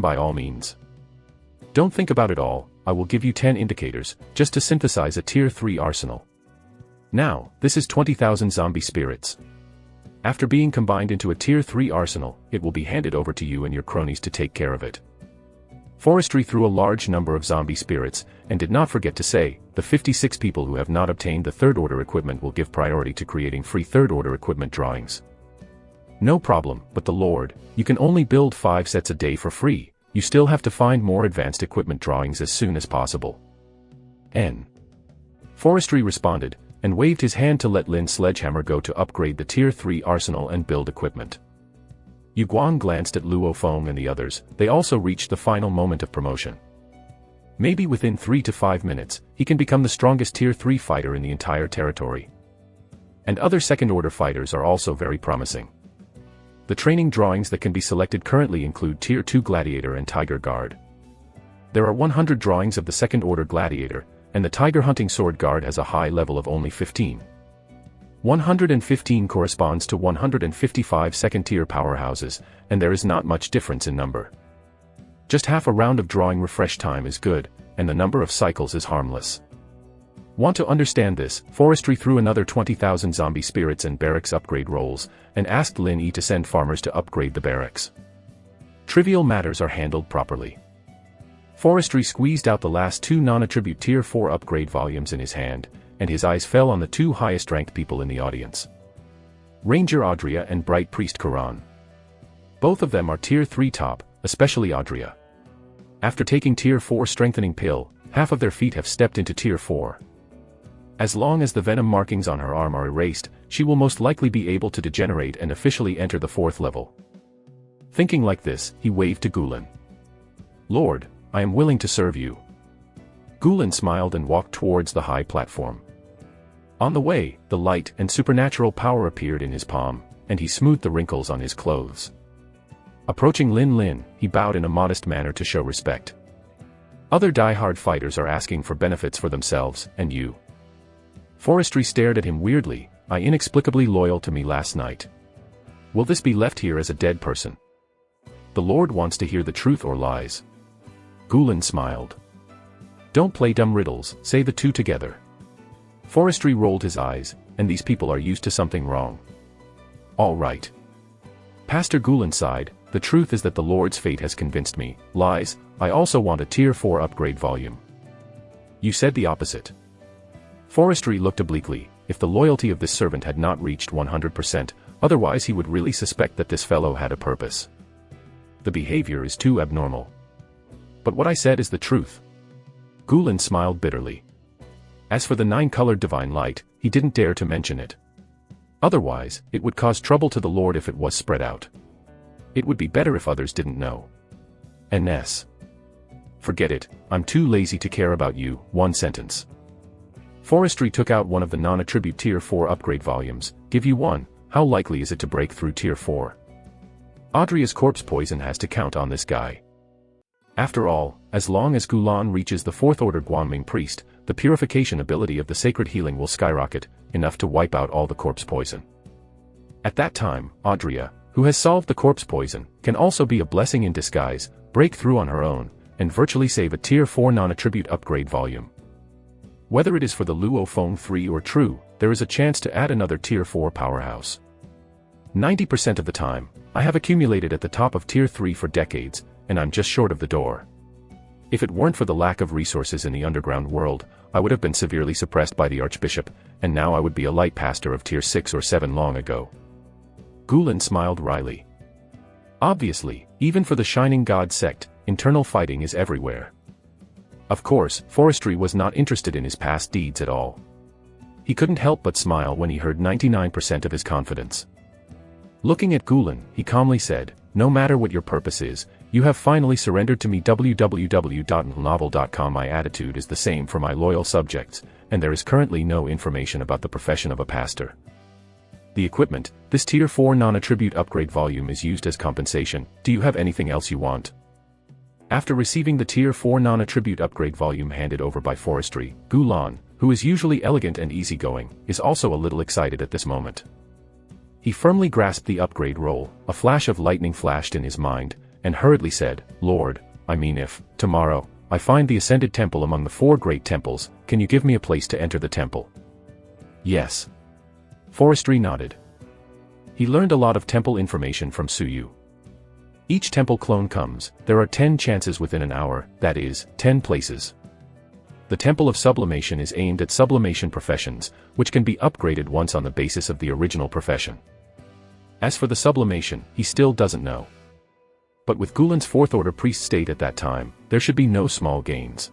by all means. Don't think about it all, I will give you 10 indicators, just to synthesize a Tier 3 arsenal. Now, this is 20,000 zombie spirits. After being combined into a Tier 3 arsenal, it will be handed over to you and your cronies to take care of it. Forestry threw a large number of zombie spirits, and did not forget to say, the 56 people who have not obtained the third-order equipment will give priority to creating free third-order equipment drawings. No problem, but the Lord, you can only build 5 sets a day for free, you still have to find more advanced equipment drawings as soon as possible. N. Forestry responded, and waved his hand to let Lin's sledgehammer go to upgrade the Tier 3 arsenal and build equipment. Yu Guang glanced at Luo Feng and the others. They also reached the final moment of promotion. Maybe within 3 to 5 minutes, he can become the strongest Tier 3 fighter in the entire territory. And other second-order fighters are also very promising. The training drawings that can be selected currently include Tier 2 Gladiator and Tiger Guard. There are 100 drawings of the second-order Gladiator, and the Tiger Hunting Sword Guard has a high level of only 15. 115 corresponds to 155 second-tier powerhouses, and there is not much difference in number. Just half a round of drawing refresh time is good, and the number of cycles is harmless. Want to understand this? Forestry threw another 20,000 zombie spirits and barracks upgrade rolls, and asked Lin Yi to send farmers to upgrade the barracks. Trivial matters are handled properly. Forestry squeezed out the last 2 non-attribute Tier 4 upgrade volumes in his hand, and his eyes fell on the 2 highest-ranked people in the audience. Ranger Audria and Bright Priest Quran. Both of them are Tier 3 top, especially Audria. After taking Tier 4 strengthening pill, half of their feet have stepped into Tier 4. As long as the venom markings on her arm are erased, she will most likely be able to degenerate and officially enter the 4th level. Thinking like this, he waved to Gulen. "Lord, I am willing to serve you." Gulen smiled and walked towards the high platform. On the way, the light and supernatural power appeared in his palm, and he smoothed the wrinkles on his clothes. Approaching Lin Lin, he bowed in a modest manner to show respect. "Other die-hard fighters are asking for benefits for themselves, and you." Forestry stared at him weirdly. "I inexplicably loyal to me last night. Will this be left here as a dead person? The Lord wants to hear the truth or lies." Gulen smiled. "Don't play dumb riddles, say the two together." Forestry rolled his eyes, and these people are used to something wrong. "All right." Pastor Gulen sighed. "The truth is that the Lord's fate has convinced me. Lies, I also want a Tier 4 upgrade volume." "You said the opposite." Forestry looked obliquely. If the loyalty of this servant had not reached 100%, otherwise he would really suspect that this fellow had a purpose. The behavior is too abnormal. "But what I said is the truth." Gulen smiled bitterly. As for the 9-colored divine light, he didn't dare to mention it. Otherwise, it would cause trouble to the Lord if it was spread out. It would be better if others didn't know. "N.S. Forget it, I'm too lazy to care about you." One sentence. Forestry took out one of the non-attribute Tier 4 upgrade volumes. "Give you one, how likely is it to break through Tier 4? Audria's corpse poison has to count on this guy. After all, as long as Gulan reaches the 4th Order Guanming Priest, the purification ability of the sacred healing will skyrocket, enough to wipe out all the corpse poison. At that time, Audria, who has solved the corpse poison, can also be a blessing in disguise, break through on her own, and virtually save a Tier 4 non-attribute upgrade volume. Whether it is for the Luo Feng 3 or True, there is a chance to add another Tier 4 powerhouse. 90% of the time, I have accumulated at the top of Tier 3 for decades, and I'm just short of the door. If it weren't for the lack of resources in the underground world, I would have been severely suppressed by the Archbishop, and now I would be a light pastor of Tier 6 or 7 long ago." Gulen smiled wryly. Obviously, even for the Shining God sect, internal fighting is everywhere. Of course, Forestry was not interested in his past deeds at all. He couldn't help but smile when he heard 99% of his confidence. Looking at Gulen, he calmly said, "No matter what your purpose is, you have finally surrendered to me. www.novel.com. My attitude is the same for my loyal subjects, and there is currently no information about the profession of a pastor. The equipment, this Tier 4 non-attribute upgrade volume is used as compensation. Do you have anything else you want?" After receiving the Tier 4 non-attribute upgrade volume handed over by Forestry, Gulan, who is usually elegant and easygoing, is also a little excited at this moment. He firmly grasped the upgrade roll, a flash of lightning flashed in his mind, and hurriedly said, "Lord, I mean if, tomorrow, I find the Ascended Temple among the 4 great temples, can you give me a place to enter the temple?" "Yes." Forestry nodded. He learned a lot of temple information from Suyu. Each temple clone comes, there are 10 chances within an hour, that is, 10 places. The Temple of Sublimation is aimed at sublimation professions, which can be upgraded once on the basis of the original profession. As for the sublimation, he still doesn't know. But with Gulen's 4th Order priest state at that time, there should be no small gains.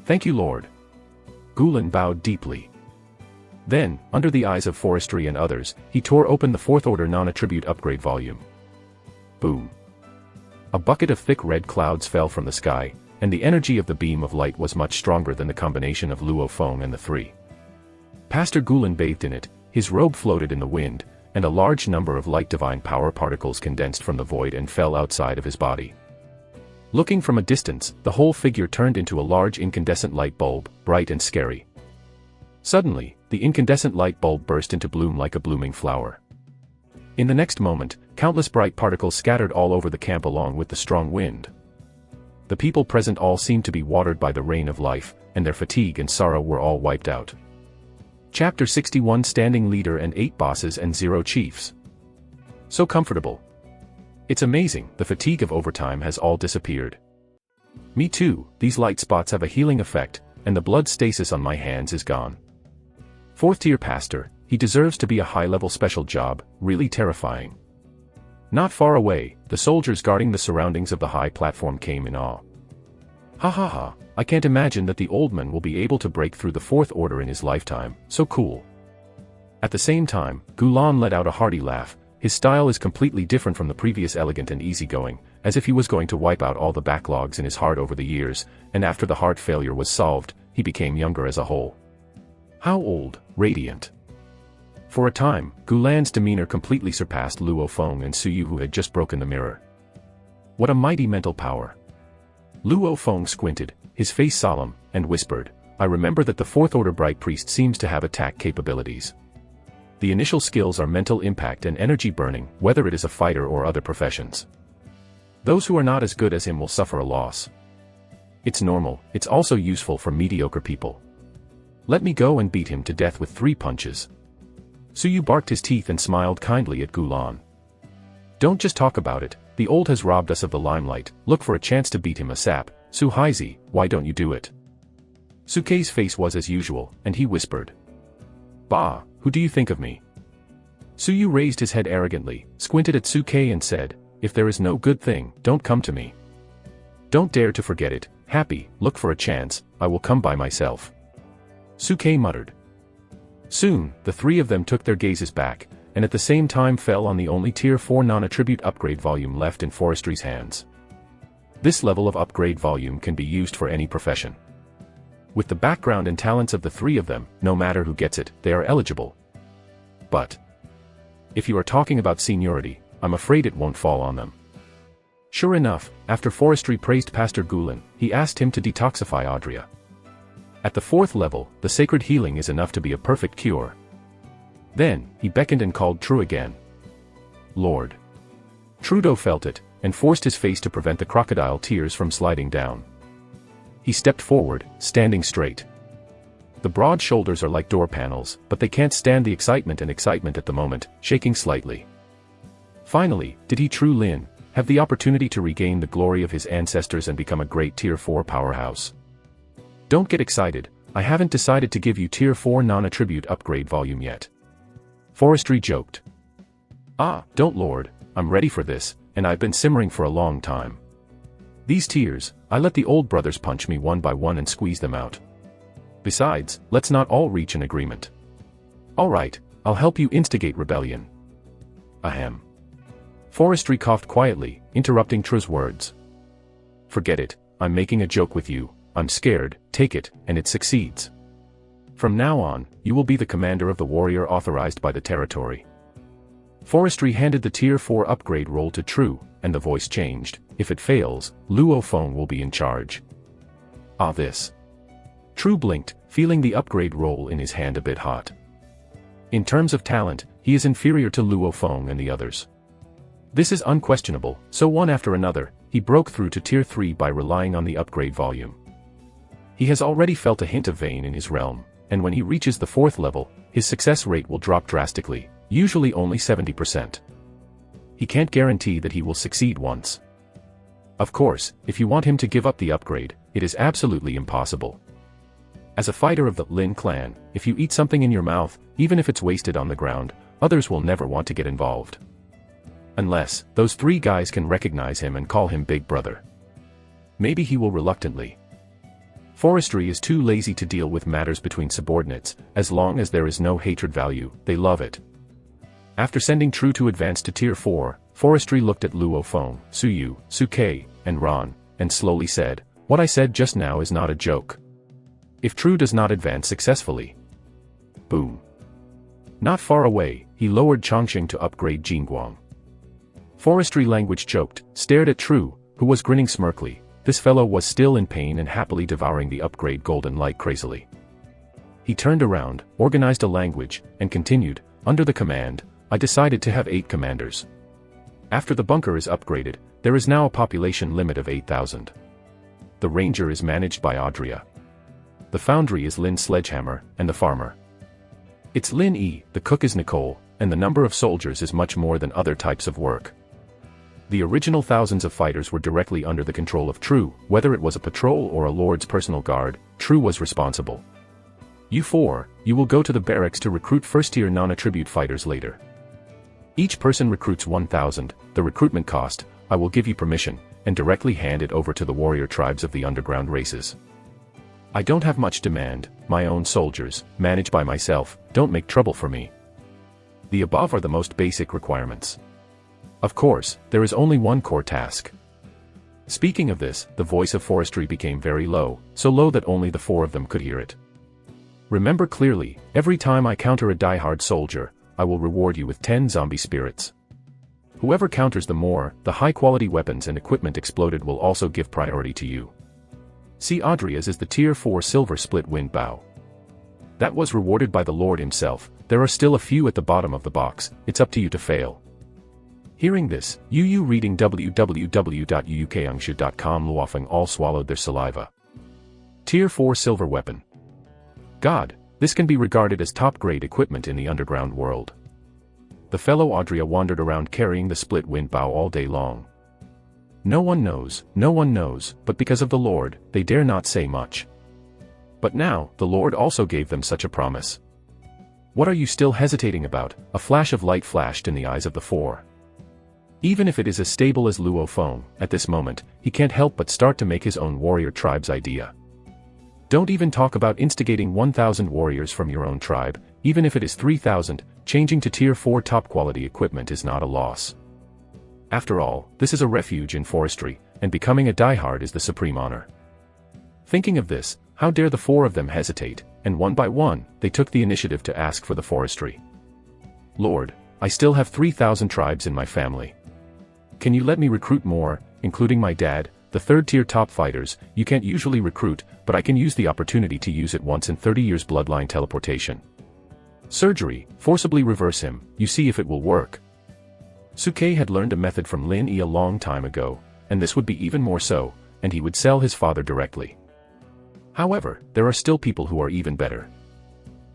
"Thank you, Lord." Gulen bowed deeply. Then, under the eyes of Forestry and others, he tore open the 4th Order non-attribute upgrade volume. Boom. A bucket of thick red clouds fell from the sky, and the energy of the beam of light was much stronger than the combination of Luo Feng and the 3. Pastor Gulen bathed in it, his robe floated in the wind, and a large number of light divine power particles condensed from the void and fell outside of his body. Looking from a distance, the whole figure turned into a large incandescent light bulb, bright and scary. Suddenly, the incandescent light bulb burst into bloom like a blooming flower. In the next moment, countless bright particles scattered all over the camp along with the strong wind. The people present all seemed to be watered by the rain of life, and their fatigue and sorrow were all wiped out. Chapter 61 Standing Leader and 8 Bosses and 0 Chiefs. So comfortable. It's amazing, the fatigue of overtime has all disappeared. Me too, these light spots have a healing effect, and the blood stasis on my hands is gone. 4th tier pastor, he deserves to be a high-level special job, really terrifying. Not far away, the soldiers guarding the surroundings of the high platform came in awe. Ha ha ha, I can't imagine that the old man will be able to break through the 4th Order in his lifetime, so cool. At the same time, Gulan let out a hearty laugh, his style is completely different from the previous, elegant and easygoing, as if he was going to wipe out all the backlogs in his heart over the years, and after the heart failure was solved, he became younger as a whole. How old? Radiant. For a time, Gulan's demeanor completely surpassed Luo Feng and Suyu, who had just broken the mirror. What a mighty mental power. Luo Feng squinted, his face solemn, and whispered, I remember that the Fourth Order Bright Priest seems to have attack capabilities. The initial skills are mental impact and energy burning, whether it is a fighter or other professions. Those who are not as good as him will suffer a loss. It's normal, it's also useful for mediocre people. Let me go and beat him to death with 3 punches. Suyu barked his teeth and smiled kindly at Gulan. Don't just talk about it, the old has robbed us of the limelight, look for a chance to beat him asap. Suhaizi, why don't you do it? Sukei's face was as usual, and he whispered. Bah, who do you think of me? Suyu raised his head arrogantly, squinted at Sukei and said, if there is no good thing, don't come to me. Don't dare to forget it, Happy, look for a chance, I will come by myself. Sukei muttered. Soon, the 3 of them took their gazes back, and at the same time fell on the only Tier 4 non-attribute upgrade volume left in Forestry's hands. This level of upgrade volume can be used for any profession. With the background and talents of the 3 of them, no matter who gets it, they are eligible. But if you are talking about seniority, I'm afraid it won't fall on them. Sure enough, after Forestry praised Pastor Gulan, he asked him to detoxify Audria. At the 4th level, the sacred healing is enough to be a perfect cure. Then, he beckoned and called True again. Lord. Trudeau felt it, and forced his face to prevent the crocodile tears from sliding down. He stepped forward, standing straight. The broad shoulders are like door panels, but they can't stand the excitement at the moment, shaking slightly. Finally, did he, True Lin, have the opportunity to regain the glory of his ancestors and become a great Tier 4 powerhouse? Don't get excited, I haven't decided to give you Tier 4 non-attribute upgrade volume yet. Forestry joked. Ah, don't Lord, I'm ready for this, and I've been simmering for a long time. These tears, I let the old brothers punch me one by one and squeeze them out. Besides, let's not all reach an agreement. Alright, I'll help you instigate rebellion. Ahem. Forestry coughed quietly, interrupting True's words. Forget it, I'm making a joke with you, I'm scared, take it, and it succeeds. From now on, you will be the commander of the warrior authorized by the territory. Forestry handed the Tier 4 upgrade roll to True, and the voice changed. If it fails, Luo Feng will be in charge. Ah, this. True blinked, feeling the upgrade roll in his hand a bit hot. In terms of talent, he is inferior to Luo Feng and the others. This is unquestionable, so one after another, he broke through to Tier 3 by relying on the upgrade volume. He has already felt a hint of Vayne in his realm, and when he reaches the 4th level, his success rate will drop drastically, usually only 70%. He can't guarantee that he will succeed once. Of course, if you want him to give up the upgrade, it is absolutely impossible. As a fighter of the Lin clan, if you eat something in your mouth, even if it's wasted on the ground, others will never want to get involved. Unless, those 3 guys can recognize him and call him Big Brother. Maybe he will reluctantly. Forestry is too lazy to deal with matters between subordinates, as long as there is no hatred value, they love it. After sending True to advance to Tier 4, Forestry looked at Luo Feng, Suyu, Sukei, and Ron, and slowly said, what I said just now is not a joke. If True does not advance successfully. Boom. Not far away, he lowered Chongqing to upgrade Jingguang. Forestry language choked, stared at True, who was grinning smirkly. This fellow was still in pain and happily devouring the upgrade golden light crazily. He turned around, organized a language, and continued, under the command, I decided to have 8 commanders. After the bunker is upgraded, there is now a population limit of 8,000. The ranger is managed by Audria. The foundry is Lin Sledgehammer, and the farmer. It's Lin E, the cook is Nicole, and the number of soldiers is much more than other types of work. The original thousands of fighters were directly under the control of True, whether it was a patrol or a lord's personal guard, True was responsible. You 4, you will go to the barracks to recruit first-tier non-attribute fighters later. Each person recruits 1,000, the recruitment cost, I will give you permission, and directly hand it over to the warrior tribes of the underground races. I don't have much demand, my own soldiers, managed by myself, don't make trouble for me. The above are the most basic requirements. Of course, there is only one core task. Speaking of this, the voice of forestry became very low, so low that only the four of them could hear it. Remember clearly, every time I counter a die-hard soldier, I will reward you with 10 zombie spirits. Whoever counters the more, the high-quality weapons and equipment exploded will also give priority to you. See, Audria's is the Tier 4 silver split wind bow. That was rewarded by the Lord himself. There are still a few at the bottom of the box, it's up to you to fail. Hearing this, Yu reading www.uukangshu.com Luofeng all swallowed their saliva. Tier 4 silver weapon. God, this can be regarded as top-grade equipment in the underground world. The fellow Audria wandered around carrying the split wind bow all day long. No one knows, but because of the Lord, they dare not say much. But now, the Lord also gave them such a promise. What are you still hesitating about? A flash of light flashed in the eyes of the four. Even if it is as stable as Luo Feng, at this moment, he can't help but start to make his own warrior tribe's idea. Don't even talk about instigating 1,000 warriors from your own tribe, even if it is 3,000, changing to Tier 4 top-quality equipment is not a loss. After all, this is a refuge in forestry, and becoming a diehard is the supreme honor. Thinking of this, how dare the four of them hesitate, and one by one, they took the initiative to ask for the forestry. Lord, I still have 3,000 tribes in my family. Can you let me recruit more, including my dad, the third-tier top fighters? You can't usually recruit, but I can use the opportunity to use it once in 30 years bloodline teleportation. Surgery, forcibly reverse him, you see if it will work. Suke had learned a method from Lin Yi a long time ago, and this would be even more so, and he would sell his father directly. However, there are still people who are even better.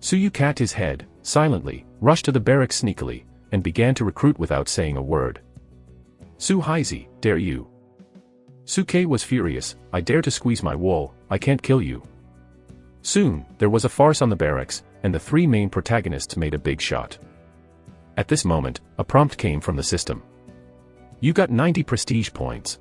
Suyu cat his head, silently, rushed to the barracks sneakily, and began to recruit without saying a word. Su Haizi, dare you? Suke was furious, I dare to squeeze my wool, I can't kill you. Soon, there was a farce on the barracks, and the three main protagonists made a big shot. At this moment, a prompt came from the system. You got 90 prestige points.